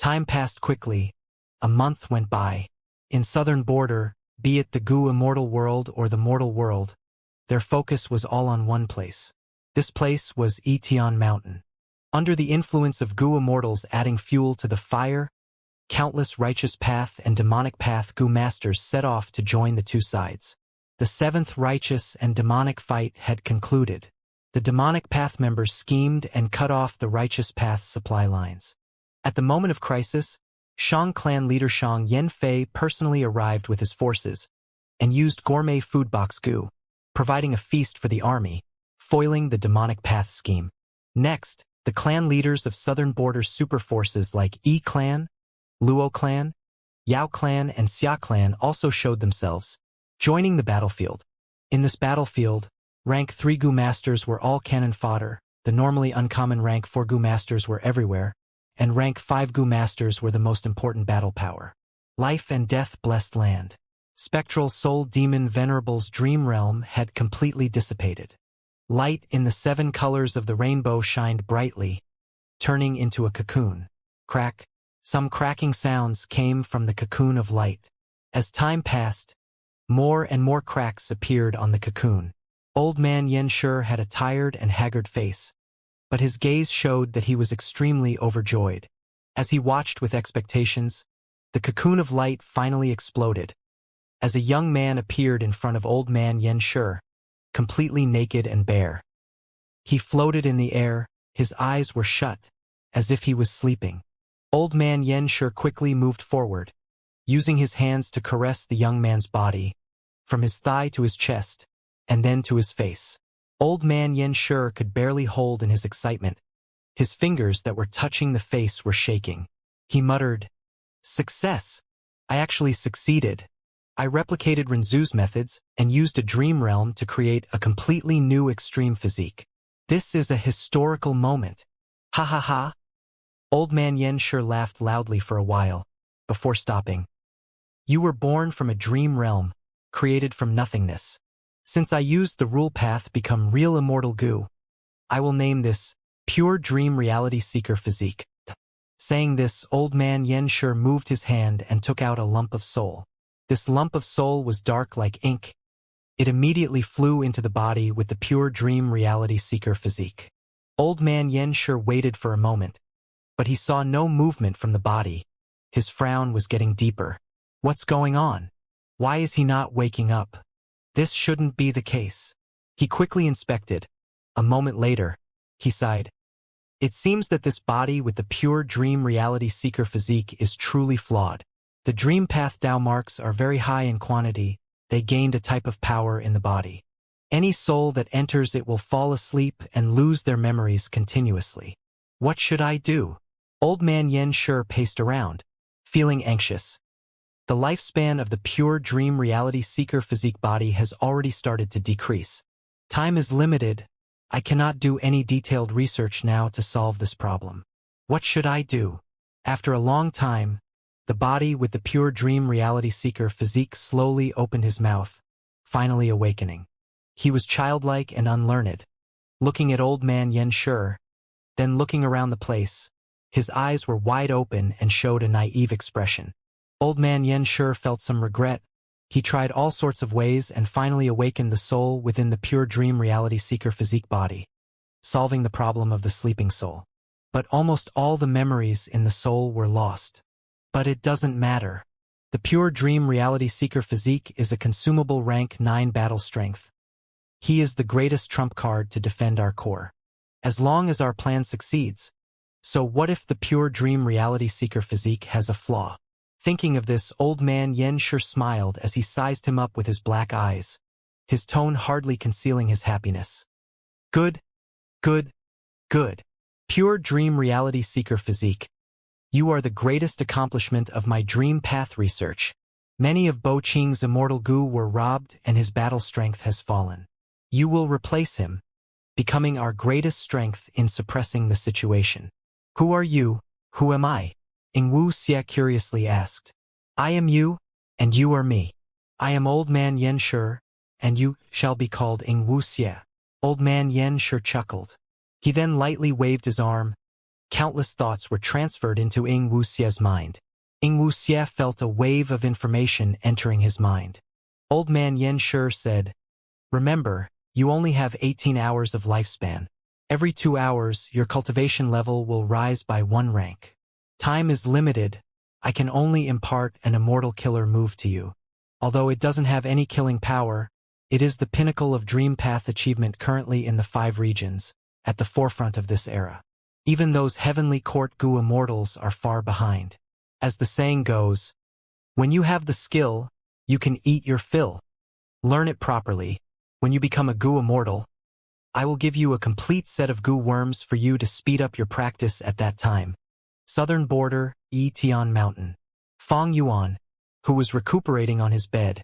Time passed quickly. A month went by. In southern border, be it the Gu immortal world or the mortal world, their focus was all on one place. This place was Etion Mountain. Under the influence of Gu immortals adding fuel to the fire, countless righteous path and demonic path Gu masters set off to join the two sides. The seventh righteous and demonic fight had concluded. The demonic path members schemed and cut off the righteous path supply lines. At the moment of crisis, Shang clan leader Shang Yanfei personally arrived with his forces and used gourmet food box Gu, providing a feast for the army, foiling the demonic path scheme. Next, the clan leaders of southern border super forces like Yi clan, Luo clan, Yao clan, and Xia clan also showed themselves, joining the battlefield. In this battlefield, rank 3 Gu masters were all cannon fodder, the normally uncommon rank 4 Gu masters were everywhere, and rank 5 Gu masters were the most important battle power. Life and death blessed land. Spectral soul demon Venerable's dream realm had completely dissipated. Light in the 7 colors of the rainbow shined brightly, turning into a cocoon. Crack. Some cracking sounds came from the cocoon of light. As time passed, more and more cracks appeared on the cocoon. Old man Yen Shi had a tired and haggard face, but his gaze showed that he was extremely overjoyed. As he watched with expectations, the cocoon of light finally exploded, as a young man appeared in front of old man Yen Shi, completely naked and bare. He floated in the air, his eyes were shut, as if he was sleeping. Old man Yen Shi quickly moved forward, using his hands to caress the young man's body, from his thigh to his chest, and then to his face. Old man Yen Shi could barely hold in his excitement. His fingers that were touching the face were shaking. He muttered, "Success! I actually succeeded. I replicated Renzu's methods and used a dream realm to create a completely new extreme physique. This is a historical moment. Ha ha ha." Old man Yen Shi laughed loudly for a while, before stopping. "You were born from a dream realm, created from nothingness. Since I used the rule path become real immortal Gu, I will name this Pure Dream Reality Seeker Physique." Saying this, old man Yen Shi moved his hand and took out a lump of soul. This lump of soul was dark like ink. It immediately flew into the body with the Pure Dream Reality Seeker Physique. Old man Yen Shi waited for a moment, but he saw no movement from the body. His frown was getting deeper. What's going on? Why is he not waking up? This shouldn't be the case. He quickly inspected. A moment later, he sighed. It seems that this body with the Pure Dream Reality Seeker Physique is truly flawed. The Dream Path Dao marks are very high in quantity. They gained a type of power in the body. Any soul that enters it will fall asleep and lose their memories continuously. What should I do? Old man Yen Shi paced around, feeling anxious. The lifespan of the Pure Dream Reality Seeker Physique body has already started to decrease. Time is limited. I cannot do any detailed research now to solve this problem. What should I do? After a long time, the body with the Pure Dream Reality Seeker Physique slowly opened his mouth, finally awakening. He was childlike and unlearned, looking at old man Yen Shi, then looking around the place. His eyes were wide open and showed a naive expression. Old man Yen Shi felt some regret. He tried all sorts of ways and finally awakened the soul within the Pure Dream Reality Seeker Physique body, solving the problem of the sleeping soul. But almost all the memories in the soul were lost. But it doesn't matter. The Pure Dream Reality Seeker Physique is a consumable rank 9 battle strength. He is the greatest trump card to defend our core, as long as our plan succeeds. So what if the Pure Dream Reality Seeker Physique has a flaw? Thinking of this, old man Yen Shi smiled as he sized him up with his black eyes, his tone hardly concealing his happiness. Good, good, good. Pure Dream Reality Seeker Physique. You are the greatest accomplishment of my dream path research. Many of Bo Qing's immortal Gu were robbed and his battle strength has fallen. You will replace him, becoming our greatest strength in suppressing the situation. Who are you? Who am I? Ingwu Xie curiously asked. I am you, and you are me. I am old man Yen Shi, and you shall be called Ingwu Xie. Old man Yen Shi chuckled. He then lightly waved his arm, countless thoughts were transferred into Ing Wuxie's mind. Ing Wuxie felt a wave of information entering his mind. Old man Yan Shi said, "Remember, you only have 18 hours of lifespan. Every 2 hours, your cultivation level will rise by 1 rank. Time is limited. I can only impart an immortal killer move to you. Although it doesn't have any killing power, it is the pinnacle of dream path achievement currently in the 5 regions, at the forefront of this era. Even those heavenly court Gu immortals are far behind. As the saying goes, when you have the skill, you can eat your fill. Learn it properly. When you become a Gu immortal, I will give you a complete set of Gu worms for you to speed up your practice at that time." Southern border, Yitian Mountain. Fang Yuan, who was recuperating on his bed,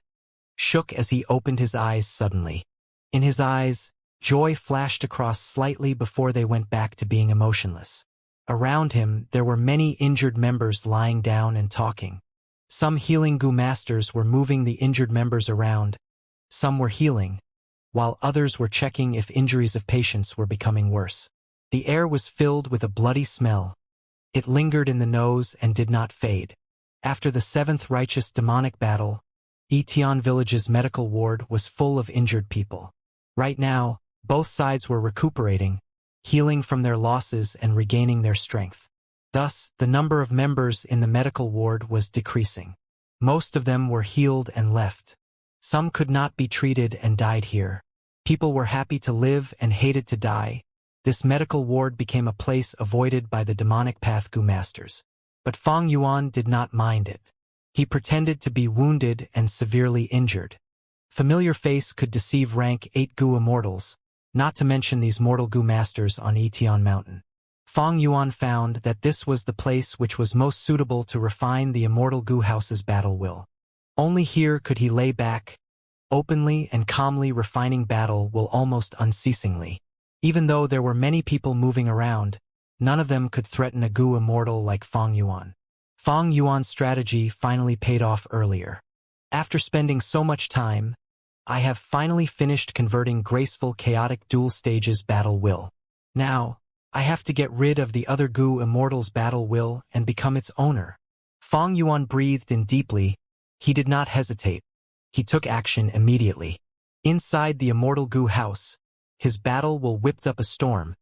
shook as he opened his eyes suddenly. In his eyes, joy flashed across slightly before they went back to being emotionless. Around him, there were many injured members lying down and talking. Some healing Gu masters were moving the injured members around. Some were healing, while others were checking if injuries of patients were becoming worse. The air was filled with a bloody smell. It lingered in the nose and did not fade. After the 7th righteous demonic battle, Yitian village's medical ward was full of injured people. Right now, both sides were recuperating, healing from their losses and regaining their strength. Thus, the number of members in the medical ward was decreasing. Most of them were healed and left. Some could not be treated and died here. People were happy to live and hated to die. This medical ward became a place avoided by the demonic path Gu masters. But Fang Yuan did not mind it. He pretended to be wounded and severely injured. Familiar face could deceive rank 8 Gu immortals, not to mention these mortal Gu masters on Yitian Mountain. Fang Yuan found that this was the place which was most suitable to refine the immortal Gu house's battle will. Only here could he lay back, openly and calmly refining battle will almost unceasingly. Even though there were many people moving around, none of them could threaten a Gu immortal like Fang Yuan. Fang Yuan's strategy finally paid off earlier. After spending so much time, I have finally finished converting graceful chaotic dual stages battle will. Now, I have to get rid of the other Gu immortal's battle will and become its owner. Fang Yuan breathed in deeply. He did not hesitate. He took action immediately. Inside the immortal Gu house, his battle will whipped up a storm,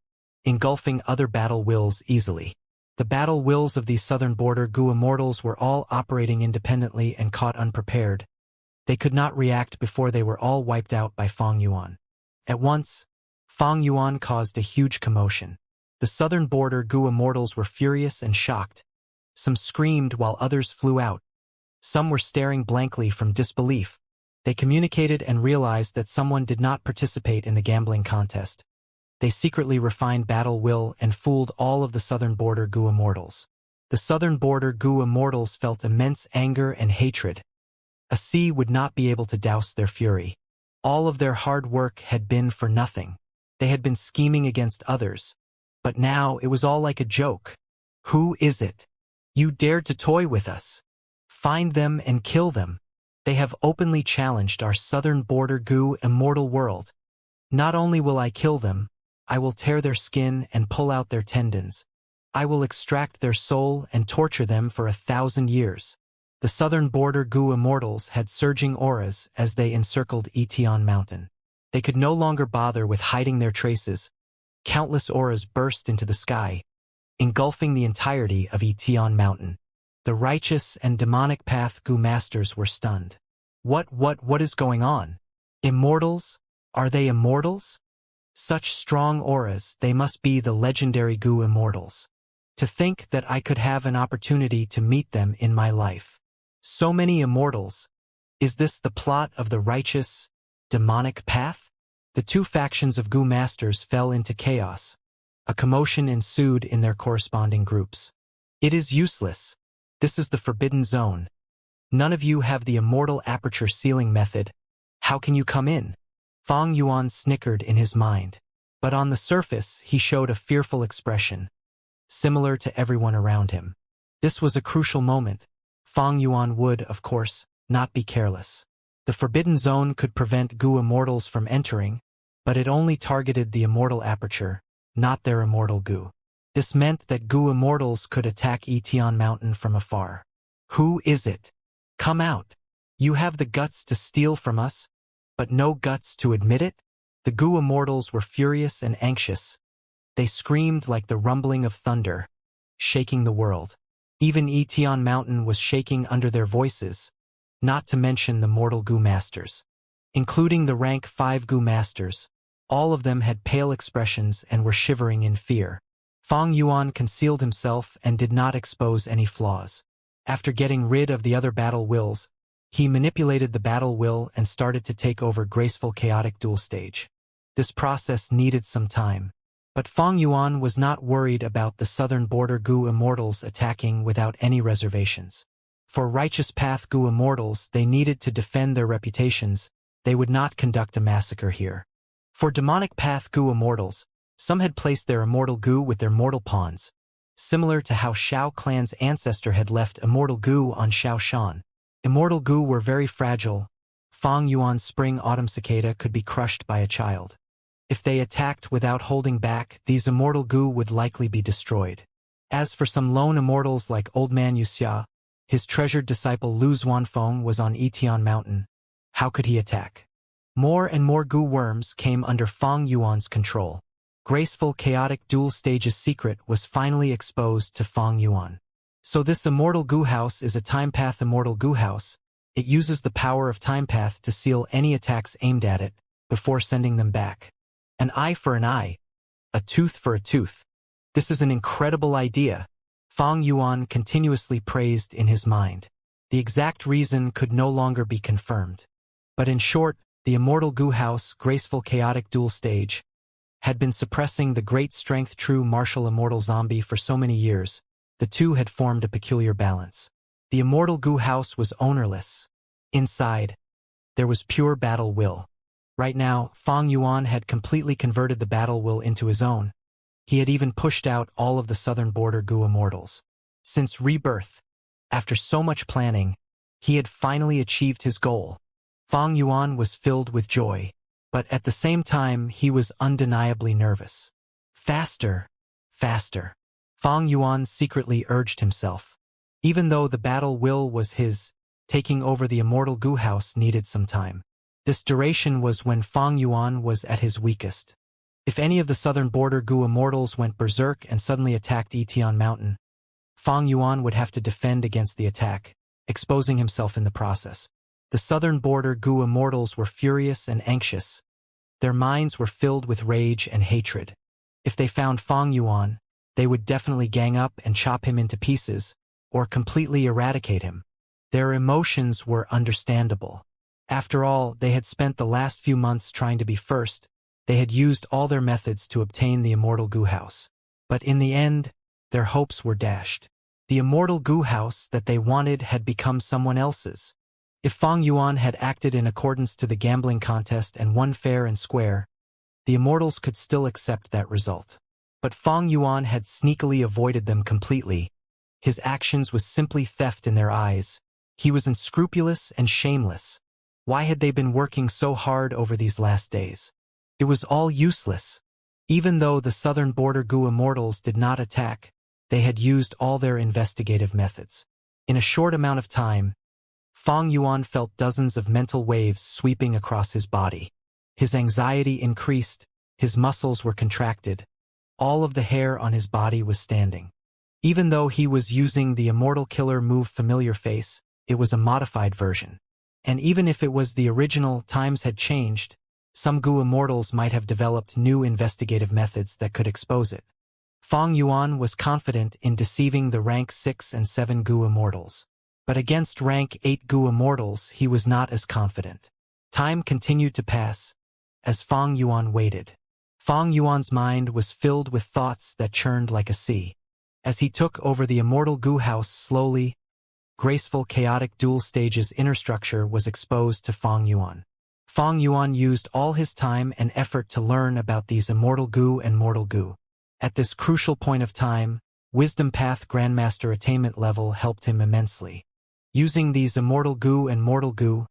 engulfing other battle wills easily. The battle wills of these southern border Gu immortals were all operating independently and caught unprepared. They could not react before they were all wiped out by Fang Yuan. At once, Fang Yuan caused a huge commotion. The southern border Gu immortals were furious and shocked. Some screamed while others flew out. Some were staring blankly from disbelief. They communicated and realized that someone did not participate in the gambling contest. They secretly refined battle will and fooled all of the southern border Gu immortals. The southern border Gu immortals felt immense anger and hatred. A sea would not be able to douse their fury. All of their hard work had been for nothing. They had been scheming against others. But now it was all like a joke. Who is it? You dared to toy with us. Find them and kill them. They have openly challenged our southern border Gu immortal world. Not only will I kill them, I will tear their skin and pull out their tendons. I will extract their soul and torture them for 1,000 years. The southern border Gu immortals had surging auras as they encircled Yitian Mountain. They could no longer bother with hiding their traces. Countless auras burst into the sky, engulfing the entirety of Yitian Mountain. The righteous and demonic path Gu masters were stunned. What is going on? Immortals? Are they immortals? Such strong auras, they must be the legendary Gu immortals. To think that I could have an opportunity to meet them in my life. So many immortals. Is this the plot of the righteous, demonic path? The 2 factions of Gu masters fell into chaos. A commotion ensued in their corresponding groups. It is useless. This is the forbidden zone. None of you have the immortal aperture sealing method. How can you come in? Fang Yuan snickered in his mind. But on the surface, he showed a fearful expression, similar to everyone around him. This was a crucial moment. Fang Yuan would, of course, not be careless. The forbidden zone could prevent Gu immortals from entering, but it only targeted the immortal aperture, not their immortal Gu. This meant that Goo Immortals could attack Etion Mountain from afar. Who is it? Come out. You have the guts to steal from us, but no guts to admit it? The Goo Immortals were furious and anxious. They screamed like the rumbling of thunder, shaking the world. Even Etion Mountain was shaking under their voices, not to mention the mortal Goo Masters. Including the rank 5 Goo Masters, all of them had pale expressions and were shivering in fear. Fang Yuan concealed himself and did not expose any flaws. After getting rid of the other battle wills, he manipulated the battle will and started to take over graceful chaotic dual stage. This process needed some time. But Fang Yuan was not worried about the southern border Goo Immortals attacking without any reservations. For righteous path Goo Immortals, they needed to defend their reputations. They would not conduct a massacre here. For demonic path Goo Immortals, some had placed their immortal Goo with their mortal pawns, similar to how Shao clan's ancestor had left immortal Goo on Shao Shan. Immortal Goo were very fragile. Fang Yuan's spring-autumn cicada could be crushed by a child. If they attacked without holding back, these immortal Goo would likely be destroyed. As for some lone immortals like Old Man Yuxia, his treasured disciple Lu Xuanfeng was on Etion Mountain. How could he attack? More and more Goo worms came under Fang Yuan's control. Graceful chaotic dual stage's secret was finally exposed to Fang Yuan. So this immortal Goo house is a time path immortal Goo house. It uses the power of time path to seal any attacks aimed at it, before sending them back. An eye for an eye. A tooth for a tooth. This is an incredible idea. Fang Yuan continuously praised in his mind. The exact reason could no longer be confirmed. But in short, the immortal Goo house, graceful chaotic dual stage, had been suppressing the great strength true martial immortal zombie for so many years. The two had formed a peculiar balance. The immortal Goo house was ownerless. Inside, there was pure battle will. Right now, Fang Yuan had completely converted the battle will into his own. He had even pushed out all of the southern border Goo Immortals. Since rebirth, after so much planning, he had finally achieved his goal. Fang Yuan was filled with joy. But at the same time, he was undeniably nervous. Faster, faster. Fang Yuan secretly urged himself. Even though the battle will was his, taking over the immortal Goo house needed some time. This duration was when Fang Yuan was at his weakest. If any of the southern border Goo Immortals went berserk and suddenly attacked Etion Mountain, Fang Yuan would have to defend against the attack, exposing himself in the process. The southern border Goo Immortals were furious and anxious. Their minds were filled with rage and hatred. If they found Fang Yuan, they would definitely gang up and chop him into pieces, or completely eradicate him. Their emotions were understandable. After all, they had spent the last few months trying to be first. They had used all their methods to obtain the immortal Goo house. But in the end, their hopes were dashed. The immortal Goo house that they wanted had become someone else's. If Fang Yuan had acted in accordance to the gambling contest and won fair and square, the immortals could still accept that result. But Fang Yuan had sneakily avoided them completely. His actions was simply theft in their eyes. He was unscrupulous and shameless. Why had they been working so hard over these last days? It was all useless. Even though the southern border Goo Immortals did not attack, they had used all their investigative methods. In a short amount of time, Fang Yuan felt dozens of mental waves sweeping across his body. His anxiety increased, his muscles were contracted. All of the hair on his body was standing. Even though he was using the Immortal Killer move Familiar Face, it was a modified version. And even if it was the original, times had changed. Some Goo Immortals might have developed new investigative methods that could expose it. Fang Yuan was confident in deceiving the rank 6 and 7 Goo Immortals. But against rank 8 Goo Immortals, he was not as confident. Time continued to pass, as Fang Yuan waited. Fang Yuan's mind was filled with thoughts that churned like a sea. As he took over the immortal Goo house slowly, graceful chaotic dual stage's inner structure was exposed to Fang Yuan. Fang Yuan used all his time and effort to learn about these immortal Goo and mortal Goo. At this crucial point of time, Wisdom Path Grandmaster attainment level helped him immensely. Using these immortal Goo and mortal Goo,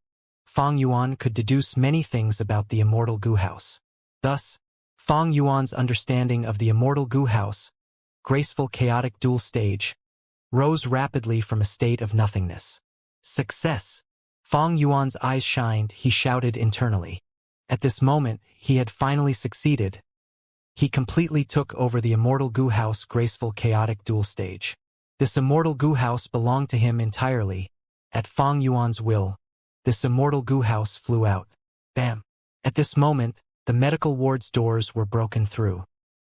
Fang Yuan could deduce many things about the immortal Goo house. Thus, Fang Yuan's understanding of the immortal Goo house, graceful chaotic dual stage, rose rapidly from a state of nothingness. Success! Fang Yuan's eyes shined, he shouted internally. At this moment, he had finally succeeded. He completely took over the Immortal Goo House graceful chaotic dual stage. This Immortal Goo House belonged to him entirely. At Fang Yuan's will, this Immortal Goo House flew out. Bam! At this moment, the medical ward's doors were broken through.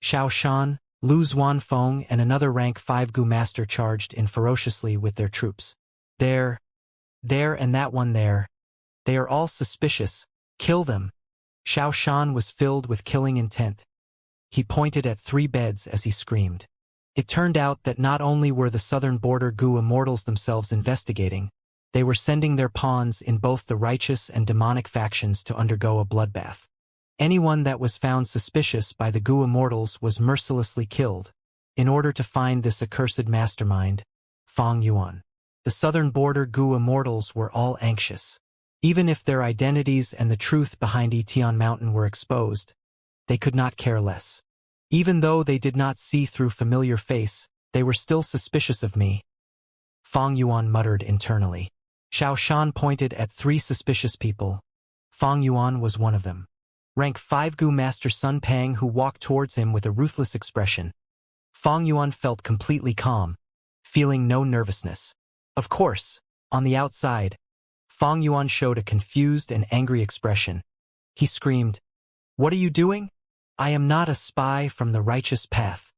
Xiao Shan, Lu Zuanfeng and another rank 5 Goo master charged in ferociously with their troops. There and that one there. They are all suspicious. Kill them. Xiao Shan was filled with killing intent. He pointed at 3 beds as he screamed. It turned out that not only were the southern border Goo immortals themselves investigating, they were sending their pawns in both the righteous and demonic factions to undergo a bloodbath. Anyone that was found suspicious by the Goo immortals was mercilessly killed, in order to find this accursed mastermind, Fang Yuan. The southern border Goo immortals were all anxious. Even if their identities and the truth behind Etian Mountain were exposed, they could not care less. Even though they did not see through familiar face, they were still suspicious of me. Fang Yuan muttered internally. Xiao Shan pointed at 3 suspicious people. Fang Yuan was one of them. Rank 5 Goo Master Sun Pang who walked towards him with a ruthless expression. Fang Yuan felt completely calm, feeling no nervousness. Of course, on the outside, Fang Yuan showed a confused and angry expression. He screamed, "What are you doing? I am not a spy from the righteous path.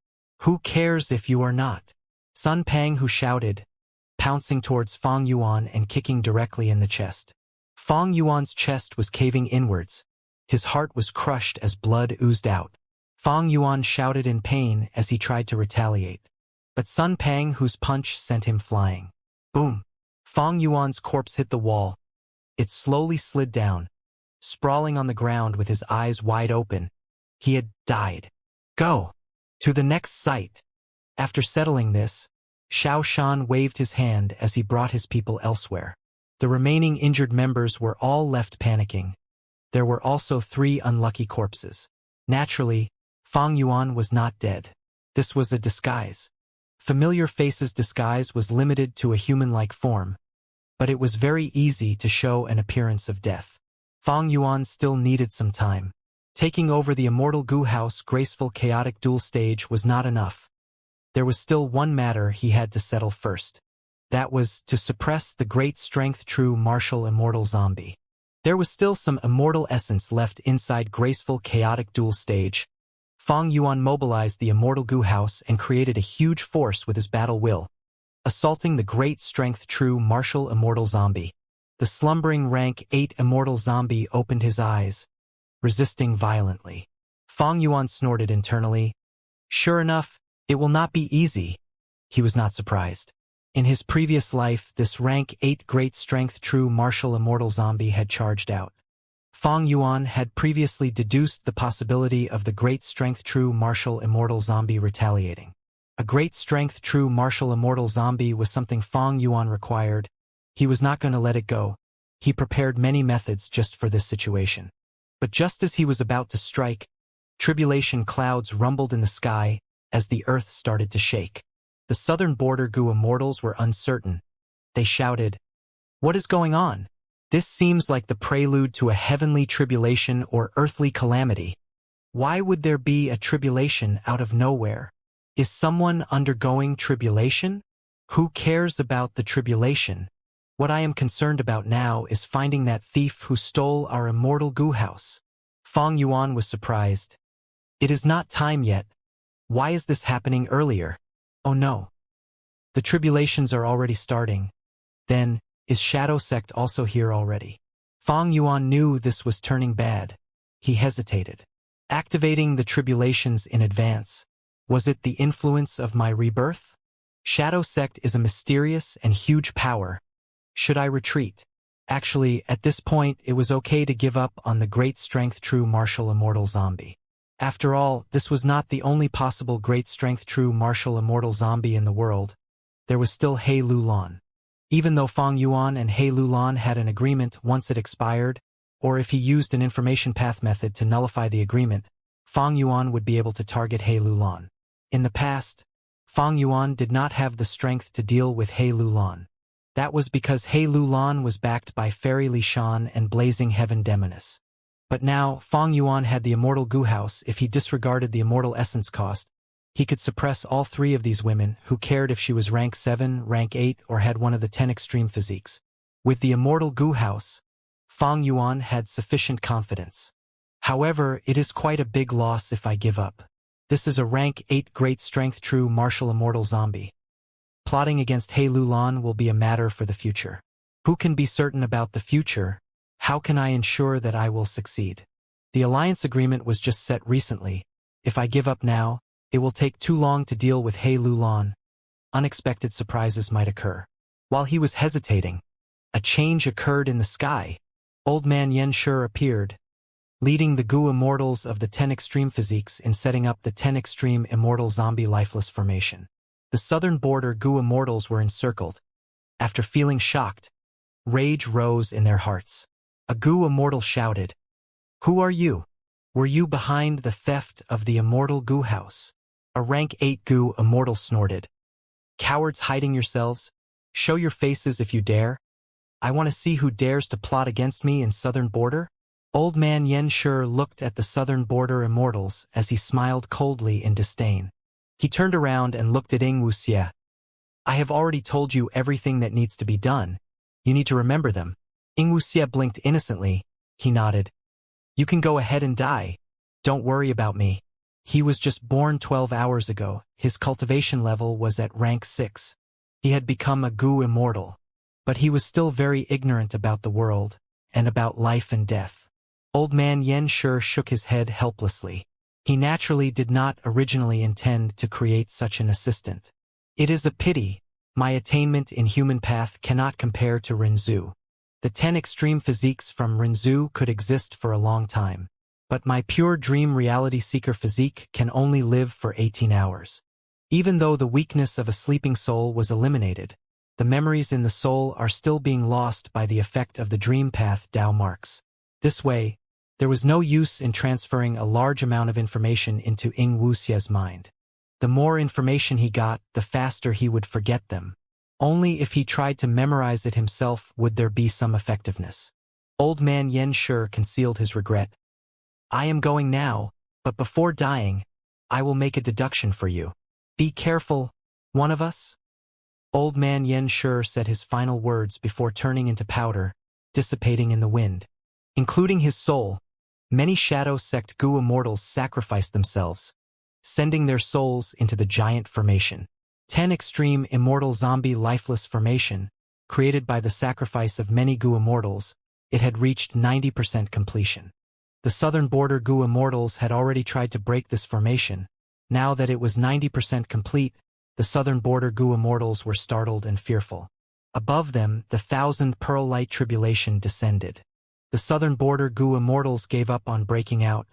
Who cares if you are not?" Sun Pang who shouted, pouncing towards Fang Yuan and kicking directly in the chest. Fang Yuan's chest was caving inwards. His heart was crushed as blood oozed out. Fang Yuan shouted in pain as he tried to retaliate. But Sun Pang whose punch sent him flying. Boom! Fang Yuan's corpse hit the wall. It slowly slid down, sprawling on the ground with his eyes wide open. He had died. Go! To the next site. After settling this, Xiao Shan waved his hand as he brought his people elsewhere. The remaining injured members were all left panicking. There were also 3 unlucky corpses. Naturally, Fang Yuan was not dead. This was a disguise. Familiar Face's disguise was limited to a human-like form, but it was very easy to show an appearance of death. Fang Yuan still needed some time. Taking over the Immortal Goo House graceful chaotic dual stage was not enough. There was still one matter he had to settle first. That was to suppress the great strength true martial immortal zombie. There was still some immortal essence left inside graceful chaotic dual stage. Fang Yuan mobilized the Immortal Goo House and created a huge force with his battle will, assaulting the great strength true martial immortal zombie. The slumbering rank 8 immortal zombie opened his eyes, resisting violently. Fang Yuan snorted internally. Sure enough, it will not be easy. He was not surprised. In his previous life, this rank 8 great strength true martial immortal zombie had charged out. Fang Yuan had previously deduced the possibility of the great strength true martial immortal zombie retaliating. A great strength true martial immortal zombie was something Fang Yuan required. He was not going to let it go. He prepared many methods just for this situation. But just as he was about to strike, tribulation clouds rumbled in the sky as the earth started to shake. The southern border Goo immortals were uncertain. They shouted, "What is going on? This seems like the prelude to a heavenly tribulation or earthly calamity. Why would there be a tribulation out of nowhere? Is someone undergoing tribulation? Who cares about the tribulation? What I am concerned about now is finding that thief who stole our immortal Goo House." Fang Yuan was surprised. It is not time yet. Why is this happening earlier? Oh no. The tribulations are already starting. Then, is Shadow Sect also here already? Fang Yuan knew this was turning bad. He hesitated. Activating the tribulations in advance. Was it the influence of my rebirth? Shadow Sect is a mysterious and huge power. Should I retreat? Actually, at this point, it was okay to give up on the great strength true martial immortal zombie. After all, this was not the only possible great strength true martial immortal zombie in the world. There was still He Lulan. Even though Fang Yuan and He Lulan had an agreement once it expired, or if he used an information path method to nullify the agreement, Fang Yuan would be able to target He Lulan. In the past, Fang Yuan did not have the strength to deal with He Lulan. That was because He Lulan was backed by Fairy Li Shan and Blazing Heaven Demoness. But now, Fang Yuan had the Immortal Goo House. If he disregarded the Immortal Essence cost, he could suppress all three of these women. Who cared if she was rank 7, rank 8, or had one of the 10 extreme physiques? With the Immortal Goo House, Fang Yuan had sufficient confidence. However, it is quite a big loss if I give up. This is a rank 8 great strength true martial immortal zombie. Plotting against He Lulan will be a matter for the future. Who can be certain about the future? How can I ensure that I will succeed? The alliance agreement was just set recently. If I give up now, it will take too long to deal with He Lulan. Unexpected surprises might occur. While he was hesitating, a change occurred in the sky. Old Man Yen Shur appeared, leading the Gu Immortals of the 10 extreme physiques in setting up the 10 extreme immortal zombie lifeless formation. The southern border Gu Immortals were encircled. After feeling shocked, rage rose in their hearts. A Gu Immortal shouted, "Who are you? Were you behind the theft of the Immortal Gu House?" A rank 8 Gu Immortal snorted, "Cowards hiding yourselves, show your faces if you dare. I want to see who dares to plot against me in southern border." Old Man Yen Shur looked at the southern border immortals as he smiled coldly in disdain. He turned around and looked at Ing Wuxie. "I have already told you everything that needs to be done. You need to remember them." Ing Wuxie blinked innocently. He nodded. "You can go ahead and die. Don't worry about me." He was just born 12 hours ago. His cultivation level was at rank 6. He had become a Gu Immortal. But he was still very ignorant about the world, and about life and death. Old Man Yen Shur shook his head helplessly. He naturally did not originally intend to create such an assistant. "It is a pity. My attainment in human path cannot compare to Rinzhu. The 10 extreme physiques from Rinzhu could exist for a long time. But my pure dream reality seeker physique can only live for 18 hours. Even though the weakness of a sleeping soul was eliminated, the memories in the soul are still being lost by the effect of the dream path Tao marks. This way, there was no use in transferring a large amount of information into Ing Wuxie's mind. The more information he got, the faster he would forget them. Only if he tried to memorize it himself would there be some effectiveness. Old Man Yen Shur concealed his regret. "I am going now, but before dying, I will make a deduction for you. Be careful, one of us?" Old Man Yen Shur said his final words before turning into powder, dissipating in the wind. Including his soul, many Shadow Sect Gu Immortals sacrificed themselves, sending their souls into the giant formation. 10 extreme immortal zombie lifeless formation, created by the sacrifice of many Gu Immortals, it had reached 90% completion. The southern border Gu Immortals had already tried to break this formation. Now that it was 90% complete, the southern border Gu Immortals were startled and fearful. Above them, the 1,000 pearl light tribulation descended. The southern border Gu Immortals gave up on breaking out.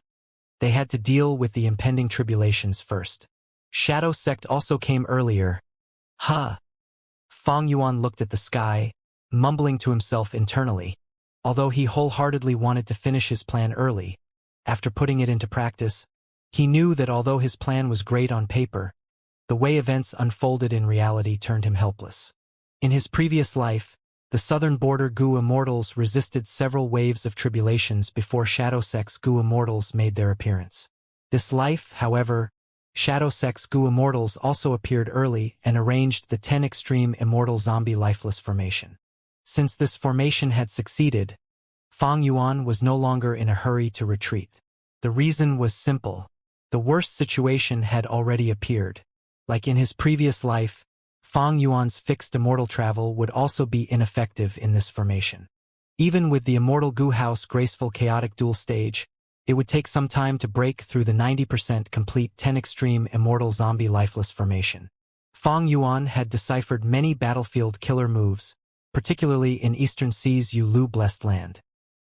They had to deal with the impending tribulations first. Shadow Sect also came earlier. Huh. Fang Yuan looked at the sky, mumbling to himself internally. Although he wholeheartedly wanted to finish his plan early, after putting it into practice, he knew that although his plan was great on paper, the way events unfolded in reality turned him helpless. In his previous life, the southern border Gu Immortals resisted several waves of tribulations before Shadow Sect's Gu Immortals made their appearance. This life, however, Shadow Sect's Gu Immortals also appeared early and arranged the 10 extreme immortal zombie lifeless formation. Since this formation had succeeded, Fang Yuan was no longer in a hurry to retreat. The reason was simple. The worst situation had already appeared. Like in his previous life, Fang Yuan's fixed immortal travel would also be ineffective in this formation. Even with the Immortal Gu House graceful chaotic dual stage, it would take some time to break through the 90% complete 10 extreme immortal zombie lifeless formation. Fang Yuan had deciphered many battlefield killer moves, particularly in Eastern Sea's Yulu Blessed Land.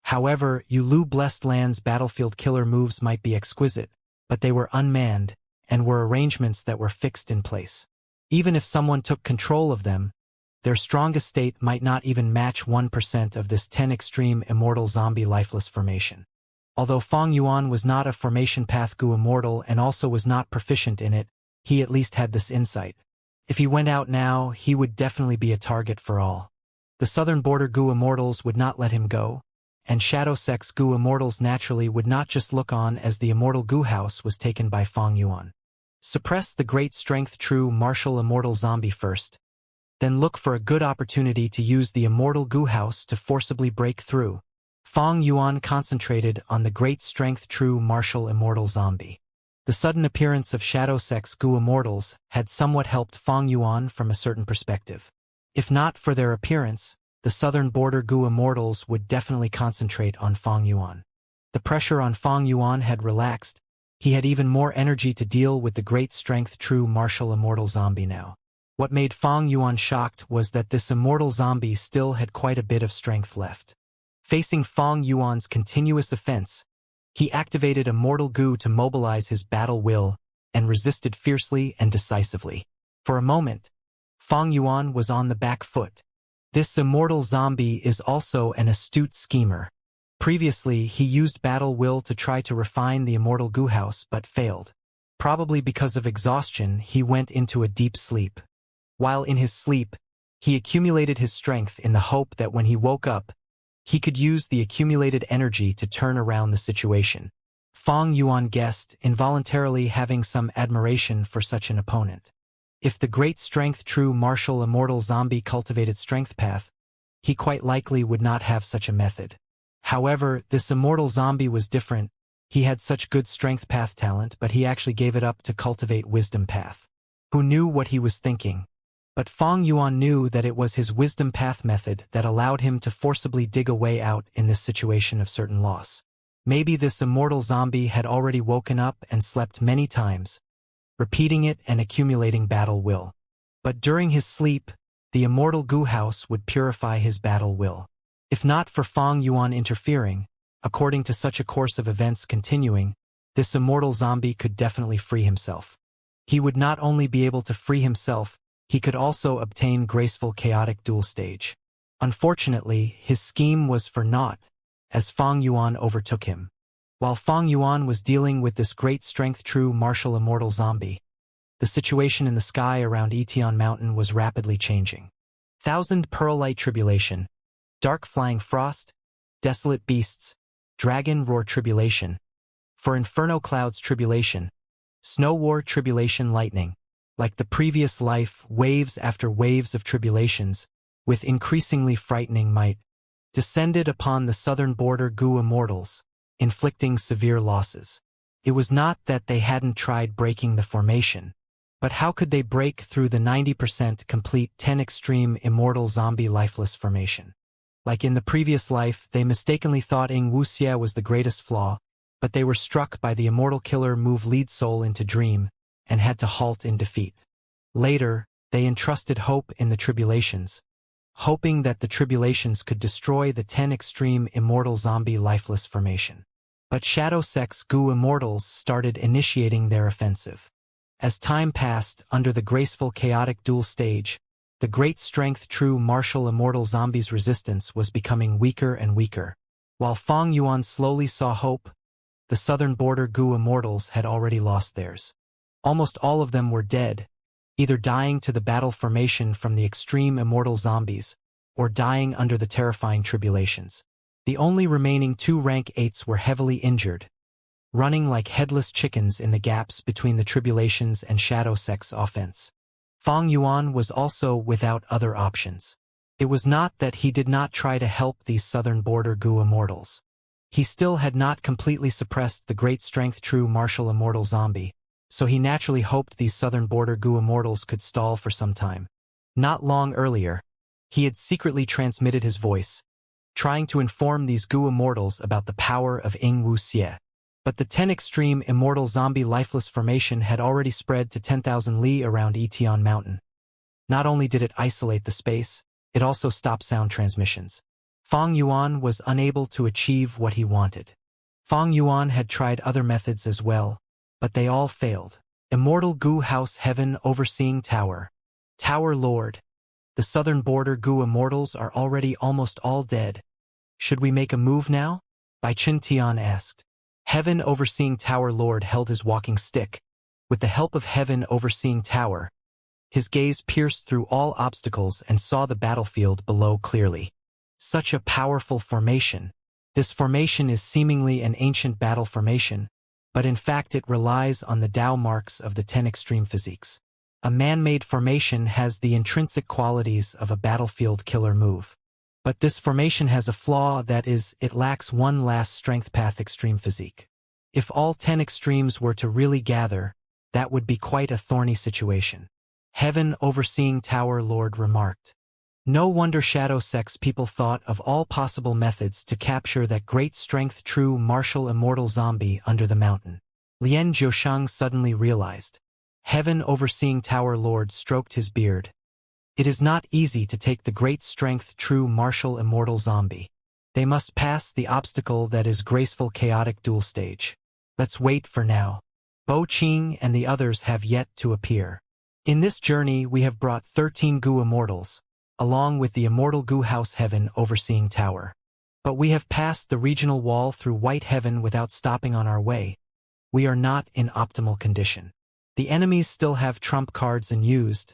However, Yulu Blessed Land's battlefield killer moves might be exquisite, but they were unmanned, and were arrangements that were fixed in place. Even if someone took control of them, their strongest state might not even match 1% of this 10 extreme immortal zombie lifeless formation. Although Fang Yuan was not a formation path Gu Immortal and also was not proficient in it, he at least had this insight. If he went out now, he would definitely be a target for all. The southern border Gu Immortals would not let him go, and Shadow Sex Gu Immortals naturally would not just look on as the immortal Gu house was taken by Fang Yuan. Suppress the great strength true martial immortal zombie first, then look for a good opportunity to use the immortal Gu house to forcibly break through. Fang Yuan concentrated on the great strength true martial immortal zombie. The sudden appearance of Shadow Sex Gu Immortals had somewhat helped Fang Yuan from a certain perspective. If not for their appearance, the southern border Gu Immortals would definitely concentrate on Fang Yuan. The pressure on Fang Yuan had relaxed. He had even more energy to deal with the great strength true martial immortal zombie now. What made Fang Yuan shocked was that this immortal zombie still had quite a bit of strength left. Facing Fang Yuan's continuous offense, he activated Immortal Gu to mobilize his battle will and resisted fiercely and decisively. For a moment, Fang Yuan was on the back foot. This immortal zombie is also an astute schemer. Previously, he used battle will to try to refine the immortal Gu house but failed. Probably because of exhaustion, he went into a deep sleep. While in his sleep, he accumulated his strength in the hope that when he woke up, he could use the accumulated energy to turn around the situation. Fang Yuan guessed, involuntarily having some admiration for such an opponent. If the great strength true martial immortal zombie cultivated strength path, he quite likely would not have such a method. However, this immortal zombie was different. He had such good strength path talent, but he actually gave it up to cultivate wisdom path. Who knew what he was thinking? But Fang Yuan knew that it was his wisdom path method that allowed him to forcibly dig a way out in this situation of certain loss. Maybe this immortal zombie had already woken up and slept many times, repeating it and accumulating battle will. But during his sleep, the immortal Gu house would purify his battle will. If not for Fang Yuan interfering, according to such a course of events continuing, this immortal zombie could definitely free himself. He would not only be able to free himself, he could also obtain graceful chaotic dual stage. Unfortunately, his scheme was for naught, as Fang Yuan overtook him. While Fang Yuan was dealing with this great strength true martial immortal zombie, the situation in the sky around Etion Mountain was rapidly changing. Thousand Pearl Light Tribulation, Dark Flying Frost, Desolate Beasts, Dragon Roar Tribulation, for Inferno Clouds Tribulation, Snow War Tribulation Lightning. Like the previous life, waves after waves of tribulations, with increasingly frightening might, descended upon the southern border Gu Immortals, inflicting severe losses. It was not that they hadn't tried breaking the formation, but how could they break through the 90% complete 10 extreme immortal zombie lifeless formation? Like in the previous life, they mistakenly thought Ing Wuxie was the greatest flaw, but they were struck by the immortal killer move lead soul into dream, and had to halt in defeat. Later, they entrusted hope in the tribulations, hoping that the tribulations could destroy the 10 extreme immortal zombie lifeless formation. But Shadow Sex Gu Immortals started initiating their offensive. As time passed under the graceful chaotic dual stage, the great strength true martial immortal zombies' resistance was becoming weaker and weaker. While Fang Yuan slowly saw hope, the southern border Gu Immortals had already lost theirs. Almost all of them were dead, either dying to the battle formation from the extreme immortal zombies, or dying under the terrifying tribulations. The only remaining 2 rank 8s were heavily injured, running like headless chickens in the gaps between the tribulations and Shadow Sex offense. Fang Yuan was also without other options. It was not that he did not try to help these southern border Gu Immortals. He still had not completely suppressed the great strength true martial immortal zombie, so he naturally hoped these southern border Gu Immortals could stall for some time. Not long earlier, he had secretly transmitted his voice, trying to inform these Gu Immortals about the power of Ing Wuxie. But the 10 extreme immortal zombie lifeless formation had already spread to 10,000 li around Etion Mountain. Not only did it isolate the space, it also stopped sound transmissions. Fang Yuan was unable to achieve what he wanted. Fang Yuan had tried other methods as well, but they all failed. Immortal Gu House Heaven Overseeing Tower. Tower Lord. The southern border Gu Immortals are already almost all dead. Should we make a move now? Bai Chen Tian asked. Heaven Overseeing Tower Lord held his walking stick. With the help of Heaven Overseeing Tower, His gaze pierced through all obstacles and saw the battlefield below clearly. Such a powerful formation. This formation is seemingly an ancient battle formation, but in fact it relies on the Tao marks of the 10 extreme physiques. A man-made formation has the intrinsic qualities of a battlefield killer move. But this formation has a flaw, that is, it lacks one last strength path extreme physique. If all 10 extremes were to really gather, that would be quite a thorny situation. Heaven Overseeing Tower Lord remarked. No wonder shadow sex people thought of all possible methods to capture that great strength true martial immortal zombie under the mountain. Lian Jiushang suddenly realized. Heaven Overseeing Tower Lord stroked his beard. It is not easy to take the great strength true martial immortal zombie. They must pass the obstacle that is graceful chaotic dual stage. Let's wait for now. Bo Qing and the others have yet to appear. In this journey we have brought 13 Gu Immortals, along with the immortal Gu House Heaven Overseeing Tower. But we have passed the regional wall through White Heaven without stopping on our way. We are not in optimal condition. The enemies still have trump cards unused.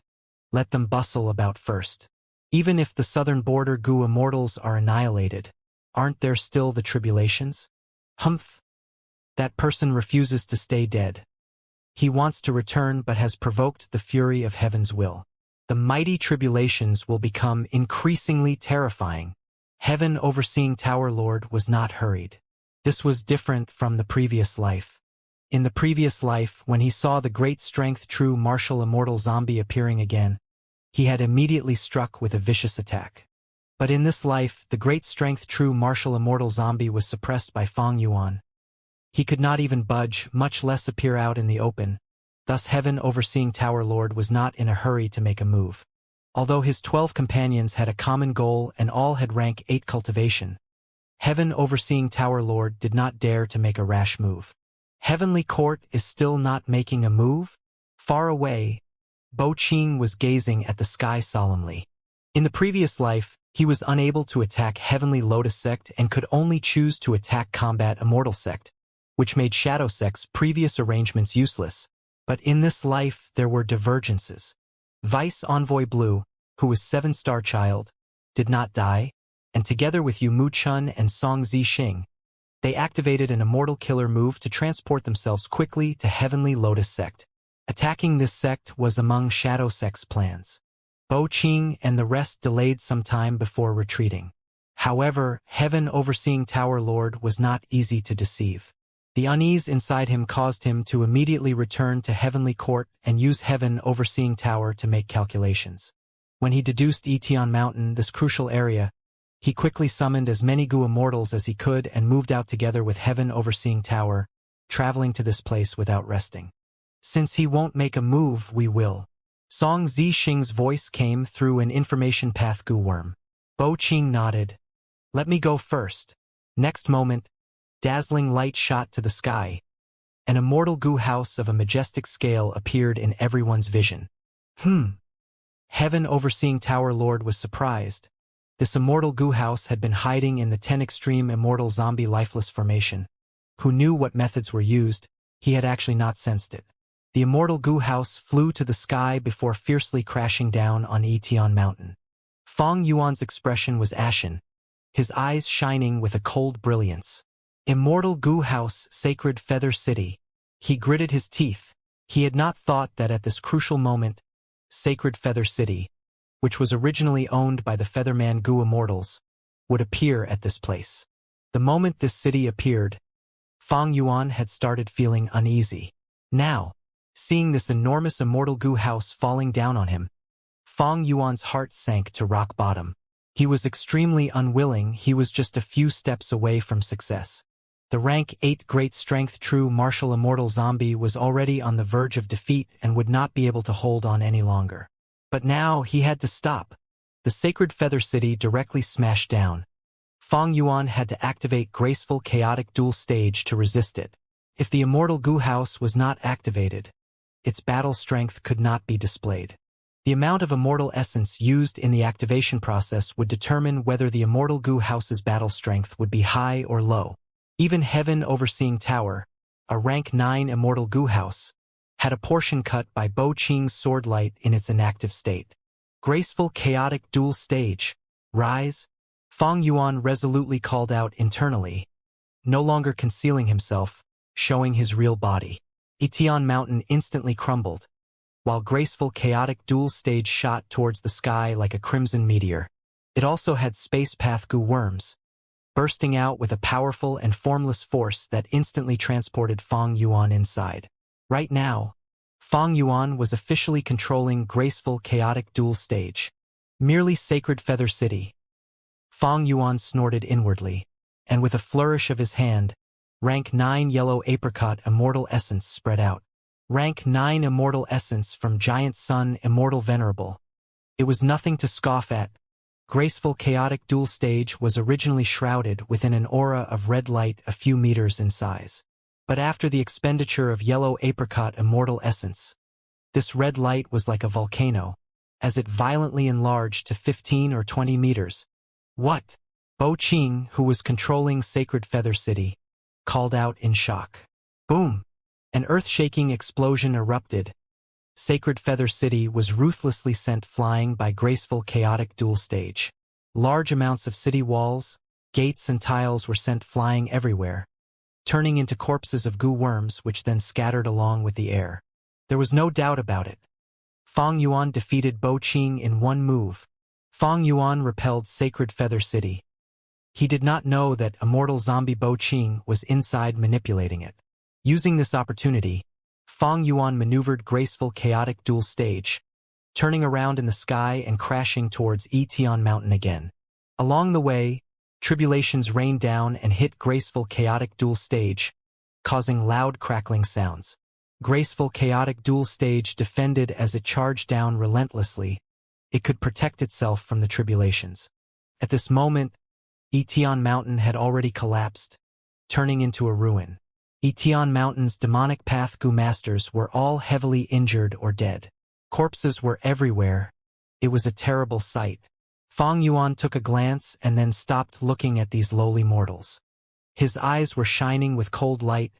Let them bustle about first. Even if the southern border Gu Immortals are annihilated, aren't there still the tribulations? Humph. That person refuses to stay dead. He wants to return but has provoked the fury of heaven's will. The mighty tribulations will become increasingly terrifying. Heaven Overseeing Tower Lord was not hurried. This was different from the previous life. In the previous life, when he saw the great strength true martial immortal zombie appearing again, he had immediately struck with a vicious attack. But in this life, the great strength true martial immortal zombie was suppressed by Fang Yuan. He could not even budge, much less appear out in the open. Thus Heaven Overseeing Tower Lord was not in a hurry to make a move. Although his 12 companions had a common goal and all had rank 8 cultivation, Heaven Overseeing Tower Lord did not dare to make a rash move. Heavenly Court is still not making a move? Far away, Bo Qing was gazing at the sky solemnly. In the previous life, he was unable to attack Heavenly Lotus Sect and could only choose to attack Combat Immortal Sect, which made Shadow Sect's previous arrangements useless. But in this life there were divergences. Vice Envoy Blue, who was 7-star child, did not die, and together with Yu Mu Chun and Song Zixing, they activated an immortal killer move to transport themselves quickly to Heavenly Lotus Sect. Attacking this sect was among Shadow Sect's plans. Bo Qing and the rest delayed some time before retreating. However, Heaven Overseeing Tower Lord was not easy to deceive. The unease inside him caused him to immediately return to Heavenly Court and use Heaven Overseeing Tower to make calculations. When he deduced Etion Mountain, this crucial area, he quickly summoned as many Gu Immortals as he could and moved out together with Heaven Overseeing Tower, traveling to this place without resting. Since he won't make a move, we will. Song Zixing's voice came through an information path Gu worm. Bo Qing nodded. Let me go first. Next moment, dazzling light shot to the sky. An immortal Gu house of a majestic scale appeared in everyone's vision. Heaven Overseeing Tower Lord was surprised. This immortal Gu house had been hiding in the 10 extreme immortal zombie lifeless formation. Who knew what methods were used, he had actually not sensed it. The immortal Gu house flew to the sky before fiercely crashing down on Etion Mountain. Fang Yuan's expression was ashen, his eyes shining with a cold brilliance. Immortal Gu House, Sacred Feather City. He gritted his teeth. He had not thought that at this crucial moment, Sacred Feather City, which was originally owned by the Featherman Gu Immortals, would appear at this place. The moment this city appeared, Fang Yuan had started feeling uneasy. Now, seeing this enormous immortal Gu house falling down on him, Fang Yuan's heart sank to rock bottom. He was extremely unwilling. He was just a few steps away from success. The rank 8 great strength true martial immortal zombie was already on the verge of defeat and would not be able to hold on any longer. But now he had to stop. The Sacred Feather City directly smashed down. Fang Yuan had to activate graceful chaotic dual stage to resist it. If the immortal Gu house was not activated, its battle strength could not be displayed. The amount of immortal essence used in the activation process would determine whether the immortal Gu house's battle strength would be high or low. Even Heaven Overseeing Tower, a rank 9 immortal Gu house, had a portion cut by Bo Qing's sword light in its inactive state. Graceful chaotic dual stage. Rise. Fang Yuan resolutely called out internally, no longer concealing himself, showing his real body. Itian Mountain instantly crumbled, while graceful chaotic dual stage shot towards the sky like a crimson meteor. It also had space path goo worms, bursting out with a powerful and formless force that instantly transported Fang Yuan inside. Right now, Fang Yuan was officially controlling graceful chaotic dual stage. Merely Sacred Feather City. Fang Yuan snorted inwardly, and with a flourish of his hand, Rank 9 Yellow Apricot Immortal Essence spread out. Rank 9 Immortal Essence from Giant Sun Immortal Venerable. It was nothing to scoff at. Graceful chaotic dual stage was originally shrouded within an aura of red light a few meters in size. But after the expenditure of Yellow Apricot Immortal Essence, this red light was like a volcano, as it violently enlarged to 15 or 20 meters. What? Bo Qing, who was controlling Sacred Feather City, called out in shock. Boom! An earth-shaking explosion erupted. Sacred Feather City was ruthlessly sent flying by graceful chaotic dual stage. Large amounts of city walls, gates and tiles were sent flying everywhere, turning into corpses of goo worms which then scattered along with the air. There was no doubt about it. Fang Yuan defeated Bo Qing in one move. Fang Yuan repelled Sacred Feather City. He did not know that immortal zombie Bo Qing was inside manipulating it. Using this opportunity, Fang Yuan maneuvered graceful chaotic dual stage, turning around in the sky and crashing towards Itian Mountain again. Along the way, tribulations rained down and hit graceful chaotic dual stage, causing loud crackling sounds. Graceful chaotic dual stage defended as it charged down relentlessly. It could protect itself from the tribulations. At this moment, Itian Mountain had already collapsed, turning into a ruin. Itian Mountain's demonic path goo masters were all heavily injured or dead. Corpses were everywhere. It was a terrible sight. Fang Yuan took a glance and then stopped looking at these lowly mortals. His eyes were shining with cold light.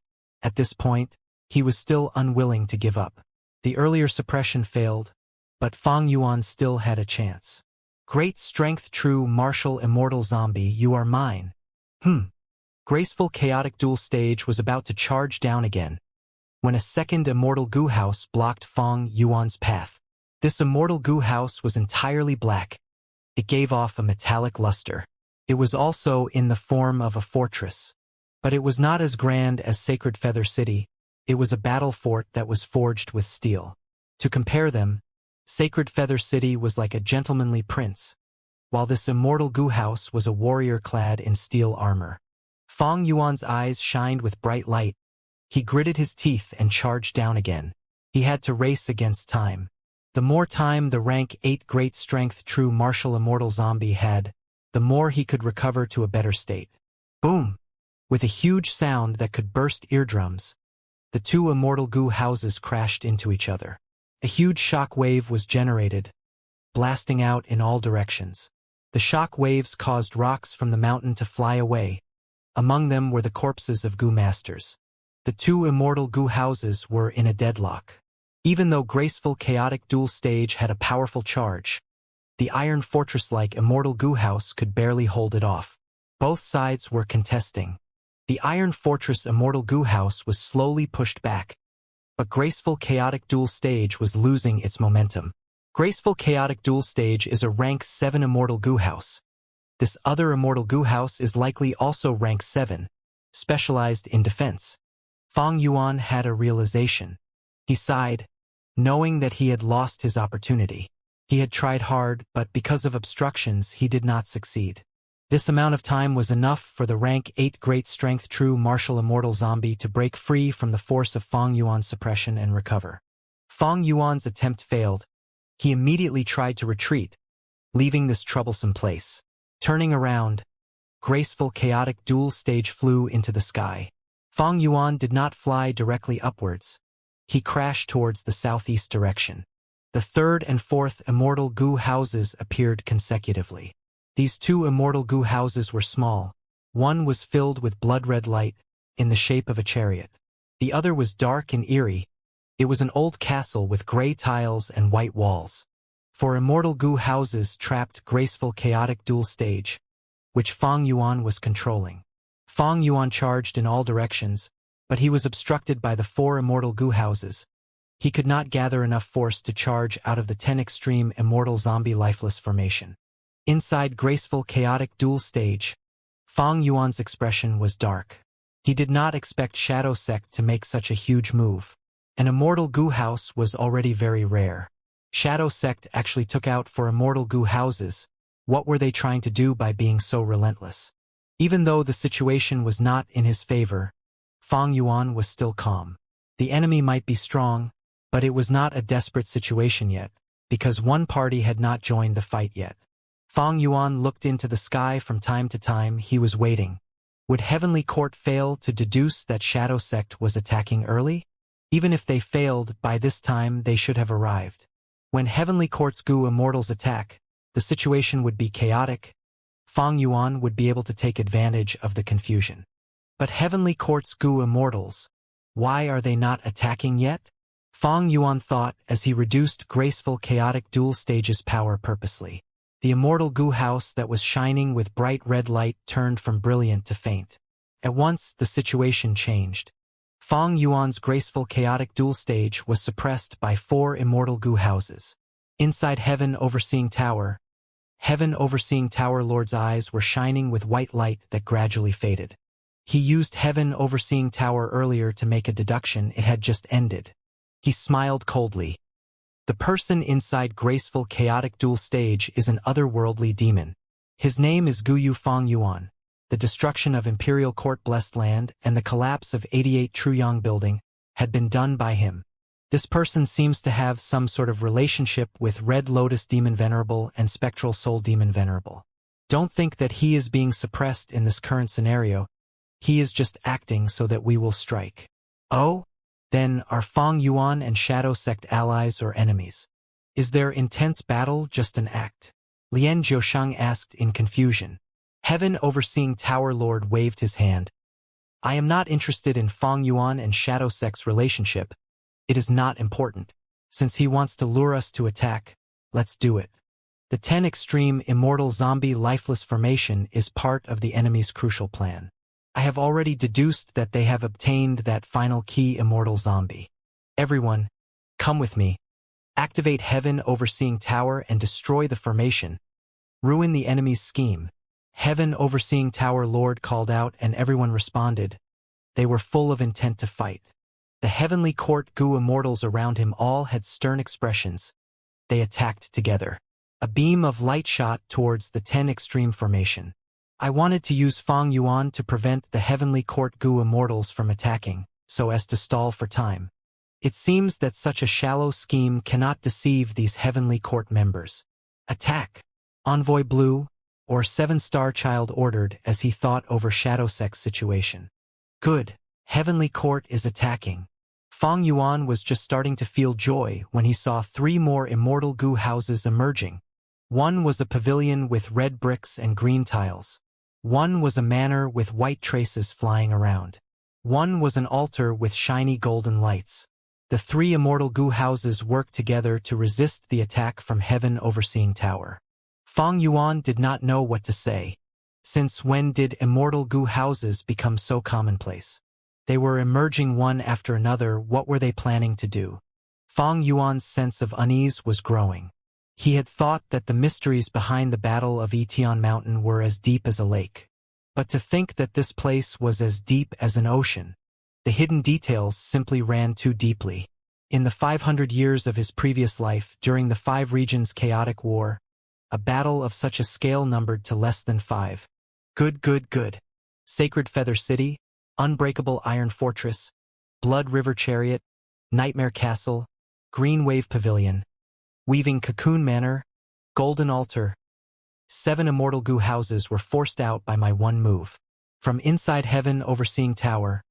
At this point, he was still unwilling to give up. The earlier suppression failed, but Fang Yuan still had a chance. Great strength, true martial immortal zombie, you are mine. Graceful chaotic dual stage was about to charge down again, when a second immortal goo house blocked Fang Yuan's path. This immortal goo house was entirely black. It gave off a metallic luster. It was also in the form of a fortress. But it was not as grand as Sacred Feather City. It was a battle fort that was forged with steel. To compare them, Sacred Feather City was like a gentlemanly prince, while this immortal goo house was a warrior clad in steel armor. Fang Yuan's eyes shined with bright light. He gritted his teeth and charged down again. He had to race against time. The more time the rank 8 great strength true martial immortal zombie had, the more he could recover to a better state. Boom! With a huge sound that could burst eardrums, the two immortal goo houses crashed into each other. A huge shock wave was generated, blasting out in all directions. The shock waves caused rocks from the mountain to fly away. Among them were the corpses of goo masters. The two immortal goo houses were in a deadlock. Even though graceful chaotic dual stage had a powerful charge, the iron fortress-like immortal goo house could barely hold it off. Both sides were contesting. The iron fortress immortal goo house was slowly pushed back, but graceful chaotic dual stage was losing its momentum. Graceful chaotic dual stage is a rank 7 immortal goo house. This other immortal goo house is likely also rank 7, specialized in defense. Fang Yuan had a realization. He sighed, knowing that he had lost his opportunity. He had tried hard, but because of obstructions, he did not succeed. This amount of time was enough for the rank 8 great strength true martial immortal zombie to break free from the force of Fang Yuan's suppression and recover. Fang Yuan's attempt failed. He immediately tried to retreat, leaving this troublesome place. Turning around, graceful chaotic dual stage flew into the sky. Fang Yuan did not fly directly upwards. He crashed towards the southeast direction. The third and fourth immortal goo houses appeared consecutively. These two immortal goo houses were small. One was filled with blood-red light, in the shape of a chariot. The other was dark and eerie. It was an old castle with gray tiles and white walls. For immortal goo houses trapped graceful chaotic dual stage, which Fang Yuan was controlling. Fang Yuan charged in all directions, but he was obstructed by the 4 immortal goo houses. He could not gather enough force to charge out of the 10 extreme immortal zombie lifeless formation. Inside graceful chaotic dual stage, Fang Yuan's expression was dark. He did not expect Shadow Sect to make such a huge move. An immortal goo house was already very rare. Shadow Sect actually took out 4 immortal goo houses. What were they trying to do by being so relentless? Even though the situation was not in his favor, Fang Yuan was still calm. The enemy might be strong, but it was not a desperate situation yet, because one party had not joined the fight yet. Fang Yuan looked into the sky from time to time. He was waiting. Would Heavenly Court fail to deduce that Shadow Sect was attacking early? Even if they failed, by this time they should have arrived. When Heavenly Court's goo immortals attack, the situation would be chaotic. Fang Yuan would be able to take advantage of the confusion. But Heavenly Court's goo immortals, why are they not attacking yet? Fang Yuan thought as he reduced graceful chaotic dual stage's power purposely. The immortal goo house that was shining with bright red light turned from brilliant to faint. At once, the situation changed. Fang Yuan's graceful chaotic dual stage was suppressed by 4 immortal goo houses. Inside Heaven Overseeing Tower Lord's eyes were shining with white light that gradually faded. He used Heaven Overseeing Tower earlier to make a deduction. It had just ended. He smiled coldly. The person inside graceful chaotic dual stage is an otherworldly demon. His name is Guyu Fang Yuan. The destruction of Imperial Court Blessed Land and the collapse of 88 Truyang Building had been done by him. This person seems to have some sort of relationship with Red Lotus Demon Venerable and Spectral Soul Demon Venerable. Don't think that he is being suppressed in this current scenario. He is just acting so that we will strike. Oh? Then are Fang Yuan and Shadow Sect allies or enemies? Is their intense battle just an act? Lian Jiusheng asked in confusion. Heaven Overseeing Tower Lord waved his hand. I am not interested in Fang Yuan and Shadow Sect's relationship. It is not important. Since he wants to lure us to attack, let's do it. The 10 extreme immortal zombie lifeless formation is part of the enemy's crucial plan. I have already deduced that they have obtained that final key immortal zombie. Everyone, come with me. Activate Heaven Overseeing Tower and destroy the formation. Ruin the enemy's scheme. Heaven Overseeing Tower Lord called out and everyone responded. They were full of intent to fight. The Heavenly Court goo immortals around him all had stern expressions. They attacked together. A beam of light shot towards the 10 extreme formation. I wanted to use Fang Yuan to prevent the Heavenly Court goo immortals from attacking, so as to stall for time. It seems that such a shallow scheme cannot deceive these Heavenly Court members. Attack! Envoy Blue, or 7-Star Child ordered as he thought over Shadow Sect's situation. Good. Heavenly Court is attacking. Fang Yuan was just starting to feel joy when he saw 3 more immortal goo houses emerging. One was a pavilion with red bricks and green tiles. One was a manor with white traces flying around. One was an altar with shiny golden lights. The 3 immortal goo houses worked together to resist the attack from Heaven Overseeing Tower. Fang Yuan did not know what to say. Since when did immortal goo houses become so commonplace? They were emerging one after another. What were they planning to do? Fang Yuan's sense of unease was growing. He had thought that the mysteries behind the Battle of Etian Mountain were as deep as a lake. But to think that this place was as deep as an ocean. The hidden details simply ran too deeply. In the 500 years of his previous life, during the 5 regions chaotic war, a battle of such a scale numbered to less than 5. Good. Sacred Feather City, Unbreakable Iron Fortress, Blood River Chariot, Nightmare Castle, Green Wave Pavilion, Weaving Cocoon Manor, Golden Altar. 7 immortal goo houses were forced out by my one move. From inside Heaven Overseeing Tower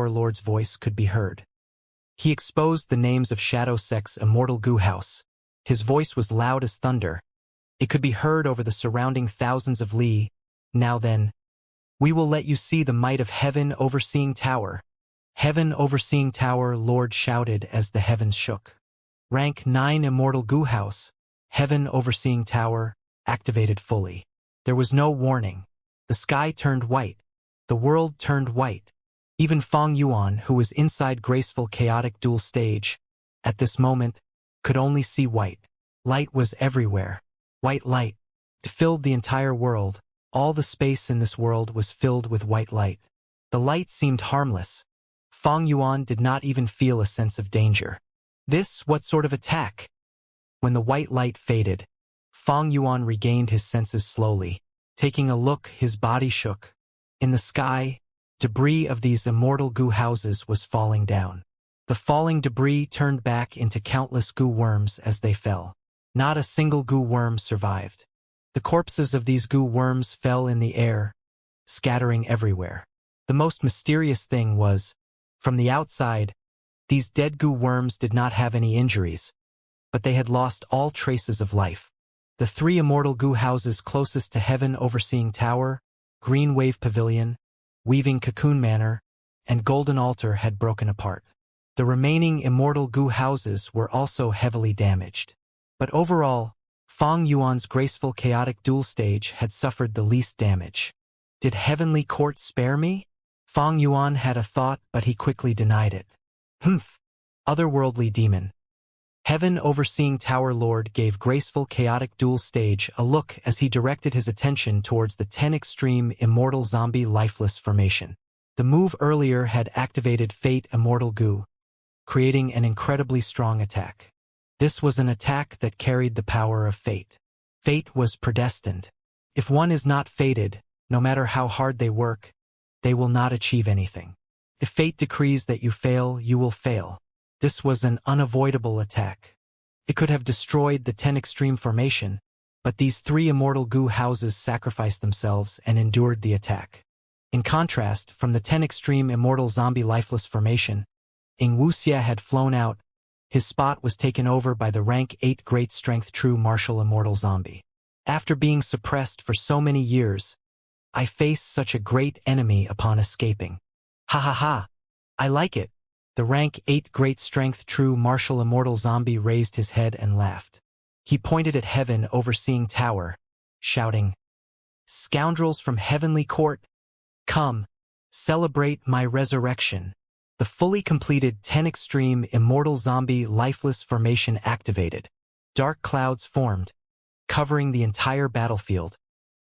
Lord's voice could be heard. He exposed the names of Shadow Sect's immortal goo house. His voice was loud as thunder. It could be heard over the surrounding thousands of li. Now then, we will let you see the might of Heaven Overseeing Tower. Heaven Overseeing Tower Lord shouted as the heavens shook. Rank 9 Immortal Goo House, Heaven Overseeing Tower, activated fully. There was no warning. The sky turned white. The world turned white. Even Fong Yuan, who was inside graceful chaotic dual stage, at this moment, could only see white. Light was everywhere. White light. It filled the entire world. All the space in this world was filled with white light. The light seemed harmless. Fong Yuan did not even feel a sense of danger. What sort of attack? When the white light faded, Fong Yuan regained his senses slowly. Taking a look, his body shook. In the sky, debris of these immortal goo houses was falling down. The falling debris turned back into countless goo worms as they fell. Not a single goo worm survived. The corpses of these goo worms fell in the air, scattering everywhere. The most mysterious thing was, from the outside, these dead goo worms did not have any injuries, but they had lost all traces of life. The 3 immortal goo houses closest to Heaven Overseeing Tower, Green Wave Pavilion, Weaving Cocoon Manor, and Golden Altar had broken apart. The remaining immortal goo houses were also heavily damaged. But overall, Fong Yuan's graceful chaotic dual stage had suffered the least damage. Did Heavenly Court spare me? Fong Yuan had a thought, but he quickly denied it. Humph! Otherworldly demon. Heaven Overseeing Tower Lord gave graceful chaotic dual stage a look as he directed his attention towards the 10 extreme immortal zombie lifeless formation. The move earlier had activated Fate Immortal Goo, creating an incredibly strong attack. This was an attack that carried the power of fate. Fate was predestined. If one is not fated, no matter how hard they work, they will not achieve anything. If fate decrees that you fail, you will fail. This was an unavoidable attack. It could have destroyed the 10 extreme formation, but these 3 immortal goo houses sacrificed themselves and endured the attack. In contrast, from the 10 extreme immortal zombie lifeless formation, Ing Wuxia had flown out. His spot was taken over by the rank 8 great strength true martial immortal zombie. After being suppressed for so many years, I faced such a great enemy upon escaping. Ha ha ha! I like it. The rank 8 great strength true martial immortal zombie raised his head and laughed. He pointed at Heaven Overseeing Tower, shouting, "Scoundrels from Heavenly Court, come, celebrate my resurrection." The fully completed 10 extreme immortal zombie lifeless formation activated. Dark clouds formed, covering the entire battlefield,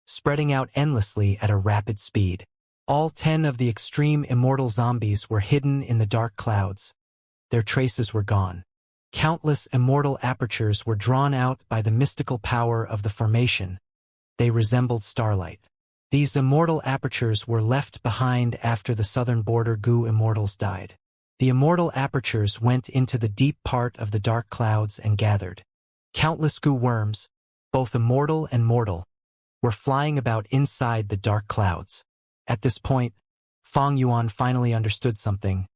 spreading out endlessly at a rapid speed. All 10 of the extreme immortal zombies were hidden in the dark clouds. Their traces were gone. Countless immortal apertures were drawn out by the mystical power of the formation. They resembled starlight. These immortal apertures were left behind after the southern border goo immortals died. The immortal apertures went into the deep part of the dark clouds and gathered. Countless goo worms, both immortal and mortal, were flying about inside the dark clouds. At this point, Fong Yuan finally understood something.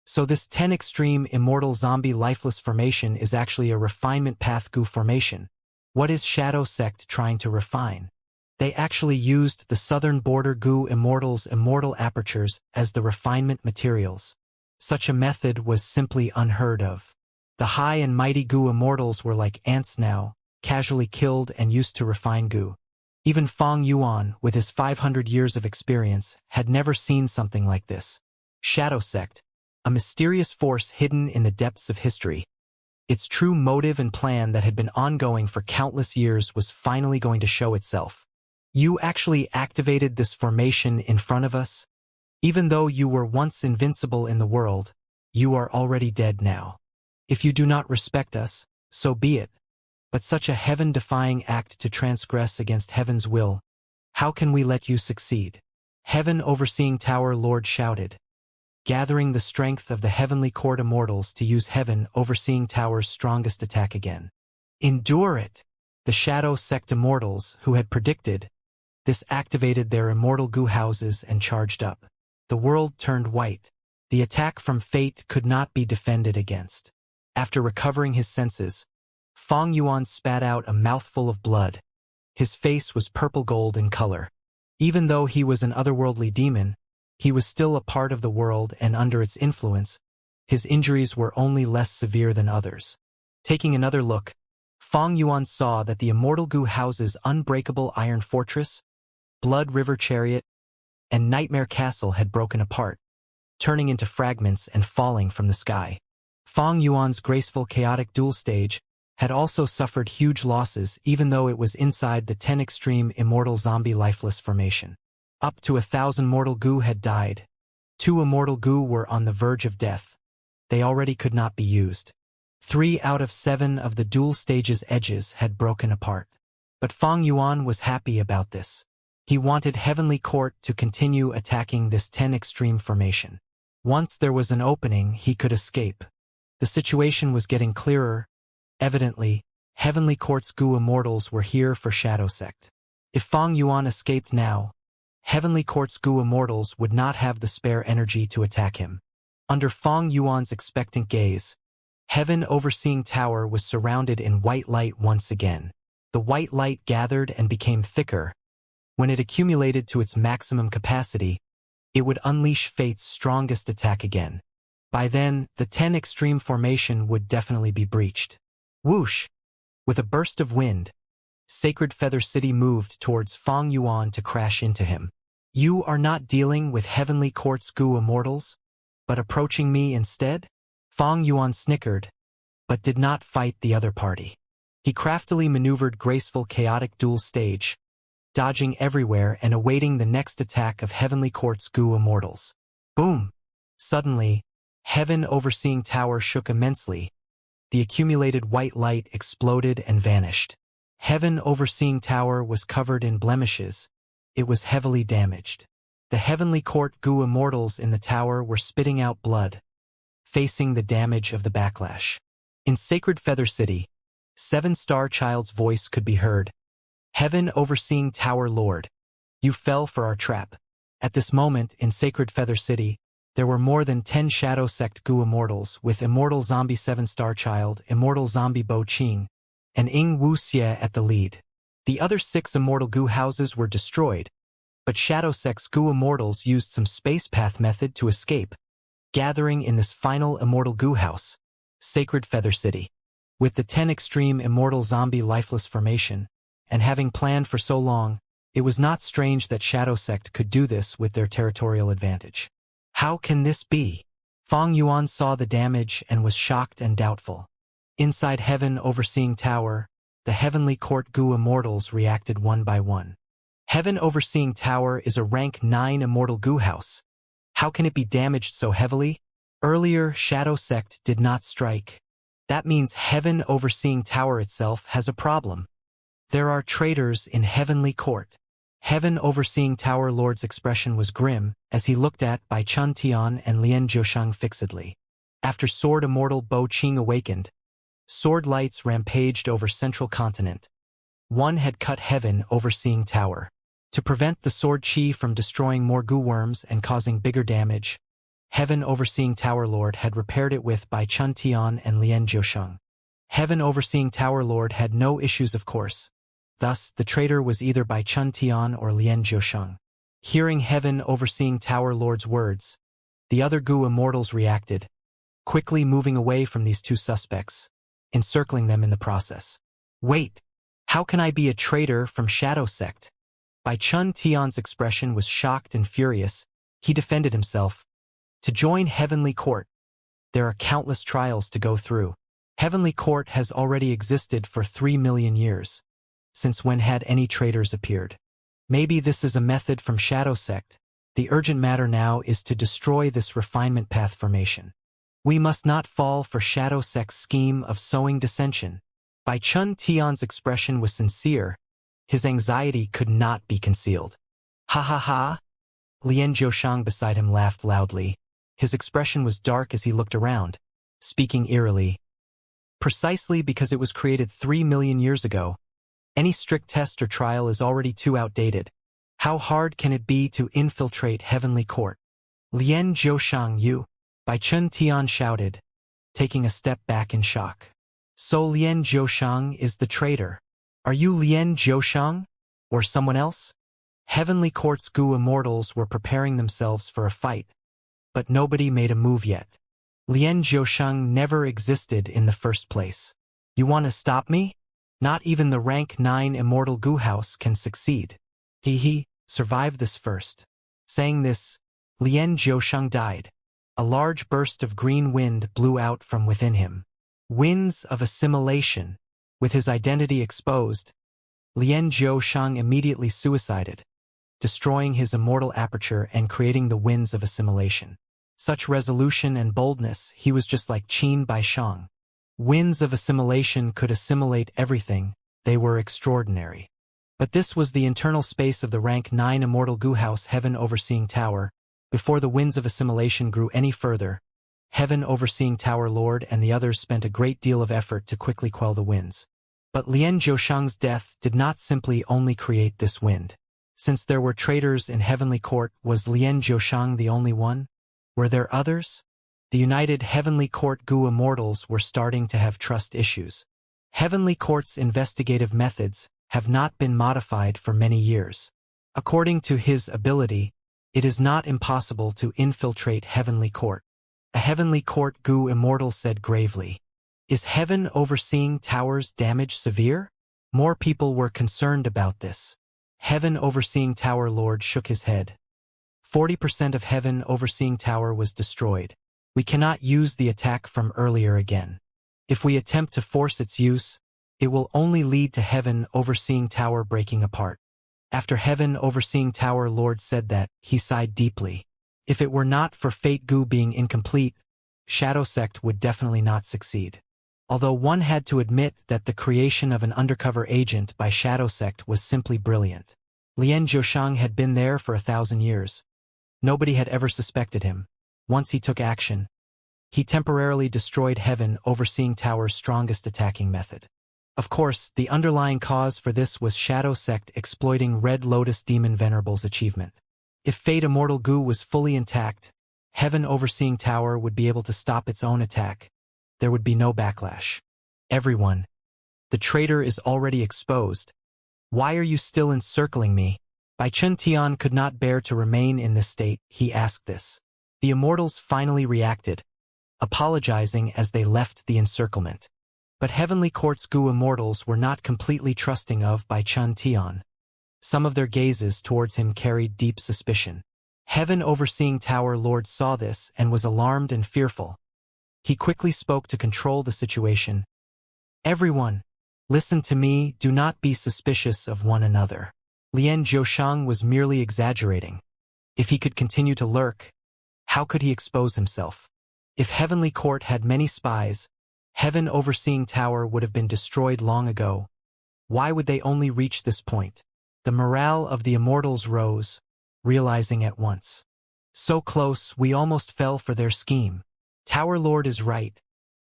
So this 10 extreme immortal zombie lifeless formation is actually a refinement path goo formation. What is Shadow Sect trying to refine? They actually used the southern border goo immortals' immortal apertures as the refinement materials. Such a method was simply unheard of. The high and mighty goo immortals were like ants now, casually killed and used to refine goo. Even Fong Yuan, with his 500 years of experience, had never seen something like this. Shadow Sect, a mysterious force hidden in the depths of history. Its true motive and plan that had been ongoing for countless years was finally going to show itself. You actually activated this formation in front of us? Even though you were once invincible in the world, you are already dead now. If you do not respect us, so be it. But such a heaven-defying act to transgress against heaven's will, how can we let you succeed? Heaven Overseeing Tower Lord shouted, gathering the strength of the Heavenly Court Immortals to use Heaven Overseeing Tower's strongest attack again. Endure it! The Shadow Sect Immortals, who had predicted this, activated their immortal goo houses and charged up. The world turned white. The attack from fate could not be defended against. After recovering his senses, Fong Yuan spat out a mouthful of blood. His face was purple gold in color. Even though he was an otherworldly demon, He was still a part of the world, and under its influence, his injuries were only less severe than others. Taking another look, Fang Yuan saw that the Immortal Gu House's unbreakable iron fortress, Blood River Chariot, and Nightmare Castle had broken apart, turning into fragments and falling from the sky. Fang Yuan's graceful chaotic duel stage had also suffered huge losses, even though it was inside the 10 extreme immortal zombie lifeless formation. Up to 1,000 mortal Gu had died. 2 immortal Gu were on the verge of death. They already could not be used. 3 out of 7 of the duel stage's edges had broken apart. But Fang Yuan was happy about this. He wanted Heavenly Court to continue attacking this 10 extreme formation. Once there was an opening, he could escape. The situation was getting clearer. Evidently, Heavenly Court's Gu Immortals were here for Shadow Sect. If Fang Yuan escaped now, Heavenly Court's Gu Immortals would not have the spare energy to attack him. Under Fang Yuan's expectant gaze, Heaven Overseeing Tower was surrounded in white light once again. The white light gathered and became thicker. When it accumulated to its maximum capacity, it would unleash Fate's strongest attack again. By then, the 10 extreme formation would definitely be breached. Whoosh! With a burst of wind, Sacred Feather City moved towards Fang Yuan to crash into him. You are not dealing with Heavenly Court's Gu Immortals, but approaching me instead? Fang Yuan snickered, but did not fight the other party. He craftily maneuvered graceful chaotic duel stage, dodging everywhere and awaiting the next attack of Heavenly Court's Gu Immortals. Boom! Suddenly, Heaven Overseeing Tower shook immensely. The accumulated white light exploded and vanished. Heaven Overseeing Tower was covered in blemishes. It was heavily damaged. The Heavenly Court Gu Immortals in the tower were spitting out blood, facing the damage of the backlash. In Sacred Feather City, 7-Star Child's voice could be heard. Heaven Overseeing Tower Lord, you fell for our trap. At this moment, in Sacred Feather City, there were more than 10 Shadow Sect Gu Immortals, with Immortal Zombie 7-Star Child, Immortal Zombie Bo Qing, and Ying Wuxie at the lead. The other 6 Immortal Gu houses were destroyed, but Shadow Sect's Gu Immortals used some space path method to escape, gathering in this final Immortal Gu house, Sacred Feather City. With the 10 extreme Immortal Zombie Lifeless formation, and having planned for so long, it was not strange that Shadow Sect could do this with their territorial advantage. How can this be? Fang Yuan saw the damage and was shocked and doubtful. Inside Heaven Overseeing Tower, the Heavenly Court Gu Immortals reacted one by one. Heaven Overseeing Tower is a rank 9 Immortal Gu house. How can it be damaged so heavily? Earlier, Shadow Sect did not strike. That means Heaven Overseeing Tower itself has a problem. There are traitors in Heavenly Court. Heaven Overseeing Tower Lord's expression was grim as he looked at Bai Chun Tian and Lian Zhosheng fixedly. After Sword Immortal Bo Qing awakened, sword lights rampaged over Central Continent. One had cut Heaven Overseeing Tower. To prevent the Sword Chi from destroying more Gu worms and causing bigger damage, Heaven Overseeing Tower Lord had repaired it with Bai Chun Tian and Lian Zhosheng. Heaven Overseeing Tower Lord had no issues, of course. Thus, the traitor was either Bai Chun Tian or Lian Zhosheng. Hearing Heaven Overseeing Tower Lord's words, the other Gu Immortals reacted, quickly moving away from these 2 suspects, encircling them in the process. Wait, how can I be a traitor from Shadow Sect? Bai Chun Tian's expression was shocked and furious. He defended himself. To join Heavenly Court, there are countless trials to go through. Heavenly Court has already existed for 3 million years. Since when had any traitors appeared? Maybe this is a method from Shadow Sect. The urgent matter now is to destroy this refinement path formation. We must not fall for Shadow Sect's scheme of sowing dissension. Bai Chun Tian's expression was sincere. His anxiety could not be concealed. Ha ha ha! Lian Zhosheng beside him laughed loudly. His expression was dark as he looked around, speaking eerily. Precisely because it was created 3 million years ago, any strict test or trial is already too outdated. How hard can it be to infiltrate Heavenly Court? Lian Zhosheng, you! Bai Chun Tian shouted, taking a step back in shock. So Lian Zhosheng is the traitor. Are you Lian Zhosheng? Or someone else? Heavenly Court's Gu immortals were preparing themselves for a fight, but nobody made a move yet. Lian Jiusheng never existed in the first place. You want to stop me? Not even the rank 9 immortal Gu house can succeed. He survive this first. Saying this, Lian Jiusheng died. A large burst of green wind blew out from within him. Winds of assimilation. With his identity exposed, Lian Jiusheng immediately suicided, destroying his immortal aperture and creating the winds of assimilation. Such resolution and boldness, he was just like Qin Baishang. Winds of assimilation could assimilate everything, they were extraordinary. But this was the internal space of the rank 9 immortal Gu house Heaven Overseeing Tower. Before the winds of assimilation grew any further, Heaven Overseeing Tower Lord and the others spent a great deal of effort to quickly quell the winds. But Lian Jiusheng's death did not simply only create this wind. Since there were traitors in Heavenly Court, was Lian Jiusheng the only one? Were there others? The united Heavenly Court Gu immortals were starting to have trust issues. Heavenly Court's investigative methods have not been modified for many years. According to his ability, it is not impossible to infiltrate Heavenly Court. A Heavenly Court Gu immortal said gravely, "Is Heaven Overseeing Tower's damage severe?" More people were concerned about this. Heaven Overseeing Tower Lord shook his head. 40% of Heaven Overseeing Tower was destroyed. We cannot use the attack from earlier again. If we attempt to force its use, it will only lead to Heaven Overseeing Tower breaking apart. After Heaven Overseeing Tower Lord said that, he sighed deeply. If it were not for Fate Gu being incomplete, Shadow Sect would definitely not succeed. Although one had to admit that the creation of an undercover agent by Shadow Sect was simply brilliant. Lian Jiusheng had been there for 1,000 years. Nobody had ever suspected him. Once he took action, he temporarily destroyed Heaven Overseeing Tower's strongest attacking method. Of course, the underlying cause for this was Shadow Sect exploiting Red Lotus Demon Venerable's achievement. If Fate Immortal Gu was fully intact, Heaven Overseeing Tower would be able to stop its own attack. There would be no backlash. Everyone, the traitor is already exposed. Why are you still encircling me? Bai Chen Tian could not bear to remain in this state, he asked this. The immortals finally reacted, apologizing as they left the encirclement. But Heavenly Court's Gu immortals were not completely trusting of Bai Chen Tian. Some of their gazes towards him carried deep suspicion. Heaven Overseeing Tower Lord saw this and was alarmed and fearful. He quickly spoke to control the situation. Everyone, listen to me, do not be suspicious of one another. Lian Jiusheng was merely exaggerating. If he could continue to lurk, how could he expose himself? If Heavenly Court had many spies, Heaven Overseeing Tower would have been destroyed long ago. Why would they only reach this point? The morale of the immortals rose, realizing at once. So close, we almost fell for their scheme. Tower Lord is right.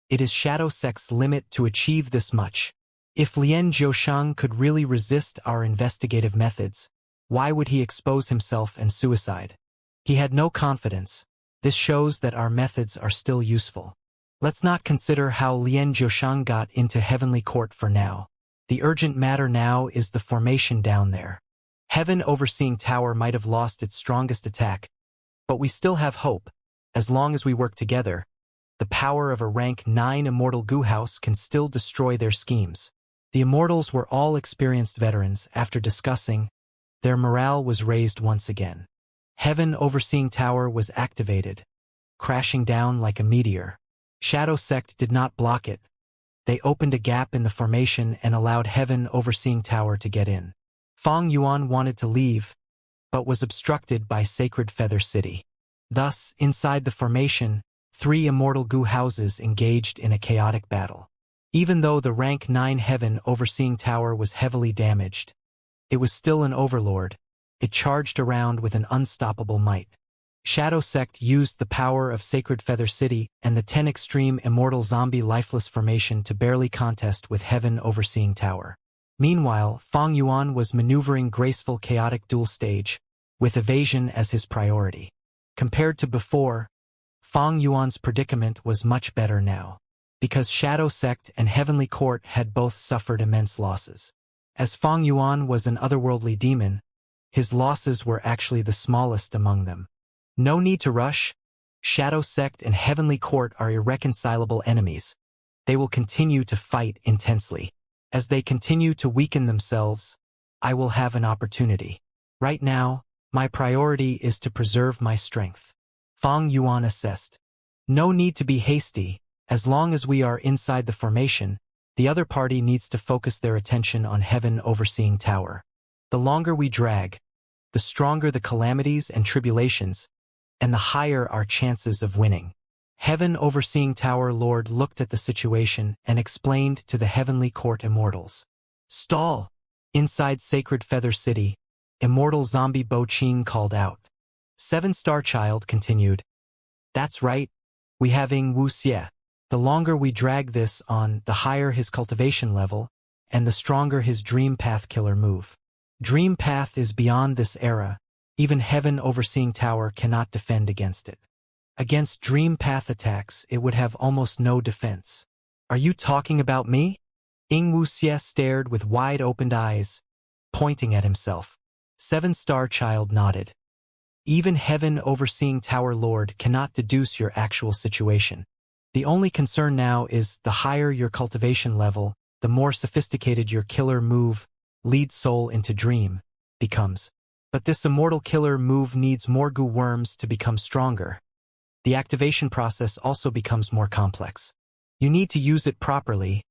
It is Shadow Sect's limit to achieve this much. If Lian Jiusheng could really resist our investigative methods, why would he expose himself and suicide? He had no confidence. This shows that our methods are still useful. Let's not consider how Lian Jiusheng got into Heavenly Court for now. The urgent matter now is the formation down there. Heaven Overseeing Tower might have lost its strongest attack, but we still have hope. As long as we work together, the power of a rank 9 immortal Gu house can still destroy their schemes. The immortals were all experienced veterans. After discussing, their morale was raised once again. Heaven Overseeing Tower was activated, crashing down like a meteor. Shadow Sect did not block it. They opened a gap in the formation and allowed Heaven Overseeing Tower to get in. Fang Yuan wanted to leave, but was obstructed by Sacred Feather City. Thus, inside the formation, 3 immortal Gu houses engaged in a chaotic battle. Even though the rank 9 Heaven Overseeing Tower was heavily damaged, it was still an overlord. It charged around with an unstoppable might. Shadow Sect used the power of Sacred Feather City and the 10 extreme immortal zombie lifeless formation to barely contest with Heaven Overseeing Tower. Meanwhile, Fang Yuan was maneuvering graceful chaotic dual stage, with evasion as his priority. Compared to before, Fang Yuan's predicament was much better now, because Shadow Sect and Heavenly Court had both suffered immense losses. As Fang Yuan was an otherworldly demon, his losses were actually the smallest among them. No need to rush. Shadow Sect and Heavenly Court are irreconcilable enemies. They will continue to fight intensely. As they continue to weaken themselves, I will have an opportunity. Right now, my priority is to preserve my strength. Fang Yuan assessed. No need to be hasty. As long as we are inside the formation, the other party needs to focus their attention on Heaven Overseeing Tower. The longer we drag, the stronger the calamities and tribulations, and the higher our chances of winning. Heaven Overseeing Tower Lord looked at the situation and explained to the Heavenly Court Immortals. Stall! Inside Sacred Feather City, Immortal Zombie Bo Ching called out. 7-Star Child continued. That's right. We have Ing Wu Xie. The longer we drag this on, the higher his cultivation level, and the stronger his Dream Path killer move. Dream Path is beyond this era. Even Heaven Overseeing Tower cannot defend against it. Against Dream Path attacks, it would have almost no defense. Are you talking about me? Ing Wu Xie stared with wide-opened eyes, pointing at himself. 7-Star Child nodded. Even Heaven Overseeing Tower Lord cannot deduce your actual situation. The only concern now is the higher your cultivation level, the more sophisticated your killer move, Lead Soul into Dream, becomes. But this immortal killer move needs more goo worms to become stronger. The activation process also becomes more complex. You need to use it properly.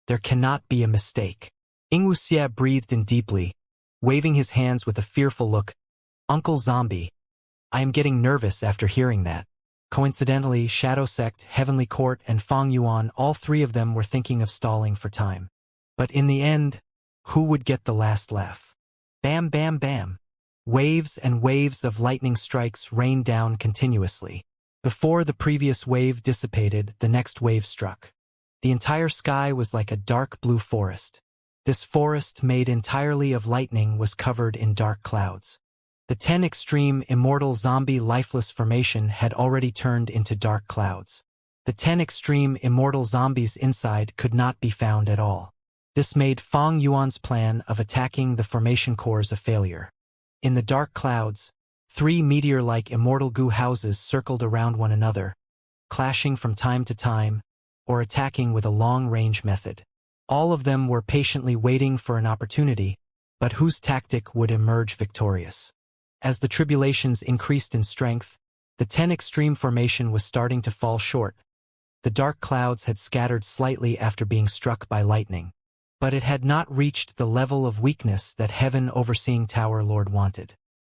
There cannot be a mistake. Ing Wu Xie breathed in deeply, waving his hands with a fearful look. Uncle Zombie, I am getting nervous after hearing that. Coincidentally, Shadow Sect, Heavenly Court, and Fang Yuan, all three of them were thinking of stalling for time. But in the end, who would get the last laugh? Bam, bam, bam. Waves and waves of lightning strikes rained down continuously. Before the previous wave dissipated, the next wave struck. The entire sky was like a dark blue forest. This forest, made entirely of lightning, was covered in dark clouds. The 10 extreme immortal zombie lifeless formation had already turned into dark clouds. The 10 extreme immortal zombies inside could not be found at all. This made Fang Yuan's plan of attacking the formation cores a failure. In the dark clouds, 3 meteor-like immortal goo houses circled around one another, clashing from time to time, or attacking with a long-range method. All of them were patiently waiting for an opportunity, but whose tactic would emerge victorious. As the tribulations increased in strength, the 10 extreme formation was starting to fall short. The dark clouds had scattered slightly after being struck by lightning, but it had not reached the level of weakness that Heaven Overseeing Tower Lord wanted.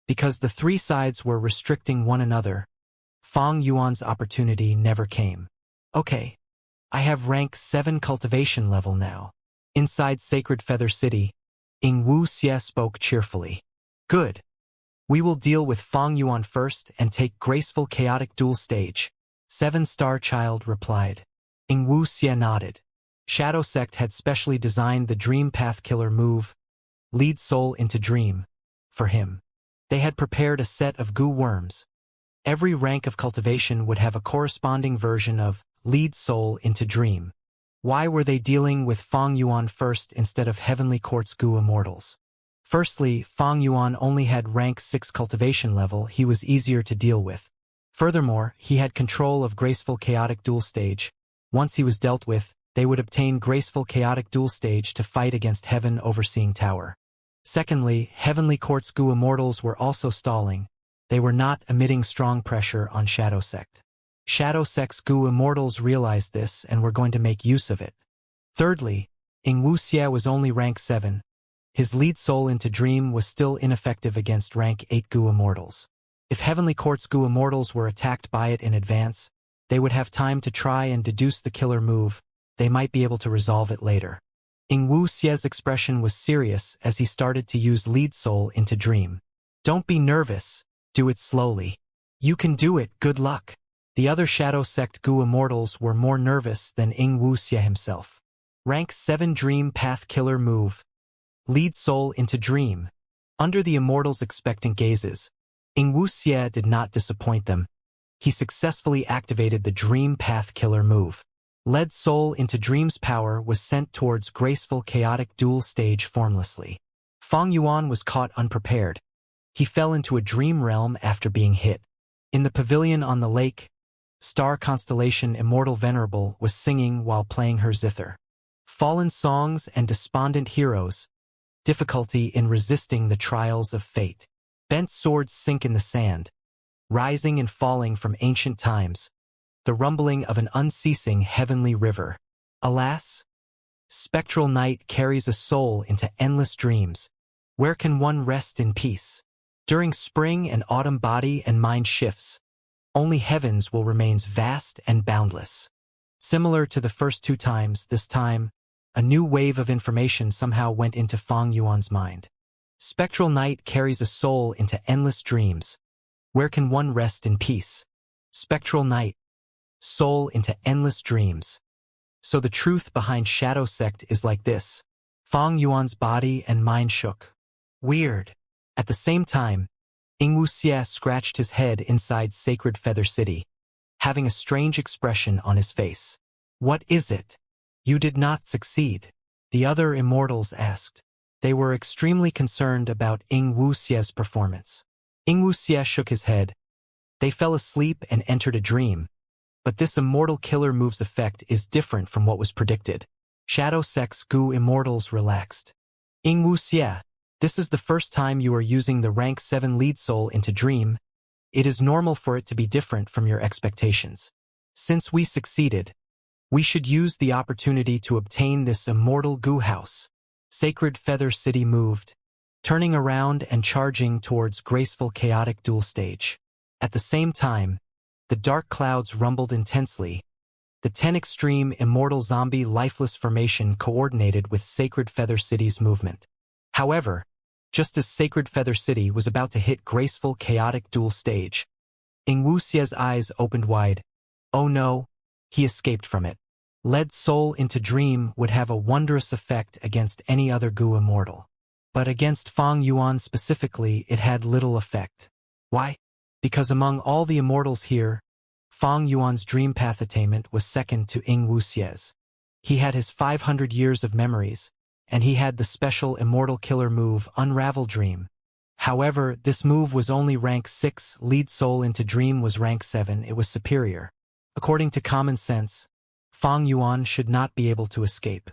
Because the 3 sides were restricting one another, Fang Yuan's opportunity never came. Okay, I have rank 7 cultivation level now. Inside Sacred Feather City, Ing Wu Xie spoke cheerfully. Good. We will deal with Fang Yuan first and take graceful chaotic dual stage. 7-Star Child replied. Ing Wu Xie nodded. Shadow Sect had specially designed the Dream Path killer move, Lead Soul into Dream, for him. They had prepared a set of goo worms. Every rank of cultivation would have a corresponding version of Lead Soul into Dream. Why were they dealing with Fang Yuan first instead of Heavenly Court's goo immortals? Firstly, Fang Yuan only had rank 6 cultivation level. He was easier to deal with. Furthermore, he had control of Graceful Chaotic Dual Stage. Once he was dealt with, they would obtain Graceful Chaotic Dual Stage to fight against Heaven Overseeing Tower. Secondly, Heavenly Court's goo immortals were also stalling. They were not emitting strong pressure on Shadow Sect. Shadow Sect's goo immortals realized this and were going to make use of it. Thirdly, Ing Wu Xie was only rank 7. His Lead Soul into Dream was still ineffective against rank 8 goo immortals. If Heavenly Court's goo immortals were attacked by it in advance, they would have time to try and deduce the killer move. They might be able to resolve it later. Ing Wu Xie's expression was serious as he started to use Lead Soul into Dream. Don't be nervous. Do it slowly. You can do it. Good luck. The other Shadow Sect goo immortals were more nervous than Ing Wu Xie himself. Rank 7 Dream Path killer move. Lead Soul into Dream. Under the immortals' expectant gazes, Ing Wu Xie did not disappoint them. He successfully activated the Dream Path killer move. Lead Soul into Dream's power was sent towards Graceful Chaotic Dual Stage formlessly. Fang Yuan was caught unprepared. He fell into a dream realm after being hit. In the pavilion on the lake, star constellation Immortal Venerable was singing while playing her zither. Fallen songs and despondent heroes, difficulty in resisting the trials of fate. Bent swords sink in the sand, rising and falling from ancient times, the rumbling of an unceasing heavenly river. Alas, spectral night carries a soul into endless dreams. Where can one rest in peace? During spring and autumn body and mind shifts, only heavens will remain vast and boundless. Similar to the first two times, this time, a new wave of information somehow went into Fang Yuan's mind. Spectral night carries a soul into endless dreams. Where can one rest in peace? Spectral night, soul into endless dreams. So the truth behind Shadow Sect is like this. Fang Yuan's body and mind shook. Weird. At the same time, Ingwu scratched his head inside Sacred Feather City, having a strange expression on his face. What is it? You did not succeed, the other immortals asked. They were extremely concerned about Ingwu performance. Ingwu shook his head. They fell asleep and entered a dream. But this immortal killer move's effect is different from what was predicted. Shadow Sect's Gu immortals relaxed. Ingwu, this is the first time you are using the rank 7 lead soul into dream. It is normal for it to be different from your expectations. Since we succeeded, we should use the opportunity to obtain this immortal Gu house. Sacred Feather City moved, turning around and charging towards graceful chaotic dual stage. At the same time, the dark clouds rumbled intensely. The 10 extreme immortal zombie lifeless formation coordinated with Sacred Feather City's movement. However, just as Sacred Feather City was about to hit graceful chaotic dual stage, Ingwu eyes opened wide. Oh no, he escaped from it. Led soul into dream would have a wondrous effect against any other Gu immortal. But against Fang Yuan specifically, it had little effect. Why? Because among all the immortals here, Fang Yuan's dream path attainment was second to Ingwu. He had his 500 years of memories, and he had the special immortal killer move Unravel Dream. However, this move was only rank 6, lead soul into dream was rank 7, it was superior. According to common sense, Fang Yuan should not be able to escape.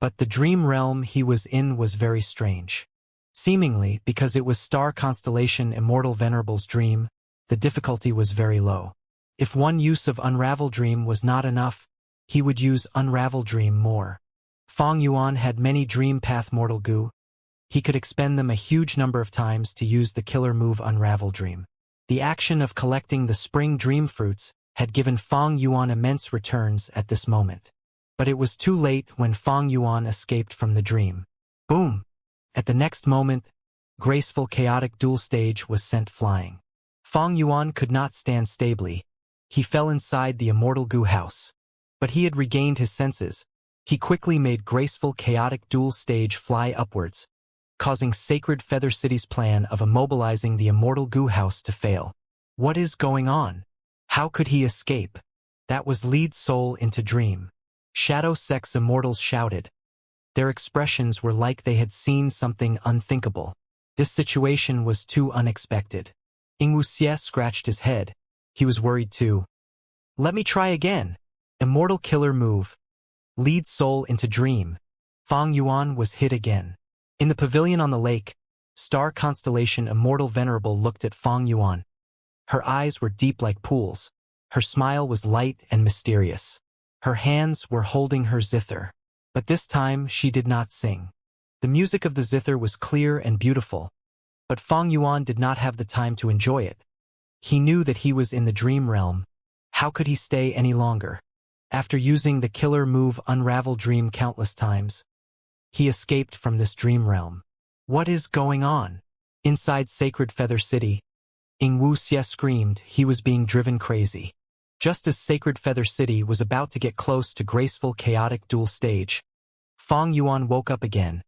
But the dream realm he was in was very strange. Seemingly, because it was star constellation Immortal Venerable's dream, the difficulty was very low. If one use of Unravel Dream was not enough, he would use Unravel Dream more. Fang Yuan had many dream path mortal Gu. He could expend them a huge number of times to use the killer move Unravel Dream. The action of collecting the spring dream fruits had given Fang Yuan immense returns at this moment. But it was too late when Fang Yuan escaped from the dream. Boom! At the next moment, graceful chaotic dual stage was sent flying. Fang Yuan could not stand stably. He fell inside the immortal Gu house. But he had regained his senses. He quickly made graceful chaotic dual stage fly upwards, causing Sacred Feather City's plan of immobilizing the immortal Gu house to fail. What is going on? How could he escape? That was lead soul into dream. Shadow Sect's immortals shouted. Their expressions were like they had seen something unthinkable. This situation was too unexpected. Ingwu scratched his head. He was worried too. Let me try again. Immortal killer move. Lead soul into dream. Fang Yuan was hit again. In the pavilion on the lake, star constellation Immortal Venerable looked at Fang Yuan. Her eyes were deep like pools. Her smile was light and mysterious. Her hands were holding her zither. But this time she did not sing. The music of the zither was clear and beautiful. But Fang Yuan did not have the time to enjoy it. He knew that he was in the dream realm. How could he stay any longer? After using the killer move Unravel Dream countless times, he escaped from this dream realm. What is going on? Inside Sacred Feather City, Ingwu screamed he was being driven crazy. Just as Sacred Feather City was about to get close to graceful chaotic dual stage, Fang Yuan woke up again,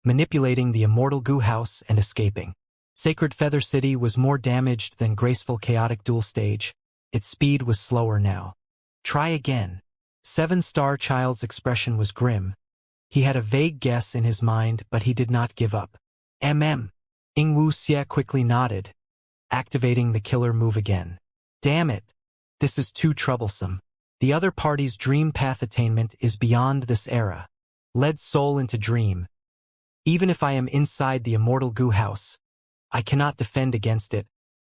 manipulating the immortal Gu house and escaping. Sacred Feather City was more damaged than graceful chaotic dual stage. Its speed was slower now. Try again. 7-star child's expression was grim. He had a vague guess in his mind, but he did not give up. Ing Wuxia quickly nodded, activating the killer move again. Damn it! This is too troublesome. The other party's dream path attainment is beyond this era. Led soul into dream. Even if I am inside the immortal goo house, I cannot defend against it.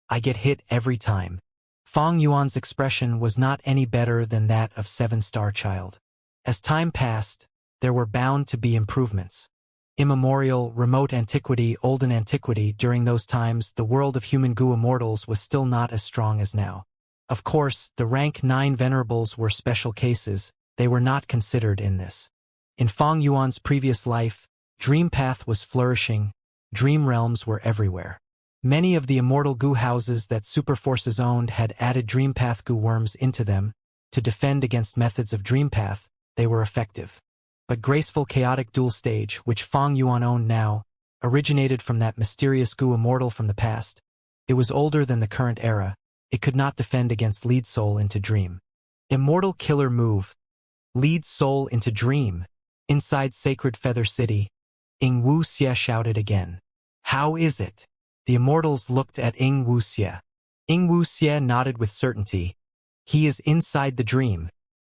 I get hit every time. Fang Yuan's expression was not any better than that of 7-star child. As time passed, there were bound to be improvements. Immemorial, remote antiquity, olden antiquity, during those times the world of human goo immortals was still not as strong as now. Of course, the rank 9 venerables were special cases, they were not considered in this. In Fang Yuan's previous life, Dream Path was flourishing, dream realms were everywhere. Many of the immortal goo houses that Superforces owned had added Dream Path goo worms into them. To defend against methods of Dream Path, they were effective. But graceful chaotic dual stage, which Fang Yuan owned now, originated from that mysterious goo immortal from the past. It was older than the current era. It could not defend against lead soul into dream. Immortal killer move. Lead soul into dream. Inside Sacred Feather City, Ing Wuxia shouted again. How is it? The immortals looked at Ing Wuxia. Ing Wuxia nodded with certainty. He is inside the dream.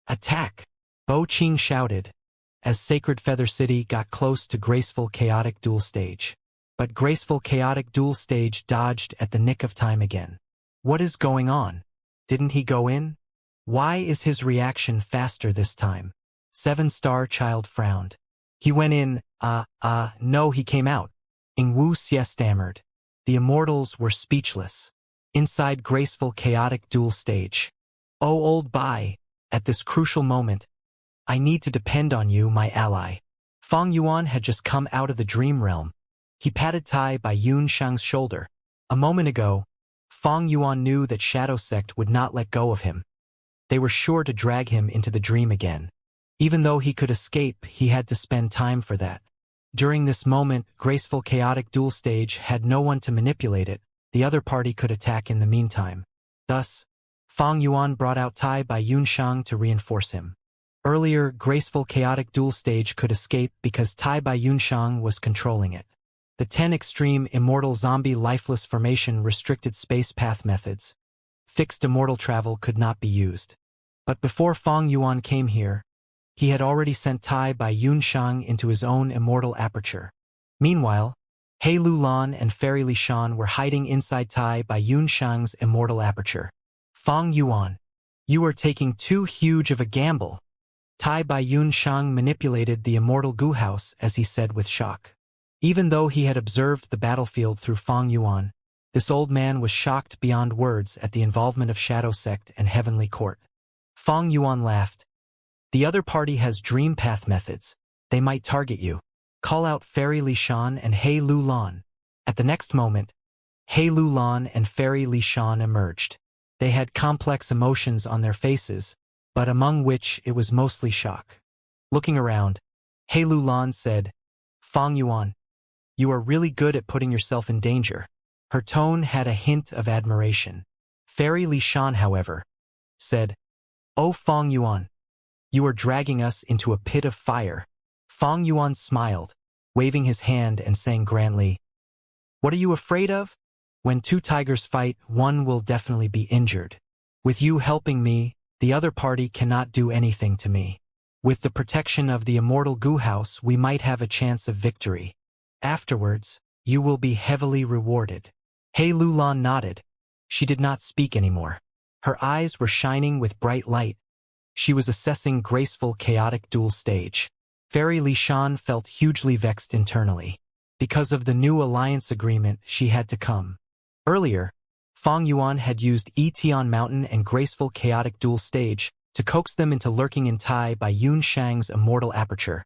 Attack! Bo Qing shouted, as Sacred Feather City got close to Graceful Chaotic Dual Stage. But Graceful Chaotic Dual Stage dodged at the nick of time again. What is going on? Didn't he go in? Why is his reaction faster this time? 7-star child frowned. He went in, no, he came out. Ing Wuxia stammered. The immortals were speechless. Inside Graceful Chaotic Dual Stage. Oh old Bai, at this crucial moment, I need to depend on you, my ally. Fang Yuan had just come out of the dream realm. He patted Tai by Yun Shang's shoulder. A moment ago, Fang Yuan knew that Shadow Sect would not let go of him. They were sure to drag him into the dream again. Even though he could escape, he had to spend time for that. During this moment, Graceful Chaotic Dual Stage had no one to manipulate it. The other party could attack in the meantime. Thus, Fang Yuan brought out Tai by Yun Shang to reinforce him. Earlier, Graceful Chaotic Dual Stage could escape because Tai by Yun Shang was controlling it. The 10 extreme immortal zombie lifeless formation restricted space path methods. Fixed immortal travel could not be used. But before Fang Yuan came here, he had already sent Tai by Yun Shang into his own immortal aperture. Meanwhile, He Lulan and Fairy Li Shan were hiding inside Tai by Yun Shang's immortal aperture. Fang Yuan, you are taking too huge of a gamble. Tai by Yun Shang manipulated the immortal goo house as he said with shock. Even though he had observed the battlefield through Fang Yuan, this old man was shocked beyond words at the involvement of Shadow Sect and Heavenly Court. Fang Yuan laughed. The other party has dream path methods. They might target you. Call out Fairy Li Shan and He Lulan. At the next moment, He Lulan and Fairy Li Shan emerged. They had complex emotions on their faces, but among which it was mostly shock. Looking around, He Lulan said, Fang Yuan, you are really good at putting yourself in danger. Her tone had a hint of admiration. Fairy Li Shan, however, said, Oh Fang Yuan, you are dragging us into a pit of fire. Fang Yuan smiled, waving his hand and saying grandly, What are you afraid of? When two tigers fight, one will definitely be injured. With you helping me, the other party cannot do anything to me. With the protection of the immortal goo house, we might have a chance of victory. Afterwards, you will be heavily rewarded. He Lulan nodded. She did not speak anymore. Her eyes were shining with bright light. She was assessing Graceful Chaotic Dual Stage. Fairy Li Shan felt hugely vexed internally. Because of the new alliance agreement, she had to come. Earlier, Fang Yuan had used Etion Mountain and Graceful Chaotic Dual Stage to coax them into lurking in Tai by Yun Shang's immortal aperture.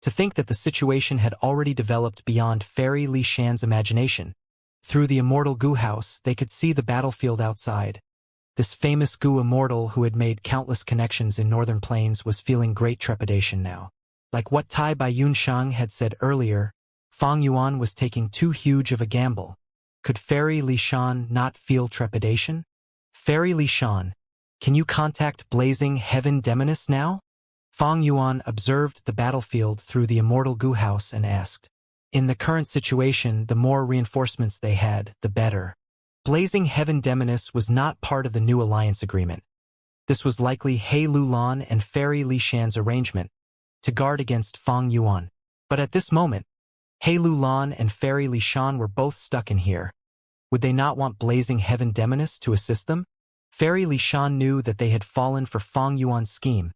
To think that the situation had already developed beyond Fairy Li Shan's imagination. Through the immortal goo house, they could see the battlefield outside. This famous goo immortal who had made countless connections in Northern Plains was feeling great trepidation now. Like what Tai by Yun Shang had said earlier, Fang Yuan was taking too huge of a gamble. Could Fairy Li Shan not feel trepidation? Fairy Li Shan, can you contact Blazing Heaven Demoness now? Fang Yuan observed the battlefield through the immortal goo house and asked. In the current situation, the more reinforcements they had, the better. Blazing Heaven Demoness was not part of the new alliance agreement. This was likely He Lulan and Fairy Li Shan's arrangement to guard against Fang Yuan. But at this moment, He Lulan and Fairy Li Shan were both stuck in here. Would they not want Blazing Heaven Demoness to assist them? Fairy Li Shan knew that they had fallen for Fang Yuan's scheme.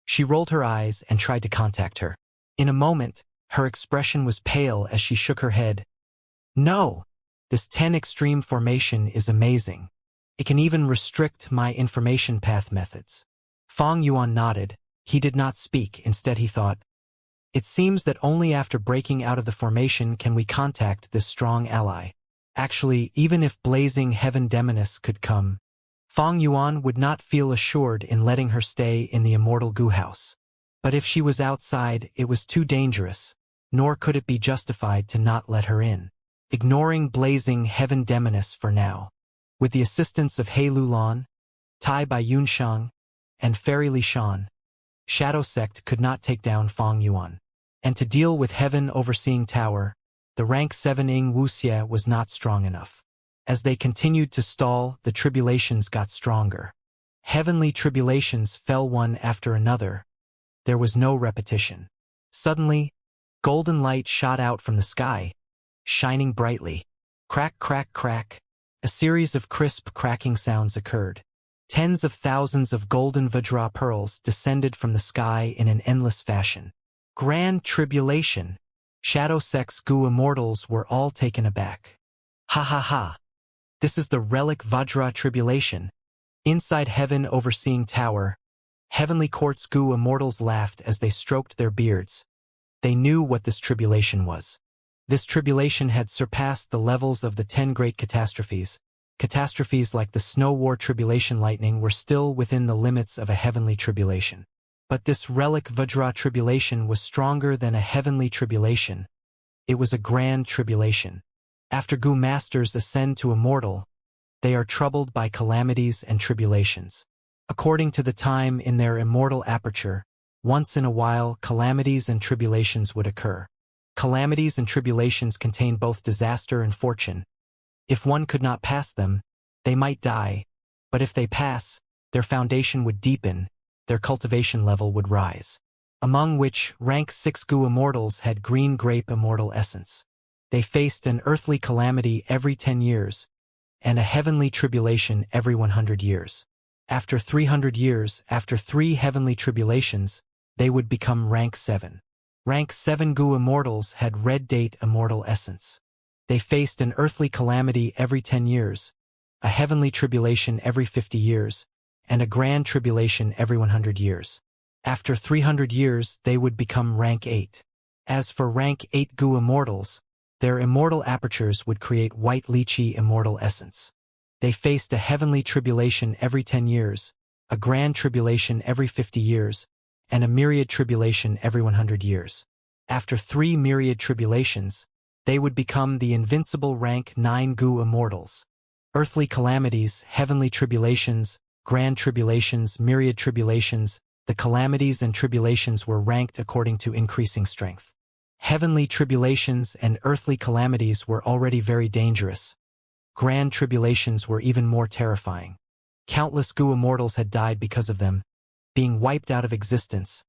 She rolled her eyes and tried to contact her. In a moment, her expression was pale as she shook her head. No! This 10 extreme formation is amazing. It can even restrict my information path methods. Fang Yuan nodded. He did not speak. Instead he thought, it seems that only after breaking out of the formation can we contact this strong ally. Actually, even if Blazing Heaven Demoness could come, Fang Yuan would not feel assured in letting her stay in the Immortal Goo House. But if she was outside, it was too dangerous, nor could it be justified to not let her in. Ignoring Blazing Heaven Demoness for now. With the assistance of He Lulan, Tai Bai Yunshang, and Fairy Li Shan, Shadow Sect could not take down Fang Yuan. And to deal with Heaven Overseeing Tower, the rank 7 Ing Wuxie was not strong enough. As they continued to stall, the tribulations got stronger. Heavenly tribulations fell one after another. There was no repetition. Suddenly, golden light shot out from the sky, shining brightly. Crack, crack, crack. A series of crisp cracking sounds occurred. Tens of thousands of golden Vajra pearls descended from the sky in an endless fashion. Grand tribulation. Shadow Sect's Goo Immortals were all taken aback. Ha ha ha. This is the relic Vajra tribulation. Inside Heaven Overseeing Tower, Heavenly Court's Goo Immortals laughed as they stroked their beards. They knew what this tribulation was. This tribulation had surpassed the levels of the 10 great catastrophes. Catastrophes like the Snow War Tribulation Lightning were still within the limits of a heavenly tribulation. But this relic Vajra tribulation was stronger than a heavenly tribulation. It was a grand tribulation. After Goo Masters ascend to Immortal, they are troubled by calamities and tribulations. According to the time in their immortal aperture, once in a while calamities and tribulations would occur. Calamities and tribulations contain both disaster and fortune. If one could not pass them, they might die, but if they pass, their foundation would deepen, their cultivation level would rise. Among which, rank 6 Goo Immortals had green grape immortal essence. They faced an earthly calamity every 10 years, and a heavenly tribulation every 100 years. After 300 years, after 3 heavenly tribulations, they would become rank 7. Rank 7 Goo Immortals had red date immortal essence. They faced an earthly calamity every 10 years, a heavenly tribulation every 50 years, and a grand tribulation every 100 years. After 300 years, they would become rank 8. As for rank 8 Goo Immortals, their immortal apertures would create white lychee immortal essence. They faced a heavenly tribulation every 10 years, a grand tribulation every 50 years, and a myriad tribulation every 100 years. After 3 myriad tribulations, they would become the invincible rank 9 Goo Immortals. Earthly calamities, heavenly tribulations, grand tribulations, myriad tribulations, the calamities and tribulations were ranked according to increasing strength. Heavenly tribulations and earthly calamities were already very dangerous. Grand tribulations were even more terrifying. Countless Goo Immortals had died because of them, being wiped out of existence.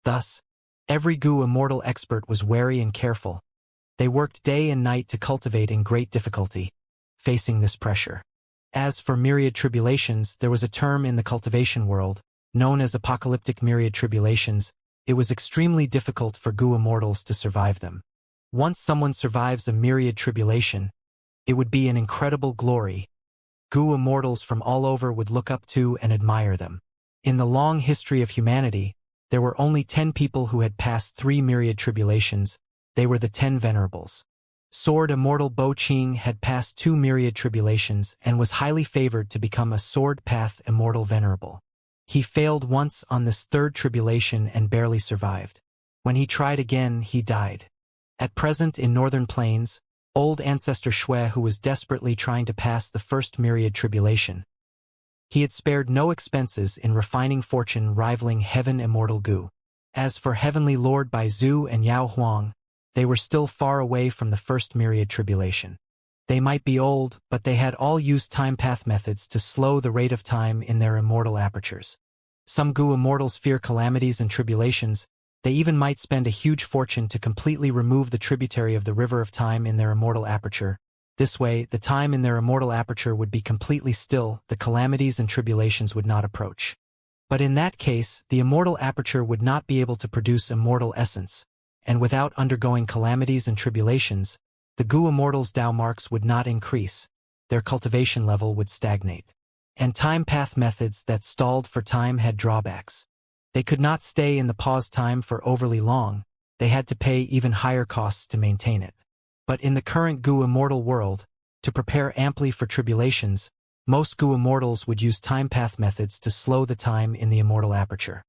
Thus, every Goo Immortal expert was wary and careful. They worked day and night to cultivate in great difficulty, facing this pressure. As for myriad tribulations, there was a term in the cultivation world, known as apocalyptic myriad tribulations. It was extremely difficult for Goo Immortals to survive them. Once someone survives a myriad tribulation, it would be an incredible glory. Goo Immortals from all over would look up to and admire them. In the long history of humanity, there were only 10 people who had passed 3 myriad tribulations. They were the 10 Venerables. Sword Immortal Bo Ching had passed 2 myriad tribulations and was highly favored to become a Sword Path Immortal Venerable. He failed once on this 3rd tribulation and barely survived. When he tried again, he died. At present in Northern Plains, old ancestor Shui, who was desperately trying to pass the 1st myriad tribulation. He had spared no expenses in refining fortune rivaling Heaven Immortal Goo. As for Heavenly Lord Bai Zhu and Yao Huang, They were still far away from the first myriad tribulation. They might be old, but they had all used time path methods to slow the rate of time in their immortal apertures. Some Gu immortals fear calamities and tribulations. They even might spend a huge fortune to completely remove the tributary of the river of time in their immortal aperture. This way, the time in their immortal aperture would be completely still, the calamities and tribulations would not approach. But in that case, the immortal aperture would not be able to produce immortal essence, and without undergoing calamities and tribulations, the Gu immortals' Tao marks would not increase, their cultivation level would stagnate. And time path methods that stalled for time had drawbacks. They could not stay in the pause time for overly long, they had to pay even higher costs to maintain it. But in the current Gu immortal world, to prepare amply for tribulations, most Gu immortals would use time path methods to slow the time in the immortal aperture.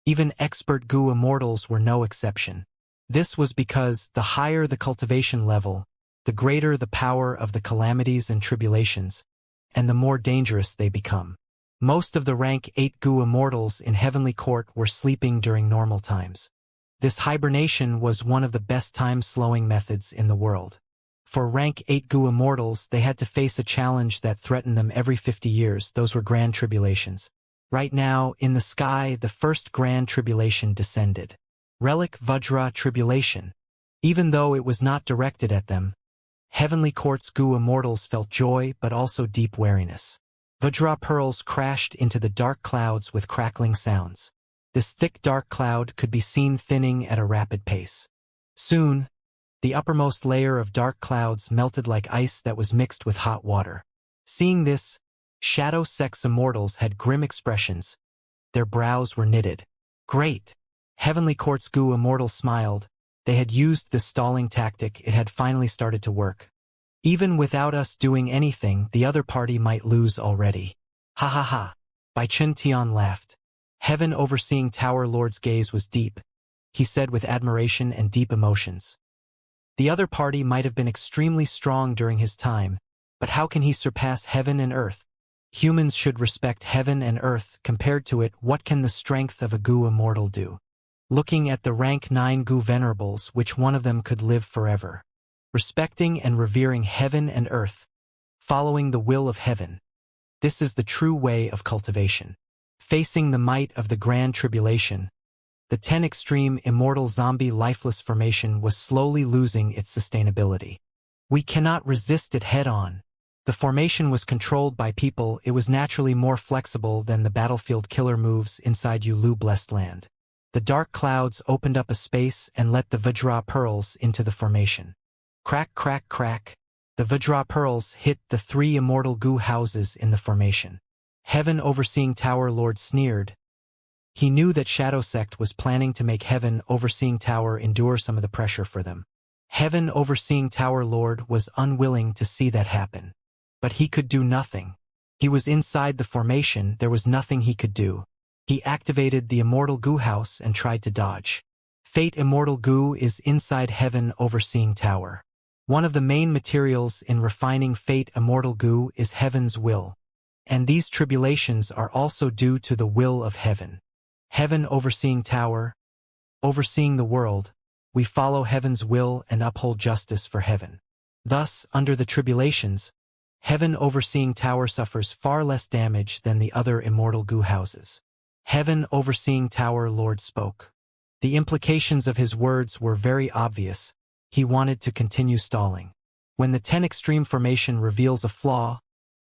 Even expert Gu immortals were no exception. This was because the higher the cultivation level, the greater the power of the calamities and tribulations, and the more dangerous they become. Most of the rank 8 Gu immortals in Heavenly Court were sleeping during normal times. This hibernation was one of the best time-slowing methods in the world. For rank 8 Gu immortals, they had to face a challenge that threatened them every 50 years. Those were grand tribulations. Right now, in the sky, the first grand tribulation descended. Relic Vajra tribulation. Even though it was not directed at them, Heavenly Court's Gu immortals felt joy but also deep wariness. Vajra pearls crashed into the dark clouds with crackling sounds. This thick dark cloud could be seen thinning at a rapid pace. Soon, the uppermost layer of dark clouds melted like ice that was mixed with hot water. Seeing this, Shadow Sex immortals had grim expressions. Their brows were knitted. Great! Heavenly Court's Gu immortal smiled. They had used this stalling tactic. It had finally started to work. Even without us doing anything, the other party might lose already. Ha ha ha. Bai Chen Tian laughed. Heaven overseeing Tower Lord's gaze was deep. He said with admiration and deep emotions. The other party might have been extremely strong during his time, but how can he surpass heaven and earth? Humans should respect heaven and earth. Compared to it, what can the strength of a Gu immortal do? Looking at the rank 9 Gu venerables, which one of them could live forever? Respecting and revering heaven and earth, following the will of heaven. This is the true way of cultivation. Facing the might of the Grand Tribulation, the 10 extreme immortal zombie lifeless formation was slowly losing its sustainability. We cannot resist it head-on. The formation was controlled by people. It was naturally more flexible than the battlefield killer moves inside Yulu Blessed Land. The dark clouds opened up a space and let the Vajra pearls into the formation. Crack, crack, crack. The Vajra pearls hit the 3 immortal Gu houses in the formation. Heaven overseeing Tower Lord sneered. He knew that Shadow Sect was planning to make Heaven overseeing Tower endure some of the pressure for them. Heaven overseeing Tower Lord was unwilling to see that happen. But he could do nothing. He was inside the formation. There was nothing he could do. He activated the Immortal Gu house and tried to dodge. Fate Immortal Gu is inside Heaven overseeing Tower. One of the main materials in refining Fate Immortal Gu is Heaven's will. And these tribulations are also due to the will of Heaven. Heaven overseeing Tower, overseeing the world, we follow Heaven's will and uphold justice for Heaven. Thus, under the tribulations, Heaven overseeing Tower suffers far less damage than the other immortal Gu houses. Heaven overseeing Tower Lord spoke. The implications of his words were very obvious. He wanted to continue stalling. When the 10 extreme formation reveals a flaw,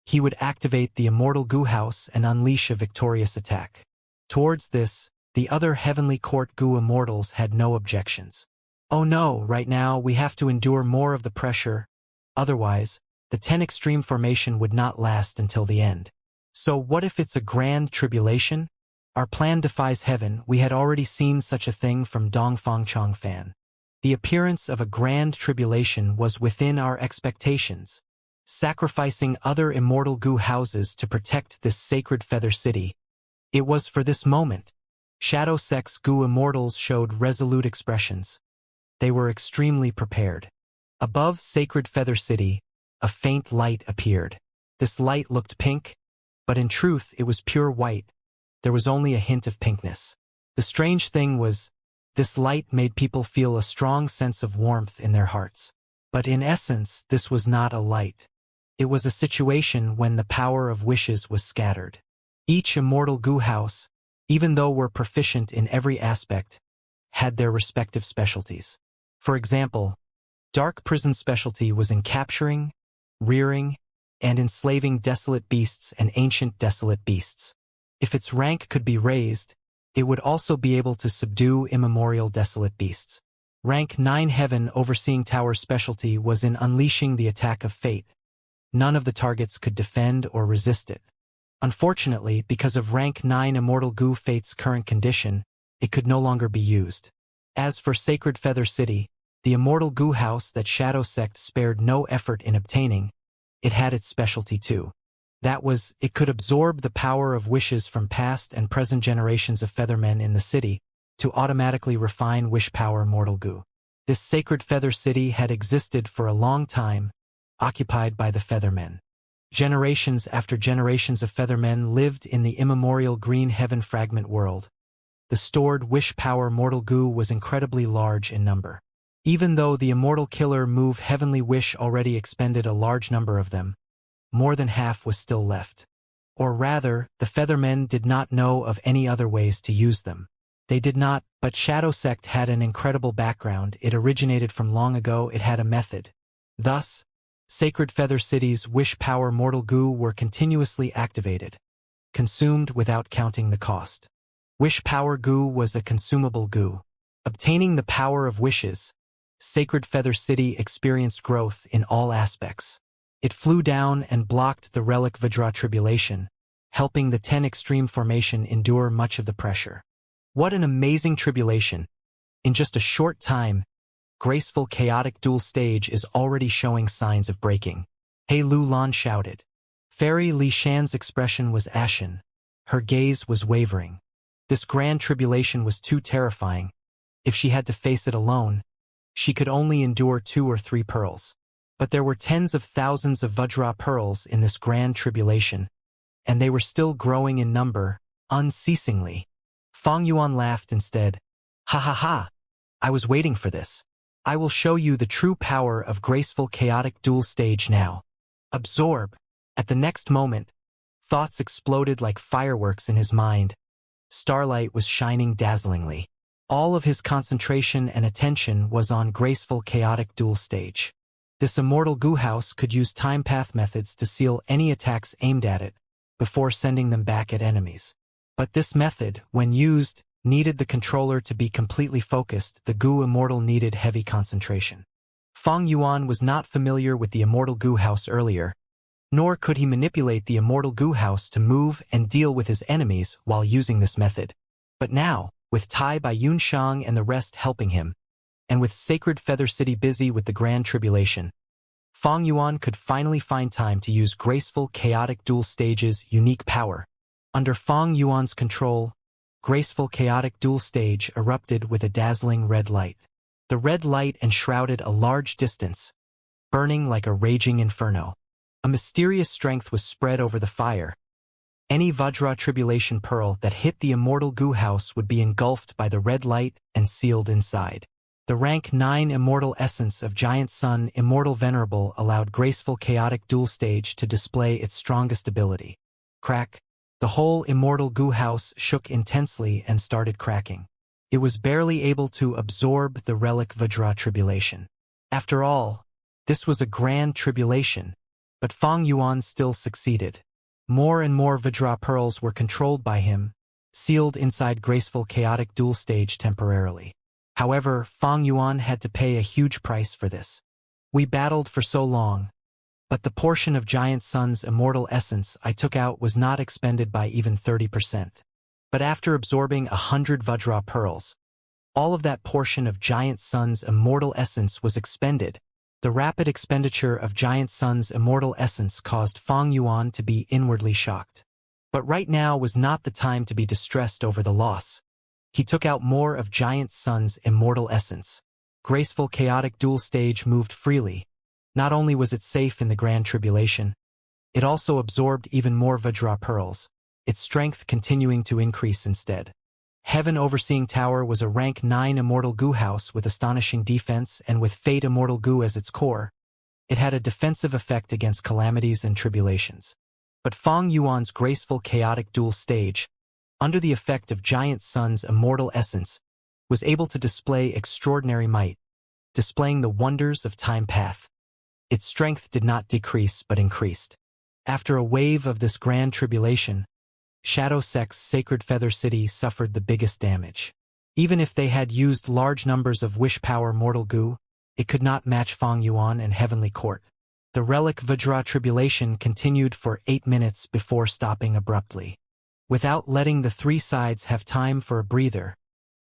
he would activate the immortal Gu house and unleash a victorious attack. Towards this, the other Heavenly Court Gu immortals had no objections. Oh no, right now we have to endure more of the pressure. Otherwise, the 10 extreme formation would not last until the end. So what if it's a grand tribulation? Our plan defies Heaven. We had already seen such a thing from Dongfang Chongfan. The appearance of a grand tribulation was within our expectations. Sacrificing other immortal Gu houses to protect this sacred feather city. It was for this moment. Shadow Sex Gu immortals showed resolute expressions. They were extremely prepared. Above Sacred Feather City, a faint light appeared. This light looked pink, but in truth it was pure white. There was only a hint of pinkness. The strange thing was, This light made people feel a strong sense of warmth in their hearts. But in essence, this was not a light. It was a situation when the power of wishes was scattered. Each immortal goo house, even though were proficient in every aspect, had their respective specialties. For example, Dark Prison's specialty was in capturing, rearing, and enslaving desolate beasts and ancient desolate beasts. If its rank could be raised, it would also be able to subdue immemorial desolate beasts. Rank 9 Heaven Overseeing Tower's specialty was in unleashing the attack of fate. None of the targets could defend or resist it. Unfortunately, because of Rank 9 Immortal Goo Fate's current condition, it could no longer be used. As for Sacred Feather City, the Immortal Goo House that Shadow Sect spared no effort in obtaining, it had its specialty too. That was, it could absorb the power of wishes from past and present generations of Feathermen in the city to automatically refine wish power Mortal Goo. This Sacred Feather City had existed for a long time, occupied by the Feathermen. Generations after generations of Feathermen lived in the immemorial Green Heaven Fragment world. The stored wish power Mortal Goo was incredibly large in number. Even though the Immortal Killer Move Heavenly Wish already expended a large number of them, more than half was still left. Or rather, the Feathermen did not know of any other ways to use them. They did not, but Shadow Sect had an incredible background. It originated from long ago. It had a method. Thus, Sacred Feather City's wish power Mortal Goo were continuously activated, consumed without counting the cost. Wish power goo was a consumable goo. Obtaining the power of wishes, Sacred Feather City experienced growth in all aspects. It flew down and blocked the Relic Vajra Tribulation, helping the 10 Extreme Formation endure much of the pressure. What an amazing tribulation! In just a short time, Graceful Chaotic Dual Stage is already showing signs of breaking. Hey Lu Lan shouted. Fairy Li Shan's expression was ashen. Her gaze was wavering. This grand tribulation was too terrifying. If she had to face it alone, she could only endure 2 or 3 pearls. But there were tens of thousands of Vajra pearls in this grand tribulation, and they were still growing in number, unceasingly. Fang Yuan laughed instead. Ha ha ha! I was waiting for this. I will show you the true power of Graceful Chaotic Dual Stage now. Absorb. At the next moment, thoughts exploded like fireworks in his mind. Starlight was shining dazzlingly. All of his concentration and attention was on Graceful Chaotic Dual Stage. This Immortal Goo House could use time path methods to seal any attacks aimed at it, before sending them back at enemies. But this method, when used, needed the controller to be completely focused. The Goo Immortal needed heavy concentration. Fang Yuan was not familiar with the Immortal Goo House earlier, nor could he manipulate the Immortal Goo House to move and deal with his enemies while using this method. But now, with Tai Bai Yunshang and the rest helping him, and with Sacred Feather City busy with the Grand Tribulation, Fang Yuan could finally find time to use Graceful Chaotic Dual Stage's unique power. Under Fang Yuan's control, Graceful Chaotic Dual Stage erupted with a dazzling red light. The red light enshrouded a large distance, burning like a raging inferno. A mysterious strength was spread over the fire. Any Vajra Tribulation pearl that hit the Immortal Goo House would be engulfed by the red light and sealed inside. The rank 9 Immortal Essence of Giant Sun Immortal Venerable allowed Graceful Chaotic Dual Stage to display its strongest ability. Crack. The whole Immortal Goo House shook intensely and started cracking. It was barely able to absorb the Relic Vajra Tribulation. After all, this was a grand tribulation, but Fang Yuan still succeeded. More and more Vajra pearls were controlled by him, sealed inside Graceful Chaotic Dual Stage temporarily. However, Fang Yuan had to pay a huge price for this. We battled for so long, but the portion of Giant Sun's immortal essence I took out was not expended by even 30%. But after absorbing 100 Vajra pearls, all of that portion of Giant Sun's immortal essence was expended. The rapid expenditure of Giant Sun's immortal essence caused Fang Yuan to be inwardly shocked. But right now was not the time to be distressed over the loss. He took out more of Giant Sun's immortal essence. Graceful Chaotic Dual Stage moved freely. Not only was it safe in the Grand Tribulation, it also absorbed even more Vajra pearls, its strength continuing to increase instead. Heaven Overseeing Tower was a rank 9 Immortal Goo house with astonishing defense and with Fate Immortal Goo as its core. It had a defensive effect against calamities and tribulations. But Fang Yuan's graceful chaotic dual stage, under the effect of Giant Sun's immortal essence, was able to display extraordinary might, displaying the wonders of time path. Its strength did not decrease but increased. After a wave of this grand tribulation, Shadow Sect's Sacred Feather City suffered the biggest damage. Even if they had used large numbers of wish power mortal goo, it could not match Fang Yuan and Heavenly Court. The relic Vajra tribulation continued for 8 minutes before stopping abruptly. Without letting the three sides have time for a breather,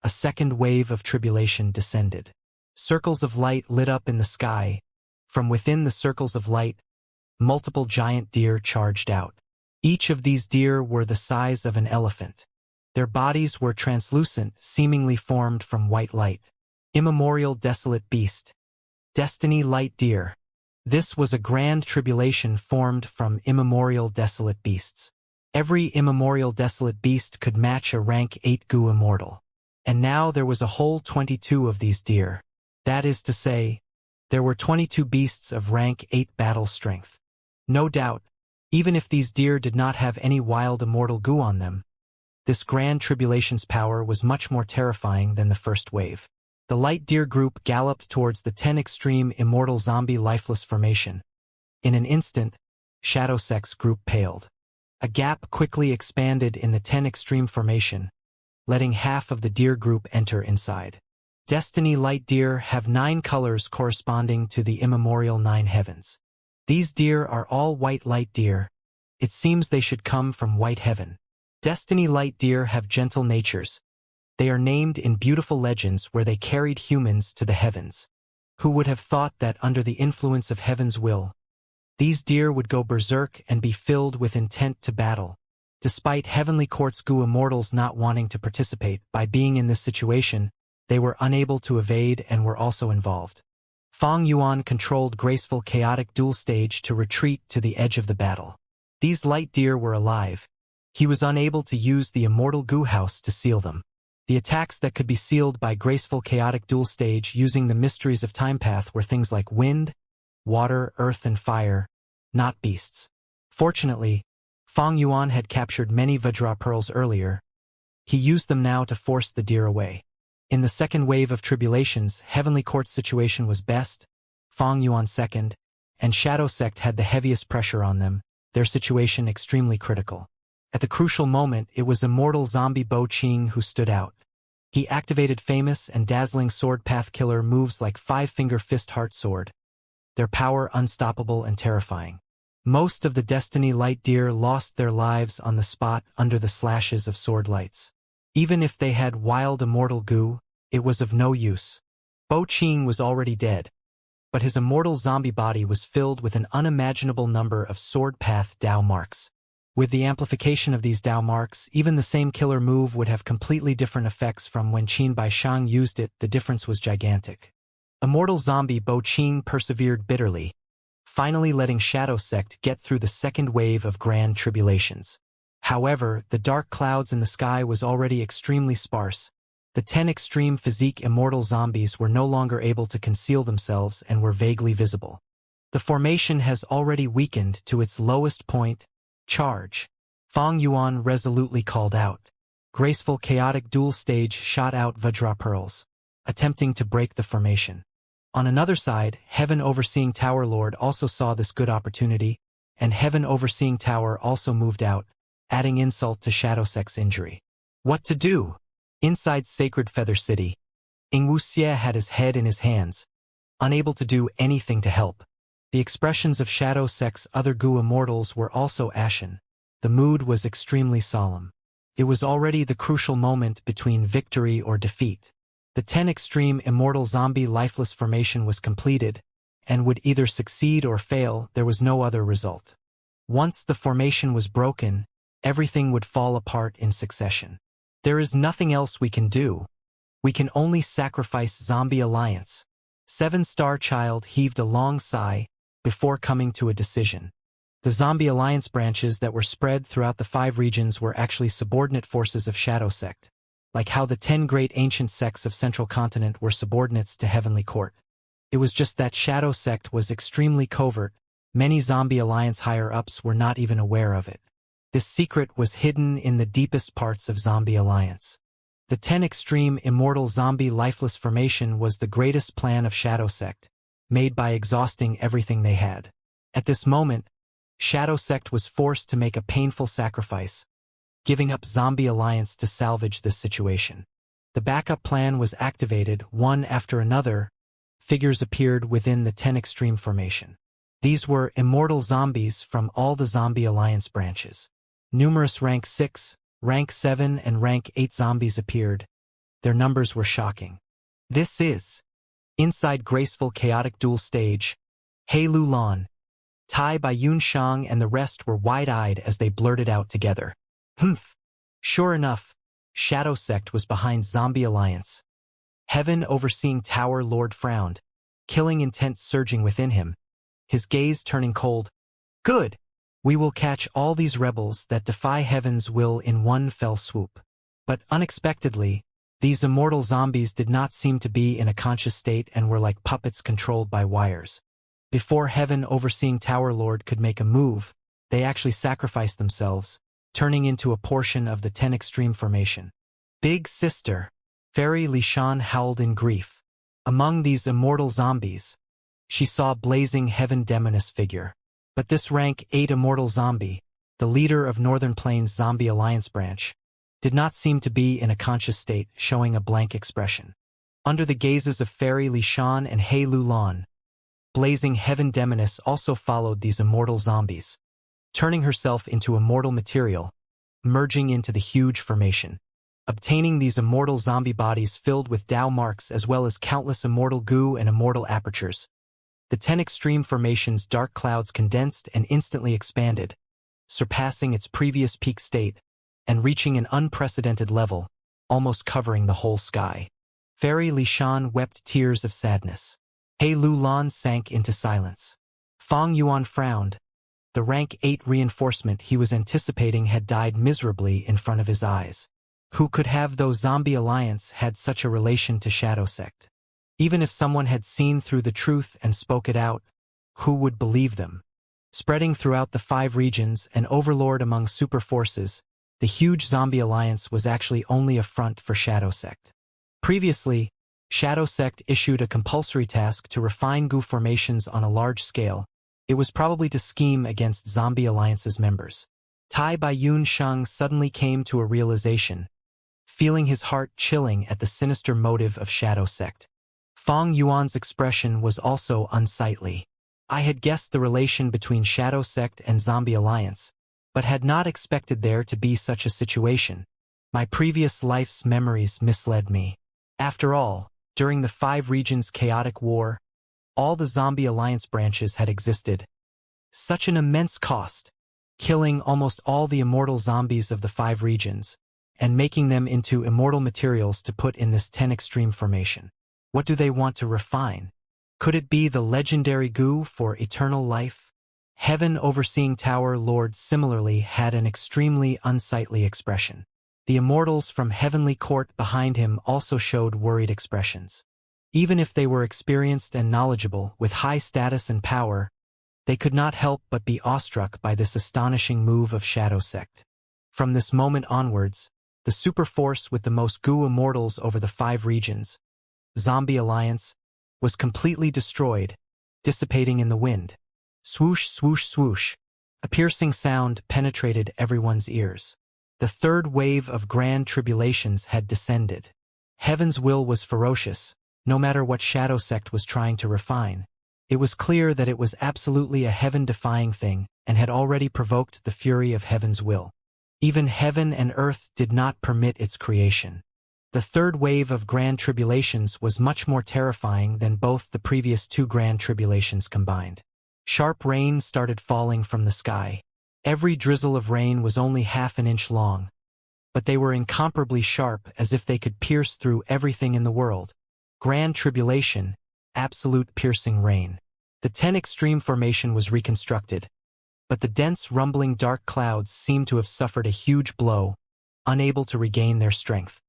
a second wave of tribulation descended. Circles of light lit up in the sky. From within the circles of light, multiple giant deer charged out. Each of these deer were the size of an elephant. Their bodies were translucent, seemingly formed from white light. Immemorial desolate beast. Destiny light deer. This was a grand tribulation formed from immemorial desolate beasts. Every immemorial desolate beast could match a rank 8 Goo immortal. And now there was a whole 22 of these deer. That is to say, there were 22 beasts of rank 8 battle strength. No doubt, even if these deer did not have any wild immortal goo on them, this grand tribulation's power was much more terrifying than the first wave. The light deer group galloped towards the 10 extreme immortal zombie lifeless formation. In an instant, Shadow Sect's group paled. A gap quickly expanded in the 10 extreme formation, letting half of the deer group enter inside. Destiny light deer have 9 colors corresponding to the immemorial 9 heavens. These deer are all white light deer. It seems they should come from white heaven. Destiny light deer have gentle natures. They are named in beautiful legends where they carried humans to the heavens. Who would have thought that under the influence of heaven's will, these deer would go berserk and be filled with intent to battle? Despite Heavenly Court's Goo immortals not wanting to participate, by being in this situation, they were unable to evade and were also involved. Fang Yuan controlled graceful chaotic dual stage to retreat to the edge of the battle. These light deer were alive. He was unable to use the immortal goo house to seal them. The attacks that could be sealed by graceful chaotic dual stage using the mysteries of time path were things like wind, water, earth and fire, not beasts. Fortunately, Fang Yuan had captured many Vajra pearls earlier. He used them now to force the deer away. In the second wave of tribulations, Heavenly Court's situation was best, Fang Yuan second, and Shadow Sect had the heaviest pressure on them, their situation extremely critical. At the crucial moment, it was immortal zombie Bo Qing who stood out. He activated famous and dazzling sword path killer moves like 5-finger fist heart sword, their power unstoppable and terrifying. Most of the Destiny light deer lost their lives on the spot under the slashes of sword lights. Even if they had wild immortal goo, it was of no use. Bo Qing was already dead, but his immortal zombie body was filled with an unimaginable number of sword path Dao marks. With the amplification of these Dao marks, even the same killer move would have completely different effects from when Qin Bai Shang used it. The difference was gigantic. Immortal zombie Bo Qing persevered bitterly, finally letting Shadow Sect get through the second wave of grand tribulations. However, the dark clouds in the sky was already extremely sparse. The 10 extreme physique immortal zombies were no longer able to conceal themselves and were vaguely visible. The formation has already weakened to its lowest point. Charge! Fang Yuan resolutely called out. Graceful chaotic dual stage shot out Vajra pearls, attempting to break the formation. On another side, Heaven Overseeing Tower Lord also saw this good opportunity, and Heaven Overseeing Tower also moved out, adding insult to Shadow Sect's injury. What to do? Inside Sacred Feather City, Ing Wuxie had his head in his hands, unable to do anything to help. The expressions of Shadow Sect's other Goo immortals were also ashen. The mood was extremely solemn. It was already the crucial moment between victory or defeat. The 10 extreme immortal zombie lifeless formation was completed, and would either succeed or fail. There was no other result. Once the formation was broken, everything would fall apart in succession. There is nothing else we can do. We can only sacrifice Zombie Alliance. 7-Star Child heaved a long sigh before coming to a decision. The Zombie Alliance branches that were spread throughout the 5 regions were actually subordinate forces of Shadow Sect. like how the 10 great ancient sects of Central Continent were subordinates to Heavenly Court. It was just that Shadow Sect was extremely covert. Many Zombie Alliance higher-ups were not even aware of it. This secret was hidden in the deepest parts of Zombie Alliance. The 10 Extreme Immortal Zombie Lifeless Formation was the greatest plan of Shadow Sect, made by exhausting everything they had. At this moment, Shadow Sect was forced to make a painful sacrifice, giving up Zombie Alliance to salvage this situation. The backup plan was activated one after another. Figures appeared within the 10 Extreme Formation. These were immortal zombies from all the Zombie Alliance branches. Numerous Rank 6, Rank 7 and Rank 8 zombies appeared. Their numbers were shocking. This is inside graceful chaotic duel stage. He Lu Lan, Tai Bai Yun Shang and the rest were wide-eyed as they blurted out together. Humph. Sure enough, Shadow Sect was behind Zombie Alliance. Heaven Overseeing Tower Lord frowned, killing intent surging within him, his gaze turning cold. Good! We will catch all these rebels that defy Heaven's will in one fell swoop. But unexpectedly, these immortal zombies did not seem to be in a conscious state and were like puppets controlled by wires. Before Heaven Overseeing Tower Lord could make a move, they actually sacrificed themselves, turning into a portion of the 10 Extreme Formation. Big Sister! Fairy Li Shan howled in grief. Among these immortal zombies, she saw a blazing Heaven Demoness figure. But this Rank 8 immortal zombie, the leader of Northern Plains Zombie Alliance branch, did not seem to be in a conscious state, showing a blank expression. Under the gazes of Fairy Li Shan and He Lu Lan, blazing Heaven Demoness also followed these immortal zombies, turning herself into immortal material, merging into the huge formation. Obtaining these immortal zombie bodies filled with Dao marks as well as countless immortal goo and immortal apertures. The 10 Extreme Formation's dark clouds condensed and instantly expanded, surpassing its previous peak state, and reaching an unprecedented level, almost covering the whole sky. Fairy Li Shan wept tears of sadness. He Lu Lan sank into silence. Fang Yuan frowned. The Rank 8 reinforcement he was anticipating had died miserably in front of his eyes. Who could have those Zombie Alliance had such a relation to Shadow Sect? Even if someone had seen through the truth and spoke it out, who would believe them? Spreading throughout the 5 regions, an overlord among super forces, the huge Zombie Alliance was actually only a front for Shadow Sect. Previously, Shadow Sect issued a compulsory task to refine goo formations on a large scale. It was probably to scheme against Zombie Alliance's members. Tai Bai Yun Shang suddenly came to a realization, feeling his heart chilling at the sinister motive of Shadow Sect. Fang Yuan's expression was also unsightly. I had guessed the relation between Shadow Sect and Zombie Alliance, but had not expected there to be such a situation. My previous life's memories misled me. After all, during the 5 regions' chaotic war, all the Zombie Alliance branches had existed. Such an immense cost, killing almost all the immortal zombies of the 5 regions, and making them into immortal materials to put in this 10 Extreme Formation. What do they want to refine? Could it be the legendary goo for eternal life? Heaven Overseeing Tower Lord similarly had an extremely unsightly expression. The immortals from Heavenly Court behind him also showed worried expressions. Even if they were experienced and knowledgeable, with high status and power, they could not help but be awestruck by this astonishing move of Shadow Sect. From this moment onwards, the super force with the most goo immortals over the 5 regions, Zombie Alliance, was completely destroyed, dissipating in the wind. Swoosh, swoosh, swoosh. A piercing sound penetrated everyone's ears. The 3rd wave of grand tribulations had descended. Heaven's will was ferocious, no matter what Shadow Sect was trying to refine. It was clear that it was absolutely a heaven-defying thing and had already provoked the fury of Heaven's will. Even heaven and earth did not permit its creation. The 3rd wave of grand tribulations was much more terrifying than both the previous 2 grand tribulations combined. Sharp rain started falling from the sky. Every drizzle of rain was only half an inch long, but they were incomparably sharp as if they could pierce through everything in the world. Grand tribulation, absolute piercing rain. The 10 Extreme Formation was reconstructed, but the dense rumbling dark clouds seemed to have suffered a huge blow, unable to regain their strength.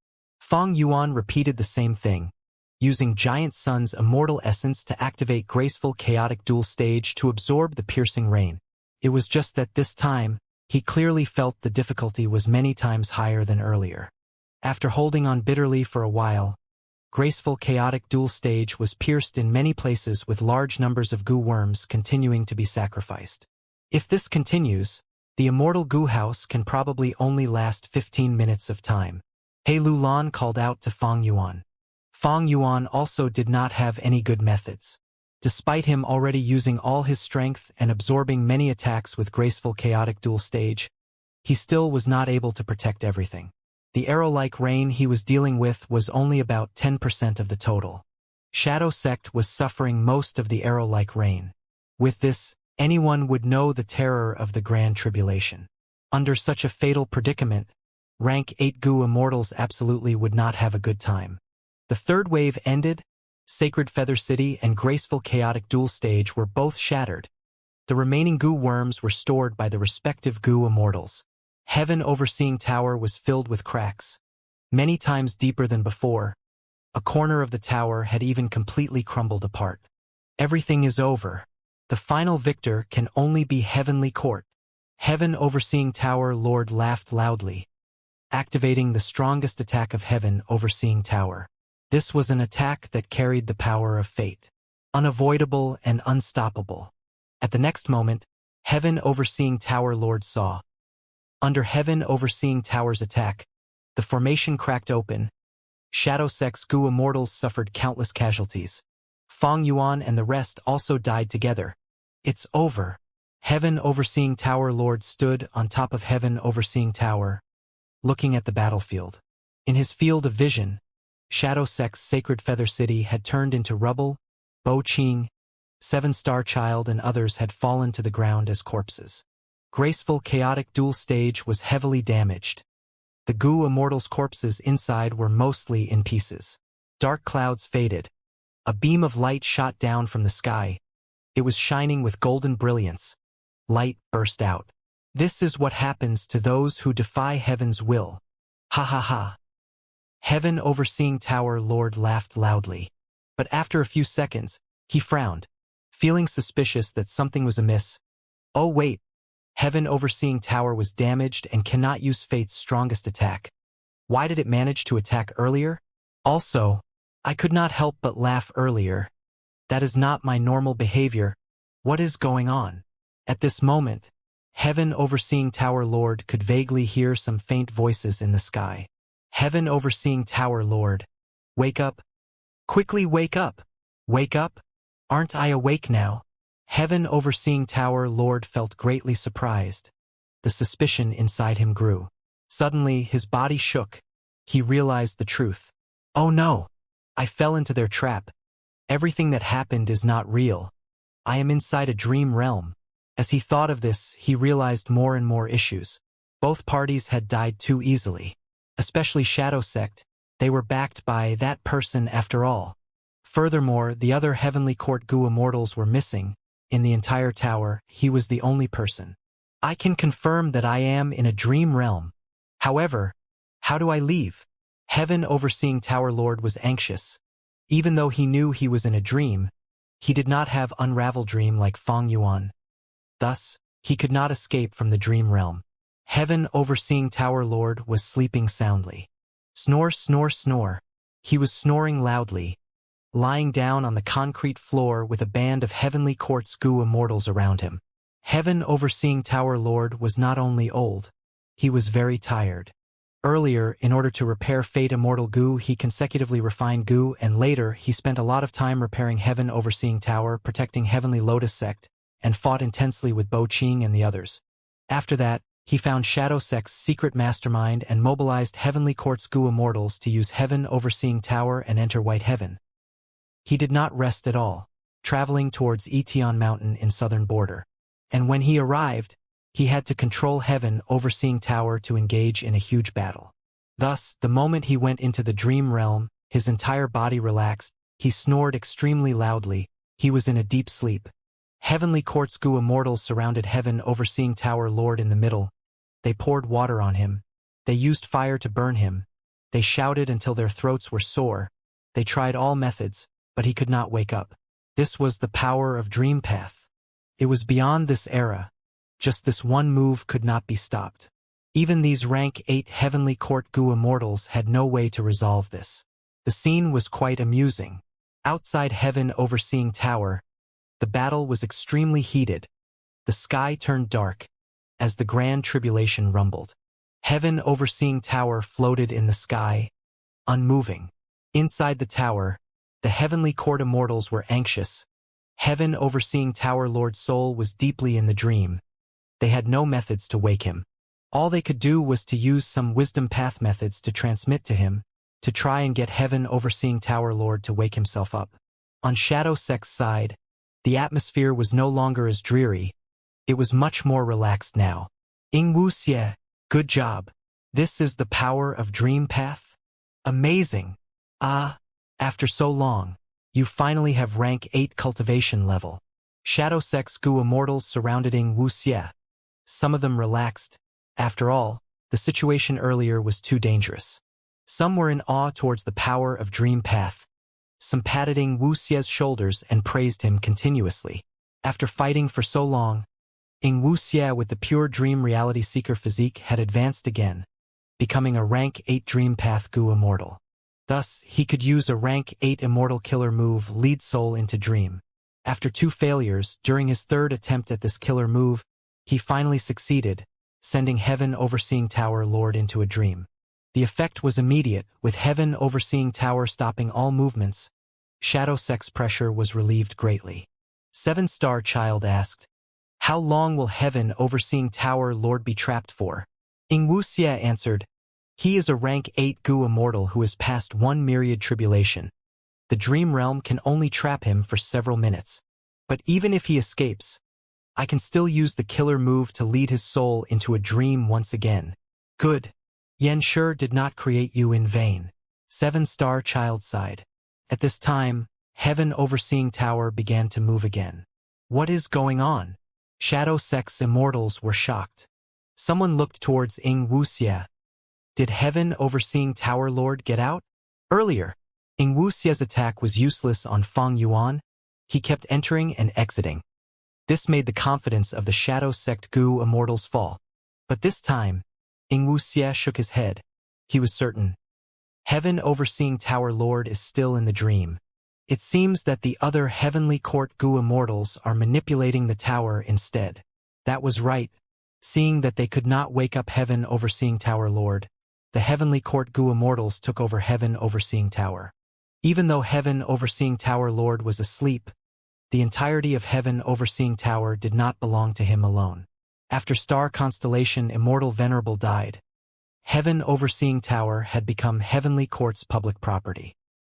Feng Yuan repeated the same thing, using Giant Sun's immortal essence to activate graceful chaotic dual stage to absorb the piercing rain. It was just that this time, he clearly felt the difficulty was many times higher than earlier. After holding on bitterly for a while, graceful chaotic dual stage was pierced in many places with large numbers of goo worms continuing to be sacrificed. If this continues, the immortal goo house can probably only last 15 minutes of time. He Lulan called out to Feng Yuan. Feng Yuan also did not have any good methods. Despite him already using all his strength and absorbing many attacks with graceful chaotic dual stage, he still was not able to protect everything. The arrow-like rain he was dealing with was only about 10% of the total. Shadow Sect was suffering most of the arrow-like rain. With this, anyone would know the terror of the Grand Tribulation. Under such a fatal predicament, Rank 8 Goo Immortals absolutely would not have a good time. The third wave ended, Sacred Feather City and Graceful Chaotic Dual Stage were both shattered. The remaining goo worms were stored by the respective Goo Immortals. Heaven Overseeing Tower was filled with cracks, many times deeper than before. A corner of the tower had even completely crumbled apart. Everything is over. The final victor can only be Heavenly Court. Heaven Overseeing Tower Lord laughed loudly, activating the strongest attack of Heaven Overseeing Tower. This was an attack that carried the power of fate. Unavoidable and unstoppable. At the next moment, Heaven Overseeing Tower Lord saw. Under Heaven Overseeing Tower's attack, the formation cracked open. Shadow Sect's Goo Immortals suffered countless casualties. Feng Yuan and the rest also died together. It's over. Heaven Overseeing Tower Lord stood on top of Heaven Overseeing Tower, looking at the battlefield. In his field of vision, Shadow Sect's Sacred Feather City had turned into rubble. Bo Qing, Seven-Star Child and others had fallen to the ground as corpses. Graceful Chaotic Dual Stage was heavily damaged. The Goo Immortals' corpses inside were mostly in pieces. Dark clouds faded. A beam of light shot down from the sky. It was shining with golden brilliance. Light burst out. This is what happens to those who defy Heaven's will. Ha ha ha. Heaven Overseeing Tower Lord laughed loudly. But after a few seconds, he frowned, feeling suspicious that something was amiss. Oh wait. Heaven Overseeing Tower was damaged and cannot use Fate's strongest attack. Why did it manage to attack earlier? Also, I could not help but laugh earlier. That is not my normal behavior. What is going on? At this moment, Heaven Overseeing Tower Lord could vaguely hear some faint voices in the sky. Heaven Overseeing Tower Lord. Wake up. Quickly wake up. Wake up. Aren't I awake now? Heaven Overseeing Tower Lord felt greatly surprised. The suspicion inside him grew. Suddenly, his body shook. He realized the truth. Oh no! I fell into their trap. Everything that happened is not real. I am inside a dream realm. As he thought of this, he realized more and more issues. Both parties had died too easily. Especially Shadow Sect, they were backed by that person after all. Furthermore, the other Heavenly Court Goo Immortals were missing. In the entire tower, he was the only person. I can confirm that I am in a dream realm. However, how do I leave? Heaven Overseeing Tower Lord was anxious. Even though he knew he was in a dream, he did not have Unravel Dream like Feng Yuan. Thus, he could not escape from the dream realm. Heaven Overseeing Tower Lord was sleeping soundly. Snore, snore, snore. He was snoring loudly, lying down on the concrete floor with a band of Heavenly Court's Goo Immortals around him. Heaven Overseeing Tower Lord was not only old, he was very tired. Earlier, in order to repair Fate Immortal Goo, he consecutively refined Goo, and later, he spent a lot of time repairing Heaven Overseeing Tower, protecting Heavenly Lotus Sect, and fought intensely with Bo Qing and the others. After that, he found Shadow Sect's secret mastermind and mobilized Heavenly Court's Goo Immortals to use Heaven Overseeing Tower and enter White Heaven. He did not rest at all, traveling towards Etion Mountain in southern border. And when he arrived, he had to control Heaven Overseeing Tower to engage in a huge battle. Thus, the moment he went into the dream realm, his entire body relaxed, he snored extremely loudly, he was in a deep sleep. Heavenly Court's Goo Immortals surrounded Heaven Overseeing Tower Lord in the middle. They poured water on him. They used fire to burn him. They shouted until their throats were sore. They tried all methods, but he could not wake up. This was the power of Dream Path. It was beyond this era. Just this one move could not be stopped. Even these rank 8 Heavenly Court Gu Immortals had no way to resolve this. The scene was quite amusing. Outside Heaven Overseeing Tower, the battle was extremely heated. The sky turned dark as the Grand Tribulation rumbled. Heaven Overseeing Tower floated in the sky, unmoving. Inside the tower, the Heavenly Court Immortals were anxious. Heaven Overseeing Tower Lord Soul was deeply in the dream. They had no methods to wake him. All they could do was to use some wisdom path methods to transmit to him, to try and get Heaven Overseeing Tower Lord to wake himself up. On Shadow Sect's side, the atmosphere was no longer as dreary. It was much more relaxed now. Wu Xie, good job. This is the power of Dream Path? Amazing. After so long, you finally have rank 8 cultivation level. Shadow Sect's Gu Immortals surrounded Wu Xie. Some of them relaxed. After all, the situation earlier was too dangerous. Some were in awe towards the power of Dream Path. Some patted Wu Xie's shoulders and praised him continuously. After fighting for so long, Wu Xie with the pure dream reality seeker physique had advanced again, becoming a rank 8 Dream Path Gu Immortal. Thus, he could use a rank 8 Immortal killer move Lead Soul into Dream. After 2 failures, during his 3rd attempt at this killer move, he finally succeeded, sending Heaven Overseeing Tower Lord into a dream. The effect was immediate, with Heaven Overseeing Tower stopping all movements. Shadow Sect's pressure was relieved greatly. 7-Star Child asked, "How long will Heaven Overseeing Tower Lord be trapped for?" Wu Xie answered, "He is a rank 8 Gu Immortal who has passed 1 myriad tribulation. The Dream Realm can only trap him for several minutes. But even if he escapes, I can still use the killer move to lead his soul into a dream once again." Good. Yen sure did not create you in vain. 7-Star Child sighed. At this time, Heaven Overseeing Tower began to move again. What is going on? Shadow Sect's Immortals were shocked. Someone looked towards Wu Xie. Did Heaven Overseeing Tower Lord get out? Earlier, Wu Xie's attack was useless on Feng Yuan. He kept entering and exiting. This made the confidence of the Shadow Sect Gu Immortals fall. But this time, Wu Xie shook his head. He was certain. Heaven Overseeing Tower Lord is still in the dream. It seems that the other Heavenly Court Gu Immortals are manipulating the tower instead. That was right. Seeing that they could not wake up Heaven Overseeing Tower Lord, the Heavenly Court Gu Immortals took over Heaven Overseeing Tower. Even though Heaven Overseeing Tower Lord was asleep, the entirety of Heaven Overseeing Tower did not belong to him alone. After Star Constellation Immortal Venerable died, Heaven Overseeing Tower had become Heavenly Court's public property.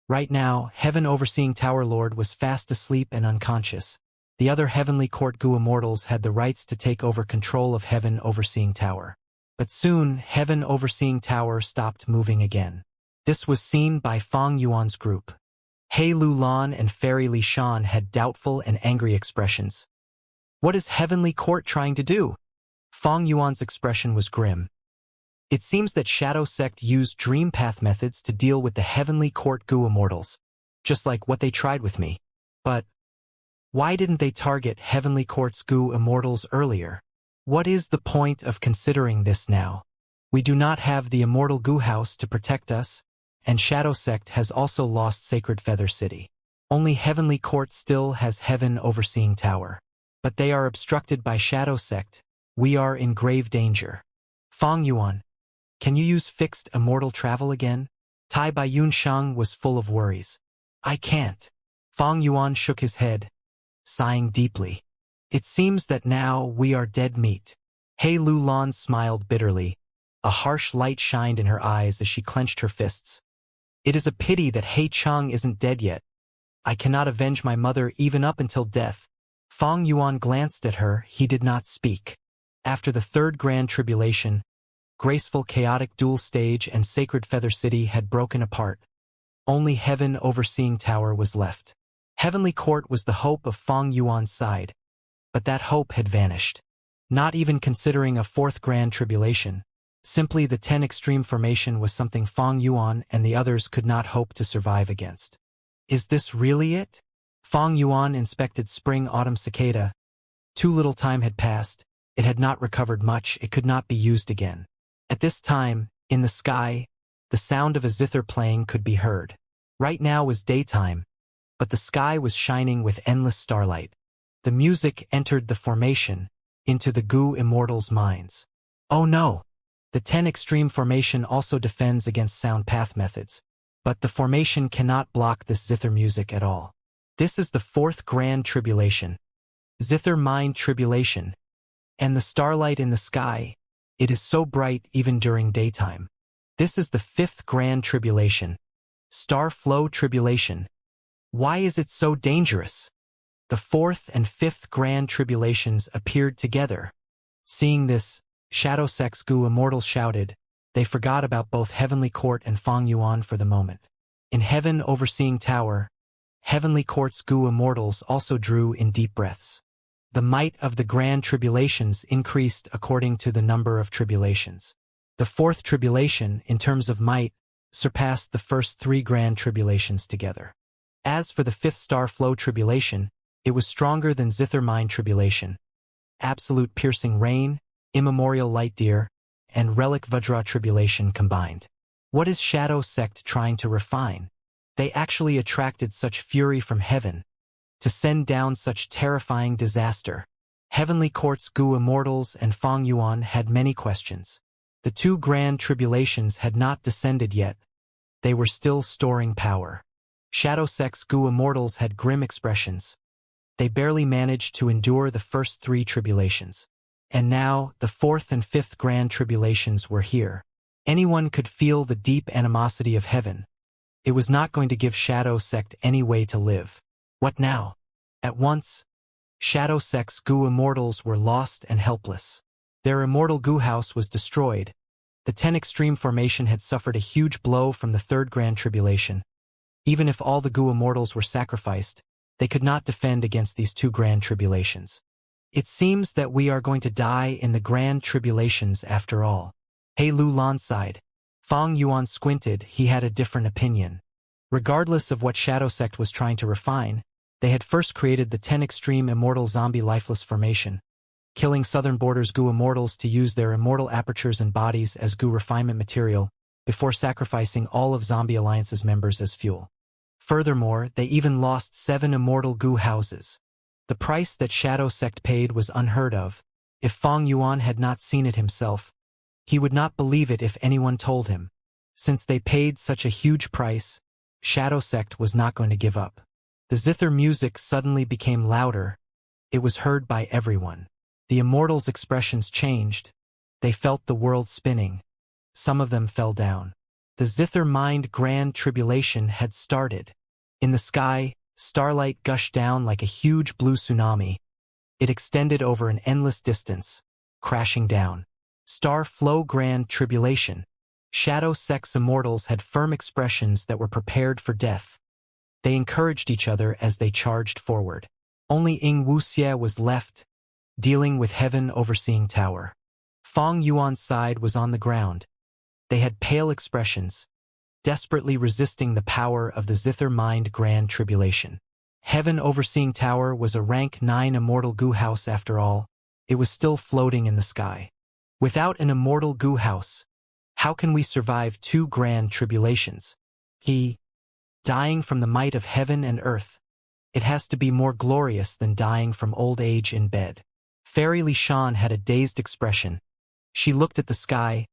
Right now, Heaven Overseeing Tower Lord was fast asleep and unconscious. The other Heavenly Court Gu Immortals had the rights to take over control of Heaven Overseeing Tower. But soon, Heaven Overseeing Tower stopped moving again. This was seen by Feng Yuan's group. He Lu Lan and Fairy Li Shan had doubtful and angry expressions. What is Heavenly Court trying to do? Feng Yuan's expression was grim. It seems that Shadow Sect used Dream Path methods to deal with the Heavenly Court Gu Immortals, just like what they tried with me. But why didn't they target Heavenly Court's Gu Immortals earlier? What is the point of considering this now? We do not have the Immortal Gu House to protect us, and Shadow Sect has also lost Sacred Feather City. Only Heavenly Court still has Heaven Overseeing Tower. But they are obstructed by Shadow Sect. We are in grave danger. Feng Yuan, can you use fixed immortal travel again? Tai Bai Yunshang was full of worries. I can't. Feng Yuan shook his head, sighing deeply. It seems that now we are dead meat. He Lu Lan smiled bitterly. A harsh light shined in her eyes as she clenched her fists. It is a pity that He Chang isn't dead yet. I cannot avenge my mother even up until death. Feng Yuan glanced at her. He did not speak. After the 3rd Grand Tribulation, Graceful Chaotic Dual Stage and Sacred Feather City had broken apart. Only Heaven Overseeing Tower was left. Heavenly Court was the hope of Feng Yuan's side, but that hope had vanished. Not even considering a 4th Grand Tribulation, Simply the 10 extreme formation was something Fang Yuan and the others could not hope to survive against. Is this really it? Fang Yuan inspected spring-autumn cicada. Too little time had passed. It had not recovered much. It could not be used again. At this time, in the sky, the sound of a zither playing could be heard. Right now was daytime, but the sky was shining with endless starlight. The music entered the formation, into the Gu Immortals' minds. Oh no! The 10 extreme formation also defends against sound path methods, but the formation cannot block this zither music at all. This is the fourth grand tribulation. Zither mind tribulation. And the starlight in the sky, it is so bright even during daytime. This is the fifth grand tribulation. Star flow tribulation. Why is it so dangerous? The fourth and fifth grand tribulations appeared together. Seeing this, Shadow Sex Gu Immortal shouted. They forgot about both Heavenly Court and Fang Yuan for the moment. In Heaven Overseeing Tower, Heavenly Court's Gu Immortals also drew in deep breaths. The might of the grand tribulations increased according to the number of tribulations. The fourth tribulation, in terms of might, surpassed the first three grand tribulations together. As for the fifth star flow tribulation, it was stronger than zither mind tribulation. Absolute piercing rain, immemorial light deer, and relic Vajra tribulation combined. What is Shadow Sect trying to refine? They actually attracted such fury from heaven to send down such terrifying disaster. Heavenly Court's Gu Immortals and Fang Yuan had many questions. The two grand tribulations had not descended yet. They were still storing power. Shadow Sect's Gu Immortals had grim expressions. They barely managed to endure the first three tribulations. And now, the fourth and fifth grand tribulations were here. Anyone could feel the deep animosity of heaven. It was not going to give Shadow Sect any way to live. What now? At once, Shadow Sect's Gu Immortals were lost and helpless. Their immortal Gu house was destroyed. The 10 extreme formation had suffered a huge blow from the third grand tribulation. Even if all the Gu Immortals were sacrificed, they could not defend against these two grand tribulations. It seems that we are going to die in the grand tribulations after all. Hey Lu Lan sighed. Fang Yuan squinted. He had a different opinion. Regardless of what Shadow Sect was trying to refine, they had first created the 10 extreme immortal zombie lifeless formation, killing Southern Border's Gu Immortals to use their immortal apertures and bodies as Gu refinement material, before sacrificing all of Zombie Alliance's members as fuel. Furthermore, they even lost 7 immortal Gu houses. The price that Shadow Sect paid was unheard of. If Fang Yuan had not seen it himself, he would not believe it if anyone told him. Since they paid such a huge price, Shadow Sect was not going to give up. The zither music suddenly became louder. It was heard by everyone. The immortals' expressions changed. They felt the world spinning. Some of them fell down. The zither mind grand tribulation had started. In the sky, starlight gushed down like a huge blue tsunami. It extended over an endless distance, crashing down. Star flow grand tribulation. Shadow Sect's immortals had firm expressions that were prepared for death. They encouraged each other as they charged forward. Only Ying Wuxie was left, dealing with Heaven Overseeing Tower. Fang Yuan's side was on the ground. They had pale expressions, desperately resisting the power of the zither mind grand tribulation. Heaven Overseeing Tower was a rank 9 immortal Gu house after all. It was still floating in the sky. Without an immortal Gu house, how can we survive 2 grand tribulations? Dying from the might of heaven and earth. It has to be more glorious than dying from old age in bed. Fairy Li Shan had a dazed expression. She looked at the sky.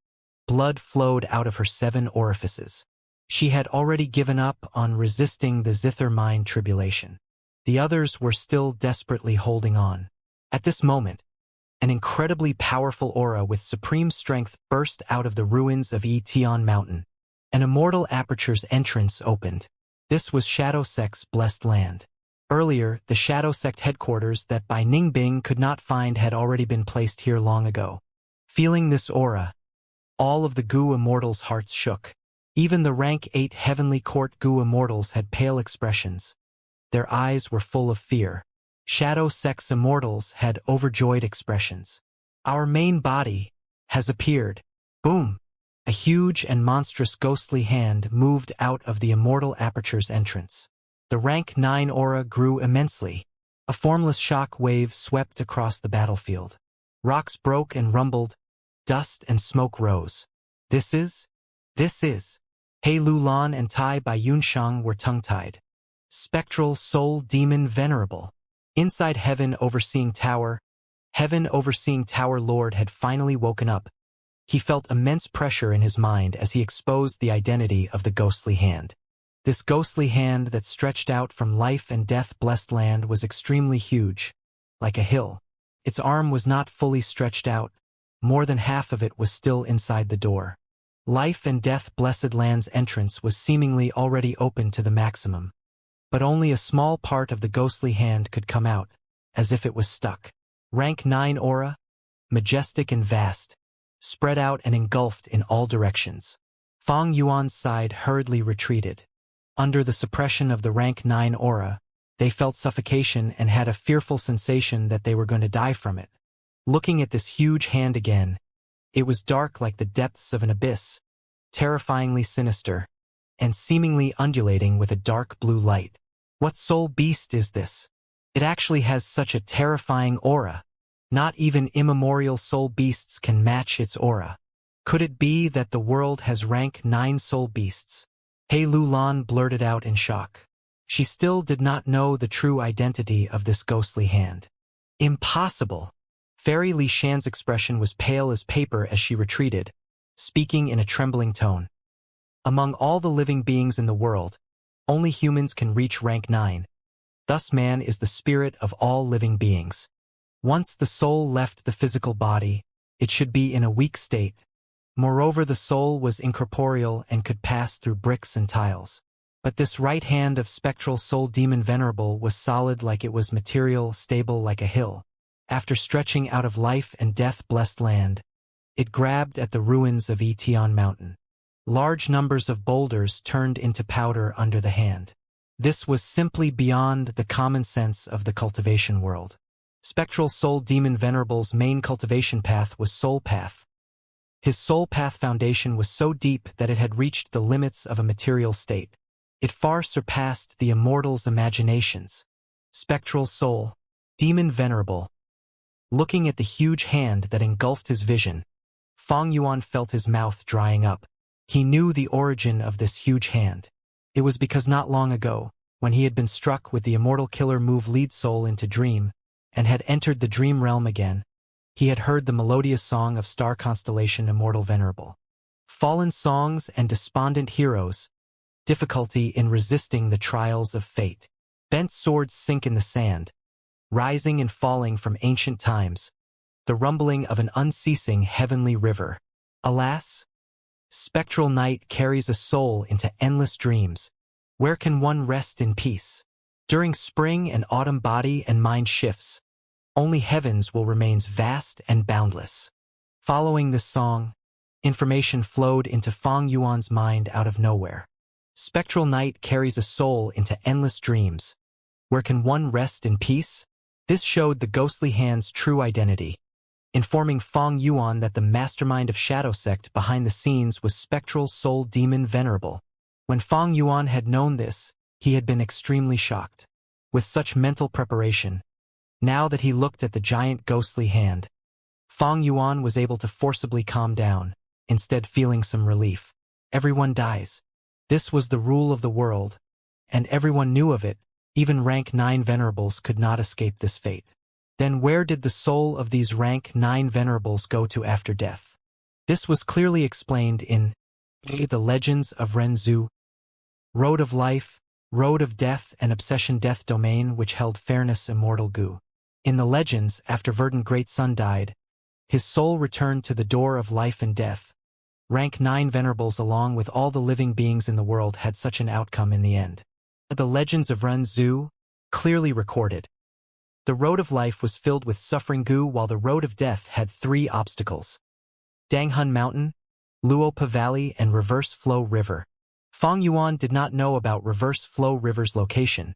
Blood flowed out of her 7 orifices. She had already given up on resisting the zither mind tribulation. The others were still desperately holding on. At this moment, an incredibly powerful aura with supreme strength burst out of the ruins of Tian Mountain. An immortal aperture's entrance opened. This was Shadow Sect's blessed land. Earlier, the Shadow Sect headquarters that Bai Ningbing could not find had already been placed here long ago. Feeling this aura, all of the Gu Immortals' hearts shook. Even the rank 8 Heavenly Court Gu Immortals had pale expressions. Their eyes were full of fear. Shadow Sect's Immortals had overjoyed expressions. Our main body has appeared. Boom! A huge and monstrous ghostly hand moved out of the Immortal Aperture's entrance. The rank 9 aura grew immensely. A formless shock wave swept across the battlefield. Rocks broke and rumbled. Dust and smoke rose. This is. He Lulan and Tai Bai Yunshang were tongue-tied. Spectral Soul Demon Venerable. Inside Heaven Overseeing Tower Lord had finally woken up. He felt immense pressure in his mind as he exposed the identity of the ghostly hand. This ghostly hand that stretched out from life and death-blessed land was extremely huge, like a hill. Its arm was not fully stretched out. More than half of it was still inside the door. Life and death-blessed land's entrance was seemingly already open to the maximum. But only a small part of the ghostly hand could come out, as if it was stuck. Rank 9 aura, majestic and vast, spread out and engulfed in all directions. Fang Yuan's side hurriedly retreated. Under the suppression of the rank 9 aura, they felt suffocation and had a fearful sensation that they were going to die from it. Looking at this huge hand again, it was dark like the depths of an abyss, terrifyingly sinister, and seemingly undulating with a dark blue light. What soul beast is this? It actually has such a terrifying aura. Not even immemorial soul beasts can match its aura. Could it be that the world has rank 9 soul beasts? He Lulan blurted out in shock. She still did not know the true identity of this ghostly hand. Impossible! Fairy Li Shan's expression was pale as paper as she retreated, speaking in a trembling tone. Among all the living beings in the world, only humans can reach rank 9. Thus man is the spirit of all living beings. Once the soul left the physical body, it should be in a weak state. Moreover, the soul was incorporeal and could pass through bricks and tiles. But this right hand of spectral soul demon venerable was solid like it was material, stable like a hill. After stretching out of life and death-blessed land, it grabbed at the ruins of Etion Mountain. Large numbers of boulders turned into powder under the hand. This was simply beyond the common sense of the cultivation world. Spectral Soul Demon Venerable's main cultivation path was Soul Path. His Soul Path foundation was so deep that it had reached the limits of a material state. It far surpassed the immortal's imaginations. Spectral Soul Demon Venerable. Looking at the huge hand that engulfed his vision, Fang Yuan felt his mouth drying up. He knew the origin of this huge hand. It was because not long ago, when he had been struck with the immortal killer move lead soul into dream, and had entered the dream realm again, he had heard the melodious song of star constellation Immortal Venerable. Fallen songs and despondent heroes, difficulty in resisting the trials of fate. Bent swords sink in the sand, rising and falling from ancient times, the rumbling of an unceasing heavenly river. Alas, spectral night carries a soul into endless dreams. Where can one rest in peace? During spring and autumn body and mind shifts, only heavens will remain vast and boundless. Following this song, information flowed into Fang Yuan's mind out of nowhere. Spectral night carries a soul into endless dreams. Where can one rest in peace? This showed the ghostly hand's true identity, informing Fang Yuan that the mastermind of Shadow Sect behind the scenes was Spectral Soul Demon Venerable. When Fang Yuan had known this, he had been extremely shocked. With such mental preparation, now that he looked at the giant ghostly hand, Fang Yuan was able to forcibly calm down, instead feeling some relief. Everyone dies. This was the rule of the world, and everyone knew of it. Even rank 9 venerables could not escape this fate. Then where did the soul of these rank 9 venerables go to after death? This was clearly explained in The Legends of Renzu, Road of Life, Road of Death and Obsession Death Domain, which held Fairness Immortal Gu. In the legends, after Verdant Great Sun died, his soul returned to the door of life and death. Rank 9 venerables along with all the living beings in the world had such an outcome in the end. The Legends of Renzu clearly recorded. The Road of Life was filled with suffering Gu, while the Road of Death had 3 obstacles: Danghun Mountain, Luopa Valley and Reverse Flow River. Fang Yuan did not know about Reverse Flow River's location,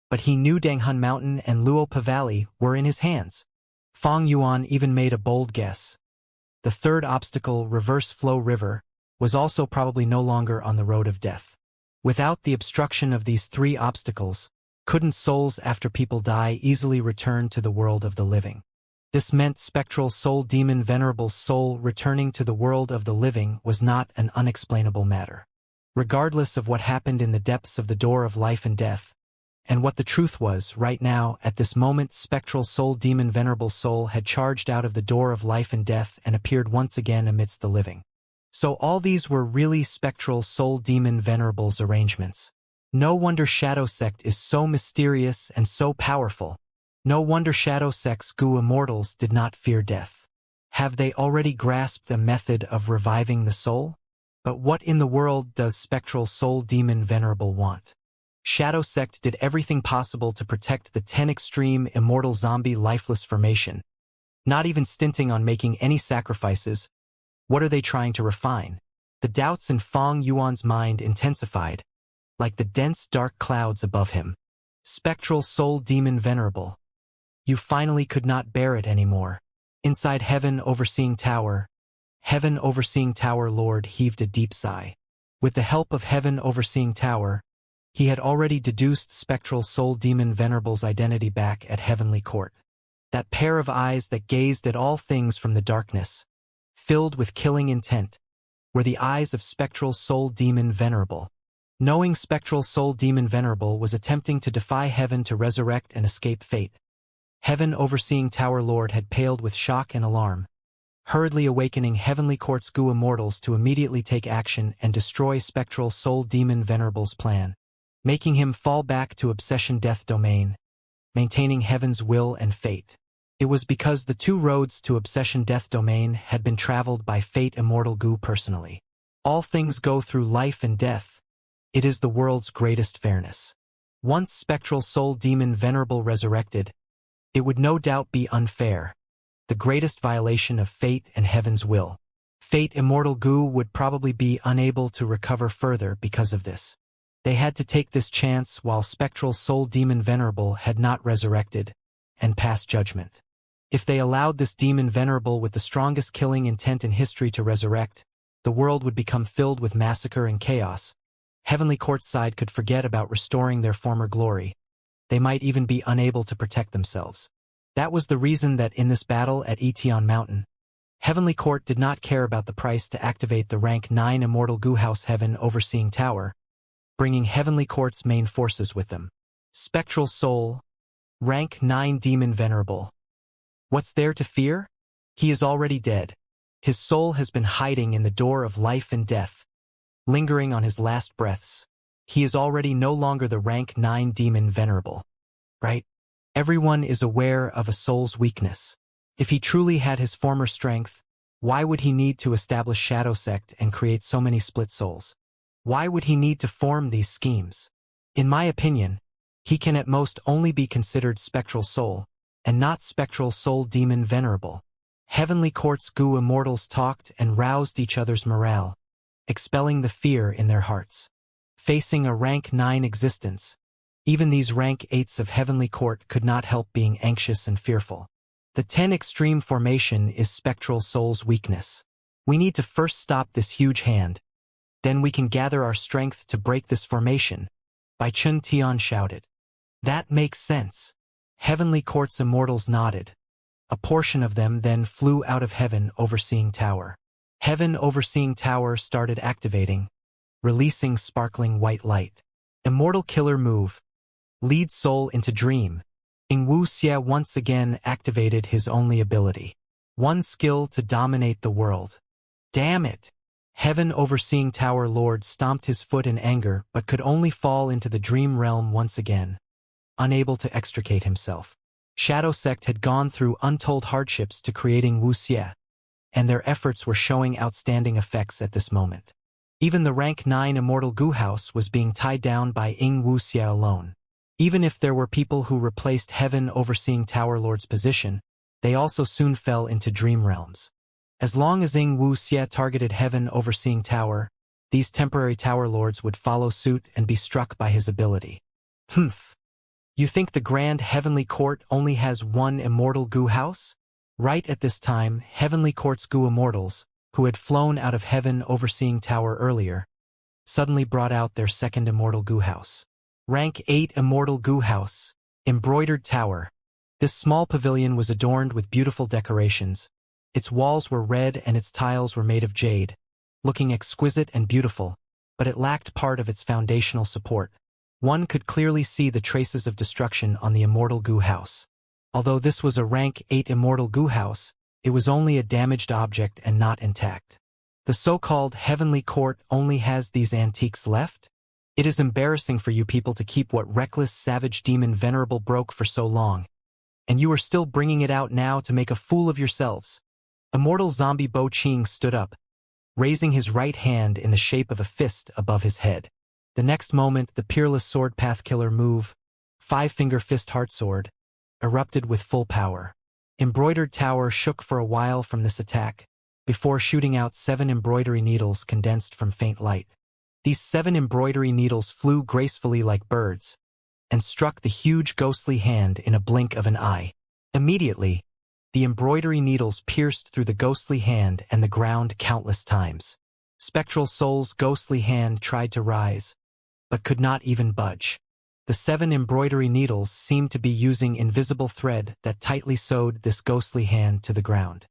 but he knew Danghun Mountain and Luopa Valley were in his hands. Fang Yuan even made a bold guess. The third obstacle, reverse flow river, was also probably no longer on the road of death. Without the obstruction of these three obstacles, couldn't souls after people die easily return to the world of the living. This meant spectral soul demon venerable soul returning to the world of the living was not an unexplainable matter. Regardless of what happened in the depths of the door of life and death, and what the truth was, right now, at this moment, spectral soul demon venerable soul had charged out of the door of life and death and appeared once again amidst the living. So all these were really spectral soul demon venerable's arrangements. No wonder Shadow Sect is so mysterious and so powerful. No wonder Shadow Sect's immortals did not fear death. Have they already grasped a method of reviving the soul? But what in the world does spectral soul demon venerable want? Shadow Sect did everything possible to protect the 10 extreme immortal zombie lifeless formation, not even stinting on making any sacrifices. What are they trying to refine? The doubts in Fong Yuan's mind intensified, like the dense dark clouds above him. Spectral soul demon venerable. You finally could not bear it anymore. Inside Heaven Overseeing Tower Lord heaved a deep sigh. With the help of Heaven Overseeing Tower, he had already deduced spectral soul demon venerable's identity back at Heavenly Court. That pair of eyes that gazed at all things from the darkness, filled with killing intent, were the eyes of spectral soul demon venerable. Knowing spectral soul demon venerable was attempting to defy heaven to resurrect and escape fate, Heaven Overseeing Tower Lord had paled with shock and alarm, hurriedly awakening Heavenly Court's immortals to immediately take action and destroy spectral soul demon venerable's plan, making him fall back to obsession death domain, maintaining heaven's will and fate. It was because the two roads to obsession death domain had been traveled by fate immortal personally. All things go through life and death. It is the world's greatest fairness. Once spectral soul demon venerable resurrected, it would no doubt be unfair, the greatest violation of fate and heaven's will. Fate immortal would probably be unable to recover further because of this. They had to take this chance while spectral soul demon venerable had not resurrected and passed judgment. If they allowed this demon venerable with the strongest killing intent in history to resurrect, the world would become filled with massacre and chaos. Heavenly Court's side could forget about restoring their former glory. They might even be unable to protect themselves. That was the reason that in this battle at Etion Mountain, Heavenly Court did not care about the price to activate the rank 9 Immortal House Heaven Overseeing Tower, bringing Heavenly Court's main forces with them. Spectral Soul, rank 9 Demon Venerable. What's there to fear? He is already dead. His soul has been hiding in the door of life and death, lingering on his last breaths. He is already no longer the rank 9 Demon Venerable. Right? Everyone is aware of a soul's weakness. If he truly had his former strength, why would he need to establish Shadow Sect and create so many split souls? Why would he need to form these schemes? In my opinion, he can at most only be considered spectral soul, and not spectral soul demon venerable. Heavenly Court's immortals talked and roused each other's morale, expelling the fear in their hearts. Facing a rank 9 existence, even these rank 8s of Heavenly Court could not help being anxious and fearful. The 10 extreme formation is spectral soul's weakness. We need to first stop this huge hand. Then we can gather our strength to break this formation. Bai Chun Tian shouted. That makes sense. Heavenly Court's immortals nodded. A portion of them then flew out of Heaven Overseeing Tower. Heaven Overseeing Tower started activating, releasing sparkling white light. Immortal Killer Move. Lead Soul into Dream. Ing Wu Xie once again activated his only ability. One skill to dominate the world. Damn it! Heaven Overseeing Tower Lord stomped his foot in anger but could only fall into the dream realm once again, unable to extricate himself. Shadow Sect had gone through untold hardships to creating Wu Xie, and their efforts were showing outstanding effects at this moment. Even the rank 9 Immortal House was being tied down by Ing Wu Xie alone. Even if there were people who replaced Heaven Overseeing Tower Lord's position, they also soon fell into dream realms. As long as Ing Wu Xie targeted Heaven Overseeing Tower, these temporary Tower Lords would follow suit and be struck by his ability. Humph. You think the Grand Heavenly Court only has one Immortal House? Right at this time, Heavenly Court's Gu Immortals, who had flown out of heaven overseeing Tower earlier, suddenly brought out their second Immortal Gu House. Rank 8 Immortal Gu House, Embroidered Tower. This small pavilion was adorned with beautiful decorations. Its walls were red and its tiles were made of jade, looking exquisite and beautiful, but it lacked part of its foundational support. One could clearly see the traces of destruction on the Immortal Gu House. Although this was a rank 8 Immortal Gu House, it was only a damaged object and not intact. The so-called Heavenly Court only has these antiques left? It is embarrassing for you people to keep what reckless savage demon Venerable broke for so long. And you are still bringing it out now to make a fool of yourselves. Immortal Zombie Bo Ching stood up, raising his right hand in the shape of a fist above his head. The next moment, the peerless sword path killer move, five-finger fist heart sword, erupted with full power. Embroidered Tower shook for a while from this attack, before shooting out 7 embroidery needles condensed from faint light. These 7 embroidery needles flew gracefully like birds, and struck the huge ghostly hand in a blink of an eye. Immediately, the embroidery needles pierced through the ghostly hand and the ground countless times. Spectral Soul's ghostly hand tried to rise, but could not even budge. The 7 embroidery needles seemed to be using invisible thread that tightly sewed this ghostly hand to the ground.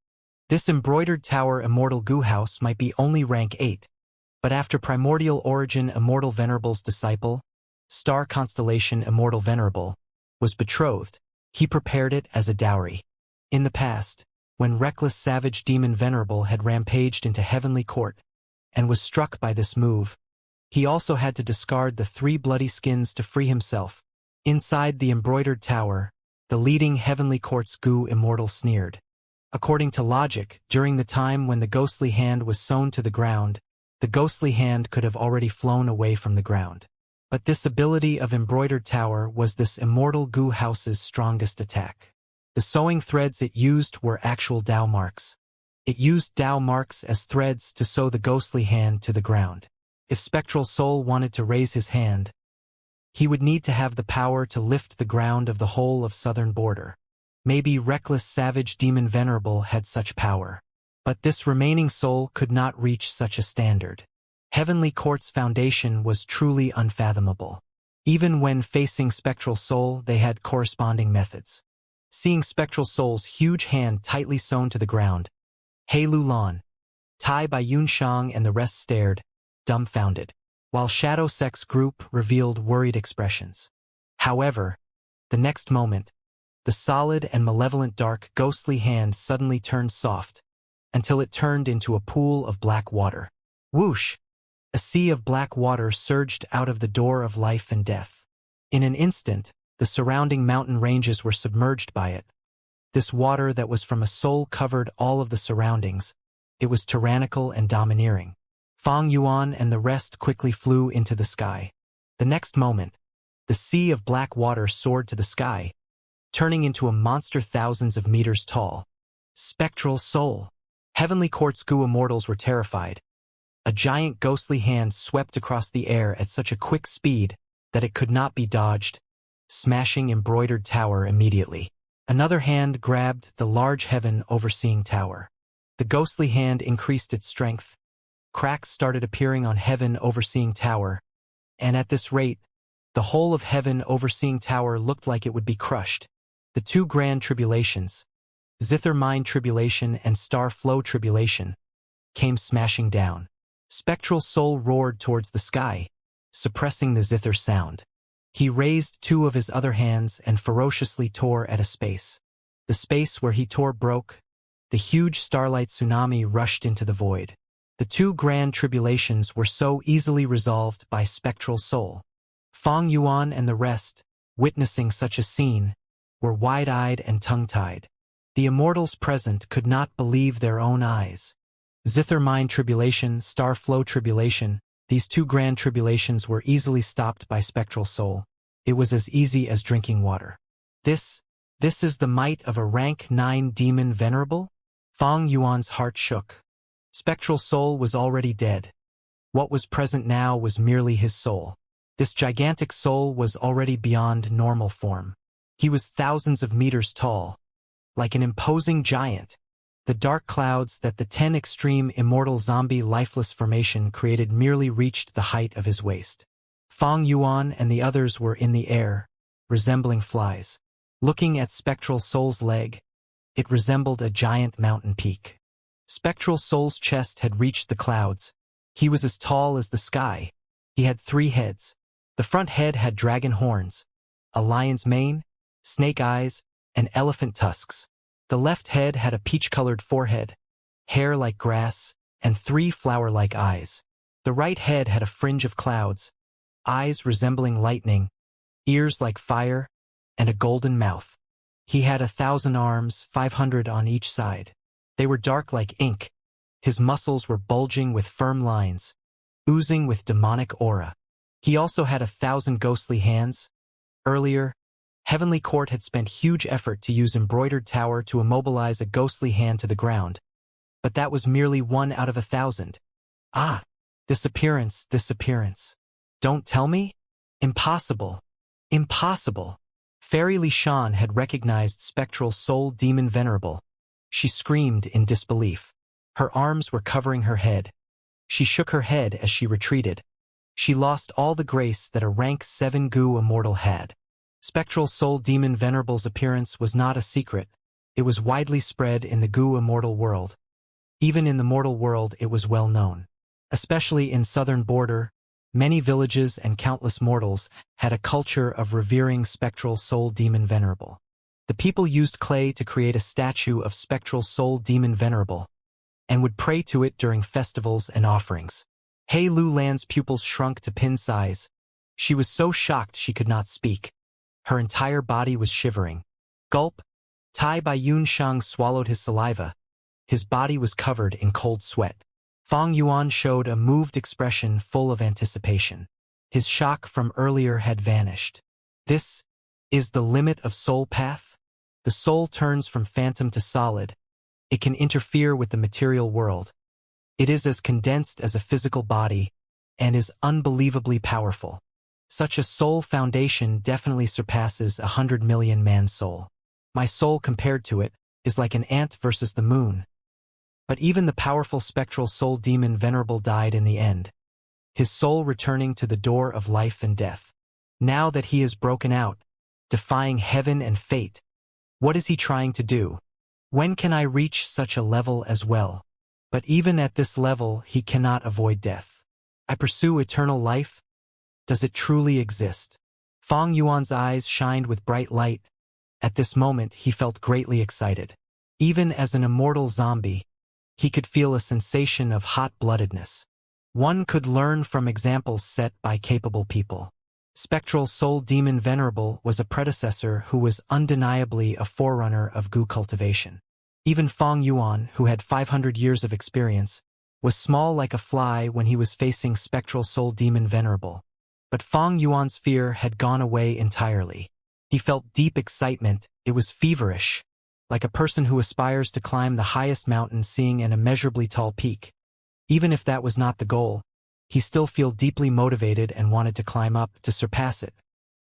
This Embroidered Tower Immortal Gu House might be only rank 8, but after Primordial Origin Immortal Venerable's disciple, Star Constellation Immortal Venerable, was betrothed, he prepared it as a dowry. In the past, when reckless savage demon Venerable had rampaged into Heavenly Court and was struck by this move, he also had to discard the 3 bloody skins to free himself. Inside the Embroidered Tower, the leading Heavenly Court's Gu Immortal sneered. According to logic, during the time when the ghostly hand was sewn to the ground, the ghostly hand could have already flown away from the ground. But this ability of Embroidered Tower was this Immortal Gu House's strongest attack. The sewing threads it used were actual Dao marks. It used Dao marks as threads to sew the ghostly hand to the ground. If Spectral Soul wanted to raise his hand, he would need to have the power to lift the ground of the whole of southern border. Maybe reckless savage demon Venerable had such power. But this remaining soul could not reach such a standard. Heavenly Court's foundation was truly unfathomable. Even when facing Spectral Soul, they had corresponding methods. Seeing Spectral Soul's huge hand tightly sewn to the ground, He Lulan, Tai Bai Yunshang and the rest stared, dumbfounded, while Shadow Sec's group revealed worried expressions. However, the next moment, the solid and malevolent dark ghostly hand suddenly turned soft, until it turned into a pool of black water. Whoosh! A sea of black water surged out of the door of life and death. In an instant, the surrounding mountain ranges were submerged by it. This water that was from a soul covered all of the surroundings. It was tyrannical and domineering. Fang Yuan and the rest quickly flew into the sky. The next moment, the sea of black water soared to the sky, turning into a monster thousands of meters tall. Spectral Soul. Heavenly Court's Gu Immortals were terrified. A giant ghostly hand swept across the air at such a quick speed that it could not be dodged, smashing Embroidered Tower immediately. Another hand grabbed the large heaven overseeing tower. The ghostly hand increased its strength. Cracks started appearing on heaven overseeing tower, and at this rate, the whole of heaven overseeing tower looked like it would be crushed. The 2 grand tribulations, Zither Mind Tribulation and Star Flow Tribulation, came smashing down. Spectral Soul roared towards the sky, suppressing the zither sound. He raised 2 of his other hands and ferociously tore at a space. The space where he tore broke. The huge starlight tsunami rushed into the void. The 2 grand tribulations were so easily resolved by Spectral Soul. Fang Yuan and the rest, witnessing such a scene, were wide-eyed and tongue-tied. The immortals present could not believe their own eyes. Zither Mind Tribulation, Star Flow Tribulation, these 2 grand tribulations were easily stopped by Spectral Soul. It was as easy as drinking water. This is the might of a rank 9 demon Venerable? Fang Yuan's heart shook. Spectral Soul was already dead. What was present now was merely his soul. This gigantic soul was already beyond normal form. He was thousands of meters tall, like an imposing giant. The dark clouds that the 10 extreme immortal zombie lifeless formation created merely reached the height of his waist. Fang Yuan and the others were in the air, resembling flies. Looking at Spectral Soul's leg, it resembled a giant mountain peak. Spectral Soul's chest had reached the clouds. He was as tall as the sky. He had 3 heads. The front head had dragon horns, a lion's mane, snake eyes, and elephant tusks. The left head had a peach-colored forehead, hair like grass, and 3 flower-like eyes. The right head had a fringe of clouds, eyes resembling lightning, ears like fire, and a golden mouth. He had 1,000 arms, 500 on each side. They were dark like ink. His muscles were bulging with firm lines, oozing with demonic aura. He also had 1,000 ghostly hands. Earlier, Heavenly Court had spent huge effort to use Embroidered Tower to immobilize a ghostly hand to the ground. But that was merely 1 out of 1,000. Ah! This appearance. Don't tell me? Impossible. Impossible. Fairy Li Shan had recognized Spectral Soul Demon Venerable. She screamed in disbelief. Her arms were covering her head. She shook her head as she retreated. She lost all the grace that a rank 7 Gu Immortal had. Spectral Soul Demon Venerable's appearance was not a secret. It was widely spread in the Gu Immortal world. Even in the mortal world it was well known. Especially in southern border, many villages and countless mortals had a culture of revering Spectral Soul Demon Venerable. The people used clay to create a statue of Spectral Soul Demon Venerable, and would pray to it during festivals and offerings. Hei Lu Lan's pupils shrunk to pin size. She was so shocked she could not speak. Her entire body was shivering. Gulp! Tai Bai Yun Shang swallowed his saliva. His body was covered in cold sweat. Fang Yuan showed a moved expression full of anticipation. His shock from earlier had vanished. This is the limit of soul path? The soul turns from phantom to solid. It can interfere with the material world. It is as condensed as a physical body, and is unbelievably powerful. Such a soul foundation definitely surpasses 100 million man's soul. My soul compared to it is like an ant versus the moon. But even the powerful Spectral Soul Demon Venerable died in the end, his soul returning to the door of life and death. Now that he is broken out, defying heaven and fate, what is he trying to do? When can I reach such a level as well? But even at this level he cannot avoid death. I pursue eternal life? Does it truly exist? Fang Yuan's eyes shined with bright light. At this moment he felt greatly excited. Even as an immortal zombie, he could feel a sensation of hot-bloodedness. One could learn from examples set by capable people. Spectral Soul Demon Venerable was a predecessor who was undeniably a forerunner of Gu cultivation. Even Fang Yuan, who had 500 years of experience, was small like a fly when he was facing Spectral Soul Demon Venerable. But Fang Yuan's fear had gone away entirely. He felt deep excitement. It was feverish, like a person who aspires to climb the highest mountain seeing an immeasurably tall peak. Even if that was not the goal, he still felt deeply motivated and wanted to climb up to surpass it.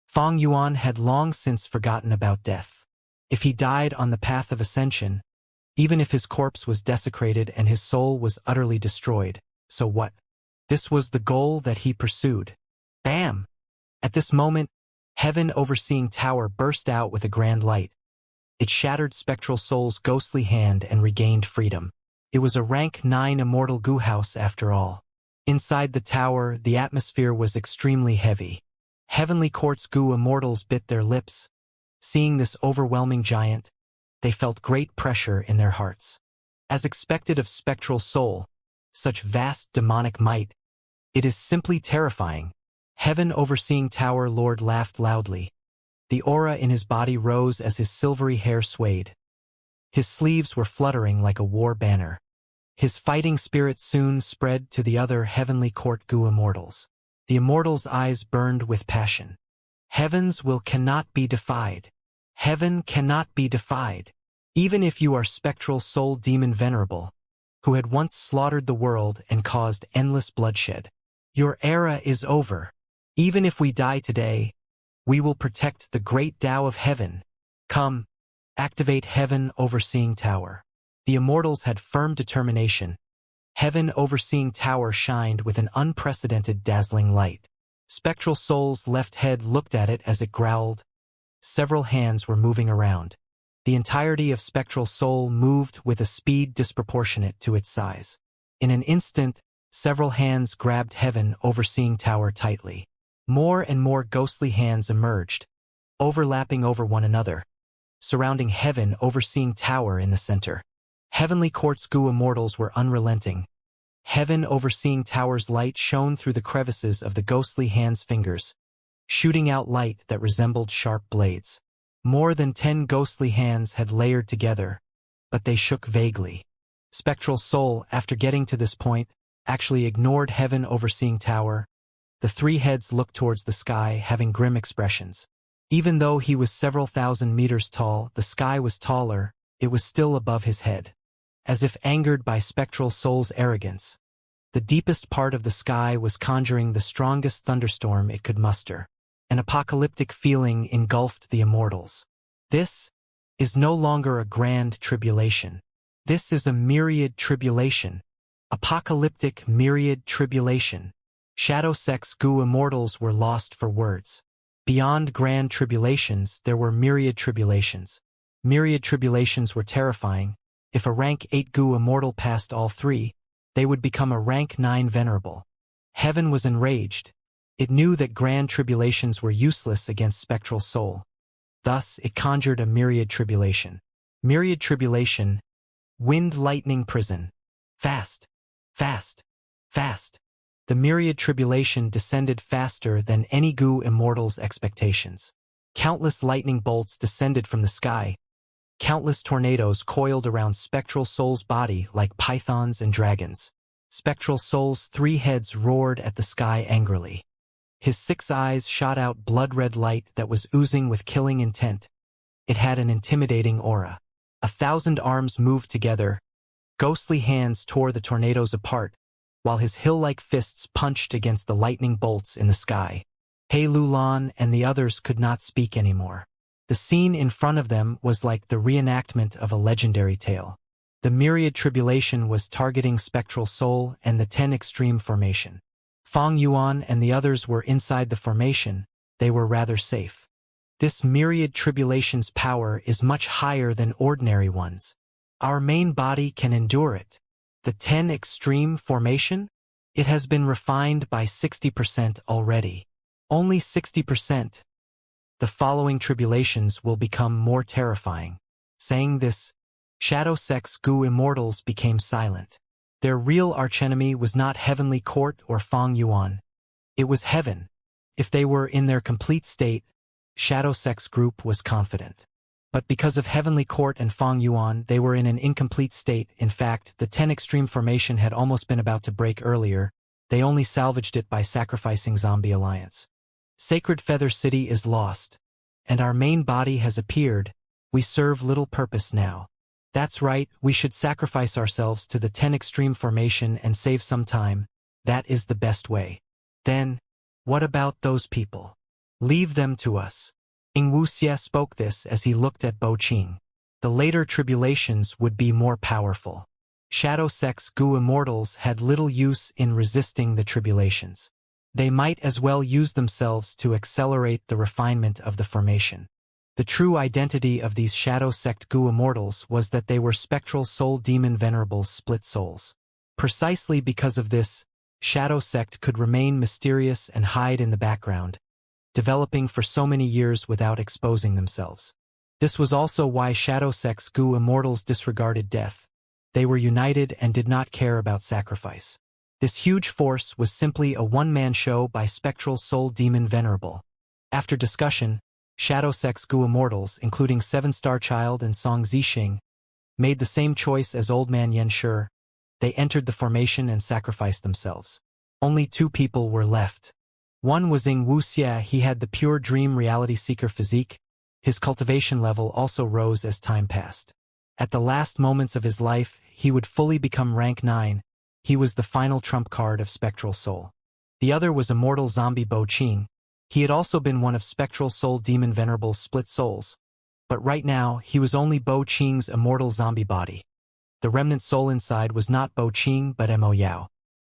Fang Yuan had long since forgotten about death. If he died on the path of ascension, even if his corpse was desecrated and his soul was utterly destroyed, so what? This was the goal that he pursued. Bam! At this moment, Heaven Overseeing Tower burst out with a grand light. It shattered Spectral Soul's ghostly hand and regained freedom. It was a rank 9 immortal Gu house after all. Inside the tower, the atmosphere was extremely heavy. Heavenly Court's Gu immortals bit their lips. Seeing this overwhelming giant, they felt great pressure in their hearts. As expected of Spectral Soul, such vast demonic might, it is simply terrifying. Heaven Overseeing Tower Lord laughed loudly. The aura in his body rose as his silvery hair swayed. His sleeves were fluttering like a war banner. His fighting spirit soon spread to the other Heavenly Court Gu immortals. The immortals' eyes burned with passion. Heaven's will cannot be defied. Heaven cannot be defied. Even if you are Spectral Soul Demon Venerable, who had once slaughtered the world and caused endless bloodshed, your era is over. Even if we die today, we will protect the great Tao of Heaven. Come, Activate Heaven Overseeing Tower. The Immortals had firm determination. Heaven Overseeing Tower shined with an unprecedented dazzling light. Spectral Soul's left head looked at it as it growled. Several hands were moving around. The entirety of Spectral Soul moved with a speed disproportionate to its size. In an instant, several hands grabbed Heaven Overseeing Tower tightly. More and more ghostly hands emerged, overlapping over one another, surrounding Heaven Overseeing Tower in the center. Heavenly Court's goo immortals were unrelenting. Heaven Overseeing Tower's light shone through the crevices of the ghostly hands' fingers, shooting out light that resembled sharp blades. More than 10 ghostly hands had layered together, but they shook vaguely. Spectral Soul, after getting to this point, actually ignored Heaven Overseeing Tower. The three heads looked towards the sky, having grim expressions. Even though he was several thousand meters tall, the sky was taller, it was still above his head. As if angered by Spectral Soul's arrogance, the deepest part of the sky was conjuring the strongest thunderstorm it could muster. An apocalyptic feeling engulfed the immortals. This is no longer a grand tribulation. This is a myriad tribulation. Apocalyptic myriad tribulation. Shadow Sect's goo immortals were lost for words. Beyond grand tribulations, there were myriad tribulations. Myriad tribulations were terrifying. If a rank 8 goo immortal passed all three, they would become a rank 9 venerable. Heaven was enraged. It knew that grand tribulations were useless against Spectral Soul. Thus, it conjured a myriad tribulation. Myriad tribulation. Wind lightning prison. Fast. Fast. Fast. The myriad tribulation descended faster than any goo immortal's expectations. Countless lightning bolts descended from the sky. Countless tornadoes coiled around Spectral Soul's body like pythons and dragons. Spectral Soul's three heads roared at the sky angrily. His 6 eyes shot out blood-red light that was oozing with killing intent. It had an intimidating aura. 1,000 arms moved together. Ghostly hands tore the tornadoes apart, while his hill-like fists punched against the lightning bolts in the sky. He Lulan and the others could not speak anymore. The scene in front of them was like the reenactment of a legendary tale. The myriad tribulation was targeting Spectral Soul and the 10 Extreme Formation. Fong Yuan and the others were inside the formation. They were rather safe. This myriad tribulation's power is much higher than ordinary ones. Our main body can endure it. The 10 Extreme Formation? It has been refined by 60% already. Only 60%. The following tribulations will become more terrifying. Saying this, Shadow Sect's goo immortals became silent. Their real archenemy was not Heavenly Court or Fong Yuan. It was Heaven. If they were in their complete state, Shadow Sect's group was confident. But because of Heavenly Court and Fong Yuan, they were in an incomplete state. In fact, the 10 Extreme Formation had almost been about to break earlier. They only salvaged it by sacrificing Zombie Alliance. Sacred Feather City is lost, and our main body has appeared. We serve little purpose now. That's right, we should sacrifice ourselves to the 10 Extreme Formation and save some time. That is the best way. Then, what about those people? Leave them to us. Ing Wuxie spoke this as he looked at Bo Qing. The later tribulations would be more powerful. Shadow Sect's goo immortals had little use in resisting the tribulations. They might as well use themselves to accelerate the refinement of the formation. The true identity of these Shadow Sect goo immortals was that they were Spectral Soul Demon Venerables split souls. Precisely because of this, Shadow Sect could remain mysterious and hide in the background, developing for so many years without exposing themselves. This was also why Shadow Sect's goo immortals disregarded death. They were united and did not care about sacrifice. This huge force was simply a one-man show by Spectral Soul Demon Venerable. After discussion, Shadow Sect's goo immortals, including 7-Star Child and Song Zixing, made the same choice as Old Man Yen Shi. They entered the formation and sacrificed themselves. Only 2 people were left. One was Ing Wuxie. He had the pure dream reality seeker physique. His cultivation level also rose as time passed. At the last moments of his life, he would fully become rank 9. He was the final trump card of Spectral Soul. The other was Immortal Zombie Bo Qing. He had also been one of Spectral Soul Demon Venerable's split souls. But right now, he was only Bo Qing's immortal zombie body. The remnant soul inside was not Bo Qing but Mo Yao.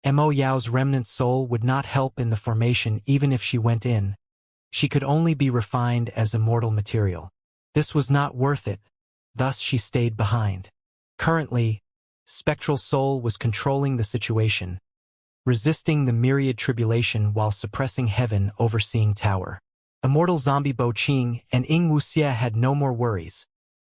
Mo Yao's remnant soul would not help in the formation even if she went in. She could only be refined as immortal material. This was not worth it, thus she stayed behind. Currently, Spectral Soul was controlling the situation, resisting the myriad tribulation while suppressing heaven overseeing tower. Immortal zombie Bo Qing and Ying Wuxia had no more worries.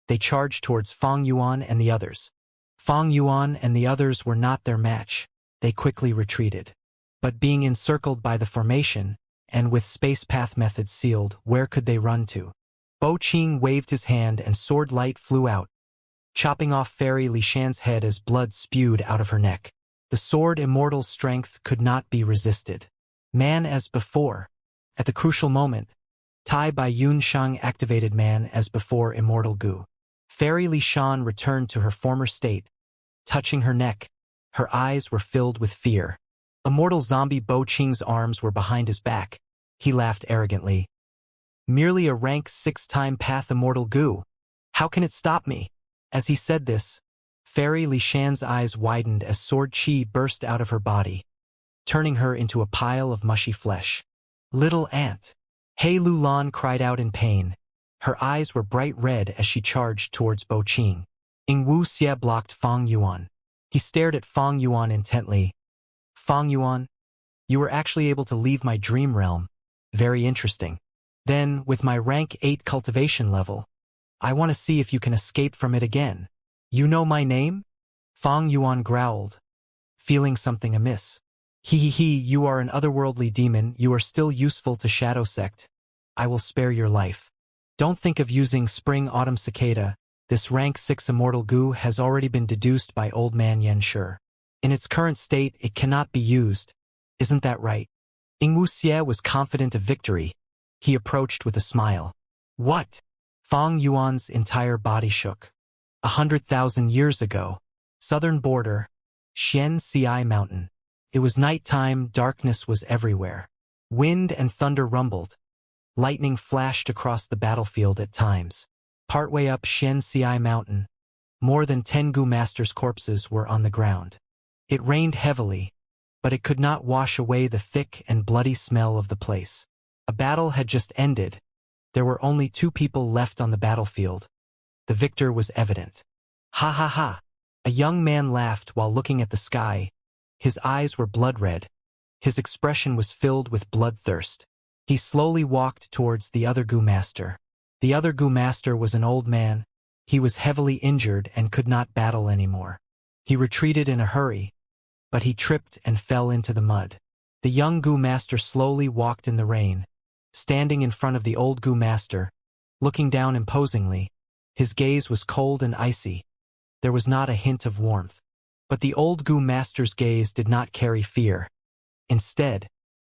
They charged towards Fang Yuan and the others. Fang Yuan and the others were not their match. They quickly retreated. But being encircled by the formation, and with space path methods sealed, where could they run to? Bo Qing waved his hand and sword light flew out, chopping off Fairy Li Shan's head as blood spewed out of her neck. The sword immortal strength could not be resisted. Man as before. At the crucial moment, Tai Bai Yun Shang activated man as before immortal Gu. Fairy Li Shan returned to her former state, touching her neck. Her eyes were filled with fear. Immortal zombie Bo Qing's arms were behind his back. He laughed arrogantly. Merely a rank 6-time path immortal Gu. How can it stop me? As he said this, Fairy Li Shan's eyes widened as sword chi burst out of her body, turning her into a pile of mushy flesh. Little ant. He Lulan cried out in pain. Her eyes were bright red as she charged towards Bo Qing. Ying Wuxia blocked Fang Yuan. He stared at Fang Yuan intently. Fang Yuan, you were actually able to leave my dream realm. Very interesting. Then, with my rank 8 cultivation level, I want to see if you can escape from it again. You know my name? Fang Yuan growled, feeling something amiss. You are an otherworldly demon, you are still useful to Shadow Sect. I will spare your life. Don't think of using Spring-Autumn Cicada. This rank 6 immortal Gu has already been deduced by Old Man Yen Shi. In its current state, it cannot be used. Isn't that right? Ying Wuxia was confident of victory. He approached with a smile. What? Fang Yuan's entire body shook. 100,000 years ago. Southern border. Xian Ci Mountain. It was nighttime, darkness was everywhere. Wind and thunder rumbled. Lightning flashed across the battlefield at times. Partway up Xian Ci Mountain, more than 10 Gu Masters' corpses were on the ground. It rained heavily, but it could not wash away the thick and bloody smell of the place. A battle had just ended. There were only 2 people left on the battlefield. The victor was evident. Ha ha ha! A young man laughed while looking at the sky. His eyes were blood red. His expression was filled with bloodthirst. He slowly walked towards the other Gu Master. The other Gu Master was an old man. He was heavily injured and could not battle anymore. He retreated in a hurry, but he tripped and fell into the mud. The young Gu Master slowly walked in the rain, standing in front of the old Gu Master, looking down imposingly. His gaze was cold and icy. There was not a hint of warmth. But the old Gu Master's gaze did not carry fear. Instead,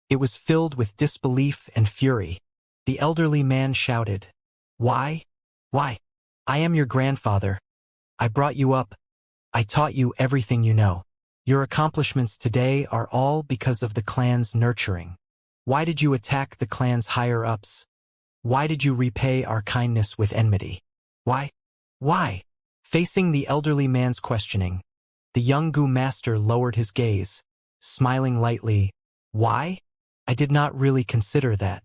it was filled with disbelief and fury. The elderly man shouted, Why? Why? I am your grandfather. I brought you up. I taught you everything you know. Your accomplishments today are all because of the clan's nurturing. Why did you attack the clan's higher-ups? Why did you repay our kindness with enmity? Why? Why? Facing the elderly man's questioning, the young Gu Master lowered his gaze, smiling lightly. Why? I did not really consider that.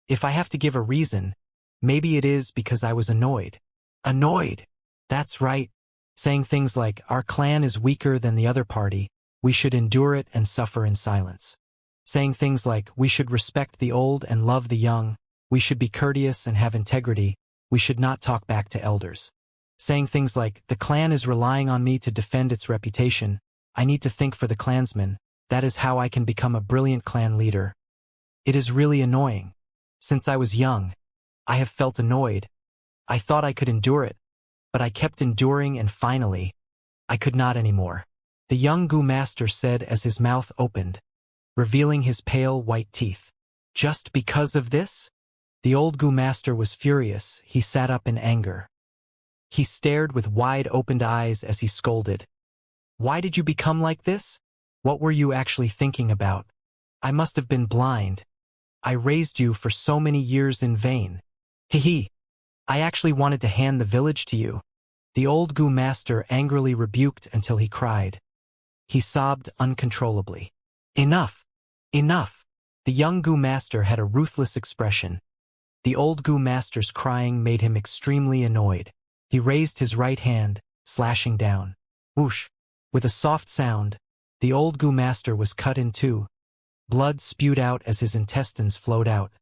If I have to give a reason, maybe it is because I was annoyed. Annoyed! That's right. Saying things like, our clan is weaker than the other party, we should endure it and suffer in silence. Saying things like, we should respect the old and love the young, we should be courteous and have integrity, we should not talk back to elders. Saying things like, the clan is relying on me to defend its reputation, I need to think for the clansmen, that is how I can become a brilliant clan leader. It is really annoying. Since I was young, I have felt annoyed. I thought I could endure it, but I kept enduring and finally, I could not anymore. The young Gu Master said as his mouth opened, revealing his pale white teeth. Just because of this? The old Gu Master was furious. He sat up in anger. He stared with wide-opened eyes as he scolded. Why did you become like this? What were you actually thinking about? I must have been blind. I raised you for so many years in vain. Hee. I actually wanted to hand the village to you. The old Gu master angrily rebuked until he cried. He sobbed uncontrollably. Enough! Enough! The young Gu master had a ruthless expression. The old Gu master's crying made him extremely annoyed. He raised his right hand, slashing down. Whoosh! With a soft sound, the old Gu master was cut in two. Blood spewed out as his intestines flowed out.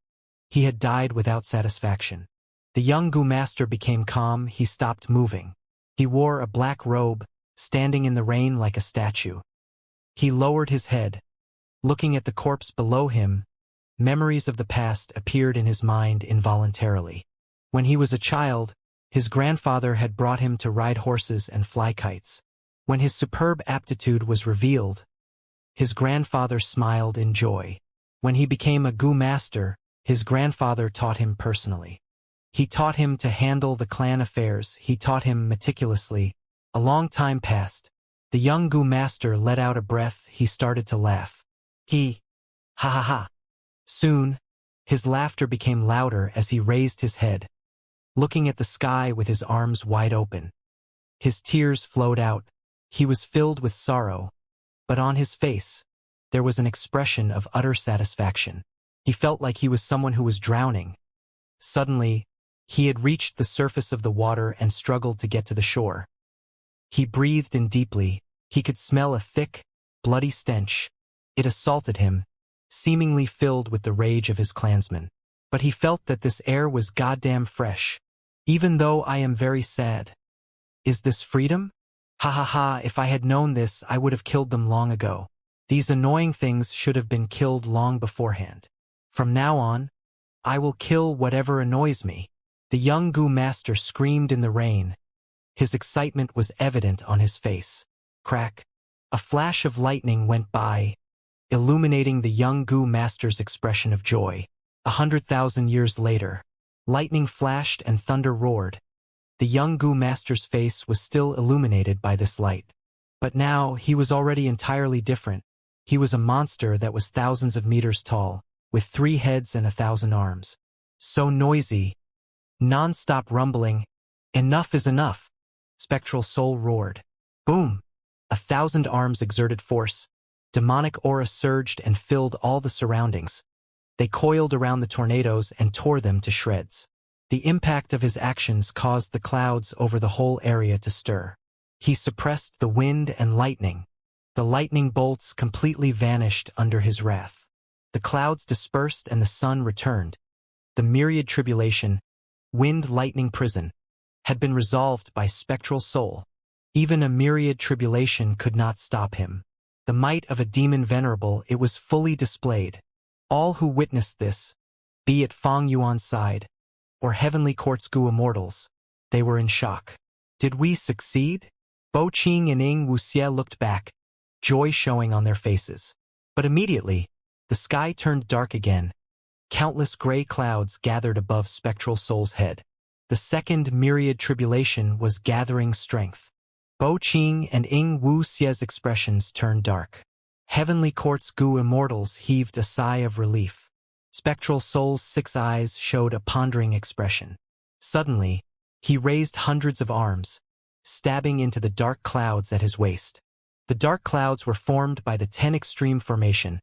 He had died without satisfaction. The young Gu master became calm. He stopped moving. He wore a black robe, standing in the rain like a statue. He lowered his head. Looking at the corpse below him, memories of the past appeared in his mind involuntarily. When he was a child, his grandfather had brought him to ride horses and fly kites. When his superb aptitude was revealed, his grandfather smiled in joy. When he became a Gu master, his grandfather taught him personally. He taught him to handle the clan affairs. He taught him meticulously. A long time passed. The young Gu master let out a breath. He started to laugh. Ha ha ha. Soon, his laughter became louder as he raised his head, looking at the sky with his arms wide open. His tears flowed out. He was filled with sorrow, but on his face, there was an expression of utter satisfaction. He felt like he was someone who was drowning. Suddenly, he had reached the surface of the water and struggled to get to the shore. He breathed in deeply. He could smell a thick, bloody stench. It assaulted him, seemingly filled with the rage of his clansmen. But he felt that this air was goddamn fresh. Even though I am very sad. Is this freedom? Ha ha ha, if I had known this, I would have killed them long ago. These annoying things should have been killed long beforehand. From now on, I will kill whatever annoys me. The young Gu master screamed in the rain. His excitement was evident on his face. Crack. A flash of lightning went by, illuminating the young Gu master's expression of joy. 100,000 years later, lightning flashed and thunder roared. The young Gu master's face was still illuminated by this light. But now, he was already entirely different. He was a monster that was thousands of meters tall, with 3 heads and 1,000 arms. So noisy. Non-stop rumbling. Enough is enough. Spectral soul roared. Boom! 1,000 arms exerted force. Demonic aura surged and filled all the surroundings. They coiled around the tornadoes and tore them to shreds. The impact of his actions caused the clouds over the whole area to stir. He suppressed the wind and lightning. The lightning bolts completely vanished under his wrath. The clouds dispersed and the sun returned. The myriad tribulation, wind-lightning prison, had been resolved by spectral soul. Even a myriad tribulation could not stop him. The might of a demon venerable, it was fully displayed. All who witnessed this, be it Feng Yuan's side, or Heavenly Court's Gu Immortals, they were in shock. Did we succeed? Bo Qing and Ing Wuxie looked back, joy showing on their faces. But immediately, the sky turned dark again. Countless gray clouds gathered above Spectral Soul's head. The second myriad tribulation was gathering strength. Bo Qing and Ing Wuxie's expressions turned dark. Heavenly Court's Gu Immortals heaved a sigh of relief. Spectral Soul's 6 eyes showed a pondering expression. Suddenly, he raised hundreds of arms, stabbing into the dark clouds at his waist. The dark clouds were formed by the 10 extreme formation.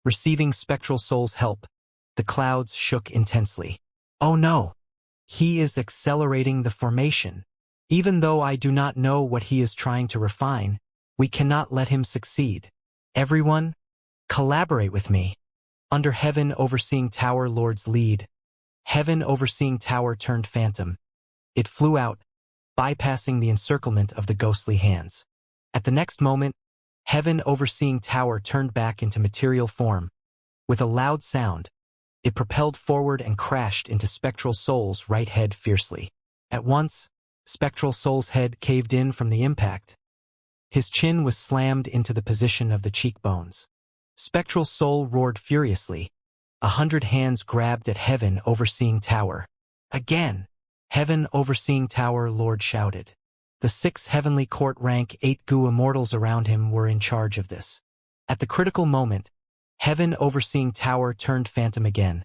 Receiving Spectral Soul's help, the clouds shook intensely. Oh no! He is accelerating the formation. Even though I do not know what he is trying to refine, we cannot let him succeed. Everyone, collaborate with me. Under Heaven Overseeing Tower Lord's lead, Heaven Overseeing Tower turned phantom. It flew out, bypassing the encirclement of the ghostly hands. At the next moment, Heaven Overseeing Tower turned back into material form. With a loud sound, it propelled forward and crashed into Spectral Soul's right head fiercely. At once, Spectral Soul's head caved in from the impact. His chin was slammed into the position of the cheekbones. Spectral Soul roared furiously. 100 hands grabbed at Heaven Overseeing Tower. Again, Heaven Overseeing Tower Lord shouted. The 6 Heavenly Court rank 8 Gu Immortals around him were in charge of this. At the critical moment, Heaven Overseeing Tower turned phantom again,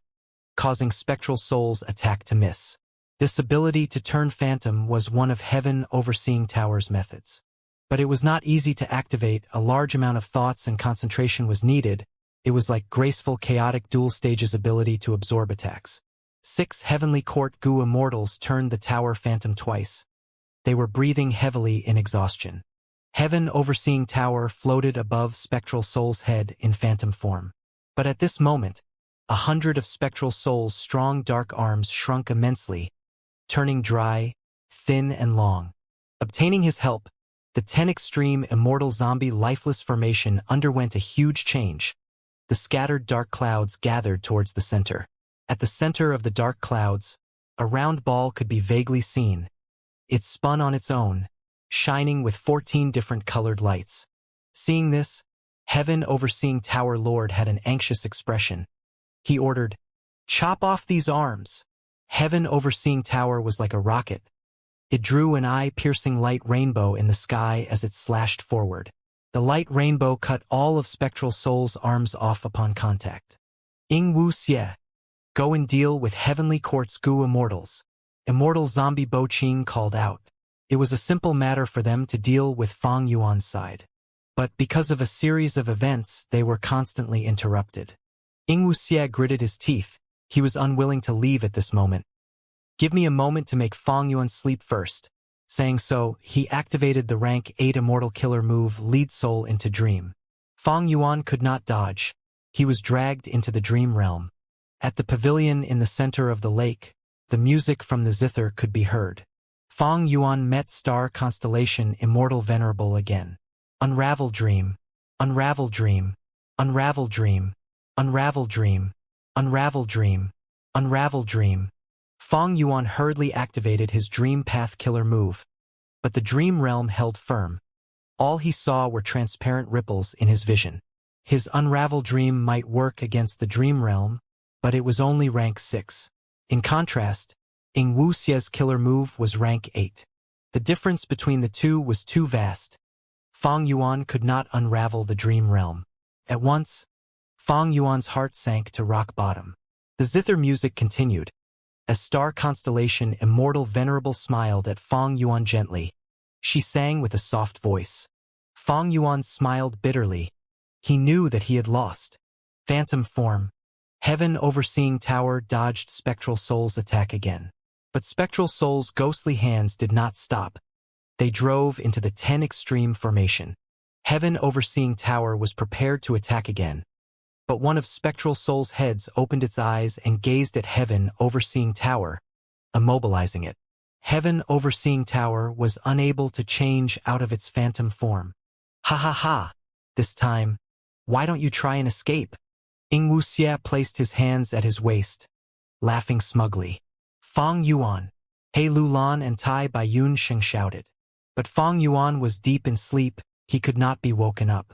causing Spectral Soul's attack to miss. This ability to turn phantom was one of Heaven Overseeing Tower's methods. But it was not easy to activate. A large amount of thoughts and concentration was needed. It was like graceful chaotic dual stages ability to absorb attacks. 6 Heavenly Court Goo Immortals turned the tower phantom twice. They were breathing heavily in exhaustion. Heaven Overseeing Tower floated above Spectral Soul's head in phantom form. But at this moment, 100 of Spectral Soul's strong dark arms shrunk immensely, turning dry, thin and long. Obtaining his help, the 10 extreme immortal zombie lifeless formation underwent a huge change. The scattered dark clouds gathered towards the center. At the center of the dark clouds, a round ball could be vaguely seen. It spun on its own, shining with 14 different colored lights. Seeing this, Heaven Overseeing Tower Lord had an anxious expression. He ordered, "Chop off these arms." Heaven Overseeing Tower was like a rocket. It drew an eye-piercing light rainbow in the sky as it slashed forward. The light rainbow cut all of Spectral Soul's arms off upon contact. Ing Wu Xie, go and deal with Heavenly Court's Goo Immortals. Immortal Zombie Bo Qing called out. It was a simple matter for them to deal with Fang Yuan's side. But because of a series of events, they were constantly interrupted. Ing Wu Xie gritted his teeth. He was unwilling to leave at this moment. Give me a moment to make Fang Yuan sleep first. Saying so, he activated the rank 8 Immortal Killer move Lead Soul into Dream. Fang Yuan could not dodge. He was dragged into the dream realm. At the pavilion in the center of the lake, the music from the zither could be heard. Fang Yuan met star constellation Immortal Venerable again. Unravel dream, unravel dream, unravel dream, unravel dream, unravel dream, unravel dream. Fang Yuan hurriedly activated his Dream Path Killer move, but the dream realm held firm. All he saw were transparent ripples in his vision. His Unravel Dream might work against the dream realm, but it was only rank 6. In contrast, Ing Wu Xie's killer move was rank 8. The difference between the two was too vast. Fang Yuan could not unravel the dream realm. At once, Fang Yuan's heart sank to rock bottom. The zither music continued. As star constellation Immortal Venerable smiled at Fang Yuan gently. She sang with a soft voice. Fang Yuan smiled bitterly. He knew that he had lost. Phantom form. Heaven Overseeing Tower dodged Spectral Soul's attack again. But Spectral Soul's ghostly hands did not stop. They drove into the 10 extreme formation. Heaven Overseeing Tower was prepared to attack again. But one of Spectral Soul's heads opened its eyes and gazed at Heaven Overseeing Tower, immobilizing it. Heaven Overseeing Tower was unable to change out of its phantom form. Ha ha ha! This time, why don't you try and escape? Ing Wu Xie placed his hands at his waist, laughing smugly. Fang Yuan, He Lulan and Tai Baiyun Sheng shouted. But Fang Yuan was deep in sleep, he could not be woken up.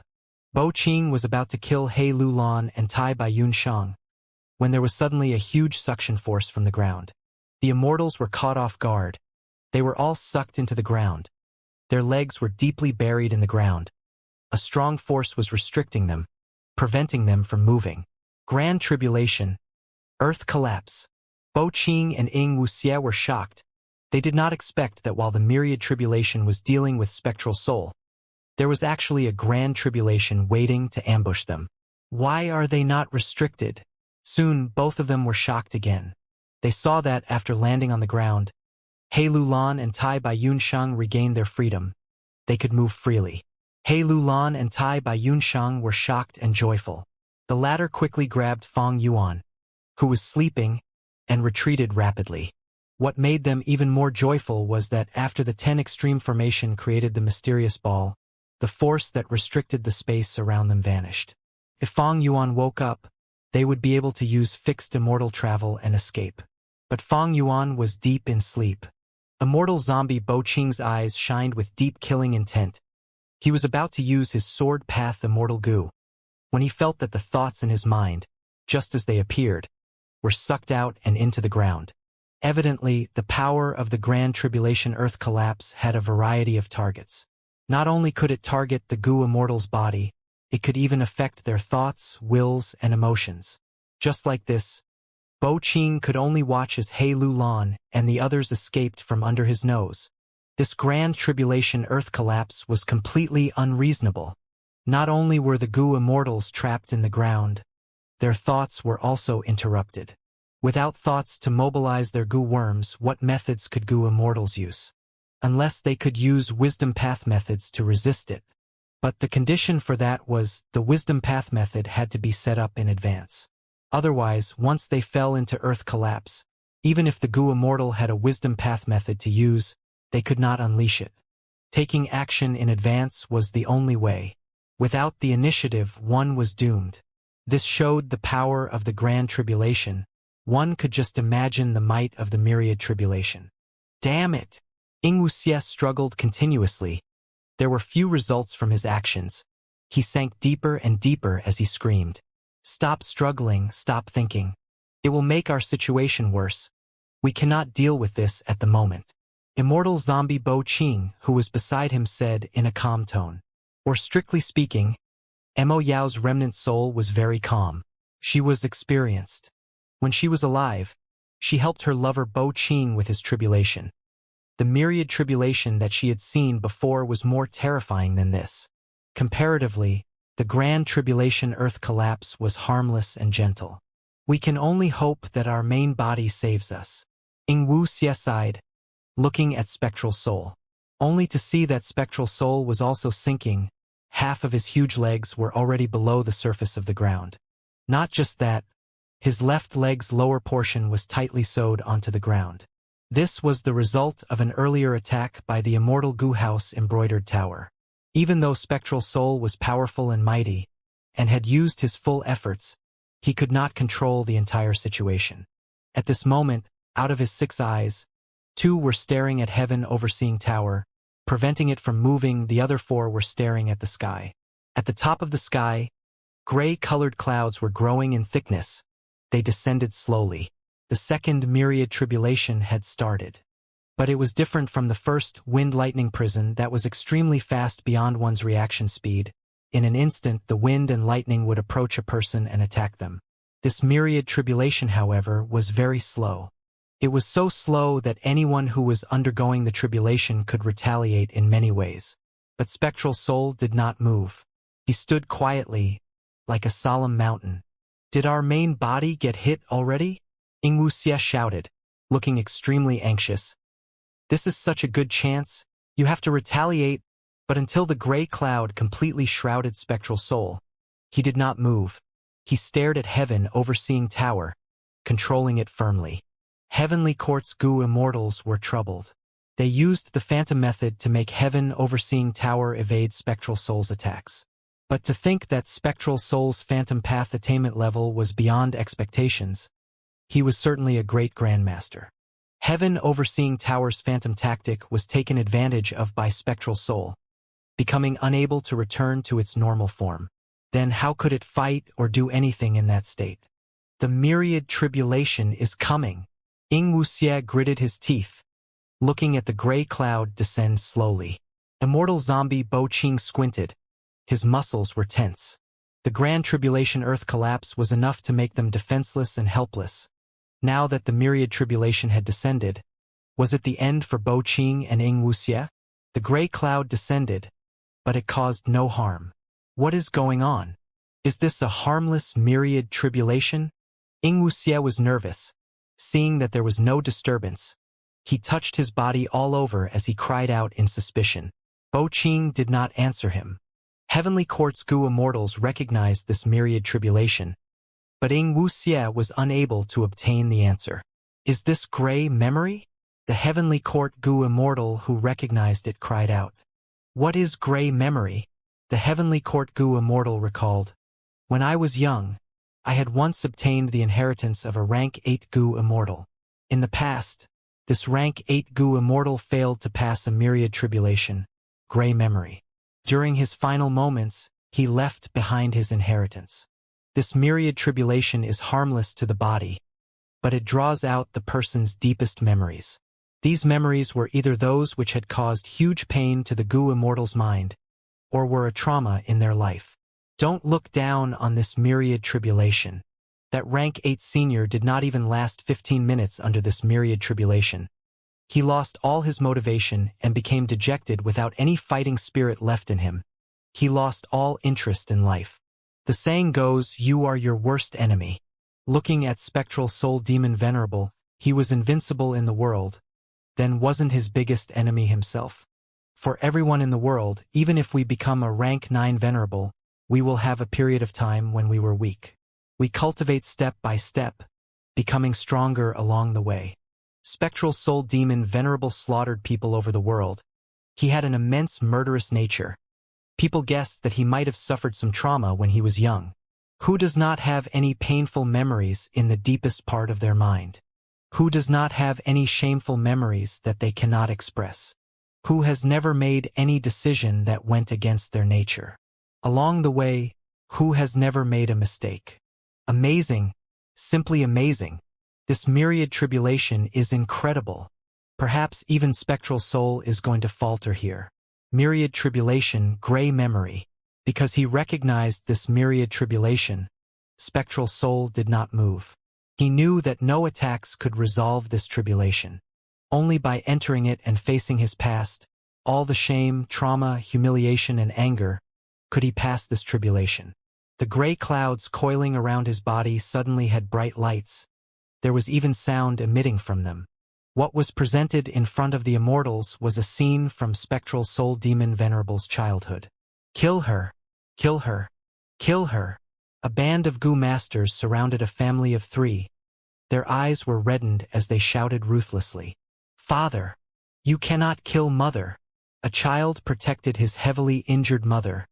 Bo Qing was about to kill He Lulan and Tai Baiyun Sheng, when there was suddenly a huge suction force from the ground. The immortals were caught off guard. They were all sucked into the ground. Their legs were deeply buried in the ground. A strong force was restricting them, preventing them from moving. Grand tribulation. Earth collapse. Bo Qing and Ing Wu Xie were shocked. They did not expect that while the myriad tribulation was dealing with Spectral Soul, there was actually a grand tribulation waiting to ambush them. Why are they not restricted? Soon, both of them were shocked again. They saw that, after landing on the ground, He Lulan and Tai Baiyun Sheng regained their freedom. They could move freely. He Lulan and Tai Baiyun Sheng were shocked and joyful. The latter quickly grabbed Fang Yuan, who was sleeping, and retreated rapidly. What made them even more joyful was that after the 10 extreme formation created the mysterious ball, the force that restricted the space around them vanished. If Fang Yuan woke up, they would be able to use fixed immortal travel and escape. But Fang Yuan was deep in sleep. Immortal zombie Bo Qing's eyes shined with deep killing intent. He was about to use his sword path Immortal Goo, when he felt that the thoughts in his mind, just as they appeared, were sucked out and into the ground. Evidently, the power of the Grand Tribulation Earth collapse had a variety of targets. Not only could it target the Goo Immortal's body, it could even affect their thoughts, wills, and emotions. Just like this, Bo Qing could only watch as He Lulan and the others escaped from under his nose. This grand tribulation Earth collapse was completely unreasonable. Not only were the Gu immortals trapped in the ground, their thoughts were also interrupted. Without thoughts to mobilize their Gu worms, what methods could Gu immortals use? Unless they could use wisdom path methods to resist it. But the condition for that was the wisdom path method had to be set up in advance. Otherwise, once they fell into Earth collapse, even if the Gu immortal had a wisdom path method to use, they could not unleash it. Taking action in advance was the only way. Without the initiative, one was doomed. This showed the power of the Grand Tribulation. One could just imagine the might of the Myriad Tribulation. Damn it! Ing Wuxie struggled continuously. There were few results from his actions. He sank deeper and deeper as he screamed. Stop struggling, stop thinking. It will make our situation worse. We cannot deal with this at the moment. Immortal zombie Bo Qing, who was beside him, said in a calm tone. Or strictly speaking, Mo Yao's remnant soul was very calm. She was experienced. When she was alive, she helped her lover Bo Qing with his tribulation. The myriad tribulation that she had seen before was more terrifying than this. Comparatively, the grand tribulation Earth collapse was harmless and gentle. We can only hope that our main body saves us. Ing Wuxie sighed, looking at Spectral Soul. Only to see that Spectral Soul was also sinking. Half of his huge legs were already below the surface of the ground. Not just that, his left leg's lower portion was tightly sewed onto the ground. This was the result of an earlier attack by the immortal Gu House embroidered tower. Even though Spectral Soul was powerful and mighty, and had used his full efforts, he could not control the entire situation. At this moment, out of his 6 eyes, 2 were staring at heaven overseeing tower, preventing it from moving. The other 4 were staring at the sky. At the top of the sky, gray-colored clouds were growing in thickness. They descended slowly. The second myriad tribulation had started. But it was different from the first wind-lightning prison that was extremely fast beyond one's reaction speed. In an instant, the wind and lightning would approach a person and attack them. This myriad tribulation, however, was very slow. It was so slow that anyone who was undergoing the tribulation could retaliate in many ways. But Spectral Soul did not move. He stood quietly, like a solemn mountain. Did our main body get hit already? Ing Wuxie shouted, looking extremely anxious. This is such a good chance. You have to retaliate. But until the gray cloud completely shrouded Spectral Soul, he did not move. He stared at heaven overseeing tower, controlling it firmly. Heavenly Court's Gu immortals were troubled. They used the Phantom method to make heaven overseeing tower evade Spectral Soul's attacks. But to think that Spectral Soul's Phantom Path attainment level was beyond expectations, he was certainly a great grandmaster. Heaven overseeing tower's Phantom tactic was taken advantage of by Spectral Soul, becoming unable to return to its normal form. Then how could it fight or do anything in that state? The myriad tribulation is coming. Ing Wuxie gritted his teeth, looking at the gray cloud descend slowly. Immortal zombie Bo Qing squinted. His muscles were tense. The grand tribulation Earth collapse was enough to make them defenseless and helpless. Now that the myriad tribulation had descended, was it the end for Bo Qing and Ing Wuxie? The gray cloud descended, but it caused no harm. What is going on? Is this a harmless myriad tribulation? Ing Wuxie was nervous. Seeing that there was no disturbance, he touched his body all over as he cried out in suspicion. Bo Qing did not answer him. Heavenly Court's Gu immortals recognized this myriad tribulation, but Ing Wuxie was unable to obtain the answer. Is this gray memory? The Heavenly Court Gu immortal who recognized it cried out. What is gray memory? The Heavenly Court Gu immortal recalled. When I was young, I had once obtained the inheritance of a rank 8 Gu immortal. In the past, this rank 8 Gu immortal failed to pass a myriad tribulation, gray memory. During his final moments, he left behind his inheritance. This myriad tribulation is harmless to the body, but it draws out the person's deepest memories. These memories were either those which had caused huge pain to the Gu immortal's mind, or were a trauma in their life. Don't look down on this myriad tribulation. That rank 8 senior did not even last 15 minutes under this myriad tribulation. He lost all his motivation and became dejected without any fighting spirit left in him. He lost all interest in life. The saying goes, "You are your worst enemy." Looking at spectral soul demon Venerable, he was invincible in the world. Then wasn't his biggest enemy himself? For everyone in the world, even if we become a rank 9 Venerable, we will have a period of time when we were weak. We cultivate step by step, becoming stronger along the way. Spectral soul demon Venerable slaughtered people over the world. He had an immense murderous nature. People guessed that he might have suffered some trauma when he was young. Who does not have any painful memories in the deepest part of their mind? Who does not have any shameful memories that they cannot express? Who has never made any decision that went against their nature? Along the way, who has never made a mistake? Amazing, simply amazing. This myriad tribulation is incredible. Perhaps even spectral soul is going to falter here. Myriad tribulation, gray memory. Because he recognized this myriad tribulation, spectral soul did not move. He knew that no attacks could resolve this tribulation. Only by entering it and facing his past, all the shame, trauma, humiliation, and anger, could he pass this tribulation. The gray clouds coiling around his body suddenly had bright lights. There was even sound emitting from them. What was presented in front of the immortals was a scene from spectral soul demon Venerable's childhood. Kill her! Kill her! Kill her! A band of goo masters surrounded a family of 3. Their eyes were reddened as they shouted ruthlessly. "Father! You cannot kill mother!" A child protected his heavily injured mother,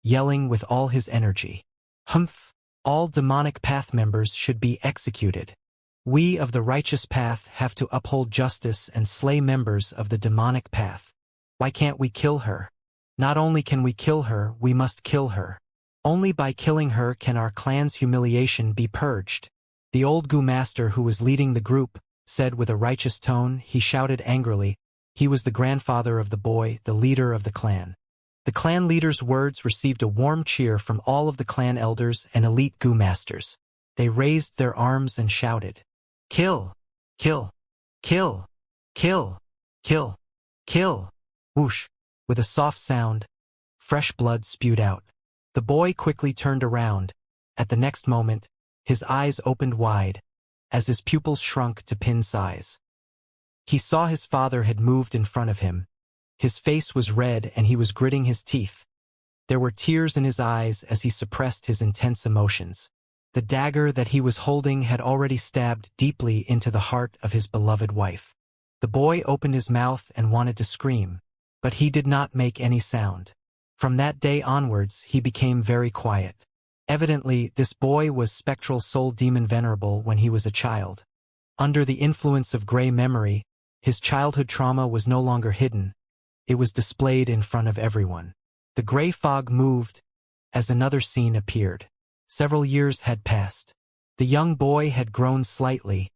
yelling with all his energy. "Humph! All demonic path members should be executed. We of the righteous path have to uphold justice and slay members of the demonic path. Why can't we kill her? Not only can we kill her, we must kill her. Only by killing her can our clan's humiliation be purged." The old goo master who was leading the group said with a righteous tone. He shouted angrily. He was the grandfather of the boy, the leader of the clan. The clan leader's words received a warm cheer from all of the clan elders and elite goo masters. They raised their arms and shouted, "Kill! Kill! Kill! Kill! Kill! Kill!" Whoosh! With a soft sound, fresh blood spewed out. The boy quickly turned around. At the next moment, his eyes opened wide, as his pupils shrunk to pin size. He saw his father had moved in front of him. His face was red and he was gritting his teeth. There were tears in his eyes as he suppressed his intense emotions. The dagger that he was holding had already stabbed deeply into the heart of his beloved wife. The boy opened his mouth and wanted to scream, but he did not make any sound. From that day onwards, he became very quiet. Evidently, this boy was spectral soul demon Venerable when he was a child. Under the influence of gray memory, his childhood trauma was no longer hidden. It was displayed in front of everyone. The gray fog moved as another scene appeared. Several years had passed. The young boy had grown slightly.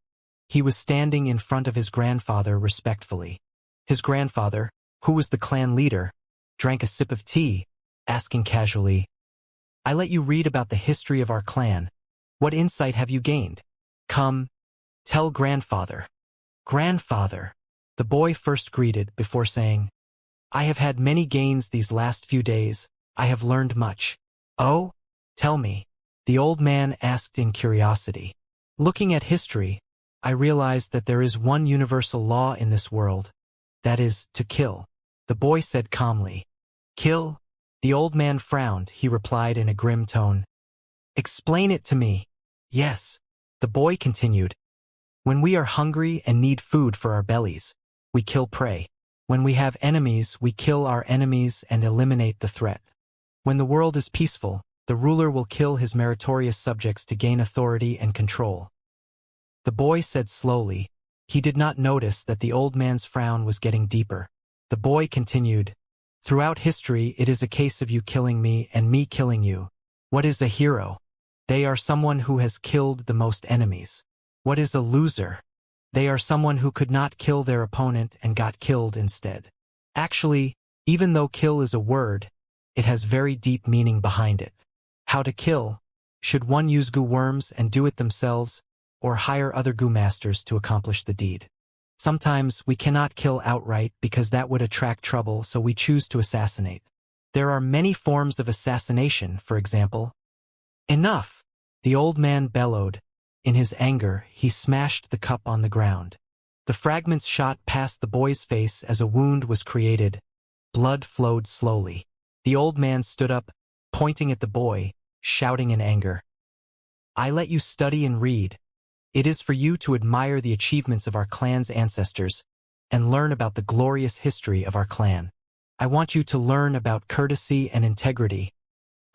He was standing in front of his grandfather respectfully. His grandfather, who was the clan leader, drank a sip of tea, asking casually, "I let you read about the history of our clan. What insight have you gained? Come, tell grandfather." "Grandfather," the boy first greeted before saying, "I have had many gains these last few days. I have learned much." "Oh? Tell me," the old man asked in curiosity. "Looking at history, I realized that there is one universal law in this world. That is, to kill," the boy said calmly. "Kill?" The old man frowned. He replied in a grim tone, "Explain it to me." "Yes," the boy continued. "When we are hungry and need food for our bellies, we kill prey. When we have enemies, we kill our enemies and eliminate the threat. When the world is peaceful, the ruler will kill his meritorious subjects to gain authority and control." The boy said slowly. He did not notice that the old man's frown was getting deeper. The boy continued, "Throughout history, it is a case of you killing me and me killing you. What is a hero? They are someone who has killed the most enemies. What is a loser? They are someone who could not kill their opponent and got killed instead. Actually, even though kill is a word, it has very deep meaning behind it. How to kill? Should one use goo worms and do it themselves, or hire other goo masters to accomplish the deed? Sometimes we cannot kill outright because that would attract trouble, so we choose to assassinate. There are many forms of assassination, for example. Enough! The old man bellowed. In his anger, he smashed the cup on the ground. The fragments shot past the boy's face as a wound was created. Blood flowed slowly. The old man stood up, pointing at the boy, shouting in anger. I let you study and read. It is for you to admire the achievements of our clan's ancestors and learn about the glorious history of our clan. I want you to learn about courtesy and integrity.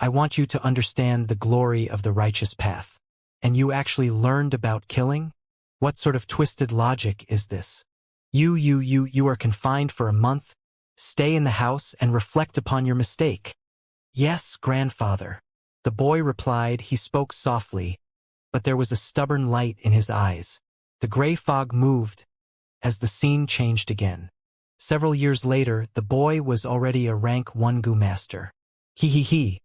I want you to understand the glory of the righteous path. And you actually learned about killing? What sort of twisted logic is this? You are confined for a month. Stay in the house and reflect upon your mistake. Yes, grandfather. The boy replied. He spoke softly, but there was a stubborn light in his eyes. The gray fog moved as the scene changed again. Several years later, the boy was already a rank 1 goo master. He.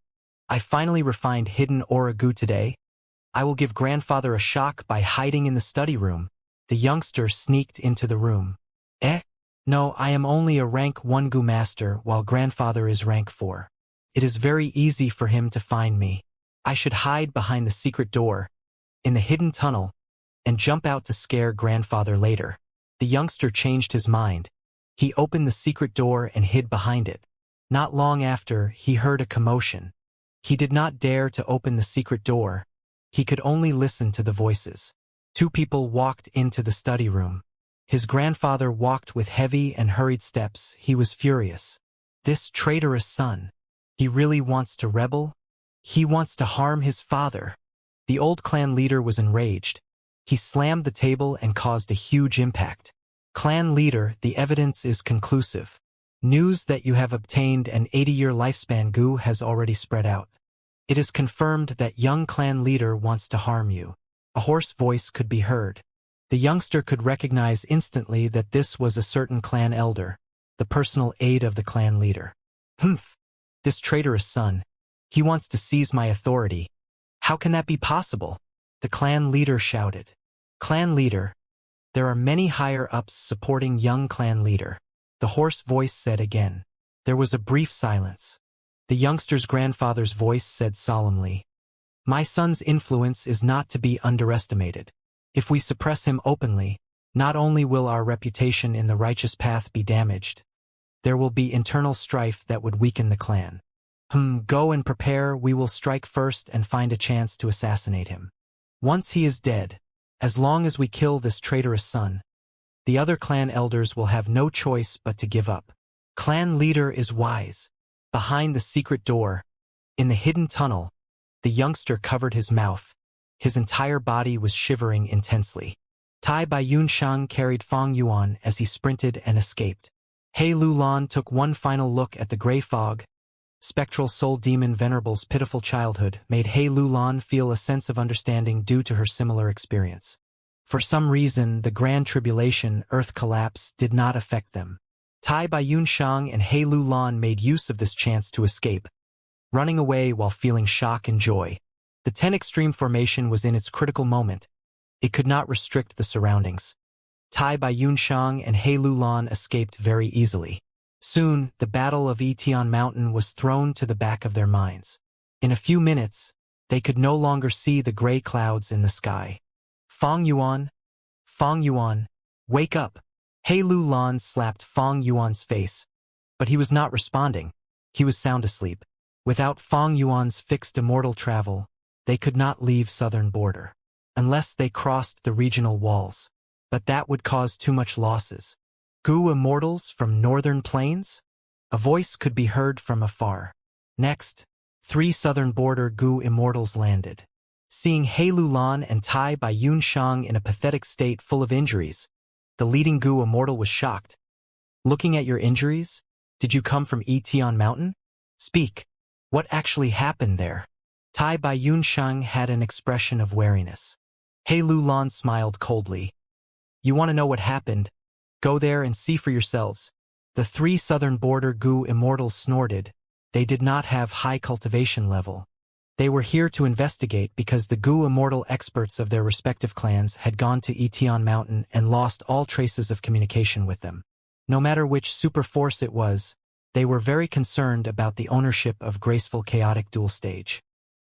I finally refined hidden aura goo today. I will give grandfather a shock by hiding in the study room. The youngster sneaked into the room. No, I am only a rank 1 goo master while grandfather is rank 4. It is very easy for him to find me. I should hide behind the secret door, in the hidden tunnel, and jump out to scare grandfather later. The youngster changed his mind. He opened the secret door and hid behind it. Not long after, he heard a commotion. He did not dare to open the secret door. He could only listen to the voices. 2 people walked into the study room. His grandfather walked with heavy and hurried steps. He was furious. This traitorous son. He really wants to rebel? He wants to harm his father. The old clan leader was enraged. He slammed the table and caused a huge impact. Clan leader, the evidence is conclusive. News that you have obtained an 80-year lifespan goo has already spread out. It is confirmed that young clan leader wants to harm you. A hoarse voice could be heard. The youngster could recognize instantly that this was a certain clan elder, the personal aide of the clan leader. This traitorous son. He wants to seize my authority. How can that be possible? The clan leader shouted. Clan leader. There are many higher-ups supporting young clan leader. The hoarse voice said again. There was a brief silence. The youngster's grandfather's voice said solemnly, my son's influence is not to be underestimated. If we suppress him openly, not only will our reputation in the righteous path be damaged, there will be internal strife that would weaken the clan. Go and prepare. We will strike first and find a chance to assassinate him. Once he is dead, as long as we kill this traitorous son, the other clan elders will have no choice but to give up. Clan leader is wise. Behind the secret door, in the hidden tunnel, the youngster covered his mouth. His entire body was shivering intensely. Tai Bai Yunshang carried Fong Yuan as he sprinted and escaped. He Lulan took one final look at the gray fog. Spectral soul demon Venerable's pitiful childhood made He Lulan feel a sense of understanding due to her similar experience. For some reason, the Grand Tribulation Earth collapse did not affect them. Tai Bai Yunshang and He Lulan made use of this chance to escape, running away while feeling shock and joy. The 10 Extreme Formation was in its critical moment. It could not restrict the surroundings. Tai Bai Yunshang and He Lulan escaped very easily. Soon, the Battle of Etion Mountain was thrown to the back of their minds. In a few minutes, they could no longer see the gray clouds in the sky. Fong Yuan, wake up! He Lulan slapped Fong Yuan's face, but he was not responding. He was sound asleep. Without Fong Yuan's fixed immortal travel, they could not leave southern border, unless they crossed the regional walls. But that would cause too much losses. Goo immortals from northern plains? A voice could be heard from afar. Next, 3 southern border Goo immortals landed. Seeing He Lulan and Tai Bai Yunshang in a pathetic state full of injuries, the leading Goo immortal was shocked. Looking at your injuries? Did you come from Etion Mountain? Speak. What actually happened there? Tai Bai Yunshang had an expression of wariness. He Lulan smiled coldly. You want to know what happened? Go there and see for yourselves. The 3 southern border Goo immortals snorted. They did not have high cultivation level. They were here to investigate because the Gu Immortal experts of their respective clans had gone to Etion Mountain and lost all traces of communication with them. No matter which super force it was, they were very concerned about the ownership of graceful chaotic dual stage.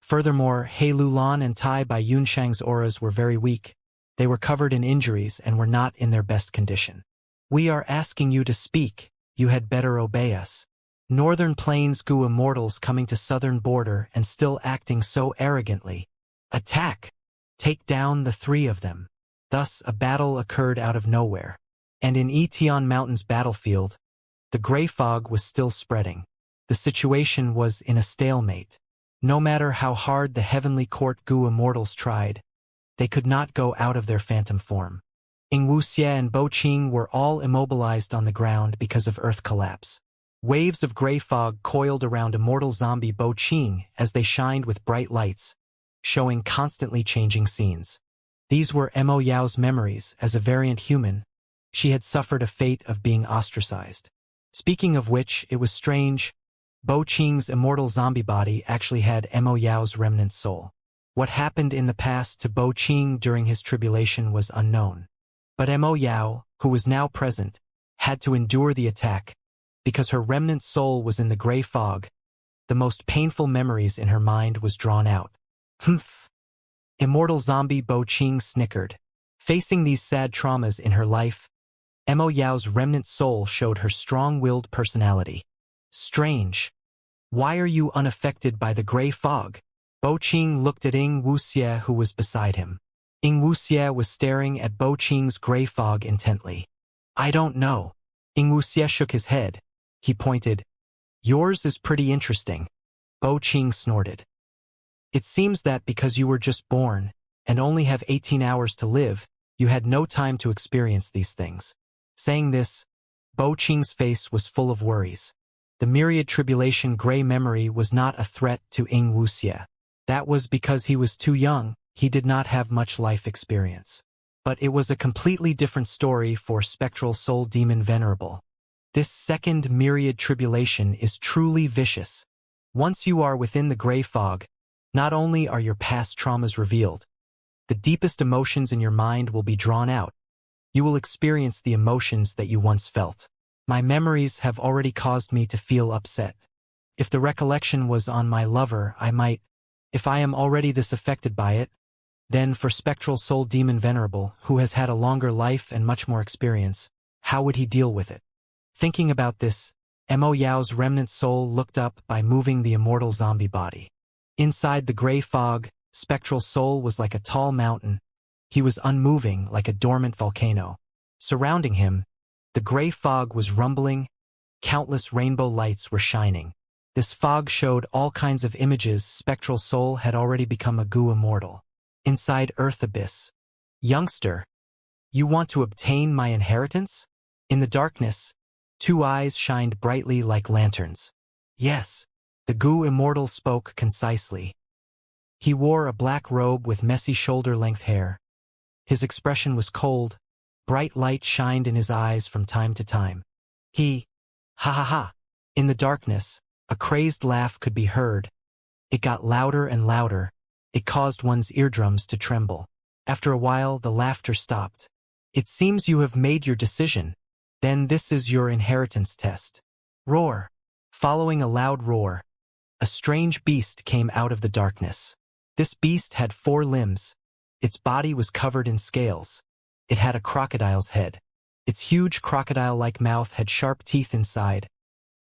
Furthermore, He Lulan and Tai Bai Yunshang's auras were very weak. They were covered in injuries and were not in their best condition. "We are asking you to speak. You had better obey us." Northern Plains Gu Immortals coming to southern border and still acting so arrogantly. "Attack! Take down the three of them." Thus a battle occurred out of nowhere. And in Etion Mountain's battlefield, the gray fog was still spreading. The situation was in a stalemate. No matter how hard the Heavenly Court Gu Immortals tried, they could not go out of their phantom form. Ing Wuxie and Bo Qing were all immobilized on the ground because of earth collapse. Waves of gray fog coiled around immortal zombie Bo Qing as they shined with bright lights, showing constantly changing scenes. These were Mo Yao's memories as a variant human. She had suffered a fate of being ostracized. Speaking of which, it was strange. Bo Qing's immortal zombie body actually had Mo Yao's remnant soul. What happened in the past to Bo Qing during his tribulation was unknown. But Mo Yao, who was now present, had to endure the attack because her remnant soul was in the gray fog. The most painful memories in her mind was drawn out. Humph. Immortal zombie Bo Qing snickered. Facing these sad traumas in her life, Mo Yao's remnant soul showed her strong-willed personality. Strange. Why are you unaffected by the gray fog? Bo Qing looked at Ing Wuxie, who was beside him. Ing Wuxie was staring at Bo Qing's gray fog intently. "I don't know." Ing Wuxie shook his head. He pointed. "Yours is pretty interesting." Bo Qing snorted. "It seems that because you were just born and only have 18 hours to live, you had no time to experience these things." Saying this, Bo Qing's face was full of worries. The myriad tribulation gray memory was not a threat to Ing Wuxie. That was because he was too young. He did not have much life experience. But it was a completely different story for Spectral Soul Demon Venerable. This second myriad tribulation is truly vicious. Once you are within the gray fog, not only are your past traumas revealed, the deepest emotions in your mind will be drawn out. You will experience the emotions that you once felt. My memories have already caused me to feel upset. If the recollection was on my lover, I might. If I am already this affected by it, then for Spectral Soul Demon Venerable, who has had a longer life and much more experience, how would he deal with it? Thinking about this, Mo Yao's remnant soul looked up by moving the immortal zombie body. Inside the gray fog, Spectral Soul was like a tall mountain. He was unmoving like a dormant volcano. Surrounding him, the gray fog was rumbling. Countless rainbow lights were shining. This fog showed all kinds of images. Spectral Soul had already become a Gu Immortal. Inside Earth Abyss. "Youngster, you want to obtain my inheritance?" In the darkness, two eyes shined brightly like lanterns. "Yes." The Gu Immortal spoke concisely. He wore a black robe with messy shoulder-length hair. His expression was cold. Bright light shined in his eyes from time to time. Ha ha ha. In the darkness, a crazed laugh could be heard. It got louder and louder. It caused one's eardrums to tremble. After a while, the laughter stopped. "It seems you have made your decision. Then this is your inheritance test." Roar. Following a loud roar, a strange beast came out of the darkness. This beast had 4 limbs. Its body was covered in scales. It had a crocodile's head. Its huge crocodile-like mouth had sharp teeth inside.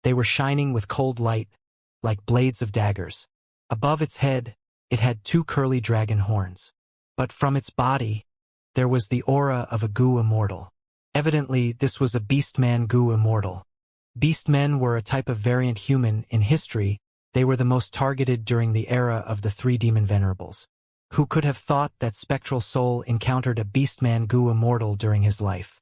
They were shining with cold light, like blades of daggers. Above its head, it had 2 curly dragon horns. But from its body, there was the aura of a Gu Immortal. Evidently, this was a Beastman Gu Immortal. Beastmen were a type of variant human in history. They were the most targeted during the era of the 3 demon venerables. Who could have thought that Spectral Soul encountered a Beastman Gu Immortal during his life?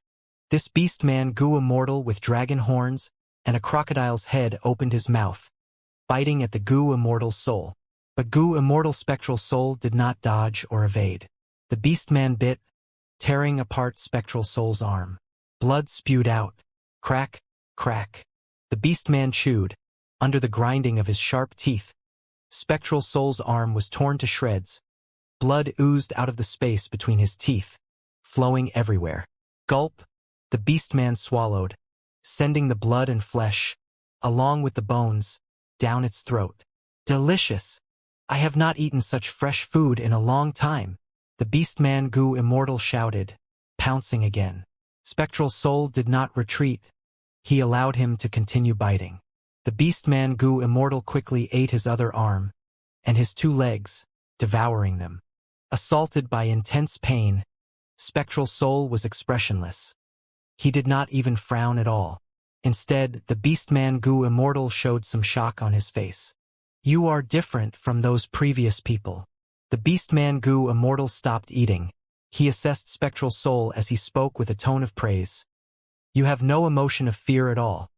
This Beastman Gu Immortal with dragon horns and a crocodile's head opened his mouth, biting at the Gu Immortal soul. But Gu Immortal Spectral Soul did not dodge or evade. The Beastman bit, tearing apart Spectral Soul's arm. Blood spewed out. Crack, crack. The Beastman chewed. Under the grinding of his sharp teeth, Spectral Soul's arm was torn to shreds. Blood oozed out of the space between his teeth, flowing everywhere. Gulp, the beast man swallowed, sending the blood and flesh, along with the bones, down its throat. Delicious! I have not eaten such fresh food in a long time. The beast man Gu Immortal shouted, pouncing again. Spectral Soul did not retreat. He allowed him to continue biting. The beast man Gu Immortal quickly ate his other arm, and his 2 legs, devouring them. Assaulted by intense pain, Spectral Soul was expressionless. He did not even frown at all. Instead, the beastman Gu Immortal showed some shock on his face. You are different from those previous people. The beastman Gu Immortal stopped eating. He assessed Spectral Soul as he spoke with a tone of praise. You have no emotion of fear at all.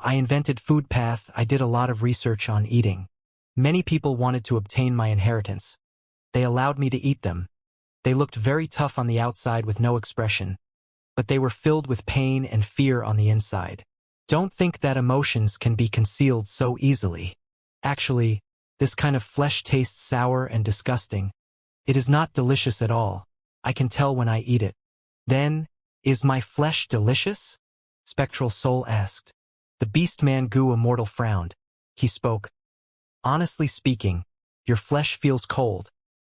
I invented Food Path. I did a lot of research on eating. Many people wanted to obtain my inheritance. They allowed me to eat them. They looked very tough on the outside with no expression, but they were filled with pain and fear on the inside. Don't think that emotions can be concealed so easily. Actually, this kind of flesh tastes sour and disgusting. It is not delicious at all. I can tell when I eat it. Then, is my flesh delicious? Spectral Soul asked. The beastman Gu Immortal frowned. He spoke. Honestly speaking, your flesh feels cold.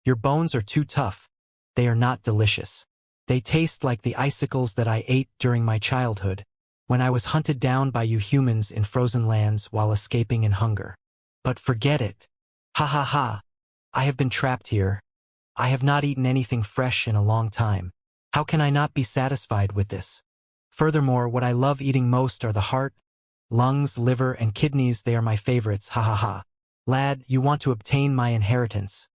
Your bones are too tough. They are not delicious. They taste like the icicles that I ate during my childhood, when I was hunted down by you humans in frozen lands while escaping in hunger. But forget it. Ha ha ha. I have been trapped here. I have not eaten anything fresh in a long time. How can I not be satisfied with this? Furthermore, what I love eating most are the heart, lungs, liver, and kidneys. They are my favorites. Ha ha ha. Lad, you want to obtain my inheritance.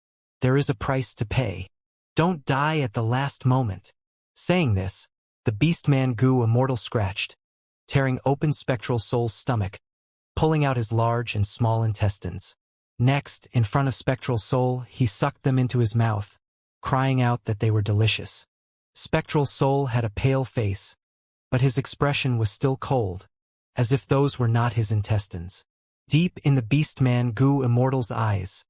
There is a price to pay. Don't die at the last moment. Saying this, the beastman Gu Immortal scratched, tearing open Spectral Soul's stomach, pulling out his large and small intestines. Next, in front of Spectral Soul, he sucked them into his mouth, crying out that they were delicious. Spectral Soul had a pale face, but his expression was still cold, as if those were not his intestines. Deep in the beastman Gu Immortal's eyes,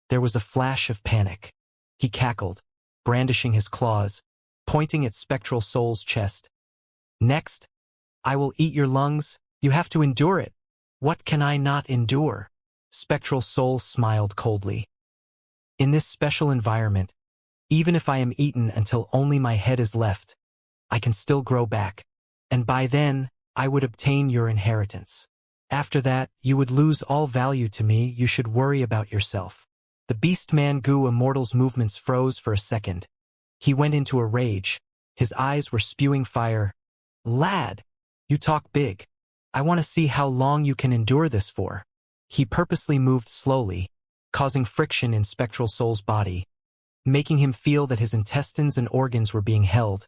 there was a flash of panic. He cackled, brandishing his claws, pointing at Spectral Soul's chest. Next, I will eat your lungs. You have to endure it. What can I not endure? Spectral Soul smiled coldly. In this special environment, even if I am eaten until only my head is left, I can still grow back, and by then, I would obtain your inheritance. After that, you would lose all value to me. You should worry about yourself. The beastman Gu Immortal's movements froze for a second. He went into a rage. His eyes were spewing fire. Lad, you talk big. I want to see how long you can endure this for. He purposely moved slowly, causing friction in Spectral Soul's body, making him feel that his intestines and organs were being held,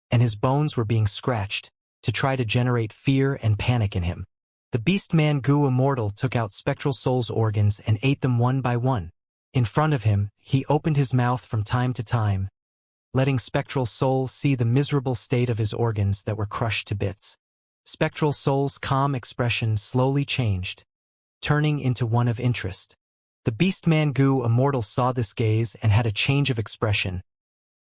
and his bones were being scratched, to try to generate fear and panic in him. The beastman Gu Immortal took out Spectral Soul's organs and ate them one by one. In front of him, he opened his mouth from time to time, letting Spectral Soul see the miserable state of his organs that were crushed to bits. Spectral Soul's calm expression slowly changed, turning into one of interest. The beastman Gu Immortal saw this gaze and had a change of expression.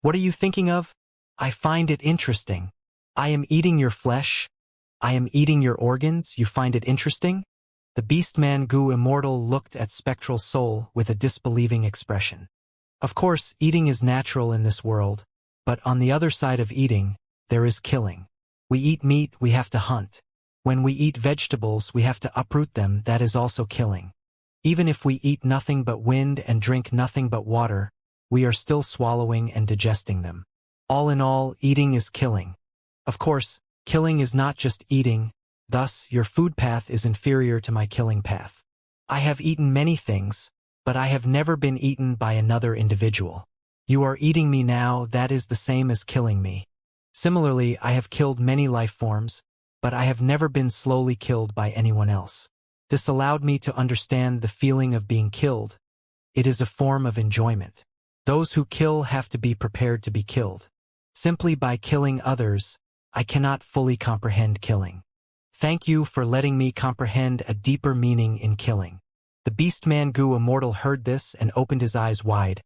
What are you thinking of? I find it interesting. I am eating your flesh. I am eating your organs. You find it interesting? The beastman Gu Immortal looked at Spectral Soul with a disbelieving expression. Of course, eating is natural in this world, but on the other side of eating, there is killing. We eat meat, we have to hunt. When we eat vegetables, we have to uproot them. That is also killing. Even if we eat nothing but wind and drink nothing but water, we are still swallowing and digesting them. All in all, eating is killing. Of course, killing is not just eating. Thus, your food path is inferior to my killing path. I have eaten many things, but I have never been eaten by another individual. You are eating me now. That is the same as killing me. Similarly, I have killed many life forms, but I have never been slowly killed by anyone else. This allowed me to understand the feeling of being killed. It is a form of enjoyment. Those who kill have to be prepared to be killed. Simply by killing others, I cannot fully comprehend killing. Thank you for letting me comprehend a deeper meaning in killing. The beast-man Gu Immortal heard this and opened his eyes wide.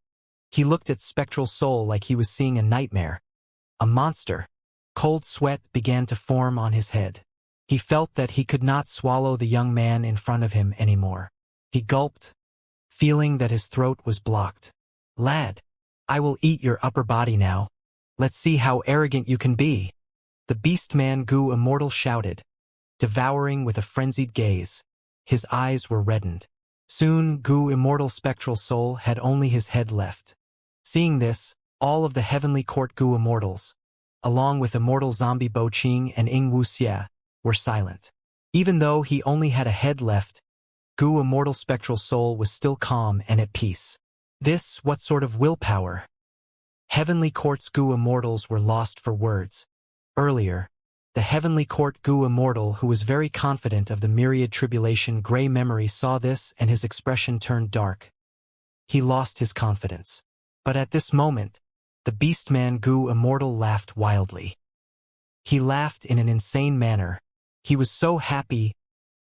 He looked at Spectral Soul like he was seeing a nightmare. A monster. Cold sweat began to form on his head. He felt that he could not swallow the young man in front of him anymore. He gulped, feeling that his throat was blocked. Lad, I will eat your upper body now. Let's see how arrogant you can be. The beast-man Gu Immortal shouted, devouring with a frenzied gaze. His eyes were reddened. Soon Gu Immortal Spectral Soul had only his head left. Seeing this, all of the Heavenly Court Gu Immortals, along with Immortal Zombie Boqing and Ing Wuxia, were silent. Even though he only had a head left, Gu Immortal Spectral Soul was still calm and at peace. What sort of willpower? Heavenly Court's Gu Immortals were lost for words. Earlier, the Heavenly Court Gu Immortal, who was very confident of the myriad tribulation gray memory, saw this and his expression turned dark. He lost his confidence. But at this moment, the beast-man Gu Immortal laughed wildly. He laughed in an insane manner. He was so happy,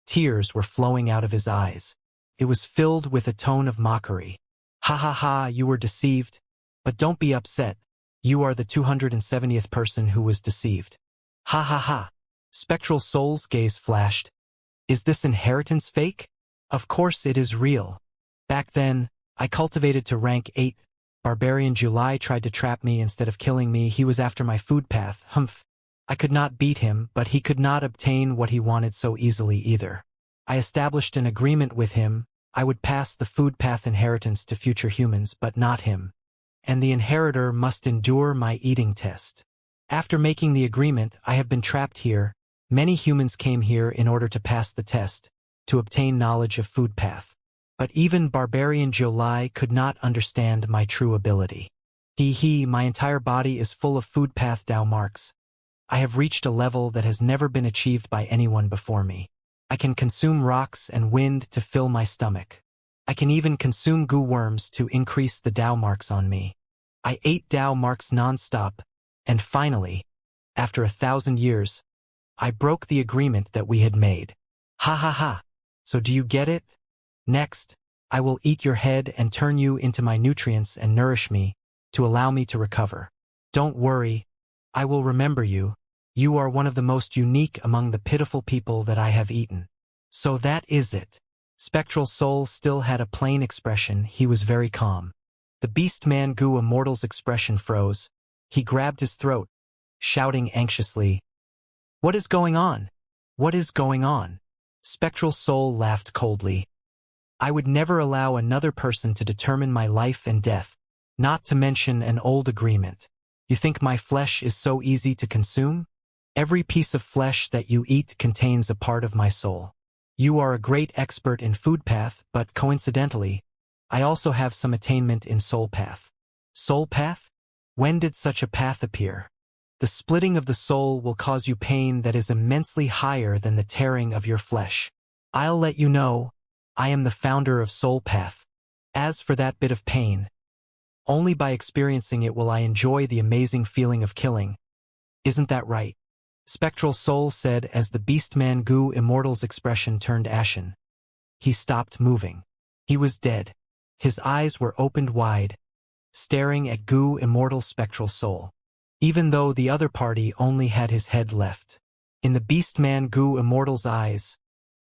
tears were flowing out of his eyes. It was filled with a tone of mockery. Ha ha ha, you were deceived. But don't be upset. You are the 270th person who was deceived. Ha ha ha. Spectral Soul's gaze flashed. Is this inheritance fake? Of course it is real. Back then, I cultivated to rank 8. Barbarian July tried to trap me instead of killing me. He was after my food path. Humph. I could not beat him, but he could not obtain what he wanted so easily either. I established an agreement with him. I would pass the food path inheritance to future humans, but not him. And the inheritor must endure my eating test. After making the agreement, I have been trapped here. Many humans came here in order to pass the test, to obtain knowledge of food path. But even Barbarian July could not understand my true ability. My entire body is full of food path Dao marks. I have reached a level that has never been achieved by anyone before me. I can consume rocks and wind to fill my stomach. I can even consume goo worms to increase the Dao marks on me. I ate Dao marks non-stop, and finally, after 1,000 years, I broke the agreement that we had made. Ha ha ha. So do you get it? Next, I will eat your head and turn you into my nutrients and nourish me, to allow me to recover. Don't worry, I will remember you. You are one of the most unique among the pitiful people that I have eaten. So that is it. Spectral Soul still had a plain expression. He was very calm. The beast-man Gu Immortal's expression froze. He grabbed his throat, shouting anxiously, "What is going on? What is going on?" Spectral Soul laughed coldly. I would never allow another person to determine my life and death, not to mention an old agreement. You think my flesh is so easy to consume? Every piece of flesh that you eat contains a part of my soul. You are a great expert in food path, but coincidentally, I also have some attainment in soul path. Soul path? When did such a path appear? The splitting of the soul will cause you pain that is immensely higher than the tearing of your flesh. I'll let you know, I am the founder of Soul Path. As for that bit of pain, only by experiencing it will I enjoy the amazing feeling of killing. Isn't that right? Spectral Soul said as the beast-man Gu Immortal's expression turned ashen. He stopped moving. He was dead. His eyes were opened wide, staring at Gu Immortal Spectral Soul. Even though the other party only had his head left. In the beast-man Gu Immortal's eyes,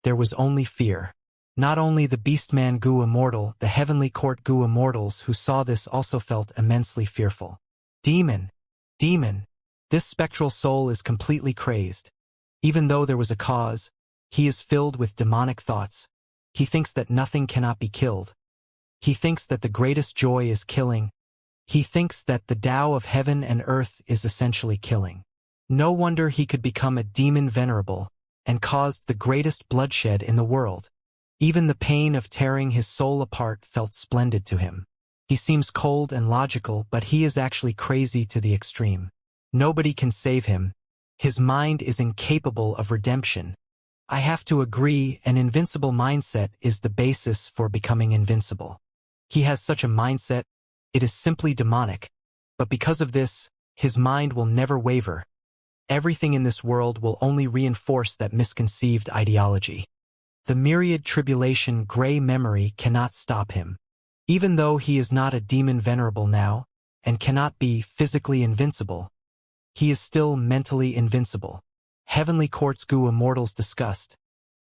there was only fear. Not only the beast-man Gu Immortal, the Heavenly Court Gu Immortals who saw this also felt immensely fearful. Demon! Demon! This spectral soul is completely crazed. Even though there was a cause, he is filled with demonic thoughts. He thinks that nothing cannot be killed. He thinks that the greatest joy is killing. He thinks that the Tao of heaven and earth is essentially killing. No wonder he could become a demon venerable, and caused the greatest bloodshed in the world. Even the pain of tearing his soul apart felt splendid to him. He seems cold and logical, but he is actually crazy to the extreme. Nobody can save him. His mind is incapable of redemption. I have to agree, an invincible mindset is the basis for becoming invincible. He has such a mindset, it is simply demonic. But because of this, his mind will never waver. Everything in this world will only reinforce that misconceived ideology. The myriad tribulation gray memory cannot stop him. Even though he is not a demon venerable now, and cannot be physically invincible, he is still mentally invincible. Heavenly Court's Immortals discussed.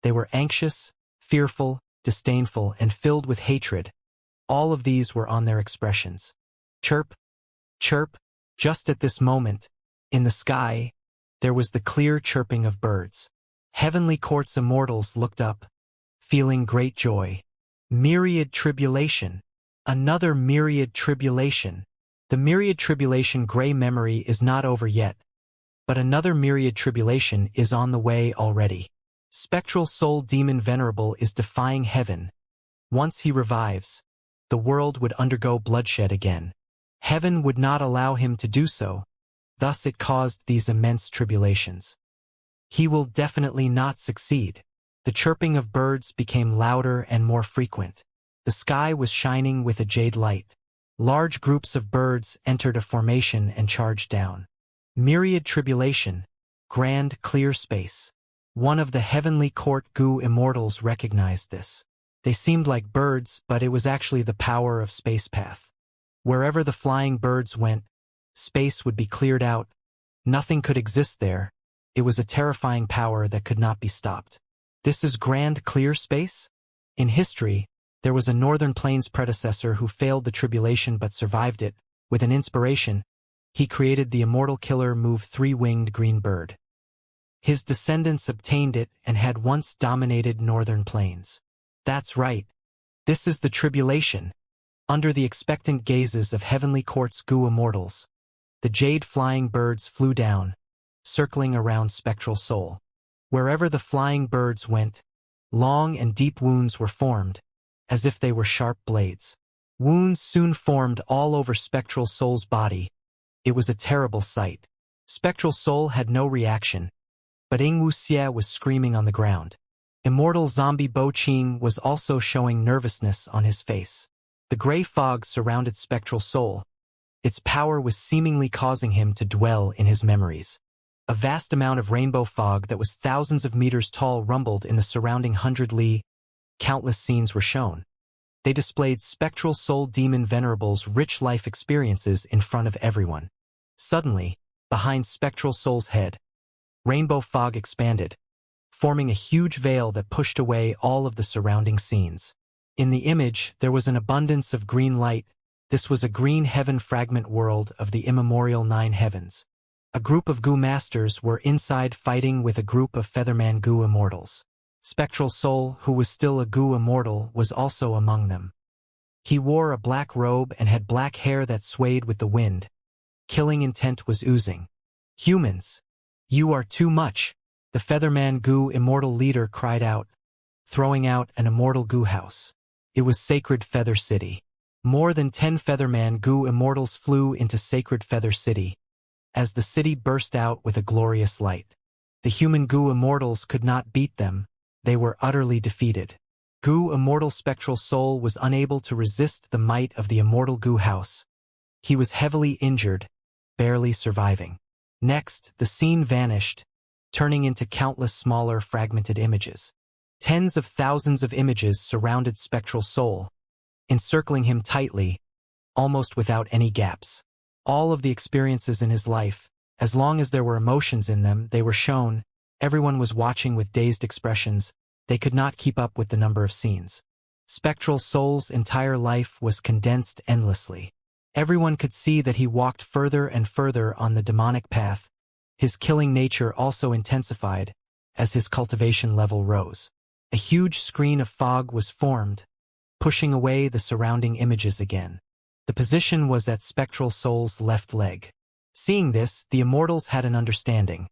They were anxious, fearful, disdainful, and filled with hatred. All of these were on their expressions. Chirp, chirp, just at this moment, in the sky, there was the clear chirping of birds. Heavenly Court's Immortals looked up, feeling great joy. Myriad tribulation. Another myriad tribulation. The myriad tribulation gray memory is not over yet, but another myriad tribulation is on the way already. Spectral soul demon venerable is defying heaven. Once he revives, the world would undergo bloodshed again. Heaven would not allow him to do so, thus it caused these immense tribulations. He will definitely not succeed. The chirping of birds became louder and more frequent. The sky was shining with a jade light. Large groups of birds entered a formation and charged down. Myriad tribulation, grand clear space. One of the Heavenly Court Immortals recognized this. They seemed like birds, but it was actually the power of space path. Wherever the flying birds went, space would be cleared out. Nothing could exist there. It was a terrifying power that could not be stopped. This is grand clear space? In history, there was a Northern Plains predecessor who failed the tribulation but survived it. With an inspiration, he created the immortal killer move three-winged green bird. His descendants obtained it and had once dominated Northern Plains. That's right. This is the tribulation. Under the expectant gazes of Heavenly Court's Immortals, the jade flying birds flew down, circling around spectral soul. Wherever the flying birds went, long and deep wounds were formed, as if they were sharp blades. Wounds soon formed all over spectral soul's body. It was a terrible sight. Spectral soul had no reaction, but Ingwu Xie was screaming on the ground. Immortal zombie Bo Qing was also showing nervousness on his face. The gray fog surrounded spectral soul. Its power was seemingly causing him to dwell in his memories. A vast amount of rainbow fog that was thousands of meters tall rumbled in the surrounding 100 li. Countless scenes were shown. They displayed spectral soul demon venerable's rich life experiences in front of everyone. Suddenly, behind spectral soul's head, rainbow fog expanded, forming a huge veil that pushed away all of the surrounding scenes. In the image, there was an abundance of green light. This was a green heaven fragment world of the immemorial 9 heavens. A group of masters were inside fighting with a group of Featherman Immortals. Spectral Soul, who was still a Immortal, was also among them. He wore a black robe and had black hair that swayed with the wind. Killing intent was oozing. Humans, you are too much, the Featherman Immortal leader cried out, throwing out an immortal house. It was Sacred Feather City. More than 10 Featherman Immortals flew into Sacred Feather City, as the city burst out with a glorious light. The human Immortals could not beat them. They were utterly defeated. Immortal Spectral Soul was unable to resist the might of the immortal house. He was heavily injured, barely surviving. Next, the scene vanished, turning into countless smaller fragmented images. Tens of thousands of images surrounded Spectral Soul, encircling him tightly, almost without any gaps. All of the experiences in his life, as long as there were emotions in them, they were shown. Everyone was watching with dazed expressions. They could not keep up with the number of scenes. Spectral Soul's entire life was condensed endlessly. Everyone could see that he walked further and further on the demonic path. His killing nature also intensified as his cultivation level rose. A huge screen of fog was formed, pushing away the surrounding images again. The position was at Spectral Soul's left leg. Seeing this, the Immortals had an understanding.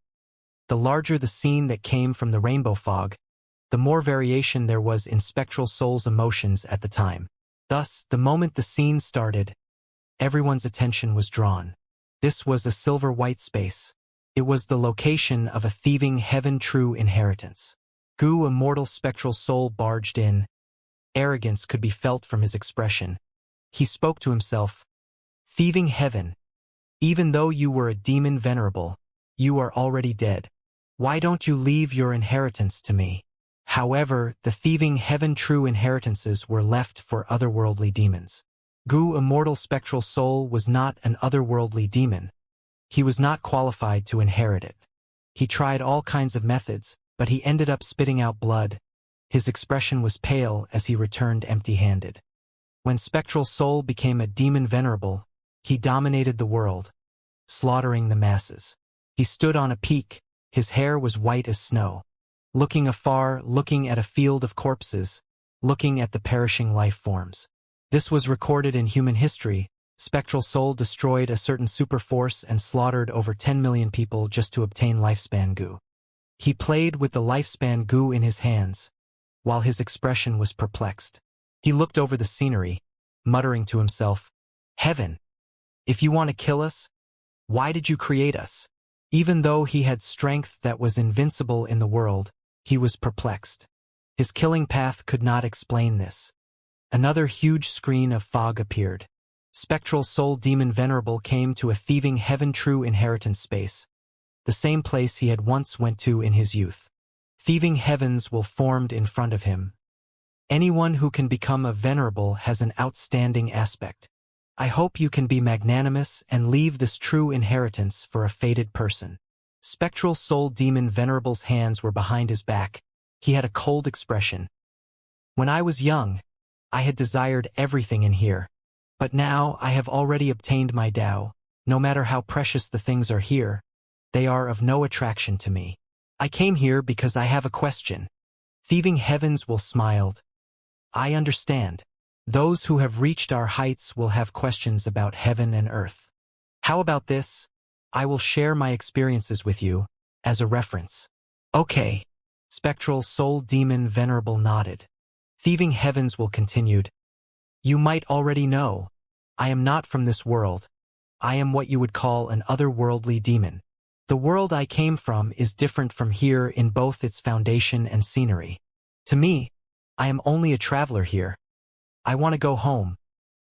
The larger the scene that came from the rainbow fog, the more variation there was in Spectral Soul's emotions at the time. Thus, the moment the scene started, everyone's attention was drawn. This was a silver-white space. It was the location of a thieving heaven-true inheritance. Immortal Spectral Soul barged in. Arrogance could be felt from his expression. He spoke to himself. Thieving heaven. Even though you were a demon venerable, you are already dead. Why don't you leave your inheritance to me? However, the thieving heaven-true inheritances were left for otherworldly demons. Gu Immortal Spectral Soul was not an otherworldly demon. He was not qualified to inherit it. He tried all kinds of methods, but he ended up spitting out blood. His expression was pale as he returned empty-handed. When Spectral Soul became a demon venerable, he dominated the world, slaughtering the masses. He stood on a peak, his hair was white as snow. Looking afar, looking at a field of corpses, looking at the perishing life forms. This was recorded in human history. Spectral Soul destroyed a certain superforce and slaughtered over 10 million people just to obtain lifespan goo. He played with the lifespan goo in his hands, while his expression was perplexed. He looked over the scenery, muttering to himself, "Heaven, if you want to kill us, why did you create us?" Even though he had strength that was invincible in the world, he was perplexed. His killing path could not explain this. Another huge screen of fog appeared. Spectral Soul Demon Venerable came to a thieving heaven-true inheritance space, the same place he had once went to in his youth. Thieving heavens will formed in front of him. Anyone who can become a venerable has an outstanding aspect. I hope you can be magnanimous and leave this true inheritance for a fated person. Spectral Soul Demon Venerable's hands were behind his back. He had a cold expression. When I was young, I had desired everything in here. But now I have already obtained my Tao. No matter how precious the things are here, they are of no attraction to me. I came here because I have a question. Thieving heavens will smiled. I understand. Those who have reached our heights will have questions about heaven and earth. How about this? I will share my experiences with you, as a reference. Okay. Spectral Soul Demon Venerable nodded. Thieving heavens will continued. You might already know. I am not from this world. I am what you would call an otherworldly demon. The world I came from is different from here in both its foundation and scenery. To me, I am only a traveler here. I want to go home.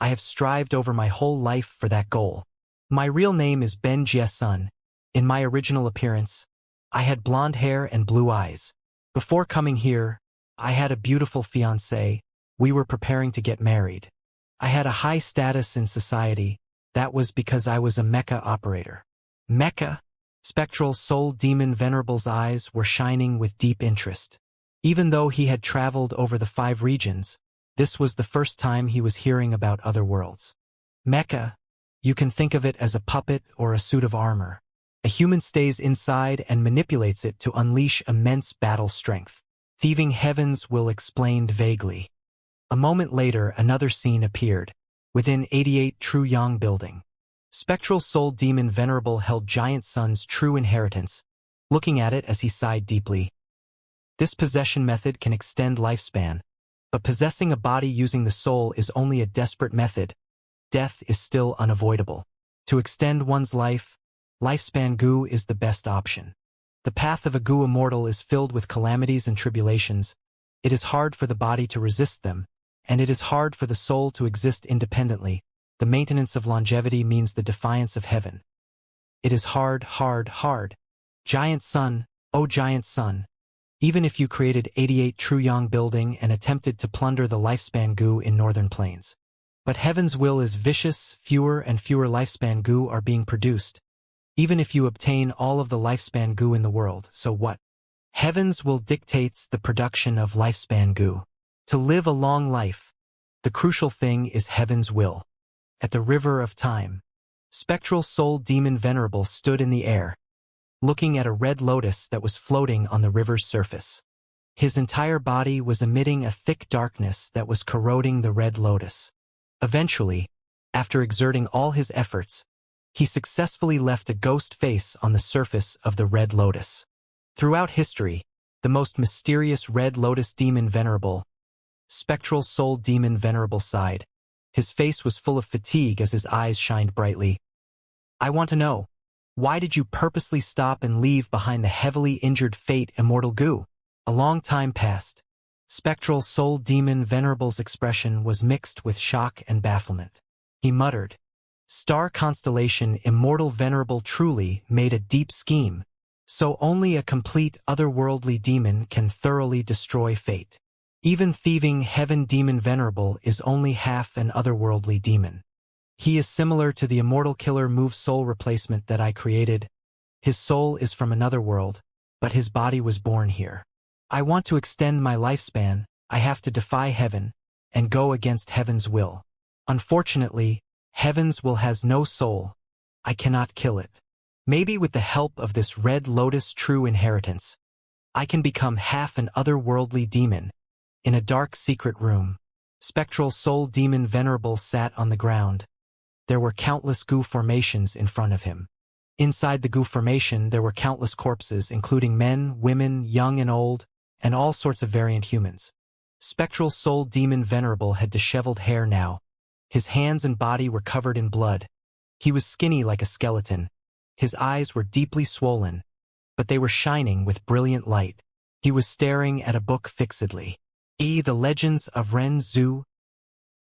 I have strived over my whole life for that goal. My real name is Ben Jie-sun. In my original appearance, I had blonde hair and blue eyes. Before coming here, I had a beautiful fiancée. We were preparing to get married. I had a high status in society. That was because I was a mecha operator. Mecha? Spectral Soul Demon Venerable's eyes were shining with deep interest. Even though he had traveled over the 5 regions, this was the first time he was hearing about other worlds. Mecha, you can think of it as a puppet or a suit of armor. A human stays inside and manipulates it to unleash immense battle strength. Thieving heavens will explained vaguely. A moment later, another scene appeared, within 88 True Yang building. Spectral Soul Demon Venerable held Giant Sun's true inheritance, looking at it as he sighed deeply. This possession method can extend lifespan, but possessing a body using the soul is only a desperate method. Death is still unavoidable. To extend one's life, lifespan goo is the best option. The path of a goo immortal is filled with calamities and tribulations. It is hard for the body to resist them, and it is hard for the soul to exist independently. The maintenance of longevity means the defiance of heaven. It is hard, hard, hard. Giant Sun, oh Giant Sun. Even if you created 88 True Yang building and attempted to plunder the lifespan goo in northern plains. But heaven's will is vicious, fewer and fewer lifespan goo are being produced. Even if you obtain all of the lifespan goo in the world, so what? Heaven's will dictates the production of lifespan goo. To live a long life, the crucial thing is heaven's will. At the river of time, Spectral Soul Demon Venerable stood in the air, looking at a red lotus that was floating on the river's surface. His entire body was emitting a thick darkness that was corroding the red lotus. Eventually, after exerting all his efforts, he successfully left a ghost face on the surface of the red lotus. Throughout history, the most mysterious red lotus demon venerable, Spectral Soul Demon Venerable sighed. His face was full of fatigue as his eyes shined brightly. I want to know, why did you purposely stop and leave behind the heavily injured fate Immortal Goo? A long time passed. Spectral Soul Demon Venerable's expression was mixed with shock and bafflement. He muttered, Star Constellation Immortal Venerable truly made a deep scheme. So only a complete otherworldly demon can thoroughly destroy fate. Even thieving heaven demon venerable is only half an otherworldly demon. He is similar to the immortal killer move soul replacement that I created. His soul is from another world, but his body was born here. I want to extend my lifespan. I have to defy heaven and go against heaven's will. Unfortunately, heaven's will has no soul. I cannot kill it. Maybe with the help of this red lotus true inheritance, I can become half an otherworldly demon. In a dark secret room, spectral soul demon venerable sat on the ground. There were countless goo formations in front of him. Inside the goo formation there were countless corpses, including men, women, young and old, and all sorts of variant humans. Spectral soul demon venerable had disheveled hair now. His hands and body were covered in blood. He was skinny like a skeleton. His eyes were deeply swollen, but they were shining with brilliant light. He was staring at a book fixedly. The Legends of Ren Zhu.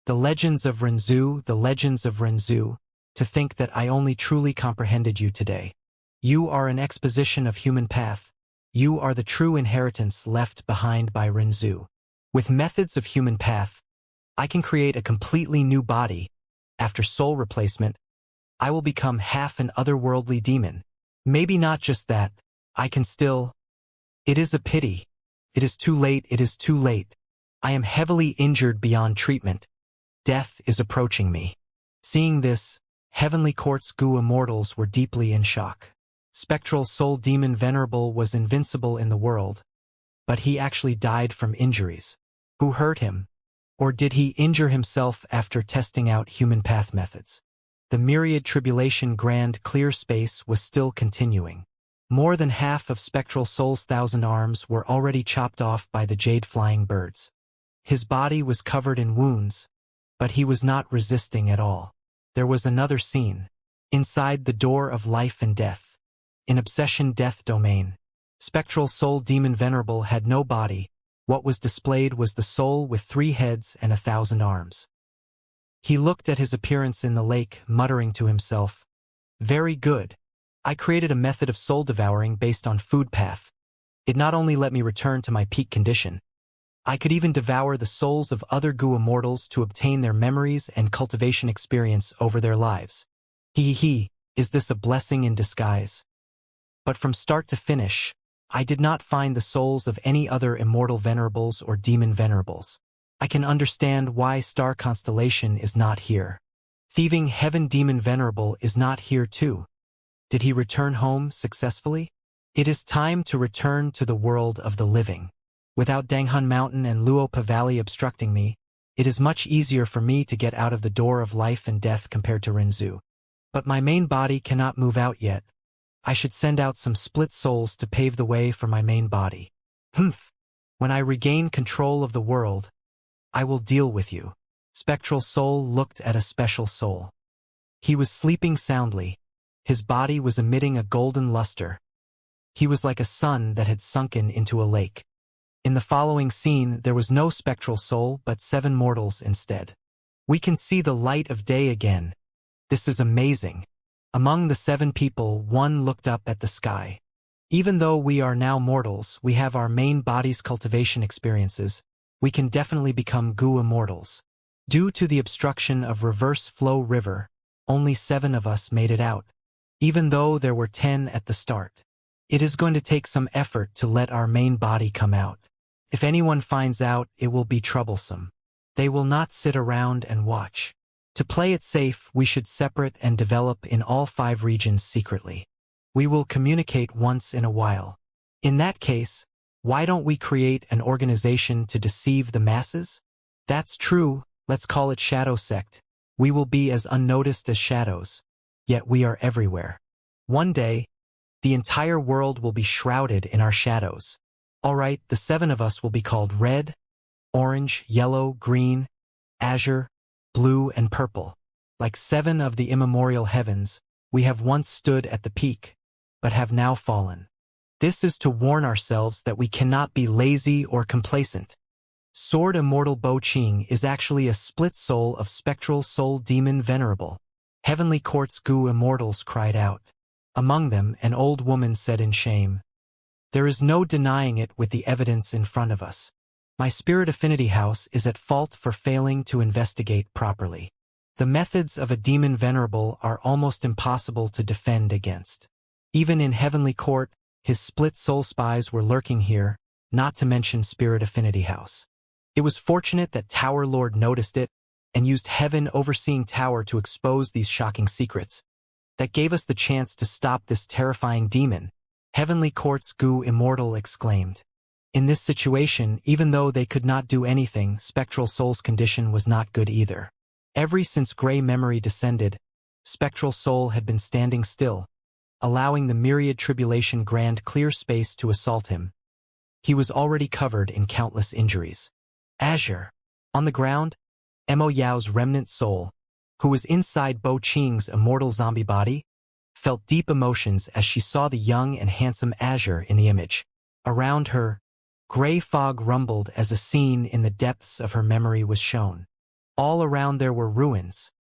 The Legends of Ren Zhu, the Legends of Ren Zhu. To think that I only truly comprehended you today. You are an exposition of human path. You are the true inheritance left behind by Ren Zhu. With methods of human path, I can create a completely new body. After soul replacement, I will become half an otherworldly demon. Maybe not just that, I can still... It is a pity. It is too late, it is too late. I am heavily injured beyond treatment. Death is approaching me. Seeing this, Heavenly Court's goo immortals were deeply in shock. Spectral soul demon venerable was invincible in the world, but he actually died from injuries. Who hurt him? Or did he injure himself after testing out human path methods? The myriad tribulation grand clear space was still continuing. More than half of Spectral Soul's 1,000 arms were already chopped off by the jade flying birds. His body was covered in wounds, but he was not resisting at all. There was another scene. Inside the door of life and death. In Obsession Death Domain. Spectral Soul Demon Venerable had no body. What was displayed was the soul with 3 heads and 1,000 arms. He looked at his appearance in the lake, muttering to himself, "Very good. I created a method of soul devouring based on food path. It not only let me return to my peak condition, I could even devour the souls of other goo immortals to obtain their memories and cultivation experience over their lives. Is this a blessing in disguise?" But from start to finish, I did not find the souls of any other immortal venerables or demon venerables. I can understand why Star Constellation is not here. Thieving Heaven Demon Venerable is not here too. Did he return home successfully? It is time to return to the world of the living. Without Danghun Mountain and Luopa Valley obstructing me, it is much easier for me to get out of the door of life and death compared to Rinzu. But my main body cannot move out yet. I should send out some split souls to pave the way for my main body. When I regain control of the world, I will deal with you. Spectral Soul looked at a special soul. He was sleeping soundly. His body was emitting a golden luster. He was like a sun that had sunken into a lake. In the following scene, there was no spectral soul but 7 mortals instead. We can see the light of day again. This is amazing. Among the 7 people, one looked up at the sky. Even though we are now mortals, we have our main body's cultivation experiences. We can definitely become goo immortals. Due to the obstruction of reverse flow river, only 7 of us made it out. Even though there were 10 at the start. It is going to take some effort to let our main body come out. If anyone finds out, it will be troublesome. They will not sit around and watch. To play it safe, we should separate and develop in all 5 regions secretly. We will communicate once in a while. In that case, why don't we create an organization to deceive the masses? That's true, let's call it Shadow Sect. We will be as unnoticed as shadows. Yet we are everywhere. One day, the entire world will be shrouded in our shadows. Alright, the 7 of us will be called red, orange, yellow, green, azure, blue, and purple. Like 7 of the immemorial heavens, we have once stood at the peak, but have now fallen. This is to warn ourselves that we cannot be lazy or complacent. Sword Immortal Bo Ching is actually a split soul of Spectral Soul Demon Venerable. Heavenly Court's goo immortals cried out. Among them, an old woman said in shame, "There is no denying it with the evidence in front of us. My spirit affinity house is at fault for failing to investigate properly. The methods of a demon venerable are almost impossible to defend against. Even in heavenly court, his split soul spies were lurking here, not to mention spirit affinity house. It was fortunate that Tower Lord noticed it and used heaven overseeing Tower to expose these shocking secrets. That gave us the chance to stop this terrifying demon," Heavenly Court's Gu Immortal exclaimed. In this situation, even though they could not do anything, Spectral Soul's condition was not good either. Ever since gray memory descended, Spectral Soul had been standing still, allowing the myriad tribulation grand clear space to assault him. He was already covered in countless injuries. Azure. On the ground, Mo Yao's remnant soul, who was inside Bo Qing's immortal zombie body, felt deep emotions as she saw the young and handsome Azure in the image. Around her, gray fog rumbled as a scene in the depths of her memory was shown. All around there were ruins.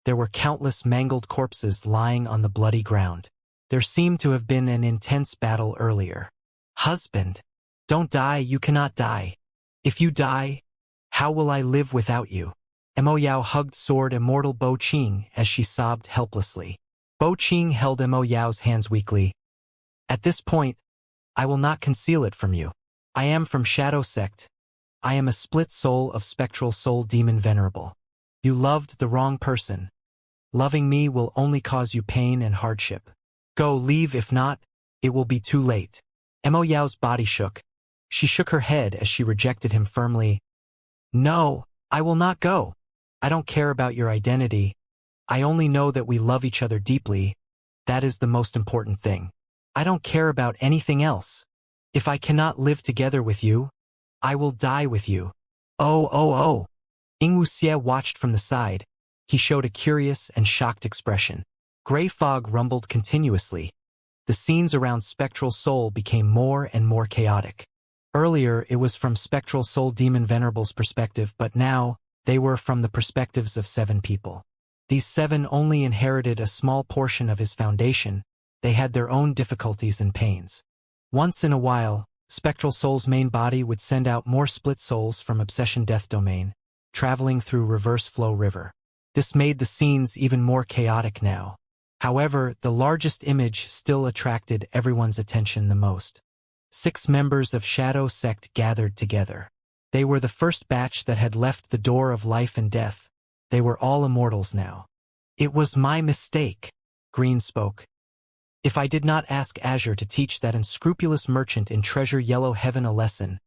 There were countless mangled corpses lying on the bloody ground. There seemed to have been an intense battle earlier. "Husband, don't die, you cannot die. If you die, how will I live without you?" Mo Yao hugged sword immortal Bo Qing as she sobbed helplessly. Bo Qing held Mo Yao's hands weakly. "At this point, I will not conceal it from you. I am from Shadow Sect. I am a split soul of Spectral Soul Demon Venerable. You loved the wrong person. Loving me will only cause you pain and hardship. Go, leave, if not, it will be too late." Mo Yao's body shook. She shook her head as she rejected him firmly. "No, I will not go. I don't care about your identity. I only know that we love each other deeply. That is the most important thing. I don't care about anything else. If I cannot live together with you, I will die with you." Oh. Ing Wuxie watched from the side. He showed a curious and shocked expression. Gray fog rumbled continuously. The scenes around Spectral Soul became more and more chaotic. Earlier, it was from Spectral Soul Demon Venerable's perspective, but now, they were from the perspectives of 7 people. These 7 only inherited a small portion of his foundation. They had their own difficulties and pains. Once in a while, Spectral Soul's main body would send out more split souls from Obsession Death Domain, traveling through Reverse Flow River. This made the scenes even more chaotic now. However, the largest image still attracted everyone's attention the most. 6 members of Shadow Sect gathered together. They were the first batch that had left the door of life and death. They were all immortals now. "It was my mistake," Green spoke. "If I did not ask Azure to teach that unscrupulous merchant in Treasure Yellow Heaven a lesson,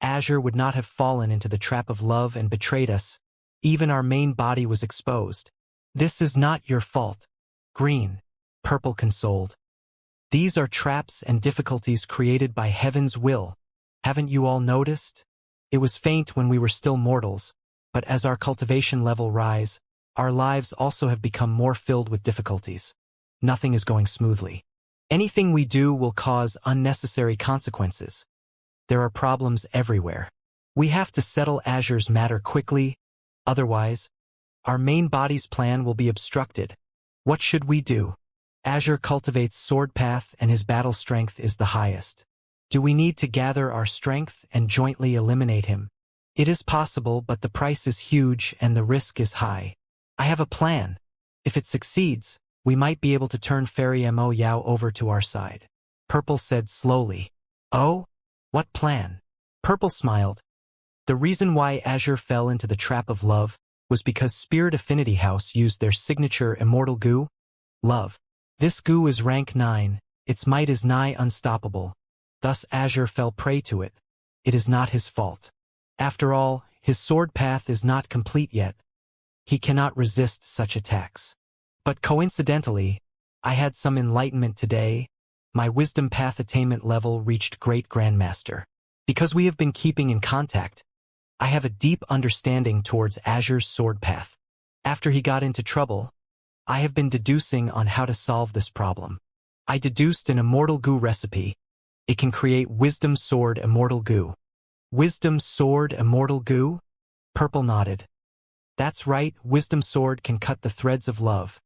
Azure would not have fallen into the trap of love and betrayed us. Even our main body was exposed. This is not your fault." Green. Purple consoled. "These are traps and difficulties created by Heaven's will. Haven't you all noticed? It was faint when we were still mortals, but as our cultivation level rise, our lives also have become more filled with difficulties. Nothing is going smoothly. Anything we do will cause unnecessary consequences. There are problems everywhere. We have to settle Azure's matter quickly, otherwise, our main body's plan will be obstructed. What should we do? Azure cultivates sword path and his battle strength is the highest. Do we need to gather our strength and jointly eliminate him? It is possible, but the price is huge and the risk is high. I have a plan. If it succeeds, we might be able to turn Fairy Mo Yao over to our side. Purple said slowly. "Oh? What plan?" Purple smiled. The reason why Azure fell into the trap of love was because Spirit Affinity House used their signature immortal goo, love. This goo is rank 9, its might is nigh unstoppable. Thus Azure fell prey to it. It is not his fault. After all, his sword path is not complete yet. He cannot resist such attacks. But coincidentally, I had some enlightenment today. My wisdom path attainment level reached Great Grandmaster. Because we have been keeping in contact, I have a deep understanding towards Azure's sword path. After he got into trouble, I have been deducing on how to solve this problem. I deduced an immortal goo recipe. It can create Wisdom Sword Immortal Goo. Wisdom Sword Immortal Goo? Purple nodded. That's right, Wisdom Sword can cut the threads of love.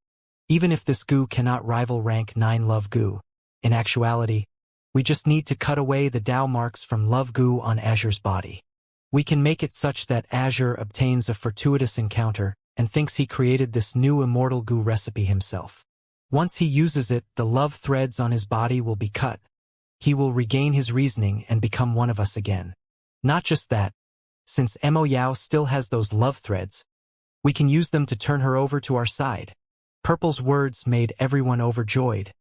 Even if this goo cannot rival rank 9 love goo. In actuality, we just need to cut away the Tao marks from love goo on Azure's body. We can make it such that Azure obtains a fortuitous encounter and thinks he created this new immortal goo recipe himself. Once he uses it, the love threads on his body will be cut. He will regain his reasoning and become one of us again. Not just that, since Mo Yao still has those love threads, we can use them to turn her over to our side. Purple's words made everyone overjoyed.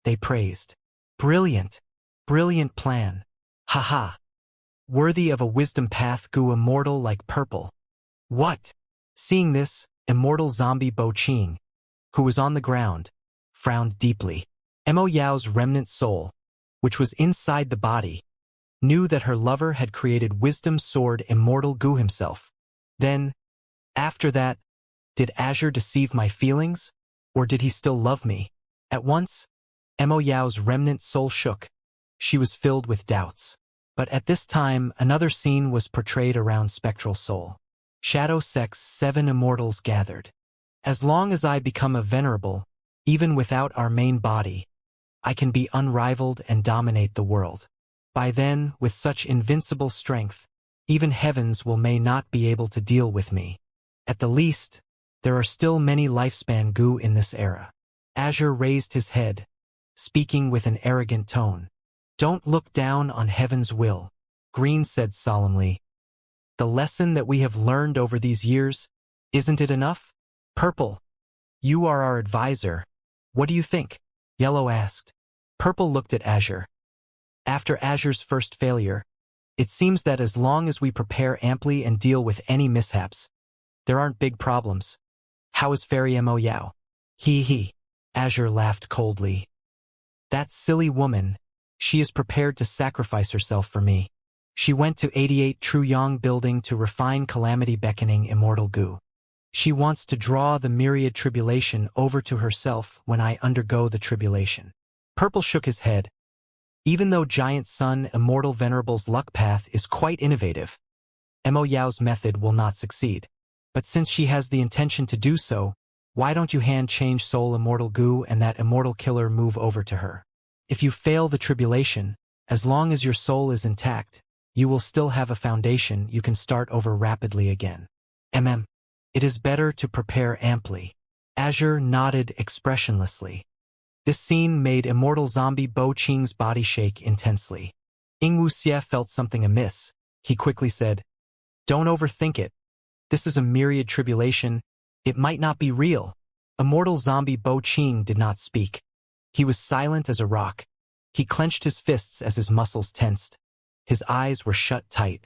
They praised. Brilliant. Brilliant plan. Haha. Worthy of a wisdom path goo immortal like Purple. What? Seeing this, immortal zombie Bo Ching, who was on the ground, frowned deeply. Mo Yao's remnant soul, which was inside the body, knew that her lover had created wisdom sword immortal goo himself. Then, after that, did Azure deceive my feelings, or did he still love me? At once, Mo Yao's remnant soul shook. She was filled with doubts. But at this time, another scene was portrayed around Spectral Soul. Shadow Sect's 7 immortals gathered. As long as I become a venerable, even without our main body, I can be unrivaled and dominate the world. By then, with such invincible strength, even heavens may not be able to deal with me. At the least, there are still many lifespan goo in this era. Azure raised his head, speaking with an arrogant tone. Don't look down on heaven's will, Green said solemnly. The lesson that we have learned over these years, isn't it enough? Purple, you are our advisor. What do you think? Yellow asked. Purple looked at Azure. After Azure's first failure, it seems that as long as we prepare amply and deal with any mishaps, there aren't big problems. How is Fairy Mo Yao? He. Azure laughed coldly. That silly woman, she is prepared to sacrifice herself for me. She went to 88 Truyong building to refine calamity beckoning immortal goo. She wants to draw the myriad tribulation over to herself when I undergo the tribulation. Purple shook his head. Even though Giant Sun Immortal Venerable's luck path is quite innovative, Mo Yao's method will not succeed. But since she has the intention to do so, why don't you hand change Soul Immortal Goo and that Immortal Killer move over to her? If you fail the tribulation, as long as your soul is intact, you will still have a foundation you can start over rapidly again. It is better to prepare amply. Azure nodded expressionlessly. This scene made immortal zombie Bo Ching's body shake intensely. Ing Wuxie felt something amiss. He quickly said, Don't overthink it. This is a myriad tribulation. It might not be real. Immortal zombie Bo Ching did not speak. He was silent as a rock. He clenched his fists as his muscles tensed. His eyes were shut tight.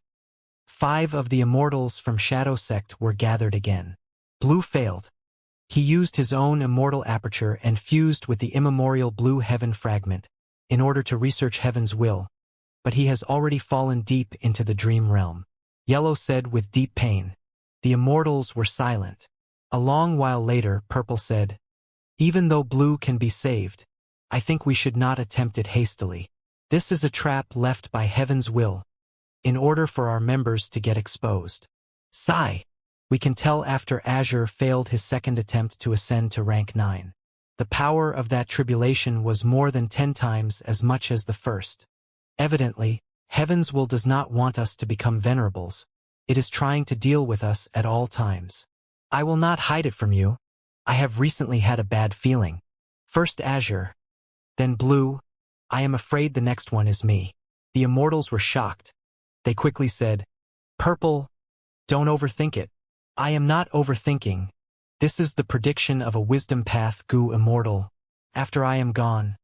5 of the immortals from Shadow Sect were gathered again. Blue failed. He used his own immortal aperture and fused with the immemorial blue heaven fragment in order to research heaven's will, but he has already fallen deep into the dream realm. Yellow said with deep pain. The immortals were silent. A long while later, Purple said, Even though Blue can be saved, I think we should not attempt it hastily. This is a trap left by heaven's will, in order for our members to get exposed. Sigh. We can tell after Azure failed his second attempt to ascend to rank 9. The power of that tribulation was more than 10 times as much as the first. Evidently, heaven's will does not want us to become venerables. It is trying to deal with us at all times. I will not hide it from you. I have recently had a bad feeling. First Azure, then Blue. I am afraid the next one is me. The immortals were shocked. They quickly said, Purple, don't overthink it. I am not overthinking. This is the prediction of a wisdom path Goo Immortal. After I am gone,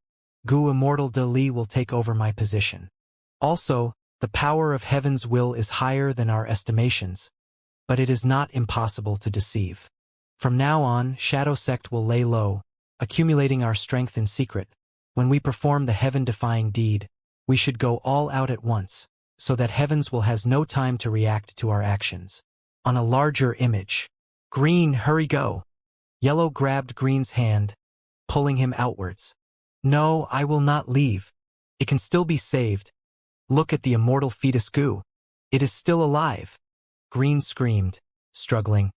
Goo Immortal De Li will take over my position. Also, the power of heaven's will is higher than our estimations, but it is not impossible to deceive. From now on, Shadow Sect will lay low, accumulating our strength in secret. When we perform the heaven-defying deed, we should go all out at once, so that heavens will has no time to react to our actions. On a larger image. Green, hurry go. Yellow grabbed Green's hand, pulling him outwards. No, I will not leave. It can still be saved. Look at the immortal fetus Goo. It is still alive. Green screamed, struggling.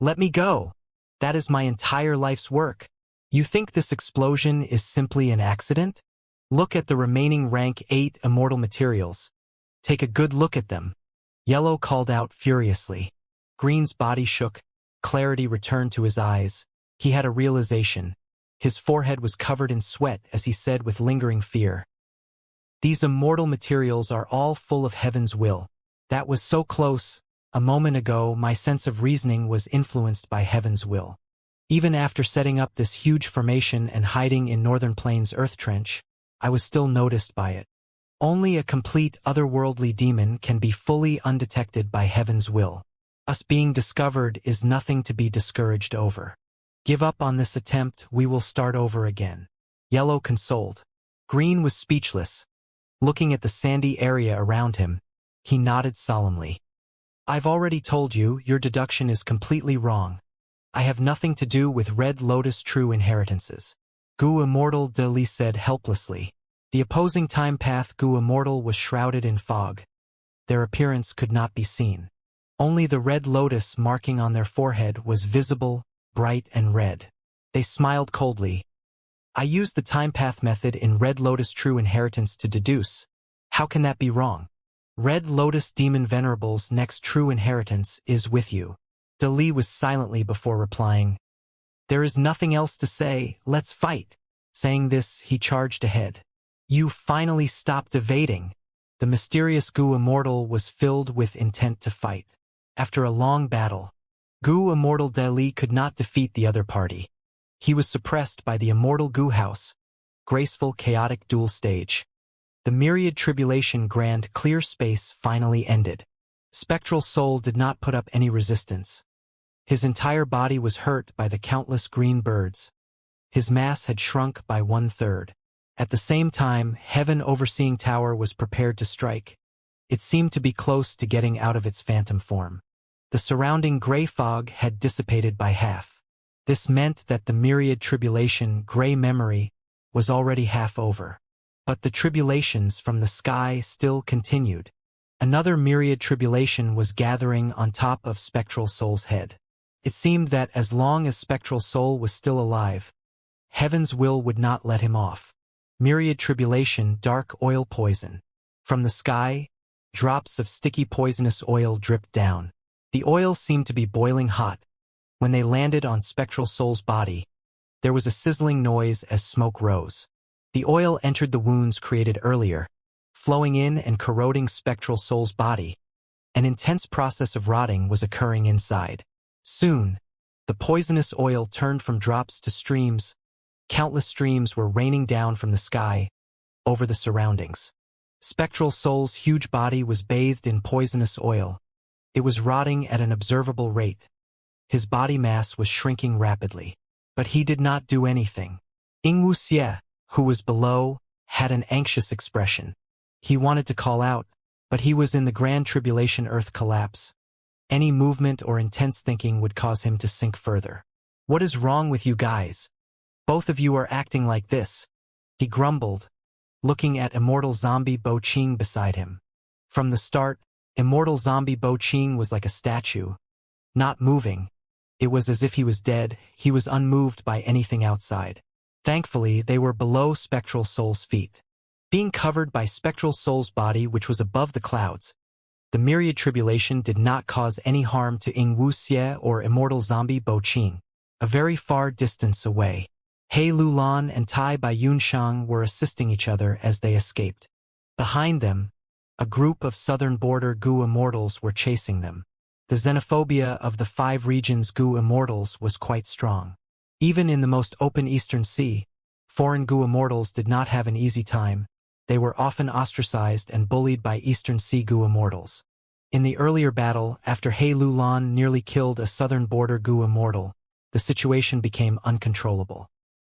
Let me go. That is my entire life's work. You think this explosion is simply an accident? Look at the remaining rank 8 immortal materials. Take a good look at them. Yellow called out furiously. Green's body shook. Clarity returned to his eyes. He had a realization. His forehead was covered in sweat as he said with lingering fear, "These immortal materials are all full of heaven's will. That was so close. A moment ago, my sense of reasoning was influenced by heaven's will. Even after setting up this huge formation and hiding in Northern Plains Earth Trench, I was still noticed by it. Only a complete otherworldly demon can be fully undetected by heaven's will. Us being discovered is nothing to be discouraged over. Give up on this attempt, we will start over again." Yellow consoled. Green was speechless. Looking at the sandy area around him, he nodded solemnly. "I've already told you, your deduction is completely wrong. I have nothing to do with Red Lotus true inheritances." Gu Immortal Deli said helplessly. The opposing time path Gu Immortal was shrouded in fog. Their appearance could not be seen. Only the red lotus marking on their forehead was visible, bright and red. They smiled coldly. "I used the time path method in Red Lotus True Inheritance to deduce. How can that be wrong? Red Lotus Demon Venerable's next true inheritance is with you." Dali was silently before replying. "There is nothing else to say, let's fight." Saying this, he charged ahead. "You finally stopped evading." The mysterious Gu Immortal was filled with intent to fight. After a long battle, Gu Immortal Dali could not defeat the other party. He was suppressed by the Immortal Gu House, graceful chaotic duel stage. The myriad tribulation grand clear space finally ended. Spectral Soul did not put up any resistance. His entire body was hurt by the countless green birds. His mass had shrunk by 1/3. At the same time, Heaven Overseeing Tower was prepared to strike. It seemed to be close to getting out of its phantom form. The surrounding gray fog had dissipated by half. This meant that the myriad tribulation gray memory was already half over. But the tribulations from the sky still continued. Another myriad tribulation was gathering on top of Spectral Soul's head. It seemed that as long as Spectral Soul was still alive, Heaven's will would not let him off. Myriad tribulation dark oil poison. From the sky, drops of sticky poisonous oil dripped down. The oil seemed to be boiling hot. When they landed on Spectral Soul's body, there was a sizzling noise as smoke rose. The oil entered the wounds created earlier, flowing in and corroding Spectral Soul's body. An intense process of rotting was occurring inside. Soon, the poisonous oil turned from drops to streams. Countless streams were raining down from the sky, over the surroundings. Spectral Soul's huge body was bathed in poisonous oil. It was rotting at an observable rate. His body mass was shrinking rapidly. But he did not do anything. Ingwu Xie, who was below, had an anxious expression. He wanted to call out, but he was in the Grand Tribulation Earth collapse. Any movement or intense thinking would cause him to sink further. "What is wrong with you guys? Both of you are acting like this," he grumbled, looking at Immortal Zombie Bo Ching beside him. From the start, Immortal Zombie Bo Ching was like a statue, not moving. It was as if he was dead. He was unmoved by anything outside. Thankfully, they were below Spectral Soul's feet. Being covered by Spectral Soul's body, which was above the clouds, the myriad tribulation did not cause any harm to Ingwu Xie or Immortal Zombie Bo Ching. A very far distance away, He Lulan and Tai Bai Yunshang were assisting each other as they escaped. Behind them, a group of southern border Gu Immortals were chasing them. The xenophobia of the 5 regions Gu Immortals was quite strong. Even in the most open Eastern Sea, foreign Gu Immortals did not have an easy time. They were often ostracized and bullied by Eastern Sea Gu Immortals. In the earlier battle, after He Lulan nearly killed a southern border Gu Immortal, the situation became uncontrollable.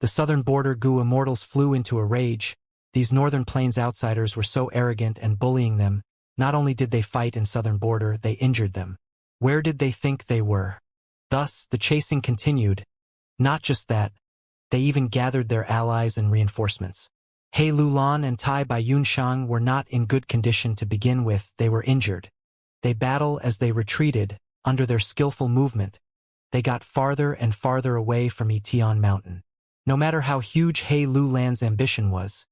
The southern border Gu Immortals flew into a rage. These northern plains outsiders were so arrogant and bullying them. Not only did they fight in southern border, they injured them. Where did they think they were? Thus, the chasing continued. Not just that, they even gathered their allies and reinforcements. He Lulan and Tai Bai Yunshang were not in good condition to begin with. They were injured. They battled as they retreated. Under their skillful movement, they got farther and farther away from Etion Mountain. No matter how huge He Lu Lan's ambition was,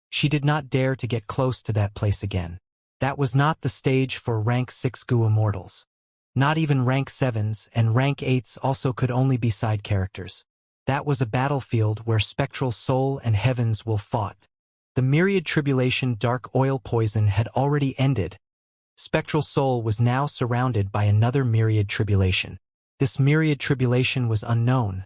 she did not dare to get close to that place again. That was not the stage for rank 6 Gu immortals. Not even rank 7s and rank 8s also could only be side characters. That was a battlefield where spectral soul and heavens will fought. The myriad tribulation dark oil poison had already ended. Spectral soul was now surrounded by another myriad tribulation. This myriad tribulation was unknown.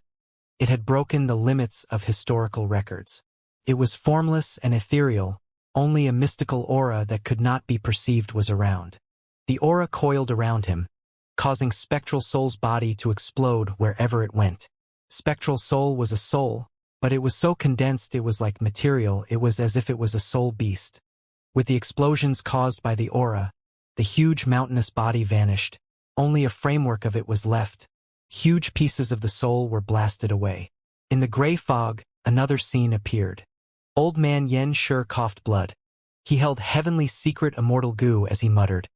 It had broken the limits of historical records. It was formless and ethereal. Only a mystical aura that could not be perceived was around. The aura coiled around him, causing Spectral Soul's body to explode wherever it went. Spectral Soul was a soul, but it was so condensed it was like material. It was as if it was a soul beast. With the explosions caused by the aura, the huge mountainous body vanished. Only a framework of it was left. Huge pieces of the soul were blasted away. In the gray fog, another scene appeared. Old man Yen Shi coughed blood. He held heavenly secret immortal goo as he muttered.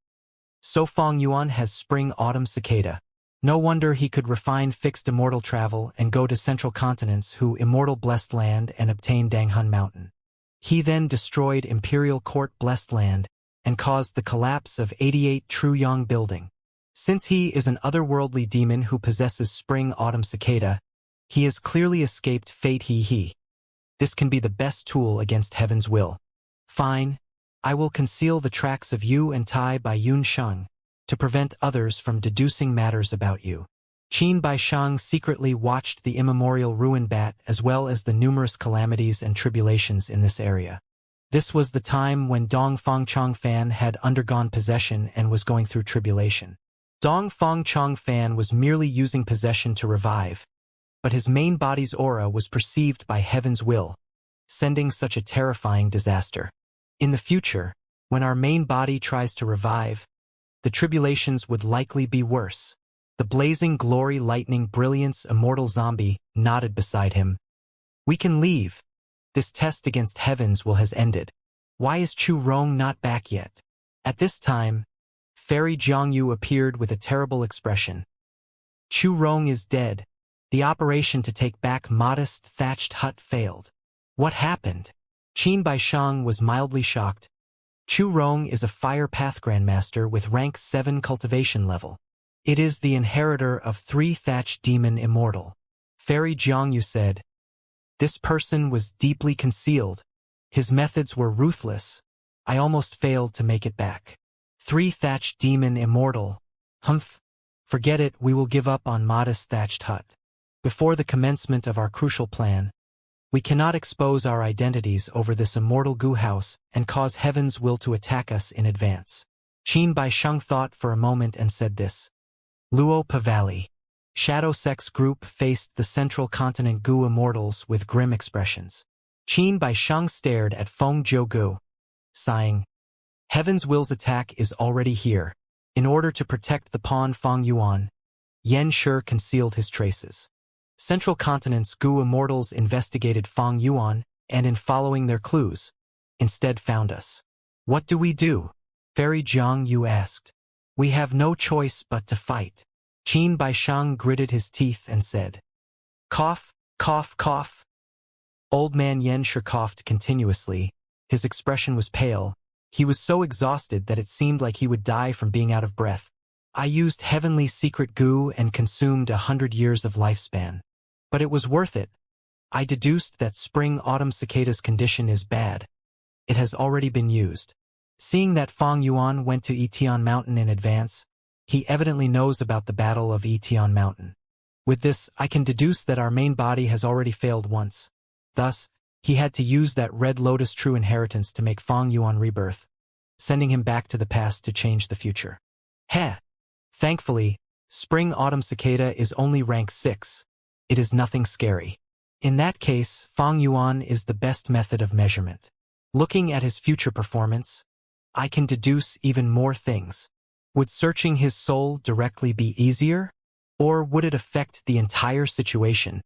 So Fong Yuan has spring-autumn cicada. No wonder he could refine fixed immortal travel and go to central continents who immortal blessed land and obtain Danghun Mountain. He then destroyed Imperial Court blessed land and caused the collapse of 88 Truyong building. Since he is an otherworldly demon who possesses spring-autumn cicada, he has clearly escaped fate. This can be the best tool against heaven's will. Fine. I will conceal the tracks of you and Tai by Yun Sheng, to prevent others from deducing matters about you. Qin Baishang secretly watched the immemorial ruin bat as well as the numerous calamities and tribulations in this area. This was the time when Dong Fong Chong Fan had undergone possession and was going through tribulation. Dong Fong Chong Fan was merely using possession to revive, but his main body's aura was perceived by heaven's will, sending such a terrifying disaster. In the future, when our main body tries to revive, the tribulations would likely be worse. The blazing glory lightning brilliance immortal zombie nodded beside him. We can leave. This test against heavens will has ended. Why is Chu Rong not back yet? At this time, Fairy Jiangyu appeared with a terrible expression. Chu Rong is dead. The operation to take back modest thatched hut failed. What happened? Qin Baishang was mildly shocked. Chu Rong is a fire path grandmaster with rank 7 cultivation level. It is the inheritor of 3 thatched demon immortal. Fairy Jiangyu said, this person was deeply concealed. His methods were ruthless. I almost failed to make it back. 3 thatched demon immortal. Humph. Forget it, we will give up on modest thatched hut. Before the commencement of our crucial plan, we cannot expose our identities over this immortal goo house and cause heaven's will to attack us in advance. Qin Baisheng thought for a moment and said this. Luo Pa Valley. Shadow Sex Group faced the central continent goo immortals with grim expressions. Qin Baisheng stared at Feng Jiugu, sighing. Heaven's will's attack is already here. In order to protect the pawn Feng Yuan, Yen Shi concealed his traces. Central Continent's Gu immortals investigated Feng Yuan, and in following their clues, instead found us. What do we do? Fairy Jiang Yu asked. We have no choice but to fight. Qin Baishang gritted his teeth and said. Cough, cough, cough. Old man Yen Shi coughed continuously. His expression was pale. He was so exhausted that it seemed like he would die from being out of breath. I used heavenly secret goo and consumed 100 years of lifespan. But it was worth it. I deduced that spring-autumn cicada's condition is bad. It has already been used. Seeing that Feng Yuan went to Yitian Mountain in advance, he evidently knows about the Battle of Yitian Mountain. With this, I can deduce that our main body has already failed once. Thus, he had to use that Red Lotus true inheritance to make Feng Yuan rebirth, sending him back to the past to change the future. Heh! Thankfully, spring-autumn cicada is only rank 6. It is nothing scary. In that case, Feng Yuan is the best method of measurement. Looking at his future performance, I can deduce even more things. Would searching his soul directly be easier? Or would it affect the entire situation?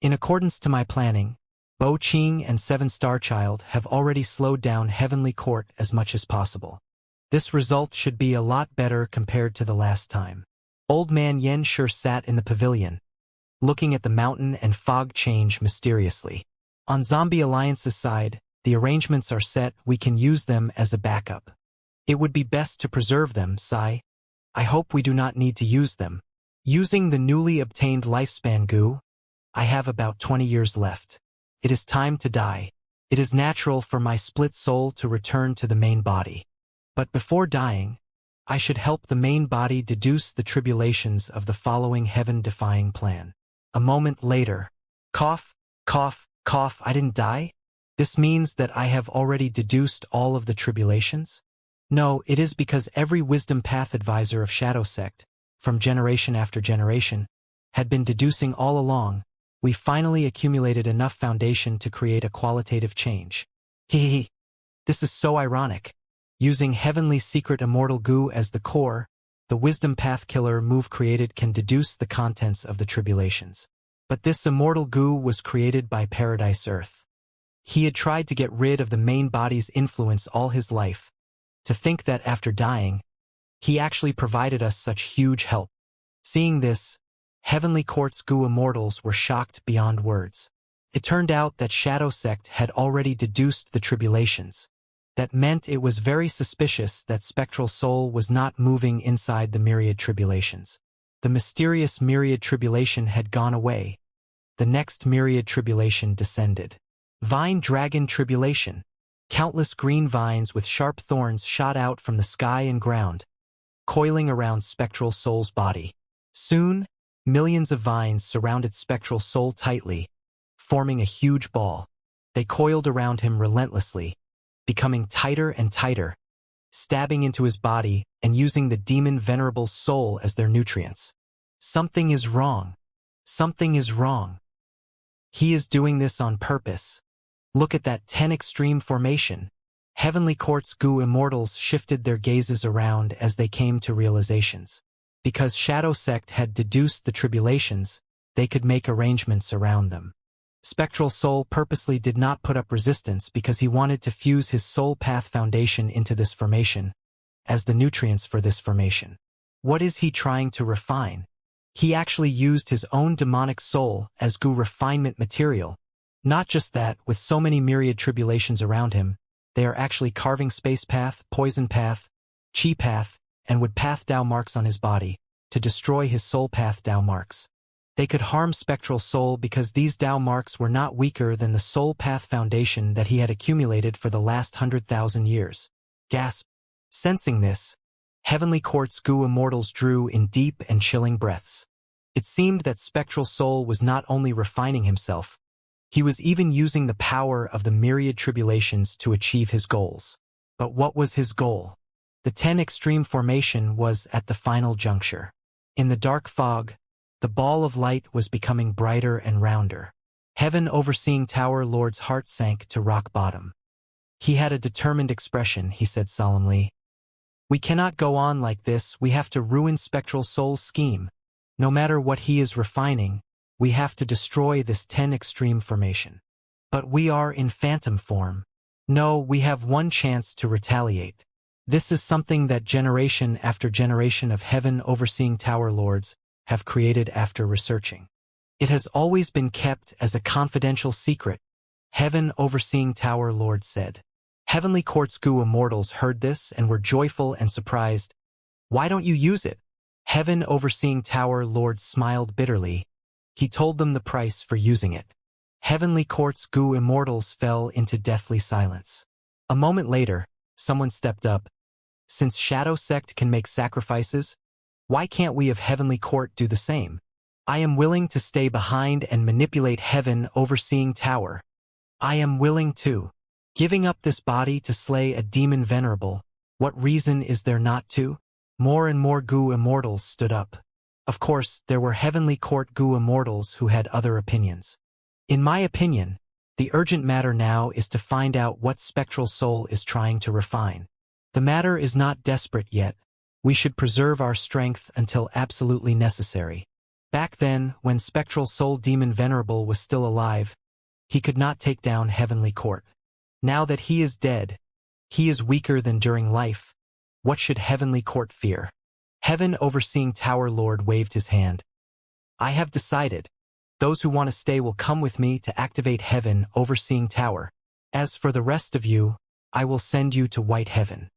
In accordance to my planning, Bo Qing and 7-Star Child have already slowed down Heavenly Court as much as possible. This result should be a lot better compared to the last time. Old man Yen Shi sat in the pavilion, looking at the mountain and fog change mysteriously. On Zombie Alliance's side, the arrangements are set, we can use them as a backup. It would be best to preserve them, Sai. I hope we do not need to use them. Using the newly obtained lifespan goo, I have about 20 years left. It is time to die. It is natural for my split soul to return to the main body. But before dying, I should help the main body deduce the tribulations of the following heaven-defying plan. A moment later, cough, cough, cough, I didn't die? This means that I have already deduced all of the tribulations? No, it is because every wisdom path advisor of Shadow Sect, from generation after generation, had been deducing all along. We finally accumulated enough foundation to create a qualitative change. Hehe. This is so ironic. Using Heavenly Secret Immortal Goo as the core, the Wisdom Path Killer move created can deduce the contents of the tribulations. But this Immortal Goo was created by Paradise Earth. He had tried to get rid of the main body's influence all his life. To think that after dying, he actually provided us such huge help. Seeing this, Heavenly Court's Goo Immortals were shocked beyond words. It turned out that Shadow Sect had already deduced the tribulations. That meant it was very suspicious that Spectral Soul was not moving inside the Myriad Tribulations. The mysterious Myriad Tribulation had gone away. The next Myriad Tribulation descended. Vine Dragon Tribulation. Countless green vines with sharp thorns shot out from the sky and ground, coiling around Spectral Soul's body. Soon, millions of vines surrounded Spectral Soul tightly, forming a huge ball. They coiled around him relentlessly, becoming tighter and tighter, stabbing into his body and using the demon Venerable Soul as their nutrients. Something is wrong. Something is wrong. He is doing this on purpose. Look at that 10 extreme formation. Heavenly Court's Goo Immortals shifted their gazes around as they came to realizations. Because Shadow Sect had deduced the tribulations, they could make arrangements around them. Spectral Soul purposely did not put up resistance because he wanted to fuse his soul path foundation into this formation, as the nutrients for this formation. What is he trying to refine? He actually used his own demonic soul as Goo refinement material. Not just that, with so many myriad tribulations around him, they are actually carving space path, poison path, chi path, and would path Dao marks on his body, to destroy his soul path Dao marks. They could harm Spectral Soul because these Dao marks were not weaker than the soul path foundation that he had accumulated for the last 100,000 years. Gasp. Sensing this, Heavenly Court's Goo Immortals drew in deep and chilling breaths. It seemed that Spectral Soul was not only refining himself, he was even using the power of the myriad tribulations to achieve his goals. But what was his goal? The 10 extreme formation was at the final juncture. In the dark fog, the ball of light was becoming brighter and rounder. Heaven Overseeing Tower Lord's heart sank to rock bottom. He had a determined expression, he said solemnly. We cannot go on like this, we have to ruin Spectral Soul's scheme. No matter what he is refining, we have to destroy this 10 extreme formation. But we are in phantom form. No, we have one chance to retaliate. This is something that generation after generation of Heaven Overseeing Tower Lords have created after researching. It has always been kept as a confidential secret, Heaven Overseeing Tower Lord said. Heavenly Court's Goo Immortals heard this and were joyful and surprised. Why don't you use it? Heaven Overseeing Tower Lord smiled bitterly. He told them the price for using it. Heavenly Court's Goo Immortals fell into deathly silence. A moment later, someone stepped up. Since Shadow Sect can make sacrifices, why can't we of Heavenly Court do the same? I am willing to stay behind and manipulate Heaven Overseeing Tower. I am willing to. Giving up this body to slay a demon venerable, what reason is there not to? More and more Goo Immortals stood up. Of course, there were Heavenly Court Goo Immortals who had other opinions. In my opinion, the urgent matter now is to find out what Spectral Soul is trying to refine. The matter is not desperate yet. We should preserve our strength until absolutely necessary. Back then, when Spectral Soul Demon Venerable was still alive, he could not take down Heavenly Court. Now that he is dead, he is weaker than during life. What should Heavenly Court fear? Heaven Overseeing Tower Lord waved his hand. I have decided. Those who want to stay will come with me to activate Heaven Overseeing Tower. As for the rest of you, I will send you to White Heaven.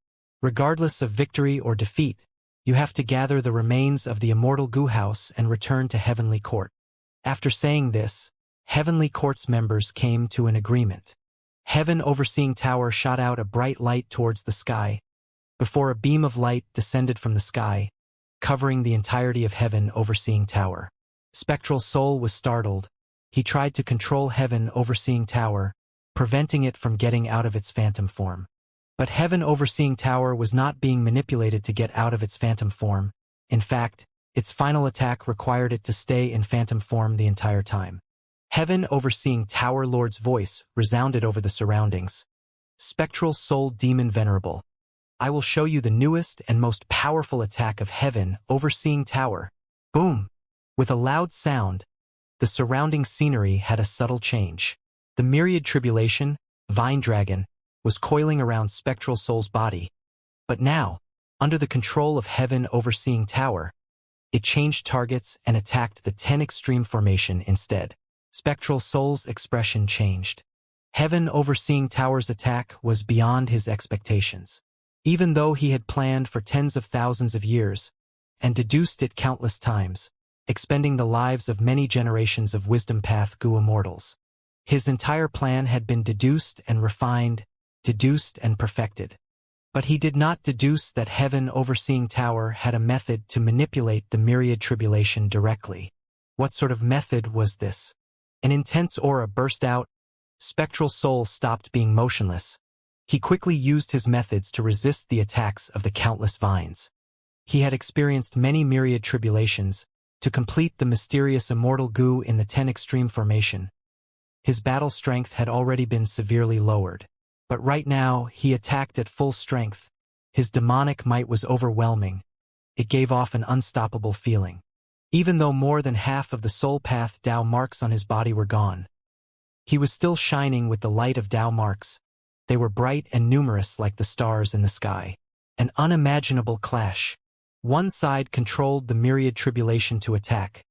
Regardless of victory or defeat, you have to gather the remains of the immortal goo house and return to Heavenly Court. After saying this, Heavenly Court's members came to an agreement. Heaven Overseeing Tower shot out a bright light towards the sky, before a beam of light descended from the sky, covering the entirety of Heaven Overseeing Tower. Spectral Soul was startled. He tried to control Heaven Overseeing Tower, preventing it from getting out of its phantom form. But Heaven Overseeing Tower was not being manipulated to get out of its phantom form. In fact, its final attack required it to stay in phantom form the entire time. Heaven Overseeing Tower Lord's voice resounded over the surroundings. Spectral Soul Demon Venerable, I will show you the newest and most powerful attack of Heaven Overseeing Tower. Boom! With a loud sound, the surrounding scenery had a subtle change. The myriad tribulation, Vine Dragon, was coiling around Spectral Soul's body. But now, under the control of Heaven Overseeing Tower, it changed targets and attacked the 10 Extreme Formation instead. Spectral Soul's expression changed. Heaven Overseeing Tower's attack was beyond his expectations. Even though he had planned for tens of thousands of years, and deduced it countless times, expending the lives of many generations of Wisdom Path Goo Immortals. His entire plan had been deduced and refined, deduced and perfected. But he did not deduce that Heaven Overseeing Tower had a method to manipulate the myriad tribulation directly. What sort of method was this? An intense aura burst out. Spectral Soul stopped being motionless. He quickly used his methods to resist the attacks of the countless vines. He had experienced many myriad tribulations to complete the mysterious immortal goo in the 10 Extreme Formation. His battle strength had already been severely lowered. But right now, he attacked at full strength. His demonic might was overwhelming. It gave off an unstoppable feeling. Even though more than half of the soul path Tao marks on his body were gone, he was still shining with the light of Tao marks. They were bright and numerous like the stars in the sky. An unimaginable clash. One side controlled the myriad tribulation to attack,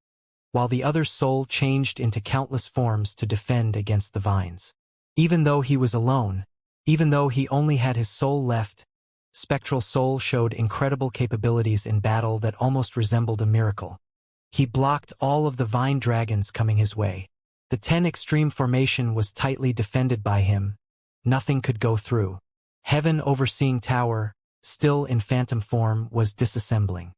while the other soul changed into countless forms to defend against the vines. Even though he was alone, even though he only had his soul left, Spectral Soul showed incredible capabilities in battle that almost resembled a miracle. He blocked all of the vine dragons coming his way. The 10 Extreme Formation was tightly defended by him. Nothing could go through. Heaven Overseeing Tower, still in phantom form, was disassembling.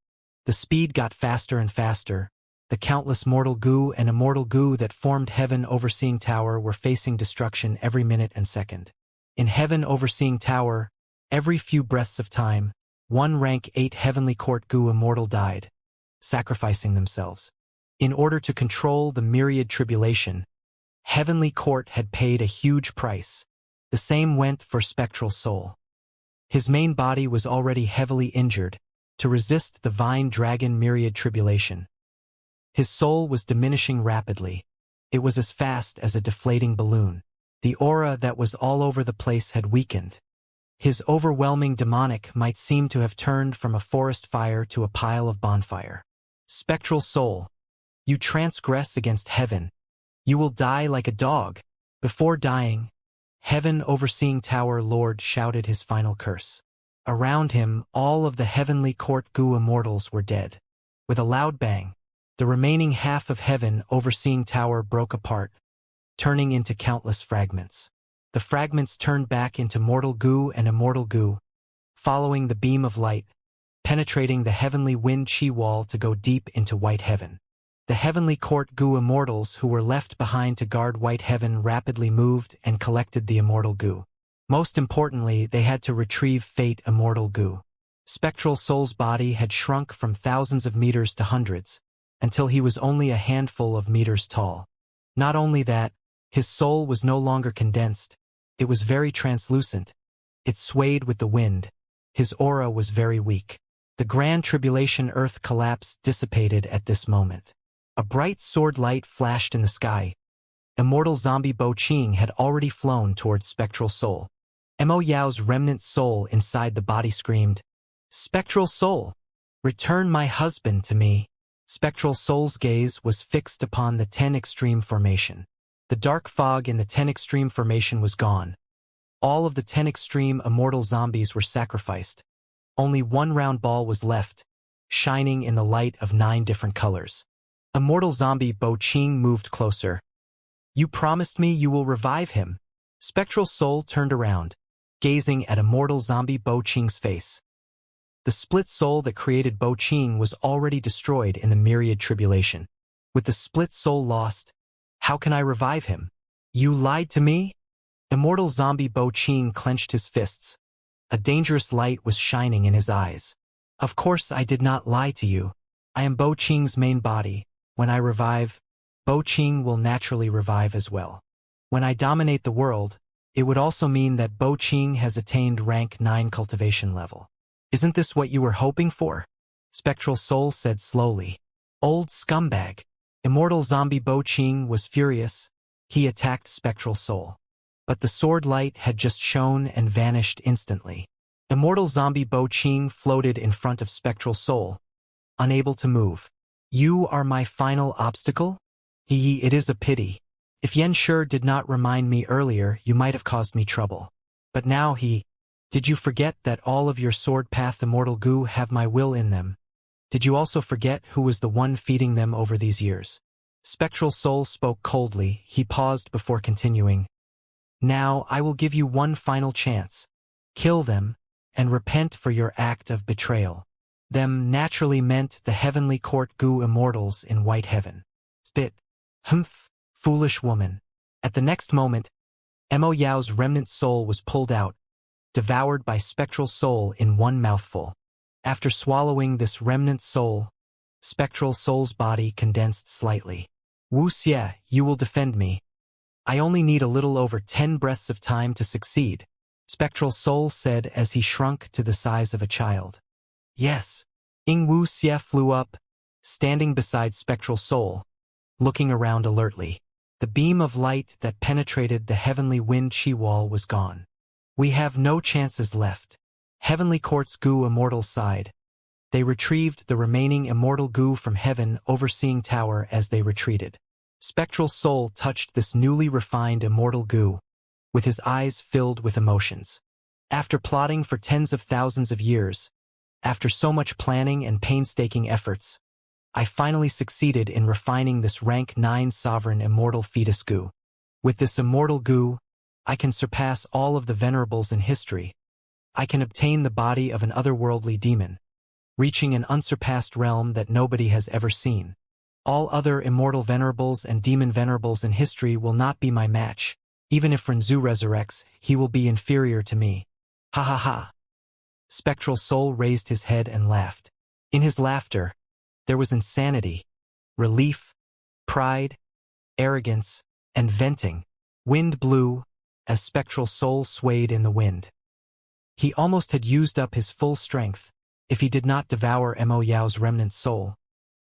The speed got faster and faster. The countless mortal goo and immortal goo that formed Heaven Overseeing Tower were facing destruction every minute and second. In Heaven Overseeing Tower, every few breaths of time, one rank 8 Heavenly Court goo immortal died, sacrificing themselves. In order to control the myriad tribulation, Heavenly Court had paid a huge price. The same went for Spectral Soul. His main body was already heavily injured to resist the Vine Dragon myriad tribulation. His soul was diminishing rapidly. It was as fast as a deflating balloon. The aura that was all over the place had weakened. His overwhelming demonic might seem to have turned from a forest fire to a pile of bonfire. Spectral Soul, you transgress against heaven. You will die like a dog. Before dying, Heaven Overseeing Tower Lord shouted his final curse. Around him, all of the Heavenly Court goo immortals were dead. With a loud bang, the remaining half of Heaven Overseeing Tower broke apart, turning into countless fragments. The fragments turned back into mortal goo and immortal goo, following the beam of light, penetrating the heavenly wind chi wall to go deep into White Heaven. The Heavenly Court goo immortals who were left behind to guard White Heaven rapidly moved and collected the immortal goo. Most importantly, they had to retrieve Fate immortal goo. Spectral Soul's body had shrunk from thousands of meters to hundreds, until he was only a handful of meters tall. Not only that, his soul was no longer condensed. It was very translucent. It swayed with the wind. His aura was very weak. The Grand Tribulation Earth collapse dissipated at this moment. A bright sword light flashed in the sky. Immortal zombie Bo Ching had already flown towards Spectral Soul. Mo Yao's remnant soul inside the body screamed, "Spectral Soul, return my husband to me." Spectral Soul's gaze was fixed upon the 10 Extreme Formation. The dark fog in the 10 Extreme Formation was gone. All of the 10 Extreme Immortal zombies were sacrificed. Only one round ball was left, shining in the light of 9 different colors. Immortal zombie Bo Ching moved closer. "You promised me you will revive him." Spectral Soul turned around, gazing at immortal zombie Bo Ching's face. The split soul that created Bo Ching was already destroyed in the myriad tribulation. With the split soul lost, how can I revive him? You lied to me? Immortal zombie Bo Ching clenched his fists. A dangerous light was shining in his eyes. Of course I did not lie to you. I am Bo Ching's main body. When I revive, Bo Ching will naturally revive as well. When I dominate the world, it would also mean that Bo Ching has attained rank 9 cultivation level. Isn't this what you were hoping for? Spectral Soul said slowly. Old scumbag. Immortal zombie Bo Ching was furious. He attacked Spectral Soul. But the sword light had just shone and vanished instantly. Immortal zombie Bo Ching floated in front of Spectral Soul, unable to move. You are my final obstacle? It is a pity. If Yen Shi did not remind me earlier, you might have caused me trouble. But now Did you forget that all of your sword path immortal goo have my will in them? Did you also forget who was the one feeding them over these years? Spectral Soul spoke coldly. He paused before continuing. Now I will give you one final chance. Kill them, and repent for your act of betrayal. Them naturally meant the heavenly court goo immortals in white heaven. Spit. Humph, foolish woman. At the next moment, Mo Yao's remnant soul was pulled out, devoured by Spectral Soul in one mouthful. After swallowing this remnant soul, Spectral Soul's body condensed slightly. Wu Xie, you will defend me. I only need a little over 10 breaths of time to succeed, Spectral Soul said as he shrunk to the size of a child. Yes. Wu Xie flew up, standing beside Spectral Soul, looking around alertly. The beam of light that penetrated the heavenly wind chi wall was gone. We have no chances left. Heavenly Court's goo immortal sighed. They retrieved the remaining immortal goo from heaven overseeing tower as they retreated. Spectral Soul touched this newly refined immortal goo, with his eyes filled with emotions. After plotting for tens of thousands of years, after so much planning and painstaking efforts, I finally succeeded in refining this rank 9 sovereign immortal fetus goo. With this immortal goo, I can surpass all of the venerables in history. I can obtain the body of an otherworldly demon, reaching an unsurpassed realm that nobody has ever seen. All other immortal venerables and demon venerables in history will not be my match. Even if Renzu resurrects, he will be inferior to me. Ha ha ha. Spectral Soul raised his head and laughed. In his laughter, there was insanity, relief, pride, arrogance, and venting. Wind blew as Spectral Soul swayed in the wind. He almost had used up his full strength. If he did not devour Mo Yao's remnant soul,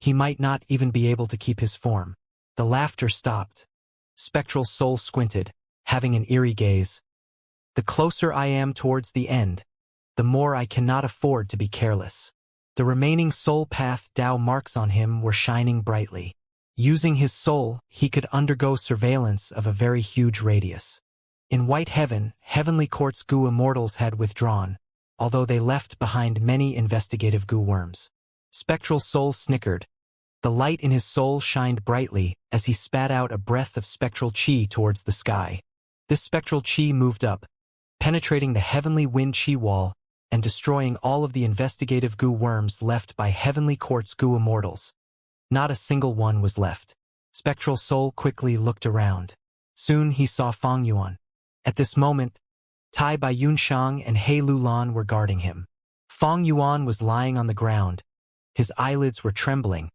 he might not even be able to keep his form. The laughter stopped. Spectral Soul squinted, having an eerie gaze. The closer I am towards the end, the more I cannot afford to be careless. The remaining soul path Dao marks on him were shining brightly. Using his soul, he could undergo surveillance of a very huge radius. In White Heaven, Heavenly Court's goo immortals had withdrawn, although they left behind many investigative goo worms. Spectral Soul snickered. The light in his soul shined brightly as he spat out a breath of spectral chi towards the sky. This spectral chi moved up, penetrating the heavenly wind chi wall and destroying all of the investigative goo worms left by Heavenly Court's goo immortals. Not a single one was left. Spectral Soul quickly looked around. Soon he saw Fang Yuan. At this moment, Tai Bai Yunshang and He Lulan were guarding him. Fang Yuan was lying on the ground. His eyelids were trembling.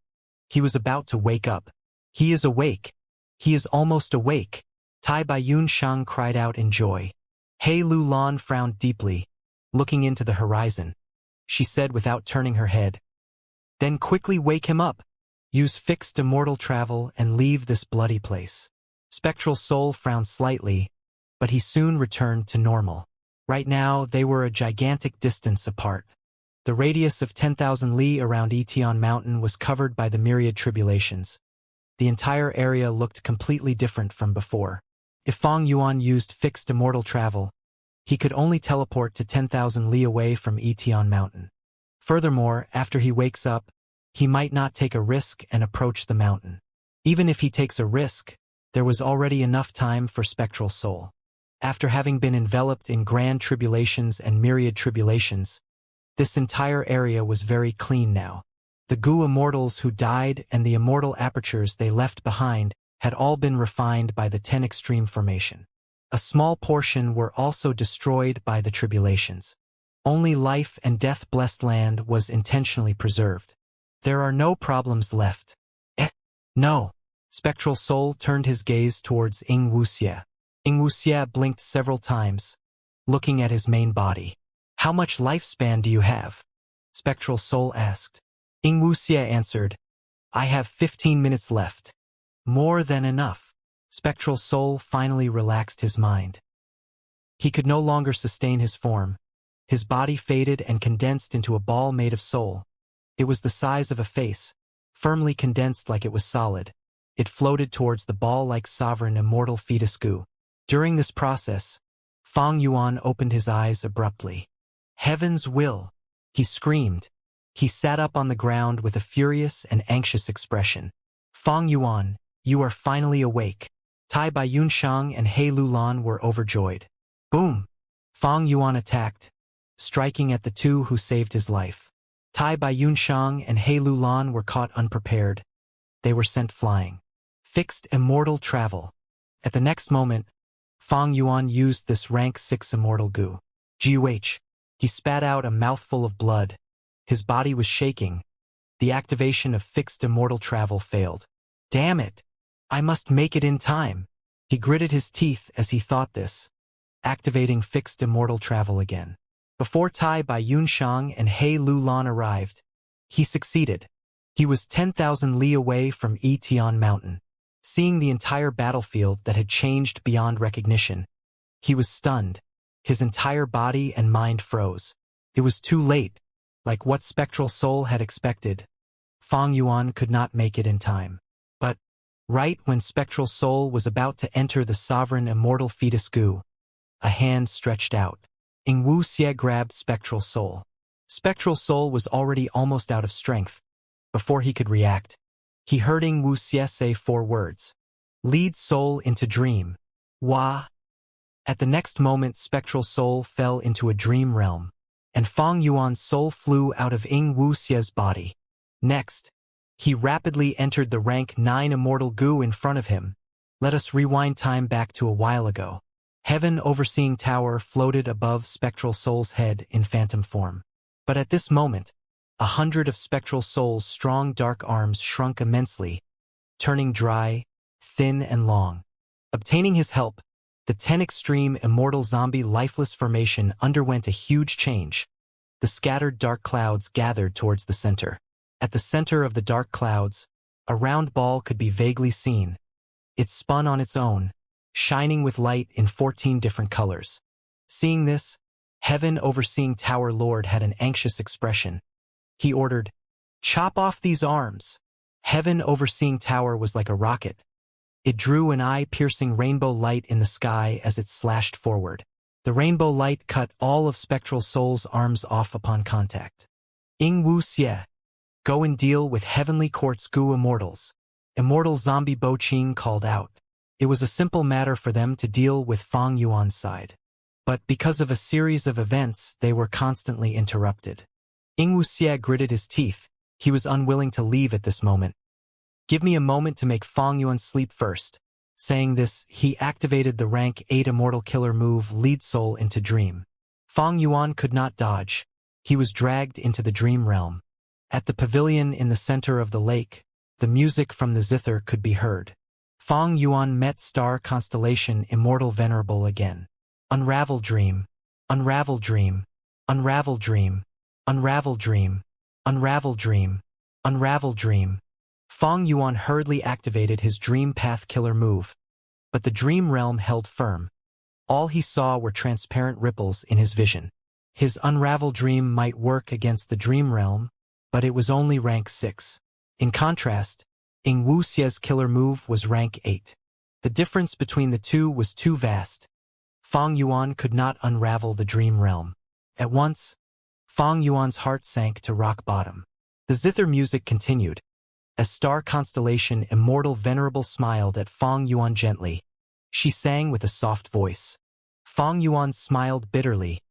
He was about to wake up. He is awake. He is almost awake. Tai Bai Yunshang cried out in joy. He Lulan frowned deeply, looking into the horizon. She said without turning her head, "Then quickly wake him up. Use fixed immortal travel and leave this bloody place." Spectral Soul frowned slightly, but he soon returned to normal. Right now, they were a gigantic distance apart. The radius of 10,000 li around Etion Mountain was covered by the myriad tribulations. The entire area looked completely different from before. If Fang Yuan used fixed immortal travel, he could only teleport to 10,000 li away from Etion Mountain. Furthermore, after he wakes up, he might not take a risk and approach the mountain. Even if he takes a risk, there was already enough time for Spectral Soul. After having been enveloped in grand tribulations and myriad tribulations, this entire area was very clean now. The Gu immortals who died and the immortal apertures they left behind had all been refined by the 10 extreme formation. A small portion were also destroyed by the tribulations. Only life and death-blessed land was intentionally preserved. There are no problems left. No. Spectral Soul turned his gaze towards Ying Wuxie. Ying Wuxie blinked several times, looking at his main body. How much lifespan do you have? Spectral Soul asked. Ying Wuxie answered, I have 15 minutes left. More than enough. Spectral Soul finally relaxed his mind. He could no longer sustain his form. His body faded and condensed into a ball made of soul. It was the size of a face, firmly condensed like it was solid. It floated towards the ball-like sovereign immortal fetus Gu. During this process, Fang Yuan opened his eyes abruptly. Heaven's will! He screamed. He sat up on the ground with a furious and anxious expression. Fang Yuan, you are finally awake. Tai Bai Yunshang and He Lulan were overjoyed. Boom! Fang Yuan attacked, striking at the two who saved his life. Tai Bai Yunshang and He Lulan were caught unprepared. They were sent flying. Fixed immortal travel. At the next moment, Fang Yuan used this rank 6 immortal Gu. Guh. He spat out a mouthful of blood. His body was shaking. The activation of fixed immortal travel failed. Damn it! I must make it in time. He gritted his teeth as he thought this, activating fixed immortal travel again. Before Tai Bai Yunshang and He Lulan arrived, he succeeded. He was 10,000 li away from Etion Mountain. Seeing the entire battlefield that had changed beyond recognition, he was stunned. His entire body and mind froze. It was too late. Like what Spectral Soul had expected, Fang Yuan could not make it in time. But, right when Spectral Soul was about to enter the sovereign immortal fetus Gu, a hand stretched out. Ying Wuxie grabbed Spectral Soul. Spectral Soul was already almost out of strength. Before he could react, he heard Ying Wuxie say 4 words. Lead soul into dream. Wah. At the next moment Spectral Soul fell into a dream realm, and Fang Yuan's soul flew out of Ying Wuxie's body. Next, he rapidly entered the rank 9 immortal Gu in front of him. Let us rewind time back to a while ago. Heaven overseeing tower floated above Spectral Soul's head in phantom form. But at this moment, 100 of Spectral Soul's strong dark arms shrunk immensely, turning dry, thin and long. Obtaining his help, the 10 extreme immortal zombie lifeless formation underwent a huge change. The scattered dark clouds gathered towards the center. At the center of the dark clouds, a round ball could be vaguely seen. It spun on its own, shining with light in 14 different colors. Seeing this, Heaven overseeing Tower Lord had an anxious expression. He ordered, "Chop off these arms." Heaven overseeing Tower was like a rocket. It drew an eye-piercing rainbow light in the sky as it slashed forward. The rainbow light cut all of Spectral Soul's arms off upon contact. Ying Wuxie, go and deal with Heavenly Court's Gu Immortals. Immortal Zombie Bo Qing called out. It was a simple matter for them to deal with Fang Yuan's side. But because of a series of events, they were constantly interrupted. Ying Wuxie gritted his teeth. He was unwilling to leave at this moment. Give me a moment to make Fang Yuan sleep first. Saying this, he activated the rank 8 immortal killer move Lead Soul into Dream. Fang Yuan could not dodge. He was dragged into the dream realm. At the pavilion in the center of the lake, the music from the zither could be heard. Fang Yuan met star constellation Immortal Venerable again. Unravel dream, unravel dream, unravel dream, unravel dream, unravel dream, unravel dream. Fang Yuan hurriedly activated his Dream Path Killer move, but the dream realm held firm. All he saw were transparent ripples in his vision. His unravel dream might work against the dream realm, but it was only rank 6. In contrast, Ing Wuxie's killer move was rank 8. The difference between the two was too vast. Fang Yuan could not unravel the dream realm. At once, Fang Yuan's heart sank to rock bottom. The zither music continued. As star constellation Immortal Venerable smiled at Fang Yuan gently. She sang with a soft voice. Fang Yuan smiled bitterly.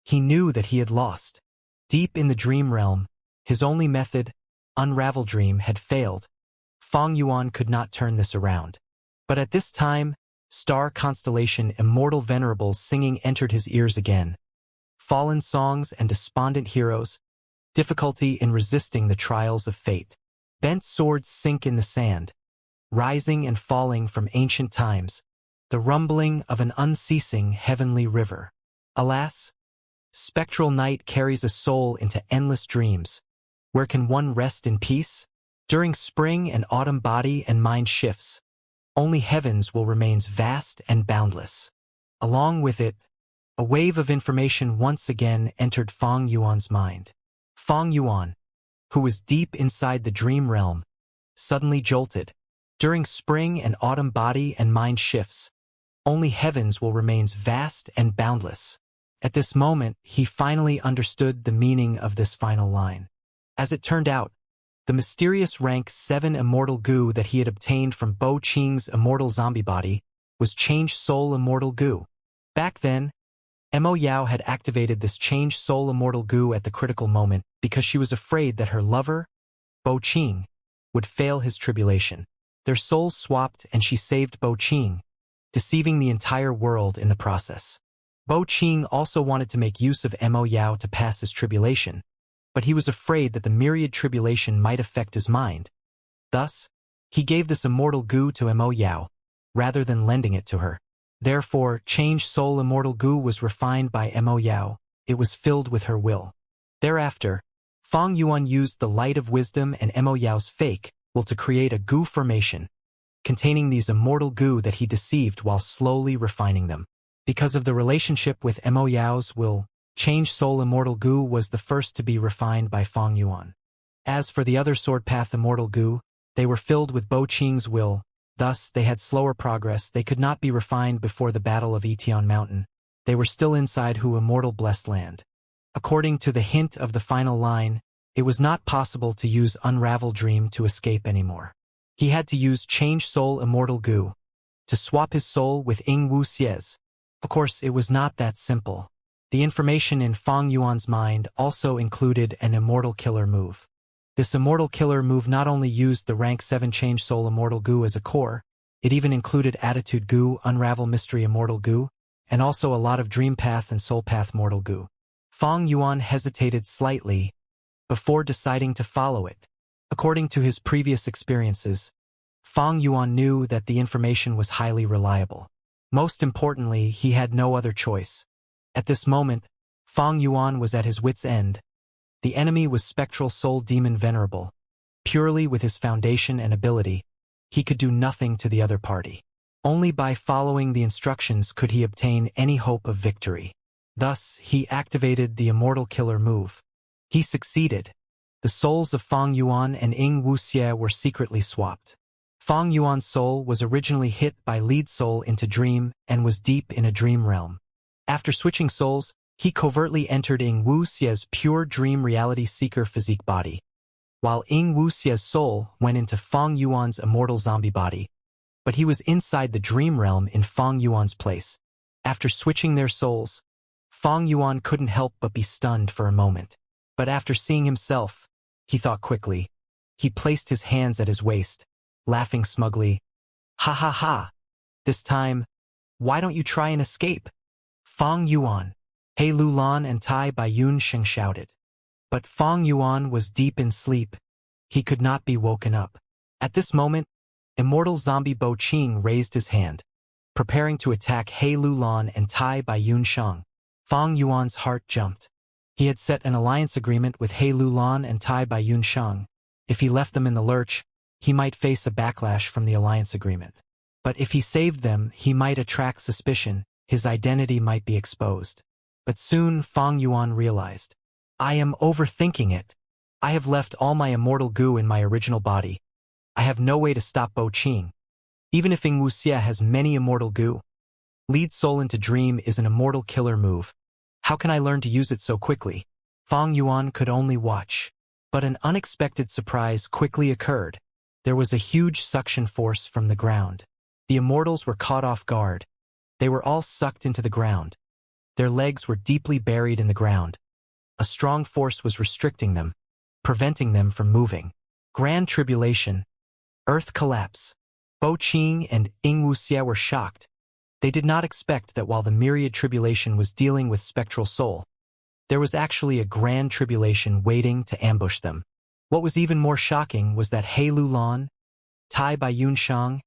He knew that he had lost. Deep in the dream realm, his only method, unravel dream, had failed. Fang Yuan could not turn this around. But at this time, star constellation Immortal Venerable's singing entered his ears again. Fallen songs and despondent heroes, difficulty in resisting the trials of fate. Bent swords sink in the sand, rising and falling from ancient times, the rumbling of an unceasing heavenly river. Alas, spectral night carries a soul into endless dreams. Where can one rest in peace? During spring and autumn body and mind shifts, only heavens will remain vast and boundless. Along with it, a wave of information once again entered Fang Yuan's mind. Fang Yuan, who was deep inside the dream realm, suddenly jolted. During spring and autumn body and mind shifts, only heavens will remain vast and boundless. At this moment, he finally understood the meaning of this final line. As it turned out, the mysterious rank 7 immortal goo that he had obtained from Bo Qing's immortal zombie body was Change Soul Immortal Goo. Back then, Mo Yao had activated this Change Soul Immortal Goo at the critical moment because she was afraid that her lover, Bo Qing, would fail his tribulation. Their souls swapped and she saved Bo Qing, deceiving the entire world in the process. Bo Qing also wanted to make use of Mo Yao to pass his tribulation, but he was afraid that the myriad tribulation might affect his mind. Thus, he gave this immortal goo to Mo Yao, rather than lending it to her. Therefore, Change Soul Immortal Goo was refined by Mo Yao. It was filled with her will. Thereafter, Fang Yuan used the light of wisdom and Mo Yao's fake will to create a goo formation, containing these immortal goo that he deceived while slowly refining them. Because of the relationship with Mo Yao's will, Change Soul Immortal Goo was the first to be refined by Fang Yuan. As for the other Sword Path Immortal Goo, they were filled with Bo Qing's will. Thus, they had slower progress. They could not be refined before the Battle of Etion Mountain. They were still inside Hu Immortal Blessed Land. According to the hint of the final line, it was not possible to use Unravel Dream to escape anymore. He had to use Change Soul Immortal Goo to swap his soul with Ing Wuxie's. Of course, it was not that simple. The information in Fang Yuan's mind also included an Immortal Killer move. This Immortal Killer move not only used the rank 7 Change Soul Immortal Goo as a core, it even included Attitude Goo, Unravel Mystery Immortal Goo, and also a lot of Dream Path and Soul Path Mortal Goo. Fang Yuan hesitated slightly before deciding to follow it. According to his previous experiences, Fang Yuan knew that the information was highly reliable. Most importantly, he had no other choice. At this moment, Fang Yuan was at his wit's end. The enemy was Spectral Soul Demon Venerable. Purely with his foundation and ability, he could do nothing to the other party. Only by following the instructions could he obtain any hope of victory. Thus, he activated the Immortal Killer move. He succeeded. The souls of Fang Yuan and Ing Wuxie were secretly swapped. Fang Yuan's soul was originally hit by Lead Soul into Dream and was deep in a dream realm. After switching souls, he covertly entered Ing Wuxie's pure dream reality seeker physique body, while Ing Wuxie's soul went into Fang Yuan's immortal zombie body. But he was inside the dream realm in Fang Yuan's place. After switching their souls, Fang Yuan couldn't help but be stunned for a moment. But after seeing himself, he thought quickly. He placed his hands at his waist, laughing smugly. Ha ha ha! This time, why don't you try and escape? Fang Yuan. He Lulan and Tai Baiyun Sheng shouted. But Fang Yuan was deep in sleep. He could not be woken up. At this moment, Immortal Zombie Bo Qing raised his hand, preparing to attack He Lulan and Tai Baiyun Sheng. Fang Yuan's heart jumped. He had set an alliance agreement with He Lulan and Tai Baiyun Sheng. If he left them in the lurch, he might face a backlash from the alliance agreement. But if he saved them, he might attract suspicion. His identity might be exposed. But soon Fang Yuan realized, I am overthinking it. I have left all my immortal goo in my original body. I have no way to stop Bo Qing. Even if Ing Wuxia has many immortal goo, lead soul into dream is an immortal killer move. How can I learn to use it so quickly? Fang Yuan could only watch. But an unexpected surprise quickly occurred. There was a huge suction force from the ground. The immortals were caught off guard. They were all sucked into the ground. Their legs were deeply buried in the ground. A strong force was restricting them, preventing them from moving. Grand tribulation. Earth collapse. Bo Qing and Ing Wuxia were shocked. They did not expect that while the myriad tribulation was dealing with spectral soul, there was actually a grand tribulation waiting to ambush them. What was even more shocking was that He Lulan, Tai Baiyunshang,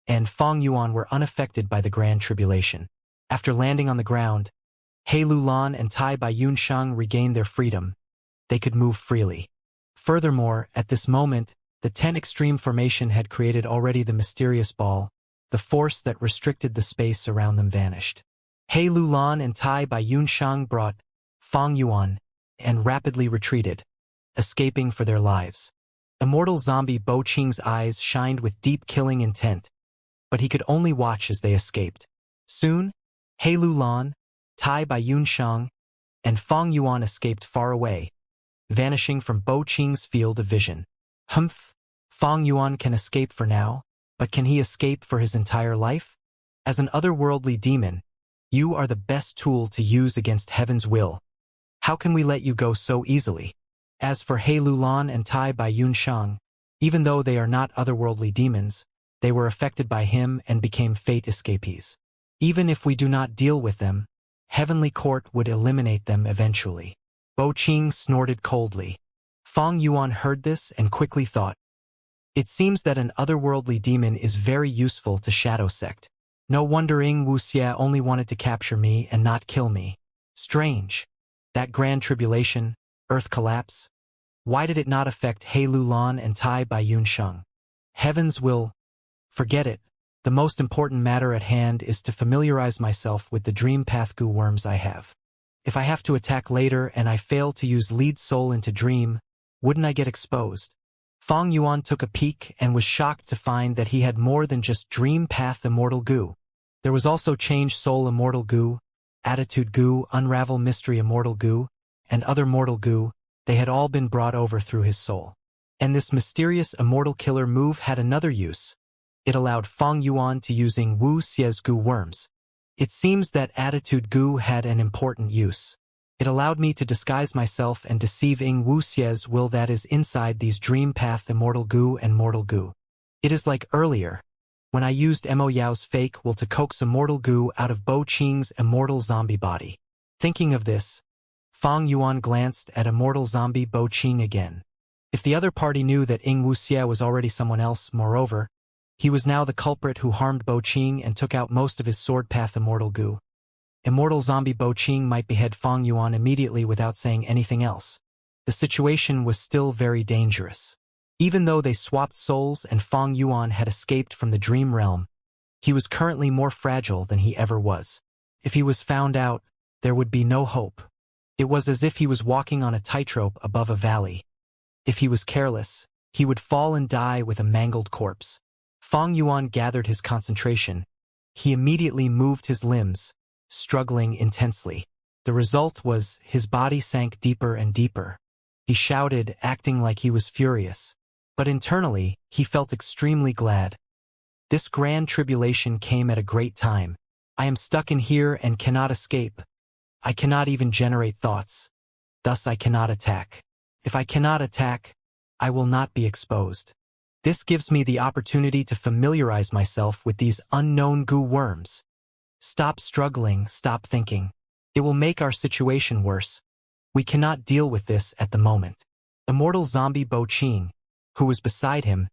and Fang Yuan were unaffected by the grand tribulation. After landing on the ground, He Lulan and Tai Baiyunshang regained their freedom. They could move freely. Furthermore, at this moment, the 10 extreme formation had created already the mysterious ball. The force that restricted the space around them vanished. He Lulan and Tai Baiyunshang brought Fang Yuan and rapidly retreated, escaping for their lives. Immortal zombie Bo Qing's eyes shined with deep killing intent, but he could only watch as they escaped. Soon, He Lulan, Tai Baiyunshang, and Fang Yuan escaped far away, vanishing from Bo Qing's field of vision. Humph, Fang Yuan can escape for now, but can he escape for his entire life? As an otherworldly demon, you are the best tool to use against heaven's will. How can we let you go so easily? As for He Lulan and Tai Baiyunshang, even though they are not otherworldly demons, they were affected by him and became fate escapees. Even if we do not deal with them, Heavenly Court would eliminate them eventually. Bo Qing snorted coldly. Fang Yuan heard this and quickly thought, it seems that an otherworldly demon is very useful to Shadow Sect. No wonder Ing Wuxia only wanted to capture me and not kill me. Strange. That grand tribulation, earth collapse? Why did it not affect He Lulan and Tai Baiyunshang? Heavens will. Forget it. The most important matter at hand is to familiarize myself with the dream path goo worms I have. If I have to attack later and I fail to use lead soul into dream, wouldn't I get exposed? Fang Yuan took a peek and was shocked to find that he had more than just dream path immortal goo. There was also change soul immortal goo, attitude goo, unravel mystery immortal goo, and other mortal goo. They had all been brought over through his soul. And this mysterious immortal killer move had another use. It allowed Fang Yuan to using Wu Xie's goo worms. It seems that attitude goo had an important use. It allowed me to disguise myself and deceive Ing Wuxie's will that is inside these dream path immortal goo and mortal goo. It is like earlier, when I used Mo Yao's fake will to coax immortal goo out of Bo Qing's immortal zombie body. Thinking of this, Fang Yuan glanced at immortal zombie Bo Qing again. If the other party knew that Ing Wuxia was already someone else, moreover, he was now the culprit who harmed Bo Qing and took out most of his sword path immortal goo. Immortal zombie Bo Qing might behead Fang Yuan immediately without saying anything else. The situation was still very dangerous. Even though they swapped souls and Fang Yuan had escaped from the dream realm, he was currently more fragile than he ever was. If he was found out, there would be no hope. It was as if he was walking on a tightrope above a valley. If he was careless, he would fall and die with a mangled corpse. Fang Yuan gathered his concentration. He immediately moved his limbs, struggling intensely. The result was his body sank deeper and deeper. He shouted, acting like he was furious. But internally, he felt extremely glad. This grand tribulation came at a great time. I am stuck in here and cannot escape. I cannot even generate thoughts. Thus I cannot attack. If I cannot attack, I will not be exposed. This gives me the opportunity to familiarize myself with these unknown goo worms. Stop struggling, stop thinking. It will make our situation worse. We cannot deal with this at the moment. Immortal zombie Bo Qing, who was beside him,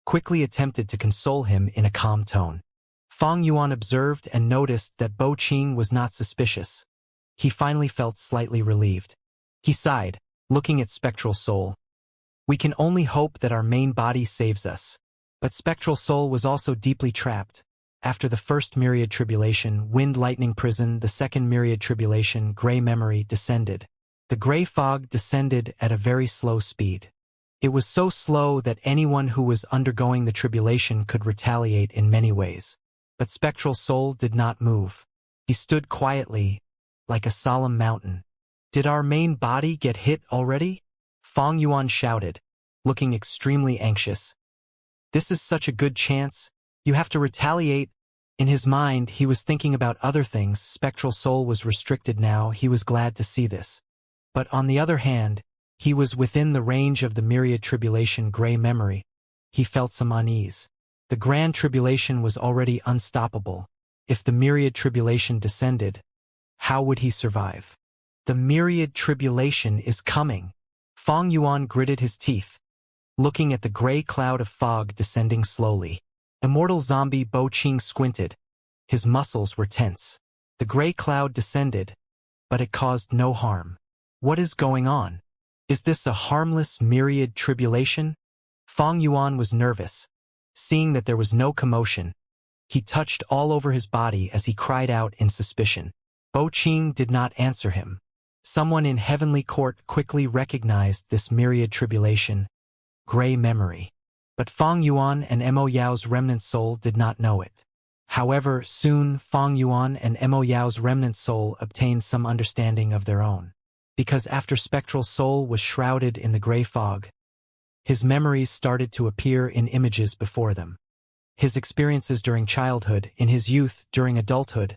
quickly attempted to console him in a calm tone. Fang Yuan observed and noticed that Bo Qing was not suspicious. He finally felt slightly relieved. He sighed, looking at Spectral Soul. We can only hope that our main body saves us. But Spectral Soul was also deeply trapped. After the first myriad tribulation, wind lightning prison, the second myriad tribulation, gray memory, descended. The gray fog descended at a very slow speed. It was so slow that anyone who was undergoing the tribulation could retaliate in many ways. But Spectral Soul did not move. He stood quietly, like a solemn mountain. Did our main body get hit already? Fong Yuan shouted, looking extremely anxious. This is such a good chance. You have to retaliate. In his mind, he was thinking about other things. Spectral Soul was restricted now. He was glad to see this. But on the other hand, he was within the range of the myriad tribulation gray memory. He felt some unease. The grand tribulation was already unstoppable. If the myriad tribulation descended, how would he survive? The myriad tribulation is coming. Fong Yuan gritted his teeth, looking at the gray cloud of fog descending slowly. Immortal zombie Bo Qing squinted. His muscles were tense. The gray cloud descended, but it caused no harm. What is going on? Is this a harmless myriad tribulation? Fong Yuan was nervous. Seeing that there was no commotion, he touched all over his body as he cried out in suspicion. Bo Qing did not answer him. Someone in Heavenly Court quickly recognized this myriad tribulation, gray memory. But Fong Yuan and Mo Yao's remnant soul did not know it. However, soon Fong Yuan and Mo Yao's remnant soul obtained some understanding of their own. Because after Spectral Soul was shrouded in the gray fog, his memories started to appear in images before them. His experiences during childhood, in his youth, during adulthood,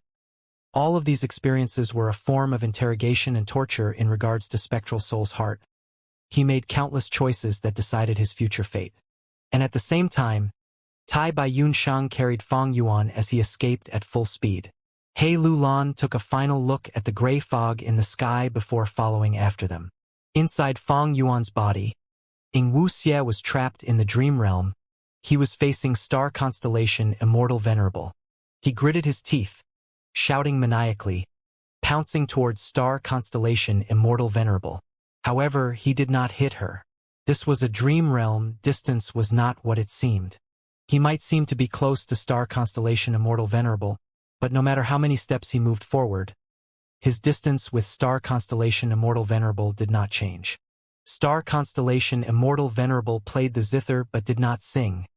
all of these experiences were a form of interrogation and torture in regards to Spectral Soul's heart. He made countless choices that decided his future fate. And at the same time, Tai Bai Yunshang carried Fong Yuan as he escaped at full speed. He Lulan took a final look at the gray fog in the sky before following after them. Inside Fong Yuan's body, Ing Wuxie was trapped in the dream realm. He was facing star constellation Immortal Venerable. He gritted his teeth, shouting maniacally, pouncing towards star constellation Immortal Venerable. However, he did not hit her. This was a dream realm. Distance was not what it seemed. He might seem to be close to star constellation Immortal Venerable, but no matter how many steps he moved forward, his distance with star constellation Immortal Venerable did not change. Star constellation Immortal Venerable played the zither but did not sing.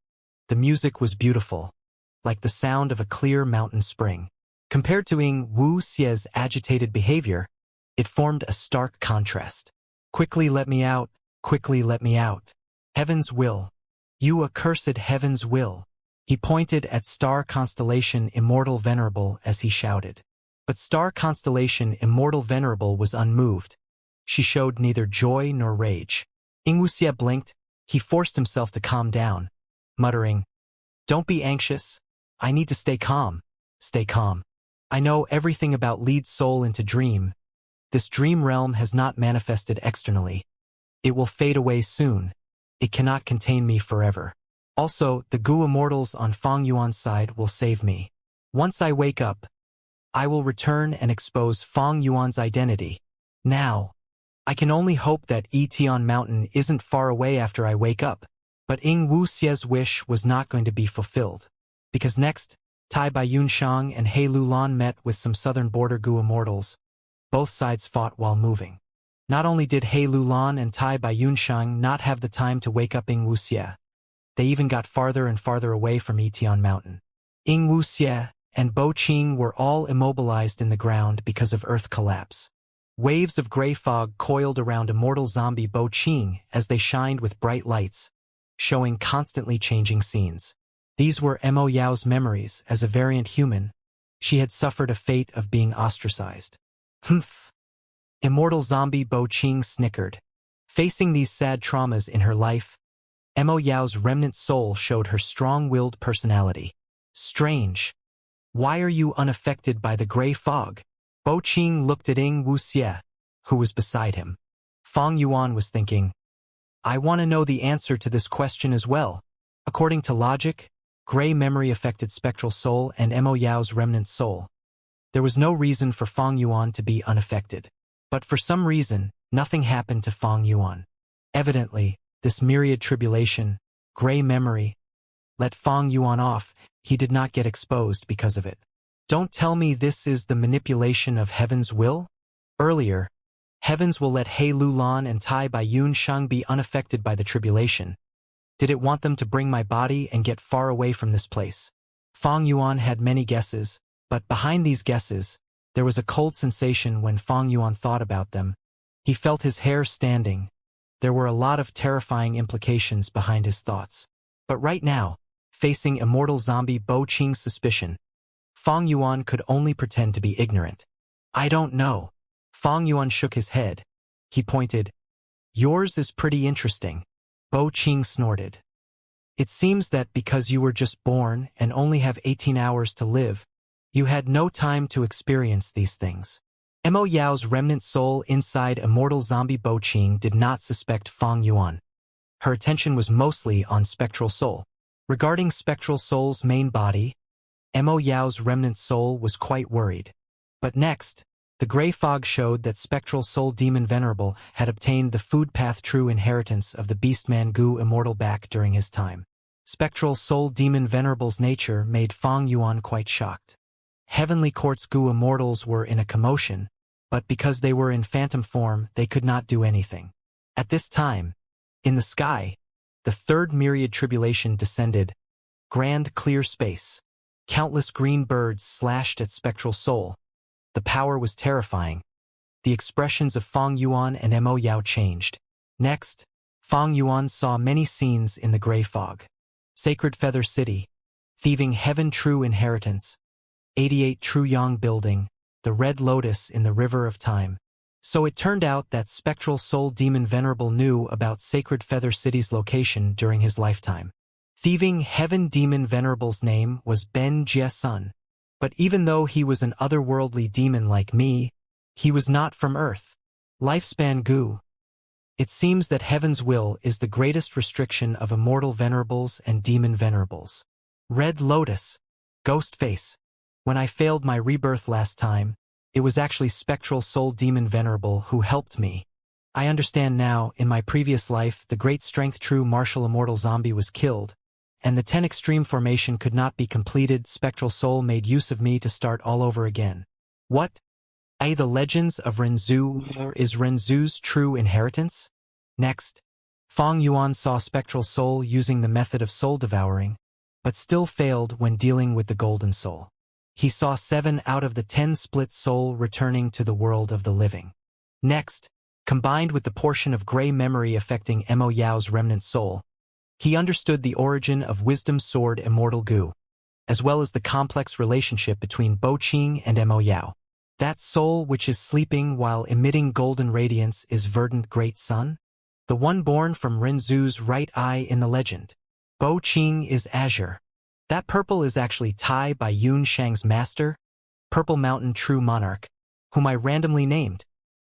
The music was beautiful, like the sound of a clear mountain spring. Compared to Ing Wuxie's agitated behavior, it formed a stark contrast. Quickly let me out, quickly let me out. Heaven's will. You accursed heaven's will. He pointed at star constellation Immortal Venerable as he shouted. But star constellation Immortal Venerable was unmoved. She showed neither joy nor rage. Ing Wuxie blinked. He forced himself to calm down, muttering, "Don't be anxious. I need to stay calm. Stay calm. I know everything about lead soul into dream. This dream realm has not manifested externally. It will fade away soon. It cannot contain me forever. Also, the Gu Immortals on Fong Yuan's side will save me. Once I wake up, I will return and expose Fong Yuan's identity. Now, I can only hope that Etion Mountain isn't far away after I wake up." But Ing Wuxie's wish was not going to be fulfilled. Because next, Tai Bai Yunshang and He Lulan met with some southern border Gu Immortals. Both sides fought while moving. Not only did He Lulan and Tai Bai Yunshang not have the time to wake up Ing Wuxie, they even got farther and farther away from Etion Mountain. Ing Wuxie and Bo Qing were all immobilized in the ground because of earth collapse. Waves of gray fog coiled around immortal zombie Bo Qing as they shined with bright lights, showing constantly changing scenes. These were Mo Yao's memories. As a variant human, she had suffered a fate of being ostracized. Humph. Immortal zombie Bo Qing snickered. Facing these sad traumas in her life, Mo Yao's remnant soul showed her strong-willed personality. Strange. Why are you unaffected by the gray fog? Bo Qing looked at Ing Wuxie, who was beside him. Fong Yuan was thinking, I want to know the answer to this question as well. According to logic, gray memory affected Spectral Soul and Mo Yao's remnant soul. There was no reason for Fong Yuan to be unaffected. But for some reason, nothing happened to Fong Yuan. Evidently, this myriad tribulation, gray memory, let Fong Yuan off, he did not get exposed because of it. Don't tell me this is the manipulation of Heaven's will? Earlier, Heavens will let He Lulan and Tai Bai Yun Shang be unaffected by the tribulation. Did it want them to bring my body and get far away from this place? Fong Yuan had many guesses, but behind these guesses, there was a cold sensation when Fong Yuan thought about them. He felt his hair standing. There were a lot of terrifying implications behind his thoughts. But right now, facing immortal zombie Bo Qing's suspicion, Fong Yuan could only pretend to be ignorant. I don't know. Fong Yuan shook his head. He pointed. Yours is pretty interesting. Bo Qing snorted. It seems that because you were just born and only have 18 hours to live, you had no time to experience these things. Mo Yao's remnant soul inside immortal zombie Bo Qing did not suspect Fong Yuan. Her attention was mostly on Spectral Soul. Regarding Spectral Soul's main body, Mo Yao's remnant soul was quite worried. But next, the gray fog showed that Spectral Soul Demon Venerable had obtained the food path true inheritance of the Beastman Gu Immortal back during his time. Spectral Soul Demon Venerable's nature made Fong Yuan quite shocked. Heavenly Court's Gu Immortals were in a commotion, but because they were in phantom form, they could not do anything. At this time, in the sky, the third myriad tribulation descended. Grand clear space. Countless green birds slashed at Spectral Soul. The power was terrifying. The expressions of Fong Yuan and Mo Yao changed. Next, Fong Yuan saw many scenes in the gray fog. Sacred Feather City, Thieving Heaven True Inheritance, 88 True Yang Building, the Red Lotus in the River of Time. So it turned out that Spectral Soul Demon Venerable knew about Sacred Feather City's location during his lifetime. Thieving Heaven Demon Venerable's name was Ben Jie Sun. But even though he was an otherworldly demon like me, he was not from Earth. Lifespan Gu. It seems that Heaven's will is the greatest restriction of immortal venerables and demon venerables. Red Lotus. Ghost Face. When I failed my rebirth last time, it was actually Spectral Soul Demon Venerable who helped me. I understand now, in my previous life, the great strength true martial immortal zombie was killed, and the 10 extreme formation could not be completed. Spectral Soul made use of me to start all over again. What? The legends of Renzu is Renzu's true inheritance? Next, Fong Yuan saw Spectral Soul using the method of soul devouring, but still failed when dealing with the Golden Soul. He saw 7 out of the 10 split soul returning to the world of the living. Next, combined with the portion of gray memory affecting Mo Yao's remnant soul, he understood the origin of Wisdom Sword Immortal Gu, as well as the complex relationship between Bo Qing and Mo Yao. That soul which is sleeping while emitting golden radiance is Verdant Great Sun, the one born from Renzu's right eye in the legend. Bo Qing is azure. That purple is actually Tai Bai Yun Shang's master, Purple Mountain True Monarch, whom I randomly named.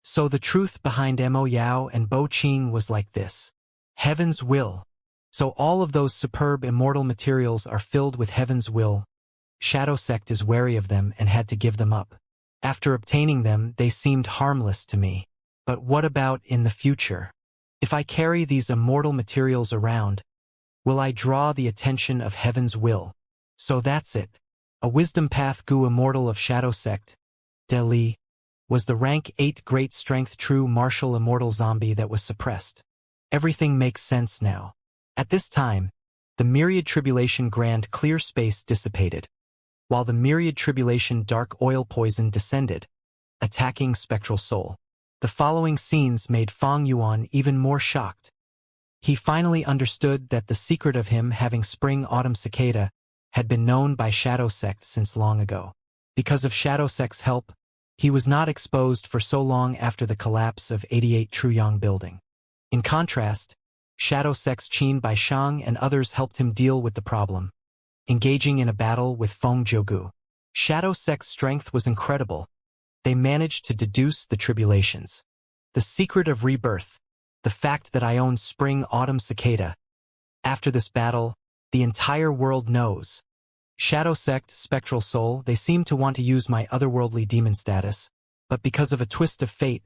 So the truth behind Mo Yao and Bo Qing was like this. Heaven's will. So all of those superb immortal materials are filled with Heaven's will. Shadow Sect is wary of them and had to give them up. After obtaining them, they seemed harmless to me. But what about in the future? If I carry these immortal materials around, will I draw the attention of Heaven's will? So that's it. A Wisdom Path Gu Immortal of Shadow Sect, Deli, was the rank 8 great strength true martial immortal zombie that was suppressed. Everything makes sense now. At this time, the myriad tribulation grand clear space dissipated, while the myriad tribulation dark oil poison descended, attacking Spectral Soul. The following scenes made Fong Yuan even more shocked. He finally understood that the secret of him having spring-autumn cicada had been known by Shadow Sect since long ago. Because of Shadow Sect's help, he was not exposed for so long after the collapse of 88 Truyang Building. In contrast, Shadow Sect's Qin Baishang and others helped him deal with the problem, engaging in a battle with Feng Jiugu. Shadow Sect's strength was incredible. They managed to deduce the tribulations. The secret of rebirth, the fact that I own spring-autumn cicada. After this battle, the entire world knows. Shadow Sect, Spectral Soul, they seem to want to use my otherworldly demon status, but because of a twist of fate,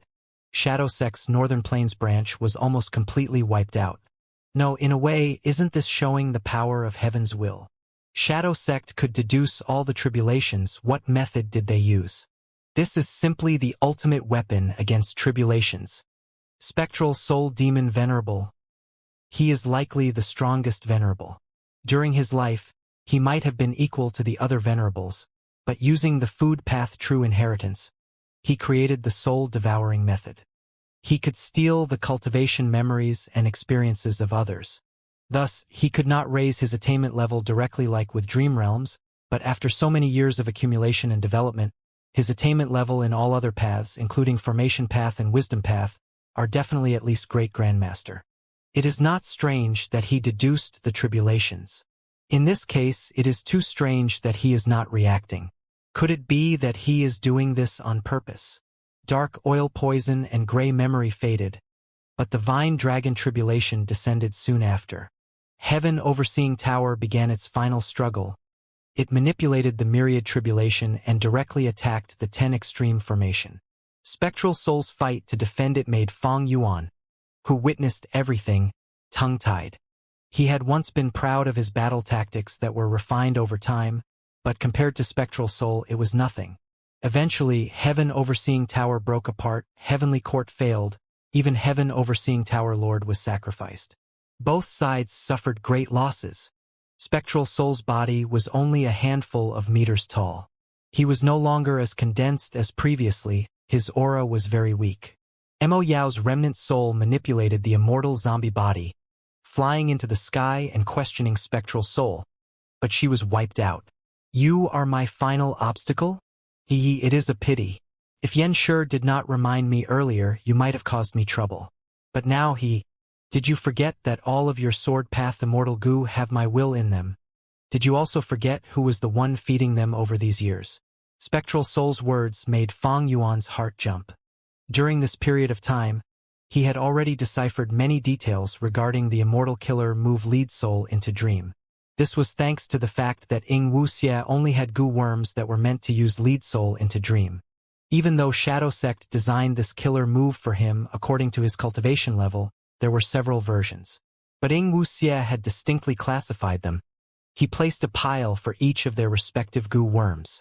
Shadow Sect's Northern Plains branch was almost completely wiped out. No, in a way, isn't this showing the power of heaven's will? Shadow Sect could deduce all the tribulations. What method did they use? This is simply the ultimate weapon against tribulations. Spectral Soul Demon Venerable. He is likely the strongest venerable. During his life, he might have been equal to the other venerables, but using the food path true inheritance, he created the soul-devouring method. He could steal the cultivation memories and experiences of others. Thus, he could not raise his attainment level directly like with Dream Realms, but after so many years of accumulation and development, his attainment level in all other paths, including Formation Path and Wisdom Path, are definitely at least Great Grandmaster. It is not strange that he deduced the tribulations. In this case, it is too strange that he is not reacting. Could it be that he is doing this on purpose? Dark oil poison and gray memory faded, but the Vine Dragon tribulation descended soon after. Heaven Overseeing Tower began its final struggle. It manipulated the myriad tribulation and directly attacked the 10 extreme formation. Spectral Soul's fight to defend it made Fong Yuan, who witnessed everything, tongue-tied. He had once been proud of his battle tactics that were refined over time, but compared to Spectral Soul it was nothing. Eventually, Heaven Overseeing Tower broke apart, Heavenly Court failed, even Heaven Overseeing Tower Lord was sacrificed. Both sides suffered great losses. Spectral Soul's body was only a handful of meters tall. He was no longer as condensed as previously, his aura was very weak. Mo Yao's remnant soul manipulated the immortal zombie body, flying into the sky and questioning Spectral Soul, but she was wiped out. You are my final obstacle? It is a pity. If Yen Shi did not remind me earlier, you might have caused me trouble. But now did you forget that all of your sword path immortal goo have my will in them? Did you also forget who was the one feeding them over these years? Spectral Soul's words made Fong Yuan's heart jump. During this period of time, he had already deciphered many details regarding the immortal killer move lead soul into dream. This was thanks to the fact that Ying Wuxia only had goo worms that were meant to use lead soul into dream. Even though Shadow Sect designed this killer move for him according to his cultivation level, there were several versions. But Ying Wuxia had distinctly classified them. He placed a pile for each of their respective goo worms.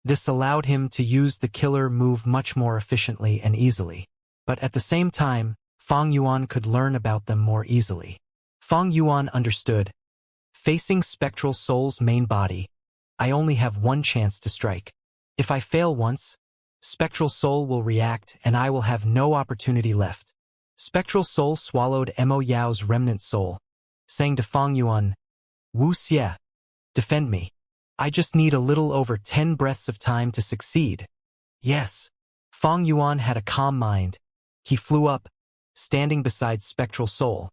This allowed him to use the killer move much more efficiently and easily. But at the same time, Fong Yuan could learn about them more easily. Fong Yuan understood. Facing Spectral Soul's main body, I only have one chance to strike. If I fail once, Spectral Soul will react and I will have no opportunity left. Spectral Soul swallowed Mo Yao's remnant soul, saying to Fong Yuan, Wuxia, defend me. I just need a little over 10 breaths of time to succeed. Yes. Fong Yuan had a calm mind. He flew up, standing beside Spectral Soul,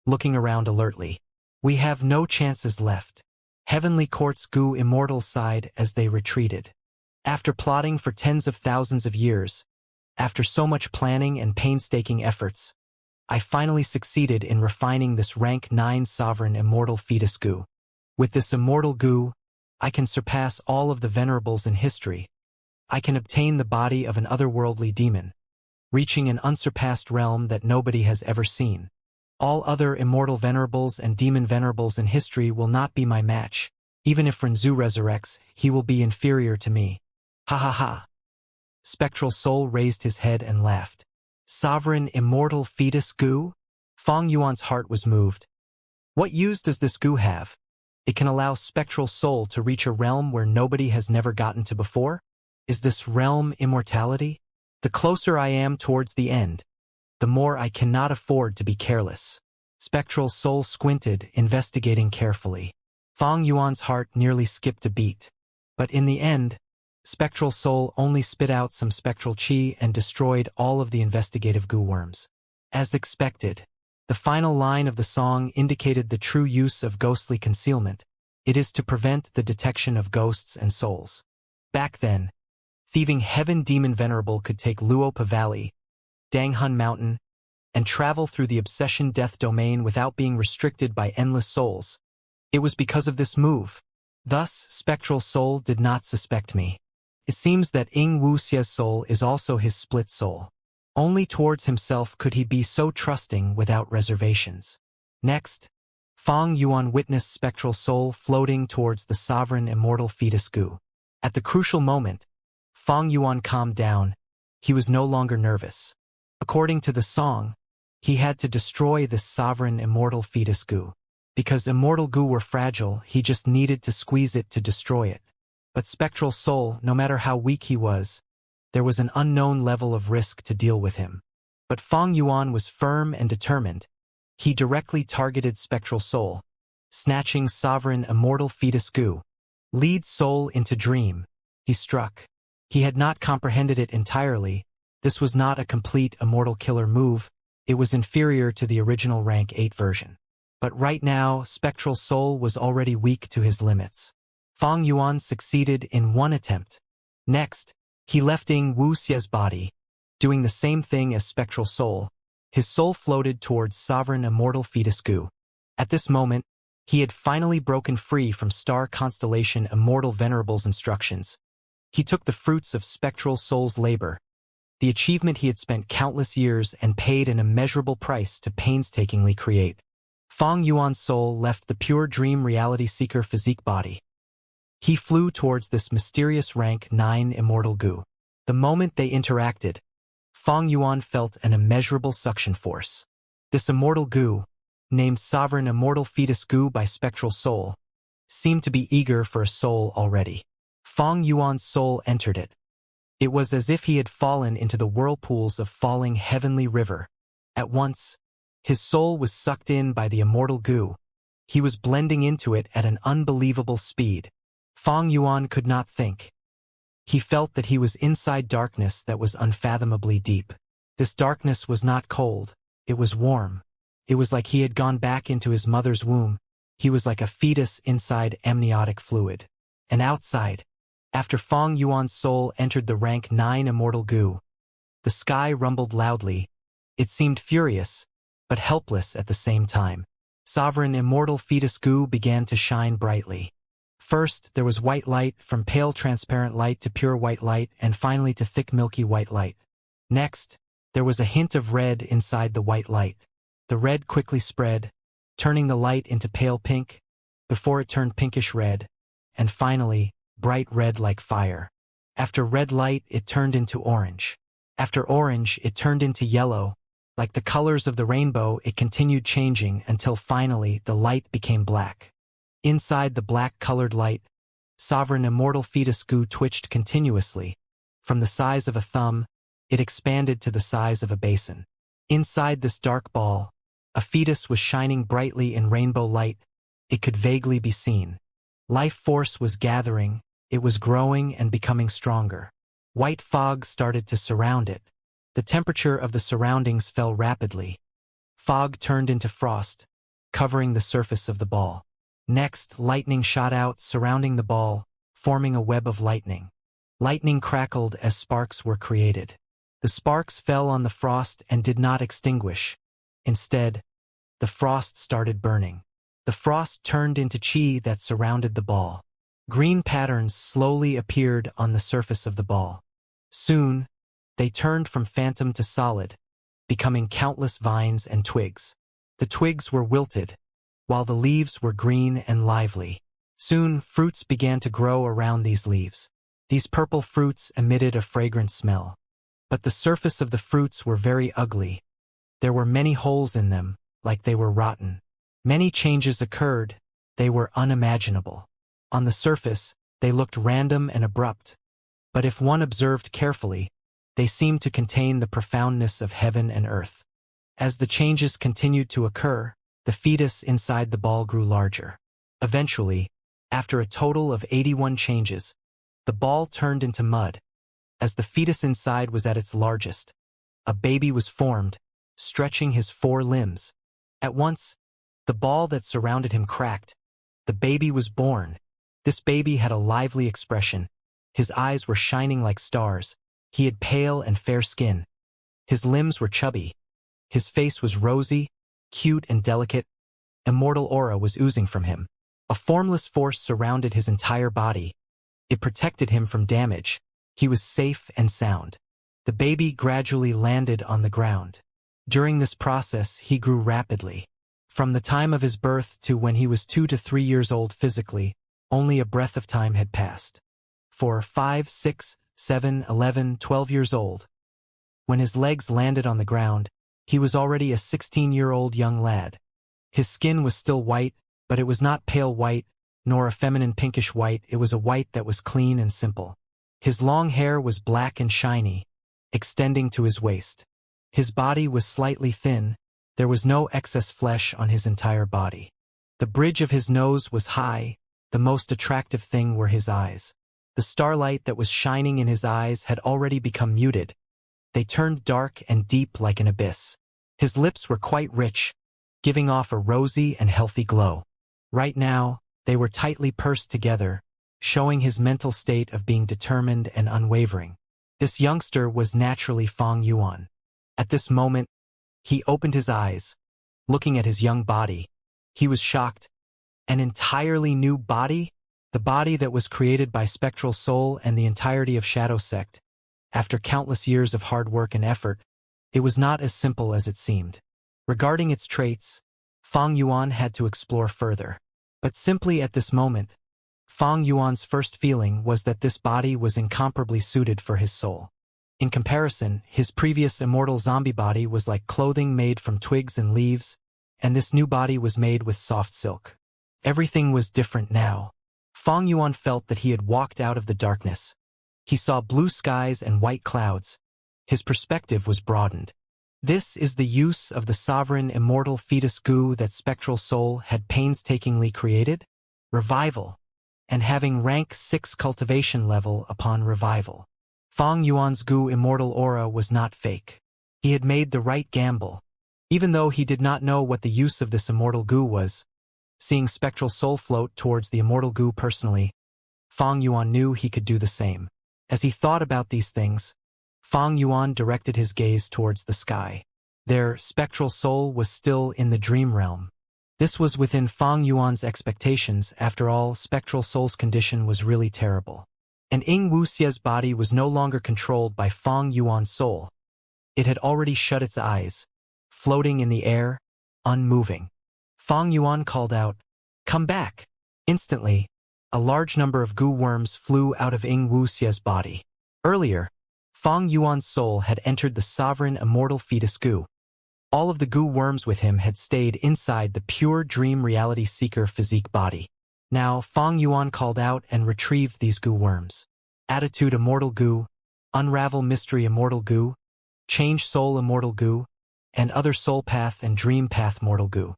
looking around alertly. We have no chances left. Heavenly Court's goo Immortal sighed as they retreated. After plotting for tens of thousands of years, after so much planning and painstaking efforts, I finally succeeded in refining this rank 9 sovereign immortal fetus goo. With this immortal goo, I can surpass all of the venerables in history. I can obtain the body of an otherworldly demon, reaching an unsurpassed realm that nobody has ever seen. All other immortal venerables and demon venerables in history will not be my match. Even if Renzu resurrects, he will be inferior to me. Ha ha ha. Spectral Soul raised his head and laughed. Sovereign immortal fetus goo? Fong Yuan's heart was moved. What use does this goo have? It can allow Spectral Soul to reach a realm where nobody has never gotten to before? Is this realm immortality? The closer I am towards the end, the more I cannot afford to be careless. Spectral Soul squinted, investigating carefully. Fong Yuan's heart nearly skipped a beat. But in the end, Spectral Soul only spit out some spectral chi and destroyed all of the investigative goo worms. As expected, the final line of the song indicated the true use of ghostly concealment. It is to prevent the detection of ghosts and souls. Back then, thieving Heaven Demon Venerable could take Luopa Valley, Danghun Mountain, and travel through the Obsession Death Domain without being restricted by endless souls. It was because of this move. Thus, Spectral Soul did not suspect me. It seems that Ying Wuxia's soul is also his split soul. Only towards himself could he be so trusting without reservations. Next, Fong Yuan witnessed spectral soul floating towards the sovereign immortal fetus Gu. At the crucial moment, Fong Yuan calmed down. He was no longer nervous. According to the song, he had to destroy this sovereign immortal fetus Gu. Because immortal Gu were fragile, he just needed to squeeze it to destroy it. But spectral soul, no matter how weak he was, there was an unknown level of risk to deal with him. But Fong Yuan was firm and determined. He directly targeted spectral soul, snatching sovereign immortal fetus Gu. Lead soul into dream. He struck. He had not comprehended it entirely. This was not a complete immortal killer move. It was inferior to the original rank 8 version. But right now, spectral soul was already weak to his limits. Fong Yuan succeeded in one attempt. Next, he left Ing Wuxia's body, doing the same thing as spectral soul. His soul floated towards sovereign immortal fetus Gu. At this moment, he had finally broken free from star constellation Immortal Venerable's instructions. He took the fruits of spectral soul's labor, the achievement he had spent countless years and paid an immeasurable price to painstakingly create. Fong Yuan's soul left the pure dream reality seeker physique body. He flew towards this mysterious rank 9 immortal Gu. The moment they interacted, Fong Yuan felt an immeasurable suction force. This immortal Gu, named Sovereign Immortal Fetus Gu by Spectral Soul, seemed to be eager for a soul already. Fong Yuan's soul entered it. It was as if he had fallen into the whirlpools of falling heavenly river. At once, his soul was sucked in by the immortal Gu. He was blending into it at an unbelievable speed. Fong Yuan could not think. He felt that he was inside darkness that was unfathomably deep. This darkness was not cold, it was warm. It was like he had gone back into his mother's womb. He was like a fetus inside amniotic fluid. And outside, after Fong Yuan's soul entered the rank 9 immortal Gu, the sky rumbled loudly. It seemed furious, but helpless at the same time. Sovereign immortal fetus Gu began to shine brightly. First, there was white light, from pale transparent light to pure white light, and finally to thick milky white light. Next, there was a hint of red inside the white light. The red quickly spread, turning the light into pale pink, before it turned pinkish red, and finally, bright red like fire. After red light, it turned into orange. After orange, it turned into yellow. Like the colors of the rainbow, it continued changing until finally the light became black. Inside the black-colored light, Sovereign Immortal Fetus Gu twitched continuously. From the size of a thumb, it expanded to the size of a basin. Inside this dark ball, a fetus was shining brightly in rainbow light. It could vaguely be seen. Life force was gathering, it was growing and becoming stronger. White fog started to surround it. The temperature of the surroundings fell rapidly. Fog turned into frost, covering the surface of the ball. Next, lightning shot out, surrounding the ball, forming a web of lightning. Lightning crackled as sparks were created. The sparks fell on the frost and did not extinguish. Instead, the frost started burning. The frost turned into chi that surrounded the ball. Green patterns slowly appeared on the surface of the ball. Soon, they turned from phantom to solid, becoming countless vines and twigs. The twigs were wilted, while the leaves were green and lively. Soon, fruits began to grow around these leaves. These purple fruits emitted a fragrant smell. But the surface of the fruits were very ugly. There were many holes in them, like they were rotten. Many changes occurred. They were unimaginable. On the surface, they looked random and abrupt. But if one observed carefully, they seemed to contain the profoundness of heaven and earth. As the changes continued to occur, the fetus inside the ball grew larger. Eventually, after a total of 81 changes, the ball turned into mud. As the fetus inside was at its largest, a baby was formed, stretching his 4 limbs. At once, the ball that surrounded him cracked. The baby was born. This baby had a lively expression. His eyes were shining like stars. He had pale and fair skin. His limbs were chubby. His face was rosy, cute and delicate. Immortal aura was oozing from him. A formless force surrounded his entire body. It protected him from damage. He was safe and sound. The baby gradually landed on the ground. During this process, he grew rapidly. From the time of his birth to when he was 2 to 3 years old physically, only a breath of time had passed. For 5, 6, 7, 11, 12 years old, when his legs landed on the ground, he was already a 16-year-old young lad. His skin was still white, but it was not pale white, nor a feminine pinkish white. It was a white that was clean and simple. His long hair was black and shiny, extending to his waist. His body was slightly thin. There was no excess flesh on his entire body. The bridge of his nose was high. The most attractive thing were his eyes. The starlight that was shining in his eyes had already become muted. They turned dark and deep like an abyss. His lips were quite rich, giving off a rosy and healthy glow. Right now, they were tightly pursed together, showing his mental state of being determined and unwavering. This youngster was naturally Fang Yuan. At this moment, he opened his eyes, looking at his young body. He was shocked. An entirely new body? The body that was created by Spectral Soul and the entirety of Shadow Sect. After countless years of hard work and effort, it was not as simple as it seemed. Regarding its traits, Fang Yuan had to explore further. But simply at this moment, Fang Yuan's first feeling was that this body was incomparably suited for his soul. In comparison, his previous immortal zombie body was like clothing made from twigs and leaves, and this new body was made with soft silk. Everything was different now. Fang Yuan felt that he had walked out of the darkness. He saw blue skies and white clouds. His perspective was broadened. This is the use of the sovereign immortal fetus goo that Spectral Soul had painstakingly created? Revival. And having rank 6 cultivation level upon revival. Fang Yuan's goo immortal aura was not fake. He had made the right gamble. Even though he did not know what the use of this immortal goo was, seeing Spectral Soul float towards the immortal goo personally, Fang Yuan knew he could do the same. As he thought about these things, Fang Yuan directed his gaze towards the sky. There, Spectral Soul was still in the dream realm. This was within Fang Yuan's expectations. After all, Spectral Soul's condition was really terrible. And Ying Wuxie's body was no longer controlled by Fang Yuan's soul. It had already shut its eyes, floating in the air, unmoving. Fang Yuan called out, "Come back!" Instantly, a large number of goo worms flew out of Ying Wuxie's body. Earlier, Fang Yuan's soul had entered the sovereign immortal fetus goo. All of the goo worms with him had stayed inside the pure dream reality seeker physique body. Now, Fang Yuan called out and retrieved these goo worms. Attitude immortal goo, unravel mystery immortal goo, change soul immortal goo, and other soul path and dream path mortal goo.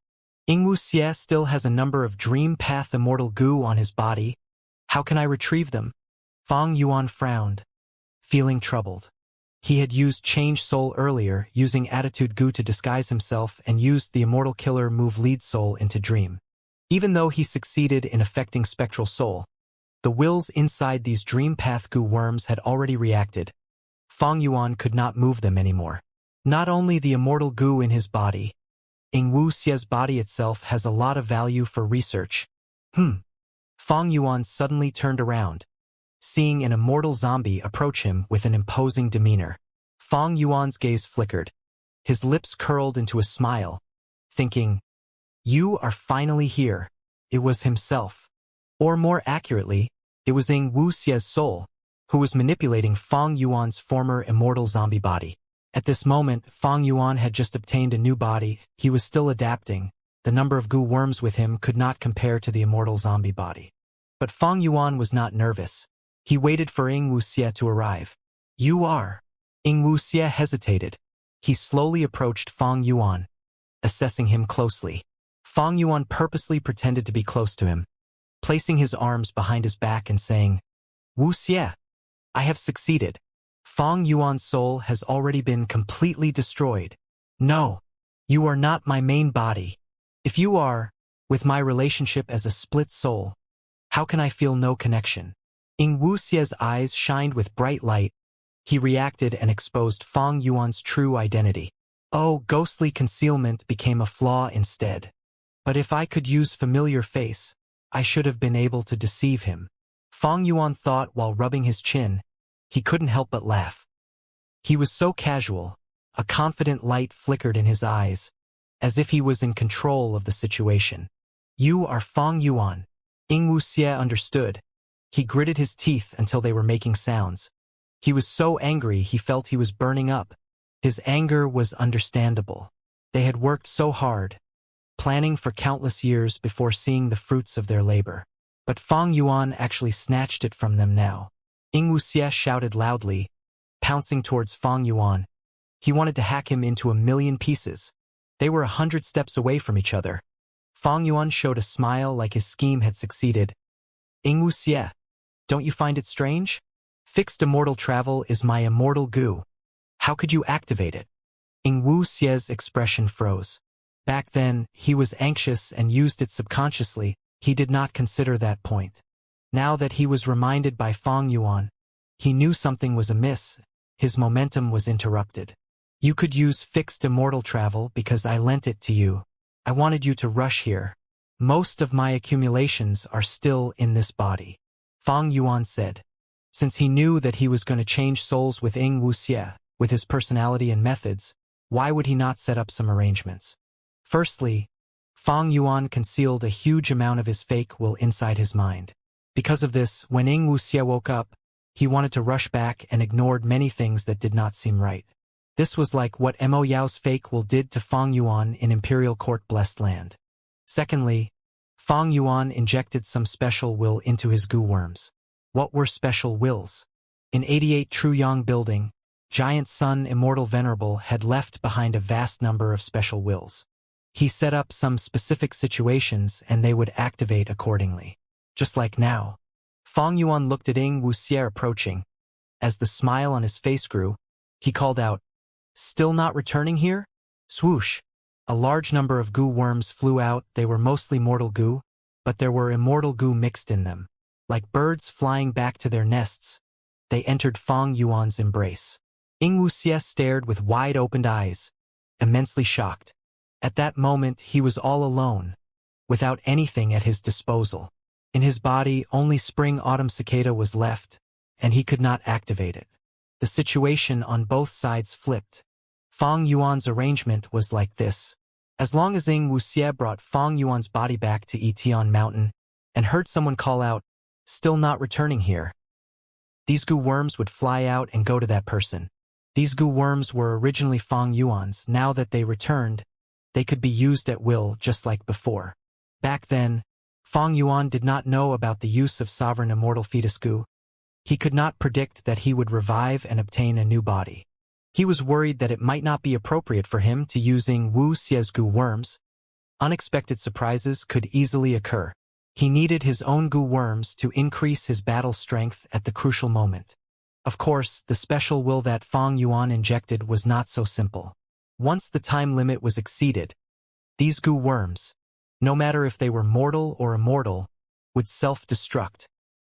Ying Wuxie still has a number of dream path immortal goo on his body. How can I retrieve them? Fang Yuan frowned, feeling troubled. He had used change soul earlier, using attitude goo to disguise himself, and used the immortal killer move lead soul into dream. Even though he succeeded in affecting Spectral Soul, the wills inside these dream path goo worms had already reacted. Fang Yuan could not move them anymore. Not only the immortal goo in his body, Ying Wuxie's body itself has a lot of value for research. Fang Yuan suddenly turned around, seeing an immortal zombie approach him with an imposing demeanor. Fang Yuan's gaze flickered. His lips curled into a smile, thinking, "You are finally here." It was himself. Or more accurately, it was Ying Wuxie's soul, who was manipulating Fang Yuan's former immortal zombie body. At this moment, Fang Yuan had just obtained a new body. He was still adapting. The number of goo worms with him could not compare to the immortal zombie body. But Fang Yuan was not nervous. He waited for Ying Wuxie to arrive. "You are." Ying Wuxie hesitated. He slowly approached Fang Yuan, assessing him closely. Fang Yuan purposely pretended to be close to him, placing his arms behind his back and saying, "Wuxie, I have succeeded. Fang Yuan's soul has already been completely destroyed. No, you are not my main body. If you are, with my relationship as a split soul, how can I feel no connection?" Ying Wuxie's eyes shined with bright light. He reacted and exposed Fang Yuan's true identity. Oh, ghostly concealment became a flaw instead. But if I could use familiar face, I should have been able to deceive him. Fang Yuan thought while rubbing his chin. He couldn't help but laugh. He was so casual. A confident light flickered in his eyes. as if he was in control of the situation. You are Fang Yuan. Ying Wuxie understood. He gritted his teeth until they were making sounds. He was so angry he felt he was burning up. His anger was understandable. They had worked so hard, planning for countless years before seeing the fruits of their labor. But Fang Yuan actually snatched it from them now. Ying Wuxie shouted loudly, pouncing towards Fang Yuan. He wanted to hack him into 1,000,000 pieces. They were 100 steps away from each other. Fang Yuan showed a smile like his scheme had succeeded. Ying Wuxie, don't you find it strange? Fixed immortal travel is my immortal goo. How could you activate it? Ying Wuxie's expression froze. Back then, he was anxious and used it subconsciously. He did not consider that point. Now that he was reminded by Fang Yuan, he knew something was amiss. His momentum was interrupted. You could use fixed immortal travel because I lent it to you. I wanted you to rush here. Most of my accumulations are still in this body. Fang Yuan said. Since he knew that he was going to change souls with Ying Wuxie, with his personality and methods, why would he not set up some arrangements? Firstly, Fang Yuan concealed a huge amount of his fake will inside his mind. Because of this, when Ying Wuxie woke up, he wanted to rush back and ignored many things that did not seem right. This was like what Mo Yao's fake will did to Fang Yuan in Imperial Court Blessed Land. Secondly, Fang Yuan injected some special will into his goo worms. What were special wills? In 88 Truyang Building, Giant Sun Immortal Venerable had left behind a vast number of special wills. He set up some specific situations and they would activate accordingly. Just like now. Fang Yuan looked at Ying Wuxie approaching. As the smile on his face grew, he called out, "Still not returning here?" Swoosh! A large number of goo worms flew out. They were mostly mortal goo, but there were immortal goo mixed in them. Like birds flying back to their nests, they entered Fang Yuan's embrace. Ying Wuxie stared with wide-opened eyes, immensely shocked. At that moment, he was all alone, without anything at his disposal. In his body, only spring-autumn cicada was left, and he could not activate it. The situation on both sides flipped. Fang Yuan's arrangement was like this. As long as Ying Wuxie brought Fang Yuan's body back to Etion Mountain and heard someone call out, "Still not returning here," these goo worms would fly out and go to that person. These goo worms were originally Fang Yuan's. Now that they returned, they could be used at will just like before. Back then, Fang Yuan did not know about the use of sovereign immortal fetus goo. He could not predict that he would revive and obtain a new body. He was worried that it might not be appropriate for him to using Wu Xie's goo worms. Unexpected surprises could easily occur. He needed his own goo worms to increase his battle strength at the crucial moment. Of course, the special will that Fang Yuan injected was not so simple. Once the time limit was exceeded, these goo worms, no matter if they were mortal or immortal, would self-destruct.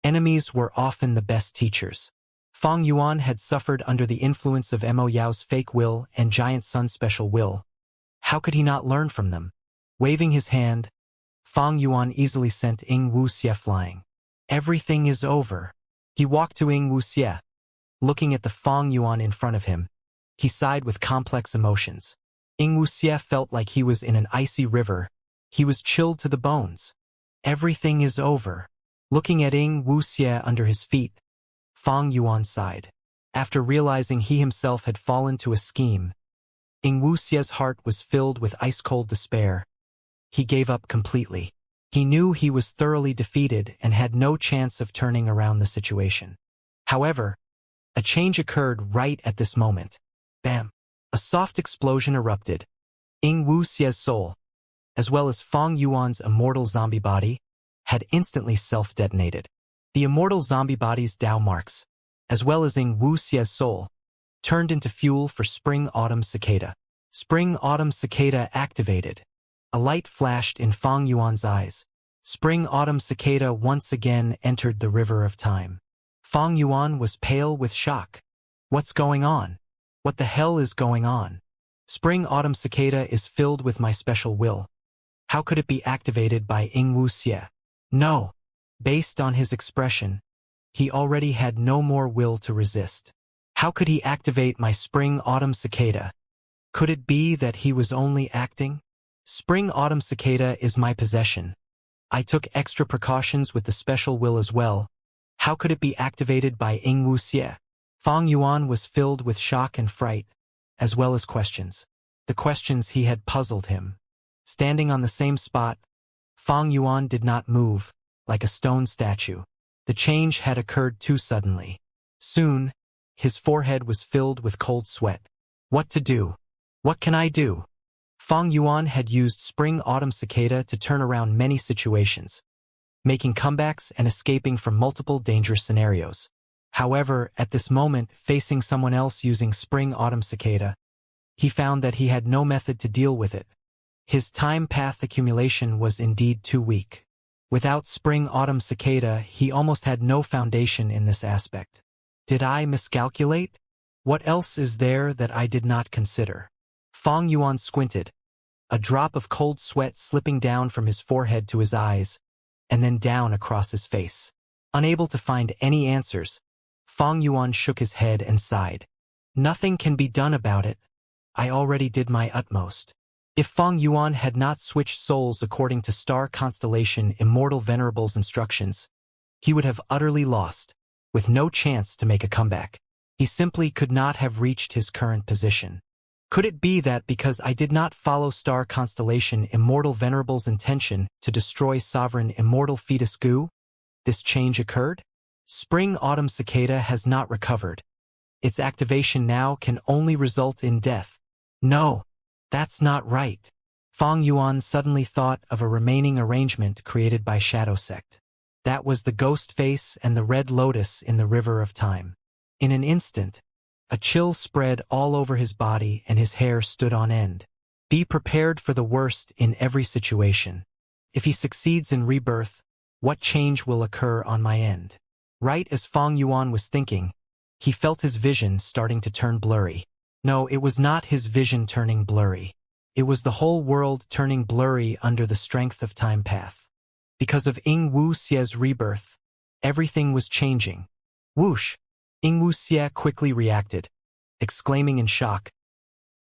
Enemies were often the best teachers. Fang Yuan had suffered under the influence of Mo Yao's fake will and Giant Sun's special will. How could he not learn from them? Waving his hand, Fang Yuan easily sent Ying Wuxie flying. Everything is over. He walked to Ying Wuxie. Looking at the Fang Yuan in front of him, he sighed with complex emotions. Ying Wuxie felt like he was in an icy river. He was chilled to the bones. Everything is over. Looking at Ying Wuxie under his feet, Fang Yuan sighed. After realizing he himself had fallen to a scheme, Ying Wuxie's heart was filled with ice-cold despair. He gave up completely. He knew he was thoroughly defeated and had no chance of turning around the situation. However, a change occurred right at this moment. Bam! A soft explosion erupted. Ying Wuxie's soul, as well as Fang Yuan's immortal zombie body, had instantly self-detonated. The immortal zombie body's Dao marks, as well as Ying Wuxie's soul, turned into fuel for Spring-Autumn Cicada. Spring-Autumn Cicada activated. A light flashed in Fang Yuan's eyes. Spring-Autumn Cicada once again entered the river of time. Fang Yuan was pale with shock. What's going on? What the hell is going on? Spring-Autumn Cicada is filled with my special will. How could it be activated by Ying Wuxie? No. Based on his expression, he already had no more will to resist. How could he activate my Spring-Autumn Cicada? Could it be that he was only acting? Spring Autumn Cicada is my possession. I took extra precautions with the special will as well. How could it be activated by Ing Wuxie? Fang Yuan was filled with shock and fright, as well as questions. The questions he had puzzled him. Standing on the same spot, Fang Yuan did not move, like a stone statue. The change had occurred too suddenly. Soon, his forehead was filled with cold sweat. What to do? What can I do? Fang Yuan had used Spring Autumn Cicada to turn around many situations, making comebacks and escaping from multiple dangerous scenarios. However, at this moment, facing someone else using Spring Autumn Cicada, he found that he had no method to deal with it. His time path accumulation was indeed too weak. Without Spring Autumn Cicada, he almost had no foundation in this aspect. Did I miscalculate? What else is there that I did not consider? Fang Yuan squinted, a drop of cold sweat slipping down from his forehead to his eyes, and then down across his face. Unable to find any answers, Fang Yuan shook his head and sighed. Nothing can be done about it. I already did my utmost. If Fang Yuan had not switched souls according to Star Constellation Immortal Venerable's instructions, he would have utterly lost, with no chance to make a comeback. He simply could not have reached his current position. Could it be that because I did not follow Star Constellation Immortal Venerable's intention to destroy Sovereign Immortal Fetus Goo, this change occurred? Spring Autumn Cicada has not recovered. Its activation now can only result in death. No, that's not right. Fang Yuan suddenly thought of a remaining arrangement created by Shadow Sect. That was the ghost face and the red lotus in the river of time. In an instant, a chill spread all over his body and his hair stood on end. Be prepared for the worst in every situation. If he succeeds in rebirth, what change will occur on my end? Right as Fang Yuan was thinking, he felt his vision starting to turn blurry. No, it was not his vision turning blurry. It was the whole world turning blurry under the strength of time path. Because of Ing Wuxie's rebirth, everything was changing. Whoosh! Ing Wuxie quickly reacted, exclaiming in shock,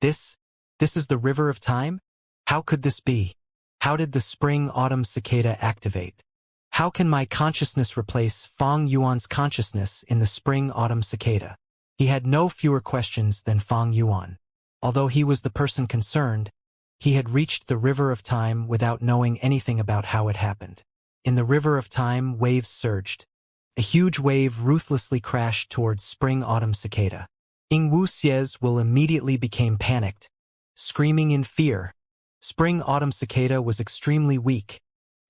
This is the river of time? How could this be? How did the Spring Autumn Cicada activate? How can my consciousness replace Fang Yuan's consciousness in the Spring Autumn Cicada? He had no fewer questions than Fang Yuan. Although he was the person concerned, he had reached the river of time without knowing anything about how it happened. In the river of time, waves surged. A huge wave ruthlessly crashed towards Spring Autumn Cicada. Ing Wuxie's will immediately became panicked, screaming in fear. Spring Autumn Cicada was extremely weak.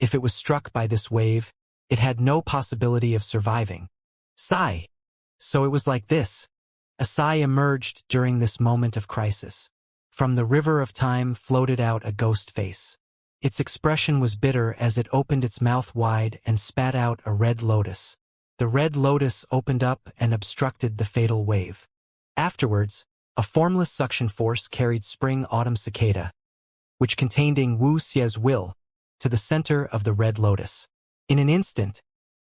If it was struck by this wave, it had no possibility of surviving. Sigh. So it was like this. A sigh emerged during this moment of crisis. From the river of time floated out a ghost face. Its expression was bitter as it opened its mouth wide and spat out a red lotus. The red lotus opened up and obstructed the fatal wave. Afterwards, a formless suction force carried Spring Autumn Cicada, which contained Ing Wuxie's will, to the center of the red lotus. In an instant,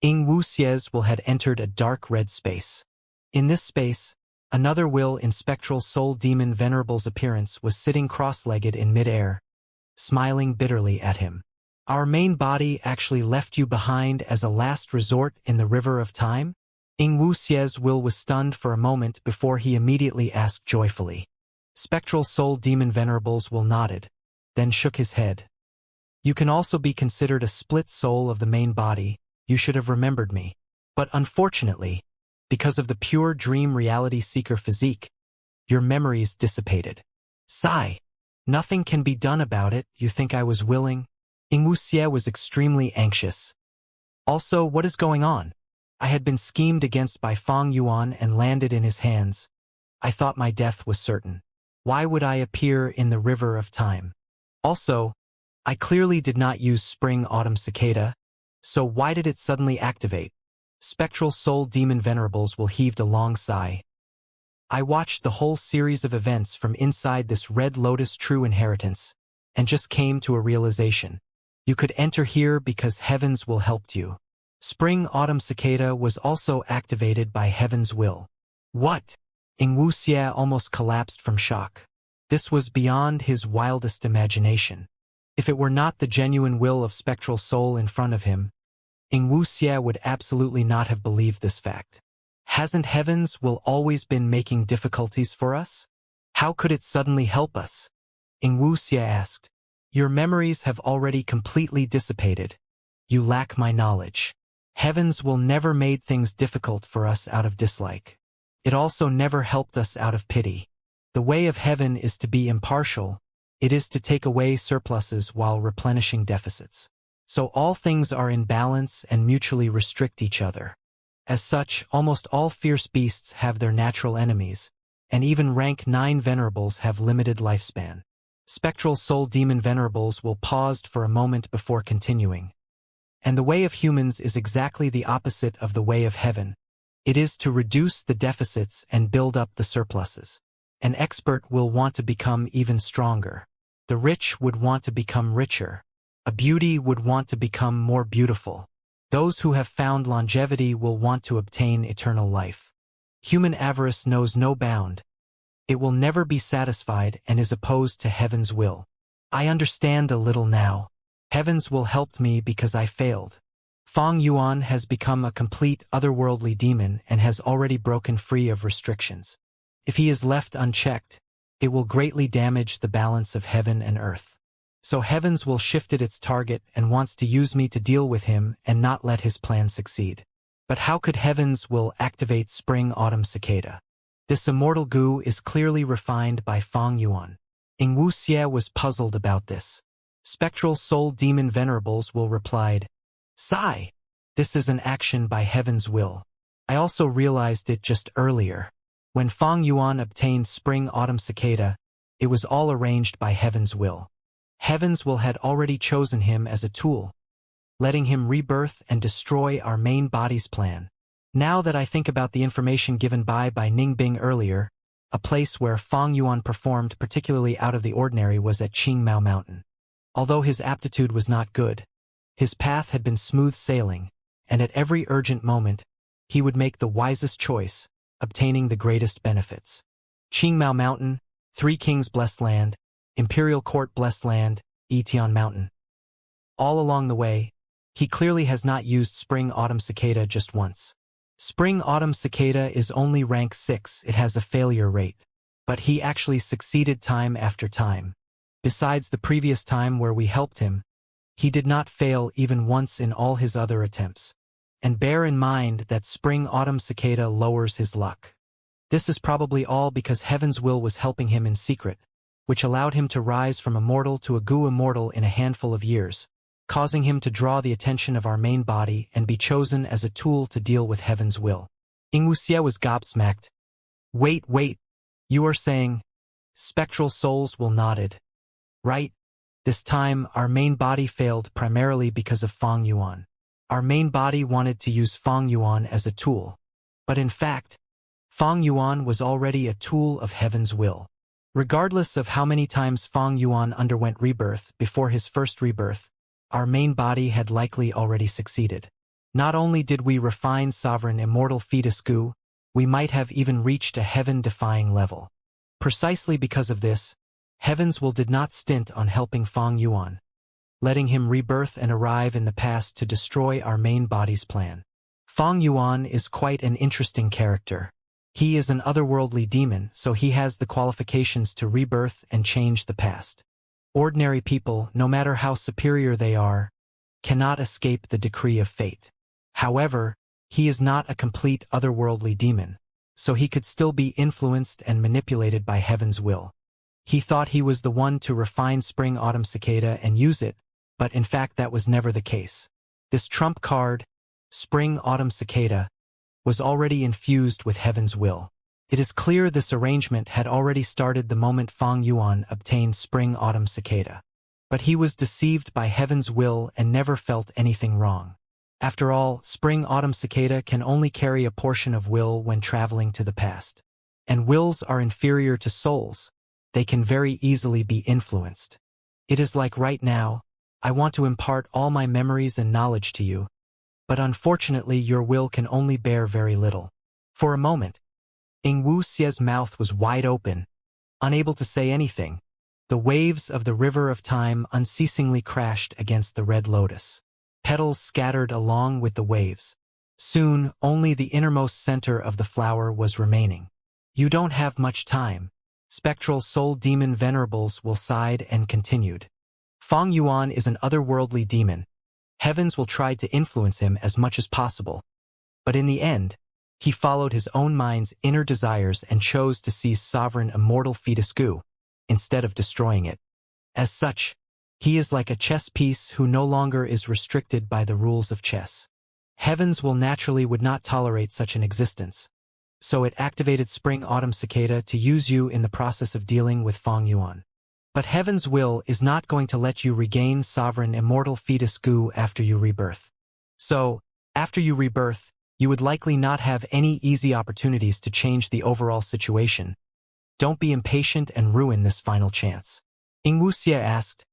Ing Wuxie's will had entered a dark red space. In this space, another will in spectral soul demon Venerable's appearance was sitting cross-legged in mid-air, smiling bitterly at him. Our main body actually left you behind as a last resort in the river of time? Ing Wuxie's will was stunned for a moment before he immediately asked joyfully. Spectral soul demon Venerable's will nodded, then shook his head. You can also be considered a split soul of the main body. You should have remembered me. But unfortunately, because of the pure dream reality seeker physique, your memories dissipated. Sigh. Nothing can be done about it. You think I was willing? Ing Wuxie was extremely anxious. Also, what is going on? I had been schemed against by Fang Yuan and landed in his hands. I thought my death was certain. Why would I appear in the river of time? Also, I clearly did not use Spring Autumn Cicada, so why did it suddenly activate? Spectral soul demon Venerables will heaved a long sigh. I watched the whole series of events from inside this Red Lotus true inheritance, and just came to a realization. You could enter here because Heaven's will helped you. Spring Autumn Cicada was also activated by Heaven's will. What? Ing Wuxie almost collapsed from shock. This was beyond his wildest imagination. If it were not the genuine will of spectral soul in front of him, Ing Wuxie would absolutely not have believed this fact. Hasn't heavens will always been making difficulties for us? How could it suddenly help us? Ing Wuxie asked. Your memories have already completely dissipated. You lack my knowledge. Heavens will never made things difficult for us out of dislike. It also never helped us out of pity. The way of heaven is to be impartial. It is to take away surpluses while replenishing deficits. So all things are in balance and mutually restrict each other. As such, almost all fierce beasts have their natural enemies, and even rank 9 venerables have limited lifespan. Spectral soul demon venerables will pause for a moment before continuing. And the way of humans is exactly the opposite of the way of heaven. It is to reduce the deficits and build up the surpluses. An expert will want to become even stronger. The rich would want to become richer. A beauty would want to become more beautiful. Those who have found longevity will want to obtain eternal life. Human avarice knows no bound. It will never be satisfied and is opposed to heaven's will. I understand a little now. Heavens will help me because I failed. Feng Yuan has become a complete otherworldly demon and has already broken free of restrictions. If he is left unchecked, it will greatly damage the balance of heaven and earth. So heavens will shift at its target and wants to use me to deal with him and not let his plan succeed. But how could heavens will activate spring-autumn cicada? This immortal goo is clearly refined by Feng Yuan. Ing Wuxie was puzzled about this. Spectral soul demon venerables will replied, Sigh, this is an action by heaven's will. I also realized it just earlier. When Feng Yuan obtained spring-autumn cicada, it was all arranged by heaven's will. Heavens will had already chosen him as a tool, letting him rebirth and destroy our main body's plan. Now that I think about the information given by Ningbing earlier, a place where Feng Yuan performed particularly out of the ordinary was at Qingmao Mountain. Although his aptitude was not good, his path had been smooth sailing, and at every urgent moment, he would make the wisest choice, obtaining the greatest benefits. Qingmao Mountain, 3 Kings Blessed Land, Imperial Court Blessed Land, Etian Mountain. All along the way, he clearly has not used spring-autumn cicada just once. Spring-autumn cicada is only rank 6, it has a failure rate. But he actually succeeded time after time. Besides the previous time where we helped him, he did not fail even once in all his other attempts. And bear in mind that spring-autumn cicada lowers his luck. This is probably all because heaven's will was helping him in secret, which allowed him to rise from immortal to a goo immortal in a handful of years, causing him to draw the attention of our main body and be chosen as a tool to deal with heaven's will. Ing Wuxie was gobsmacked. Wait, you are saying, spectral souls will nodded. Right? This time, our main body failed primarily because of Feng Yuan. Our main body wanted to use Feng Yuan as a tool. But in fact, Feng Yuan was already a tool of heaven's will. Regardless of how many times Feng Yuan underwent rebirth before his first rebirth, our main body had likely already succeeded. Not only did we refine sovereign immortal fetus goo, we might have even reached a heaven-defying level. Precisely because of this, heaven's will did not stint on helping Feng Yuan, letting him rebirth and arrive in the past to destroy our main body's plan. Feng Yuan is quite an interesting character. He is an otherworldly demon, so he has the qualifications to rebirth and change the past. Ordinary people, no matter how superior they are, cannot escape the decree of fate. However, he is not a complete otherworldly demon, so he could still be influenced and manipulated by heaven's will. He thought he was the one to refine spring-autumn cicada and use it, but in fact that was never the case. This trump card, spring-autumn cicada, was already infused with heaven's will. It is clear this arrangement had already started the moment Feng Yuan obtained spring-autumn cicada. But he was deceived by heaven's will and never felt anything wrong. After all, spring-autumn cicada can only carry a portion of will when traveling to the past. And wills are inferior to souls. They can very easily be influenced. It is like right now, I want to impart all my memories and knowledge to you, but unfortunately your will can only bear very little. For a moment, Ing Wuxie's mouth was wide open, unable to say anything. The waves of the river of time unceasingly crashed against the red lotus. Petals scattered along with the waves. Soon, only the innermost center of the flower was remaining. You don't have much time. Spectral soul demon venerables will sighed and continued. Feng Yuan is an otherworldly demon. Heavens will try to influence him as much as possible. But in the end, he followed his own mind's inner desires and chose to seize sovereign immortal fetus Gu, instead of destroying it. As such, he is like a chess piece who no longer is restricted by the rules of chess. Heavens will naturally would not tolerate such an existence. So it activated Spring-Autumn Cicada to use you in the process of dealing with Feng Yuan. But Heaven's will is not going to let you regain sovereign immortal fetus Gu after you rebirth. So, after you rebirth, you would likely not have any easy opportunities to change the overall situation. Don't be impatient and ruin this final chance. Ingwuxie asked,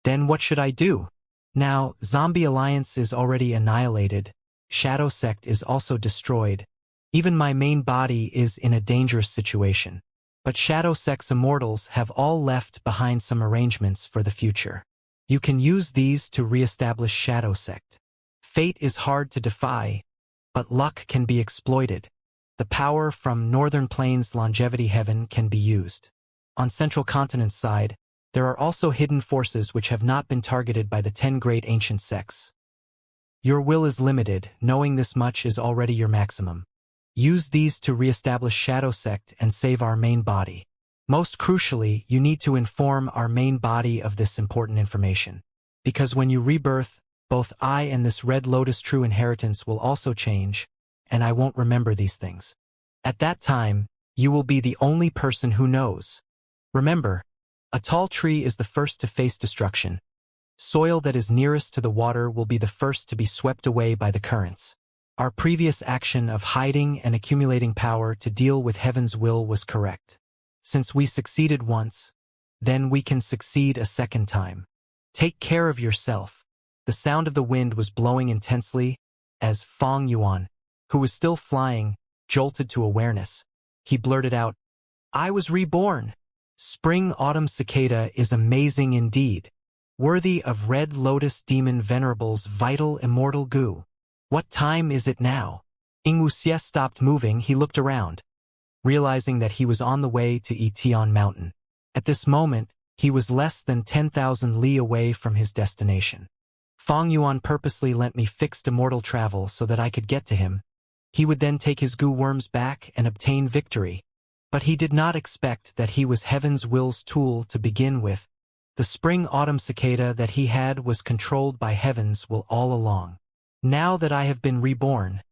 then what should I do? Now, Zombie Alliance is already annihilated. Shadow Sect is also destroyed. Even my main body is in a dangerous situation. But Shadow Sect's immortals have all left behind some arrangements for the future. You can use these to re-establish Shadow Sect. Fate is hard to defy, but luck can be exploited. The power from Northern Plains Longevity Heaven can be used. On Central Continent's side, there are also hidden forces which have not been targeted by the 10 great ancient sects. Your will is limited, knowing this much is already your maximum. Use these to re-establish Shadow Sect and save our main body. Most crucially, you need to inform our main body of this important information. Because when you rebirth, both I and this Red Lotus true inheritance will also change, and I won't remember these things. At that time, you will be the only person who knows. Remember, a tall tree is the first to face destruction. Soil that is nearest to the water will be the first to be swept away by the currents. Our previous action of hiding and accumulating power to deal with Heaven's will was correct. Since we succeeded once, then we can succeed a second time. Take care of yourself. The sound of the wind was blowing intensely as Feng Yuan, who was still flying, jolted to awareness. He blurted out, I was reborn. Spring-Autumn Cicada is amazing indeed. Worthy of Red Lotus Demon Venerable's vital immortal Gu. What time is it now? Ingwuxie stopped moving. He looked around, realizing that he was on the way to Etion Mountain. At this moment, he was less than 10,000 li away from his destination. Feng Yuan purposely lent me fixed immortal travel so that I could get to him. He would then take his Gu worms back and obtain victory. But he did not expect that he was Heaven's will's tool to begin with. The Spring-Autumn Cicada that he had was controlled by Heaven's will all along. Now that I have been reborn,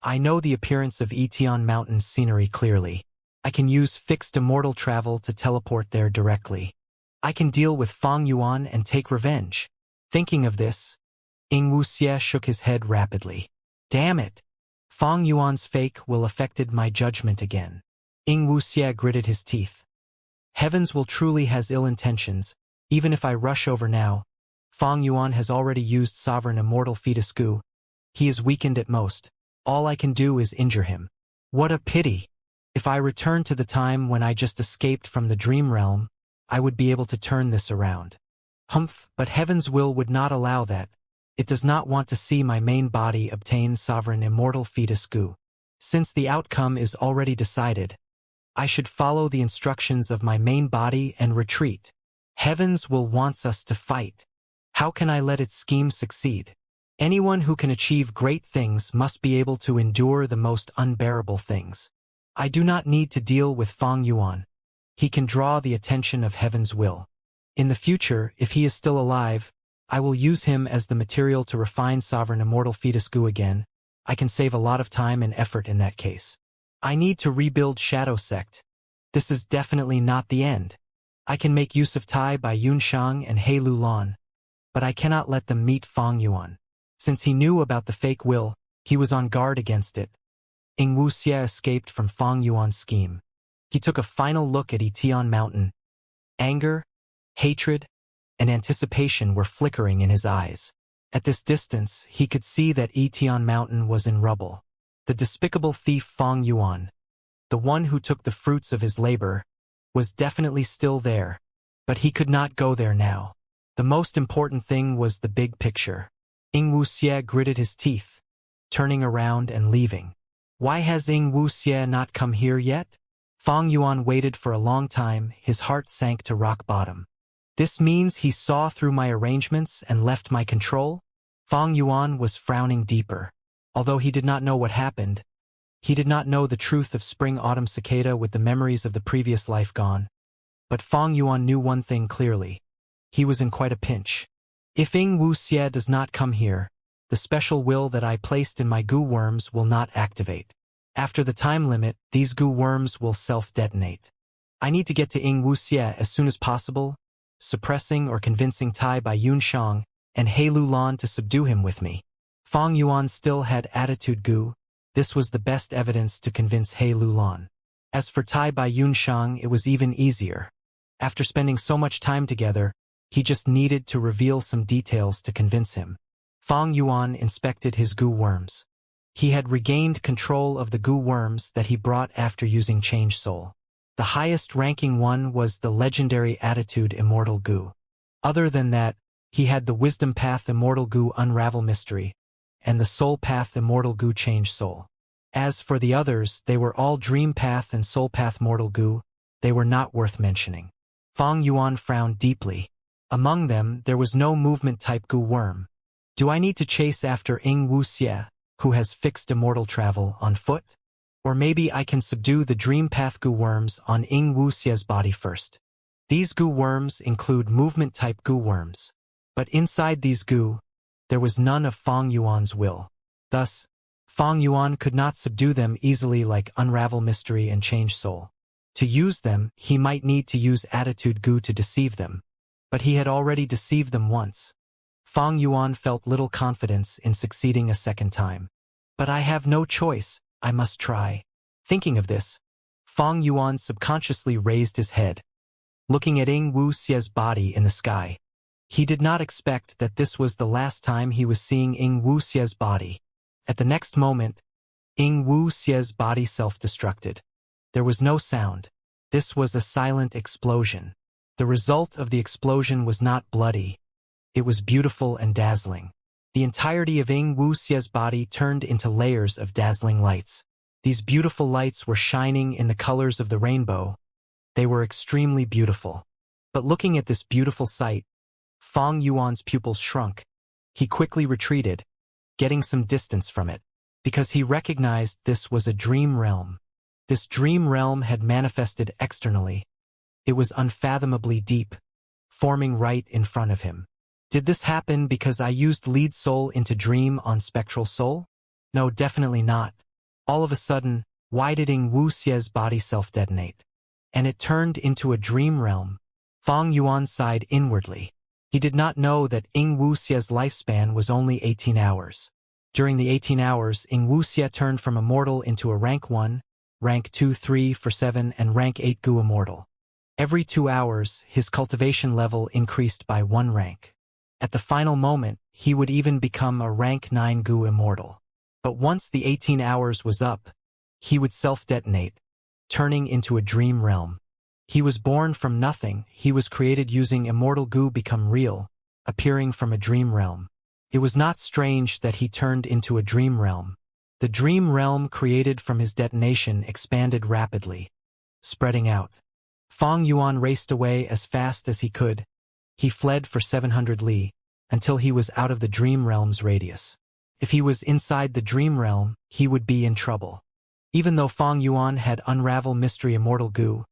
I know the appearance of Etion Mountain's scenery clearly. I can use fixed immortal travel to teleport there directly. I can deal with Feng Yuan and take revenge. Thinking of this, Ingwuxie shook his head rapidly. Damn it! Feng Yuan's fake will affected my judgment again. Ingwuxie gritted his teeth. Heavens will truly has ill intentions, even if I rush over now. Feng Yuan has already used sovereign immortal fetus Gu. He is weakened at most. All I can do is injure him. What a pity! If I return to the time when I just escaped from the dream realm, I would be able to turn this around. Humph, but Heaven's will would not allow that. It does not want to see my main body obtain sovereign immortal fetus Gu. Since the outcome is already decided, I should follow the instructions of my main body and retreat. Heavens will wants us to fight. How can I let its scheme succeed? Anyone who can achieve great things must be able to endure the most unbearable things. I do not need to deal with Feng Yuan. He can draw the attention of Heaven's will. In the future, if he is still alive, I will use him as the material to refine sovereign immortal fetus Gu again. I can save a lot of time and effort in that case. I need to rebuild Shadow Sect. This is definitely not the end. I can make use of Tai by Yunshang and He Lulan, but I cannot let them meet Feng Yuan. Since he knew about the fake will, he was on guard against it. Ingwuxie escaped from Feng Yuan's scheme. He took a final look at Etion Mountain. Anger, hatred, and anticipation were flickering in his eyes. At this distance, he could see that Etion Mountain was in rubble. The despicable thief Feng Yuan, the one who took the fruits of his labor, was definitely still there, But he could not go there now. The most important thing was the big picture. Ing Wuxie gritted his teeth, turning around and leaving. Why has Ing Wuxie not come here yet? Fang Yuan waited for a long time, his heart sank to rock bottom. This means he saw through my arrangements and left my control? Fang Yuan was frowning deeper. Although he did not know what happened, he did not know the truth of spring-autumn cicada with the memories of the previous life gone. But Fang Yuan knew one thing clearly. He was in quite a pinch. If Ing Wuxie does not come here, the special will that I placed in my goo worms will not activate. After the time limit, these goo worms will self-detonate. I need to get to Ing Wuxie as soon as possible, suppressing or convincing Tai Bai Yunshang and He Lulan to subdue him with me. Fang Yuan still had attitude goo. This was the best evidence to convince He Lulan. As for Tai Bai Yunshang, it was even easier. After spending so much time together, he just needed to reveal some details to convince him. Fang Yuan inspected his goo worms. He had regained control of the goo worms that he brought after using Change Soul. The highest ranking one was the legendary Attitude Immortal Goo. Other than that, he had the Wisdom Path Immortal Goo Unravel Mystery, and the Soul Path Immortal Goo Change Soul. As for the others, they were all Dream Path and Soul Path Mortal Goo. They were not worth mentioning. Fang Yuan frowned deeply. Among them, there was no movement-type goo worm. Do I need to chase after Ing Wuxie, who has fixed immortal travel, on foot? Or maybe I can subdue the Dream Path goo worms on Ing Wuxie's body first. These goo worms include movement-type goo worms. But inside these goo, there was none of Fang Yuan's will. Thus, Fang Yuan could not subdue them easily like Unravel Mystery and Change Soul. To use them, he might need to use Attitude Goo to deceive them. But he had already deceived them once. Fang Yuan felt little confidence in succeeding a second time. But I have no choice, I must try. Thinking of this, Fang Yuan subconsciously raised his head, looking at Ing Wuxie's body in the sky. He did not expect that this was the last time he was seeing Ing Wuxie's body. At the next moment, Ing Wuxie's body self-destructed. There was no sound. This was a silent explosion. The result of the explosion was not bloody. It was beautiful and dazzling. The entirety of Ing Wuxie's body turned into layers of dazzling lights. These beautiful lights were shining in the colors of the rainbow. They were extremely beautiful. But looking at this beautiful sight, Fang Yuan's pupils shrunk. He quickly retreated, getting some distance from it, because he recognized this was a dream realm. This dream realm had manifested externally. It was unfathomably deep, forming right in front of him. Did this happen because I used Lead Soul into Dream on Spectral Soul? No, definitely not. All of a sudden, why did Ing Wuxie's body self-detonate? And it turned into a dream realm. Fang Yuan sighed inwardly. He did not know that Ing Wuxie's lifespan was only 18 hours. During the 18 hours, Ing Wuxie turned from Immortal into a Rank 1, Rank 2, 3, 4, 7, and Rank 8 Goo Immortal. Every 2 hours, his cultivation level increased by 1 rank. At the final moment, he would even become a Rank 9 Goo Immortal. But once the 18 hours was up, he would self-detonate, turning into a dream realm. He was born from nothing. He was created using Immortal Goo become real, appearing from a dream realm. It was not strange that he turned into a dream realm. The dream realm created from his detonation expanded rapidly, spreading out. Fang Yuan raced away as fast as he could. He fled for 700 li, until he was out of the dream realm's radius. If he was inside the dream realm, he would be in trouble. Even though Fang Yuan had Unravel Mystery Immortal Goo,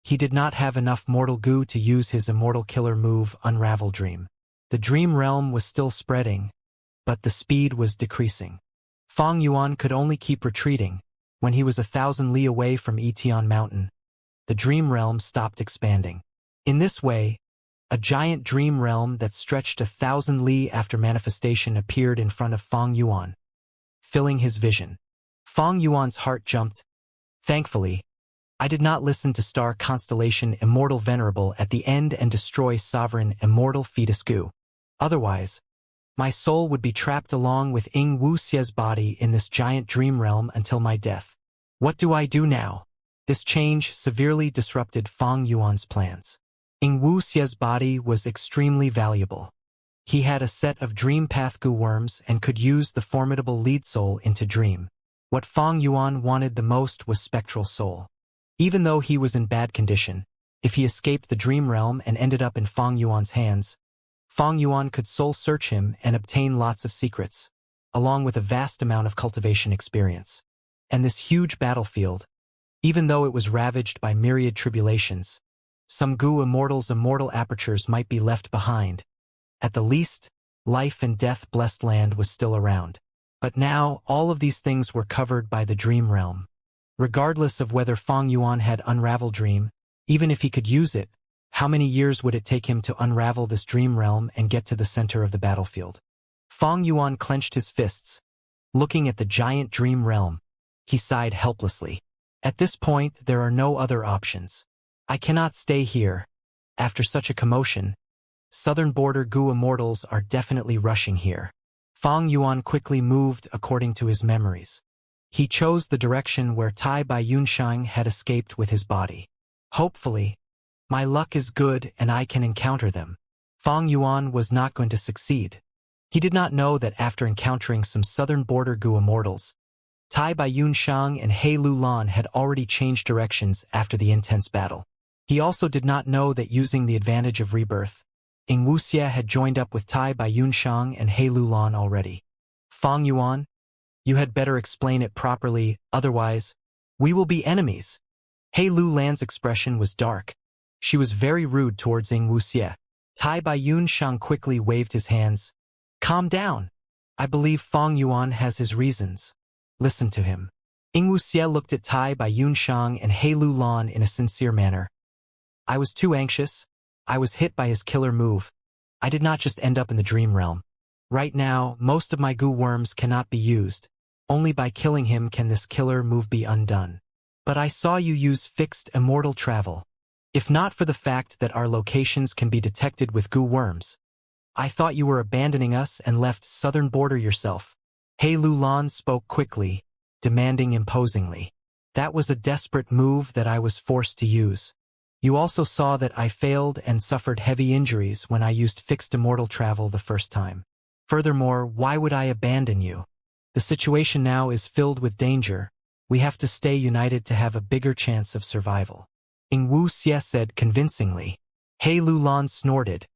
he did not have enough Mortal Goo to use his Immortal Killer move Unravel Dream. The dream realm was still spreading, but the speed was decreasing. Fang Yuan could only keep retreating. When he was 1,000 li away from Etion Mountain, the dream realm stopped expanding. In this way, a giant dream realm that stretched 1,000 li after manifestation appeared in front of Fang Yuan, filling his vision. Fang Yuan's heart jumped. Thankfully, I did not listen to Star Constellation Immortal Venerable at the end and destroy Sovereign Immortal Fetus Goo. Otherwise, my soul would be trapped along with Ing Wuxie's body in this giant dream realm until my death. What do I do now? This change severely disrupted Fang Yuan's plans. Ing Wuxie's body was extremely valuable. He had a set of Dream Path goo worms and could use the formidable lead soul into Dream. What Fang Yuan wanted the most was spectral soul. Even though he was in bad condition, if he escaped the Dream Realm and ended up in Fang Yuan's hands, Fang Yuan could soul search him and obtain lots of secrets, along with a vast amount of cultivation experience. And this huge battlefield, even though it was ravaged by myriad tribulations, some Gu Immortal's immortal apertures might be left behind. At the least, life and death-blessed land was still around. But now, all of these things were covered by the Dream Realm. Regardless of whether Fang Yuan had Unravel Dream, even if he could use it, how many years would it take him to unravel this Dream Realm and get to the center of the battlefield? Fang Yuan clenched his fists. Looking at the giant Dream Realm, he sighed helplessly. At this point, there are no other options. I cannot stay here. After such a commotion, southern border Gu Immortals are definitely rushing here. Fang Yuan quickly moved according to his memories. He chose the direction where Tai Bai Yunshang had escaped with his body. Hopefully, my luck is good and I can encounter them. Fang Yuan was not going to succeed. He did not know that after encountering some southern border Gu Immortals, Tai Bai Yunshang and He Lulan had already changed directions after the intense battle. He also did not know that using the advantage of rebirth, Ing Wuxie had joined up with Tai Bai Yunshang and He Lulan already. Fang Yuan, you had better explain it properly, otherwise, we will be enemies. He Lulan's expression was dark. She was very rude towards Ing Wuxie. Tai Bai Yunshang quickly waved his hands. Calm down. I believe Fang Yuan has his reasons. Listen to him. Ing Wuxie looked at Tai Bai Yunshang and He Lulan in a sincere manner. I was too anxious. I was hit by his killer move. I did not just end up in the Dream Realm. Right now, most of my goo worms cannot be used. Only by killing him can this killer move be undone. But I saw you use fixed immortal travel. If not for the fact that our locations can be detected with goo worms, I thought you were abandoning us and left southern border yourself. He Lulan spoke quickly, demanding imposingly. That was a desperate move that I was forced to use. You also saw that I failed and suffered heavy injuries when I used fixed immortal travel the first time. Furthermore, why would I abandon you? The situation now is filled with danger. We have to stay united to have a bigger chance of survival. Ing Wuxie said convincingly. He Lulan snorted.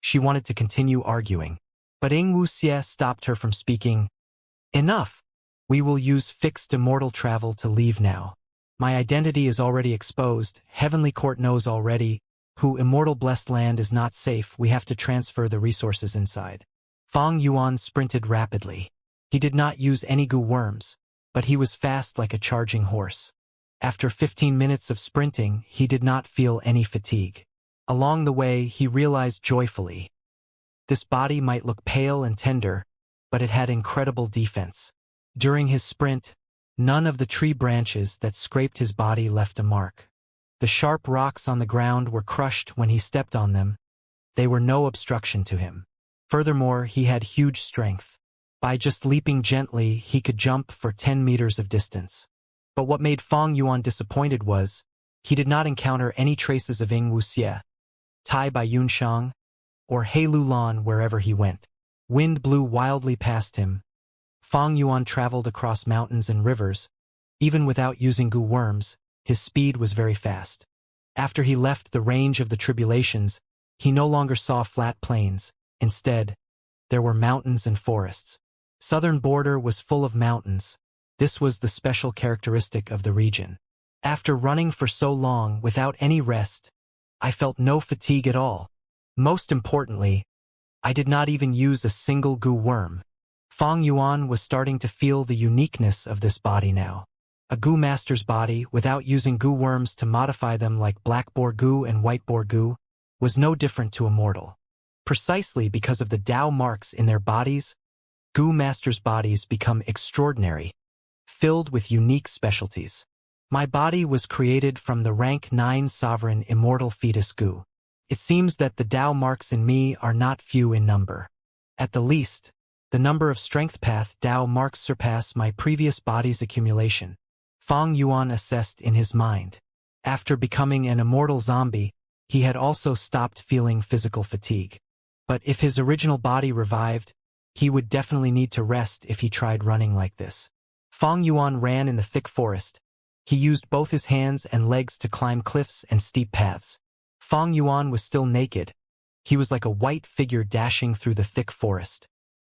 She wanted to continue arguing. But Ing Wuxie stopped her from speaking. Enough. We will use fixed immortal travel to leave now. My identity is already exposed. Heavenly Court knows already. Who immortal blessed land is not safe. We have to transfer the resources inside. Fang Yuan sprinted rapidly. He did not use any goo worms, but he was fast like a charging horse. After 15 minutes of sprinting, he did not feel any fatigue. Along the way, he realized joyfully. This body might look pale and tender, but it had incredible defense. During his sprint, none of the tree branches that scraped his body left a mark. The sharp rocks on the ground were crushed when he stepped on them. They were no obstruction to him. Furthermore, he had huge strength. By just leaping gently, he could jump for 10 meters of distance. But what made Fang Yuan disappointed was, he did not encounter any traces of Ing Wuxie, Tai Bai Yunshang, or He Lulan wherever he went. Wind blew wildly past him. Fang Yuan traveled across mountains and rivers. Even without using goo worms, his speed was very fast. After he left the range of the tribulations, he no longer saw flat plains. Instead, there were mountains and forests. Southern border was full of mountains. This was the special characteristic of the region. After running for so long without any rest, I felt no fatigue at all. Most importantly, I did not even use a single goo worm. Fang Yuan was starting to feel the uniqueness of this body now. A goo master's body, without using goo worms to modify them like black boar goo and white boar goo, was no different to immortal. Precisely because of the Tao marks in their bodies, goo masters' bodies become extraordinary, filled with unique specialties. My body was created from the rank 9 sovereign immortal fetus goo. It seems that the Tao marks in me are not few in number. At the least, the number of strength path Tao marks surpass my previous body's accumulation. Fang Yuan assessed in his mind. After becoming an immortal zombie, He had also stopped feeling physical fatigue. But if his original body revived, he would definitely need to rest if he tried running like this. Fang Yuan ran in the thick forest. He used both his hands and legs to climb cliffs and steep paths. Fang Yuan was still naked. He was like a white figure dashing through the thick forest.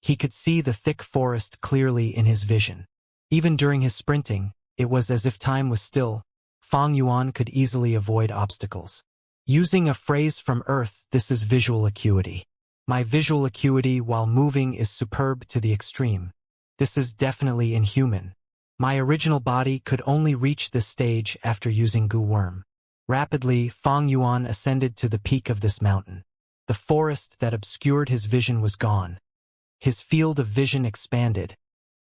He could see the thick forest clearly in his vision. Even during his sprinting, it was as if time was still. Fang Yuan could easily avoid obstacles. Using a phrase from Earth, this is visual acuity. My visual acuity while moving is superb to the extreme. This is definitely inhuman. My original body could only reach this stage after using Gu Worm. Rapidly, Fang Yuan ascended to the peak of this mountain. The forest that obscured his vision was gone. His field of vision expanded.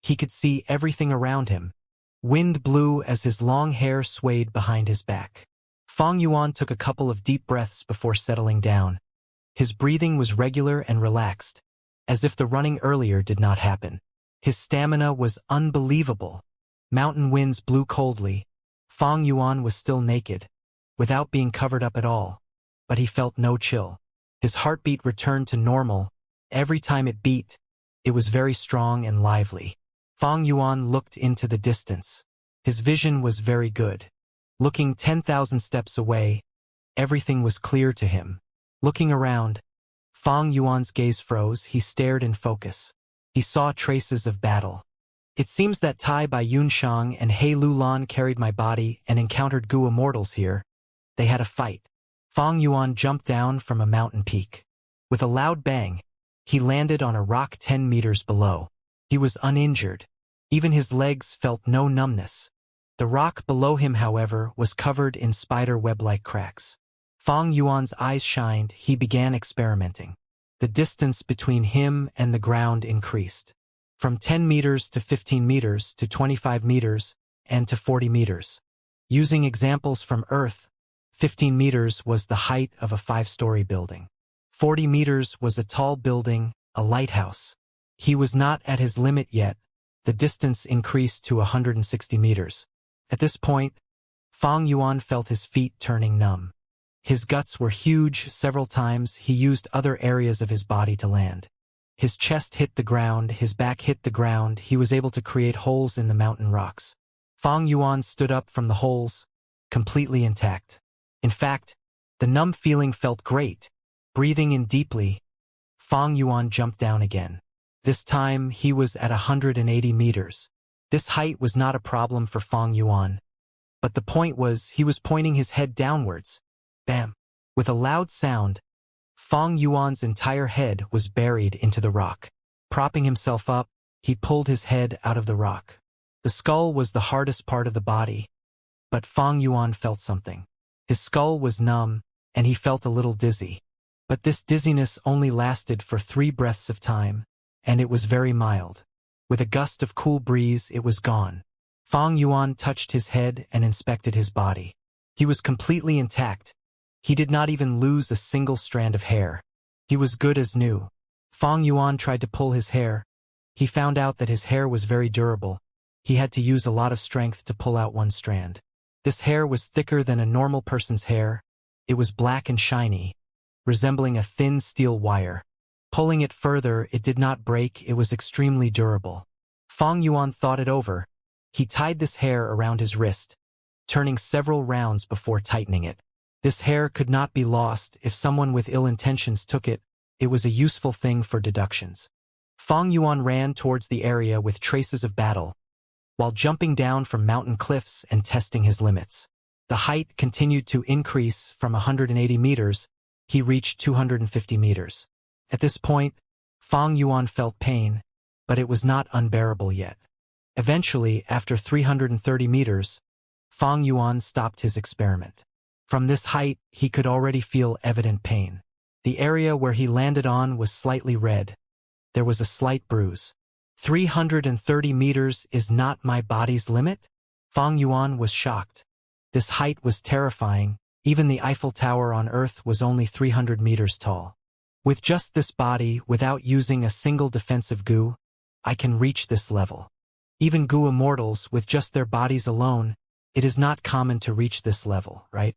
He could see everything around him. Wind blew as his long hair swayed behind his back. Fang Yuan took a couple of deep breaths before settling down. His breathing was regular and relaxed, as if the running earlier did not happen. His stamina was unbelievable. Mountain winds blew coldly. Fang Yuan was still naked, without being covered up at all, but he felt no chill. His heartbeat returned to normal. Every time it beat, it was very strong and lively. Fang Yuan looked into the distance. His vision was very good. Looking 10,000 steps away, everything was clear to him. Looking around, Fang Yuan's gaze froze. He stared in focus. He saw traces of battle. It seems that Tai Bai Yunshang and He Lulan carried my body and encountered Gu Immortals here. They had a fight. Fang Yuan jumped down from a mountain peak. With a loud bang, he landed on a rock 10 meters below. He was uninjured. Even his legs felt no numbness. The rock below him, however, was covered in spider web-like cracks. Fang Yuan's eyes shined. He began experimenting. The distance between him and the ground increased. From 10 meters to 15 meters to 25 meters and to 40 meters. Using examples from Earth, 15 meters was the height of a 5-story building. 40 meters was a tall building, a lighthouse. He was not at his limit yet. The distance increased to 160 meters. At this point, Fang Yuan felt his feet turning numb. His guts were huge. Several times he used other areas of his body to land. His chest hit the ground, his back hit the ground. He was able to create holes in the mountain rocks. Fang Yuan stood up from the holes, completely intact. In fact, the numb feeling felt great. Breathing in deeply, Fang Yuan jumped down again. This time he was at 180 meters. This height was not a problem for Fang Yuan. But the point was, he was pointing his head downwards. Bam! With a loud sound, Fang Yuan's entire head was buried into the rock. Propping himself up, he pulled his head out of the rock. The skull was the hardest part of the body, but Fang Yuan felt something. His skull was numb, and he felt a little dizzy. But this dizziness only lasted for 3 breaths of time, and it was very mild. With a gust of cool breeze, it was gone. Fang Yuan touched his head and inspected his body. He was completely intact. He did not even lose a single strand of hair. He was good as new. Fang Yuan tried to pull his hair. He found out that his hair was very durable. He had to use a lot of strength to pull out one strand. This hair was thicker than a normal person's hair. It was black and shiny, resembling a thin steel wire. Pulling it further, it did not break. It was extremely durable. Fang Yuan thought it over. He tied this hair around his wrist, turning several rounds before tightening it. This hair could not be lost. If someone with ill intentions took it, it was a useful thing for deductions. Fang Yuan ran towards the area with traces of battle, while jumping down from mountain cliffs and testing his limits. The height continued to increase. From 180 meters, he reached 250 meters. At this point, Fang Yuan felt pain, but it was not unbearable yet. Eventually, after 330 meters, Fang Yuan stopped his experiment. From this height, he could already feel evident pain. The area where he landed on was slightly red. There was a slight bruise. 330 meters is not my body's limit? Fang Yuan was shocked. This height was terrifying. Even the Eiffel Tower on Earth was only 300 meters tall. With just this body, without using a single defensive Gu, I can reach this level. Even Gu Immortals, with just their bodies alone, it is not common to reach this level, right?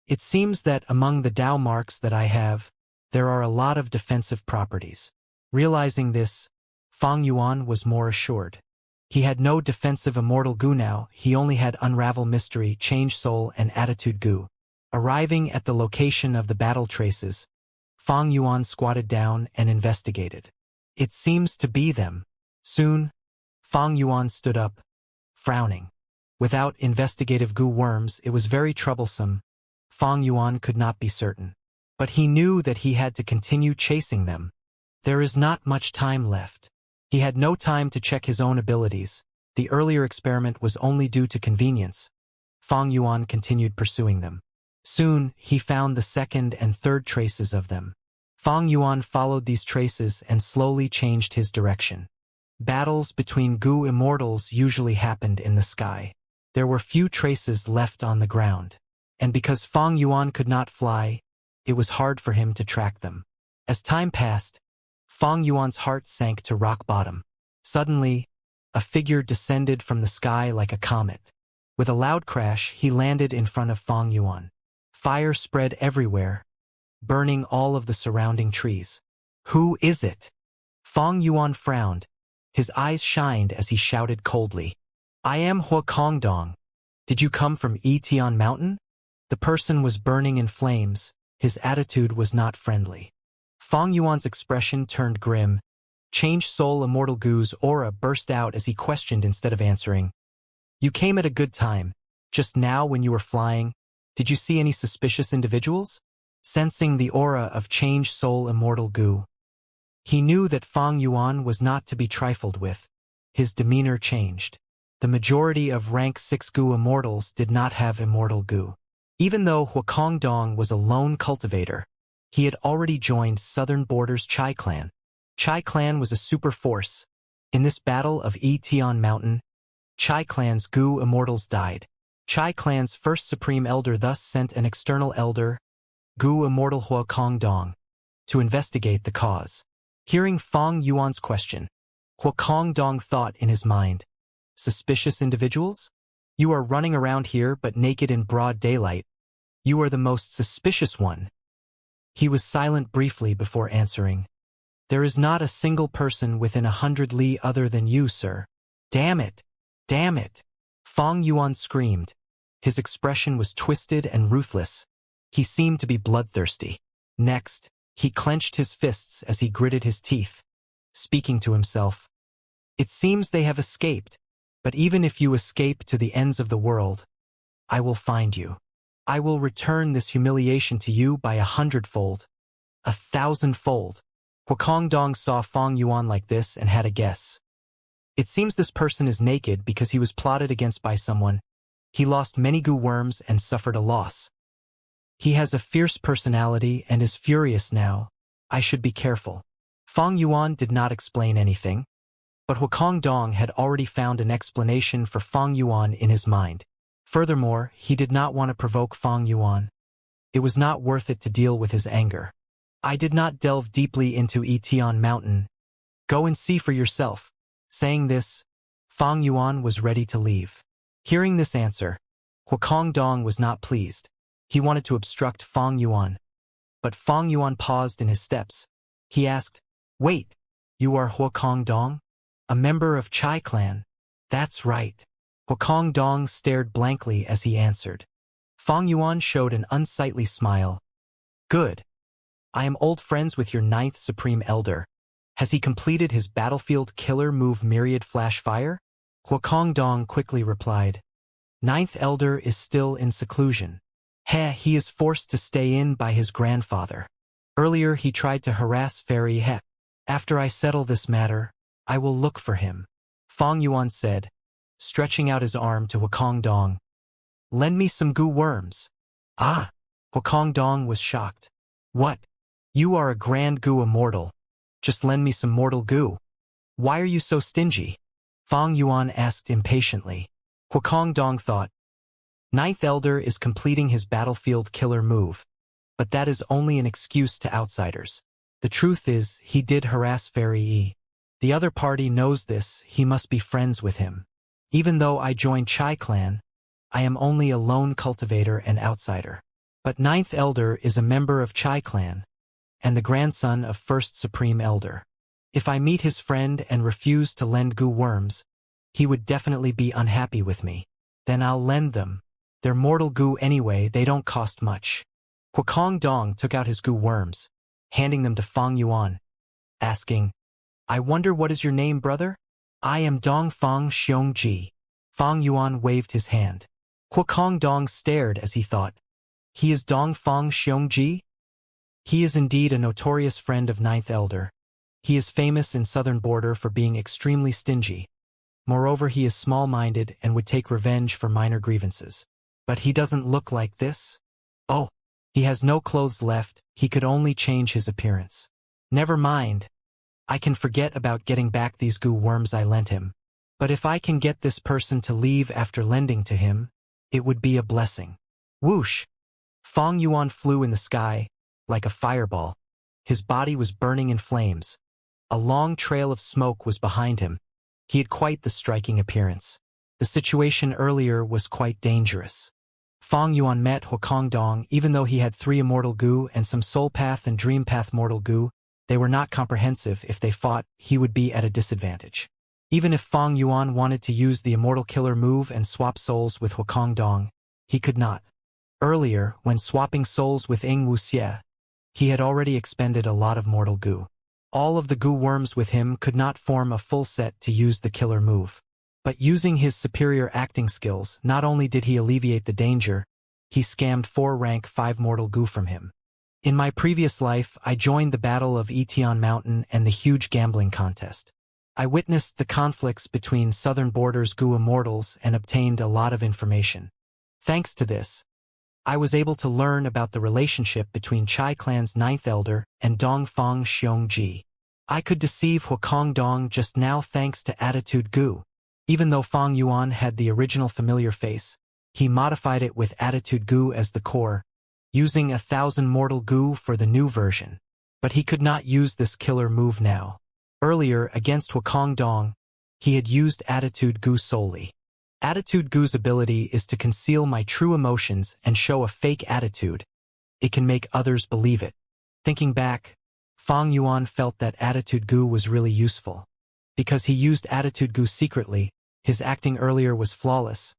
It seems that among the Dao marks that I have, there are a lot of defensive properties. Realizing this, Fang Yuan was more assured. He had no defensive immortal goo now, he only had unravel mystery, change soul, and attitude goo. Arriving at the location of the battle traces, Fang Yuan squatted down and investigated. It seems to be them. Soon, Fang Yuan stood up, frowning. Without investigative goo worms, it was very troublesome. Fang Yuan could not be certain. But he knew that he had to continue chasing them. There is not much time left. He had no time to check his own abilities. The earlier experiment was only due to convenience. Fang Yuan continued pursuing them. Soon, he found the second and third traces of them. Fang Yuan followed these traces and slowly changed his direction. Battles between goo immortals usually happened in the sky. There were few traces left on the ground. And because Fang Yuan could not fly, it was hard for him to track them. As time passed, Fang Yuan's heart sank to rock bottom. Suddenly, a figure descended from the sky like a comet. With a loud crash, he landed in front of Fang Yuan. Fire spread everywhere, burning all of the surrounding trees. Who is it? Fang Yuan frowned. His eyes shined as he shouted coldly. I am Huakongdong. Did you come from Etian Mountain? The person was burning in flames. His attitude was not friendly. Fang Yuan's expression turned grim. Change soul immortal goo's aura burst out as he questioned instead of answering. You came at a good time. Just now when you were flying, did you see any suspicious individuals? Sensing the aura of change soul immortal goo, he knew that Fang Yuan was not to be trifled with. His demeanor changed. The majority of rank 6 goo immortals did not have immortal goo. Even though Huakongdong was a lone cultivator, he had already joined Southern Border's Chai clan. Chai clan was a super force. In this battle of Etian Mountain, Chai clan's goo immortals died. Chai clan's first supreme elder thus sent an external elder, goo immortal Huakongdong, to investigate the cause. Hearing Fang Yuan's question, Huakongdong thought in his mind, suspicious individuals? You are running around here but naked in broad daylight. You are the most suspicious one. He was silent briefly before answering. There is not a single person within 100 li other than you, sir. Damn it! Damn it! Fang Yuan screamed. His expression was twisted and ruthless. He seemed to be bloodthirsty. Next, he clenched his fists as he gritted his teeth, speaking to himself. It seems they have escaped, but even if you escape to the ends of the world, I will find you. I will return this humiliation to you by 100-fold, 1,000-fold. Huakongdong saw Fang Yuan like this and had a guess. It seems this person is naked because he was plotted against by someone. He lost many goo worms and suffered a loss. He has a fierce personality and is furious now. I should be careful. Fang Yuan did not explain anything, but Huakongdong had already found an explanation for Fang Yuan in his mind. Furthermore, he did not want to provoke Fang Yuan. It was not worth it to deal with his anger. I did not delve deeply into Etian Mountain. Go and see for yourself. Saying this, Fang Yuan was ready to leave. Hearing this answer, Huakongdong was not pleased. He wanted to obstruct Fang Yuan. But Fang Yuan paused in his steps. He asked, Wait, you are Huakongdong? A member of Chai clan? That's right. Huakongdong stared blankly as he answered. Fang Yuan showed an unsightly smile. Good. I am old friends with your 9th Supreme Elder. Has he completed his battlefield killer move Myriad Flash Fire? Huakongdong quickly replied. 9th Elder is still in seclusion. He is forced to stay in by his grandfather. Earlier he tried to harass Fairy He. After I settle this matter, I will look for him. Fang Yuan said, stretching out his arm to Huakongdong. Lend me some goo worms. Ah! Huakongdong was shocked. What? You are a grand goo immortal. Just lend me some mortal goo. Why are you so stingy? Fang Yuan asked impatiently. Huakongdong thought. 9th Elder is completing his battlefield killer move, but that is only an excuse to outsiders. The truth is, he did harass Fairy E. The other party knows this, he must be friends with him. Even though I joined Chai clan, I am only a lone cultivator and outsider. But Ninth Elder is a member of Chai clan, and the grandson of First Supreme Elder. If I meet his friend and refuse to lend goo worms, he would definitely be unhappy with me. Then I'll lend them. They're mortal goo anyway, they don't cost much. Huakong Dong took out his goo worms, handing them to Fang Yuan, asking, I wonder what is your name, brother? I am Dong Fang Xiongji. Fang Yuan waved his hand. Huakong Dong stared as he thought, he is Dong Fang Xiongji? He is indeed a notorious friend of Ninth Elder. He is famous in Southern Border for being extremely stingy. Moreover, he is small-minded and would take revenge for minor grievances. But he doesn't look like this. Oh, he has no clothes left, he could only change his appearance. Never mind. I can forget about getting back these goo worms I lent him. But if I can get this person to leave after lending to him, it would be a blessing. Whoosh! Fang Yuan flew in the sky, like a fireball. His body was burning in flames. A long trail of smoke was behind him. He had quite the striking appearance. The situation earlier was quite dangerous. Fang Yuan met Huakong Dong even though he had 3 immortal goo and some soul path and dream path mortal goo. They were not comprehensive. If they fought, he would be at a disadvantage. Even if Fang Yuan wanted to use the immortal killer move and swap souls with Huakong Dong, he could not. Earlier, when swapping souls with Ing Wuxie, he had already expended a lot of mortal goo. All of the goo worms with him could not form a full set to use the killer move. But using his superior acting skills, not only did he alleviate the danger, he scammed 4 rank 5 mortal goo from him. In my previous life, I joined the Battle of Etion Mountain and the huge gambling contest. I witnessed the conflicts between Southern Border's goo immortals and obtained a lot of information. Thanks to this, I was able to learn about the relationship between Chai clan's Ninth Elder and Dong Fang Xiongji. I could deceive Huakong Dong just now thanks to Attitude Goo. Even though Fang Yuan had the original familiar face, he modified it with Attitude Goo as the core, using 1,000 mortal goo for the new version. But he could not use this killer move now. Earlier, against Huakong Dong, he had used Attitude Goo solely. Attitude Goo's ability is to conceal my true emotions and show a fake attitude. It can make others believe it. Thinking back, Fang Yuan felt that Attitude Goo was really useful. Because he used Attitude Goo secretly, his acting earlier was flawless.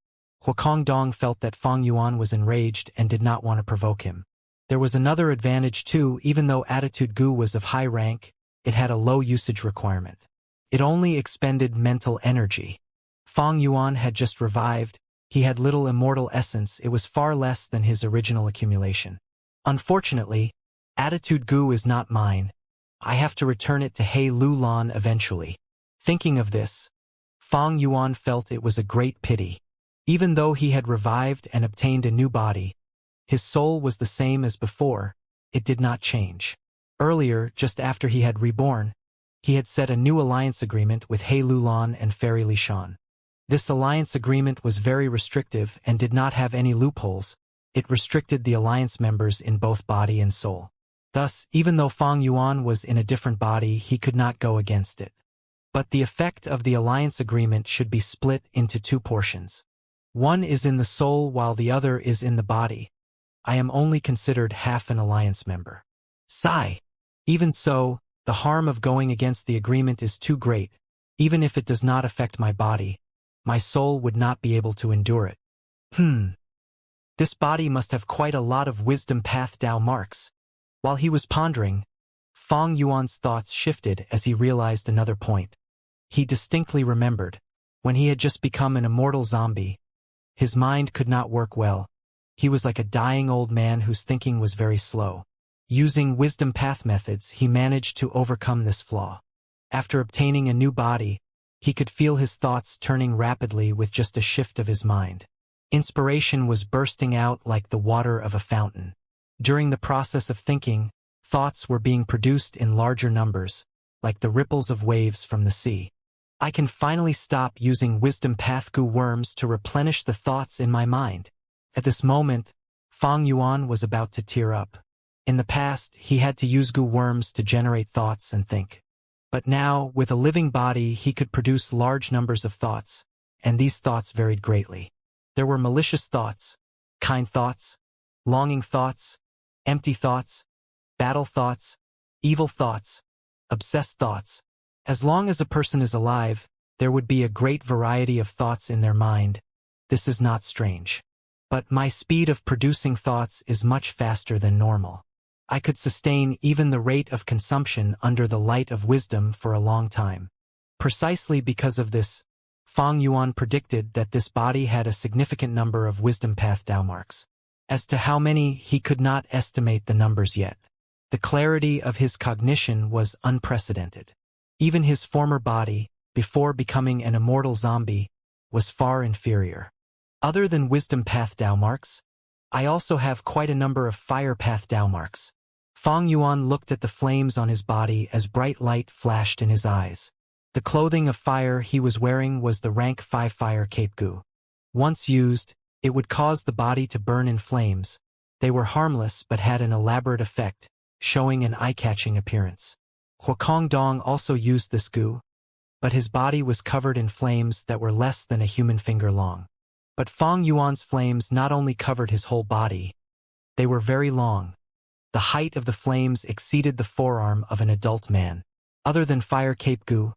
Huakong Dong felt that Fang Yuan was enraged and did not want to provoke him. There was another advantage too. Even though Attitude Goo was of high rank, it had a low usage requirement. It only expended mental energy. Fang Yuan had just revived. He had little immortal essence. It was far less than his original accumulation. Unfortunately, Attitude Goo is not mine. I have to return it to He Lu Lan eventually. Thinking of this, Fang Yuan felt it was a great pity. Even though he had revived and obtained a new body, his soul was the same as before. It did not change. Earlier, just after he had reborn, he had set a new alliance agreement with He Lu Lan and Fairy Li Shan. This alliance agreement was very restrictive and did not have any loopholes. It restricted the alliance members in both body and soul. Thus, even though Fang Yuan was in a different body, he could not go against it. But the effect of the alliance agreement should be split into 2 portions. One is in the soul while the other is in the body. I am only considered half an alliance member. Sigh. Even so, the harm of going against the agreement is too great. Even if it does not affect my body, my soul would not be able to endure it. This body must have quite a lot of wisdom path Dao marks. While he was pondering, Fang Yuan's thoughts shifted as he realized another point. He distinctly remembered, when he had just become an immortal zombie, his mind could not work well. He was like a dying old man whose thinking was very slow. Using wisdom path methods, he managed to overcome this flaw. After obtaining a new body, he could feel his thoughts turning rapidly with just a shift of his mind. Inspiration was bursting out like the water of a fountain. During the process of thinking, thoughts were being produced in larger numbers, like the ripples of waves from the sea. I can finally stop using wisdom path goo worms to replenish the thoughts in my mind. At this moment, Fang Yuan was about to tear up. In the past, he had to use goo worms to generate thoughts and think. But now, with a living body, he could produce large numbers of thoughts, and these thoughts varied greatly. There were malicious thoughts, kind thoughts, longing thoughts, empty thoughts, battle thoughts, evil thoughts, obsessed thoughts. As long as a person is alive, there would be a great variety of thoughts in their mind. This is not strange. But my speed of producing thoughts is much faster than normal. I could sustain even the rate of consumption under the light of wisdom for a long time. Precisely because of this, Feng Yuan predicted that this body had a significant number of wisdom path Dao marks. As to how many, he could not estimate the numbers yet. The clarity of his cognition was unprecedented. Even his former body, before becoming an immortal zombie, was far inferior. Other than wisdom path Dao marks, I also have quite a number of fire path Dao marks. Feng Yuan looked at the flames on his body as bright light flashed in his eyes. The clothing of fire he was wearing was the rank 5 fire cape gu. Once used, it would cause the body to burn in flames. They were harmless but had an elaborate effect, showing an eye-catching appearance. Huakong Dong also used this gu, but his body was covered in flames that were less than a human finger long. But Feng Yuan's flames not only covered his whole body, they were very long. The height of the flames exceeded the forearm of an adult man. Other than fire cape gu,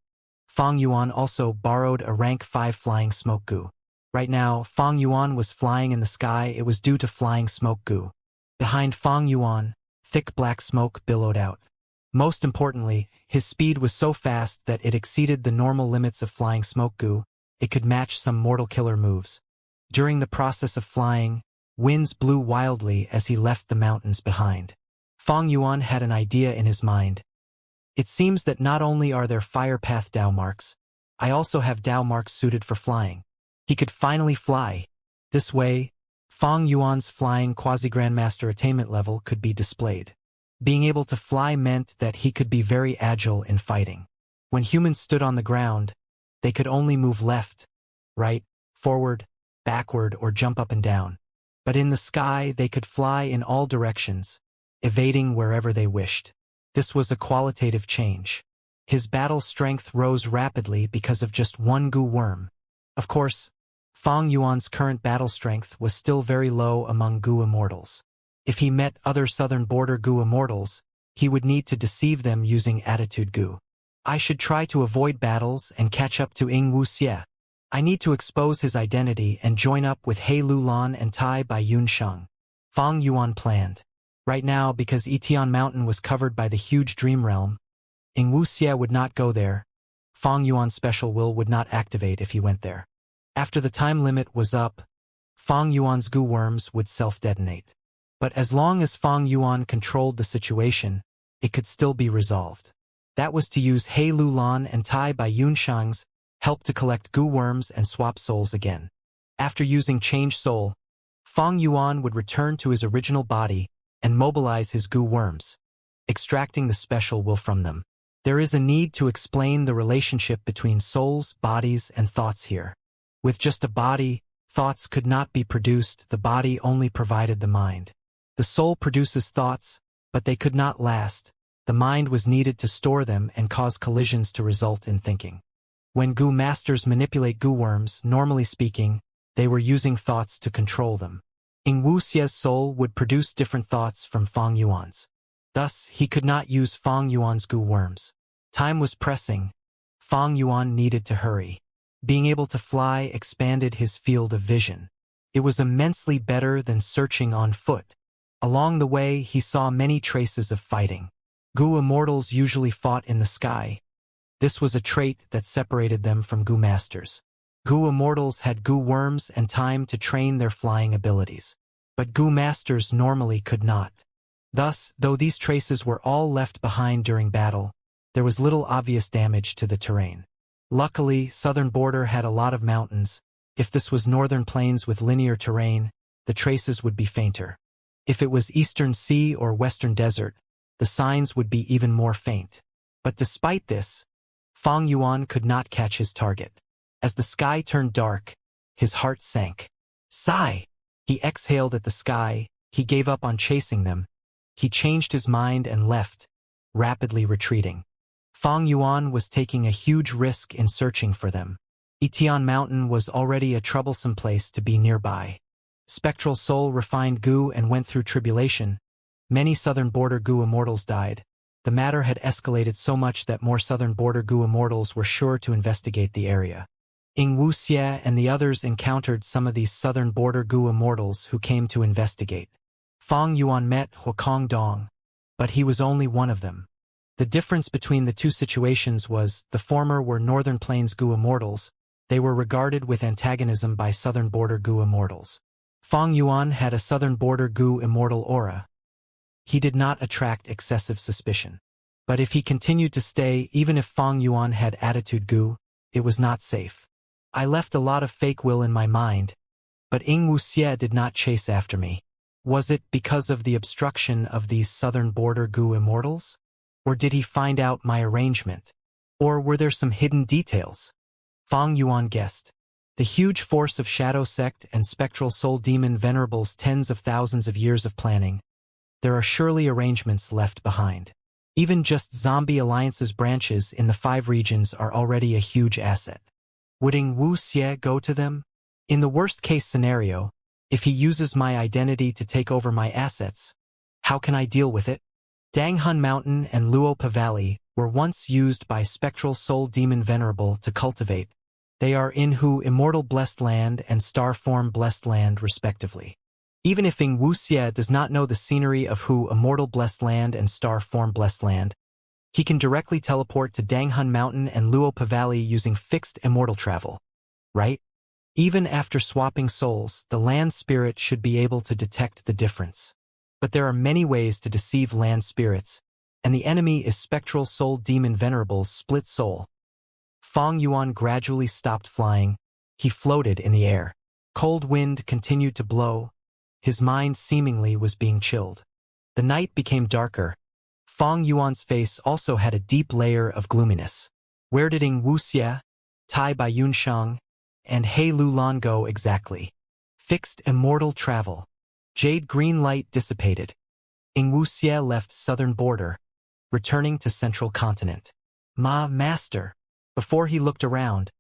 Feng Yuan also borrowed a rank 5 flying smoke gu. Right now, Feng Yuan was flying in the sky. It was due to flying smoke gu. Behind Feng Yuan, thick black smoke billowed out. Most importantly, his speed was so fast that it exceeded the normal limits of flying smoke gu. It could match some mortal killer moves. During the process of flying, winds blew wildly as he left the mountains behind. Feng Yuan had an idea in his mind. It seems that not only are there fire path Dao marks, I also have Dao marks suited for flying. He could finally fly. This way, Feng Yuan's flying quasi-grandmaster attainment level could be displayed. Being able to fly meant that he could be very agile in fighting. When humans stood on the ground, they could only move left, right, forward, backward, or jump up and down. But in the sky, they could fly in all directions, evading wherever they wished. This was a qualitative change. His battle strength rose rapidly because of just one gu worm. Of course, Feng Yuan's current battle strength was still very low among gu immortals. If he met other southern border gu immortals, he would need to deceive them using attitude gu. I should try to avoid battles and catch up to Ying Wuxie. I need to expose his identity and join up with He Lulan and Tai Bai Yun Sheng. Feng Yuan planned. Right now, because Etian Mountain was covered by the huge dream realm, Ying Wuxie would not go there. Feng Yuan's special will would not activate if he went there. After the time limit was up, Feng Yuan's gu worms would self-detonate. But as long as Feng Yuan controlled the situation, it could still be resolved. That was to use He Lulan and Tai Bai Yun Sheng's help to collect gu worms and swap souls again. After using Change Soul, Feng Yuan would return to his original body and mobilize his gu worms, extracting the special will from them. There is a need to explain the relationship between souls, bodies, and thoughts here. With just a body, thoughts could not be produced. The body only provided the mind. The soul produces thoughts, but they could not last. The mind was needed to store them and cause collisions to result in thinking. When gu masters manipulate gu worms, normally speaking, they were using thoughts to control them. Ying Wuxie's soul would produce different thoughts from Feng Yuan's. Thus, he could not use Feng Yuan's gu worms. Time was pressing. Feng Yuan needed to hurry. Being able to fly expanded his field of vision. It was immensely better than searching on foot. Along the way, he saw many traces of fighting. Gu immortals usually fought in the sky. This was a trait that separated them from gu masters. Gu immortals had gu worms and time to train their flying abilities. But gu masters normally could not. Thus, though these traces were all left behind during battle, there was little obvious damage to the terrain. Luckily, southern border had a lot of mountains. If this was northern plains with linear terrain, the traces would be fainter. If it was eastern sea or western desert, the signs would be even more faint. But despite this, Feng Yuan could not catch his target. As the sky turned dark, his heart sank. Sigh! He exhaled at the sky. He gave up on chasing them. He changed his mind and left, rapidly retreating. Feng Yuan was taking a huge risk in searching for them. Etian Mountain was already a troublesome place to be nearby. spectral soul refined goo and went through tribulation. Many southern border goo immortals died. The matter had escalated so much that more southern border goo immortals were sure to investigate the area. Ing Wuxie and the others encountered some of these southern border goo immortals who came to investigate. Fang Yuan met Huakong Dong, but he was only one of them. The difference between the two situations was, the former were Northern Plains goo immortals. They were regarded with antagonism by southern border goo immortals. Fang Yuan had a southern border goo immortal aura. He did not attract excessive suspicion. But if he continued to stay, even if Fang Yuan had attitude goo, it was not safe. I left a lot of fake will in my mind, but Ing Wuxie did not chase after me. Was it because of the obstruction of these southern border goo immortals? Or did he find out my arrangement? Or were there some hidden details? Fang Yuan guessed. The huge force of Shadow Sect and Spectral Soul Demon Venerables, tens of thousands of years of planning. There are surely arrangements left behind. Even just Zombie Alliance's branches in the 5 regions are already a huge asset. Would Ing Wuxie go to them? In the worst-case scenario, if he uses my identity to take over my assets, how can I deal with it? Danghun Mountain and Luopa Valley were once used by Spectral Soul Demon Venerable to cultivate. They are in Hu Immortal Blessed Land and Star Form Blessed Land respectively. Even if Ing Wuxie does not know the scenery of Hu Immortal Blessed Land and Star Form Blessed Land, he can directly teleport to Danghun Mountain and Luopa Valley using fixed immortal travel. Right? Even after swapping souls, the land spirit should be able to detect the difference. But there are many ways to deceive land spirits, and the enemy is Spectral Soul Demon Venerable's split soul. Fang Yuan gradually stopped flying. He floated in the air. Cold wind continued to blow. His mind seemingly was being chilled. The night became darker. Fang Yuan's face also had a deep layer of gloominess. Where did Ing Wuxie, Tai Baiyunshang, and He Lulan go exactly? Fixed immortal travel. Jade green light dissipated. Ing Wuxie left southern border, returning to central continent. Master. Before he looked around,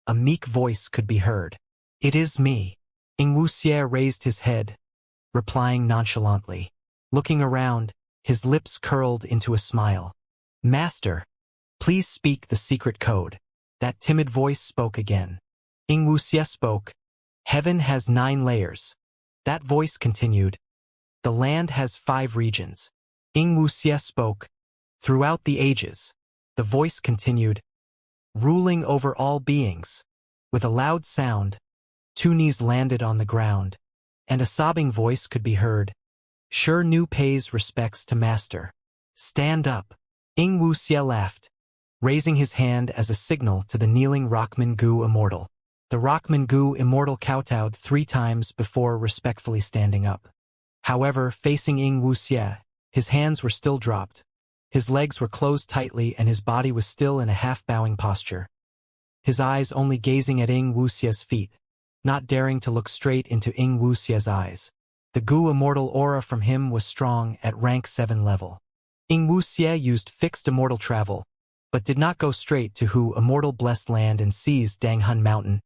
a meek voice could be heard. It is me. Ing Wuxie raised his head, replying nonchalantly. Looking around, his lips curled into a smile. Master, please speak the secret code. That timid voice spoke again. Ing Wuxie spoke. Heaven has 9 layers. That voice continued. The land has 5 regions. Ing Wuxie spoke. Throughout the ages. The voice continued. Ruling over all beings. With a loud sound, 2 knees landed on the ground, and a sobbing voice could be heard. Sure Nu pays respects to Master. Stand up. Ing Wuxie laughed, raising his hand as a signal to the kneeling Rockman Gu Immortal. The Rockman Gu Immortal kowtowed 3 times before respectfully standing up. However, facing Ing Wuxie, his hands were still dropped. His legs were closed tightly and his body was still in a half-bowing posture. His eyes only gazing at Ing Wuxie's feet, not daring to look straight into Ing Wuxie's eyes. The Gu Immortal aura from him was strong at rank 7 level. Ing Wuxie used fixed immortal travel, but did not go straight to Hu Immortal Blessed Land and seize Danghun Mountain.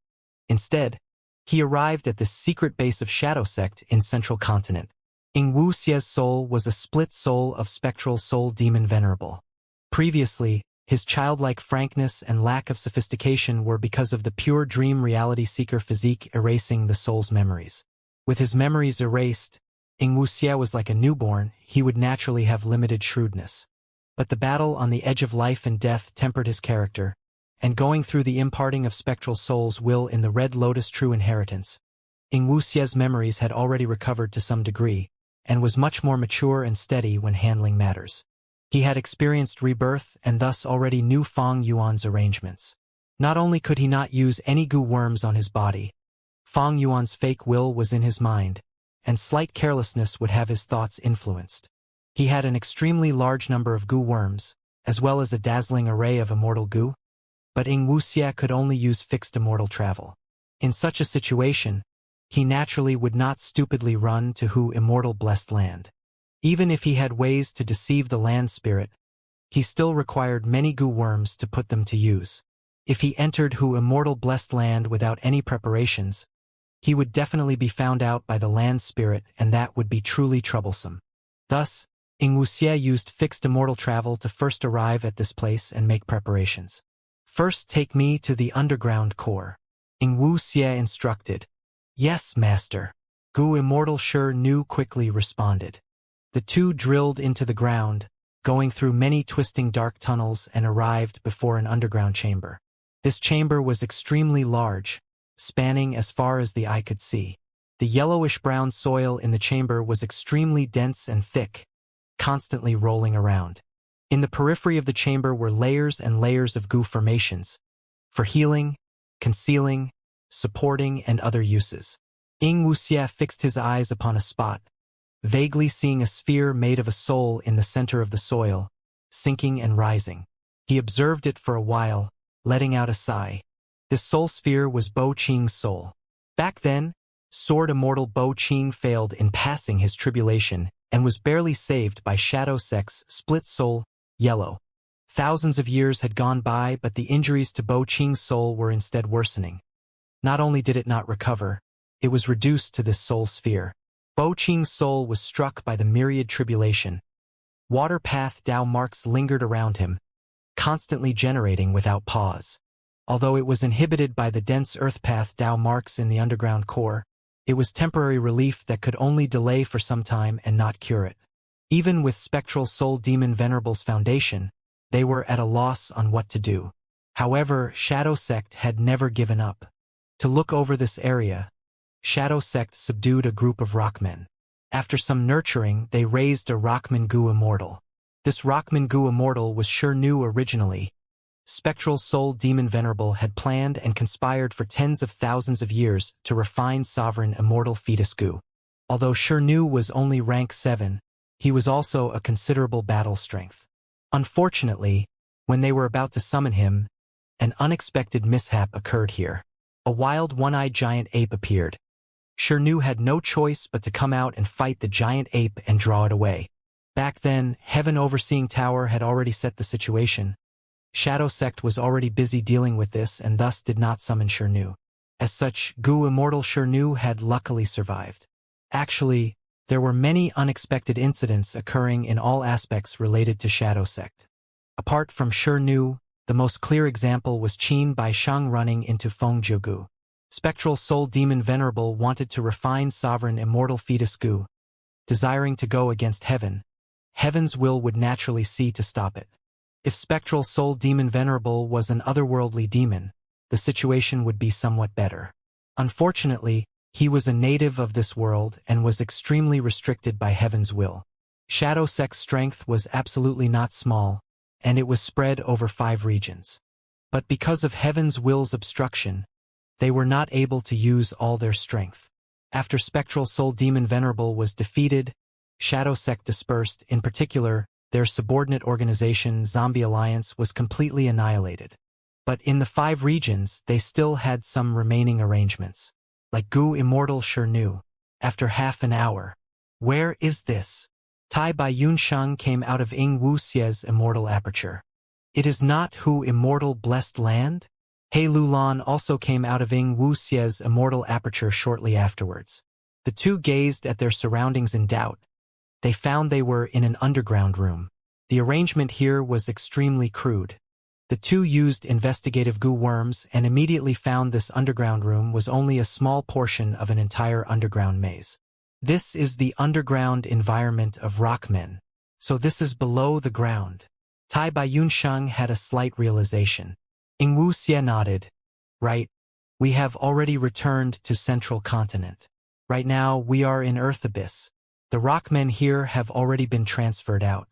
Instead, he arrived at the secret base of Shadow Sect in Central Continent. Ing Wuxie's soul was a split soul of Spectral Soul Demon Venerable. Previously, his childlike frankness and lack of sophistication were because of the pure dream reality seeker physique erasing the soul's memories. With his memories erased, Ing Wuxie was like a newborn. He would naturally have limited shrewdness. But the battle on the edge of life and death tempered his character, and going through the imparting of Spectral Soul's will in the Red Lotus True Inheritance, Ing Wuxie's memories had already recovered to some degree, and was much more mature and steady when handling matters. He had experienced rebirth and thus already knew Fang Yuan's arrangements. Not only could he not use any goo worms on his body, Fang Yuan's fake will was in his mind, and slight carelessness would have his thoughts influenced. He had an extremely large number of goo worms, as well as a dazzling array of immortal goo, but Ing Wuxie could only use fixed immortal travel. In such a situation, he naturally would not stupidly run to Hu Immortal Blessed Land. Even if he had ways to deceive the land spirit, he still required many goo worms to put them to use. If he entered Hu Immortal Blessed Land without any preparations, he would definitely be found out by the land spirit, and that would be truly troublesome. Thus, Ing Wuxie used fixed immortal travel to first arrive at this place and make preparations. First take me to the underground core. Ing Wuxie instructed. Yes, master. Gu Immortal sure knew quickly responded. The two drilled into the ground, going through many twisting dark tunnels, and arrived before an underground chamber. This chamber was extremely large, spanning as far as the eye could see. The yellowish-brown soil in the chamber was extremely dense and thick, constantly rolling around. In the periphery of the chamber were layers and layers of goo formations, for healing, concealing, supporting, and other uses. Ing Wuxie fixed his eyes upon a spot, vaguely seeing a sphere made of a soul in the center of the soil, sinking and rising. He observed it for a while, letting out a sigh. This soul sphere was Bo Qing's soul. Back then, Sword Immortal Bo Qing failed in passing his tribulation and was barely saved by Shadow Sect's split soul, Yellow. Thousands of years had gone by, but the injuries to Bo Qing's soul were instead worsening. Not only did it not recover, it was reduced to this soul sphere. Bo Qing's soul was struck by the myriad tribulation. Water path Dao marks lingered around him, constantly generating without pause. Although it was inhibited by the dense earth path Dao marks in the underground core, it was temporary relief that could only delay for some time and not cure it. Even with Spectral Soul Demon Venerable's foundation, they were at a loss on what to do. However, Shadow Sect had never given up. To look over this area, Shadow Sect subdued a group of rockmen. After some nurturing, they raised a Rockman Gu Immortal. This Rockman Gu Immortal was sure new originally. Spectral Soul Demon Venerable had planned and conspired for tens of thousands of years to refine Sovereign Immortal Fetus Gu. Although Shirnu was only rank 7, he was also a considerable battle strength. Unfortunately, when they were about to summon him, an unexpected mishap occurred here. A wild one-eyed giant ape appeared. Shirnu had no choice but to come out and fight the giant ape and draw it away. Back then, Heaven Overseeing Tower had already set the situation. Shadow Sect was already busy dealing with this and thus did not summon Shirnu. As such, Gu Immortal Shirnu had luckily survived. Actually, there were many unexpected incidents occurring in all aspects related to Shadow Sect. Apart from Shirnu, the most clear example was Qin Bai Shang running into Feng Jiugu. Spectral Soul Demon Venerable wanted to refine Sovereign Immortal Fetus Gu, desiring to go against Heaven. Heaven's will would naturally see to stop it. If Spectral Soul Demon Venerable was an otherworldly demon, the situation would be somewhat better. Unfortunately, he was a native of this world and was extremely restricted by Heaven's will. Shadow Sect's strength was absolutely not small, and it was spread over 5 regions. But because of Heaven's will's obstruction, they were not able to use all their strength. After Spectral Soul Demon Venerable was defeated, Shadow Sect dispersed. In particular, their subordinate organization, Zombie Alliance, was completely annihilated. But in the 5 regions, they still had some remaining arrangements. Like Gu Immortal Shirnu. After half an hour. Where is this? Tai Bai Yunsheng came out of Ing Wuxie's immortal aperture. It is not Hu Immortal Blessed Land? He Lulan also came out of Ing Wuxie's immortal aperture shortly afterwards. The two gazed at their surroundings in doubt. They found they were in an underground room. The arrangement here was extremely crude. The two used investigative goo worms and immediately found this underground room was only a small portion of an entire underground maze. This is the underground environment of rockmen. So this is below the ground. Tai Bai Yunsheng had a slight realization. Ing Wuxie nodded. Right. We have already returned to Central Continent. Right now we are in Earth Abyss. The rockmen here have already been transferred out.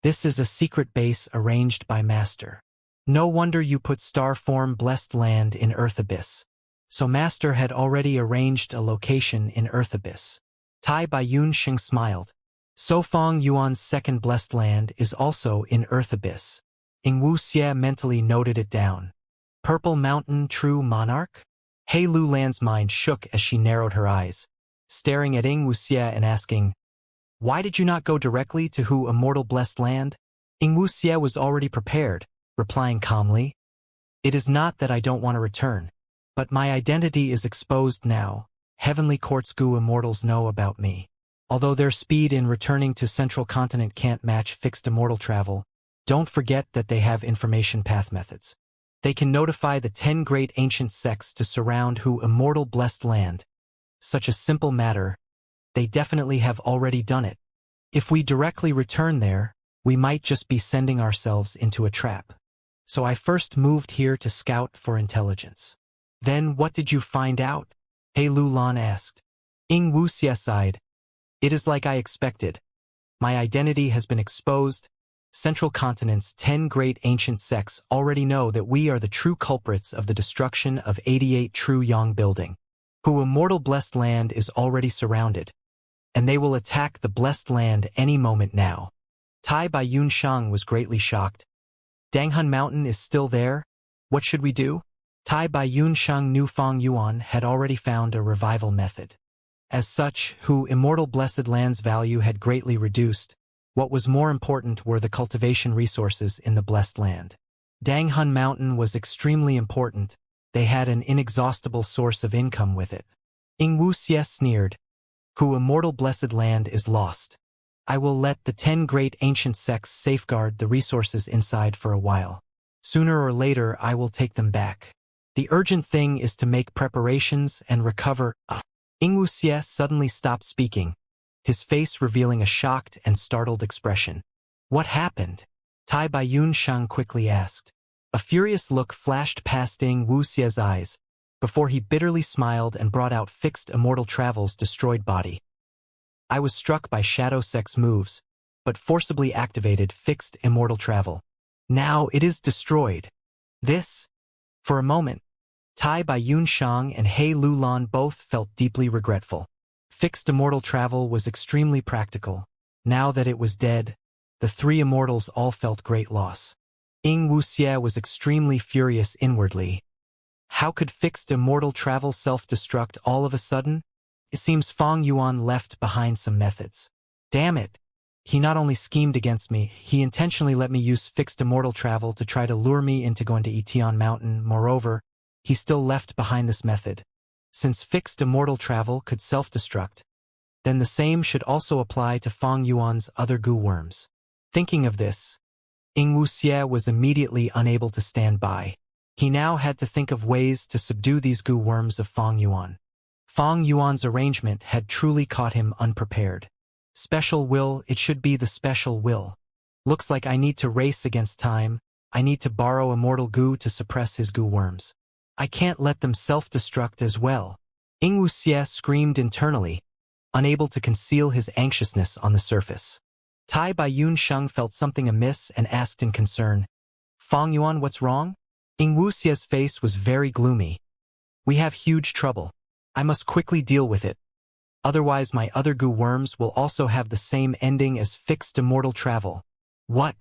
This is a secret base arranged by Master. No wonder you put star form Blessed Land in Earth Abyss. So Master had already arranged a location in Earth Abyss. Tai Bai Yunsheng smiled. So Feng Yuan's second Blessed Land is also in Earth Abyss. Ing Wuxie mentally noted it down. Purple Mountain True Monarch? He Lulan's mind shook as she narrowed her eyes, staring at Ing Wuxie and asking, why did you not go directly to Hu Immortal Blessed Land? Ing Wuxie was already prepared, replying calmly. It is not that I don't want to return, but my identity is exposed now. Heavenly Court's Gu Immortals know about me. Although their speed in returning to Central Continent can't match fixed immortal travel, don't forget that they have information path methods. They can notify the 10 great ancient sects to surround Hu Immortal blessed land. Such a simple matter, they definitely have already done it. If we directly return there, we might just be sending ourselves into a trap. So I first moved here to scout for intelligence. Then what did you find out? He Lulan asked. Ing Wuxie sighed. It is like I expected. My identity has been exposed. Central Continent's 10 great ancient sects already know that we are the true culprits of the destruction of 88 True Yang building. Hu Immortal blessed land is already surrounded, and they will attack the blessed land any moment now. Tai Bai Yun Shang was greatly shocked. Danghun Mountain is still there? What should we do? Tai Bai Yun Shang knew Fong Yuan had already found a revival method. As such, Hu Immortal blessed land's value had greatly reduced. What was more important were the cultivation resources in the blessed land. Danghun Mountain was extremely important. They had an inexhaustible source of income with it. Ing Wuxie sneered. Hu Immortal blessed land is lost. I will let the 10 great ancient sects safeguard the resources inside for a while. Sooner or later I will take them back. The urgent thing is to make preparations and recover. Ing Wuxie suddenly stopped speaking, his face revealing a shocked and startled expression. What happened? Tai Bai Yun Shang quickly asked. A furious look flashed past Ing Wuxie's eyes, before he bitterly smiled and brought out fixed immortal travel's destroyed body. I was struck by Shadow Sect's moves, but forcibly activated fixed immortal travel. Now it is destroyed. This? For a moment, Tai Bai Yun Shang and He Lulan both felt deeply regretful. Fixed immortal travel was extremely practical. Now that it was dead, the three immortals all felt great loss. Ing Wuxie was extremely furious inwardly. How could fixed immortal travel self-destruct all of a sudden? It seems Fong Yuan left behind some methods. Damn it! He not only schemed against me, he intentionally let me use fixed immortal travel to try to lure me into going to Etian Mountain. Moreover, he still left behind this method. Since fixed immortal travel could self-destruct, then the same should also apply to Fong Yuan's other goo worms. Thinking of this, Ing Wuxie was immediately unable to stand by. He now had to think of ways to subdue these goo worms of Fong Yuan. Fong Yuan's arrangement had truly caught him unprepared. Special will, it should be the special will. Looks like I need to race against time. I need to borrow immortal goo to suppress his goo worms. I can't let them self-destruct as well. Ing Wuxie screamed internally, unable to conceal his anxiousness on the surface. Tai Bai Yun Shang felt something amiss and asked in concern, Fong Yuan, what's wrong? Ing Wuxie's face was very gloomy. We have huge trouble. I must quickly deal with it. Otherwise my other goo worms will also have the same ending as fixed immortal travel. What?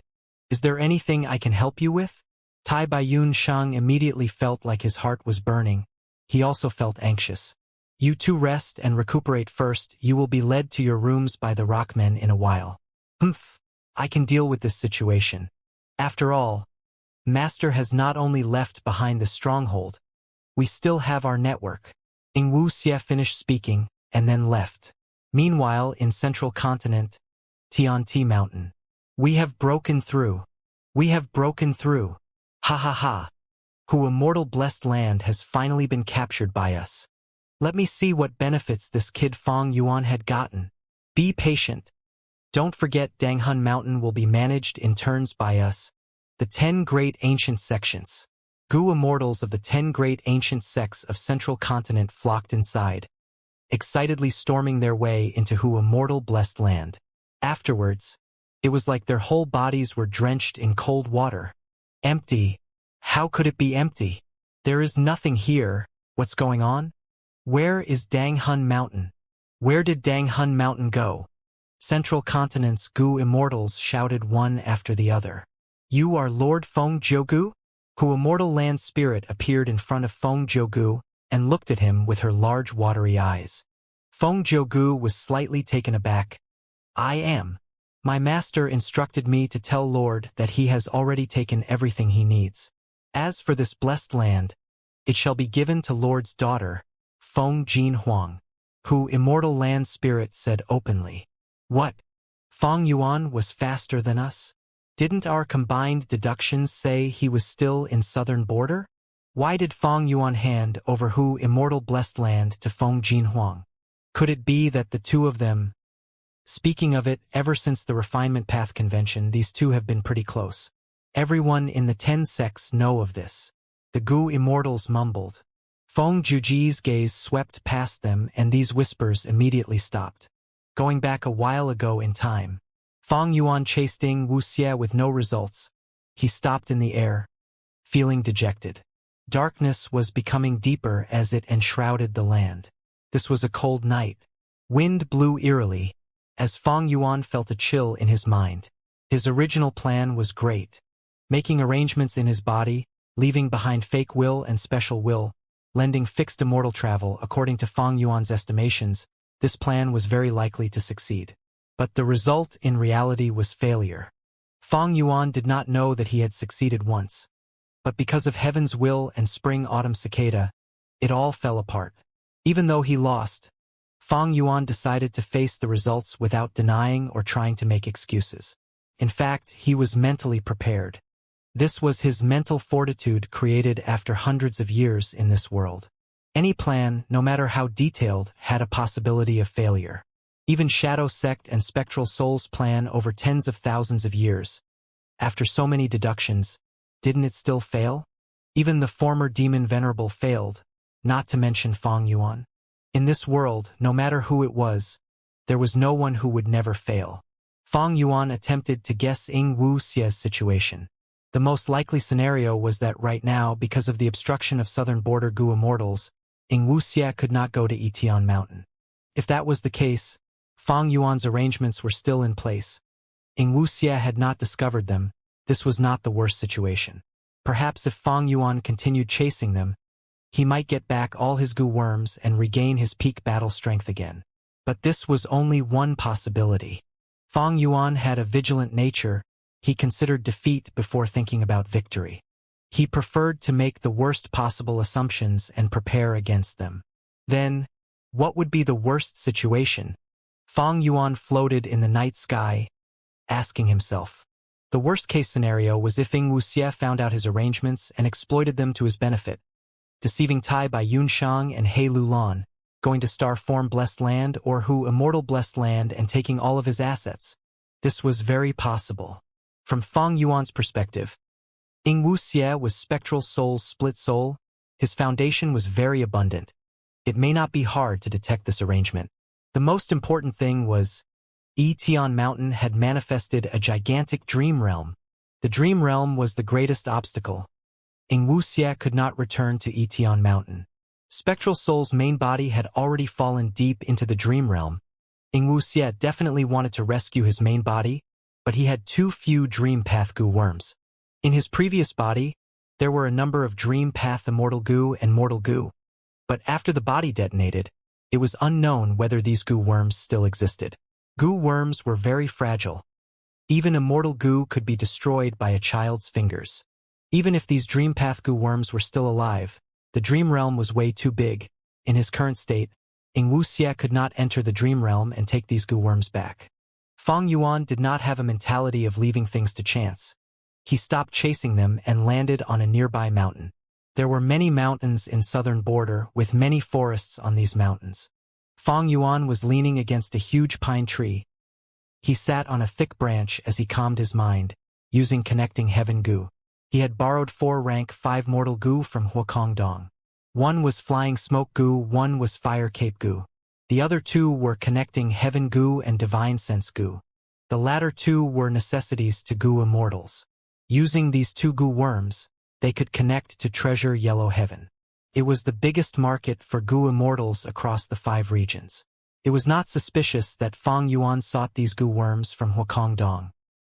Is there anything I can help you with? Tai Bai Yun Shang immediately felt like his heart was burning. He also felt anxious. You two rest and recuperate first. You will be led to your rooms by the rockmen in a while. I can deal with this situation. After all, Master has not only left behind the stronghold, we still have our network. Ing Wuxie finished speaking and then left. Meanwhile, in Central Continent, Tianti Mountain. We have broken through. We have broken through. Ha ha ha. Hu Immortal blessed land has finally been captured by us. Let me see what benefits this kid Fong Yuan had gotten. Be patient. Don't forget Danghun Mountain will be managed in turns by us, the 10 great ancient sections. Gu immortals of the 10 great ancient sects of Central Continent flocked inside, excitedly storming their way into Hu Immortal blessed land. Afterwards, it was like their whole bodies were drenched in cold water. Empty. How could it be empty? There is nothing here. What's going on? Where is Danghun Mountain? Where did Danghun Mountain go? Central Continent's Gu immortals shouted one after the other. You are Lord Feng Jiugu? Hu Immortal land spirit appeared in front of Feng Jiugu and looked at him with her large watery eyes. Feng Jiugu was slightly taken aback. I am. My master instructed me to tell Lord that he has already taken everything he needs. As for this blessed land, it shall be given to Lord's daughter, Feng Jin Huang. who Immortal Land Spirit said openly. What? Fong Yuan was faster than us? Didn't our combined deductions say he was still in southern border? Why did Fong Yuan hand over who Immortal Blessed Land to Feng Jinhuang? Could it be that the two of them... Speaking of it, ever since the Refinement Path Convention, these two have been pretty close. Everyone in the 10 sects know of this. The Gu Immortals mumbled. Feng Juji's gaze swept past them, and these whispers immediately stopped. Going back a while ago in time, Fong Yuan chased Ing Wuxie with no results. He stopped in the air, feeling dejected. Darkness was becoming deeper as it enshrouded the land. This was a cold night. Wind blew eerily, as Fong Yuan felt a chill in his mind. His original plan was great. Making arrangements in his body, leaving behind fake will and special will, lending fixed immortal travel. According to Fong Yuan's estimations, this plan was very likely to succeed. But the result in reality was failure. Fong Yuan did not know that he had succeeded once. But because of heaven's will and spring-autumn cicada, it all fell apart. Even though he lost, Fong Yuan decided to face the results without denying or trying to make excuses. In fact, he was mentally prepared. This was his mental fortitude created after hundreds of years in this world. Any plan, no matter how detailed, had a possibility of failure. Even Shadow Sect and Spectral Soul's plan over tens of thousands of years. After so many deductions, didn't it still fail? Even the former demon venerable failed, not to mention Fong Yuan. In this world, no matter who it was, there was no one who would never fail. Fong Yuan attempted to guess Ing Wuxie's situation. The most likely scenario was that right now, because of the obstruction of southern border Gu Immortals, Ing Wuxie could not go to Etian Mountain. If that was the case, Fong Yuan's arrangements were still in place. Ing Wuxie had not discovered them. This was not the worst situation. Perhaps if Fong Yuan continued chasing them, he might get back all his Gu worms and regain his peak battle strength again. But this was only one possibility. Fong Yuan had a vigilant nature. He considered defeat before thinking about victory. He preferred to make the worst possible assumptions and prepare against them. Then, what would be the worst situation? Fong Yuan floated in the night sky, asking himself. The worst-case scenario was if Ing Wuxie found out his arrangements and exploited them to his benefit, deceiving Tai by Yunshang and He Lulan, going to Star Form Blessed Land or Hu Immortal Blessed Land and taking all of his assets. This was very possible. From Fong Yuan's perspective, Ing Wuxie was Spectral Soul's split soul. His foundation was very abundant. It may not be hard to detect this arrangement. The most important thing was, Etian Mountain had manifested a gigantic dream realm. The dream realm was the greatest obstacle. Ing Wuxie could not return to Etian Mountain. Spectral Soul's main body had already fallen deep into the dream realm. Ing Wuxie definitely wanted to rescue his main body, but he had too few Dream Path Gu worms. In his previous body, there were a number of Dream Path Immortal Gu and Mortal Gu. But after the body detonated, it was unknown whether these Gu worms still existed. Gu worms were very fragile. Even Immortal Gu could be destroyed by a child's fingers. Even if these Dream Path Gu worms were still alive, the Dream Realm was way too big. In his current state, Ing Wuxie could not enter the Dream Realm and take these Gu worms back. Fong Yuan did not have a mentality of leaving things to chance. He stopped chasing them and landed on a nearby mountain. There were many mountains in southern border with many forests on these mountains. Fong Yuan was leaning against a huge pine tree. He sat on a thick branch as he calmed his mind, using connecting heaven Gu. He had borrowed 4 rank 5 mortal Gu from Huakong Dong. One was Flying Smoke Gu, one was Fire Cape Gu. The other 2 were Connecting Heaven Gu and Divine Sense Gu. The latter 2 were necessities to Gu Immortals. Using these 2 Gu worms, they could connect to Treasure Yellow Heaven. It was the biggest market for Gu Immortals across the 5 regions. It was not suspicious that Fong Yuan sought these Gu worms from Huakong Dong.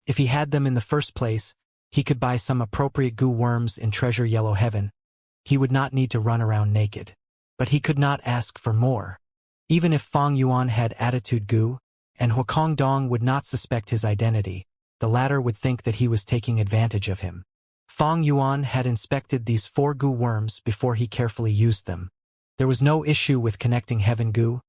If he had them in the first place, he could buy some appropriate Gu worms in Treasure Yellow Heaven. He would not need to run around naked. But he could not ask for more. Even if Fong Yuan had attitude Gu, and Huakong Dong would not suspect his identity, the latter would think that he was taking advantage of him. Fong Yuan had inspected these 4 Gu worms before he carefully used them. There was no issue with connecting Heaven Gu.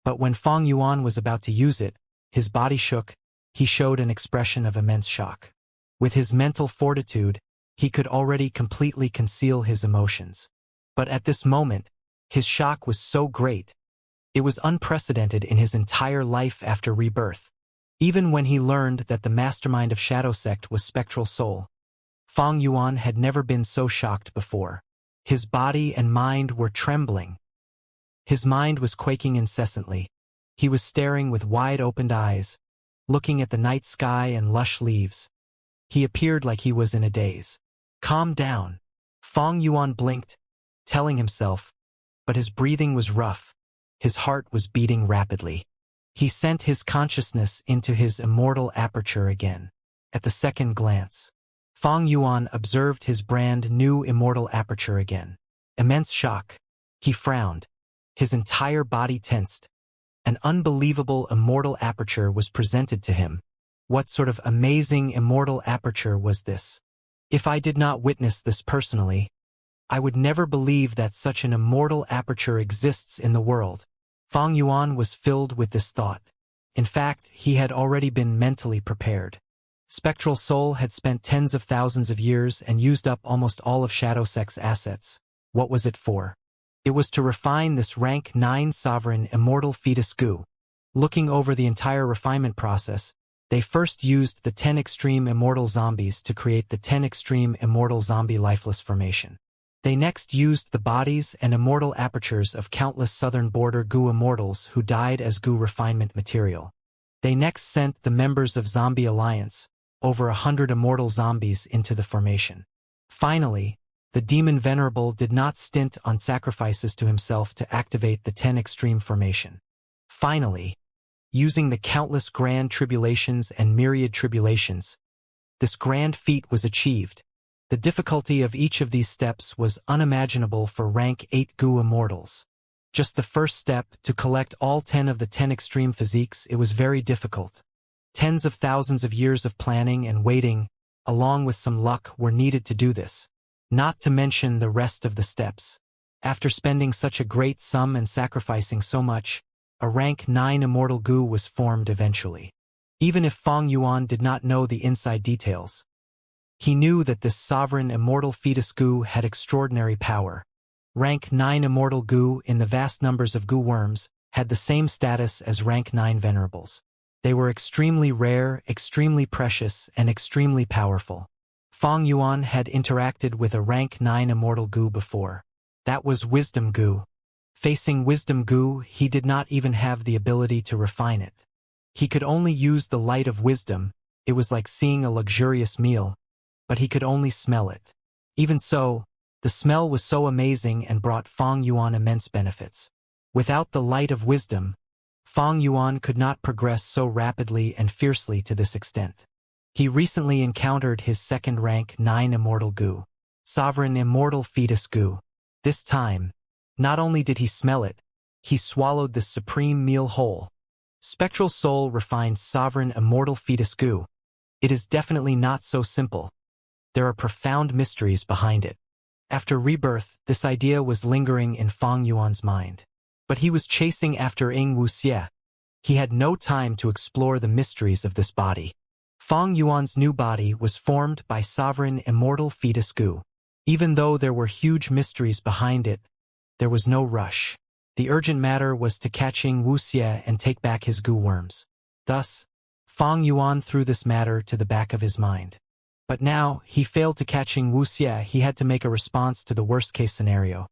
But when Fong Yuan was about to use it, his body shook, he showed an expression of immense shock. With his mental fortitude, he could already completely conceal his emotions. But at this moment, his shock was so great. It was unprecedented in his entire life after rebirth. Even when he learned that the mastermind of Shadow Sect was Spectral Soul, Fong Yuan had never been so shocked before. His body and mind were trembling. His mind was quaking incessantly. He was staring with wide-opened eyes, looking at the night sky and lush leaves. He appeared like he was in a daze. Calm down. Fong Yuan blinked, telling himself, but his breathing was rough. His heart was beating rapidly. He sent his consciousness into his immortal aperture again. At the second glance, Fong Yuan observed his brand new immortal aperture again. Immense shock. He frowned. His entire body tensed. An unbelievable immortal aperture was presented to him. What sort of amazing immortal aperture was this? If I did not witness this personally, I would never believe that such an immortal aperture exists in the world. Fong Yuan was filled with this thought. In fact, he had already been mentally prepared. Spectral Soul had spent tens of thousands of years and used up almost all of Shadow Sect's assets. What was it for? It was to refine this rank 9 sovereign immortal fetus goo. Looking over the entire refinement process, they first used the 10 extreme immortal zombies to create the 10 extreme immortal zombie lifeless formation. They next used the bodies and immortal apertures of countless southern border goo immortals who died as goo refinement material. They next sent the members of Zombie Alliance, over 100 immortal zombies, into the formation. Finally, the demon Venerable did not stint on sacrifices to himself to activate the 10 extreme formation. Finally, using the countless grand tribulations and myriad tribulations, this grand feat was achieved. The difficulty of each of these steps was unimaginable for rank 8 goo immortals. Just the first step, to collect all 10 of the 10 extreme physiques, it was very difficult. Tens of thousands of years of planning and waiting, along with some luck, were needed to do this. Not to mention the rest of the steps. After spending such a great sum and sacrificing so much, a rank 9 immortal goo was formed eventually. Even if Fong Yuan did not know the inside details, he knew that this sovereign immortal fetus goo had extraordinary power. Rank 9 immortal goo in the vast numbers of goo worms had the same status as rank 9 venerables. They were extremely rare, extremely precious, and extremely powerful. Fong Yuan had interacted with a rank 9 immortal goo before. That was wisdom goo. Facing wisdom goo, he did not even have the ability to refine it. He could only use the light of wisdom. It was like seeing a luxurious meal, but he could only smell it. Even so, the smell was so amazing and brought Fong Yuan immense benefits. Without the light of wisdom, Fong Yuan could not progress so rapidly and fiercely to this extent. He recently encountered his second rank 9 immortal goo, sovereign immortal fetus goo. This time, not only did he smell it, he swallowed the supreme meal whole. Spectral Soul refined sovereign immortal fetus goo. It is definitely not so simple. There are profound mysteries behind it. After rebirth, this idea was lingering in Fong Yuan's mind. But he was chasing after Ing Wuxie. He had no time to explore the mysteries of this body. Fong Yuan's new body was formed by sovereign immortal fetus goo. Even though there were huge mysteries behind it, there was no rush. The urgent matter was to catch Ing Wuxie and take back his goo worms. Thus, Fong Yuan threw this matter to the back of his mind. But now, he failed to catch Ing Wuxie. He had to make a response to the worst-case scenario.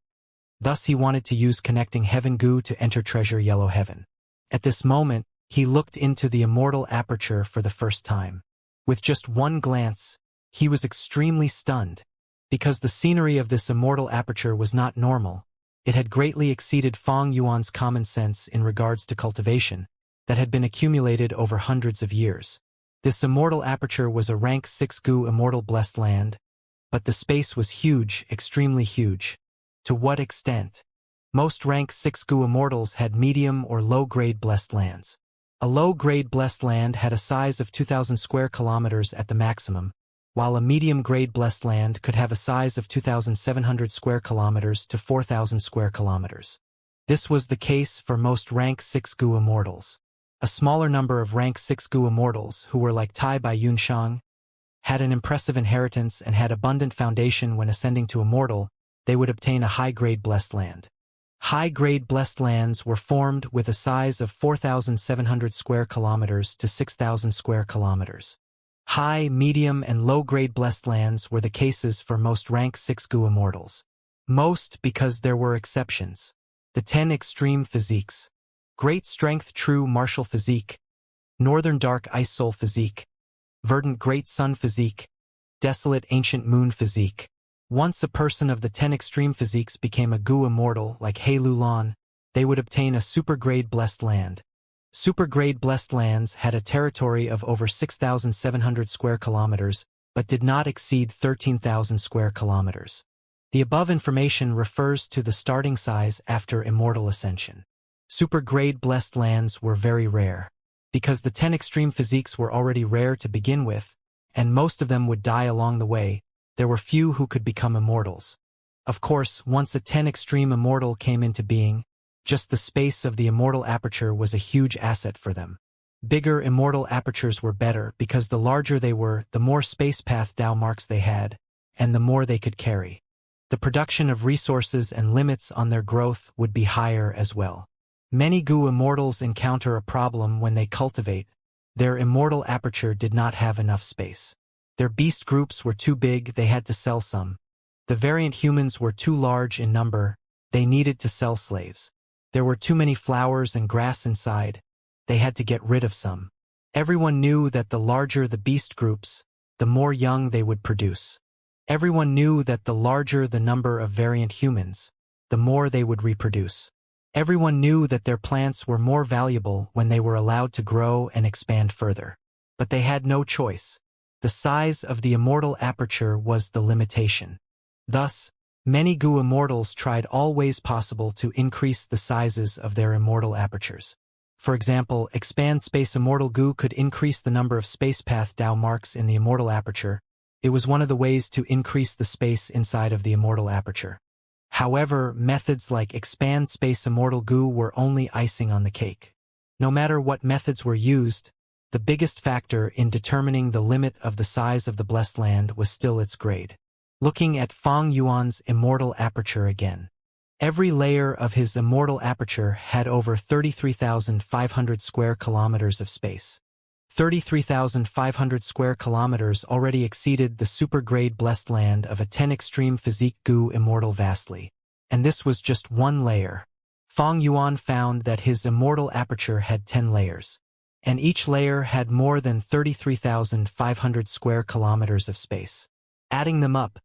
Thus he wanted to use connecting heaven goo to enter treasure yellow heaven. At this moment, he looked into the immortal aperture for the first time. With just one glance, he was extremely stunned. Because the scenery of this immortal aperture was not normal, it had greatly exceeded Fong Yuan's common sense in regards to cultivation that had been accumulated over hundreds of years. This immortal aperture was a rank 6 goo immortal blessed land, but the space was huge, extremely huge. To what extent? Most rank 6 goo immortals had medium or low-grade blessed lands. A low-grade blessed land had a size of 2,000 square kilometers at the maximum, while a medium-grade blessed land could have a size of 2,700 square kilometers to 4,000 square kilometers. This was the case for most Rank 6 Gu Immortals. A smaller number of Rank 6 Gu Immortals, who were like Tai Bai Yunshang, had an impressive inheritance and had abundant foundation when ascending to Immortal, they would obtain a high-grade blessed land. High-grade blessed lands were formed with a size of 4,700 square kilometers to 6,000 square kilometers. High, medium, and low-grade blessed lands were the cases for most Rank 6 Gu Immortals. Most because there were exceptions. The 10 extreme physiques. Great strength true martial physique, northern dark ice soul physique, verdant great sun physique, desolate ancient moon physique. Once a person of the 10 extreme physiques became a Gu Immortal like He Lulan, they would obtain a super-grade blessed land. Super-grade blessed lands had a territory of over 6,700 square kilometers, but did not exceed 13,000 square kilometers. The above information refers to the starting size after Immortal Ascension. Super-grade blessed lands were very rare. Because the 10 extreme physiques were already rare to begin with, and most of them would die along the way, there were few who could become immortals. Of course, once a 10 extreme immortal came into being, just the space of the immortal aperture was a huge asset for them. Bigger immortal apertures were better because the larger they were, the more space path Dao marks they had, and the more they could carry. The production of resources and limits on their growth would be higher as well. Many Gu Immortals encounter a problem when they cultivate. Their immortal aperture did not have enough space. Their beast groups were too big, they had to sell some. The variant humans were too large in number, they needed to sell slaves. There were too many flowers and grass inside, they had to get rid of some. Everyone knew that the larger the beast groups, the more young they would produce. Everyone knew that the larger the number of variant humans, the more they would reproduce. Everyone knew that their plants were more valuable when they were allowed to grow and expand further. But they had no choice. The size of the immortal aperture was the limitation. Thus, many Gu Immortals tried all ways possible to increase the sizes of their immortal apertures. For example, Expand Space Immortal Gu could increase the number of space path Dao marks in the immortal aperture. It was one of the ways to increase the space inside of the immortal aperture. However, methods like Expand Space Immortal Gu were only icing on the cake. No matter what methods were used, the biggest factor in determining the limit of the size of the blessed land was still its grade. Looking at Fang Yuan's immortal aperture again. Every layer of his immortal aperture had over 33,500 square kilometers of space. 33,500 square kilometers already exceeded the super-grade blessed land of a 10 extreme physique Gu Immortal vastly. And this was just one layer. Fang Yuan found that his immortal aperture had 10 layers. And each layer had more than 33,500 square kilometers of space. Adding them up,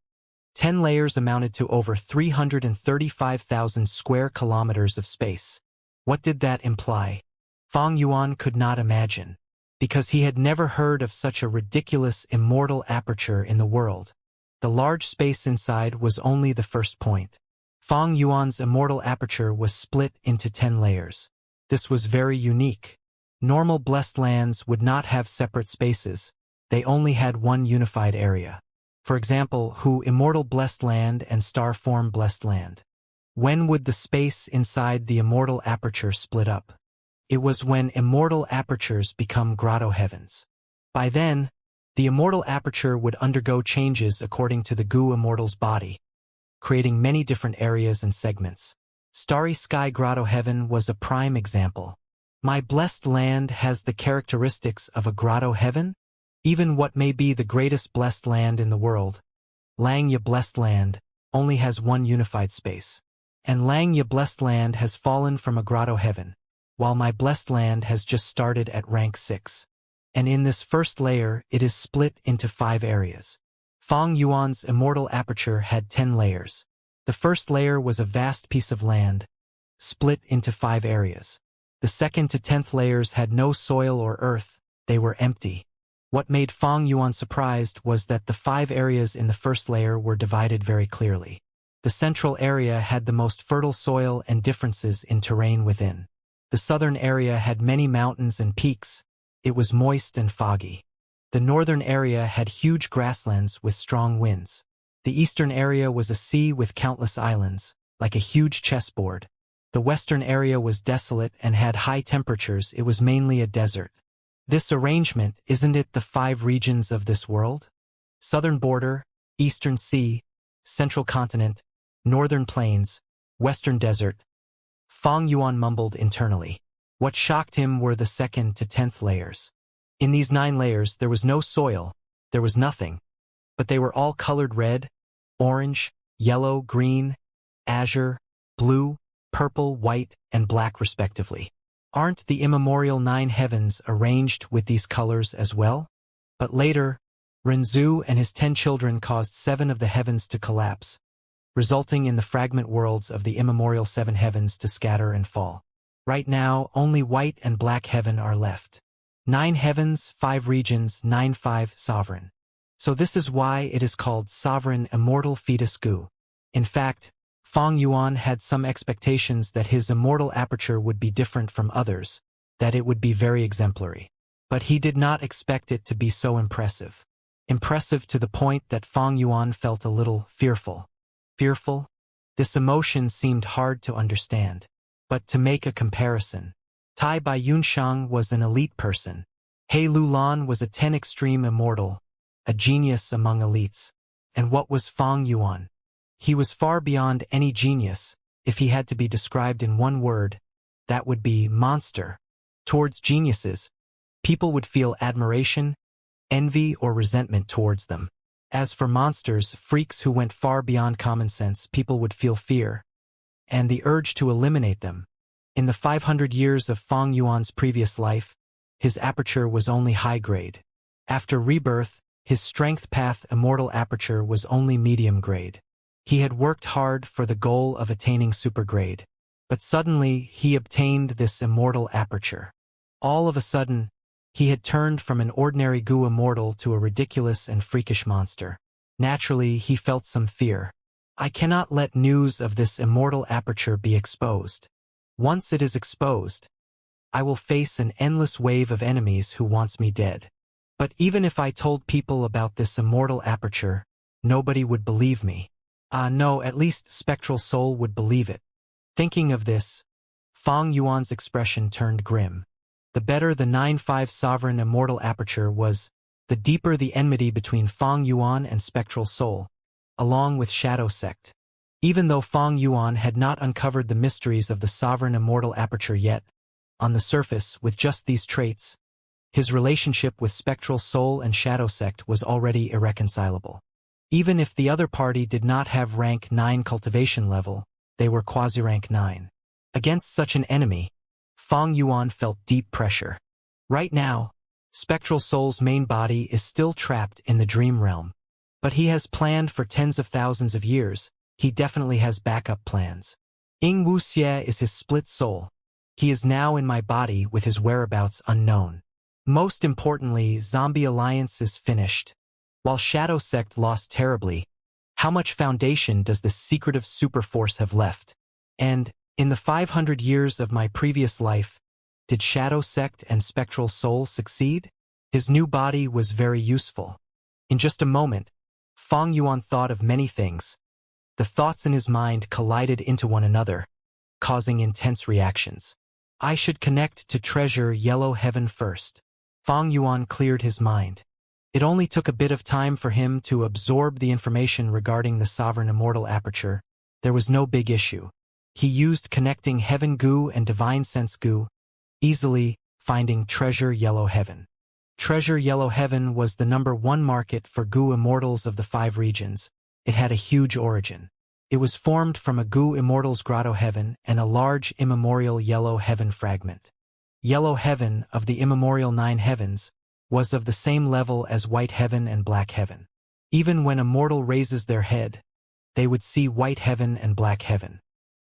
10 layers amounted to over 335,000 square kilometers of space. What did that imply? Fang Yuan could not imagine. Because he had never heard of such a ridiculous immortal aperture in the world. The large space inside was only the first point. Fang Yuan's immortal aperture was split into 10 layers. This was very unique. Normal blessed lands would not have separate spaces, they only had one unified area. For example, Hu Immortal Blessed Land and Star Form Blessed Land. When would the space inside the immortal aperture split up? It was when immortal apertures become grotto heavens. By then, the immortal aperture would undergo changes according to the Gu Immortal's body, creating many different areas and segments. Starry Sky Grotto Heaven was a prime example. My blessed land has the characteristics of a grotto heaven? Even what may be the greatest blessed land in the world, Langya Blessed Land, only has one unified space. And Langya Blessed Land has fallen from a grotto heaven, while my blessed land has just started at rank 6. And in this first layer, it is split into 5 areas. Fang Yuan's immortal aperture had 10 layers. The first layer was a vast piece of land, split into 5 areas. The second to 10th layers had no soil or earth, they were empty. What made Fang Yuan surprised was that the 5 areas in the first layer were divided very clearly. The central area had the most fertile soil and differences in terrain within. The southern area had many mountains and peaks. It was moist and foggy. The northern area had huge grasslands with strong winds. The eastern area was a sea with countless islands, like a huge chessboard. The western area was desolate and had high temperatures. It was mainly a desert. This arrangement, isn't it the 5 regions of this world? Southern border, Eastern Sea, Central Continent, Northern Plains, Western Desert. Fang Yuan mumbled internally. What shocked him were the 2nd to 10th layers. In these 9 layers there was no soil, there was nothing, but they were all colored red, orange, yellow, green, azure, blue, purple, white, and black respectively. Aren't the immemorial 9 heavens arranged with these colors as well? But later, Renzu and his 10 children caused 7 of the heavens to collapse, resulting in the fragment worlds of the immemorial 7 heavens to scatter and fall. Right now, only white and black heaven are left. 9 heavens, 5 regions, 9-5 sovereign. So this is why it is called sovereign immortal fetus Gu. In fact, Fang Yuan had some expectations that his immortal aperture would be different from others, that it would be very exemplary. But he did not expect it to be so impressive. Impressive to the point that Fang Yuan felt a little fearful. Fearful? This emotion seemed hard to understand. But to make a comparison, Tai Bai Yunshang was an elite person. He Lulan was a 10 extreme immortal, a genius among elites. And what was Fang Yuan? He was far beyond any genius. If he had to be described in one word, that would be monster. Towards geniuses, people would feel admiration, envy, or resentment towards them. As for monsters, freaks who went far beyond common sense, people would feel fear and the urge to eliminate them. In the 500 years of Fang Yuan's previous life, his aperture was only high grade. After rebirth, his strength path immortal aperture was only medium grade. He had worked hard for the goal of attaining supergrade, but suddenly he obtained this immortal aperture. All of a sudden, he had turned from an ordinary Gu immortal to a ridiculous and freakish monster. Naturally, he felt some fear. I cannot let news of this immortal aperture be exposed. Once it is exposed, I will face an endless wave of enemies who wants me dead. But even if I told people about this immortal aperture, nobody would believe me. No, at least Spectral Soul would believe it. Thinking of this, Fang Yuan's expression turned grim. The better the 9-5 sovereign immortal aperture was, the deeper the enmity between Fang Yuan and Spectral Soul, along with Shadow Sect. Even though Fang Yuan had not uncovered the mysteries of the sovereign immortal aperture yet, on the surface, with just these traits, his relationship with Spectral Soul and Shadow Sect was already irreconcilable. Even if the other party did not have rank 9 cultivation level, they were quasi-rank 9. Against such an enemy, Fang Yuan felt deep pressure. Right now, Spectral Soul's main body is still trapped in the dream realm. But he has planned for tens of thousands of years. He definitely has backup plans. Ying Wuxie is his split soul. He is now in my body with his whereabouts unknown. Most importantly, Zombie Alliance is finished. While Shadow Sect lost terribly, how much foundation does the secretive superforce have left? And, in the 500 years of my previous life, did Shadow Sect and Spectral Soul succeed? His new body was very useful. In just a moment, Fang Yuan thought of many things. The thoughts in his mind collided into one another, causing intense reactions. I should connect to treasure Yellow Heaven first. Fang Yuan cleared his mind. It only took a bit of time for him to absorb the information regarding the sovereign immortal aperture. There was no big issue. He used connecting Heaven Gu and Divine Sense Gu, easily finding Treasure Yellow Heaven. Treasure Yellow Heaven was the #1 market for Gu immortals of the 5 regions. It had a huge origin. It was formed from a Gu immortal's grotto heaven and a large immemorial Yellow Heaven fragment. Yellow Heaven, of the immemorial 9 heavens, was of the same level as White Heaven and Black Heaven. Even when a mortal raises their head, they would see White Heaven and Black Heaven.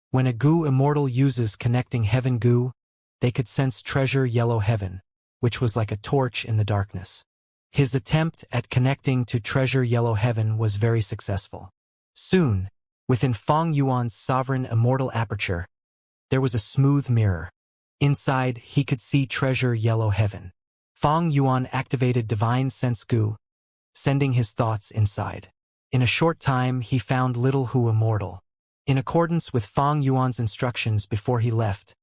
When a Gu immortal uses connecting Heaven Gu, they could sense Treasure Yellow Heaven, which was like a torch in the darkness. His attempt at connecting to Treasure Yellow Heaven was very successful. Soon, within Fang Yuan's sovereign immortal aperture, there was a smooth mirror. Inside, he could see Treasure Yellow Heaven. Fang Yuan activated Divine Sense Gu, sending his thoughts inside. In a short time, he found Little Hu immortal. In accordance with Fang Yuan's instructions before he left,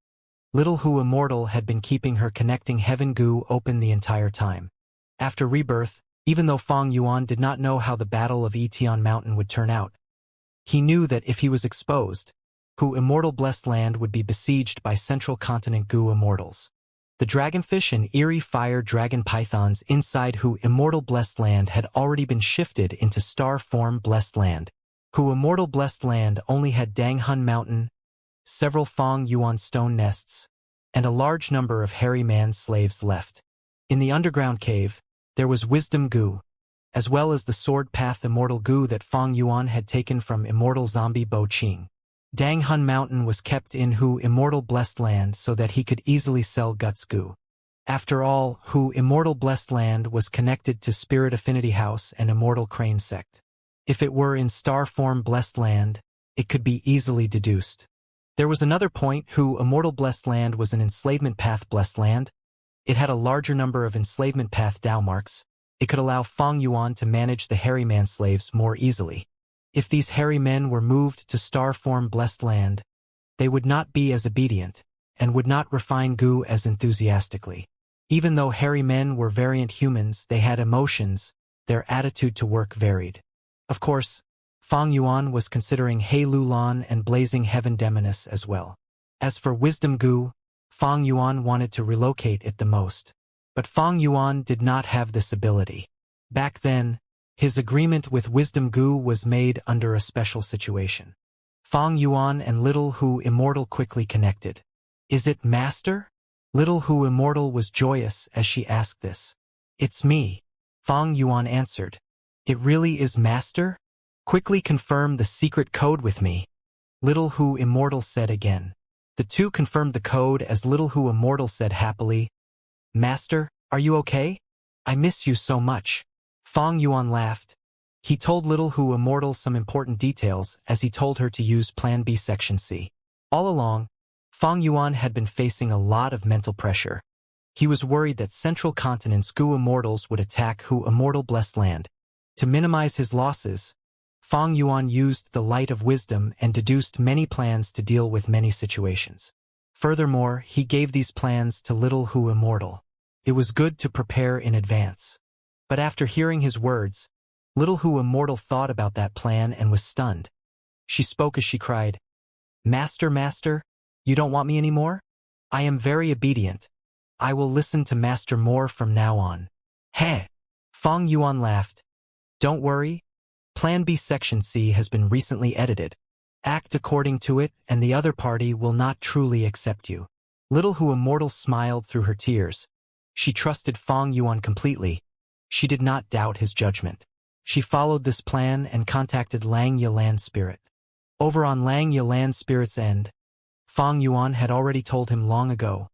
Little Hu Immortal had been keeping her connecting heaven goo open the entire time. After rebirth, even though Fang Yuan did not know how the Battle of Etion Mountain would turn out, he knew that if he was exposed, Hu Immortal Blessed Land would be besieged by Central Continent Goo Immortals. The dragonfish and eerie fire dragon pythons inside Hu Immortal Blessed Land had already been shifted into Star Form Blessed Land. Hu Immortal Blessed Land only had Danghun Mountain, several Fang Yuan stone nests, and a large number of hairy man slaves left. In the underground cave, there was Wisdom Goo, as well as the Sword Path Immortal Goo that Fang Yuan had taken from Immortal Zombie Bo Qing. Danghun Mountain was kept in Hu Immortal Blessed Land so that he could easily sell Guts Goo. After all, Hu Immortal Blessed Land was connected to Spirit Affinity House and Immortal Crane Sect. If it were in Star Form Blessed Land, it could be easily deduced. There was another point. Hu Immortal Blessed Land was an Enslavement Path Blessed Land. It had a larger number of Enslavement Path Dao marks. It could allow Fang Yuan to manage the hairy man slaves more easily. If these hairy men were moved to Star Form Blessed Land, they would not be as obedient, and would not refine Goo as enthusiastically. Even though hairy men were variant humans, they had emotions, their attitude to work varied. Of course, Fang Yuan was considering He Lulan and Blazing Heaven Demoness as well. As for Wisdom Goo, Fang Yuan wanted to relocate it the most. But Fang Yuan did not have this ability. Back then, his agreement with Wisdom Goo was made under a special situation. Fang Yuan and Little Hu Immortal quickly connected. "Is it Master?" Little Hu Immortal was joyous as she asked this. "It's me," Fang Yuan answered. "It really is Master? Quickly confirm the secret code with me," Little Hu Immortal said again. The two confirmed the code as Little Hu Immortal said happily, "Master, are you okay? I miss you so much." Fang Yuan laughed. He told Little Hu Immortal some important details as he told her to use Plan B Section C. All along, Fang Yuan had been facing a lot of mental pressure. He was worried that Central Continent's Goo Immortals would attack Hu Immortal Blessed Land. To minimize his losses, Fang Yuan used the light of wisdom and deduced many plans to deal with many situations. Furthermore, he gave these plans to Little Hu Immortal. It was good to prepare in advance. But after hearing his words, Little Hu Immortal thought about that plan and was stunned. She spoke as she cried, "Master, Master, you don't want me anymore? I am very obedient. I will listen to Master more from now on." "Heh!" Fang Yuan laughed. "Don't worry. Plan B Section C has been recently edited. Act according to it and the other party will not truly accept you." Little Hu Immortal smiled through her tears. She trusted Fang Yuan completely. She did not doubt his judgment. She followed this plan and contacted Lang Yalan Spirit. Over on Lang Yalan Spirit's end, Fang Yuan had already told him long ago.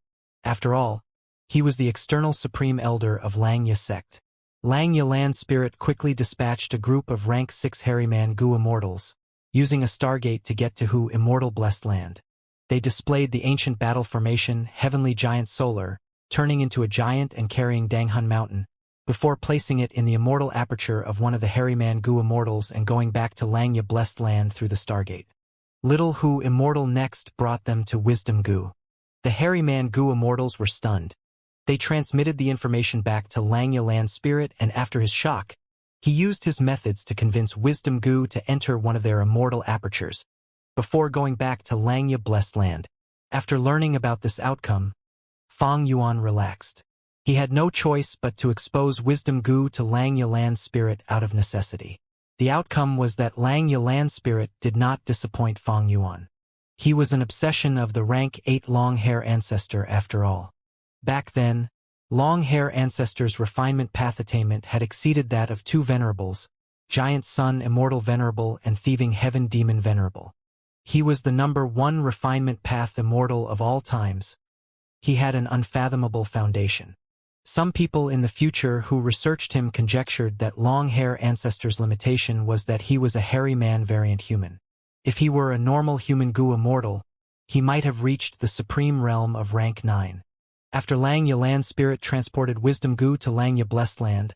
After all, he was the external supreme elder of Lang Ya sect. Lang Yalan Spirit quickly dispatched a group of rank 6 hairy man Goo Immortals, using a stargate to get to Hu Immortal Blessed Land. They displayed the ancient battle formation Heavenly Giant Solar, turning into a giant and carrying Danghun Mountain, before placing it in the immortal aperture of one of the hairy man Goo Immortals and going back to Langya Blessed Land through the Stargate. Little Hu Immortal next brought them to Wisdom Goo. The hairy man Goo Immortals were stunned. They transmitted the information back to Langya Land Spirit, and after his shock, he used his methods to convince Wisdom Goo to enter one of their immortal apertures, before going back to Langya Blessed Land. After learning about this outcome, Fang Yuan relaxed. He had no choice but to expose Wisdom Goo to Langya Land Spirit out of necessity. The outcome was that Langya Land Spirit did not disappoint Fang Yuan. He was an obsession of the rank 8 long-hair ancestor after all. Back then, long-hair ancestors' refinement path attainment had exceeded that of 2 venerables, Giant Sun Immortal Venerable and Thieving Heaven Demon Venerable. He was the number 1 refinement path immortal of all times. He had an unfathomable foundation. Some people in the future who researched him conjectured that long-hair ancestors' limitation was that he was a hairy man variant human. If he were a normal human Goo Immortal, he might have reached the supreme realm of rank 9. After Langya Land Spirit transported Wisdom Goo to Langya Blessed Land,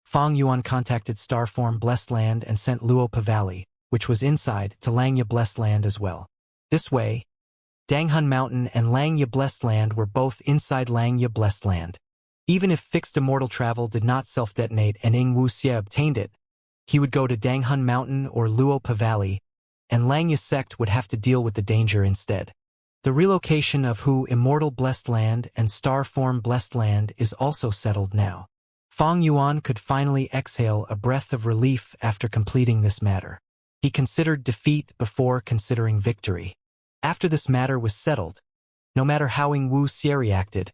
Fang Yuan contacted Starform Blessed Land and sent Luopa Valley, which was inside, to Langya Blessed Land as well. This way, Danghun Mountain and Langya Blessed Land were both inside Langya Blessed Land. Even if fixed immortal travel did not self-detonate and Ing Wuxie obtained it, he would go to Danghun Mountain or Luopa Valley, and Langya sect would have to deal with the danger instead. The relocation of Hu Immortal Blessed Land and Star Form Blessed Land is also settled now. Fang Yuan could finally exhale a breath of relief after completing this matter. He considered defeat before considering victory. After this matter was settled, no matter how Ing Wuxie reacted,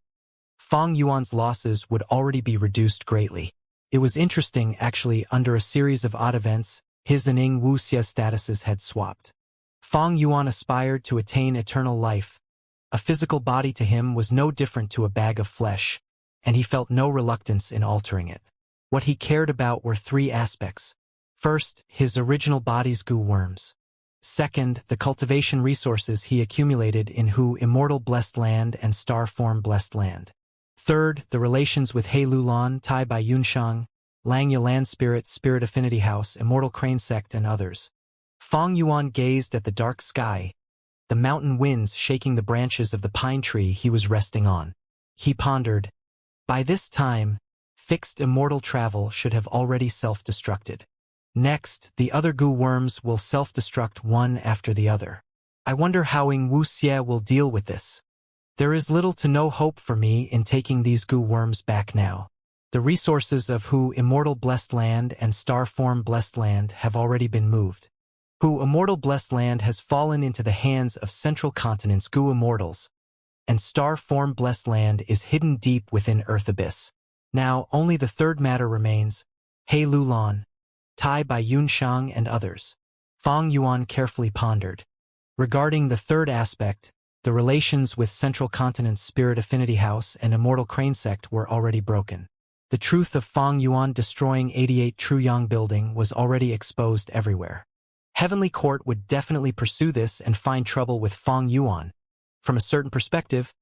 Fang Yuan's losses would already be reduced greatly. It was interesting, actually, under a series of odd events, his and Ing Wuxie's statuses had swapped. Fang Yuan aspired to attain eternal life. A physical body to him was no different to a bag of flesh, and he felt no reluctance in altering it. What he cared about were three aspects. First, his original body's goo worms. Second, the cultivation resources he accumulated in Hu Immortal Blessed Land and Star Form Blessed Land. Third, the relations with He Lulan, Tai Bai Yunshang, Langya Land Spirit, Spirit Affinity House, Immortal Crane Sect, and others. Fang Yuan gazed at the dark sky, the mountain winds shaking the branches of the pine tree he was resting on. He pondered, by this time, fixed immortal travel should have already self-destructed. Next, the other goo worms will self-destruct one after the other. I wonder how Ing Wuxie will deal with this. There is little to no hope for me in taking these goo worms back now. The resources of Hu Immortal Blessed Land and Star Form Blessed Land have already been moved. Hu Immortal Blessed Land has fallen into the hands of Central Continent's goo immortals, and Star Form Blessed Land is hidden deep within Earth Abyss. Now, only the third matter remains, He Lulan, Tai Bai Yunshang, and others. Fang Yuan carefully pondered. Regarding the third aspect, the relations with Central Continent's Spirit Affinity House and Immortal Crane Sect were already broken. The truth of Fang Yuan destroying 88 Truyang Building was already exposed everywhere. Heavenly Court would definitely pursue this and find trouble with Fang Yuan. From a certain perspective,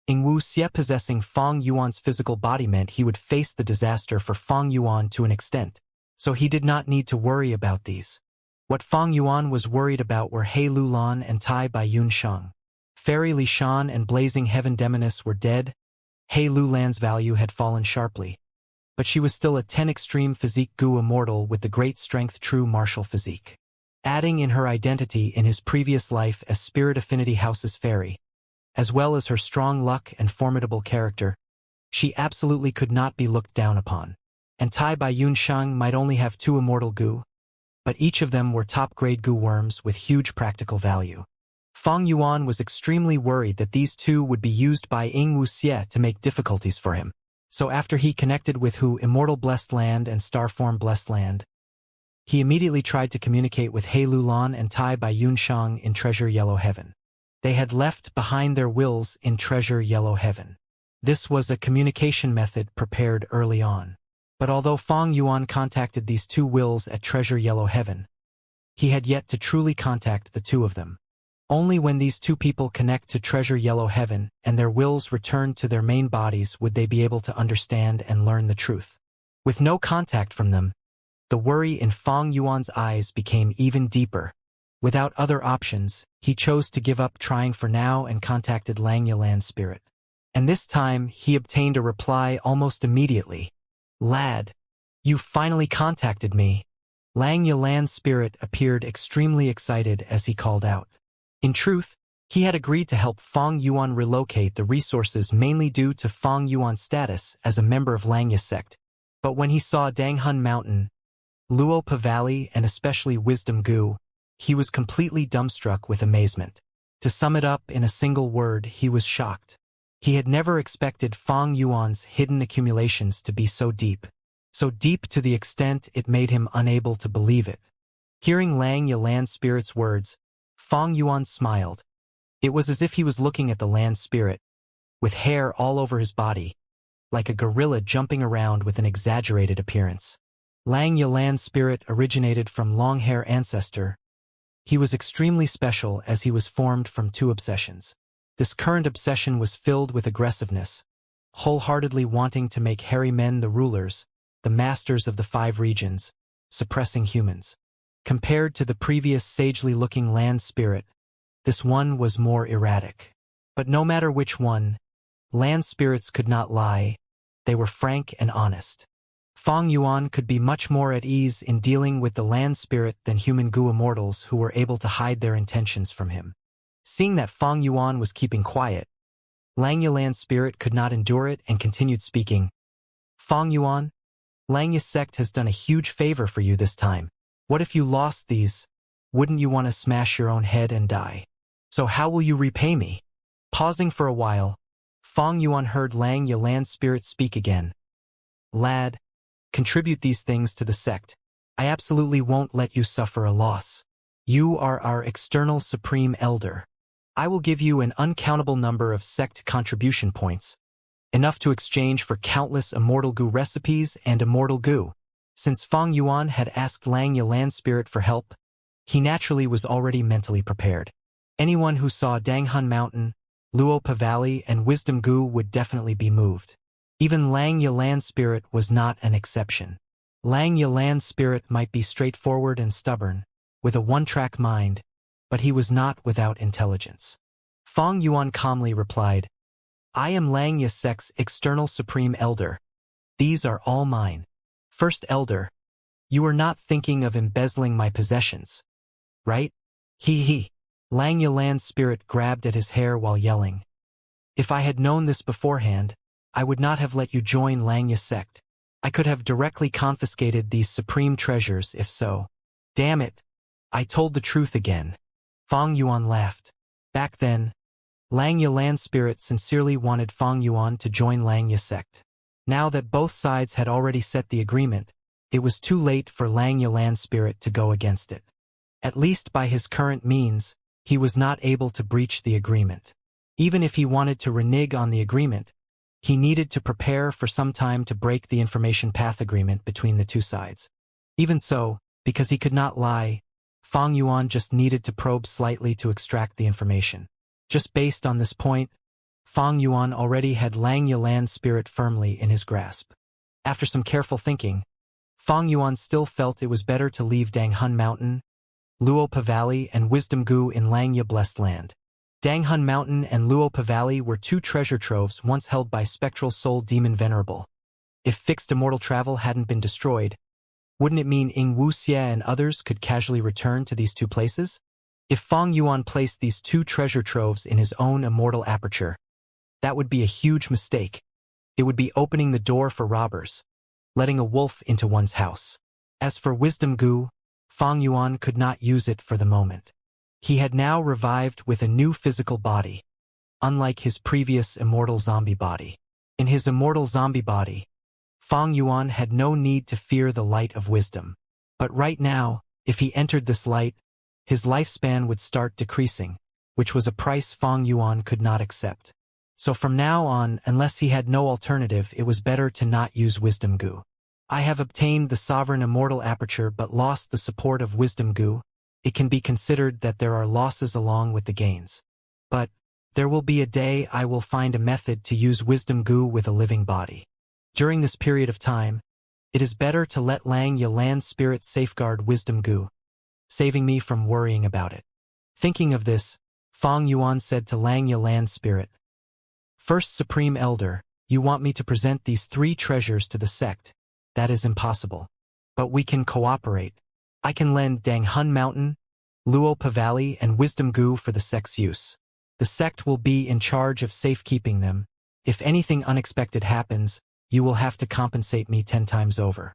Ing Wuxie possessing Fang Yuan's physical body meant he would face the disaster for Fang Yuan to an extent, so he did not need to worry about these. What Fang Yuan was worried about were He Lulan and Tai Bai Yunshang. Fairy Li Shan and Blazing Heaven Demoness were dead. He Lulan's value had fallen sharply, but she was still a 10 extreme physique goo immortal with the great strength true martial physique. Adding in her identity in his previous life as Spirit Affinity House's fairy, as well as her strong luck and formidable character, she absolutely could not be looked down upon. And Tai Bai Yunshang might only have 2 immortal goo, but each of them were top-grade goo worms with huge practical value. Fang Yuan was extremely worried that these 2 would be used by Ing Wuxie to make difficulties for him. So after he connected with Hu Immortal Blessed Land and Starform Blessed Land, he immediately tried to communicate with He Lulan and Tai Bai Yunshang in Treasure Yellow Heaven. They had left behind their wills in Treasure Yellow Heaven. This was a communication method prepared early on. But although Fang Yuan contacted these 2 wills at Treasure Yellow Heaven, he had yet to truly contact the 2 of them. Only when these 2 people connect to Treasure Yellow Heaven and their wills return to their main bodies would they be able to understand and learn the truth. With no contact from them, the worry in Fang Yuan's eyes became even deeper. Without other options, he chose to give up trying for now and contacted Langya Land Spirit. And this time, he obtained a reply almost immediately. Lad, you finally contacted me. Langya Land Spirit appeared extremely excited as he called out. In truth, he had agreed to help Fang Yuan relocate the resources mainly due to Fang Yuan's status as a member of Langya sect. But when he saw Danghun Mountain, Luopa Valley, and especially Wisdom Gu, he was completely dumbstruck with amazement. To sum it up in a single word, he was shocked. He had never expected Fang Yuan's hidden accumulations to be so deep to the extent it made him unable to believe it. Hearing Langya Land Spirit's words, Fang Yuan smiled. It was as if he was looking at the land spirit, with hair all over his body, like a gorilla jumping around with an exaggerated appearance. Langya Land Spirit originated from long-hair ancestor. He was extremely special as he was formed from 2 obsessions. This current obsession was filled with aggressiveness, wholeheartedly wanting to make hairy men the rulers, the masters of the 5 regions, suppressing humans. Compared to the previous sagely-looking land spirit, this one was more erratic. But no matter which one, land spirits could not lie. They were frank and honest. Feng Yuan could be much more at ease in dealing with the land spirit than human Gu immortals who were able to hide their intentions from him. Seeing that Feng Yuan was keeping quiet, Langya land spirit could not endure it and continued speaking. Feng Yuan, Langya sect has done a huge favor for you this time. What if you lost these? Wouldn't you want to smash your own head and die? So how will you repay me? Pausing for a while, Feng Yuan heard Langya land spirit speak again. Lad, contribute these things to the sect. I absolutely won't let you suffer a loss. You are our external supreme elder. I will give you an uncountable number of sect contribution points, enough to exchange for countless immortal goo recipes and immortal goo. Since Feng Yuan had asked Langya land spirit for help, he naturally was already mentally prepared. Anyone who saw Danghun Mountain, Luopa Valley, and Wisdom Goo would definitely be moved. Even Langya land spirit was not an exception. Langya land spirit might be straightforward and stubborn, with a one-track mind, but he was not without intelligence. Feng Yuan calmly replied, I am Langya sect's external supreme elder. These are all mine. First elder, you are not thinking of embezzling my possessions, right? He. Langya land spirit grabbed at his hair while yelling. If I had known this beforehand, I would not have let you join Langya sect. I could have directly confiscated these supreme treasures if so. Damn it, I told the truth again. Feng Yuan laughed. Back then, Langya land spirit sincerely wanted Feng Yuan to join Langya sect. Now that both sides had already set the agreement, it was too late for Langya land spirit to go against it. At least by his current means, he was not able to breach the agreement. Even if he wanted to renege on the agreement, he needed to prepare for some time to break the information path agreement between the two sides. Even so, because he could not lie, Feng Yuan just needed to probe slightly to extract the information. Just based on this point, Feng Yuan already had Langya land spirit firmly in his grasp. After some careful thinking, Feng Yuan still felt it was better to leave Danghun Mountain, Luopa Valley, and Wisdom Goo in Langya blessed land. Danghun Mountain and Luopa Valley were two treasure troves once held by spectral soul demon Venerable. If fixed immortal travel hadn't been destroyed, wouldn't it mean Ying Wuxia and others could casually return to these two places? If Feng Yuan placed these two treasure troves in his own immortal aperture, that would be a huge mistake. It would be opening the door for robbers, letting a wolf into one's house. As for Wisdom Goo, Feng Yuan could not use it for the moment. He had now revived with a new physical body, unlike his previous immortal zombie body. In his immortal zombie body, Feng Yuan had no need to fear the light of wisdom. But right now, if he entered this light, his lifespan would start decreasing, which was a price Feng Yuan could not accept. So from now on, unless he had no alternative, it was better to not use Wisdom Goo. I have obtained the sovereign immortal aperture but lost the support of Wisdom Goo. It can be considered that there are losses along with the gains. But there will be a day I will find a method to use Wisdom Goo with a living body. During this period of time, it is better to let Langya land spirit safeguard Wisdom Goo, saving me from worrying about it. Thinking of this, Feng Yuan said to Langya land spirit, First Supreme Elder, you want me to present these three treasures to the sect. That is impossible. But we can cooperate. I can lend Danghun Mountain, Luopa Valley, and Wisdom Goo for the sect's use. The sect will be in charge of safekeeping them. If anything unexpected happens, you will have to compensate me 10 times over.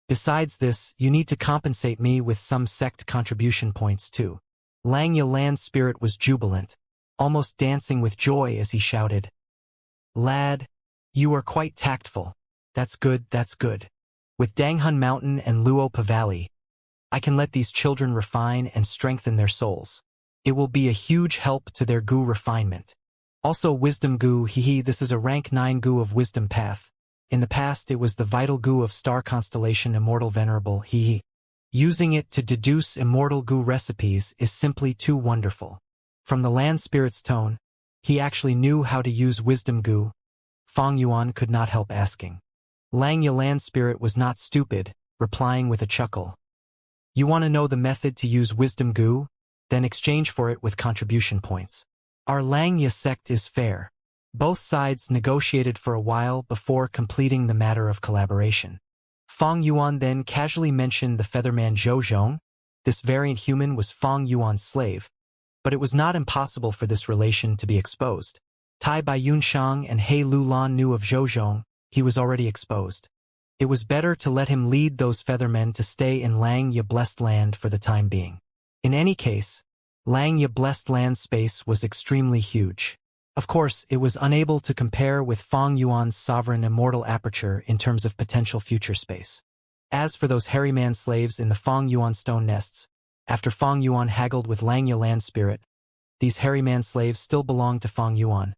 Besides this, you need to compensate me with some sect contribution points too. Langya land spirit was jubilant, almost dancing with joy as he shouted, Lad, you are quite tactful. That's good, that's good. With Danghun Mountain and Luopa Valley, I can let these children refine and strengthen their souls. It will be a huge help to their Goo refinement. Also Wisdom Goo, this is a rank 9 Goo of Wisdom Path. In the past it was the vital Goo of Star Constellation Immortal Venerable, Using it to deduce immortal Goo recipes is simply too wonderful. From the land spirit's tone, he actually knew how to use Wisdom Goo. Feng Yuan could not help asking. Langya land spirit was not stupid, replying with a chuckle. You want to know the method to use wisdom goo? Then exchange for it with contribution points. Our Langya sect is fair. Both sides negotiated for a while before completing the matter of collaboration. Fang Yuan then casually mentioned the featherman Zhou Zhong. This variant human was Fang Yuan's slave, but it was not impossible for this relation to be exposed. Tai Bai Yunshang and He Lulan knew of Zhou Zhong. He was already exposed. It was better to let him lead those feathermen to stay in Langya Blessed Land for the time being. In any case, Langya Blessed Land space was extremely huge. Of course, it was unable to compare with Fang Yuan's sovereign immortal aperture in terms of potential future space. As for those hairy man slaves in the Fang Yuan stone nests, after Fang Yuan haggled with Langya land spirit, these hairy man slaves still belonged to Fang Yuan,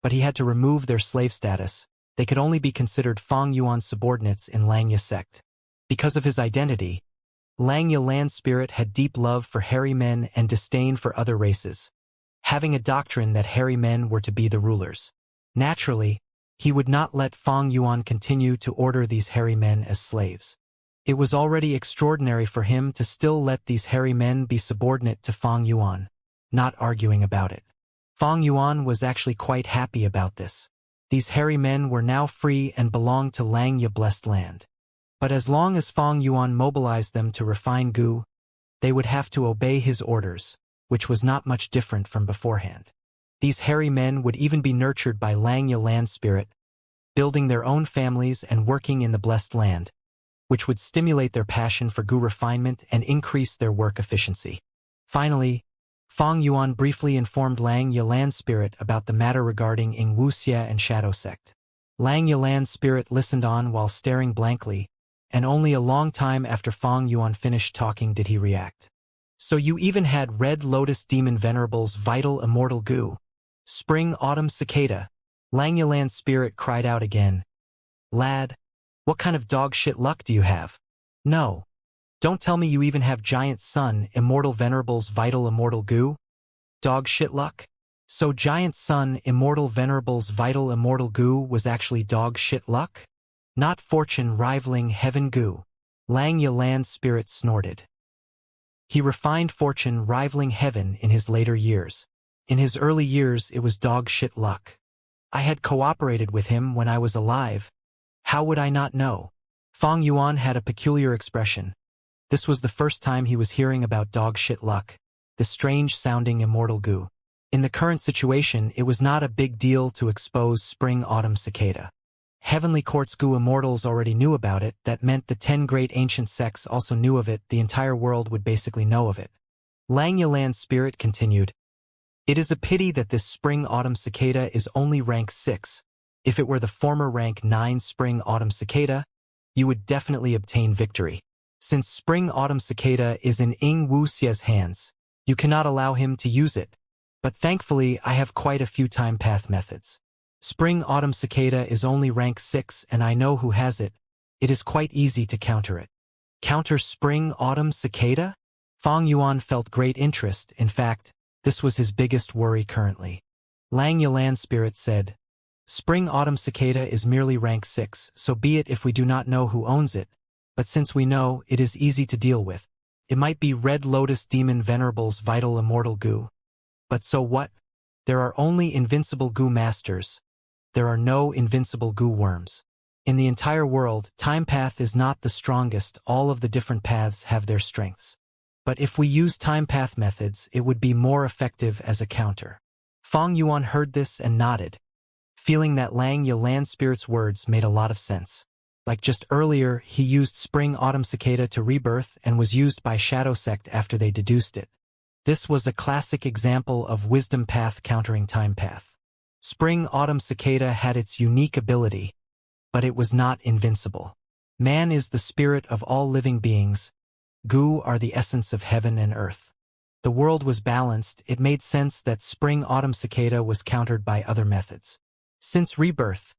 but he had to remove their slave status. They could only be considered Fang Yuan's subordinates in Langya sect. Because of his identity, Langya land spirit had deep love for hairy men and disdain for other races, having a doctrine that hairy men were to be the rulers. Naturally, he would not let Fang Yuan continue to order these hairy men as slaves. It was already extraordinary for him to still let these hairy men be subordinate to Fang Yuan, not arguing about it. Fang Yuan was actually quite happy about this. These hairy men were now free and belonged to Langya Blessed Land. But as long as Fang Yuan mobilized them to refine goo, they would have to obey his orders, which was not much different from beforehand. These hairy men would even be nurtured by Langya land spirit, building their own families and working in the Blessed Land, which would stimulate their passion for goo refinement and increase their work efficiency. Finally, Fang Yuan briefly informed Langya land spirit about the matter regarding Ing Wuxia and Shadow Sect. Langya land spirit listened on while staring blankly, and only a long time after Fang Yuan finished talking did he react. So you even had Red Lotus Demon Venerable's vital immortal goo. Spring Autumn Cicada. Langya land spirit cried out again. Lad, what kind of dog shit luck do you have? No. Don't tell me you even have Giant Sun Immortal Venerable's vital immortal goo? Dog shit luck? So Giant Sun Immortal Venerable's vital immortal goo was actually dog shit luck? Not fortune rivaling heaven goo. Langya land spirit snorted. He refined fortune rivaling heaven in his later years. In his early years it was dog shit luck. I had cooperated with him when I was alive. How would I not know? Fang Yuan had a peculiar expression. This was the first time he was hearing about dog shit luck, the strange-sounding immortal goo. In the current situation, it was not a big deal to expose Spring-Autumn Cicada. Heavenly Court's goo immortals already knew about it. That meant the 10 great ancient sects also knew of it. The entire world would basically know of it. Langya land spirit continued. It is a pity that this Spring-Autumn Cicada is only rank 6. If it were the former rank 9 Spring-Autumn Cicada, you would definitely obtain victory. Since Spring-Autumn Cicada is in Ing Wuxia's hands, you cannot allow him to use it. But thankfully, I have quite a few time path methods. Spring-Autumn Cicada is only rank 6 and I know who has it. It is quite easy to counter it. Counter Spring-Autumn Cicada? Fang Yuan felt great interest. In fact, this was his biggest worry currently. Langya land spirit said, Spring-Autumn Cicada is merely rank 6, so be it if we do not know who owns it. But since we know, it is easy to deal with. It might be Red Lotus Demon Venerable's vital immortal goo. But so what? There are only invincible goo masters. There are no invincible goo worms. In the entire world, time path is not the strongest. All of the different paths have their strengths. But if we use time path methods, it would be more effective as a counter. Fang Yuan heard this and nodded, feeling that Langya land spirit's words made a lot of sense. Like just earlier, he used Spring-Autumn Cicada to rebirth and was used by Shadow Sect after they deduced it. This was a classic example of wisdom path countering time path. Spring-Autumn Cicada had its unique ability, but it was not invincible. Man is the spirit of all living beings. Goo are the essence of heaven and earth. The world was balanced. It made sense that Spring-Autumn Cicada was countered by other methods. Since rebirth,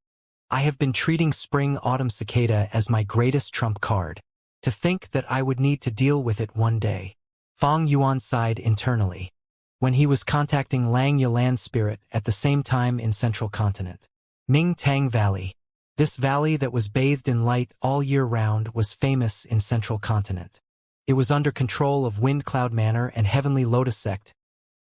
I have been treating Spring-Autumn Cicada as my greatest trump card. To think that I would need to deal with it one day. Fang Yuan sighed internally, when he was contacting Langya land spirit at the same time in Central Continent. Ming Tang Valley. This valley that was bathed in light all year round was famous in Central Continent. It was under control of Wind Cloud Manor and Heavenly Lotus Sect,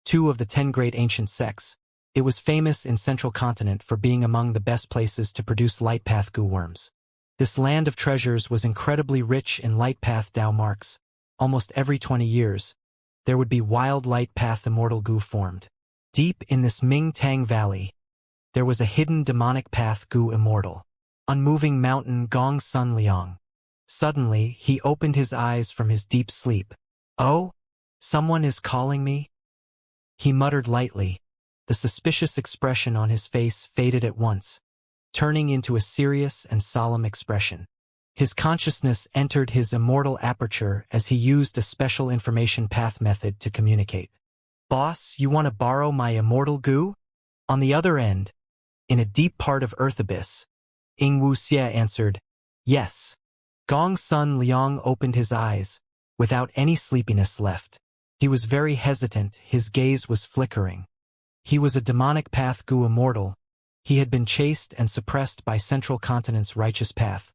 two of the 10 great ancient sects. It was famous in Central Continent for being among the best places to produce light path goo worms. This land of treasures was incredibly rich in light path Dao marks. Almost every 20 years, there would be wild light path immortal goo formed. Deep in this Ming Tang Valley, there was a hidden demonic path goo immortal. Unmoving mountain Gong Sun Liang. Suddenly, he opened his eyes from his deep sleep. "Oh? Someone is calling me?" He muttered lightly. The suspicious expression on his face faded at once, turning into a serious and solemn expression. His consciousness entered his immortal aperture as he used a special information path method to communicate. "Boss, you want to borrow my immortal goo?" On the other end, in a deep part of Earth Abyss, Ing Wuxie answered, "Yes." Gong Sun Liang opened his eyes, without any sleepiness left. He was very hesitant, his gaze was flickering. He was a demonic path goo immortal. He had been chased and suppressed by Central Continent's righteous path,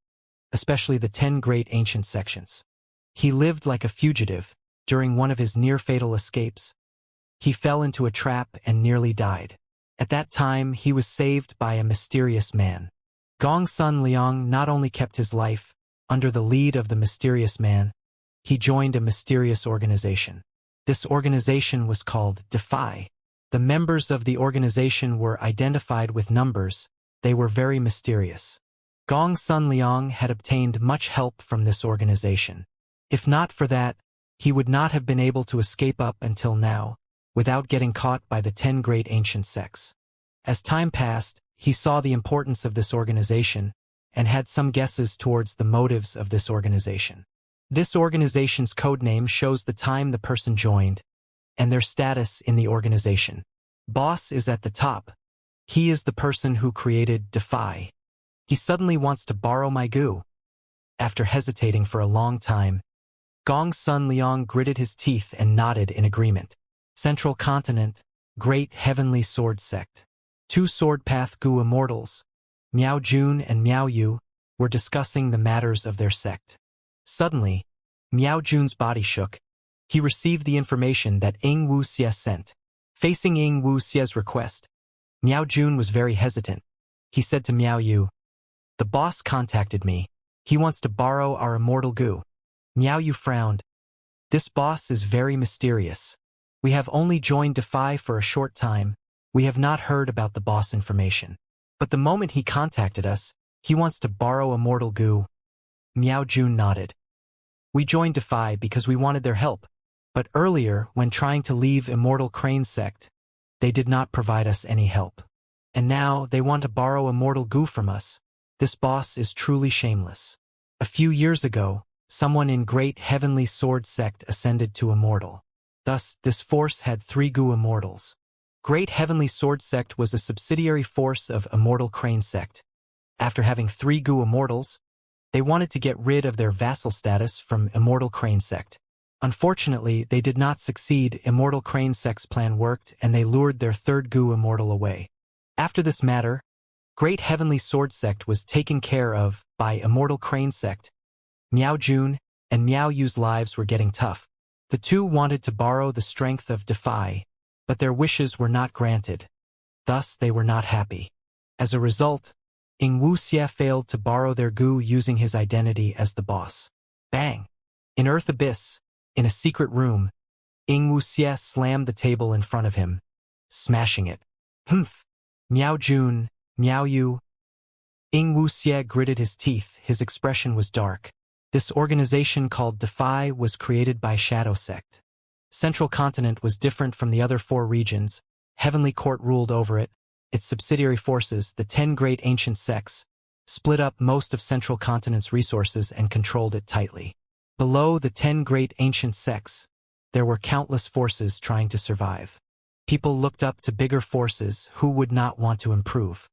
especially the 10 great ancient sections. He lived like a fugitive. During one of his near-fatal escapes, he fell into a trap and nearly died. At that time, he was saved by a mysterious man. Gong Sun Liang not only kept his life, under the lead of the mysterious man, he joined a mysterious organization. This organization was called Defy. The members of the organization were identified with numbers. They were very mysterious. Gong Sun Liang had obtained much help from this organization. If not for that, he would not have been able to escape up until now, without getting caught by the 10 great ancient sects. As time passed, he saw the importance of this organization, and had some guesses towards the motives of this organization. This organization's codename shows the time the person joined, and their status in the organization. Boss is at the top. He is the person who created Defy. He suddenly wants to borrow my goo. After hesitating for a long time, Gong Sun Liang gritted his teeth and nodded in agreement. Central Continent, Great Heavenly Sword Sect. Two Sword Path goo immortals, Miao Jun and Miao Yu, were discussing the matters of their sect. Suddenly, Miao Jun's body shook. He received the information that Ing Wuxie sent. Facing Ing Wuxie's request, Miao Jun was very hesitant. He said to Miao Yu, "The boss contacted me. He wants to borrow our immortal goo." Miao Yu frowned. "This boss is very mysterious. We have only joined Defy for a short time. We have not heard about the boss information. But the moment he contacted us, he wants to borrow immortal goo." Miao Jun nodded. "We joined Defy because we wanted their help. But earlier, when trying to leave Immortal Crane Sect, they did not provide us any help. And now they want to borrow immortal goo from us. This boss is truly shameless. A few years ago, someone in Great Heavenly Sword Sect ascended to Immortal. Thus, this force had 3 goo immortals. Great Heavenly Sword Sect was a subsidiary force of Immortal Crane Sect. After having 3 goo immortals, they wanted to get rid of their vassal status from Immortal Crane Sect. Unfortunately, they did not succeed. Immortal Crane Sect's plan worked, and they lured their 3rd goo immortal away. After this matter, Great Heavenly Sword Sect was taken care of by Immortal Crane Sect. Miao Jun and Miao Yu's lives were getting tough. The two wanted to borrow the strength of Defy, but their wishes were not granted. Thus, they were not happy. As a result, Ing Wuxie failed to borrow their goo using his identity as the boss. Bang! In Earth Abyss, in a secret room, Ing Wuxie slammed the table in front of him, smashing it. Humph! Miao Jun, Miao Yu. Ing Wuxie gritted his teeth. His expression was dark. This organization called Defy was created by Shadow Sect. Central Continent was different from the other 4 regions. Heavenly Court ruled over it. Its subsidiary forces, the 10 great ancient sects, split up most of Central Continent's resources and controlled it tightly. Below the 10 great ancient sects, there were countless forces trying to survive. People looked up to bigger forces who would not want to improve,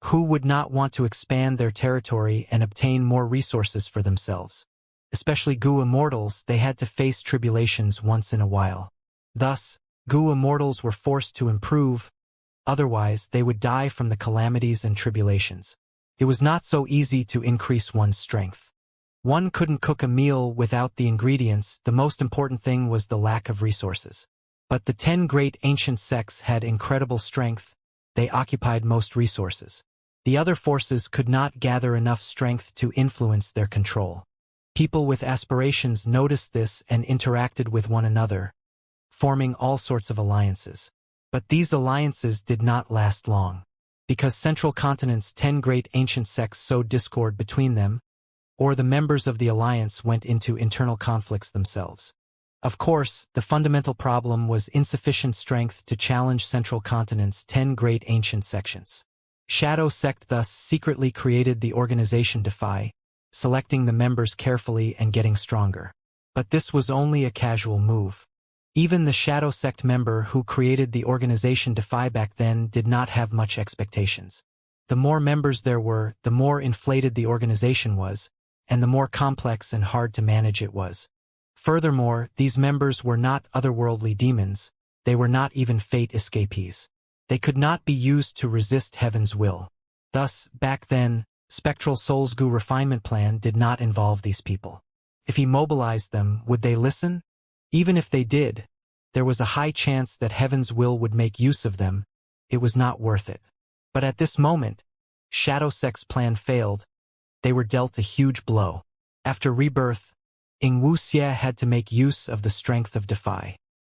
who would not want to expand their territory and obtain more resources for themselves. Especially goo immortals, they had to face tribulations once in a while. Thus, goo immortals were forced to improve, otherwise they would die from the calamities and tribulations. It was not so easy to increase one's strength. One couldn't cook a meal without the ingredients. The most important thing was the lack of resources. But the 10 great ancient sects had incredible strength. They occupied most resources. The other forces could not gather enough strength to influence their control. People with aspirations noticed this and interacted with one another, forming all sorts of alliances. But these alliances did not last long. Because Central Continent's 10 great ancient sects sowed discord between them, or the members of the alliance went into internal conflicts themselves. Of course, the fundamental problem was insufficient strength to challenge Central Continent's 10 great ancient sections. Shadow Sect thus secretly created the organization Defy, selecting the members carefully and getting stronger. But this was only a casual move. Even the Shadow Sect member who created the organization Defy back then did not have much expectations. The more members there were, the more inflated the organization was, and the more complex and hard to manage it was. Furthermore, these members were not otherworldly demons. They were not even fate escapees. They could not be used to resist heaven's will. Thus, back then, Spectral Soul's Gu refinement plan did not involve these people. If he mobilized them, would they listen? Even if they did, there was a high chance that heaven's will would make use of them. It was not worth it. But at this moment, Shadow Sect's plan failed. They were dealt a huge blow. After rebirth, Ingwuxie had to make use of the strength of Defy.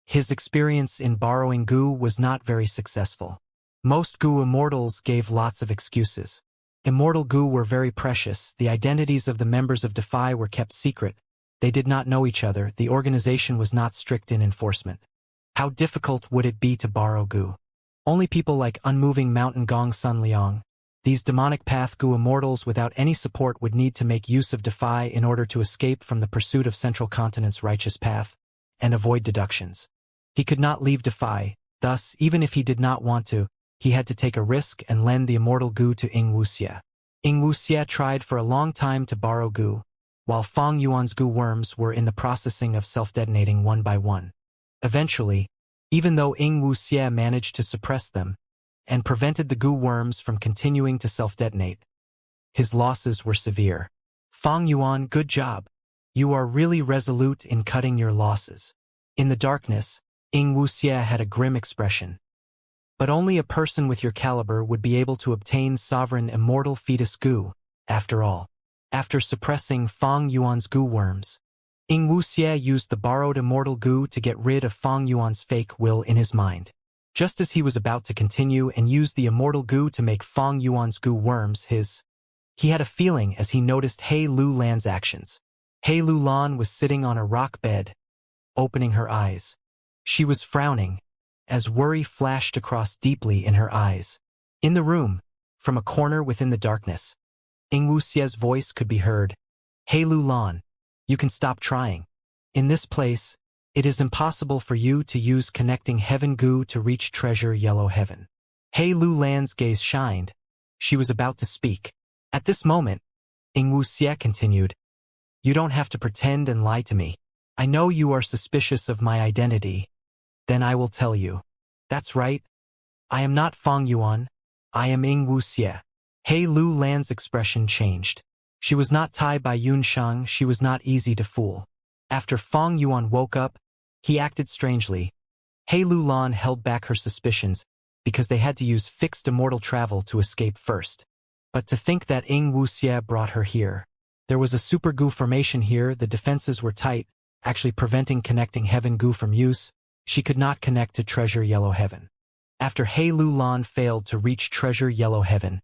His experience in borrowing Gu was not very successful. Most Gu immortals gave lots of excuses. Immortal Gu were very precious. The identities of the members of Defy were kept secret. They did not know each other. The organization was not strict in enforcement. How difficult would it be to borrow Gu? Only people like Unmoving Mountain Gong Sun Liang, these demonic path Gu immortals without any support would need to make use of Defy in order to escape from the pursuit of Central Continent's righteous path and avoid deductions. He could not leave Defy, thus, even if he did not want to, he had to take a risk and lend the immortal Gu to Ingwuxie. Ingwuxie tried for a long time to borrow Gu, while Fang Yuan's Gu worms were in the processing of self-detonating one by one. Eventually, even though Ingwuxie managed to suppress them, and prevented the Gu worms from continuing to self-detonate, his losses were severe. Fang Yuan, good job. You are really resolute in cutting your losses. In the darkness, Ingwuxie had a grim expression. But only a person with your caliber would be able to obtain sovereign immortal fetus Gu, after all. After suppressing Fang Yuan's Gu worms, Ingwuxie used the borrowed immortal Gu to get rid of Fang Yuan's fake will in his mind. Just as he was about to continue and use the immortal Gu to make Fang Yuan's Gu worms he had a feeling as he noticed He Lu Lan's actions. He Lu Lan was sitting on a rock bed, opening her eyes. She was frowning, as worry flashed across deeply in her eyes. In the room, from a corner within the darkness, Ingwuxie's voice could be heard. He Lu Lan, you can stop trying. In this place, it is impossible for you to use connecting heaven Gu to reach treasure yellow heaven. He Lu Lan's gaze shined. She was about to speak. At this moment, Ingwuxie continued, you don't have to pretend and lie to me. I know you are suspicious of my identity. Then I will tell you. That's right. I am not Fang Yuan. I am Ingwuxie. He Lu Lan's expression changed. She was not Tai by Yunshang. She was not easy to fool. After Fang Yuan woke up, he acted strangely. He Lu Lan held back her suspicions because they had to use fixed immortal travel to escape first. But to think that Ingwuxie brought her here. There was a super Gu formation here. The defenses were tight, actually preventing connecting heaven Gu from use. She could not connect to treasure yellow heaven. After He Lu Lan failed to reach treasure yellow heaven,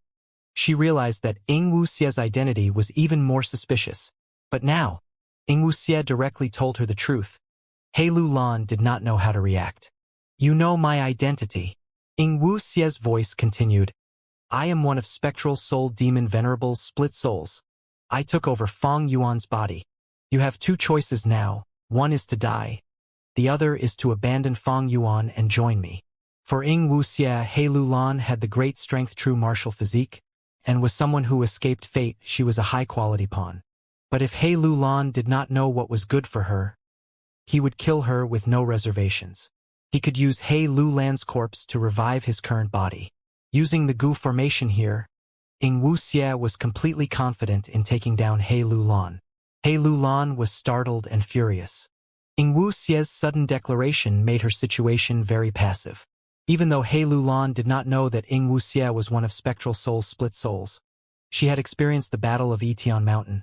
she realized that Ingwuxie's identity was even more suspicious. But now, Ingwuxie directly told her the truth. He Lu Lan did not know how to react. You know my identity. Ingwuxie's voice continued. I am one of Spectral Soul Demon Venerable's split souls. I took over Fang Yuan's body. You have two choices now. One is to die. The other is to abandon Fang Yuan and join me. For Ingwuxie, He Lu Lan had the great strength true martial physique, and was someone who escaped fate. She was a high-quality pawn. But if He Lu Lan did not know what was good for her, he would kill her with no reservations. He could use He Lu Lan's corpse to revive his current body. Using the Gu formation here, Ingwuxie was completely confident in taking down He Lu Lan. He Lulan was startled and furious. Ing Wuxie's sudden declaration made her situation very passive. Even though He Lulan did not know that Ing Wuxie was one of Spectral Soul's split souls, she had experienced the Battle of Etian Mountain.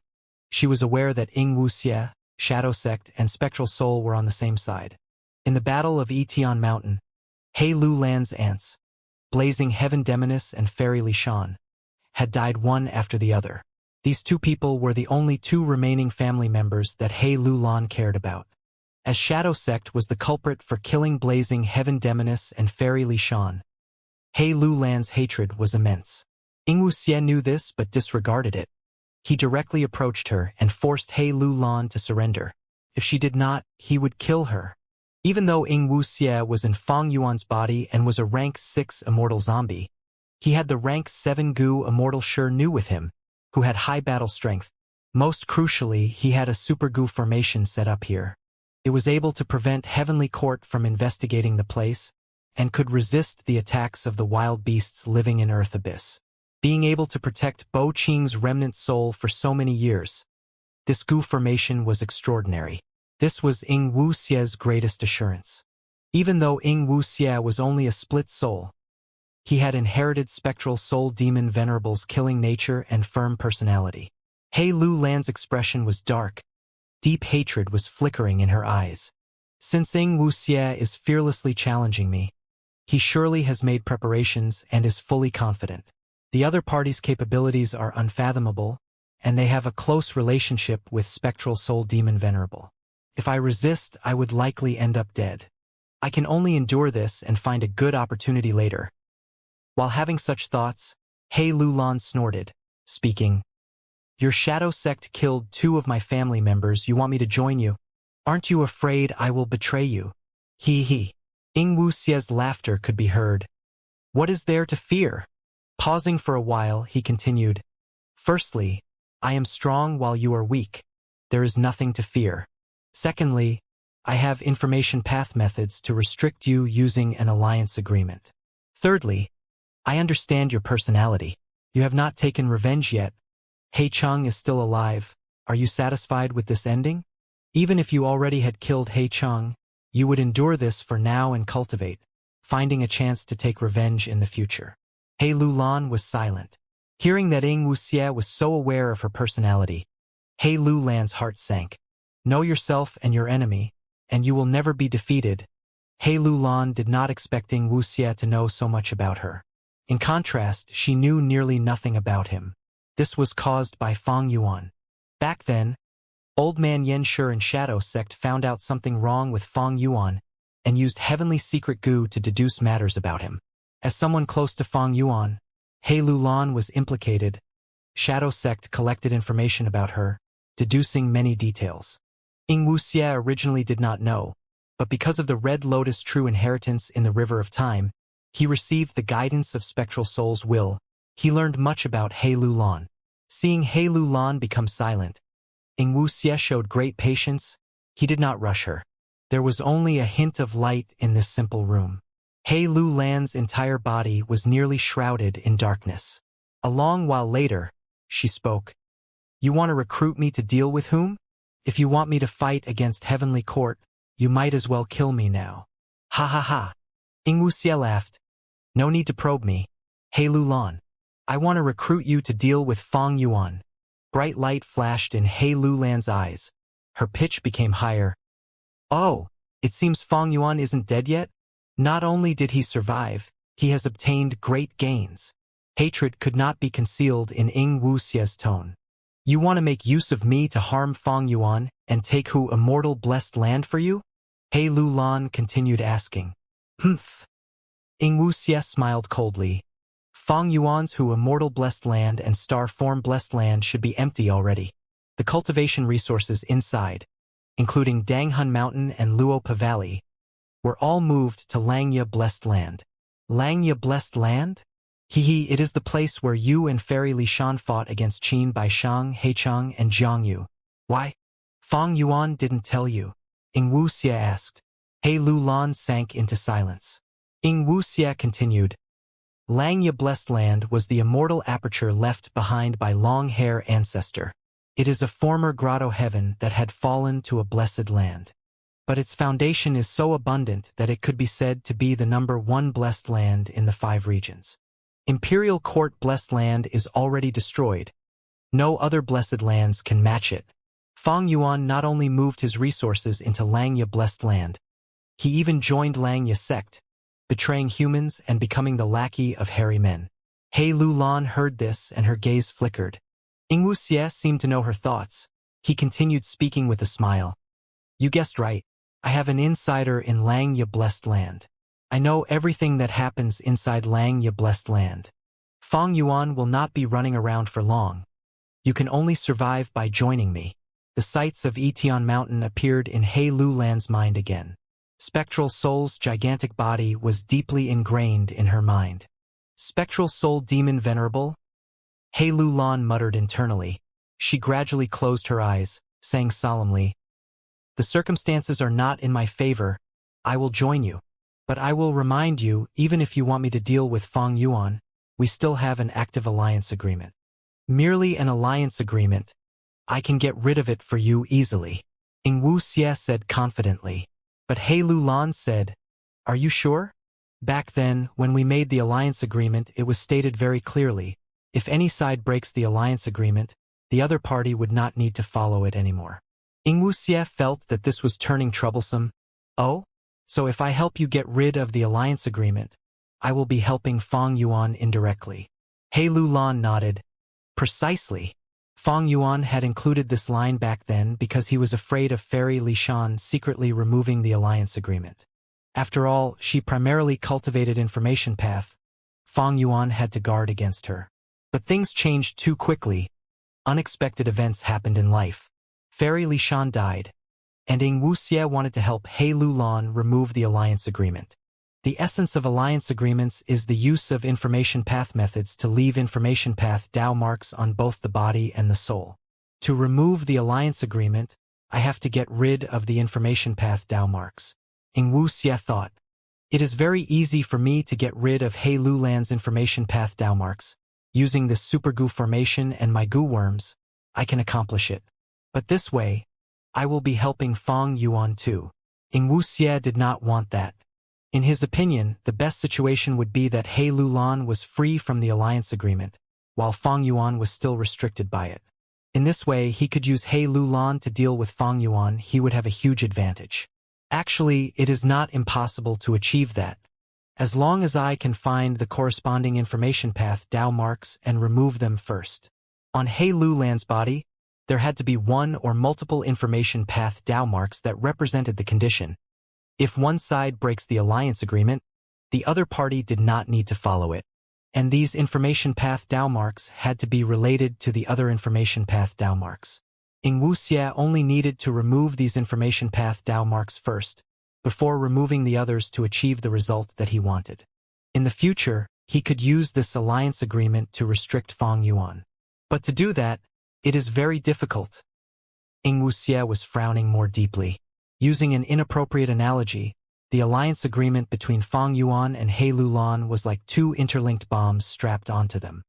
She was aware that Ing Wuxie, Shadow Sect, and Spectral Soul were on the same side. In the Battle of Etian Mountain, He Lulan's aunts, Blazing Heaven Demoness and Fairy Li Shan, had died one after the other. These two people were the only two remaining family members that He Lulan cared about. As Shadow Sect was the culprit for killing Blazing Heaven Demoness and Fairy Li Shan, He Lulan's hatred was immense. Ing Wuxie knew this but disregarded it. He directly approached her and forced He Lulan to surrender. If she did not, he would kill her. Even though Ing Wuxie was in Fang Yuan's body and was a rank 6 immortal zombie, he had the rank 7 Gu immortal Shi Nu with him, who had high battle strength. Most crucially, he had a super Gu formation set up here. It was able to prevent Heavenly Court from investigating the place, and could resist the attacks of the wild beasts living in Earth Abyss. Being able to protect Bo Qing's remnant soul for so many years, this Gu formation was extraordinary. This was Ing Wuxie's greatest assurance. Even though Ing Wuxie was only a split soul, he had inherited Spectral Soul Demon Venerable's killing nature and firm personality. He Lulan's expression was dark. Deep hatred was flickering in her eyes. Since Ing Wuxie is fearlessly challenging me, he surely has made preparations and is fully confident. The other party's capabilities are unfathomable, and they have a close relationship with Spectral Soul Demon Venerable. If I resist, I would likely end up dead. I can only endure this and find a good opportunity later. While having such thoughts, He Lulan snorted, speaking, "Your Shadow Sect killed 2 of my family members. You want me to join you? Aren't you afraid I will betray you?" He. Ing Wuxie's laughter could be heard. "What is there to fear?" Pausing for a while, he continued, "Firstly, I am strong while you are weak. There is nothing to fear. Secondly, I have information path methods to restrict you using an alliance agreement. Thirdly, I understand your personality. You have not taken revenge yet. He Chung is still alive. Are you satisfied with this ending? Even if you already had killed He Chung, you would endure this for now and cultivate, finding a chance to take revenge in the future." He Lulan was silent. Hearing that Ing Wuxie was so aware of her personality, He Lulan's heart sank. Know yourself and your enemy, and you will never be defeated. He Lulan did not expect Ing Wuxie to know so much about her. In contrast, she knew nearly nothing about him. This was caused by Fang Yuan. Back then, Old Man Yen Shi and Shadow Sect found out something wrong with Fang Yuan and used Heavenly Secret Gu to deduce matters about him. As someone close to Fang Yuan, He Lulan was implicated. Shadow Sect collected information about her, deducing many details. Ing Wuxie originally did not know, but because of the Red Lotus true inheritance in the River of Time, he received the guidance of Spectral Soul's will. He learned much about He Lulan. Seeing He Lulan become silent, Ing Wuxie showed great patience. He did not rush her. There was only a hint of light in this simple room. He Lulan's entire body was nearly shrouded in darkness. A long while later, she spoke. "You want to recruit me to deal with whom? If you want me to fight against Heavenly Court, you might as well kill me now." "Ha ha ha." Ing Wuxie laughed. "No need to probe me. He Lulan. I want to recruit you to deal with Fang Yuan." Bright light flashed in He Lulan's eyes. Her pitch became higher. "Oh, it seems Fang Yuan isn't dead yet? Not only did he survive, he has obtained great gains." Hatred could not be concealed in Ing Wuxie's tone. "You want to make use of me to harm Fang Yuan and take Hu Immortal Blessed Land for you?" He Lulan continued asking. "Humph." Ing Wuxie smiled coldly. "Fang Yuan's Hu Immortal Blessed Land and Star Form Blessed Land should be empty already. The cultivation resources inside, including Danghun Mountain and Luopa Valley, were all moved to Langya Blessed Land." "Langya Blessed Land?" It is the place where you and Fairy Li Shan fought against Qin Baishang, Heicheng, and Jiang Yu. Why? Fang Yuan didn't tell you? Ing Wuxie asked. He Lulan sank into silence. Ing Wuxie continued. Langya Blessed Land was the immortal aperture left behind by long-hair ancestor. It is a former grotto heaven that had fallen to a blessed land. But its foundation is so abundant that it could be said to be the number one blessed land in the 5 regions. Imperial Court blessed land is already destroyed. No other blessed lands can match it. Fang Yuan not only moved his resources into Langya blessed land, he even joined Langya sect, betraying humans and becoming the lackey of hairy men. He Lulan heard this and her gaze flickered. Ing Wuxie seemed to know her thoughts. He continued speaking with a smile. You guessed right. I have an insider in Langya blessed land. I know everything that happens inside Langya blessed land. Fang Yuan will not be running around for long. You can only survive by joining me. The sights of Etion Mountain appeared in He Lulan's mind again. Spectral Soul's gigantic body was deeply ingrained in her mind. Spectral Soul Demon Venerable? He Lulan muttered internally. She gradually closed her eyes, saying solemnly, The circumstances are not in my favor. I will join you. But I will remind you, even if you want me to deal with Fang Yuan, we still have an active alliance agreement. Merely an alliance agreement. I can get rid of it for you easily. Ing Wuxie said confidently. But He Lulan said, Are you sure? Back then, when we made the alliance agreement, it was stated very clearly, if any side breaks the alliance agreement, the other party would not need to follow it anymore. Ing Wuxie felt that this was turning troublesome. Oh? So if I help you get rid of the alliance agreement, I will be helping Fang Yuan indirectly. He Lulan nodded. Precisely. Fang Yuan had included this line back then because he was afraid of Fairy Li Shan secretly removing the alliance agreement. After all, she primarily cultivated information path. Fang Yuan had to guard against her. But things changed too quickly. Unexpected events happened in life. Fairy Li Shan died, and Ing Wuxie wanted to help He Lulan remove the alliance agreement. The essence of alliance agreements is the use of information path methods to leave information path Dao marks on both the body and the soul. To remove the alliance agreement, I have to get rid of the information path Dao marks. Ing Wuxie thought, It is very easy for me to get rid of He Lulan's information path Dao marks. Using this super goo formation and my goo worms, I can accomplish it. But this way, I will be helping Fang Yuan too. Ing Wuxie did not want that. In his opinion, the best situation would be that He Lulan was free from the alliance agreement, while Fang Yuan was still restricted by it. In this way, he could use He Lulan to deal with Fang Yuan. He would have a huge advantage. Actually, it is not impossible to achieve that. As long as I can find the corresponding information path Dao marks and remove them first. On He Lulan's body, there had to be one or multiple information path Dao marks that represented the condition. If one side breaks the alliance agreement, the other party did not need to follow it. And these information path Dao marks had to be related to the other information path Dao marks. Ing Wuxie only needed to remove these information path Dao marks first, before removing the others to achieve the result that he wanted. In the future, he could use this alliance agreement to restrict Fang Yuan. But to do that, it is very difficult. Ing Wuxie was frowning more deeply. Using an inappropriate analogy, the alliance agreement between Fang Yuan and He Lulan was like 2 interlinked bombs strapped onto them.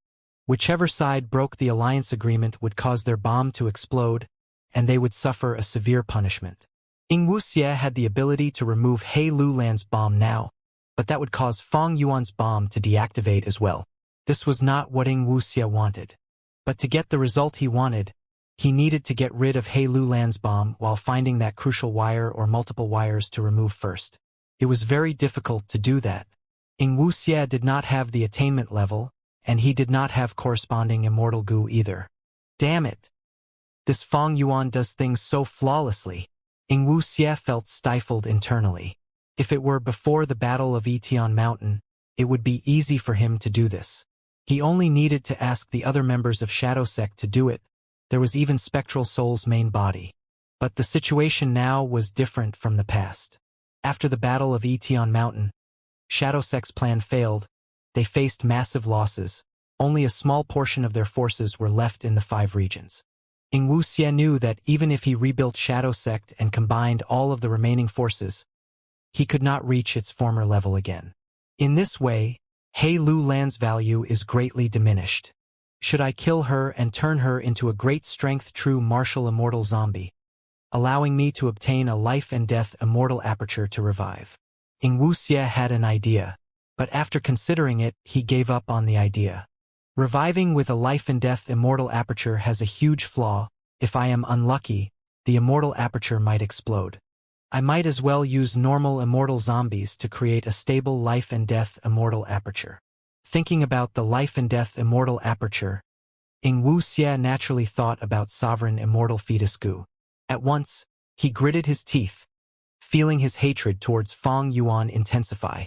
Whichever side broke the alliance agreement would cause their bomb to explode, and they would suffer a severe punishment. Ing Wuxie had the ability to remove He Lulan's bomb now, but that would cause Fang Yuan's bomb to deactivate as well. This was not what Ing Wuxie wanted. But to get the result he wanted, he needed to get rid of He Lulan's bomb while finding that crucial wire or multiple wires to remove first. It was very difficult to do that. Ing Wuxie did not have the attainment level, and he did not have corresponding immortal goo either. Damn it! This Fang Yuan does things so flawlessly. Ing Wuxie felt stifled internally. If it were before the Battle of Etion Mountain, it would be easy for him to do this. He only needed to ask the other members of Shadow Sect to do it. There was even Spectral Soul's main body. But the situation now was different from the past. After the Battle of Etion Mountain, Shadow Sect's plan failed. They faced massive losses. Only a small portion of their forces were left in the 5 regions. Ing Wuxie knew that even if he rebuilt Shadow Sect and combined all of the remaining forces, he could not reach its former level again. In this way, He Lulan's value is greatly diminished. Should I kill her and turn her into a great strength true martial immortal zombie, allowing me to obtain a life and death immortal aperture to revive? Ing Wuxie had an idea, but after considering it, he gave up on the idea. Reviving with a life and death immortal aperture has a huge flaw. If I am unlucky, the immortal aperture might explode. I might as well use normal immortal zombies to create a stable life and death immortal aperture. Thinking about the life and death immortal aperture, Ing Wuxie naturally thought about sovereign immortal fetus goo. At once, he gritted his teeth, feeling his hatred towards Fang Yuan intensify.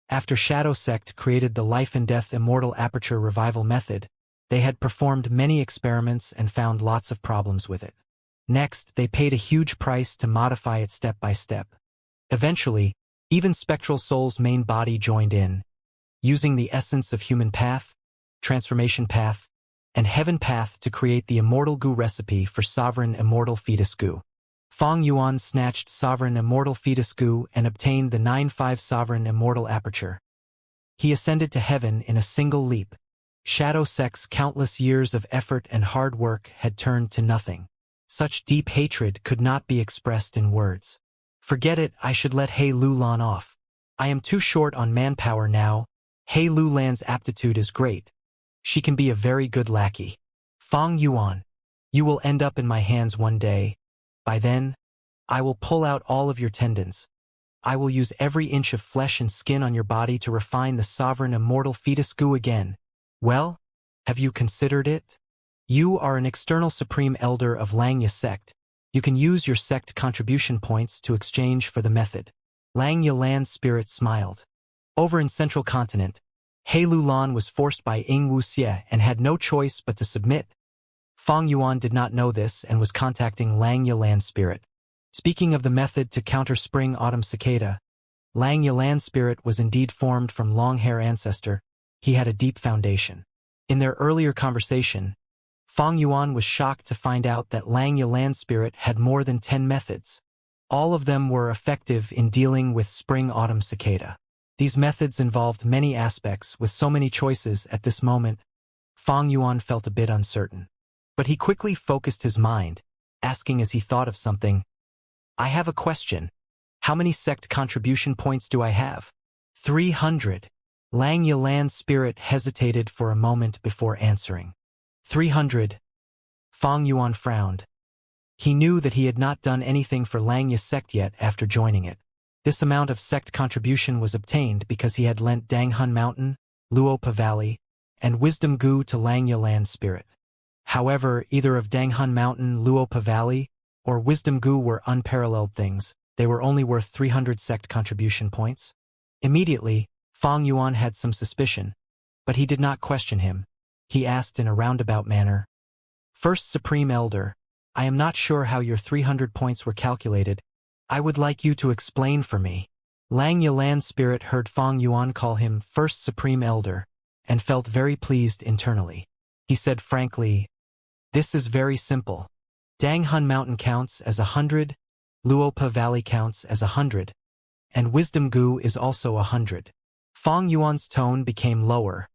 After Shadow Sect created the life and death immortal aperture revival method, they had performed many experiments and found lots of problems with it. Next, they paid a huge price to modify it step by step. Eventually, even Spectral Soul's main body joined in, using the essence of human path, transformation path, and heaven path to create the immortal goo recipe for sovereign immortal fetus goo. Fang Yuan snatched sovereign immortal fetus goo and obtained the 9-5 sovereign immortal aperture. He ascended to heaven in a single leap. Shadow Sect's countless years of effort and hard work had turned to nothing. Such deep hatred could not be expressed in words. Forget it, I should let He Lulan off. I am too short on manpower now. He Lulan's aptitude is great. She can be a very good lackey. Fang Yuan, you will end up in my hands one day. By then, I will pull out all of your tendons. I will use every inch of flesh and skin on your body to refine the sovereign immortal fetus goo again. Well, have you considered it? You are an external supreme elder of Langya sect. You can use your sect contribution points to exchange for the method. Langya land spirit smiled. Over in Central Continent, He Lulan was forced by Ing Wuxie and had no choice but to submit. Fang Yuan did not know this and was contacting Langya land spirit. Speaking of the method to counter spring autumn cicada, Langya land spirit was indeed formed from long-hair ancestor. He had a deep foundation. In their earlier conversation, Fang Yuan was shocked to find out that Langya land spirit had more than 10 methods. All of them were effective in dealing with spring-autumn cicada. These methods involved many aspects. With so many choices at this moment, Fang Yuan felt a bit uncertain. But he quickly focused his mind, asking as he thought of something, I have a question. How many sect contribution points do I have? 300. Langya land spirit hesitated for a moment before answering. 300. Fang Yuan frowned. He knew that he had not done anything for Langya sect yet after joining it. This amount of sect contribution was obtained because he had lent Danghun Mountain, Luopa Valley, and Wisdom Goo to Langya land spirit. However, either of Danghun Mountain, Luopa Valley, or Wisdom Goo were unparalleled things. They were only worth 300 sect contribution points. Immediately, Fang Yuan had some suspicion, but he did not question him. He asked in a roundabout manner, First Supreme Elder, I am not sure how your 300 points were calculated. I would like you to explain for me. Langya land spirit heard Fang Yuan call him First Supreme Elder, and felt very pleased internally. He said frankly, This is very simple. Danghun Mountain counts as 100, Luopa Valley counts as 100, and Wisdom Goo is also 100. Fang Yuan's tone became lower.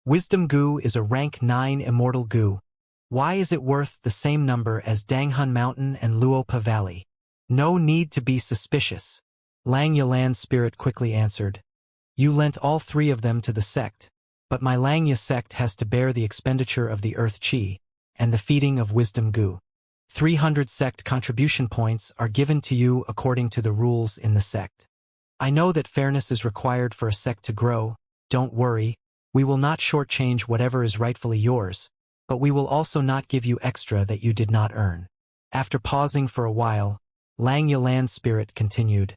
Wisdom Goo is a rank 9 immortal goo. Why is it worth the same number as Danghun Mountain and Luopa Valley? No need to be suspicious. Langya land spirit quickly answered. You lent all 3 of them to the sect, but my Langya sect has to bear the expenditure of the earth chi and the feeding of Wisdom Goo. 300 sect contribution points are given to you according to the rules in the sect. I know that fairness is required for a sect to grow. Don't worry, we will not shortchange whatever is rightfully yours, but we will also not give you extra that you did not earn. After pausing for a while, Langya land spirit continued.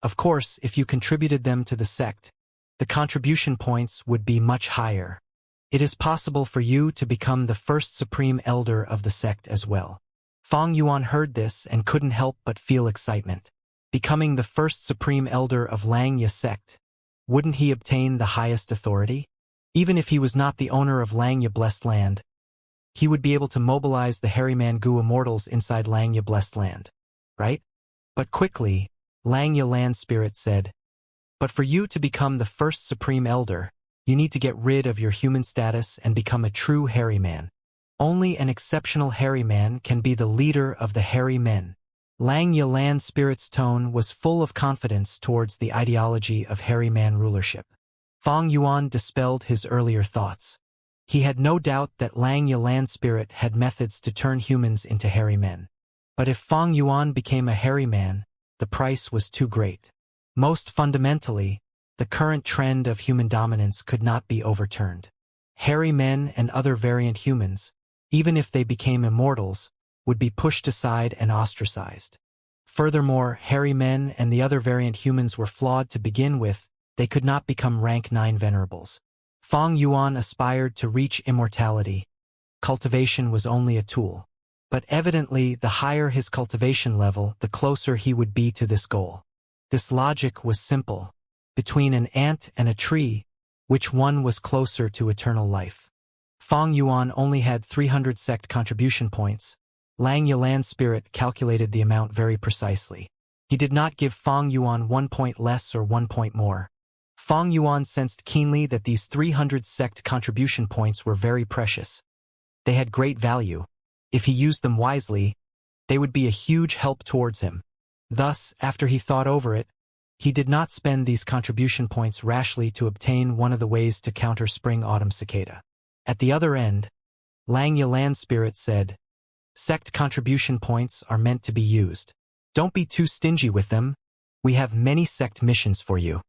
Of course, if you contributed them to the sect, the contribution points would be much higher. It is possible for you to become the first supreme elder of the sect as well. Fang Yuan heard this and couldn't help but feel excitement. Becoming the first supreme elder of Langya sect, wouldn't he obtain the highest authority? Even if he was not the owner of Langya Blessed Land, he would be able to mobilize the Harryman Goo immortals inside Langya Blessed Land, right? But quickly, Langya land spirit said, But for you to become the first supreme elder, You need to get rid of your human status and become a true hairy man. Only an exceptional hairy man can be the leader of the hairy men. Lang Yilan's spirit's tone was full of confidence towards the ideology of hairy man rulership. Fang Yuan dispelled his earlier thoughts. He had no doubt that Lang Yilan's spirit had methods to turn humans into hairy men. But if Fang Yuan became a hairy man, the price was too great. Most fundamentally, the current trend of human dominance could not be overturned. Hairy men and other variant humans, even if they became immortals, would be pushed aside and ostracized. Furthermore, hairy men and the other variant humans were flawed to begin with. They could not become rank 9 venerables. Fang Yuan aspired to reach immortality. Cultivation was only a tool. But evidently, the higher his cultivation level, the closer he would be to this goal. This logic was simple. Between an ant and a tree, which one was closer to eternal life? Fang Yuan only had 300 sect contribution points. Lang Yilan's spirit calculated the amount very precisely. He did not give Fang Yuan 1 point less or 1 point more. Fang Yuan sensed keenly that these 300 sect contribution points were very precious. They had great value. If he used them wisely, they would be a huge help towards him. Thus, after he thought over it, he did not spend these contribution points rashly to obtain one of the ways to counter spring-autumn cicada. At the other end, Lang Yilan's spirit said, "Sect contribution points are meant to be used. Don't be too stingy with them. We have many sect missions for you.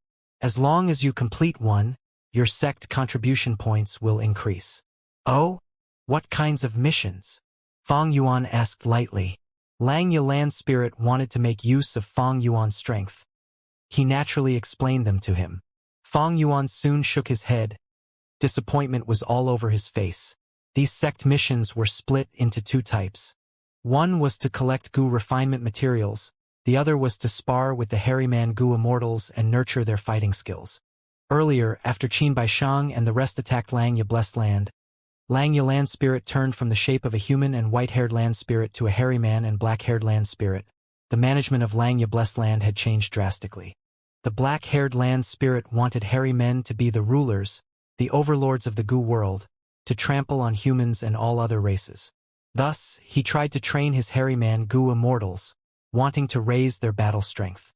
As long as you complete one, your sect contribution points will increase." "Oh? What kinds of missions?" Fang Yuan asked lightly. Lang Yilan's spirit wanted to make use of Fang Yuan's strength. He naturally explained them to him. Fang Yuan soon shook his head. Disappointment was all over his face. These sect missions were split into 2 types. One was to collect goo refinement materials, the other was to spar with the hairy man goo immortals and nurture their fighting skills. Earlier, after Qin Baishang and the rest attacked Lang Yi Blessed Land, Lang Yilan's spirit turned from the shape of a human and white-haired land spirit to a hairy man and black-haired land spirit. The management of Lang Yi Blessed Land had changed drastically. The black-haired land spirit wanted hairy men to be the rulers, the overlords of the goo world, to trample on humans and all other races. Thus, he tried to train his hairy man goo immortals, wanting to raise their battle strength.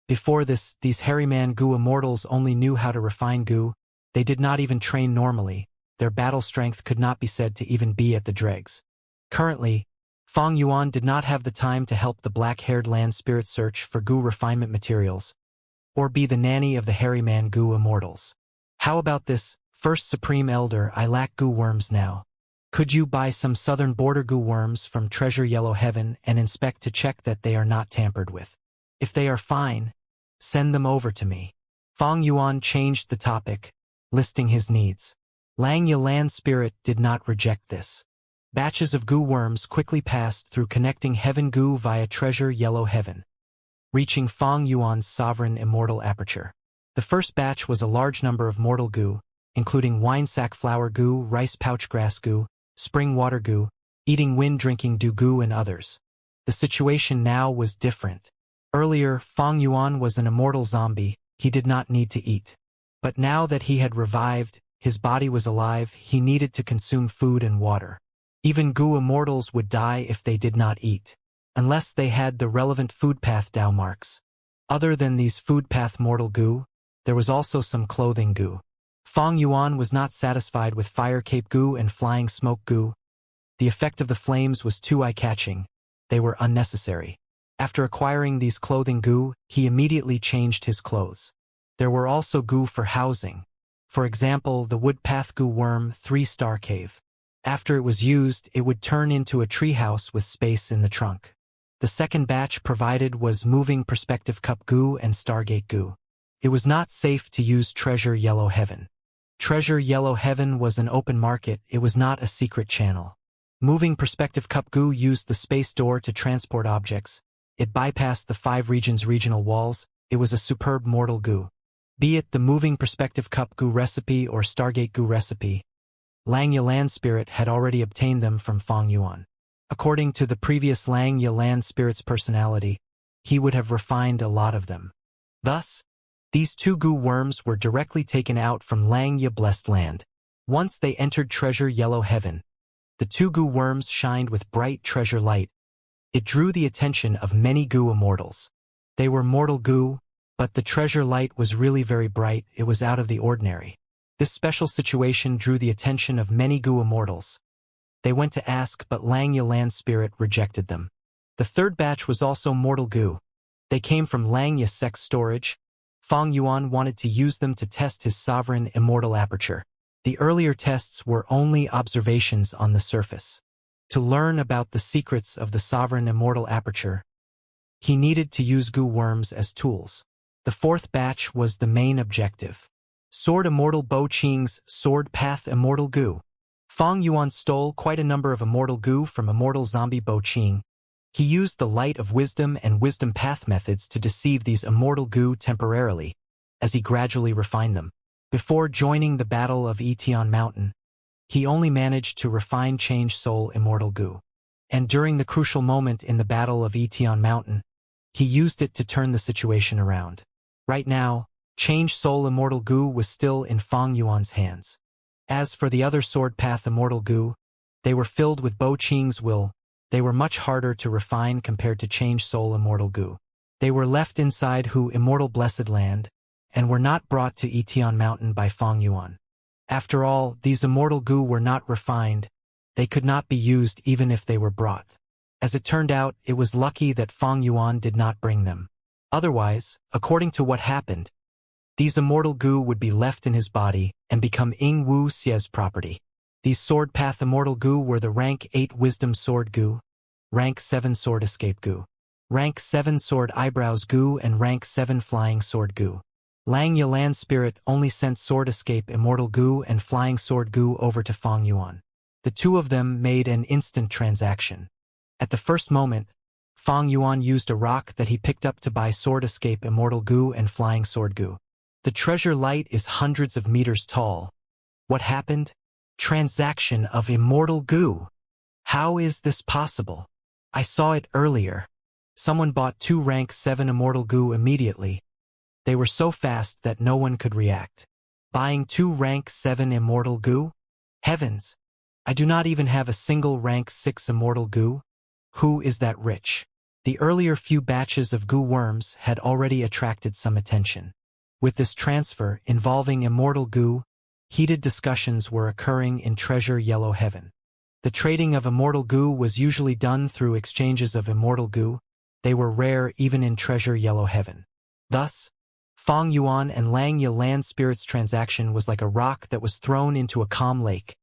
Before this, these hairy man goo immortals only knew how to refine goo. They did not even train normally. Their battle strength could not be said to even be at the dregs. Currently, Fang Yuan did not have the time to help the black-haired land spirit search for goo refinement materials, or be the nanny of the hairy man goo immortals. "How about this, First Supreme Elder? I lack goo worms now. Could you buy some southern border goo worms from Treasure Yellow Heaven and inspect to check that they are not tampered with? If they are fine, send them over to me." Fang Yuan changed the topic, listing his needs. Lang Yilan's spirit did not reject this. Batches of goo worms quickly passed through connecting heaven goo via Treasure Yellow Heaven, reaching Fang Yuan's sovereign immortal aperture. The first batch was a large number of mortal goo, including wine sack flower goo, rice pouch grass goo, spring water goo, eating wind drinking dew goo, and others. The situation now was different. Earlier, Fang Yuan was an immortal zombie. He did not need to eat. But now that he had revived, his body was alive, he needed to consume food and water. Even goo immortals would die if they did not eat, unless they had the relevant food path Dao marks. Other than these food path mortal goo, there was also some clothing goo. Fang Yuan was not satisfied with fire cape goo and flying smoke goo. The effect of the flames was too eye-catching. They were unnecessary. After acquiring these clothing goo, he immediately changed his clothes. There were also goo for housing. For example, the woodpath goo worm 3-star cave. After it was used, it would turn into a treehouse with space in the trunk. The second batch provided was moving perspective cup goo and stargate goo. It was not safe to use Treasure Yellow Heaven. Treasure Yellow Heaven was an open market, it was not a secret channel. Moving perspective cup goo used the space door to transport objects. It bypassed the 5 regions' regional walls. It was a superb mortal goo. Be it the moving perspective cup goo recipe or stargate goo recipe, Lang Yilan spirit had already obtained them from Fang Yuan. According to the previous Lang Yilan spirit's personality, he would have refined a lot of them. Thus, These two goo worms were directly taken out from Langya Blessed Land. Once they entered Treasure Yellow Heaven, the two goo worms shined with bright treasure light. It drew the attention of many goo immortals. They were mortal goo, but the treasure light was really very bright. It was out of the ordinary. This special situation drew the attention of many goo immortals. They went to ask, but Langya Land Spirit rejected them. The third batch was also mortal goo. They came from Langya Sex Storage. Fang Yuan wanted to use them to test his sovereign immortal aperture. The earlier tests were only observations on the surface. To learn about the secrets of the sovereign immortal aperture, he needed to use goo worms as tools. The fourth batch was the main objective. Sword Immortal Bo Qing's Sword Path Immortal Goo. Fang Yuan stole quite a number of immortal goo from immortal zombie Bo Qing. He used the light of wisdom and wisdom path methods to deceive these immortal goo temporarily, as he gradually refined them. Before joining the Battle of Etion Mountain, he only managed to refine Change Soul Immortal Goo. And during the crucial moment in the Battle of Etion Mountain, he used it to turn the situation around. Right now, Change Soul Immortal Goo was still in Fang Yuan's hands. As for the other Sword Path Immortal Goo, they were filled with Bo Qing's will. They were much harder to refine compared to Change Soul Immortal Goo. They were left inside Hu Immortal Blessed Land, and were not brought to Etion Mountain by Fang Yuan. After all, these immortal goo were not refined. They could not be used even if they were brought. As it turned out, it was lucky that Fang Yuan did not bring them. Otherwise, according to what happened, these immortal goo would be left in his body and become Ying Wu Xie's property. These Sword Path Immortal Goo were the Rank 8 Wisdom Sword Goo, Rank 7 Sword Escape Goo, Rank 7 Sword Eyebrows Goo, and Rank 7 Flying Sword Goo. Langya Land Spirit only sent Sword Escape Immortal Goo and Flying Sword Goo over to Fang Yuan. The two of them made an instant transaction. At the first moment, Fang Yuan used a rock that he picked up to buy Sword Escape Immortal Goo and Flying Sword Goo. The treasure light is hundreds of meters tall. What happened? Transaction of Immortal Goo. How is this possible? I saw it earlier. Someone bought 2 Rank 7 Immortal Goo immediately. They were so fast that no one could react. Buying 2 Rank 7 Immortal Goo? Heavens! I do not even have a single Rank 6 Immortal Goo. Who is that rich? The earlier few batches of goo worms had already attracted some attention. With this transfer involving Immortal Goo, heated discussions were occurring in Treasure Yellow Heaven. The trading of Immortal Goo was usually done through exchanges of Immortal Goo. They were rare even in Treasure Yellow Heaven. Thus, Fang Yuan and Langya Land Spirit's transaction was like a rock that was thrown into a calm lake.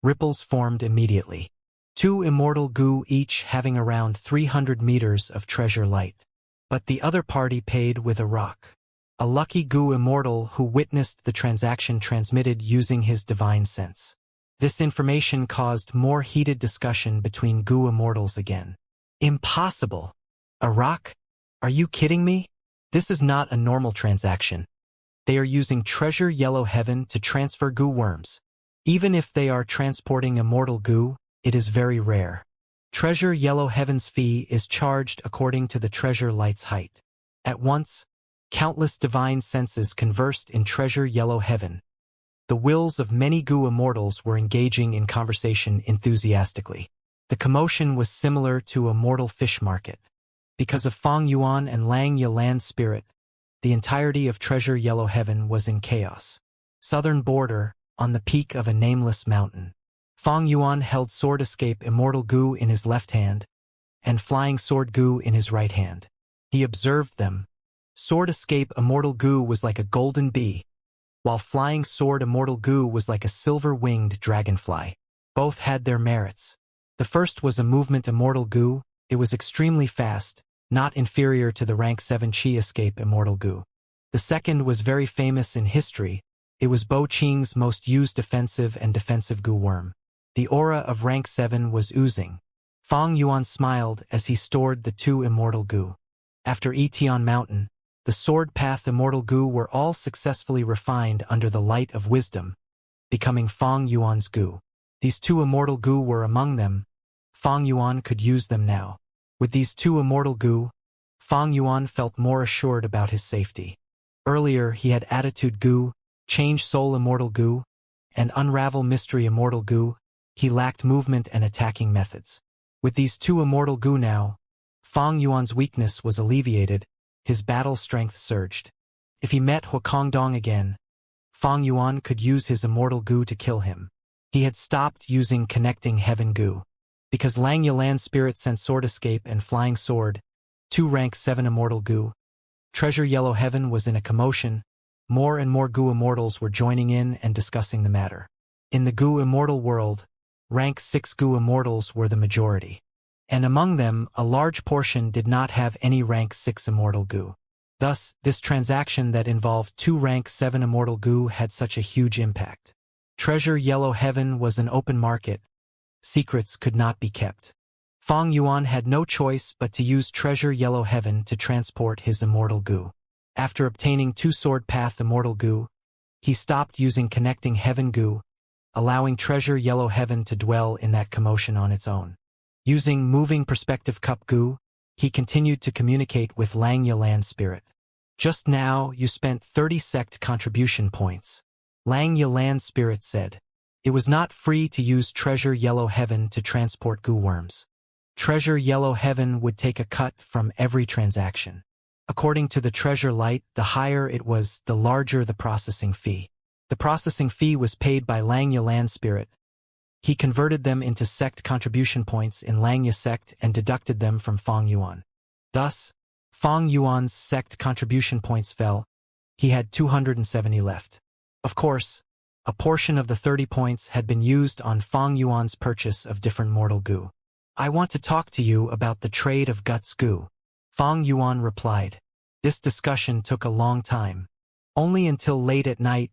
Ripples formed immediately. 2 Immortal Goo each having around 300 meters of treasure light. But the other party paid with a rock. A lucky Goo Immortal who witnessed the transaction transmitted using his divine sense. This information caused more heated discussion between Goo Immortals again. Impossible! A rock? Are you kidding me? This is not a normal transaction. They are using Treasure Yellow Heaven to transfer goo worms. Even if they are transporting Immortal Goo, it is very rare. Treasure Yellow Heaven's fee is charged according to the treasure light's height. At once, countless divine senses conversed in Treasure Yellow Heaven. The wills of many Goo Immortals were engaging in conversation enthusiastically. The commotion was similar to a mortal fish market. Because of Fang Yuan and Langya Land Spirit, the entirety of Treasure Yellow Heaven was in chaos. Southern border, on the peak of a nameless mountain. Fang Yuan held Sword Escape Immortal Goo in his left hand, and Flying Sword Goo in his right hand. He observed them. Sword Escape Immortal Goo was like a golden bee, while Flying Sword Immortal Goo was like a silver-winged dragonfly. Both had their merits. The first was a movement Immortal Goo. It was extremely fast, not inferior to the Rank 7 Chi Escape Immortal Goo. The second was very famous in history. It was Bo Qing's most used offensive and defensive goo worm. The aura of Rank 7 was oozing. Fang Yuan smiled as he stored the 2 Immortal Goo. After Etion Mountain, the Sword Path Immortal Goo were all successfully refined under the light of wisdom, becoming Fang Yuan's Goo. These 2 Immortal Goo were among them. Fang Yuan could use them now. With these 2 Immortal Goo, Fang Yuan felt more assured about his safety. Earlier he had Attitude Goo, Change Soul Immortal Goo, and Unravel Mystery Immortal Goo. He lacked movement and attacking methods. With these two Immortal Goo now, Fang Yuan's weakness was alleviated, his battle strength surged. If he met Huakongdong again, Fang Yuan could use his Immortal Goo to kill him. He had stopped using Connecting Heaven Goo. Because Lang Yalan Spirit sent Sword Escape and Flying Sword, 2 rank 7 Immortal Goo. Treasure Yellow Heaven was in a commotion. More and more Goo Immortals were joining in and discussing the matter. In the Goo Immortal world, rank 6 Goo Immortals were the majority. And among them, a large portion did not have any rank 6 Immortal Goo. Thus, this transaction that involved 2 rank 7 Immortal Goo had such a huge impact. Treasure Yellow Heaven was an open market. Secrets could not be kept. Fang Yuan had no choice but to use Treasure Yellow Heaven to transport his Immortal Goo. After obtaining 2 Sword Path Immortal Goo, he stopped using Connecting Heaven Goo, allowing Treasure Yellow Heaven to dwell in that commotion on its own. Using Moving Perspective Cup Goo, he continued to communicate with Lang Yalan Spirit. Just now, you spent 30 sect contribution points. Lang Yalan Spirit said. It was not free to use Treasure Yellow Heaven to transport Goo Worms. Treasure Yellow Heaven would take a cut from every transaction. According to the Treasure Light, the higher it was, the larger the processing fee. The processing fee was paid by Lang Yalan Spirit. He converted them into sect contribution points in Langya sect and deducted them from Fang Yuan. Thus, Fang Yuan's sect contribution points fell. He had 270 left. Of course, a portion of the 30 points had been used on Fang Yuan's purchase of different Mortal Goo. I want to talk to you about the trade of Guts Goo. Fang Yuan replied. This discussion took a long time. Only until late at night,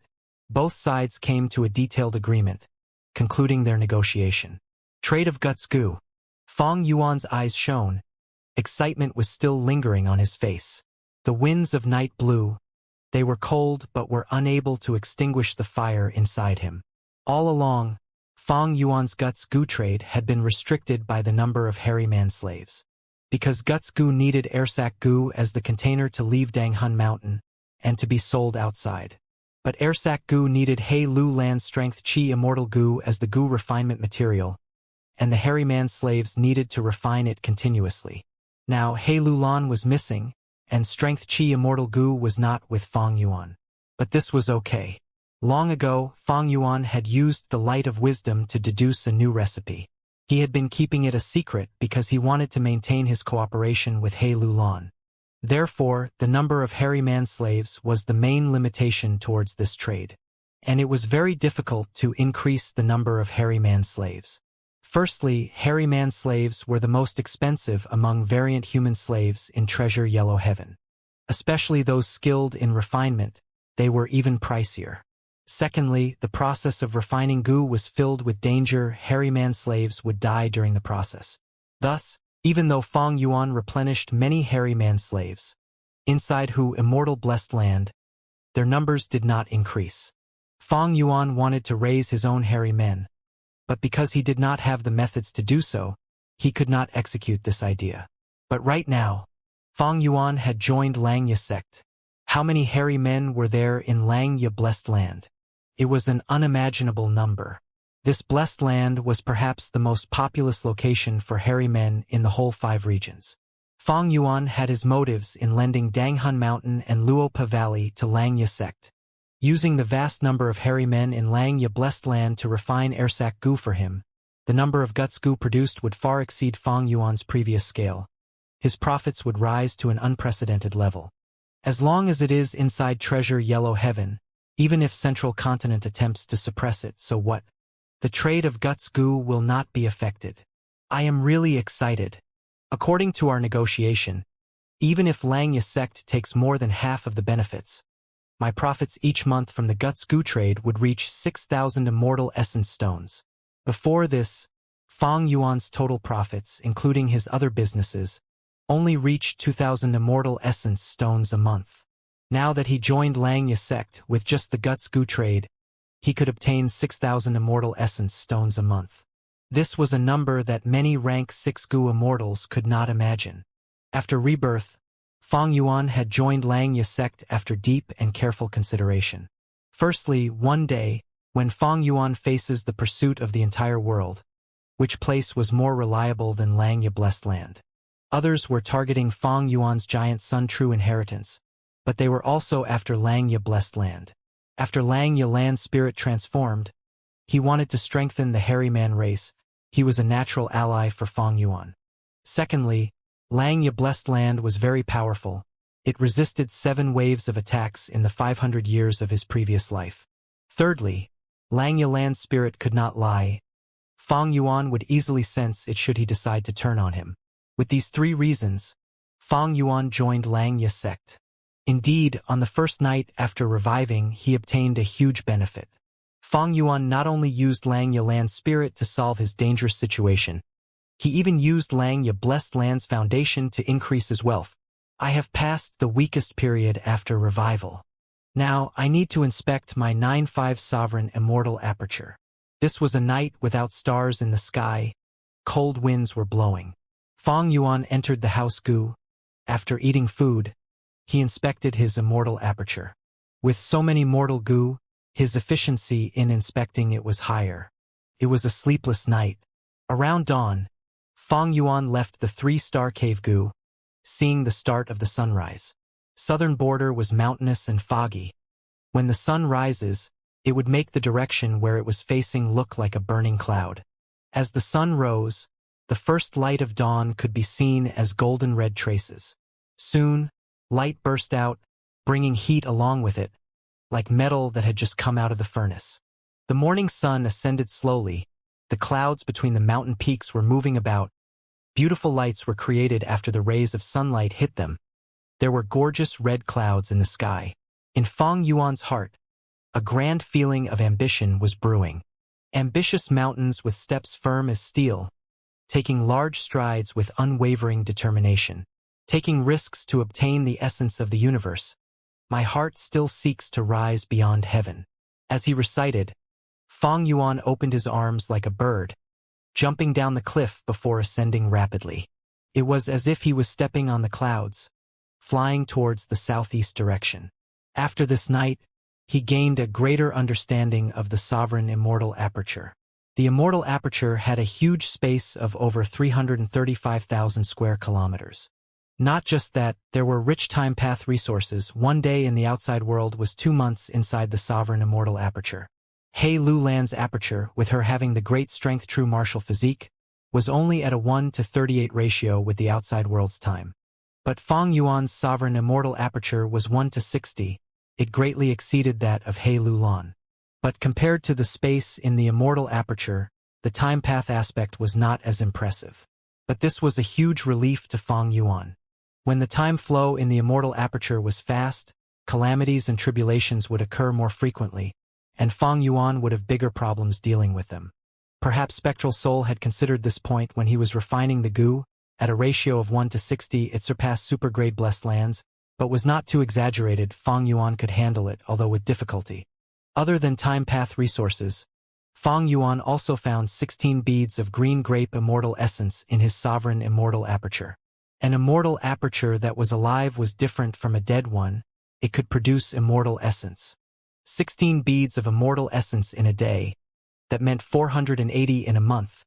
both sides came to a detailed agreement, concluding their negotiation. Trade of Guts Goo. Fang Yuan's eyes shone. Excitement was still lingering on his face. The winds of night blew. They were cold but were unable to extinguish the fire inside him. All along, Fang Yuan's Guts Goo trade had been restricted by the number of hairy man slaves. Because Guts Goo needed Airsack Goo as the container to leave Danghun Mountain and to be sold outside. But Airsack Goo needed Hei Lu Land Strength Chi Immortal Goo as the Goo refinement material, and the hairy man slaves needed to refine it continuously. Now Hei Lu Lan was missing, and Strength Chi Immortal Goo was not with Fang Yuan. But this was okay. Long ago, Fang Yuan had used the light of wisdom to deduce a new recipe. He had been keeping it a secret because he wanted to maintain his cooperation with Hei Lu Lan. Therefore, the number of hairy man slaves was the main limitation towards this trade. And it was very difficult to increase the number of hairy man slaves. Firstly, hairy man slaves were the most expensive among variant human slaves in Treasure Yellow Heaven. Especially those skilled in refinement, they were even pricier. Secondly, the process of refining Goo was filled with danger. Hairy man slaves would die during the process. Thus, even though Fang Yuan replenished many hairy man slaves, inside Hu Immortal Blessed Land, their numbers did not increase. Fang Yuan wanted to raise his own hairy men, but because he did not have the methods to do so, he could not execute this idea. But right now, Fang Yuan had joined Langya sect. How many hairy men were there in Langya Blessed Land? It was an unimaginable number. This blessed land was perhaps the most populous location for hairy men in the whole 5 regions. Fang Yuan had his motives in lending Danghun Mountain and Luopa Valley to Langya sect. Using the vast number of hairy men in Langya Blessed Land to refine Airsack Goo for him, the number of Guts Goo produced would far exceed Fang Yuan's previous scale. His profits would rise to an unprecedented level. As long as it is inside Treasure Yellow Heaven, even if Central Continent attempts to suppress it, so what? The trade of Guts Goo will not be affected. I am really excited. According to our negotiation, even if Langya sect takes more than half of the benefits, my profits each month from the Guts Goo trade would reach 6,000 Immortal Essence Stones. Before this, Fang Yuan's total profits, including his other businesses, only reached 2,000 Immortal Essence Stones a month. Now that he joined Langya sect with just the Guts Goo trade, he could obtain 6,000 Immortal Essence Stones a month. This was a number that many rank 6 Goo Immortals could not imagine. After rebirth, Fang Yuan had joined Lang Ye sect after deep and careful consideration. Firstly, one day, when Fang Yuan faces the pursuit of the entire world, which place was more reliable than Lang Ye blessed land? Others were targeting Fang Yuan's giant sun true inheritance, but they were also after Lang Ye blessed land. After Lang Ye land spirit transformed, he wanted to strengthen the hairy man race. He was a natural ally for Fang Yuan. Secondly, Lang Ye blessed land was very powerful. It resisted 7 waves of attacks in the 500 years of his previous life. Thirdly, Lang Ye land spirit could not lie. Fang Yuan would easily sense it should he decide to turn on him. With these 3 reasons, Fang Yuan joined Lang Ye sect. Indeed, on the first night after reviving, he obtained a huge benefit. Fang Yuan not only used Lang Ye land spirit to solve his dangerous situation, he even used Lang Ye blessed land's foundation to increase his wealth. I have passed the weakest period after revival. Now, I need to inspect my 9-5 sovereign immortal aperture. This was a night without stars in the sky. Cold winds were blowing. Fang Yuan entered the house Gu. After eating food, he inspected his immortal aperture. With so many mortal Gu, his efficiency in inspecting it was higher. It was a sleepless night. Around dawn, Fang Yuan left the 3-star cave Gu, seeing the start of the sunrise. Southern border was mountainous and foggy. When the sun rises, it would make the direction where it was facing look like a burning cloud. As the sun rose, the first light of dawn could be seen as golden red traces. Soon, light burst out, bringing heat along with it, like metal that had just come out of the furnace. The morning sun ascended slowly. The clouds between the mountain peaks were moving about. Beautiful lights were created after the rays of sunlight hit them. There were gorgeous red clouds in the sky. In Fang Yuan's heart, a grand feeling of ambition was brewing. Ambitious mountains with steps firm as steel, taking large strides with unwavering determination, taking risks to obtain the essence of the universe. My heart still seeks to rise beyond heaven. As he recited, Fang Yuan opened his arms like a bird, jumping down the cliff before ascending rapidly. It was as if he was stepping on the clouds, flying towards the southeast direction. After this night, he gained a greater understanding of the sovereign immortal aperture. The immortal aperture had a huge space of over 335,000 square kilometers. Not just that, there were rich time path resources. 1 day in the outside world was 2 months inside the sovereign immortal aperture. He Lu Lan's aperture, with her having the great strength true martial physique, was only at a 1:38 ratio with the outside world's time. But Fang Yuan's sovereign immortal aperture was 1:60. It greatly exceeded that of He Lu Lan. But compared to the space in the immortal aperture, the time path aspect was not as impressive. But this was a huge relief to Fang Yuan. When the time flow in the immortal aperture was fast, calamities and tribulations would occur more frequently, and Fang Yuan would have bigger problems dealing with them. Perhaps Spectral Soul had considered this point when he was refining the Gu. At a ratio of 1:60, it surpassed super-grade blessed lands, but was not too exaggerated. Fang Yuan could handle it, although with difficulty. Other than time path resources, Fang Yuan also found 16 beads of green grape immortal essence in his sovereign immortal aperture. An immortal aperture that was alive was different from a dead one. It could produce immortal essence. 16 beads of immortal essence in a day. That meant 480 in a month.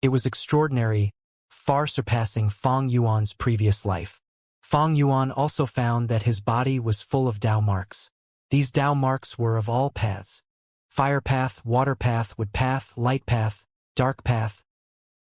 It was extraordinary, far surpassing Fang Yuan's previous life. Fang Yuan also found that his body was full of Dao marks. These Dao marks were of all paths: fire path, water path, wood path, light path, dark path.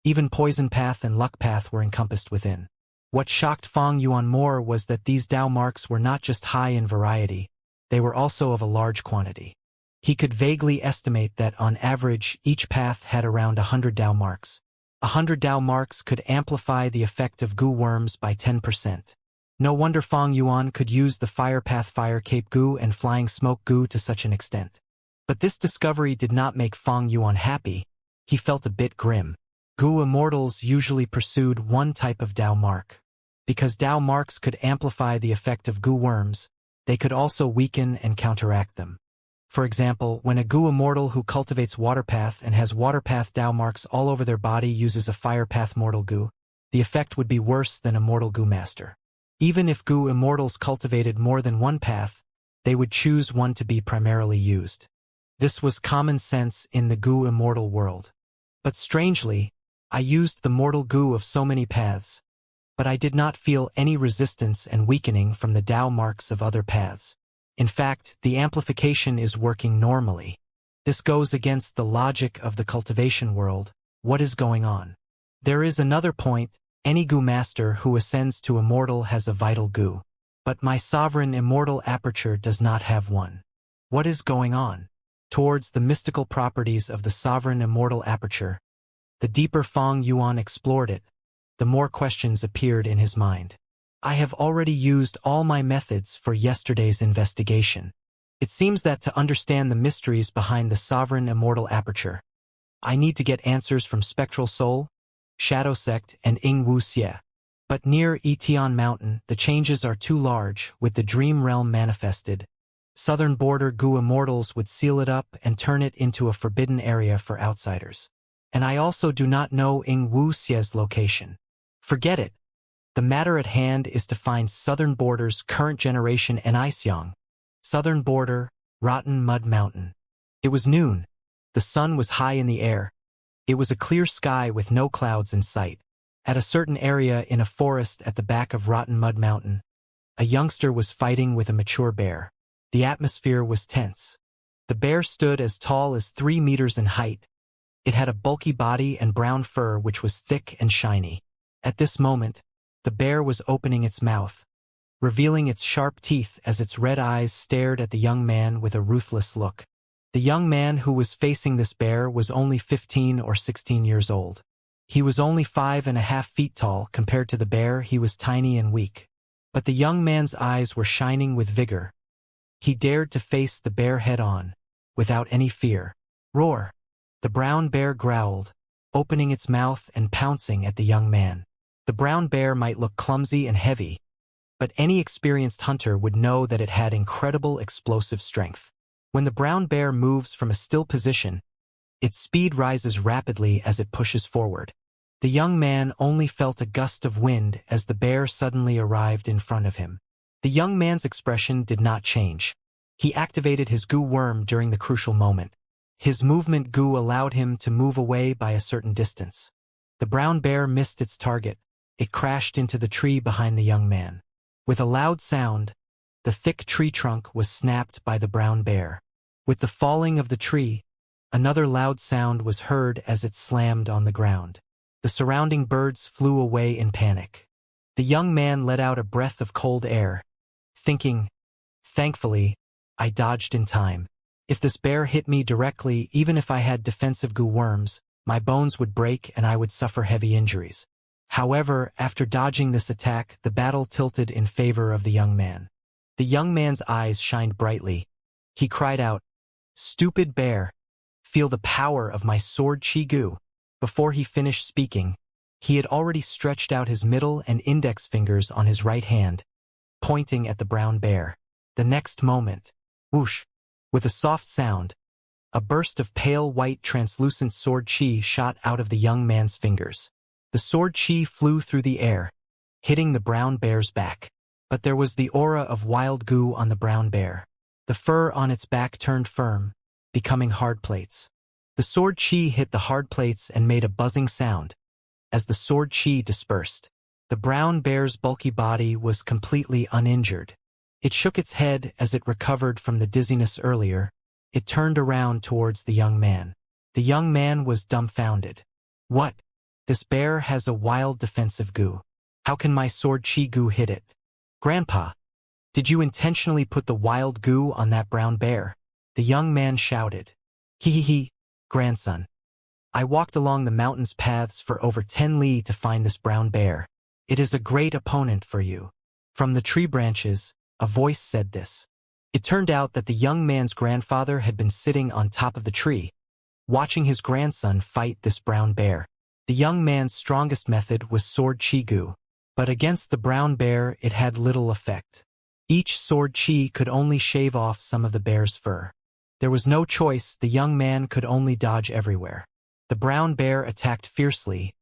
Even poison path and luck path were encompassed within. What shocked Fang Yuan more was that these Dao marks were not just high in variety, they were also of a large quantity. He could vaguely estimate that on average each path had around 100 Dao marks. 100 Dao marks could amplify the effect of Gu worms by 10%. No wonder Fang Yuan could use the Fire Path Fire Cape Gu and Flying Smoke Gu to such an extent. But this discovery did not make Fang Yuan happy. He felt a bit grim. Gu immortals usually pursued one type of Dao mark. Because Dao marks could amplify the effect of Gu worms, they could also weaken and counteract them. For example, when a Gu immortal who cultivates Water Path and has Water Path Dao marks all over their body uses a Fire Path Mortal Gu, the effect would be worse than a Mortal Gu Master. Even if goo immortals cultivated more than one path, they would choose one to be primarily used. This was common sense in the goo immortal world. But strangely, I used the mortal goo of so many paths, but I did not feel any resistance and weakening from the Tao marks of other paths. In fact, the amplification is working normally. This goes against the logic of the cultivation world. What is going on? There is another point. Any goo master who ascends to immortal has a vital goo. But my sovereign immortal aperture does not have one. What is going on? Towards the mystical properties of the sovereign immortal aperture, the deeper Feng Yuan explored it, the more questions appeared in his mind. I have already used all my methods for yesterday's investigation. It seems that to understand the mysteries behind the sovereign immortal aperture, I need to get answers from Spectral Soul, Shadow Sect, and Ing Wu Xie. But near Etian Mountain, the changes are too large. With the dream realm manifested, southern border goo immortals would seal it up and turn it into a forbidden area for outsiders. And I also do not know Ing Wu Xie's location. Forget it. The matter at hand is to find southern border's current generation Enixiong. Southern border, Rotten Mud Mountain. It was noon. The sun was high in the air. It was a clear sky with no clouds in sight. At a certain area in a forest at the back of Rotten Mud Mountain, a youngster was fighting with a mature bear. The atmosphere was tense. The bear stood as tall as 3 meters in height. It had a bulky body and brown fur which was thick and shiny. At this moment, the bear was opening its mouth, revealing its sharp teeth as its red eyes stared at the young man with a ruthless look. The young man who was facing this bear was only 15 or 16 years old. He was only 5.5 feet tall. Compared to the bear, he was tiny and weak. But the young man's eyes were shining with vigor. He dared to face the bear head-on, without any fear. Roar! The brown bear growled, opening its mouth and pouncing at the young man. The brown bear might look clumsy and heavy, but any experienced hunter would know that it had incredible explosive strength. When the brown bear moves from a still position, its speed rises rapidly as it pushes forward. The young man only felt a gust of wind as the bear suddenly arrived in front of him. The young man's expression did not change. He activated his goo worm during the crucial moment. His movement goo allowed him to move away by a certain distance. The brown bear missed its target. It crashed into the tree behind the young man. With a loud sound, the thick tree trunk was snapped by the brown bear. With the falling of the tree, another loud sound was heard as it slammed on the ground. The surrounding birds flew away in panic. The young man let out a breath of cold air, thinking, "Thankfully, I dodged in time. If this bear hit me directly, even if I had defensive goo worms, my bones would break and I would suffer heavy injuries." However, after dodging this attack, the battle tilted in favor of the young man. The young man's eyes shined brightly. He cried out, "Stupid bear, feel the power of my sword chi goo." Before he finished speaking, he had already stretched out his middle and index fingers on his right hand, pointing at the brown bear. The next moment, whoosh, with a soft sound, a burst of pale white translucent sword chi shot out of the young man's fingers. The sword chi flew through the air, hitting the brown bear's back. But there was the aura of wild goo on the brown bear. The fur on its back turned firm, becoming hard plates. The sword chi hit the hard plates and made a buzzing sound. As the sword chi dispersed, the brown bear's bulky body was completely uninjured. It shook its head as it recovered from the dizziness earlier. It turned around towards the young man. The young man was dumbfounded. "What? This bear has a wild defensive goo. How can my sword chi goo hit it?" "Grandpa, did you intentionally put the wild goo on that brown bear?" the young man shouted. "Hee, grandson. I walked along the mountain's paths for over 10 li to find this brown bear. It is a great opponent for you." From the tree branches, a voice said this. It turned out that the young man's grandfather had been sitting on top of the tree, watching his grandson fight this brown bear. The young man's strongest method was sword chi goo, but against the brown bear it had little effect. Each sword chi could only shave off some of the bear's fur. There was no choice, the young man could only dodge everywhere. The brown bear attacked fiercely,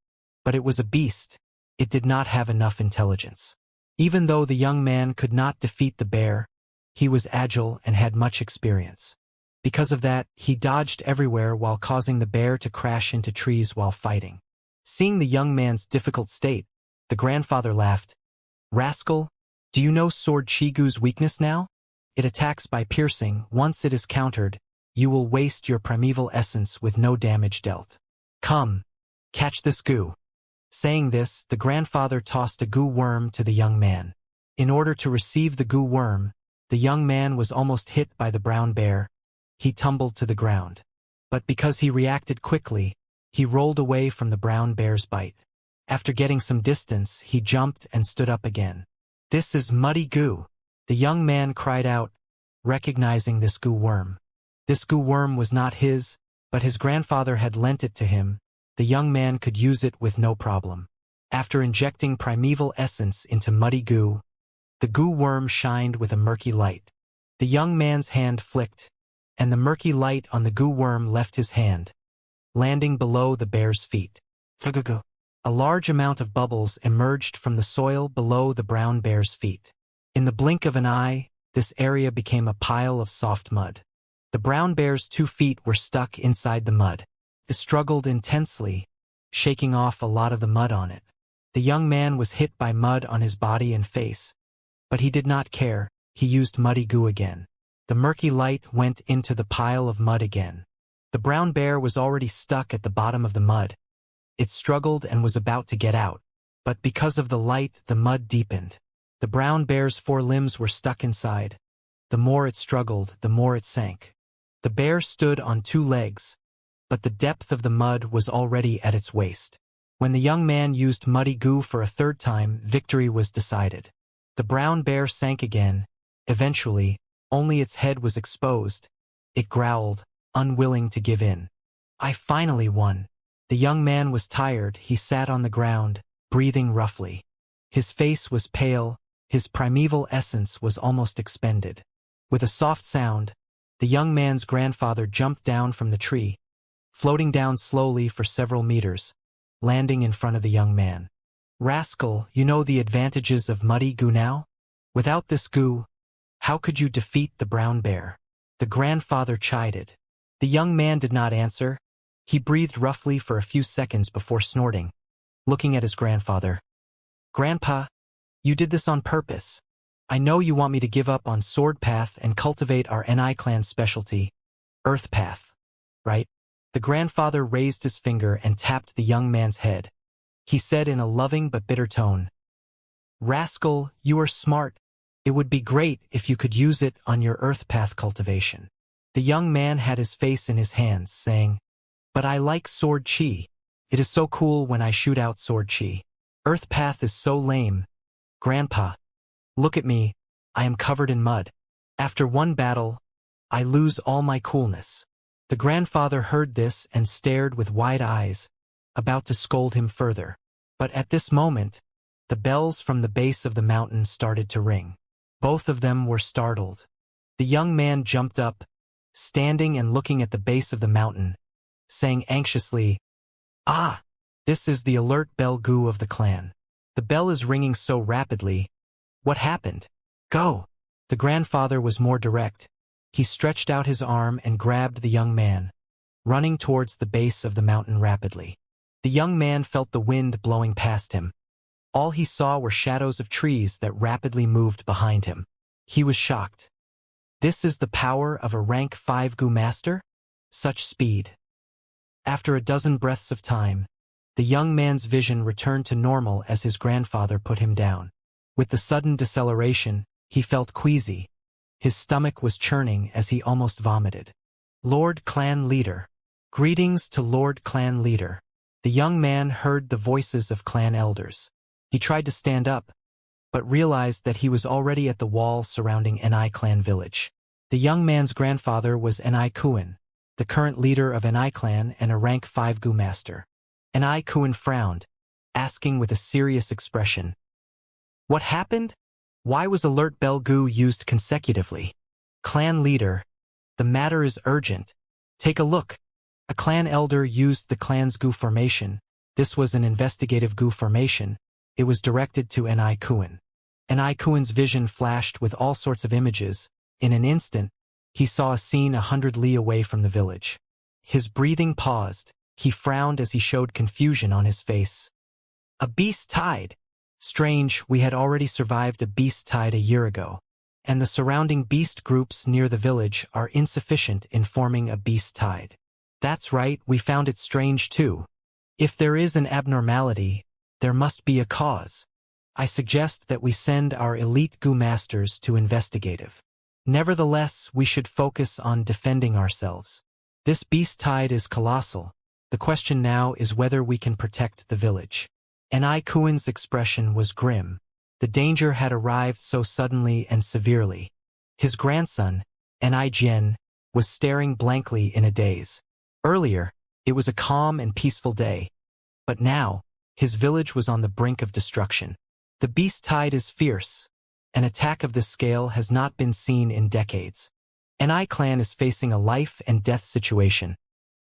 but it was a beast. It did not have enough intelligence. Even though the young man could not defeat the bear, he was agile and had much experience. Because of that, he dodged everywhere while causing the bear to crash into trees while fighting. Seeing the young man's difficult state, the grandfather laughed. "Rascal, do you know Sword Chigu's weakness now? It attacks by piercing. Once it is countered, you will waste your primeval essence with no damage dealt. Come, catch this goo." Saying this, the grandfather tossed a goo worm to the young man. In order to receive the goo worm, the young man was almost hit by the brown bear. He tumbled to the ground. But because he reacted quickly, he rolled away from the brown bear's bite. After getting some distance, he jumped and stood up again. "This is muddy goo," the young man cried out, recognizing this goo worm. This goo worm was not his, but his grandfather had lent it to him. The young man could use it with no problem. After injecting primeval essence into muddy goo, the goo worm shined with a murky light. The young man's hand flicked, and the murky light on the goo worm left his hand, landing below the bear's feet. A large amount of bubbles emerged from the soil below the brown bear's feet. In the blink of an eye, this area became a pile of soft mud. The brown bear's 2 feet were stuck inside the mud. It struggled intensely, shaking off a lot of the mud on it. The young man was hit by mud on his body and face, but he did not care. He used muddy goo again. The murky light went into the pile of mud again. The brown bear was already stuck at the bottom of the mud. It struggled and was about to get out, but because of the light, the mud deepened. The brown bear's 4 limbs were stuck inside. The more it struggled, the more it sank. The bear stood on 2 legs, but the depth of the mud was already at its waist. When the young man used muddy goo for a 3rd time, victory was decided. The brown bear sank again. Eventually, only its head was exposed. It growled, unwilling to give in. "I finally won." The young man was tired. He sat on the ground, breathing roughly. His face was pale. His primeval essence was almost expended. With a soft sound, the young man's grandfather jumped down from the tree, floating down slowly for several meters, landing in front of the young man. "Rascal, you know the advantages of muddy goo now? Without this goo, how could you defeat the brown bear?" The grandfather chided. The young man did not answer. He breathed roughly for a few seconds before snorting, looking at his grandfather. "Grandpa, you did this on purpose. I know you want me to give up on Sword Path and cultivate our NI clan's specialty, Earth Path, right?" The grandfather raised his finger and tapped the young man's head. He said in a loving but bitter tone, "Rascal, you are smart. It would be great if you could use it on your Earth Path cultivation." The young man had his face in his hands, saying, "But I like Sword Chi. It is so cool when I shoot out Sword Chi. Earth Path is so lame. Grandpa, look at me. I am covered in mud. After one battle, I lose all my coolness." The grandfather heard this and stared with wide eyes, about to scold him further. But at this moment, the bells from the base of the mountain started to ring. Both of them were startled. The young man jumped up, standing and looking at the base of the mountain, saying anxiously, "Ah, this is the alert bell goo of the clan. The bell is ringing so rapidly. What happened? Go." The grandfather was more direct. He stretched out his arm and grabbed the young man, running towards the base of the mountain rapidly. The young man felt the wind blowing past him. All he saw were shadows of trees that rapidly moved behind him. He was shocked. This is the power of a rank 5 goo master? Such speed. After a dozen breaths of time, the young man's vision returned to normal as his grandfather put him down. With the sudden deceleration, he felt queasy. His stomach was churning as he almost vomited. "Lord Clan Leader." Greetings to Lord Clan Leader. The young man heard the voices of clan elders. He tried to stand up, but realized that he was already at the wall surrounding Ni clan village. The young man's grandfather was Ni Kuan, the current leader of Ni clan and a rank 5 goo master. Ni Kuan frowned, asking with a serious expression, "What happened? Why was alert bell goo used consecutively?" "Clan leader, the matter is urgent. Take a look." A clan elder used the clan's goo formation. This was an investigative goo formation. It was directed to Ni Kuan. and Ikuan's vision flashed with all sorts of images. In an instant, he saw a scene 100 li away from the village. His breathing paused. He frowned as he showed confusion on his face. A beast tide. Strange, we had already survived a beast tide a year ago, and the surrounding beast groups near the village are insufficient in forming a beast tide. That's right, we found it strange too. If there is an abnormality, there must be a cause. I suggest that we send our elite goo masters to investigative. Nevertheless, we should focus on defending ourselves. This beast tide is colossal. The question now is whether we can protect the village. And Ikuan's expression was grim. The danger had arrived so suddenly and severely. His grandson, Jian, was staring blankly in a daze. Earlier, it was a calm and peaceful day. But now, his village was on the brink of destruction. The beast tide is fierce. An attack of this scale has not been seen in decades. An clan is facing a life and death situation.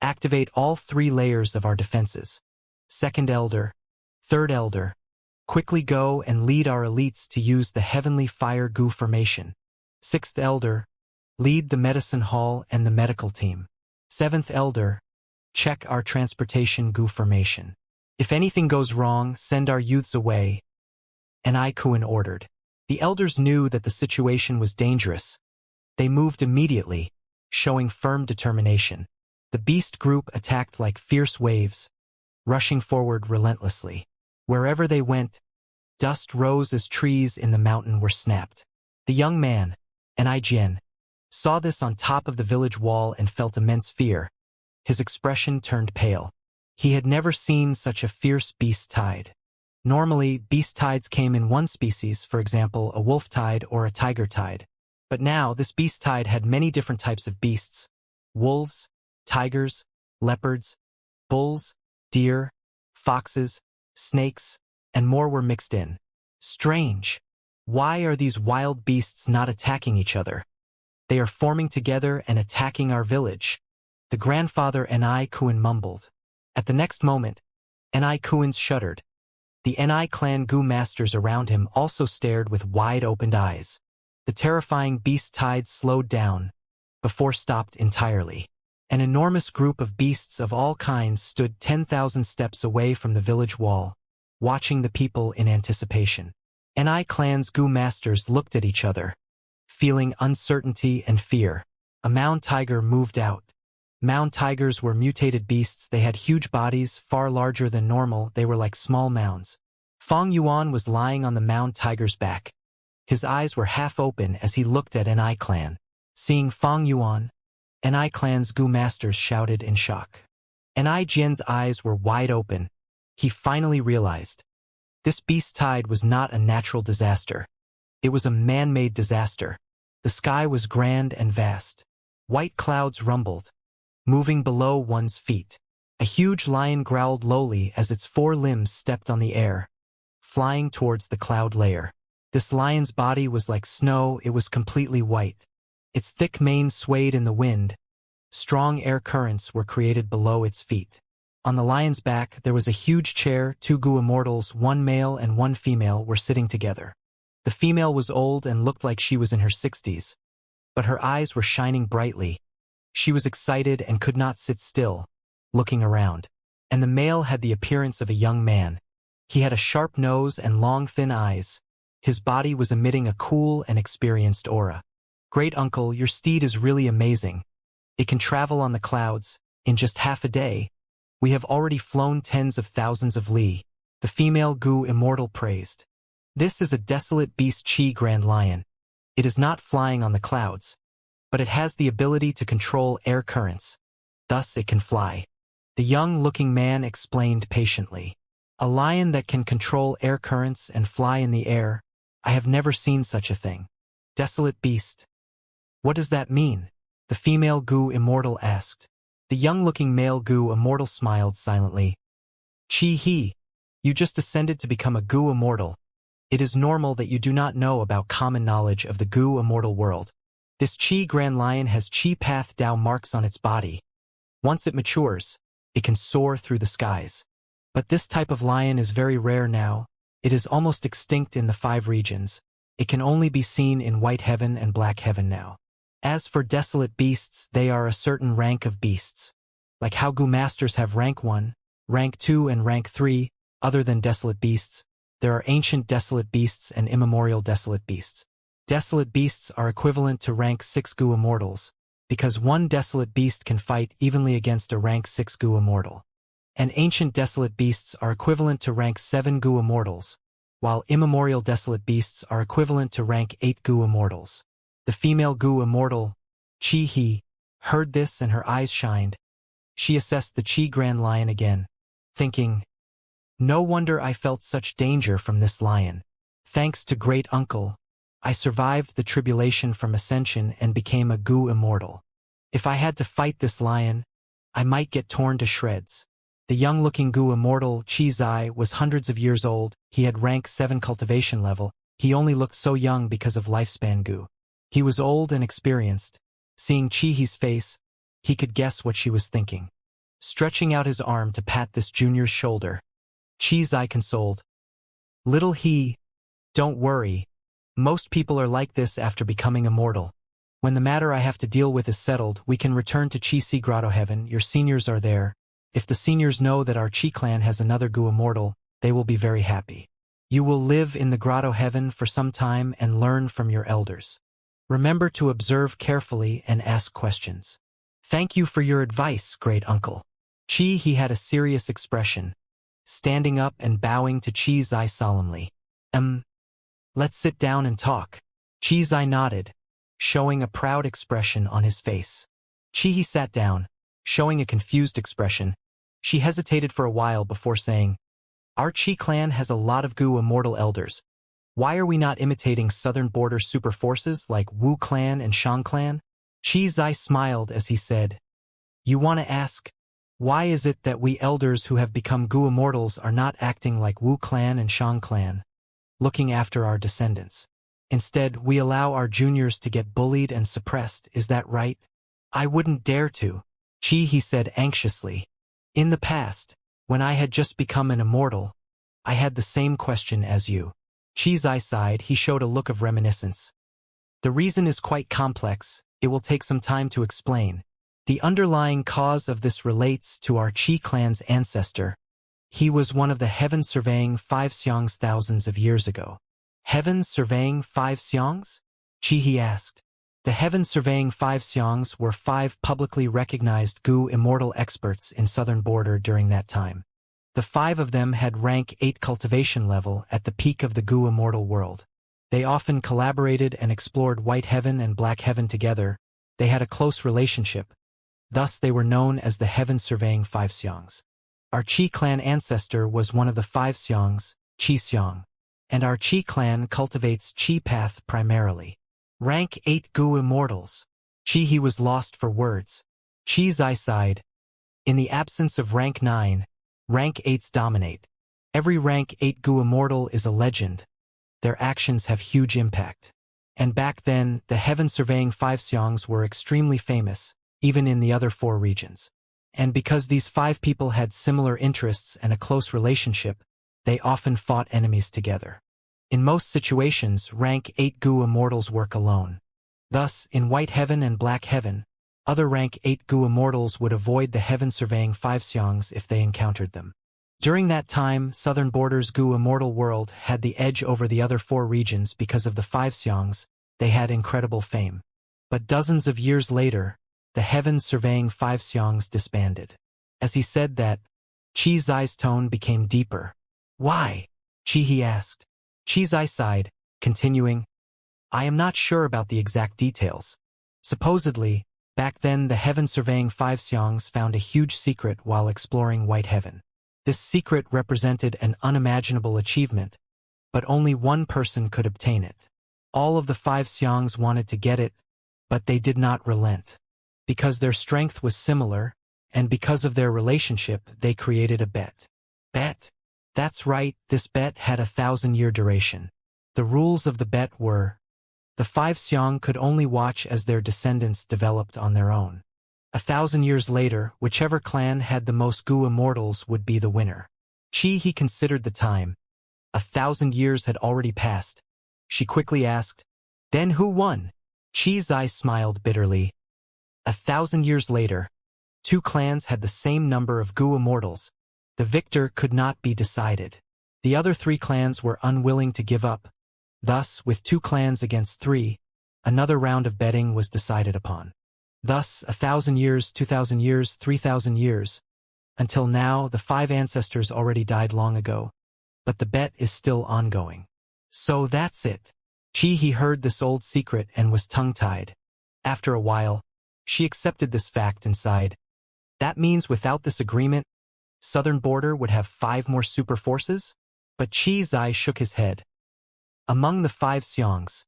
Activate all 3 layers of our defenses. Second Elder, Third Elder, quickly go and lead our elites to use the Heavenly Fire Goo formation. Sixth Elder, lead the Medicine Hall and the medical team. Seventh Elder, check our transportation Goo formation. If anything goes wrong, send our youths away. And Ikuan ordered. The elders knew that the situation was dangerous. They moved immediately, showing firm determination. The beast group attacked like fierce waves, rushing forward relentlessly. Wherever they went, dust rose as trees in the mountain were snapped. The young man, Jian, saw this on top of the village wall and felt immense fear. His expression turned pale. He had never seen such a fierce beast tide. Normally, beast tides came in one species, for example, a wolf tide or a tiger tide. But now, this beast tide had many different types of beasts. Wolves, tigers, leopards, bulls, deer, foxes, snakes, and more were mixed in. Strange. Why are these wild beasts not attacking each other? They are forming together and attacking our village. The grandfather Ikuan mumbled. At the next moment, Ikuan shuddered. The clan goo masters around him also stared with wide-opened eyes. The terrifying beast tide slowed down, before stopped entirely. An enormous group of beasts of all kinds stood 10,000 steps away from the village wall, watching the people in anticipation. Clan's goo masters looked at each other, feeling uncertainty and fear. A mound tiger moved out. Mound tigers were mutated beasts. They had huge bodies, far larger than normal. They were like small mounds. Feng Yuan was lying on the mound tiger's back. His eyes were half open as he looked at Clan. Seeing Feng Yuan, Clan's goo masters shouted in shock. Jian's eyes were wide open. He finally realized. This beast tide was not a natural disaster. It was a man-made disaster. The sky was grand and vast. White clouds rumbled, moving below one's feet. A huge lion growled lowly as its 4 limbs stepped on the air, flying towards the cloud layer. This lion's body was like snow. It was completely white. Its thick mane swayed in the wind. Strong air currents were created below its feet. On the lion's back, there was a huge chair. 2 goo immortals, 1 male and 1 female, were sitting together. The female was old and looked like she was in her 60s, but her eyes were shining brightly. She was excited and could not sit still, looking around. And the male had the appearance of a young man. He had a sharp nose and long thin eyes. His body was emitting a cool and experienced aura. Great uncle, your steed is really amazing. It can travel on the clouds, in just half a day. We have already flown tens of thousands of li. The female goo immortal praised. This is a desolate beast Chi Grand Lion. It is not flying on the clouds, but it has the ability to control air currents. Thus it can fly. The young-looking man explained patiently. A lion that can control air currents and fly in the air. I have never seen such a thing. Desolate beast. What does that mean? The female goo immortal asked. The young-looking male goo immortal smiled silently. Chi-he, you just ascended to become a goo immortal. It is normal that you do not know about common knowledge of the goo immortal world. This Chi Grand Lion has Chi Path Dao marks on its body. Once it matures, it can soar through the skies. But this type of lion is very rare now. It is almost extinct in the 5 regions. It can only be seen in White Heaven and Black Heaven now. As for desolate beasts, they are a certain rank of beasts. Like how Gu Masters have rank 1, rank 2 and rank 3, other than desolate beasts, there are ancient desolate beasts and immemorial desolate beasts. Desolate beasts are equivalent to rank 6 Gu Immortals, because one desolate beast can fight evenly against a rank 6 Gu Immortal. And ancient desolate beasts are equivalent to rank 7 Gu Immortals, while immemorial desolate beasts are equivalent to rank 8 Gu Immortals. The female Gu Immortal, Chi-He, heard this and her eyes shined. She assessed the Chi Grand Lion again, thinking, "No wonder I felt such danger from this lion. Thanks to Great Uncle, I survived the tribulation from ascension and became a Gu Immortal. If I had to fight this lion, I might get torn to shreds." The young-looking Gu Immortal, Chi Zai, was hundreds of years old. He had rank 7 cultivation level. He only looked so young because of lifespan Gu. He was old and experienced. Seeing Chi-He's face, he could guess what she was thinking. Stretching out his arm to pat this junior's shoulder, Chi Zai consoled, "Little He, don't worry. Most people are like this after becoming immortal. When the matter I have to deal with is settled, we can return to Chi Si Grotto Heaven. Your seniors are there. If the seniors know that our Chi clan has another Gu Immortal, they will be very happy. You will live in the Grotto Heaven for some time and learn from your elders. Remember to observe carefully and ask questions. Thank you for your advice, Great Uncle." He had a serious expression, standing up and bowing to Chi Zai solemnly. Let's sit down and talk." Chi Zai nodded, showing a proud expression on his face. Chi sat down, showing a confused expression. She hesitated for a while before saying, "Our Chi clan has a lot of Gu Immortal elders. Why are we not imitating southern border super forces like Wu clan and Shang clan?" Chi Zai smiled as he said, "You want to ask, why is it that we elders who have become Gu Immortals are not acting like Wu clan and Shang clan, looking after our descendants? Instead, we allow our juniors to get bullied and suppressed, is that right?" "I wouldn't dare to," he said anxiously. "In the past, when I had just become an immortal, I had the same question as you." Chi Zai sighed. He showed a look of reminiscence. "The reason is quite complex. It will take some time to explain. The underlying cause of this relates to our Chi clan's ancestor. He was one of the heavens surveying 5 Xiangs thousands of years ago." "Heavens surveying 5 Xiangs?" Chi asked. The heavens surveying 5 Xiangs were 5 publicly recognized Gu Immortal experts in southern border during that time. The 5 of them had rank 8 cultivation level at the peak of the Gu Immortal world. They often collaborated and explored White Heaven and Black Heaven together. They had a close relationship. Thus they were known as the heaven surveying 5 Xiangs. Our Chi clan ancestor was one of the 5 Xiangs, Chi Xiang. And our Chi clan cultivates Chi path primarily. Rank 8 Gu Immortals. Chi was lost for words. Chi Zai sighed. In the absence of rank 9, rank 8s dominate. Every rank 8 Gu Immortal is a legend. Their actions have huge impact. And back then, the heaven surveying 5 Xiangs were extremely famous, even in the other 4 regions. And because these 5 people had similar interests and a close relationship, they often fought enemies together. In most situations, rank 8 Gu Immortals work alone. Thus, in White Heaven and Black Heaven, other rank 8 Gu Immortals would avoid the heaven surveying 5 Xiangs if they encountered them. During that time, Southern Border's Gu Immortal world had the edge over the other 4 regions because of the 5 Xiangs. They had incredible fame. But dozens of years later, the heavens surveying 5 Xiangs disbanded. As he said that, Chi Zai's tone became deeper. "Why?" Chi asked. Chi Zai sighed, continuing, "I am not sure about the exact details. Supposedly, back then the heaven surveying 5 Xiangs found a huge secret while exploring White Heaven. This secret represented an unimaginable achievement, but only one person could obtain it. All of the 5 Xiangs wanted to get it, but they did not relent. Because their strength was similar, and because of their relationship, they created a bet." "Bet?" "That's right, this bet had a 1,000-year duration. The rules of the bet were, the 5 Xiang could only watch as their descendants developed on their own. 1,000 years later, whichever clan had the most Gu Immortals would be the winner." He considered the time. 1,000 years had already passed. She quickly asked, "Then who won?" Chi Zai smiled bitterly. 1,000 years later, two clans had the same number of Gu immortals. The victor could not be decided. The other three clans were unwilling to give up. Thus, with two clans against three, another round of betting was decided upon. Thus, 1,000 years, 2,000 years, 3,000 years. Until now, the 5 ancestors already died long ago. But the bet is still ongoing. So that's it. Chi heard this old secret and was tongue-tied. After a while, she accepted this fact and sighed. That means without this agreement, Southern Border would have 5 more super forces? But Chi Zai shook his head. Among the 5 Xiangs,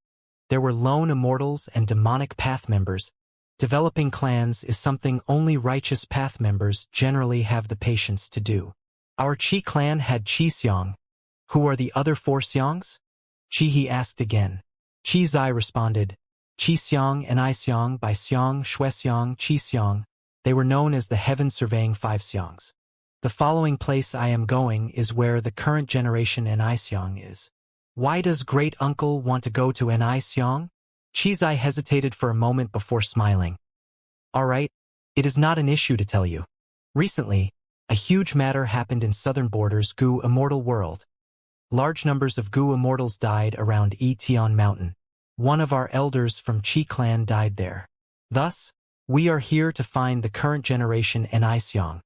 there were lone immortals and demonic path members. Developing clans is something only righteous path members generally have the patience to do. Our Qi clan had Qi Xiang. Who are the other 4 Xiangs? Qi he asked again. Qi Zai responded, Qi Xiang and I Xiang by Xiang, Shui Xiang, Qi Xiang. They were known as the heaven-surveying 5 Xiangs. The following place I am going is where the current generation Ni Xiang is. Why does great-uncle want to go to Ni Xiang? Qi Zai hesitated for a moment before smiling. All right, it is not an issue to tell you. Recently, a huge matter happened in Southern Border's Gu Immortal world. Large numbers of Gu immortals died around Tian Mountain. One of our elders from Qi clan died there. Thus, we are here to find the current generation Ni Xiang,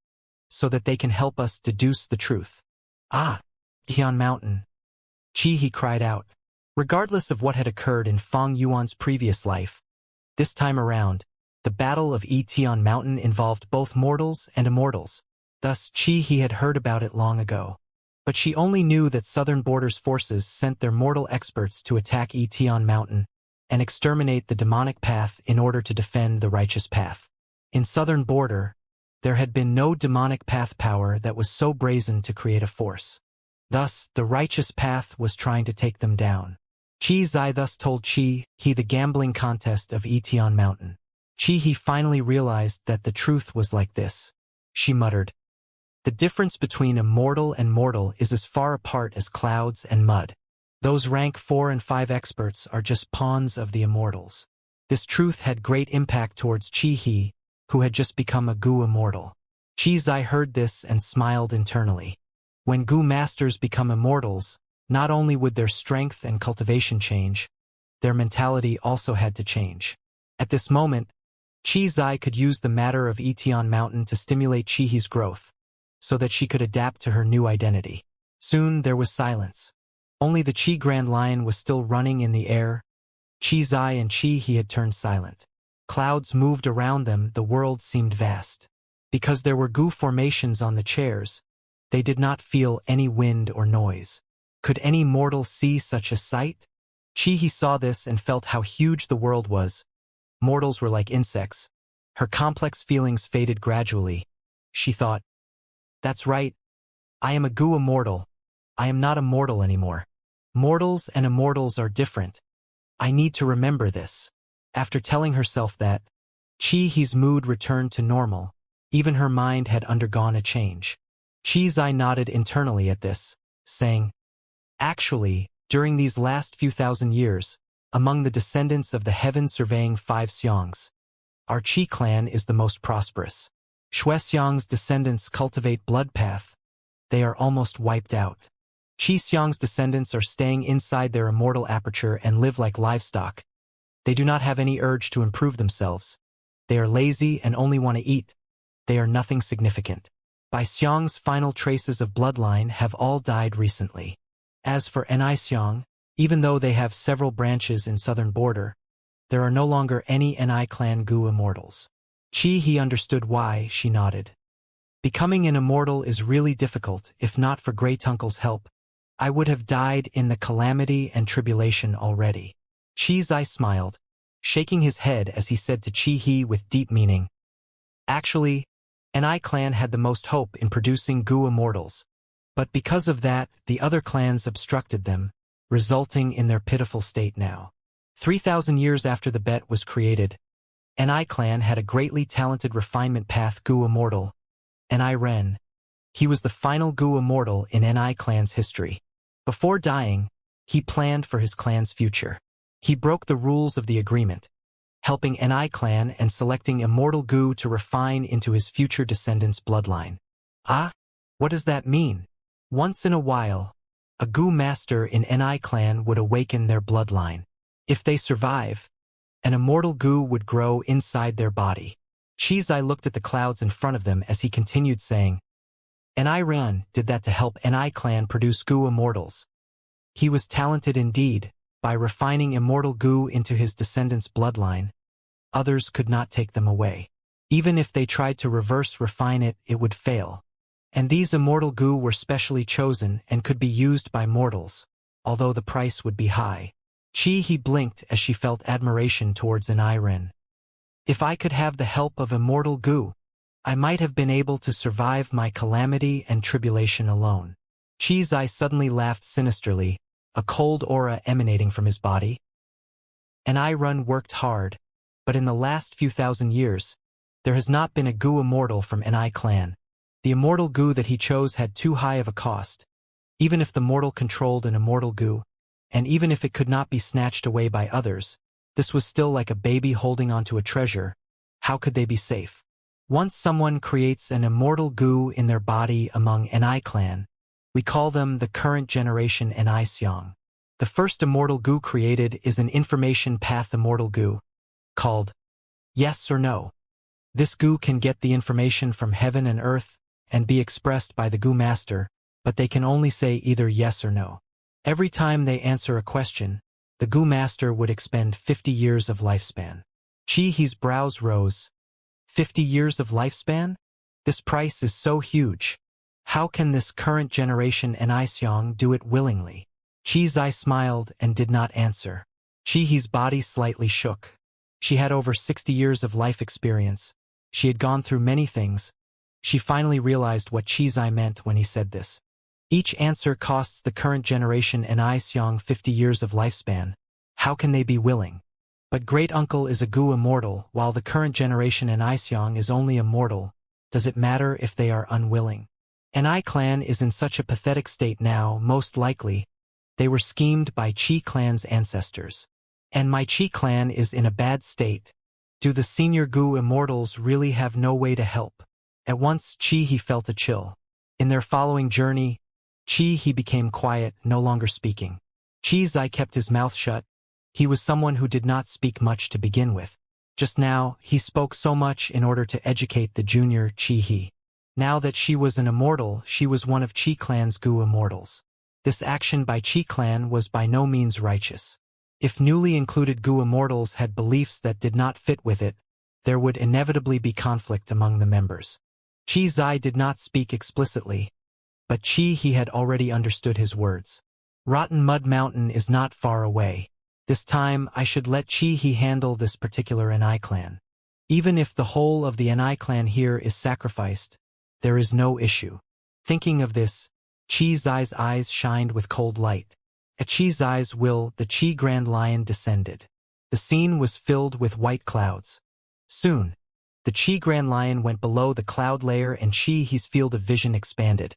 so that they can help us deduce the truth. Ah, Tian Mountain. Qi he cried out. Regardless of what had occurred in Feng Yuan's previous life, this time around, the Battle of Tian Mountain involved both mortals and immortals. Thus, Qi he had heard about it long ago. But she only knew that Southern Border's forces sent their mortal experts to attack Tian Mountain and exterminate the demonic path in order to defend the righteous path. In Southern Border, there had been no demonic path power that was so brazen to create a force. Thus, the righteous path was trying to take them down. Qi Zai thus told Qi he the gambling contest of Tian Mountain. Qi he finally realized that the truth was like this. She muttered, "The difference between immortal and mortal is as far apart as clouds and mud. Those rank 4 and 5 experts are just pawns of the immortals." This truth had great impact towards Qi he, who had just become a Gu immortal. Qi Zai heard this and smiled internally. When Gu masters become immortals, not only would their strength and cultivation change, their mentality also had to change. At this moment, Qi Zai could use the matter of Tian Mountain to stimulate Qi he's growth, so that she could adapt to her new identity. Soon there was silence. Only the Qi Grand Lion was still running in the air. Qi Zai and Qi he had turned silent. Clouds moved around them, the world seemed vast. Because there were Gu formations on the chairs, they did not feel any wind or noise. Could any mortal see such a sight? Qi he saw this and felt how huge the world was. Mortals were like insects. Her complex feelings faded gradually. She thought, "That's right. I am a Gu immortal. I am not a mortal anymore. Mortals and immortals are different. I need to remember this." After telling herself that, Qi he's mood returned to normal. Even her mind had undergone a change. Qi Zai nodded internally at this, saying, "Actually, during these last few thousand years, among the descendants of the heaven-surveying 5 Xiangs, our Qi clan is the most prosperous. Shui Xiang's descendants cultivate blood path. They are almost wiped out. Qi Xiang's descendants are staying inside their immortal aperture and live like livestock. They do not have any urge to improve themselves. They are lazy and only want to eat. They are nothing significant. Bai Xiang's final traces of bloodline have all died recently. As for Ni Xiang, even though they have several branches in Southern Border, there are no longer any Ni clan Gu immortals." Qi he understood why, she nodded. "Becoming an immortal is really difficult. If not for Great-uncle's help, I would have died in the calamity and tribulation already." Qi Zai smiled, shaking his head as he said to Qi he with deep meaning, "Actually, Ni clan had the most hope in producing Gu immortals. But because of that, the other clans obstructed them, resulting in their pitiful state now. 3,000 years after the bet was created, Ni clan had a greatly talented refinement path Gu immortal, Ni Ren. He was the final Gu immortal in Ni clan's history. Before dying, he planned for his clan's future. He broke the rules of the agreement, helping Ni clan and selecting immortal goo to refine into his future descendants' bloodline. Ah, what does that mean? Once in a while, a goo master in Ni clan would awaken their bloodline. If they survive, an immortal goo would grow inside their body. Chizai looked at the clouds in front of them as he continued saying, Ni did that to help Ni clan produce goo immortals. He was talented indeed. By refining immortal goo into his descendants' bloodline, others could not take them away. Even if they tried to reverse refine it, it would fail. And these immortal goo were specially chosen and could be used by mortals, although the price would be high. He blinked as she felt admiration towards Anirin. If I could have the help of immortal goo, I might have been able to survive my calamity and tribulation alone. Chizai suddenly laughed sinisterly, a cold aura emanating from his body. Anirin worked hard, but in the last few thousand years, there has not been a goo immortal from Ni clan. The immortal goo that he chose had too high of a cost. Even if the mortal controlled an immortal goo, and even if it could not be snatched away by others, this was still like a baby holding onto a treasure. How could they be safe? Once someone creates an immortal goo in their body among Ni clan, we call them the current generation Ni Xiong. The first immortal goo created is an information path immortal goo, called yes or no. This goo can get the information from heaven and earth and be expressed by the goo master, but they can only say either yes or no. Every time they answer a question, the goo master would expend 50 years of lifespan. Chihi's brows rose. 50 years of lifespan? This price is so huge. How can this current generation Ni Xiong do it willingly? Chizai smiled and did not answer. Chihi's body slightly shook. She had over 60 years of life experience. She had gone through many things. She finally realized what Chizai meant when he said this. Each answer costs the current generation Ni Xiong 50 years of lifespan. How can they be willing? But great uncle is a goo immortal, while the current generation Ni Xiong is only immortal. Does it matter if they are unwilling? Ni clan is in such a pathetic state now, most likely. They were schemed by Chi clan's ancestors. And my Chi clan is in a bad state. Do the senior goo immortals really have no way to help? At once he felt a chill. In their following journey, he became quiet, no longer speaking. Chizai kept his mouth shut. He was someone who did not speak much to begin with. Just now, he spoke so much in order to educate the junior Chi. Now that she was an immortal, she was one of Chi clan's goo immortals. This action by Chi clan was by no means righteous. If newly included goo immortals had beliefs that did not fit with it, there would inevitably be conflict among the members. Chizai did not speak explicitly, but he had already understood his words. Rotten Mud Mountain is not far away. This time I should let Chi handle this particular Ni clan. Even if the whole of the Ni clan here is sacrificed, there is no issue. Thinking of this, Chizai's eyes shined with cold light. At Chizai's will, the Chi Grand Lion descended. The scene was filled with white clouds. Soon, the Chi Grand Lion went below the cloud layer and Chi's field of vision expanded.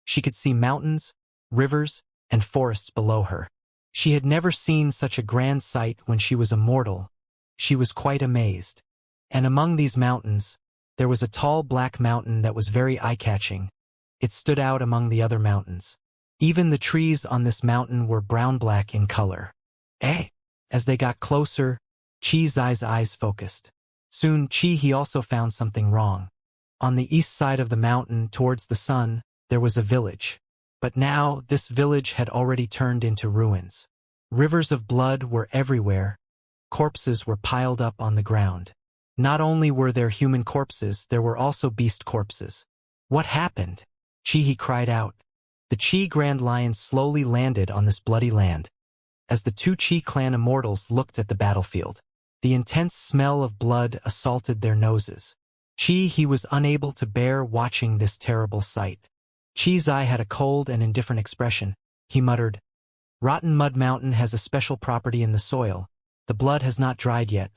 She could see mountains, rivers, and forests below her. She had never seen such a grand sight when she was immortal. She was quite amazed. And among these mountains, there was a tall black mountain that was very eye-catching. It stood out among the other mountains. Even the trees on this mountain were brown-black in color. As they got closer, Chizai's eyes focused. Soon he also found something wrong. On the east side of the mountain, towards the sun, there was a village. But now, this village had already turned into ruins. Rivers of blood were everywhere. Corpses were piled up on the ground. Not only were there human corpses, there were also beast corpses. What happened? Chi cried out. The Chi Grand Lion slowly landed on this bloody land. As the two Chi clan immortals looked at the battlefield, the intense smell of blood assaulted their noses. Chi was unable to bear watching this terrible sight. Chizai had a cold and indifferent expression. He muttered, "Rotten Mud Mountain has a special property in the soil. The blood has not dried yet.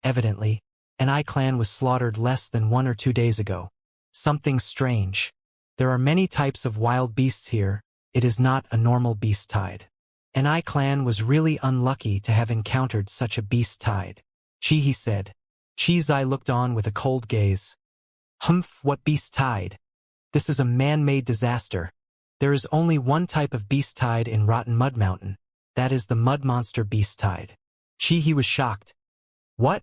Evidently, Ni clan was slaughtered less than 1 or 2 days ago. Something strange. There are many types of wild beasts here. it is not a normal beast tide. An clan was really unlucky to have encountered such a beast tide. He said. Zai looked on with a cold gaze. Humph, what beast tide? This is a man-made disaster. There is only one type of beast tide in Rotten Mud Mountain. That is the mud monster beast tide. He was shocked. What?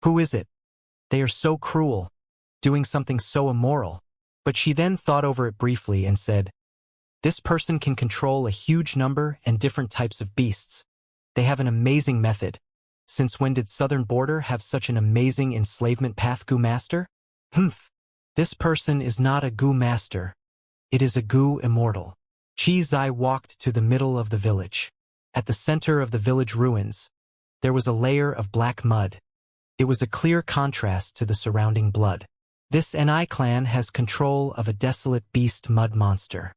Who is it? They are so cruel, doing something so immoral. But she then thought over it briefly and said, this person can control a huge number and different types of beasts. They have an amazing method. Since when did Southern Border have such an amazing enslavement path goo master? Humph. This person is not a goo master. It is a goo immortal. Zai walked to the middle of the village. At the center of the village ruins, there was a layer of black mud. It was a clear contrast to the surrounding blood. This clan has control of a desolate beast mud monster.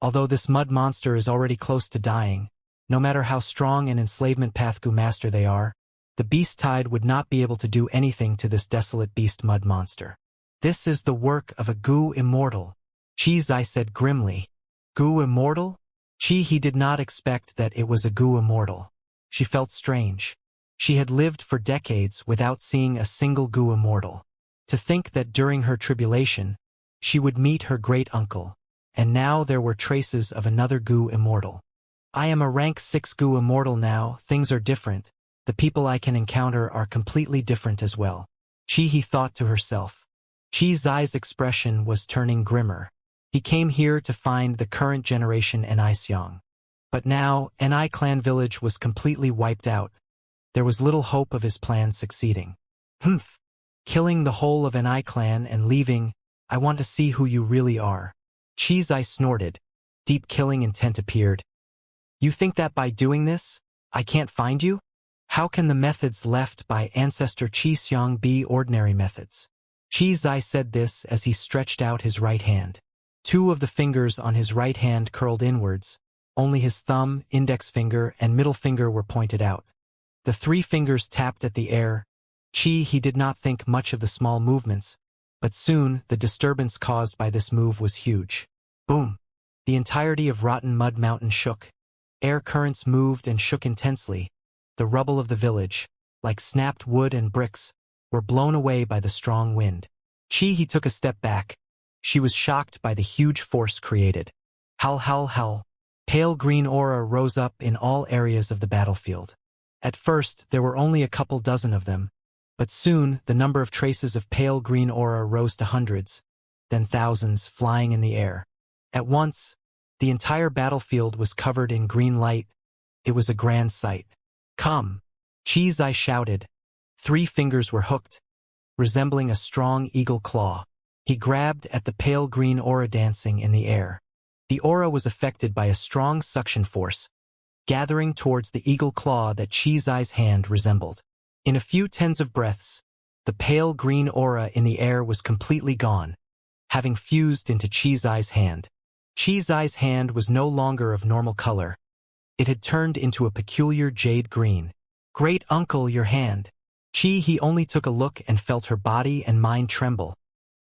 Although this mud monster is already close to dying, no matter how strong an enslavement path goo master they are, the beast tide would not be able to do anything to this desolate beast mud monster. This is the work of a goo immortal, Zai said grimly. Goo immortal? He did not expect that it was a goo immortal. She felt strange. She had lived for decades without seeing a single goo immortal. To think that during her tribulation, she would meet her great-uncle, and now there were traces of another goo immortal. I am a rank 6 goo immortal now, things are different. The people I can encounter are completely different as well. He thought to herself. Zai's expression was turning grimmer. He came here to find the current generation Seong. But now, clan village was completely wiped out. There was little hope of his plan succeeding. Humph. Killing the whole of clan and leaving, I want to see who you really are. Zai snorted. Deep killing intent appeared. You think that by doing this, I can't find you? How can the methods left by ancestor Seong be ordinary methods? Zai said this as he stretched out his right hand. Two of the fingers on his right hand curled inwards. Only his thumb, index finger, and middle finger were pointed out. The 3 fingers tapped at the air. He did not think much of the small movements, but soon the disturbance caused by this move was huge. Boom! The entirety of Rotten Mud Mountain shook. Air currents moved and shook intensely. The rubble of the village, like snapped wood and bricks, were blown away by the strong wind. He took a step back. She was shocked by the huge force created. Howl, howl, howl. Pale green aura rose up in all areas of the battlefield. At first, there were only a couple dozen of them, but soon the number of traces of pale green aura rose to hundreds, then thousands flying in the air. At once, the entire battlefield was covered in green light. It was a grand sight. Come! Zai shouted. 3 fingers were hooked, resembling a strong eagle claw. He grabbed at the pale green aura dancing in the air. The aura was affected by a strong suction force, gathering towards the eagle claw that Zai's hand resembled. In a few tens of breaths, the pale green aura in the air was completely gone, having fused into Zai's hand. Zai's hand was no longer of normal color. It had turned into a peculiar jade green. Great uncle, your hand. He only took a look and felt her body and mind tremble.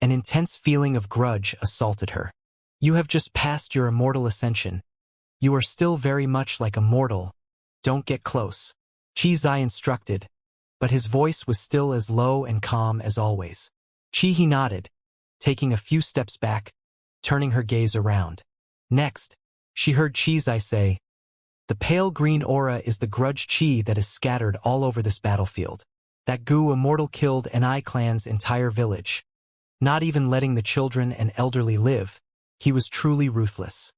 An intense feeling of grudge assaulted her. You have just passed your immortal ascension. You are still very much like a mortal. Don't get close. Zai instructed, but his voice was still as low and calm as always. He nodded, taking a few steps back, turning her gaze around. Next, she heard Zai say, the pale green aura is the grudge chi that is scattered all over this battlefield. That goo immortal killed clan's entire village. Not even letting the children and elderly live, he was truly ruthless.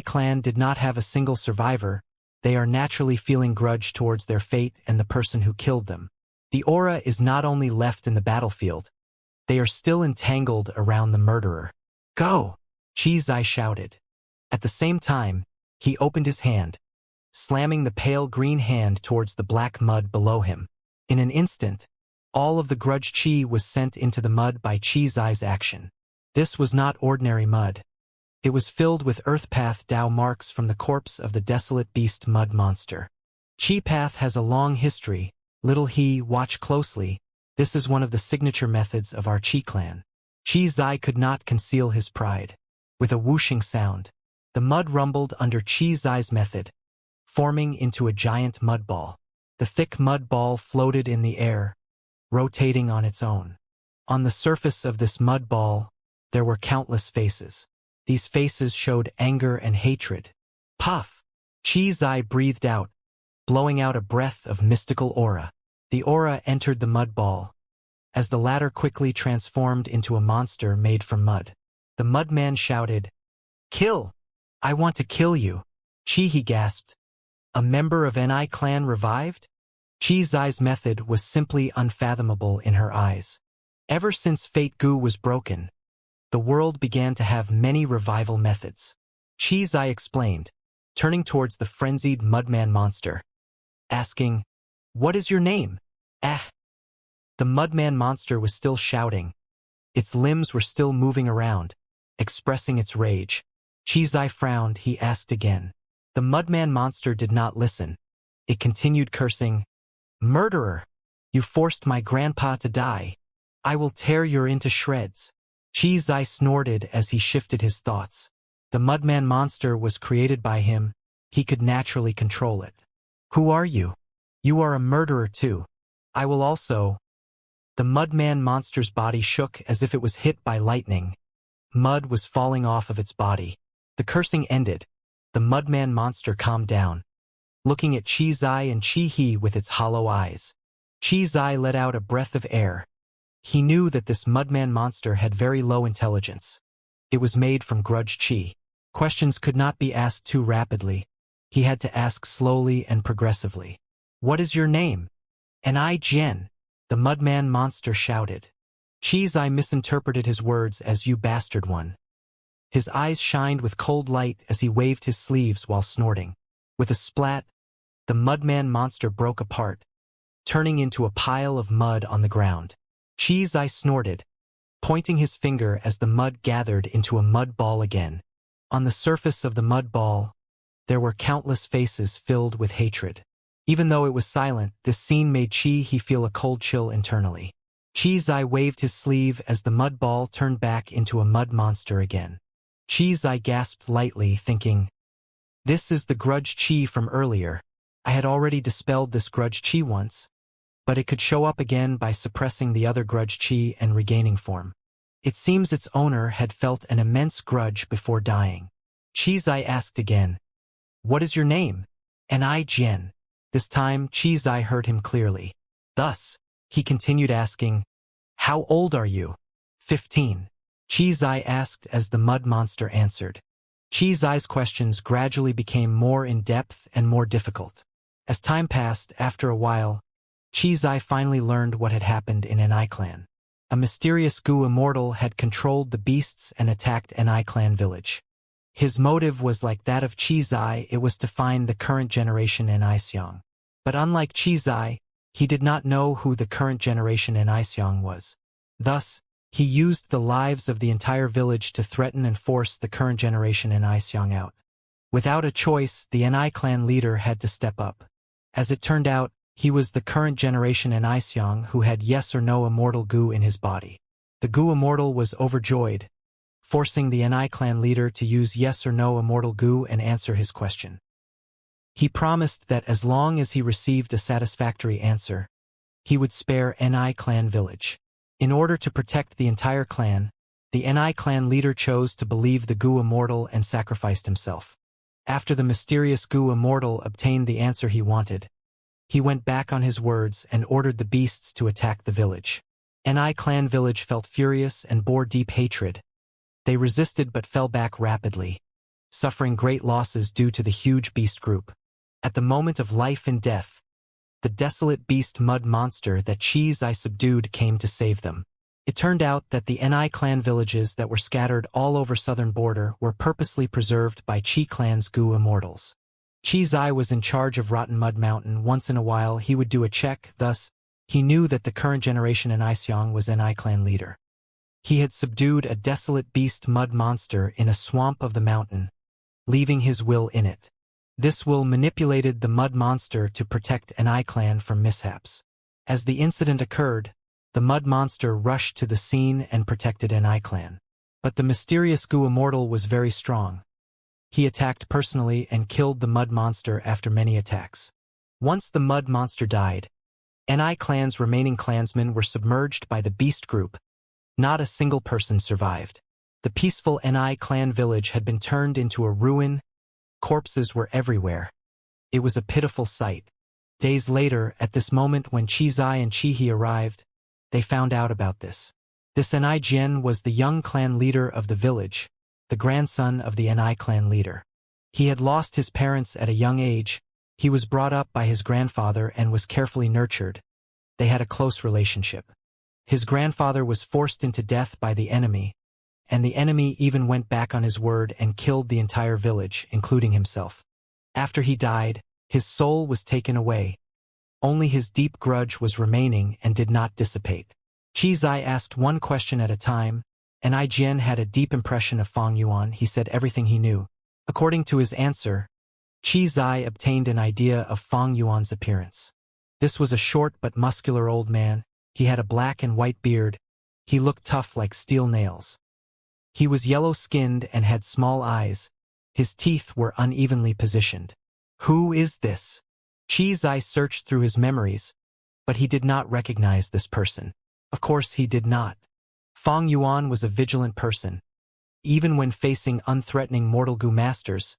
Clan did not have a single survivor. They are naturally feeling grudge towards their fate and the person who killed them. The aura is not only left in the battlefield, they are still entangled around the murderer. Go! Zai shouted. At the same time, he opened his hand, slamming the pale green hand towards the black mud below him. In an instant, all of the grudge chi was sent into the mud by Zai's action. This was not ordinary mud. It was filled with earth path Dao marks from the corpse of the desolate beast mud monster. Chi path has a long history. Little he, watch closely. This is one of the signature methods of our Chi clan. Zai could not conceal his pride. With a whooshing sound, The mud rumbled under Chi-Zai's method, forming into a giant mud ball. The thick mud ball floated in the air, rotating on its own. On the surface of this mud ball, there were countless faces. These faces showed anger and hatred. Puff! Chi-Zai breathed out, blowing out a breath of mystical aura. The aura entered the mud ball, as the latter quickly transformed into a monster made from mud. The mudman shouted, "Kill! I want to kill you!" Chi, he gasped. A member of NI clan revived? Chi-Zai's method was simply unfathomable in her eyes. Ever since Fate Gu was broken, the world began to have many revival methods. Chi-Zai explained, turning towards the frenzied mudman monster, asking, "What is your name?" "Ah." The mudman monster was still shouting. Its limbs were still moving around, expressing its rage. Chi-Zai frowned. He asked again. The mudman monster did not listen. It continued cursing, "Murderer! You forced my grandpa to die. I will tear you into shreds." Chi-Zai snorted as he shifted his thoughts. The mudman monster was created by him. He could naturally control it. "Who are you?" "You are a murderer too. I will also—" The mudman monster's body shook as if it was hit by lightning. Mud was falling off of its body. The cursing ended. The mudman monster calmed down, looking at Chi-Zai and Chi-He with its hollow eyes. Chi-Zai let out a breath of air. He knew that this mudman monster had very low intelligence. It was made from grudge chi. Questions could not be asked too rapidly. He had to ask slowly and progressively. "What is your name?" "And I Jian," the mudman monster shouted. Chi-Zai misinterpreted his words as "you bastard one." His eyes shined with cold light as he waved his sleeves while snorting. With a splat, the mudman monster broke apart, turning into a pile of mud on the ground. Chi-Zai snorted, pointing his finger as the mud gathered into a mud ball again. On the surface of the mud ball, there were countless faces filled with hatred. Even though it was silent, this scene made Chi-He feel a cold chill internally. Chi-Zai waved his sleeve as the mud ball turned back into a mud monster again. Chi-Zai gasped lightly, thinking, "This is the grudge chi from earlier. I had already dispelled this grudge chi once, but it could show up again by suppressing the other grudge chi and regaining form. It seems its owner had felt an immense grudge before dying." Chi-Zai asked again, "What is your name?" "And I Jian." This time, Chi-Zai heard him clearly. Thus, he continued asking, "How old are you?" 15. Chi-Zai asked as the mud monster answered. Chi-Zai's questions gradually became more in-depth and more difficult. As time passed, after a while, Chi-Zai finally learned what had happened in NI clan. A mysterious Gu Immortal had controlled the beasts and attacked NI clan village. His motive was like that of Chi-Zai. It was to find the current generation NI Xiong. But unlike Chi-Zai, he did not know who the current generation NI Xiong was. Thus, he used the lives of the entire village to threaten and force the current generation NI Xiong out. Without a choice, the NI clan leader had to step up. As it turned out, he was the current generation NI Xiong who had yes or no immortal Gu in his body. The Gu Immortal was overjoyed, forcing the NI clan leader to use yes or no immortal Gu and answer his question. He promised that as long as he received a satisfactory answer, he would spare NI clan village. In order to protect the entire clan, the NI clan leader chose to believe the Gu Immortal and sacrificed himself. After the mysterious Gu Immortal obtained the answer he wanted, he went back on his words and ordered the beasts to attack the village. NI clan village felt furious and bore deep hatred. They resisted but fell back rapidly, suffering great losses due to the huge beast group. At the moment of life and death, the desolate beast mud monster that Chi-Zai subdued came to save them. It turned out that the NI clan villages that were scattered all over southern border were purposely preserved by Chi clan's Gu Immortals. Chi-Zai was in charge of Rotten Mud Mountain. Once in a while he would do a check, thus, he knew that the current generation NI Xiong was NI clan leader. He had subdued a desolate beast mud monster in a swamp of the mountain, leaving his will in it. This will manipulated the mud monster to protect NI clan from mishaps. As the incident occurred, the mud monster rushed to the scene and protected NI clan. But the mysterious Gu Immortal was very strong. He attacked personally and killed the mud monster after many attacks. Once the mud monster died, Ni clan's remaining clansmen were submerged by the beast group. Not a single person survived. The peaceful Ni clan village had been turned into a ruin. Corpses were everywhere. It was a pitiful sight. Days later, at this moment when Chizai and Chihi arrived, they found out about this. This Ni Jian was the young clan leader of the village, the grandson of the Ni clan leader. He had lost his parents at a young age. He was brought up by his grandfather and was carefully nurtured. They had a close relationship. His grandfather was forced into death by the enemy, and the enemy even went back on his word and killed the entire village, including himself. After he died, his soul was taken away. Only his deep grudge was remaining and did not dissipate. Chizai asked one question at a time, and Ai Jian had a deep impression of Fang Yuan. He said everything he knew. According to his answer, Chizai obtained an idea of Fang Yuan's appearance. This was a short but muscular old man. He had a black and white beard. He looked tough like steel nails. He was yellow-skinned and had small eyes. His teeth were unevenly positioned. Who is this? Chizai searched through his memories, but he did not recognize this person. Of course he did not. Fang Yuan was a vigilant person. Even when facing unthreatening mortal Gu masters,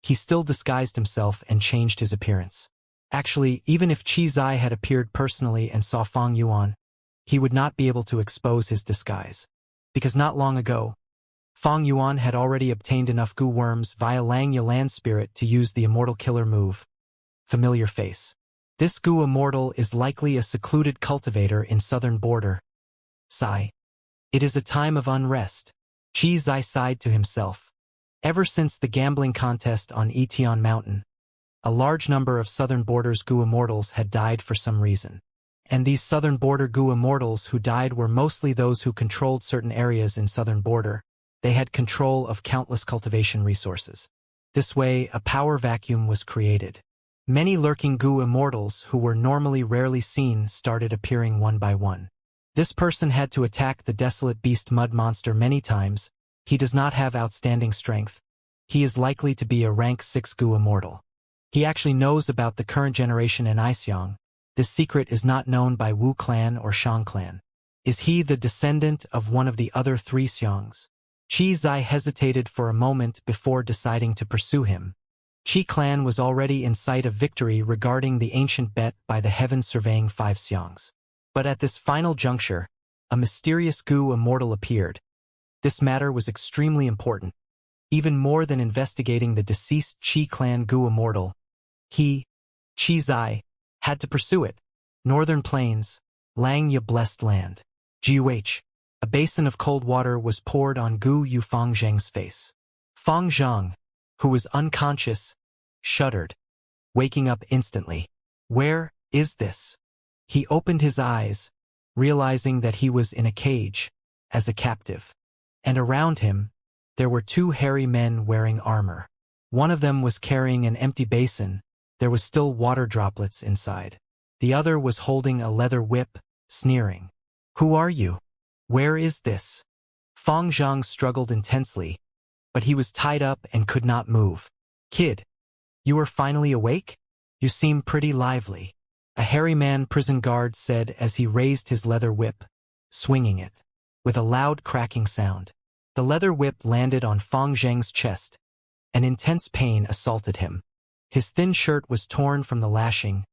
he still disguised himself and changed his appearance. Actually, even if Chizai had appeared personally and saw Fang Yuan, he would not be able to expose his disguise. Because not long ago, Fang Yuan had already obtained enough Gu worms via Lang Ya land spirit to use the immortal killer move. Familiar face. This Gu immortal is likely a secluded cultivator in southern border. Sigh. It is a time of unrest. Chizai sighed to himself. Ever since the gambling contest on Etion Mountain, a large number of southern border's Gu immortals had died for some reason. And these southern border Gu immortals who died were mostly those who controlled certain areas in southern border. They had control of countless cultivation resources. This way, a power vacuum was created. Many lurking Gu immortals who were normally rarely seen started appearing one by one. This person had to attack the desolate beast mud monster many times. He does not have outstanding strength. He is likely to be a rank 6 Gu immortal. He actually knows about the current generation in Iseong. This secret is not known by Wu clan or Shang clan. Is he the descendant of one of the other 3 Xiangs? Chizai hesitated for a moment before deciding to pursue him. Chi clan was already in sight of victory regarding the ancient bet by the heaven surveying 5 Xiangs. But at this final juncture, a mysterious Gu immortal appeared. This matter was extremely important, even more than investigating the deceased Chi clan Gu immortal. He, Chizai, had to pursue it. Northern Plains, Lang Ya blessed land. Guh. A basin of cold water was poured on Gu Yu Fangzhang's face. Fangzhang, who was unconscious, shuddered, waking up instantly. Where is this? He opened his eyes, realizing that he was in a cage, as a captive. And around him, there were 2 hairy men wearing armor. One of them was carrying an empty basin. There was still water droplets inside. The other was holding a leather whip, sneering. Who are you? Where is this? Fang Zhang struggled intensely, but he was tied up and could not move. Kid, you are finally awake? You seem pretty lively. A hairy man prison guard said as he raised his leather whip, swinging it, with a loud cracking sound. The leather whip landed on Fang Zhang's chest. An intense pain assaulted him. His thin shirt was torn from the lashing.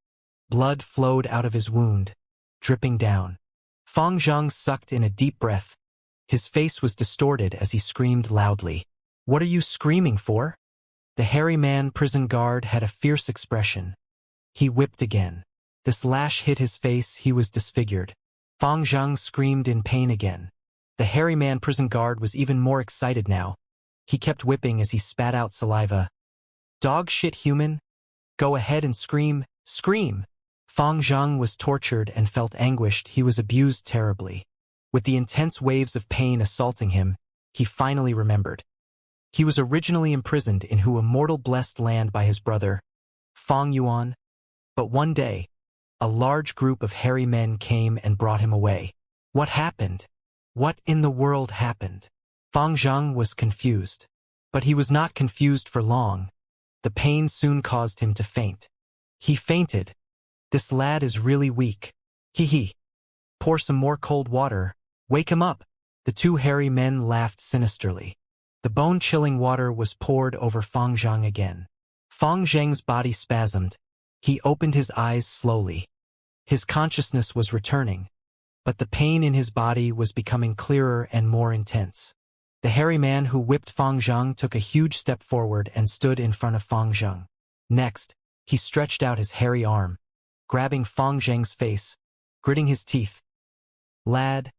Blood flowed out of his wound, dripping down. Fang Zhang sucked in a deep breath. His face was distorted as he screamed loudly. What are you screaming for? The hairy man prison guard had a fierce expression. He whipped again. This lash hit his face. He was disfigured. Fang Zhang screamed in pain again. The hairy man prison guard was even more excited now. He kept whipping as he spat out saliva. Dog shit human? Go ahead and scream, scream! Fang Zhang was tortured and felt anguished. He was abused terribly. With the intense waves of pain assaulting him, he finally remembered. He was originally imprisoned in Hu immortal blessed land by his brother, Fang Yuan. But one day, a large group of hairy men came and brought him away. What happened? What in the world happened? Fang Zhang was confused. But he was not confused for long. The pain soon caused him to faint. He fainted. This lad is really weak. Hee. Pour some more cold water. Wake him up. The two hairy men laughed sinisterly. The bone-chilling water was poured over Fang Zhang again. Fang Zhang's body spasmed. He opened his eyes slowly. His consciousness was returning, but the pain in his body was becoming clearer and more intense. The hairy man who whipped Fang Zhang took a huge step forward and stood in front of Fang Zhang. Next, he stretched out his hairy arm, grabbing Fang Zhang's face, gritting his teeth. Lad,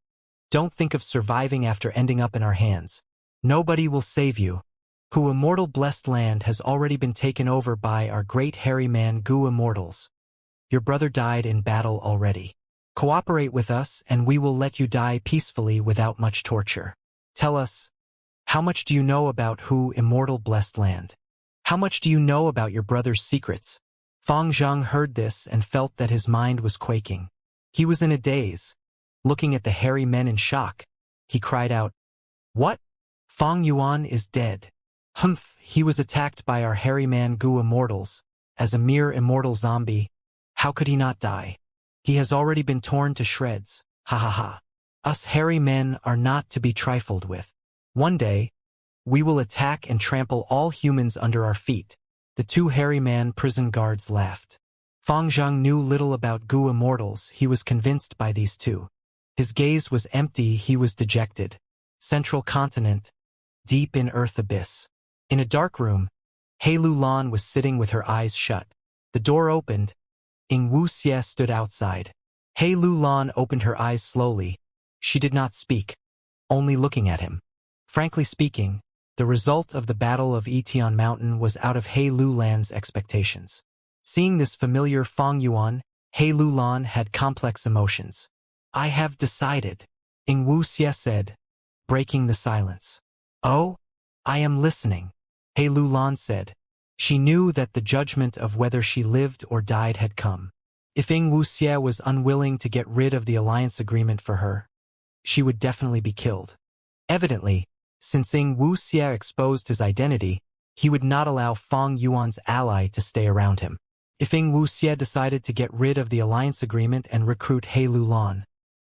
don't think of surviving after ending up in our hands. Nobody will save you. Who Immortal blessed land has already been taken over by our great hairy man Gu Immortals. Your brother died in battle already. Cooperate with us and we will let you die peacefully without much torture. Tell us, how much do you know about Who Immortal blessed land? How much do you know about your brother's secrets? Fang Zhang heard this and felt that his mind was quaking. He was in a daze. Looking at the hairy men in shock, he cried out, "What? Fang Yuan is dead." Humph, he was attacked by our hairy man Gu Immortals. As a mere immortal zombie, how could he not die? He has already been torn to shreds. Ha ha ha. Us hairy men are not to be trifled with. One day, we will attack and trample all humans under our feet. The two hairy man prison guards laughed. Fang Zhang knew little about Gu Immortals. He was convinced by these two. His gaze was empty, he was dejected. Central continent, deep in earth abyss. In a dark room, He Lu Lan was sitting with her eyes shut. The door opened. Ying Wuxie stood outside. He Lu Lan opened her eyes slowly. She did not speak, only looking at him. Frankly speaking, the result of the Battle of Yitian Mountain was out of He Lu Lan's expectations. Seeing this familiar Fang Yuan, He Lu Lan had complex emotions. I have decided, Ying Wuxie said, breaking the silence. Oh? I am listening, He Lu Lan said. She knew that the judgment of whether she lived or died had come. If Ying Wuxie was unwilling to get rid of the alliance agreement for her, she would definitely be killed. Evidently, since Ying Wuxie exposed his identity, he would not allow Fang Yuan's ally to stay around him. If Ying Wuxie decided to get rid of the alliance agreement and recruit He Lu Lan,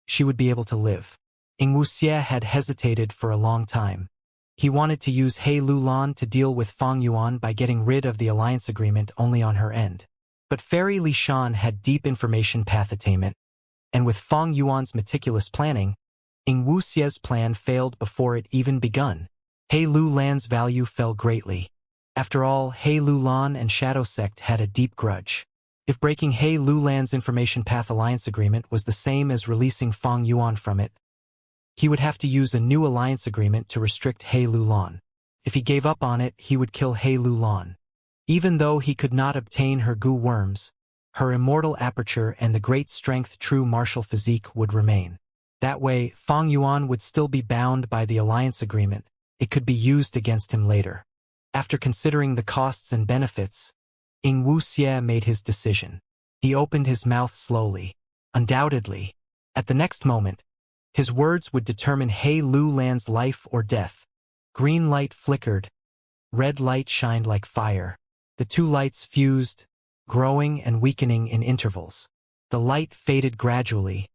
she would be able to live. Ying Wuxie had hesitated for a long time. He wanted to use He Lu Lan to deal with Fang Yuan by getting rid of the alliance agreement only on her end. But Fairy Li Shan had deep information path attainment, and with Fang Yuan's meticulous planning, Ying Wuxie's plan failed before it even begun. He Lu Lan's value fell greatly. After all, He Lu Lan and Shadow Sect had a deep grudge. If breaking He Lu Lan's information path alliance agreement was the same as releasing Fang Yuan from it, he would have to use a new alliance agreement to restrict He Lu Lan. If he gave up on it, he would kill He Lu Lan. Even though he could not obtain her Gu worms, her immortal aperture and the great strength true martial physique would remain. That way, Fang Yuan would still be bound by the alliance agreement. It could be used against him later. After considering the costs and benefits, Ying Wuxie made his decision. He opened his mouth slowly. Undoubtedly, at the next moment, his words would determine He Lu Lan's life or death. Green light flickered. Red light shined like fire. The two lights fused, growing and weakening in intervals. The light faded gradually.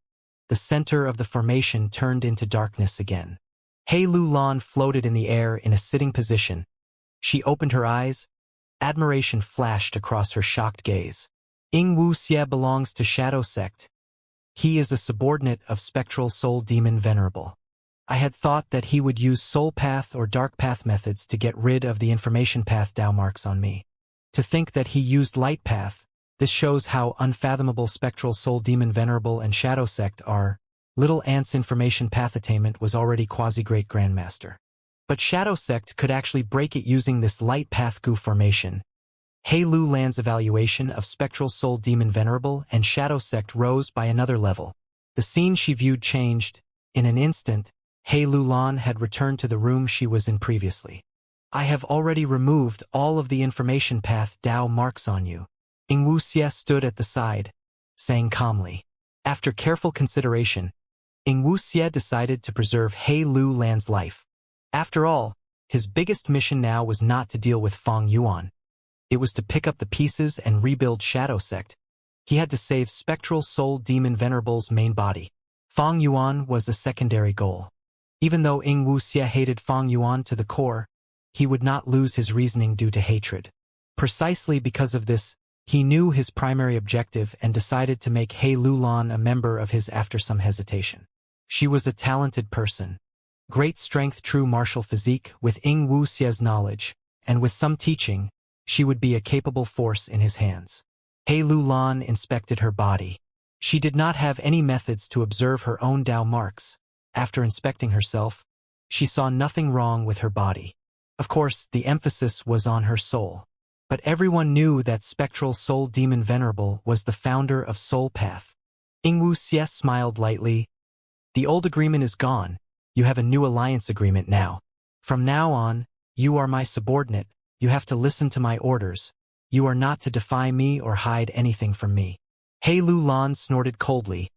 The center of the formation turned into darkness again. He Lu Lan floated in the air in a sitting position. She opened her eyes. Admiration flashed across her shocked gaze. Ying Wuxie belongs to Shadow Sect. He is a subordinate of Spectral Soul Demon Venerable. I had thought that he would use Soul Path or Dark Path methods to get rid of the Information Path Dao marks on me. To think that he used Light Path, this shows how unfathomable Spectral Soul Demon Venerable and Shadow Sect are. Little Ant's Information Path attainment was already quasi-great Grandmaster. But Shadow Sect could actually break it using this Light Path Gu formation. He Lu Lan's evaluation of Spectral Soul Demon Venerable and Shadow Sect rose by another level. The scene she viewed changed. In an instant, He Lu Lan had returned to the room she was in previously. I have already removed all of the Information Path Dao marks on you. Ying Wuxie stood at the side, saying calmly. After careful consideration, Ying Wuxie decided to preserve He Lu Lan's life. After all, His biggest mission now was not to deal with Feng Yuan. It was to pick up the pieces and rebuild Shadow Sect. He had to save Spectral Soul Demon Venerable's main body. Feng Yuan was a secondary goal. Even though Ying Wuxie hated Feng Yuan to the core, he would not lose his reasoning due to hatred. Precisely because of this, he knew his primary objective and decided to make He Lulan a member of his after some hesitation. She was a talented person. Great strength, true martial physique, with Ying Wuxie's knowledge, and with some teaching, she would be a capable force in his hands. He Lulan inspected her body. She did not have any methods to observe her own Dao marks. After inspecting herself, she saw nothing wrong with her body. Of course, the emphasis was on her soul. But everyone knew that Spectral Soul Demon Venerable was the founder of Soul Path. Ying Wuxie smiled lightly. The old agreement is gone. You have a new alliance agreement now. From now on, you are my subordinate. You have to listen to my orders. You are not to defy me or hide anything from me. He Lulan snorted coldly,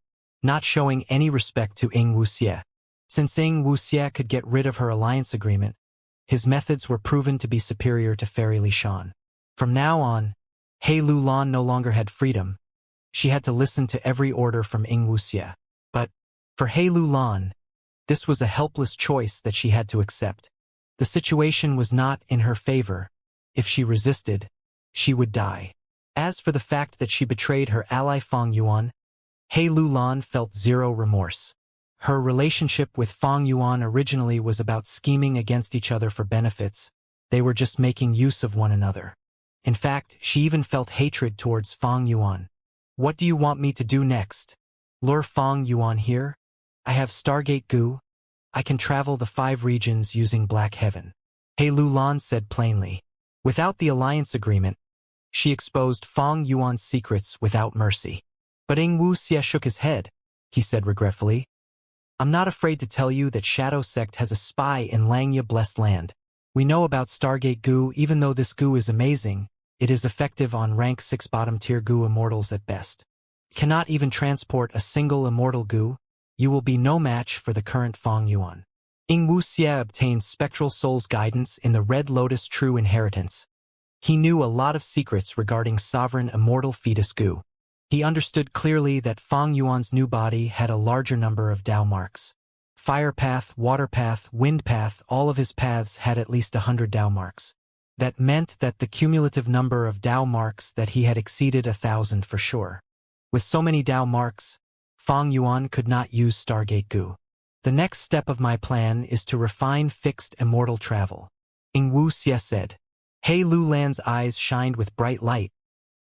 not showing any respect to Ying Wuxie. Since Ying Wuxie could get rid of her alliance agreement, his methods were proven to be superior to Fairy Li Shan. From now on, He Lulan no longer had freedom. She had to listen to every order from Ying Wuxie. But, for He Lulan, this was a helpless choice that she had to accept. The situation was not in her favor. If she resisted, she would die. As for the fact that she betrayed her ally Feng Yuan, He Lulan felt zero remorse. Her relationship with Feng Yuan originally was about scheming against each other for benefits. They were just making use of one another. In fact, she even felt hatred towards Feng Yuan. What do you want me to do next? Lure Feng Yuan here? I have Stargate Gu. I can travel the 5 regions using Black Heaven. He Lulan said plainly. Without the alliance agreement, she exposed Feng Yuan's secrets without mercy. But Ying Wuxie shook his head. He said regretfully, I'm not afraid to tell you that Shadow Sect has a spy in Langya Blessed Land. We know about Stargate Gu. Even though this Gu is amazing, it is effective on rank 6 bottom-tier Gu immortals at best. Cannot even transport a single immortal Gu. You will be no match for the current Feng Yuan. Ying Wuxie obtained Spectral Soul's guidance in the Red Lotus True Inheritance. He knew a lot of secrets regarding sovereign immortal fetus Gu. He understood clearly that Feng Yuan's new body had a larger number of Dao marks. Fire path, water path, wind path, all of his paths had at least 100 Dao marks. That meant that the cumulative number of Dao marks that he had exceeded 1,000 for sure. With so many Dao marks, Feng Yuan could not use Stargate Gu. The next step of my plan is to refine fixed immortal travel. Ying Wuxie said. He Lulan's eyes shined with bright light.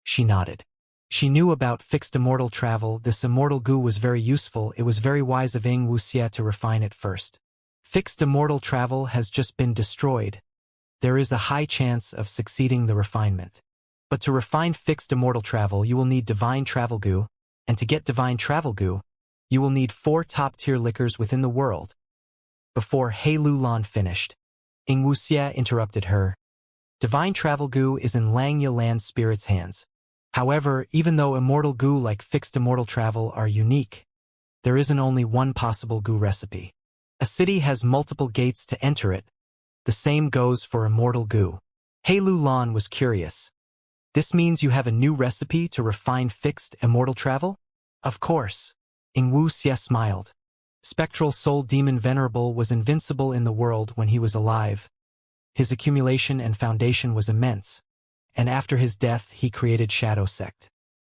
She nodded. She knew about fixed immortal travel. This immortal Gu was very useful. It was very wise of Ying Wuxie to refine it first. Fixed immortal travel has just been destroyed. There is a high chance of succeeding the refinement. But to refine fixed immortal travel, you will need Divine Travel Gu, and to get Divine Travel Gu, you will need 4 top-tier liquors within the world. Before He Lulan finished, Ying Wuxie interrupted her. Divine Travel Gu is in Langya Land Spirit's hands. However, even though immortal Gu like fixed immortal travel are unique, there isn't only one possible Gu recipe. A city has multiple gates to enter it. The same goes for immortal Gu. He Lulan was curious. This means you have a new recipe to refine fixed immortal travel? Of course. Ying Wuxie smiled. Spectral Soul Demon Venerable was invincible in the world when he was alive. His accumulation and foundation was immense, and after his death he created Shadow Sect.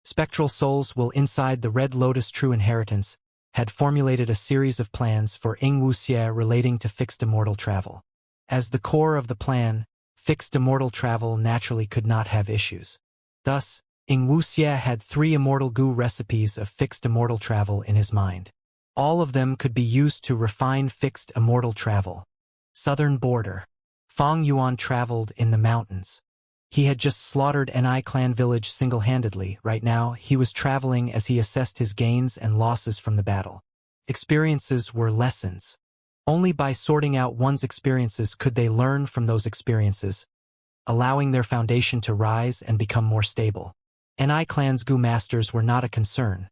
Spectral Souls will inside the Red Lotus True Inheritance had formulated a series of plans for Ying Wuxie relating to fixed immortal travel. As the core of the plan, fixed immortal travel naturally could not have issues. Thus, Ying Wuxie had 3 immortal Gu recipes of fixed immortal travel in his mind. All of them could be used to refine fixed immortal travel. Southern border. Feng Yuan traveled in the mountains. He had just slaughtered Ni clan village single-handedly. Right now, he was traveling as he assessed his gains and losses from the battle. Experiences were lessons. Only by sorting out one's experiences could they learn from those experiences, allowing their foundation to rise and become more stable. Ni clan's Gu masters were not a concern.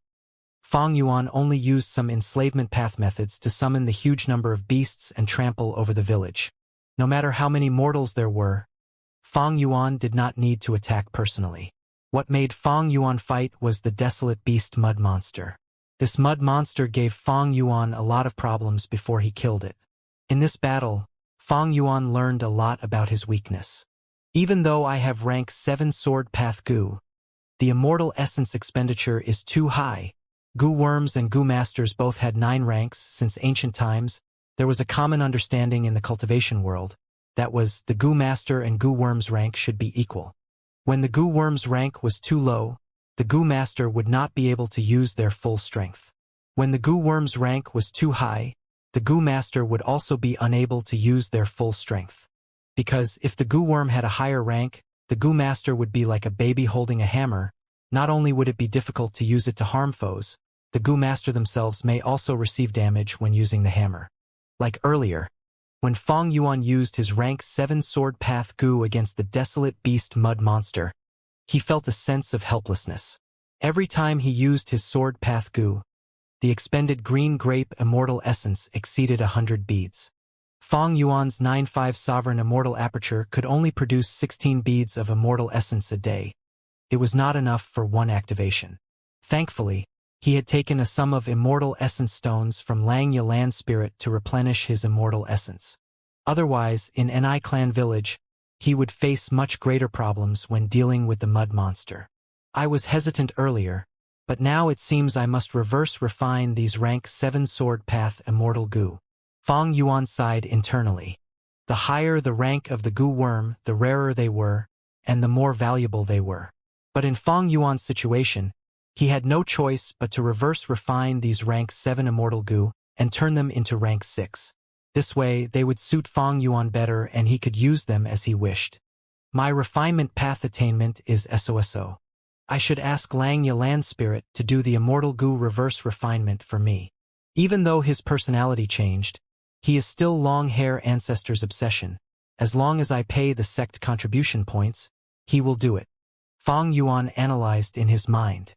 Feng Yuan only used some enslavement path methods to summon the huge number of beasts and trample over the village. No matter how many mortals there were, Fang Yuan did not need to attack personally. What made Fang Yuan fight was the desolate beast mud monster. This mud monster gave Fang Yuan a lot of problems before he killed it. In this battle, Fang Yuan learned a lot about his weakness. Even though I have rank 7 sword path Gu, the immortal essence expenditure is too high. Gu worms and Gu masters both had 9 ranks. Since ancient times, there was a common understanding in the cultivation world. That was, the Gu master and Gu worm's rank should be equal. When the Gu worm's rank was too low, the Gu master would not be able to use their full strength. When the Gu worm's rank was too high, the Gu master would also be unable to use their full strength. Because if the Gu worm had a higher rank, the Gu master would be like a baby holding a hammer. Not only would it be difficult to use it to harm foes, the Gu master themselves may also receive damage when using the hammer. Like earlier, when Fang Yuan used his rank 7 sword path Gu against the desolate beast mud monster, he felt a sense of helplessness. Every time he used his sword path Gu, the expended green grape immortal essence exceeded 100 beads. Fang Yuan's 9-5 sovereign immortal aperture could only produce 16 beads of immortal essence a day. It was not enough for one activation. Thankfully, he had taken a sum of immortal essence stones from Langya land spirit to replenish his immortal essence. Otherwise, in Ni clan village, he would face much greater problems when dealing with the mud monster. I was hesitant earlier, but now it seems I must reverse refine these rank 7 sword path immortal Gu. Fang Yuan sighed internally. The higher the rank of the Gu worm, the rarer they were, and the more valuable they were. But in Fang Yuan's situation, he had no choice but to reverse refine these rank 7 immortal Gu and turn them into rank 6. This way, they would suit Fang Yuan better and he could use them as he wished. My refinement path attainment is SOSO. I should ask Langya land spirit to do the immortal Gu reverse refinement for me. Even though his personality changed, he is still long hair ancestor's obsession. As long as I pay the sect contribution points, he will do it. Fang Yuan analyzed in his mind.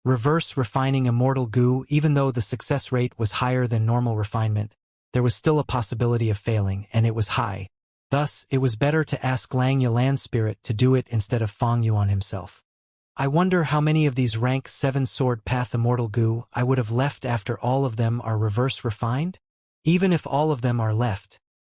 Reverse refining immortal Gu, even though the success rate was higher than normal refinement, there was still a possibility of failing, and it was high. Thus, it was better to ask Langya land spirit to do it instead of Fang Yuan himself. I wonder how many of these rank 7 sword path immortal Gu I would have left after all of them are reverse refined? Even if all of them are left,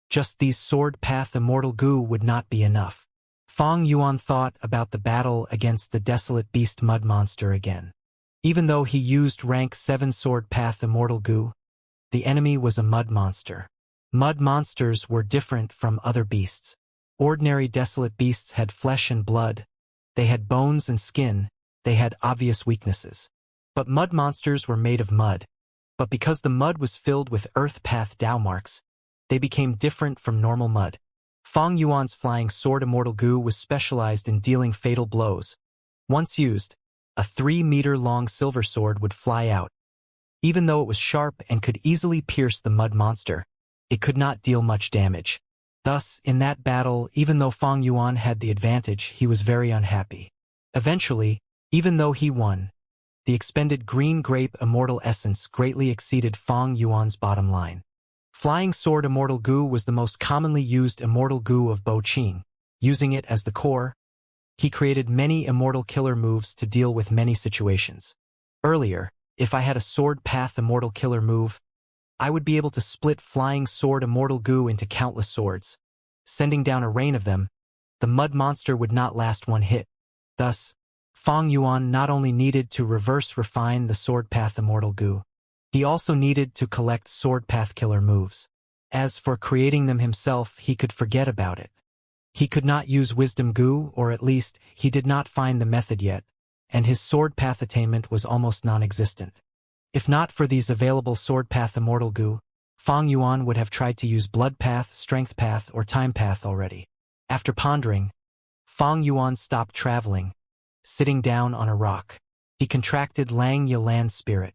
just these sword path immortal Gu would not be enough. Fang Yuan thought about the battle against the desolate beast mud monster again. Even though he used rank 7 sword path immortal Gu, the enemy was a mud monster. Mud monsters were different from other beasts. Ordinary desolate beasts had flesh and blood. They had bones and skin. They had obvious weaknesses. But mud monsters were made of mud. But because the mud was filled with earth path Dao marks, they became different from normal mud. Fang Yuan's flying sword immortal Gu was specialized in dealing fatal blows. Once used, a 3-meter-long silver sword would fly out. Even though it was sharp and could easily pierce the mud monster, it could not deal much damage. Thus, in that battle, even though Fang Yuan had the advantage, he was very unhappy. Eventually, even though he won, the expended green grape immortal essence greatly exceeded Fang Yuan's bottom line. Flying sword immortal Gu was the most commonly used immortal Gu of Bo Qing. Using it as the core, he created many immortal killer moves to deal with many situations. Earlier, if I had a sword path immortal killer move, I would be able to split flying sword immortal Gu into countless swords. Sending down a rain of them, the mud monster would not last one hit. Thus, Fang Yuan not only needed to reverse refine the sword path immortal Gu, he also needed to collect sword path killer moves. As for creating them himself, he could forget about it. He could not use wisdom Gu, or at least, he did not find the method yet, and his sword path attainment was almost non-existent. If not for these available sword path immortal Gu, Fang Yuan would have tried to use blood path, strength path, or time path already. After pondering, Fang Yuan stopped traveling, sitting down on a rock. He contracted Langya land spirit.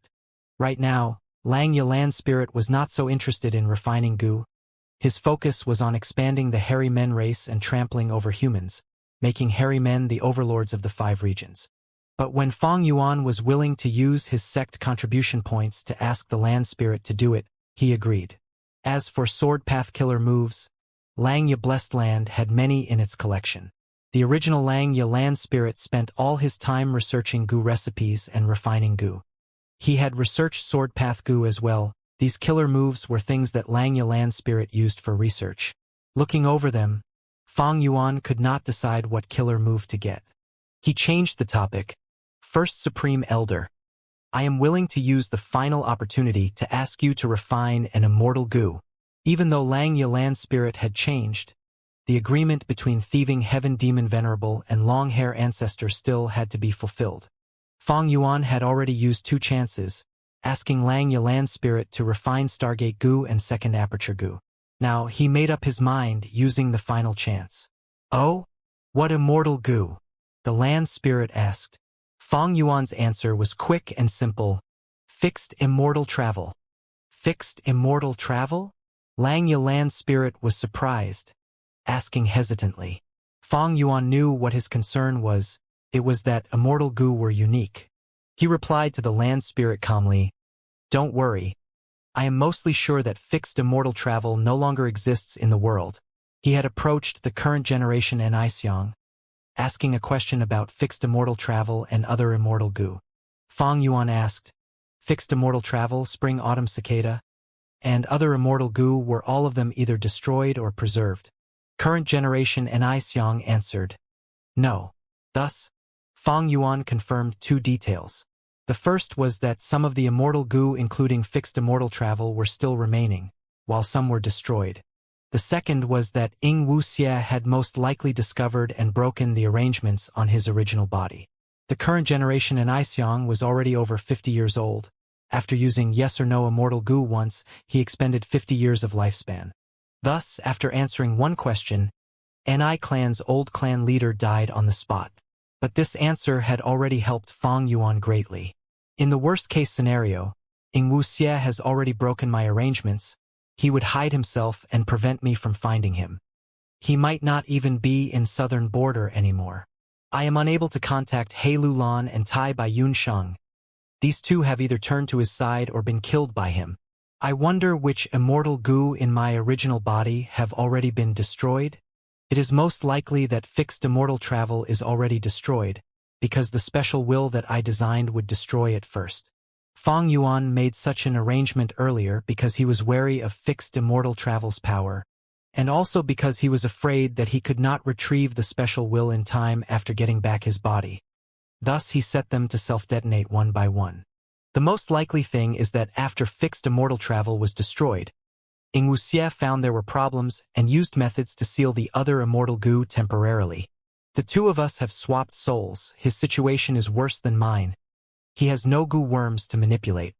Right now, Langya land spirit was not so interested in refining Gu. His focus was on expanding the hairy men race and trampling over humans, making hairy men the overlords of the 5 regions. But when Fang Yuan was willing to use his sect contribution points to ask the land spirit to do it, he agreed. As for sword path killer moves, Langya Blessed Land had many in its collection. The original Langya land spirit spent all his time researching goo recipes and refining goo. He had researched sword path goo as well. These killer moves were things that Langya land spirit used for research. Looking over them, Fang Yuan could not decide what killer move to get. He changed the topic. First Supreme Elder. I am willing to use the final opportunity to ask you to refine an immortal goo. Even though Langya land spirit had changed, the agreement between thieving heaven demon venerable and long-hair ancestor still had to be fulfilled. Fang Yuan had already used 2 chances, asking Langya land spirit to refine Stargate goo and second aperture goo. Now he made up his mind using the final chance. Oh? What immortal goo? The land spirit asked. Fang Yuan's answer was quick and simple. Fixed immortal travel. Fixed immortal travel? Langya land spirit was surprised, asking hesitantly. Fang Yuan knew what his concern was. It was that immortal goo were unique. He replied to the land spirit calmly, "Don't worry. I am mostly sure that fixed immortal travel no longer exists in the world." He had approached the current generation Inauthentic, asking a question about fixed immortal travel and other immortal goo. Fang Yuan asked, "Fixed immortal travel, spring autumn cicada, and other immortal goo, were all of them either destroyed or preserved?" Current generation Inauthentic answered, "No." Thus, Fang Yuan confirmed 2 details. The first was that some of the immortal goo including fixed immortal travel were still remaining, while some were destroyed. The second was that Ing Wuxia had most likely discovered and broken the arrangements on his original body. The current generation Inauthentic was already over 50 years old. After using yes or no immortal goo once, he expended 50 years of lifespan. Thus, after answering one question, Ni clan's old clan leader died on the spot. But this answer had already helped Fang Yuan greatly. In the worst-case scenario, Ing Wuxia has already broken my arrangements. He would hide himself and prevent me from finding him. He might not even be in southern border anymore. I am unable to contact He Lulan and Tai Bai Yunsheng. These 2 have either turned to his side or been killed by him. I wonder which immortal goo in my original body have already been destroyed? It is most likely that fixed immortal travel is already destroyed, because the special will that I designed would destroy it first. Fang Yuan made such an arrangement earlier because he was wary of fixed immortal travel's power, and also because he was afraid that he could not retrieve the special will in time after getting back his body. Thus he set them to self-detonate one by one. The most likely thing is that after fixed immortal travel was destroyed, Ing Wuxia found there were problems and used methods to seal the other immortal goo temporarily. The 2 of us have swapped souls. His situation is worse than mine. He has no goo worms to manipulate.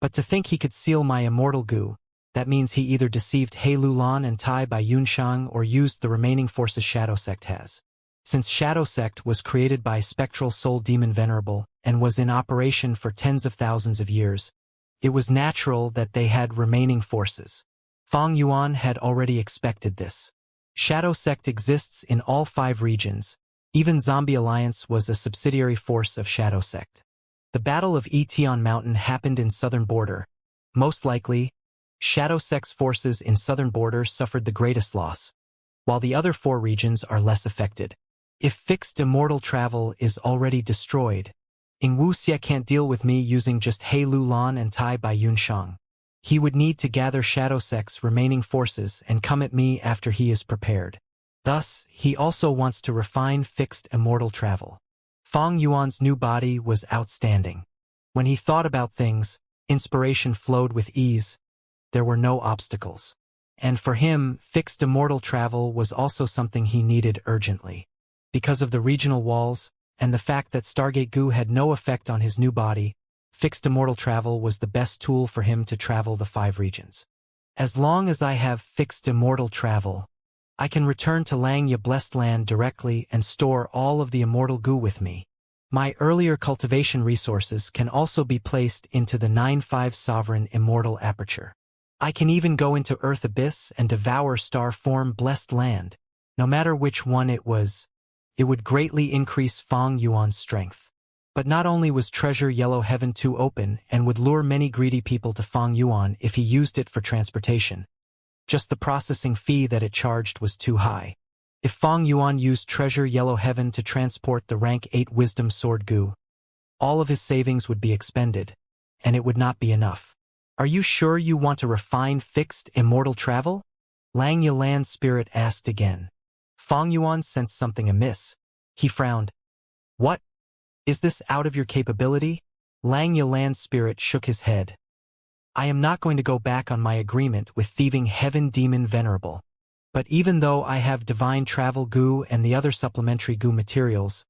But to think he could seal my immortal goo, that means he either deceived He Lulan and Tai Bai Yunsheng or used the remaining forces Shadow Sect has. Since Shadow Sect was created by Spectral Soul Demon Venerable and was in operation for tens of thousands of years, it was natural that they had remaining forces. Fang Yuan had already expected this. Shadow Sect exists in all 5 regions. Even Zombie Alliance was a subsidiary force of Shadow Sect. The Battle of Etion Mountain happened in southern border. Most likely, Shadow Sect's forces in southern border suffered the greatest loss, while the other 4 regions are less affected. If fixed immortal travel is already destroyed, Ing Wuxia can't deal with me using just He Lulan and Tai Bai Yunsheng. He would need to gather Shadow Sect's remaining forces and come at me after he is prepared. Thus, he also wants to refine fixed immortal travel. Fang Yuan's new body was outstanding. When he thought about things, inspiration flowed with ease. There were no obstacles. And for him, fixed immortal travel was also something he needed urgently. Because of the regional walls, and the fact that Stargate goo had no effect on his new body, fixed immortal travel was the best tool for him to travel the 5 regions. As long as I have fixed immortal travel, I can return to Langya Blessed Land directly and store all of the immortal goo with me. My earlier cultivation resources can also be placed into the 9-5 Sovereign Immortal Aperture. I can even go into Earth Abyss and devour Star Form Blessed Land. No matter which one it was, it would greatly increase Fang Yuan's strength. But not only was Treasure Yellow Heaven 2 open and would lure many greedy people to Fang Yuan if he used it for transportation, just the processing fee that it charged was too high. If Fang Yuan used Treasure Yellow Heaven to transport the rank 8 Wisdom Sword Gu, all of his savings would be expended, and it would not be enough. Are you sure you want to refine fixed immortal travel? Lang Yilan's spirit asked again. Fang Yuan sensed something amiss. He frowned. What? Is this out of your capability? Lang Yilan's spirit shook his head. I am not going to go back on my agreement with thieving Heaven Demon Venerable. But even though I have Divine Travel Gu and the other supplementary Gu materials,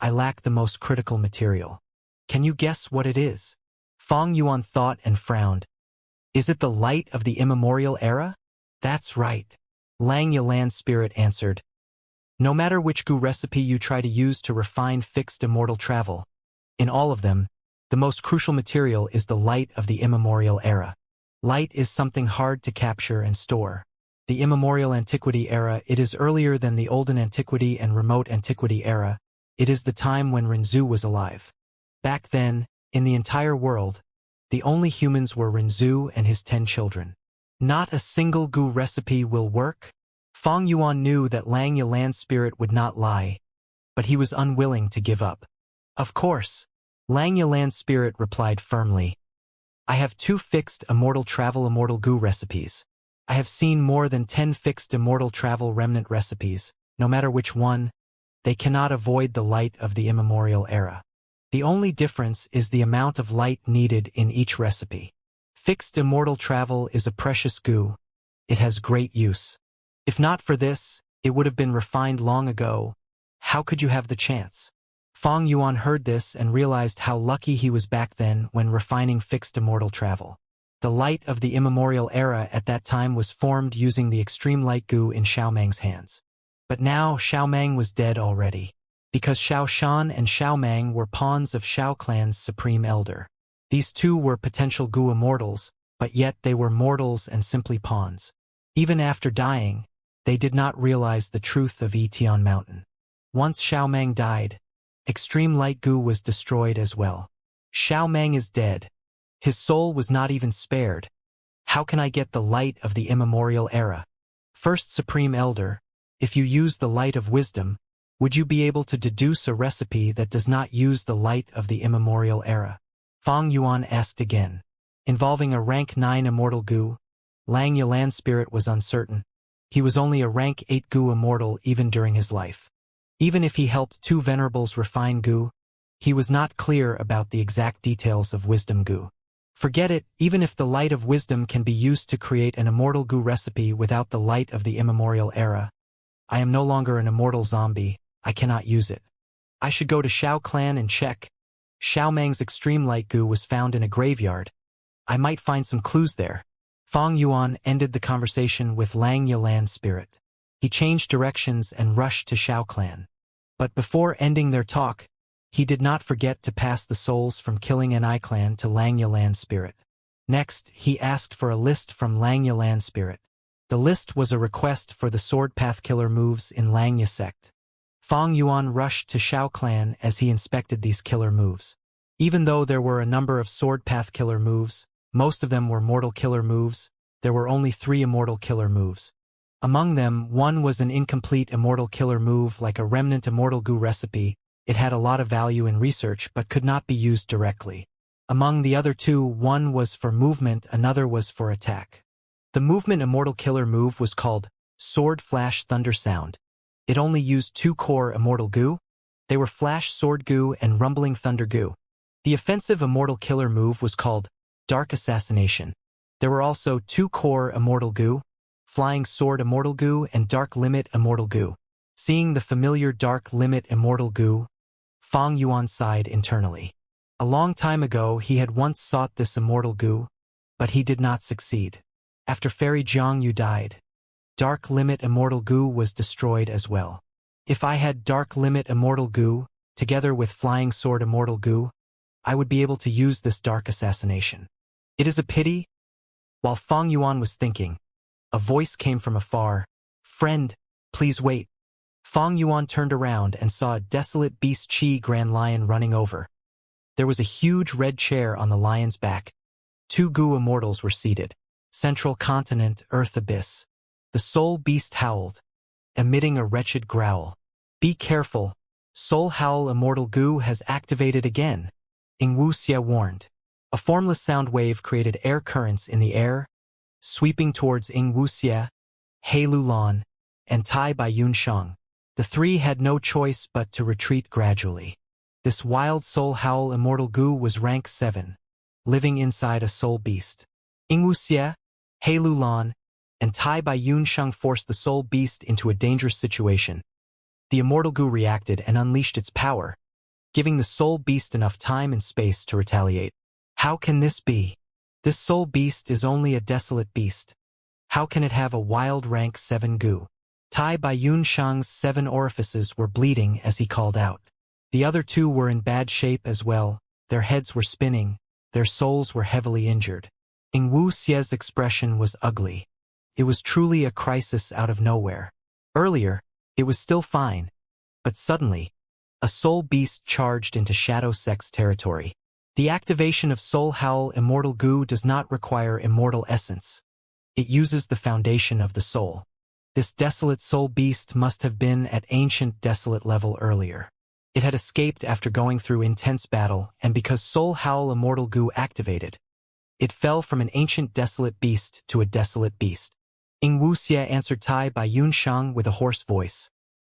I lack the most critical material. Can you guess what it is? Fang Yuan thought and frowned. Is it the light of the immemorial era? That's right. Lang Yilan's spirit answered. No matter which Gu recipe you try to use to refine fixed immortal travel, in all of them, the most crucial material is the light of the immemorial era. Light is something hard to capture and store. The immemorial antiquity era, it is earlier than the olden antiquity and remote antiquity era. It is the time when Rinzhu was alive. Back then, in the entire world, the only humans were Rinzhu and his 10 children. Not a single Gu recipe will work? Fang Yuan knew that Lang Yilan's spirit would not lie, but he was unwilling to give up. Of course. Lang Yilan's spirit replied firmly. I have 2 fixed immortal travel immortal Gu recipes. I have seen more than 10 fixed immortal travel remnant recipes. No matter which one, they cannot avoid the light of the immemorial era. The only difference is the amount of light needed in each recipe. Fixed immortal travel is a precious Gu. It has great use. If not for this, it would have been refined long ago. How could you have the chance? Fang Yuan heard this and realized how lucky he was back then when refining fixed immortal travel. The light of the immemorial era at that time was formed using the extreme light Gu in Xiaomang's hands. But now Xiaomang was dead already, because Xiao Shan and Xiaomang were pawns of Xiao clan's supreme elder. These two were potential Gu immortals, but yet they were mortals and simply pawns. Even after dying, they did not realize the truth of Yitian Mountain. Once Xiaomang died, extreme light Gu was destroyed as well. Xiaomang is dead. His soul was not even spared. How can I get the light of the immemorial era? First Supreme Elder, if you use the light of wisdom, would you be able to deduce a recipe that does not use the light of the immemorial era? Fang Yuan asked again. Involving a rank 9 immortal Gu, Lang Yilan's spirit was uncertain. He was only a rank 8 Gu immortal even during his life. Even if he helped 2 venerables refine Gu, he was not clear about the exact details of wisdom Gu. Forget it, even if the light of wisdom can be used to create an immortal Gu recipe without the light of the immemorial era. I am no longer an immortal zombie, I cannot use it. I should go to Xiao clan and check. Xiaomang's extreme light Gu was found in a graveyard. I might find some clues there. Fang Yuan ended the conversation with Lang Yilan's spirit. He changed directions and rushed to Xiao clan. But before ending their talk, he did not forget to pass the souls from killing Ni clan to Lang Yilan's spirit. Next, he asked for a list from Lang Yilan's spirit. The list was a request for the sword path killer moves in Lang Yi sect. Fang Yuan rushed to Xiao clan as he inspected these killer moves. Even though there were a number of sword path killer moves, most of them were mortal killer moves, there were only 3 immortal killer moves. Among them, one was an incomplete immortal killer move like a remnant immortal Gu recipe. It had a lot of value in research but could not be used directly. Among the other 2, one was for movement, another was for attack. The movement immortal killer move was called Sword Flash Thunder Sound. It only used 2 core immortal Gu. They were Flash Sword Gu and Rumbling Thunder Gu. The offensive immortal killer move was called Dark Assassination. There were also 2 core immortal Gu, Flying Sword immortal Gu and Dark Limit immortal Gu. Seeing the familiar Dark Limit immortal Gu, Fang Yuan sighed internally. A long time ago he had once sought this immortal Gu, but he did not succeed. After Fairy Jiangyu died, Dark Limit immortal Gu was destroyed as well. If I had Dark Limit immortal Gu, together with Flying Sword immortal Gu, I would be able to use this Dark Assassination. It is a pity. While Fang Yuan was thinking, a voice came from afar. Friend, please wait. Fang Yuan turned around and saw a desolate beast Qi Grand Lion running over. There was a huge red chair on the lion's back. 2 Gu immortals were seated. Central continent, earth abyss. The soul beast howled, emitting a wretched growl. Be careful, soul howl immortal goo has activated again, Ingwuxia warned. A formless sound wave created air currents in the air, sweeping towards Ingwuxia, He Lulan, and Tai Bai Yunsheng. The three had no choice but to retreat gradually. This wild soul howl immortal goo was rank 7, living inside a soul beast. Ingwuxia, He Lulan, and Tai Bai Yunsheng forced the soul beast into a dangerous situation. The immortal goo reacted and unleashed its power, giving the soul beast enough time and space to retaliate. How can this be? This soul beast is only a desolate beast. How can it have a wild rank 7 goo? Tai Bai Yunsheng's 7 orifices were bleeding as he called out. The other 2 were in bad shape as well, their heads were spinning, their souls were heavily injured. Ingwuxia's expression was ugly. It was truly a crisis out of nowhere. Earlier, it was still fine, but suddenly, a soul beast charged into Shadow Sect's territory. The activation of Soul Howl Immortal Goo does not require immortal essence. It uses the foundation of the soul. This desolate soul beast must have been at ancient desolate level earlier. It had escaped after going through intense battle, and because Soul Howl Immortal Goo activated, it fell from an ancient desolate beast to a desolate beast. Ingwuxia answered Tai Bai Yunsheng with a hoarse voice.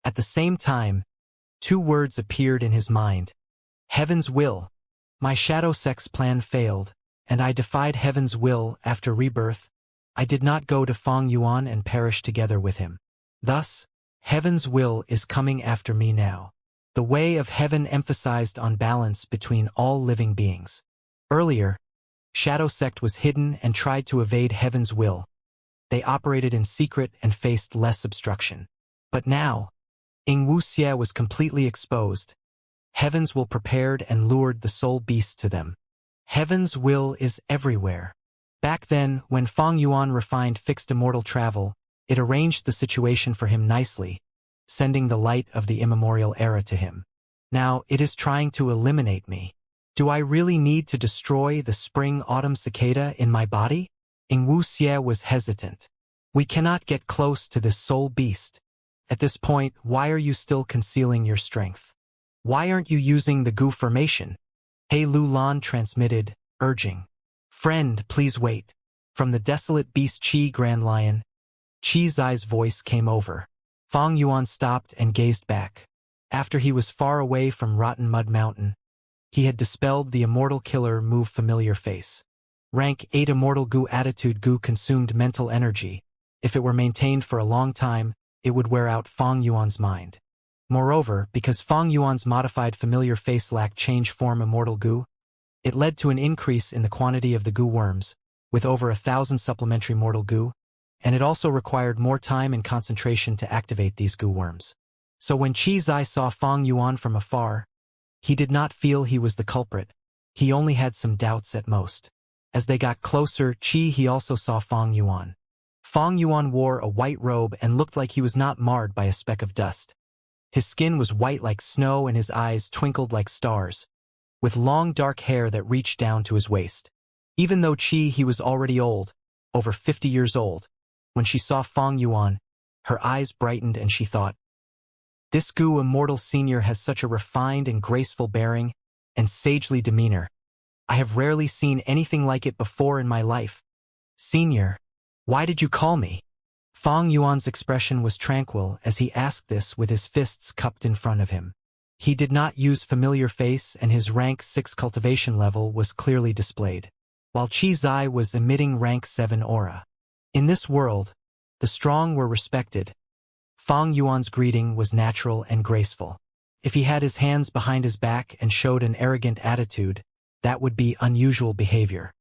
At the same time, 2 words appeared in his mind. Heaven's will. My Shadow Sect's plan failed, and I defied Heaven's will after rebirth. I did not go to Feng Yuan and perish together with him. Thus, Heaven's will is coming after me now. The way of heaven emphasized on balance between all living beings. Earlier, Shadow Sect was hidden and tried to evade Heaven's will. They operated in secret and faced less obstruction. But now, Ingwuxia was completely exposed. Heaven's will prepared and lured the soul beast to them. Heaven's will is everywhere. Back then, when Feng Yuan refined fixed immortal travel, it arranged the situation for him nicely, sending the light of the immemorial era to him. Now it is trying to eliminate me. Do I really need to destroy the spring-autumn cicada in my body? Ingwuxia was hesitant. We cannot get close to this soul beast. At this point, why are you still concealing your strength? Why aren't you using the Gu formation? He Lulan transmitted, urging. Friend, please wait. From the desolate beast Qi Grand Lion, Qi Zai's voice came over. Feng Yuan stopped and gazed back. After he was far away from Rotten Mud Mountain, he had dispelled the immortal killer move familiar face. Rank 8 immortal Gu attitude Gu consumed mental energy. If it were maintained for a long time, it would wear out Feng Yuan's mind. Moreover, because Feng Yuan's modified familiar face lacked change form immortal Gu, it led to an increase in the quantity of the Gu worms, with over 1,000 supplementary mortal Gu, and it also required more time and concentration to activate these Gu worms. So when Qi Zai saw Feng Yuan from afar, he did not feel he was the culprit. He only had some doubts at most. As they got closer, he also saw Feng Yuan. Feng Yuan wore a white robe and looked like he was not marred by a speck of dust. His skin was white like snow and his eyes twinkled like stars, with long dark hair that reached down to his waist. Even though he was already old, over 50 years old, when she saw Feng Yuan, her eyes brightened and she thought, this Gu Immortal Senior has such a refined and graceful bearing and sagely demeanor. I have rarely seen anything like it before in my life. Senior, why did you call me? Feng Yuan's expression was tranquil as he asked this with his fists cupped in front of him. He did not use familiar face and his rank 6 cultivation level was clearly displayed, while Qi Zai was emitting rank 7 aura. In this world, the strong were respected. Feng Yuan's greeting was natural and graceful. If he had his hands behind his back and showed an arrogant attitude, that would be unusual behavior.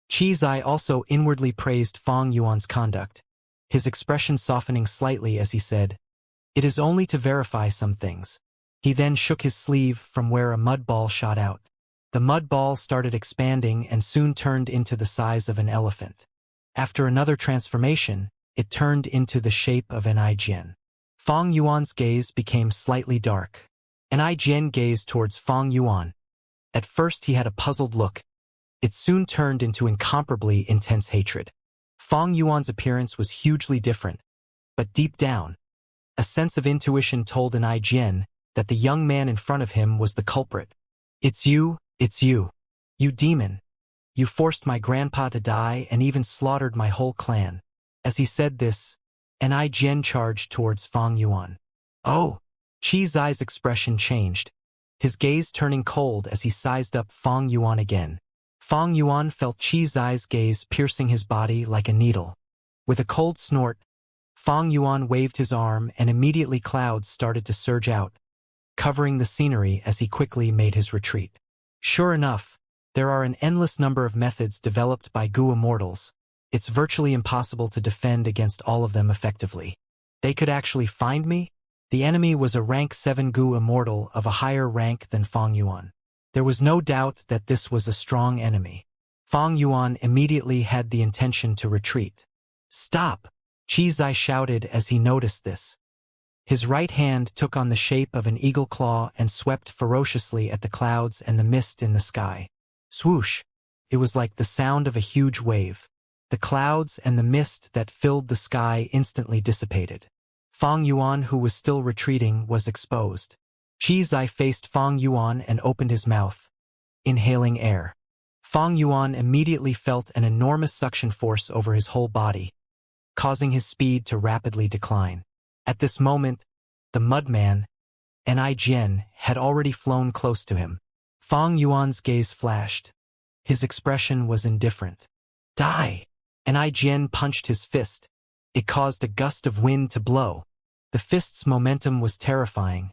Qi Zai also inwardly praised Feng Yuan's conduct, his expression softening slightly as he said, it is only to verify some things. He then shook his sleeve from where a mud ball shot out. The mud ball started expanding and soon turned into the size of an elephant. After another transformation, it turned into the shape of an Aijian. Feng Yuan's gaze became slightly dark. An Aijian gazed towards Feng Yuan. At first he had a puzzled look. It soon turned into incomparably intense hatred. Fang Yuan's appearance was hugely different, but deep down, a sense of intuition told An Jian that the young man in front of him was the culprit. It's you, you demon. You forced my grandpa to die and even slaughtered my whole clan. As he said this, An Jian charged towards Fang Yuan. Oh! Qi Zai's expression changed, his gaze turning cold as he sized up Fang Yuan again. Fang Yuan felt Qi Zai's gaze piercing his body like a needle. With a cold snort, Fang Yuan waved his arm and immediately clouds started to surge out, covering the scenery as he quickly made his retreat. Sure enough, there are an endless number of methods developed by Gu Immortals. It's virtually impossible to defend against all of them effectively. They could actually find me? The enemy was a rank 7 Gu Immortal of a higher rank than Fang Yuan. There was no doubt that this was a strong enemy. Fang Yuan immediately had the intention to retreat. Stop! Qi Zai shouted as he noticed this. His right hand took on the shape of an eagle claw and swept ferociously at the clouds and the mist in the sky. Swoosh! It was like the sound of a huge wave. The clouds and the mist that filled the sky instantly dissipated. Fang Yuan, who was still retreating, was exposed. Qi Zai faced Fang Yuan and opened his mouth, inhaling air. Fang Yuan immediately felt an enormous suction force over his whole body, causing his speed to rapidly decline. At this moment, the mudman, An Jian, had already flown close to him. Fang Yuan's gaze flashed. His expression was indifferent. Die! An Jian punched his fist. It caused a gust of wind to blow. The fist's momentum was terrifying,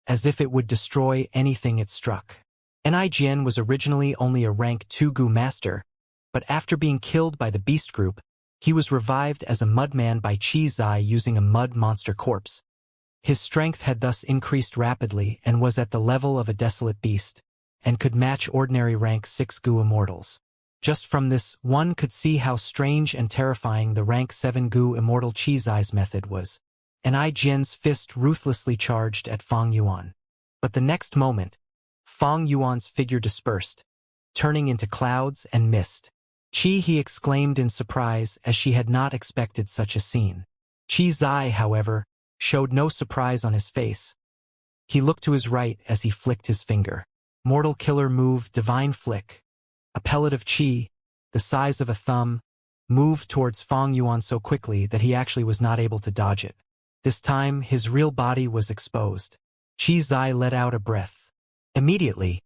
as if it would destroy anything it struck. An Jian was originally only a rank 2 Gu master, but after being killed by the beast group, he was revived as a mudman by Qi Zai using a mud monster corpse. His strength had thus increased rapidly and was at the level of a desolate beast, and could match ordinary rank 6 Gu immortals. Just from this, one could see how strange and terrifying the rank 7 Gu immortal Qi Zai's method was. An Jian's fist ruthlessly charged at Fang Yuan. But the next moment, Fang Yuan's figure dispersed, turning into clouds and mist. He exclaimed in surprise as she had not expected such a scene. Qi Zai, however, showed no surprise on his face. He looked to his right as he flicked his finger. Mortal killer move, divine flick. A pellet of qi, the size of a thumb, moved towards Fang Yuan so quickly that he actually was not able to dodge it. This time, his real body was exposed. Qi Zai let out a breath. Immediately,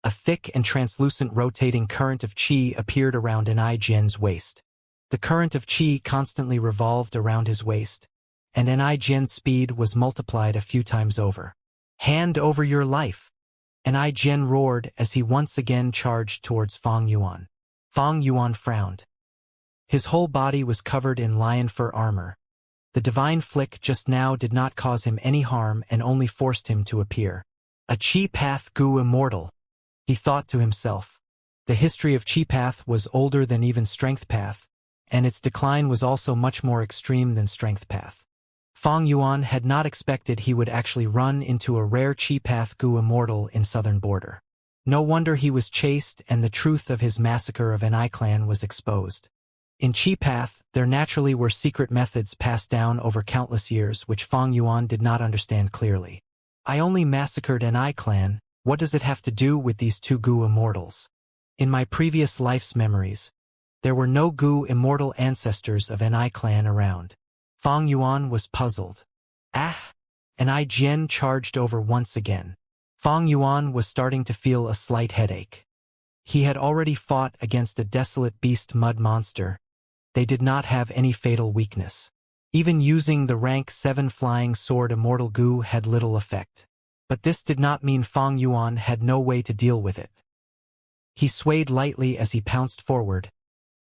a thick and translucent rotating current of qi appeared around An Jian's waist. The current of qi constantly revolved around his waist, and An Jian's speed was multiplied a few times over. Hand over your life! An Jian roared as he once again charged towards Fang Yuan. Fang Yuan frowned. His whole body was covered in lion fur armor. The divine flick just now did not cause him any harm and only forced him to appear. A Qi Path Gu Immortal, he thought to himself. The history of Qi Path was older than even Strength Path, and its decline was also much more extreme than Strength Path. Fang Yuan had not expected he would actually run into a rare Qi Path Gu Immortal in southern border. No wonder he was chased and the truth of his massacre of An clan was exposed. In Qi Path, there naturally were secret methods passed down over countless years which Fang Yuan did not understand clearly. I only massacred An clan, what does it have to do with these 2 Gu Immortals? In my previous life's memories, there were no Gu Immortal ancestors of An clan around. Fang Yuan was puzzled. Ah! An Jian charged over once again. Fang Yuan was starting to feel a slight headache. He had already fought against a desolate beast mud monster. They did not have any fatal weakness. Even using the rank 7 flying sword Immortal Gu had little effect. But this did not mean Fang Yuan had no way to deal with it. He swayed lightly as he pounced forward.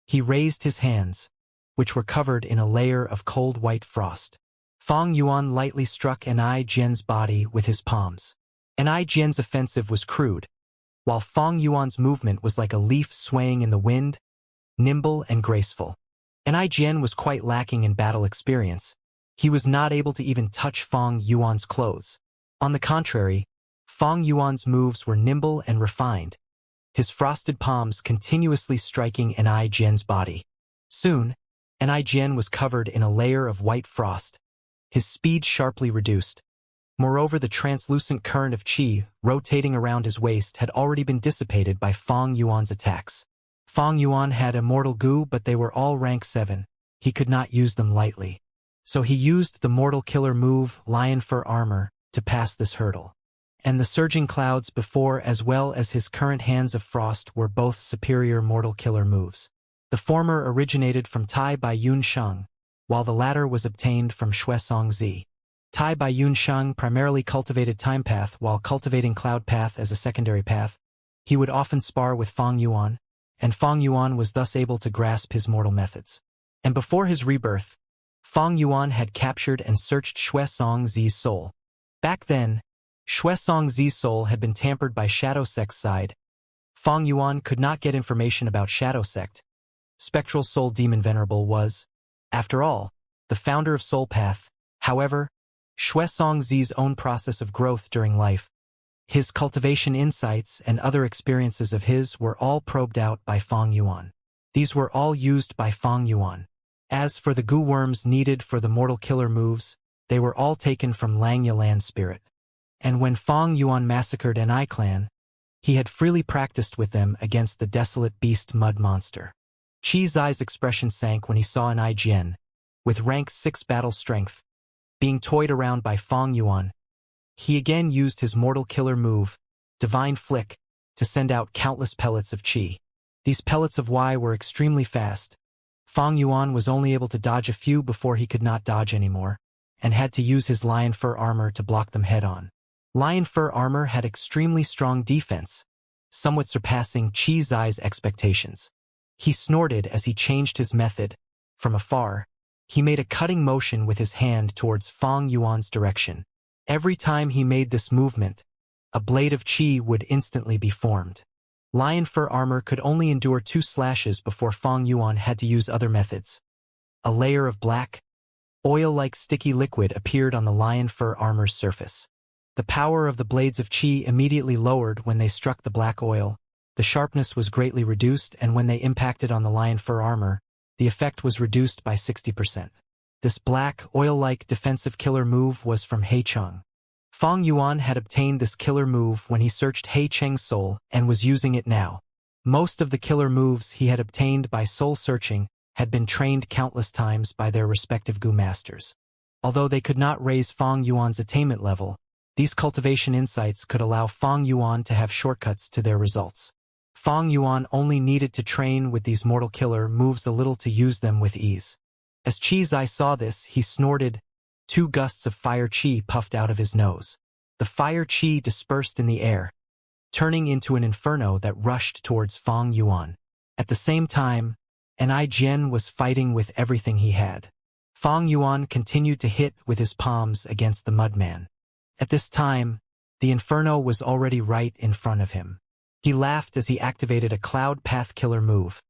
He raised his hands, which were covered in a layer of cold white frost. Fang Yuan lightly struck An Jian's body with his palms. An Jian's offensive was crude, while Fang Yuan's movement was like a leaf swaying in the wind, nimble and graceful. An Jian was quite lacking in battle experience. He was not able to even touch Fang Yuan's clothes. On the contrary, Fang Yuan's moves were nimble and refined, his frosted palms continuously striking An Jian's body. Soon, Nigen was covered in a layer of white frost, his speed sharply reduced. Moreover, the translucent current of qi rotating around his waist had already been dissipated by Fang Yuan's attacks. Fang Yuan had immortal goo, but they were all rank 7. He could not use them lightly. So he used the mortal killer move, Lion Fur Armor, to pass this hurdle. And the surging clouds before as well as his current Hands of Frost were both superior mortal killer moves. The former originated from Tai Bai Yun Sheng, while the latter was obtained from Shuesong Zi. Tai Bai Yun Sheng primarily cultivated Time Path while cultivating Cloud Path as a secondary path. He would often spar with Fang Yuan, and Fang Yuan was thus able to grasp his mortal methods. And before his rebirth, Fang Yuan had captured and searched Shuesong Zi's soul. Back then, Shuesong Zi's soul had been tampered by Shadow Sect's side. Fang Yuan could not get information about Shadow Sect. Spectral Soul Demon Venerable was, after all, the founder of Soul Path. However, Shuesong Zi's own process of growth during life, his cultivation insights and other experiences of his were all probed out by Fang Yuan. These were all used by Fang Yuan. As for the goo worms needed for the mortal killer moves, they were all taken from Lang Yalan's spirit. And when Fang Yuan massacred Ni clan, he had freely practiced with them against the desolate beast mud monster. Qi Zai's expression sank when he saw Ni Jian, with rank 6 battle strength, being toyed around by Fang Yuan. He again used his mortal killer move, Divine Flick, to send out countless pellets of qi. These pellets of Y were extremely fast. Fang Yuan was only able to dodge a few before he could not dodge anymore, and had to use his lion fur armor to block them head-on. Lion fur armor had extremely strong defense, somewhat surpassing Qi Zai's expectations. He snorted as he changed his method. From afar, he made a cutting motion with his hand towards Fang Yuan's direction. Every time he made this movement, a blade of qi would instantly be formed. Lion fur armor could only endure 2 slashes before Fang Yuan had to use other methods. A layer of black, oil-like sticky liquid appeared on the lion fur armor's surface. The power of the blades of qi immediately lowered when they struck the black oil. The sharpness was greatly reduced, and when they impacted on the lion fur armor, the effect was reduced by 60%. This black, oil-like defensive killer move was from He Cheng. Fang Yuan had obtained this killer move when he searched He Cheng's soul and was using it now. Most of the killer moves he had obtained by soul searching had been trained countless times by their respective Gu masters. Although they could not raise Fang Yuan's attainment level, these cultivation insights could allow Fang Yuan to have shortcuts to their results. Fang Yuan only needed to train with these mortal killer moves a little to use them with ease. As Qi Zai saw this, he snorted. 2 gusts of fire qi puffed out of his nose. The fire qi dispersed in the air, turning into an inferno that rushed towards Fang Yuan. At the same time, Ni Jian was fighting with everything he had. Fang Yuan continued to hit with his palms against the mudman. At this time, the inferno was already right in front of him. He laughed as he activated a cloud path killer move.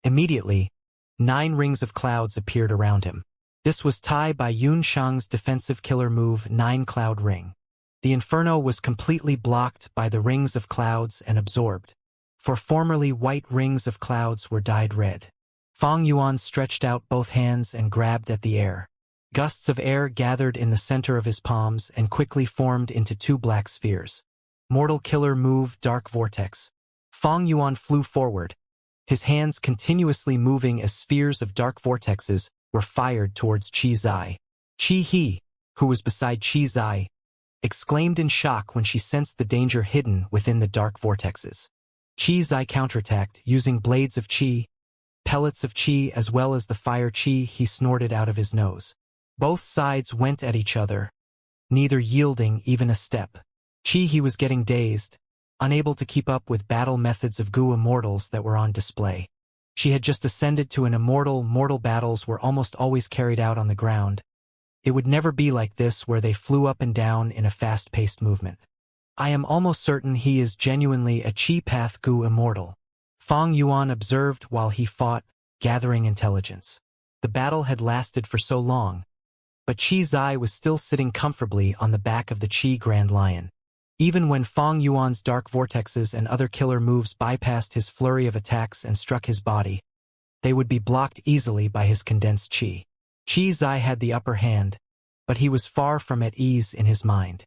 Immediately, 9 rings of clouds appeared around him. This was Tai Bai Yun Sheng's defensive killer move 9 Cloud Ring. The inferno was completely blocked by the rings of clouds and absorbed, for formerly white rings of clouds were dyed red. Fang Yuan stretched out both hands and grabbed at the air. Gusts of air gathered in the center of his palms and quickly formed into 2 black spheres. Mortal killer move Dark Vortex. Fang Yuan flew forward, his hands continuously moving as spheres of dark vortexes were fired towards Qi Zai. Qi He, who was beside Qi Zai, exclaimed in shock when she sensed the danger hidden within the dark vortexes. Qi Zai counterattacked using blades of qi, pellets of qi as well as the fire qi he snorted out of his nose. Both sides went at each other, neither yielding even a step. Qi He was getting dazed, unable to keep up with battle methods of Gu immortals that were on display. She had just ascended to an immortal. Mortal battles were almost always carried out on the ground. It would never be like this where they flew up and down in a fast-paced movement. I am almost certain he is genuinely a Qi Path Gu immortal. Fang Yuan observed while he fought, gathering intelligence. The battle had lasted for so long, but Qi Zai was still sitting comfortably on the back of the Qi Grand Lion. Even when Fang Yuan's dark vortexes and other killer moves bypassed his flurry of attacks and struck his body, they would be blocked easily by his condensed chi. Chi Zai had the upper hand, but he was far from at ease in his mind.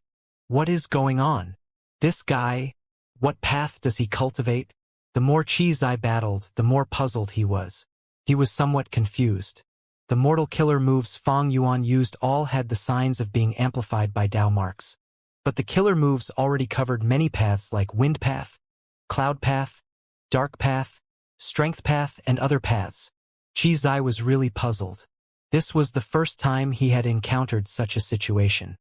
What is going on? This guy, what path does he cultivate? The more Chi Zai battled, the more puzzled he was. He was somewhat confused. The mortal killer moves Fong Yuan used all had the signs of being amplified by Dao marks. But the killer moves already covered many paths like wind path, cloud path, dark path, strength path, and other paths. Chi Zai was really puzzled. This was the first time he had encountered such a situation.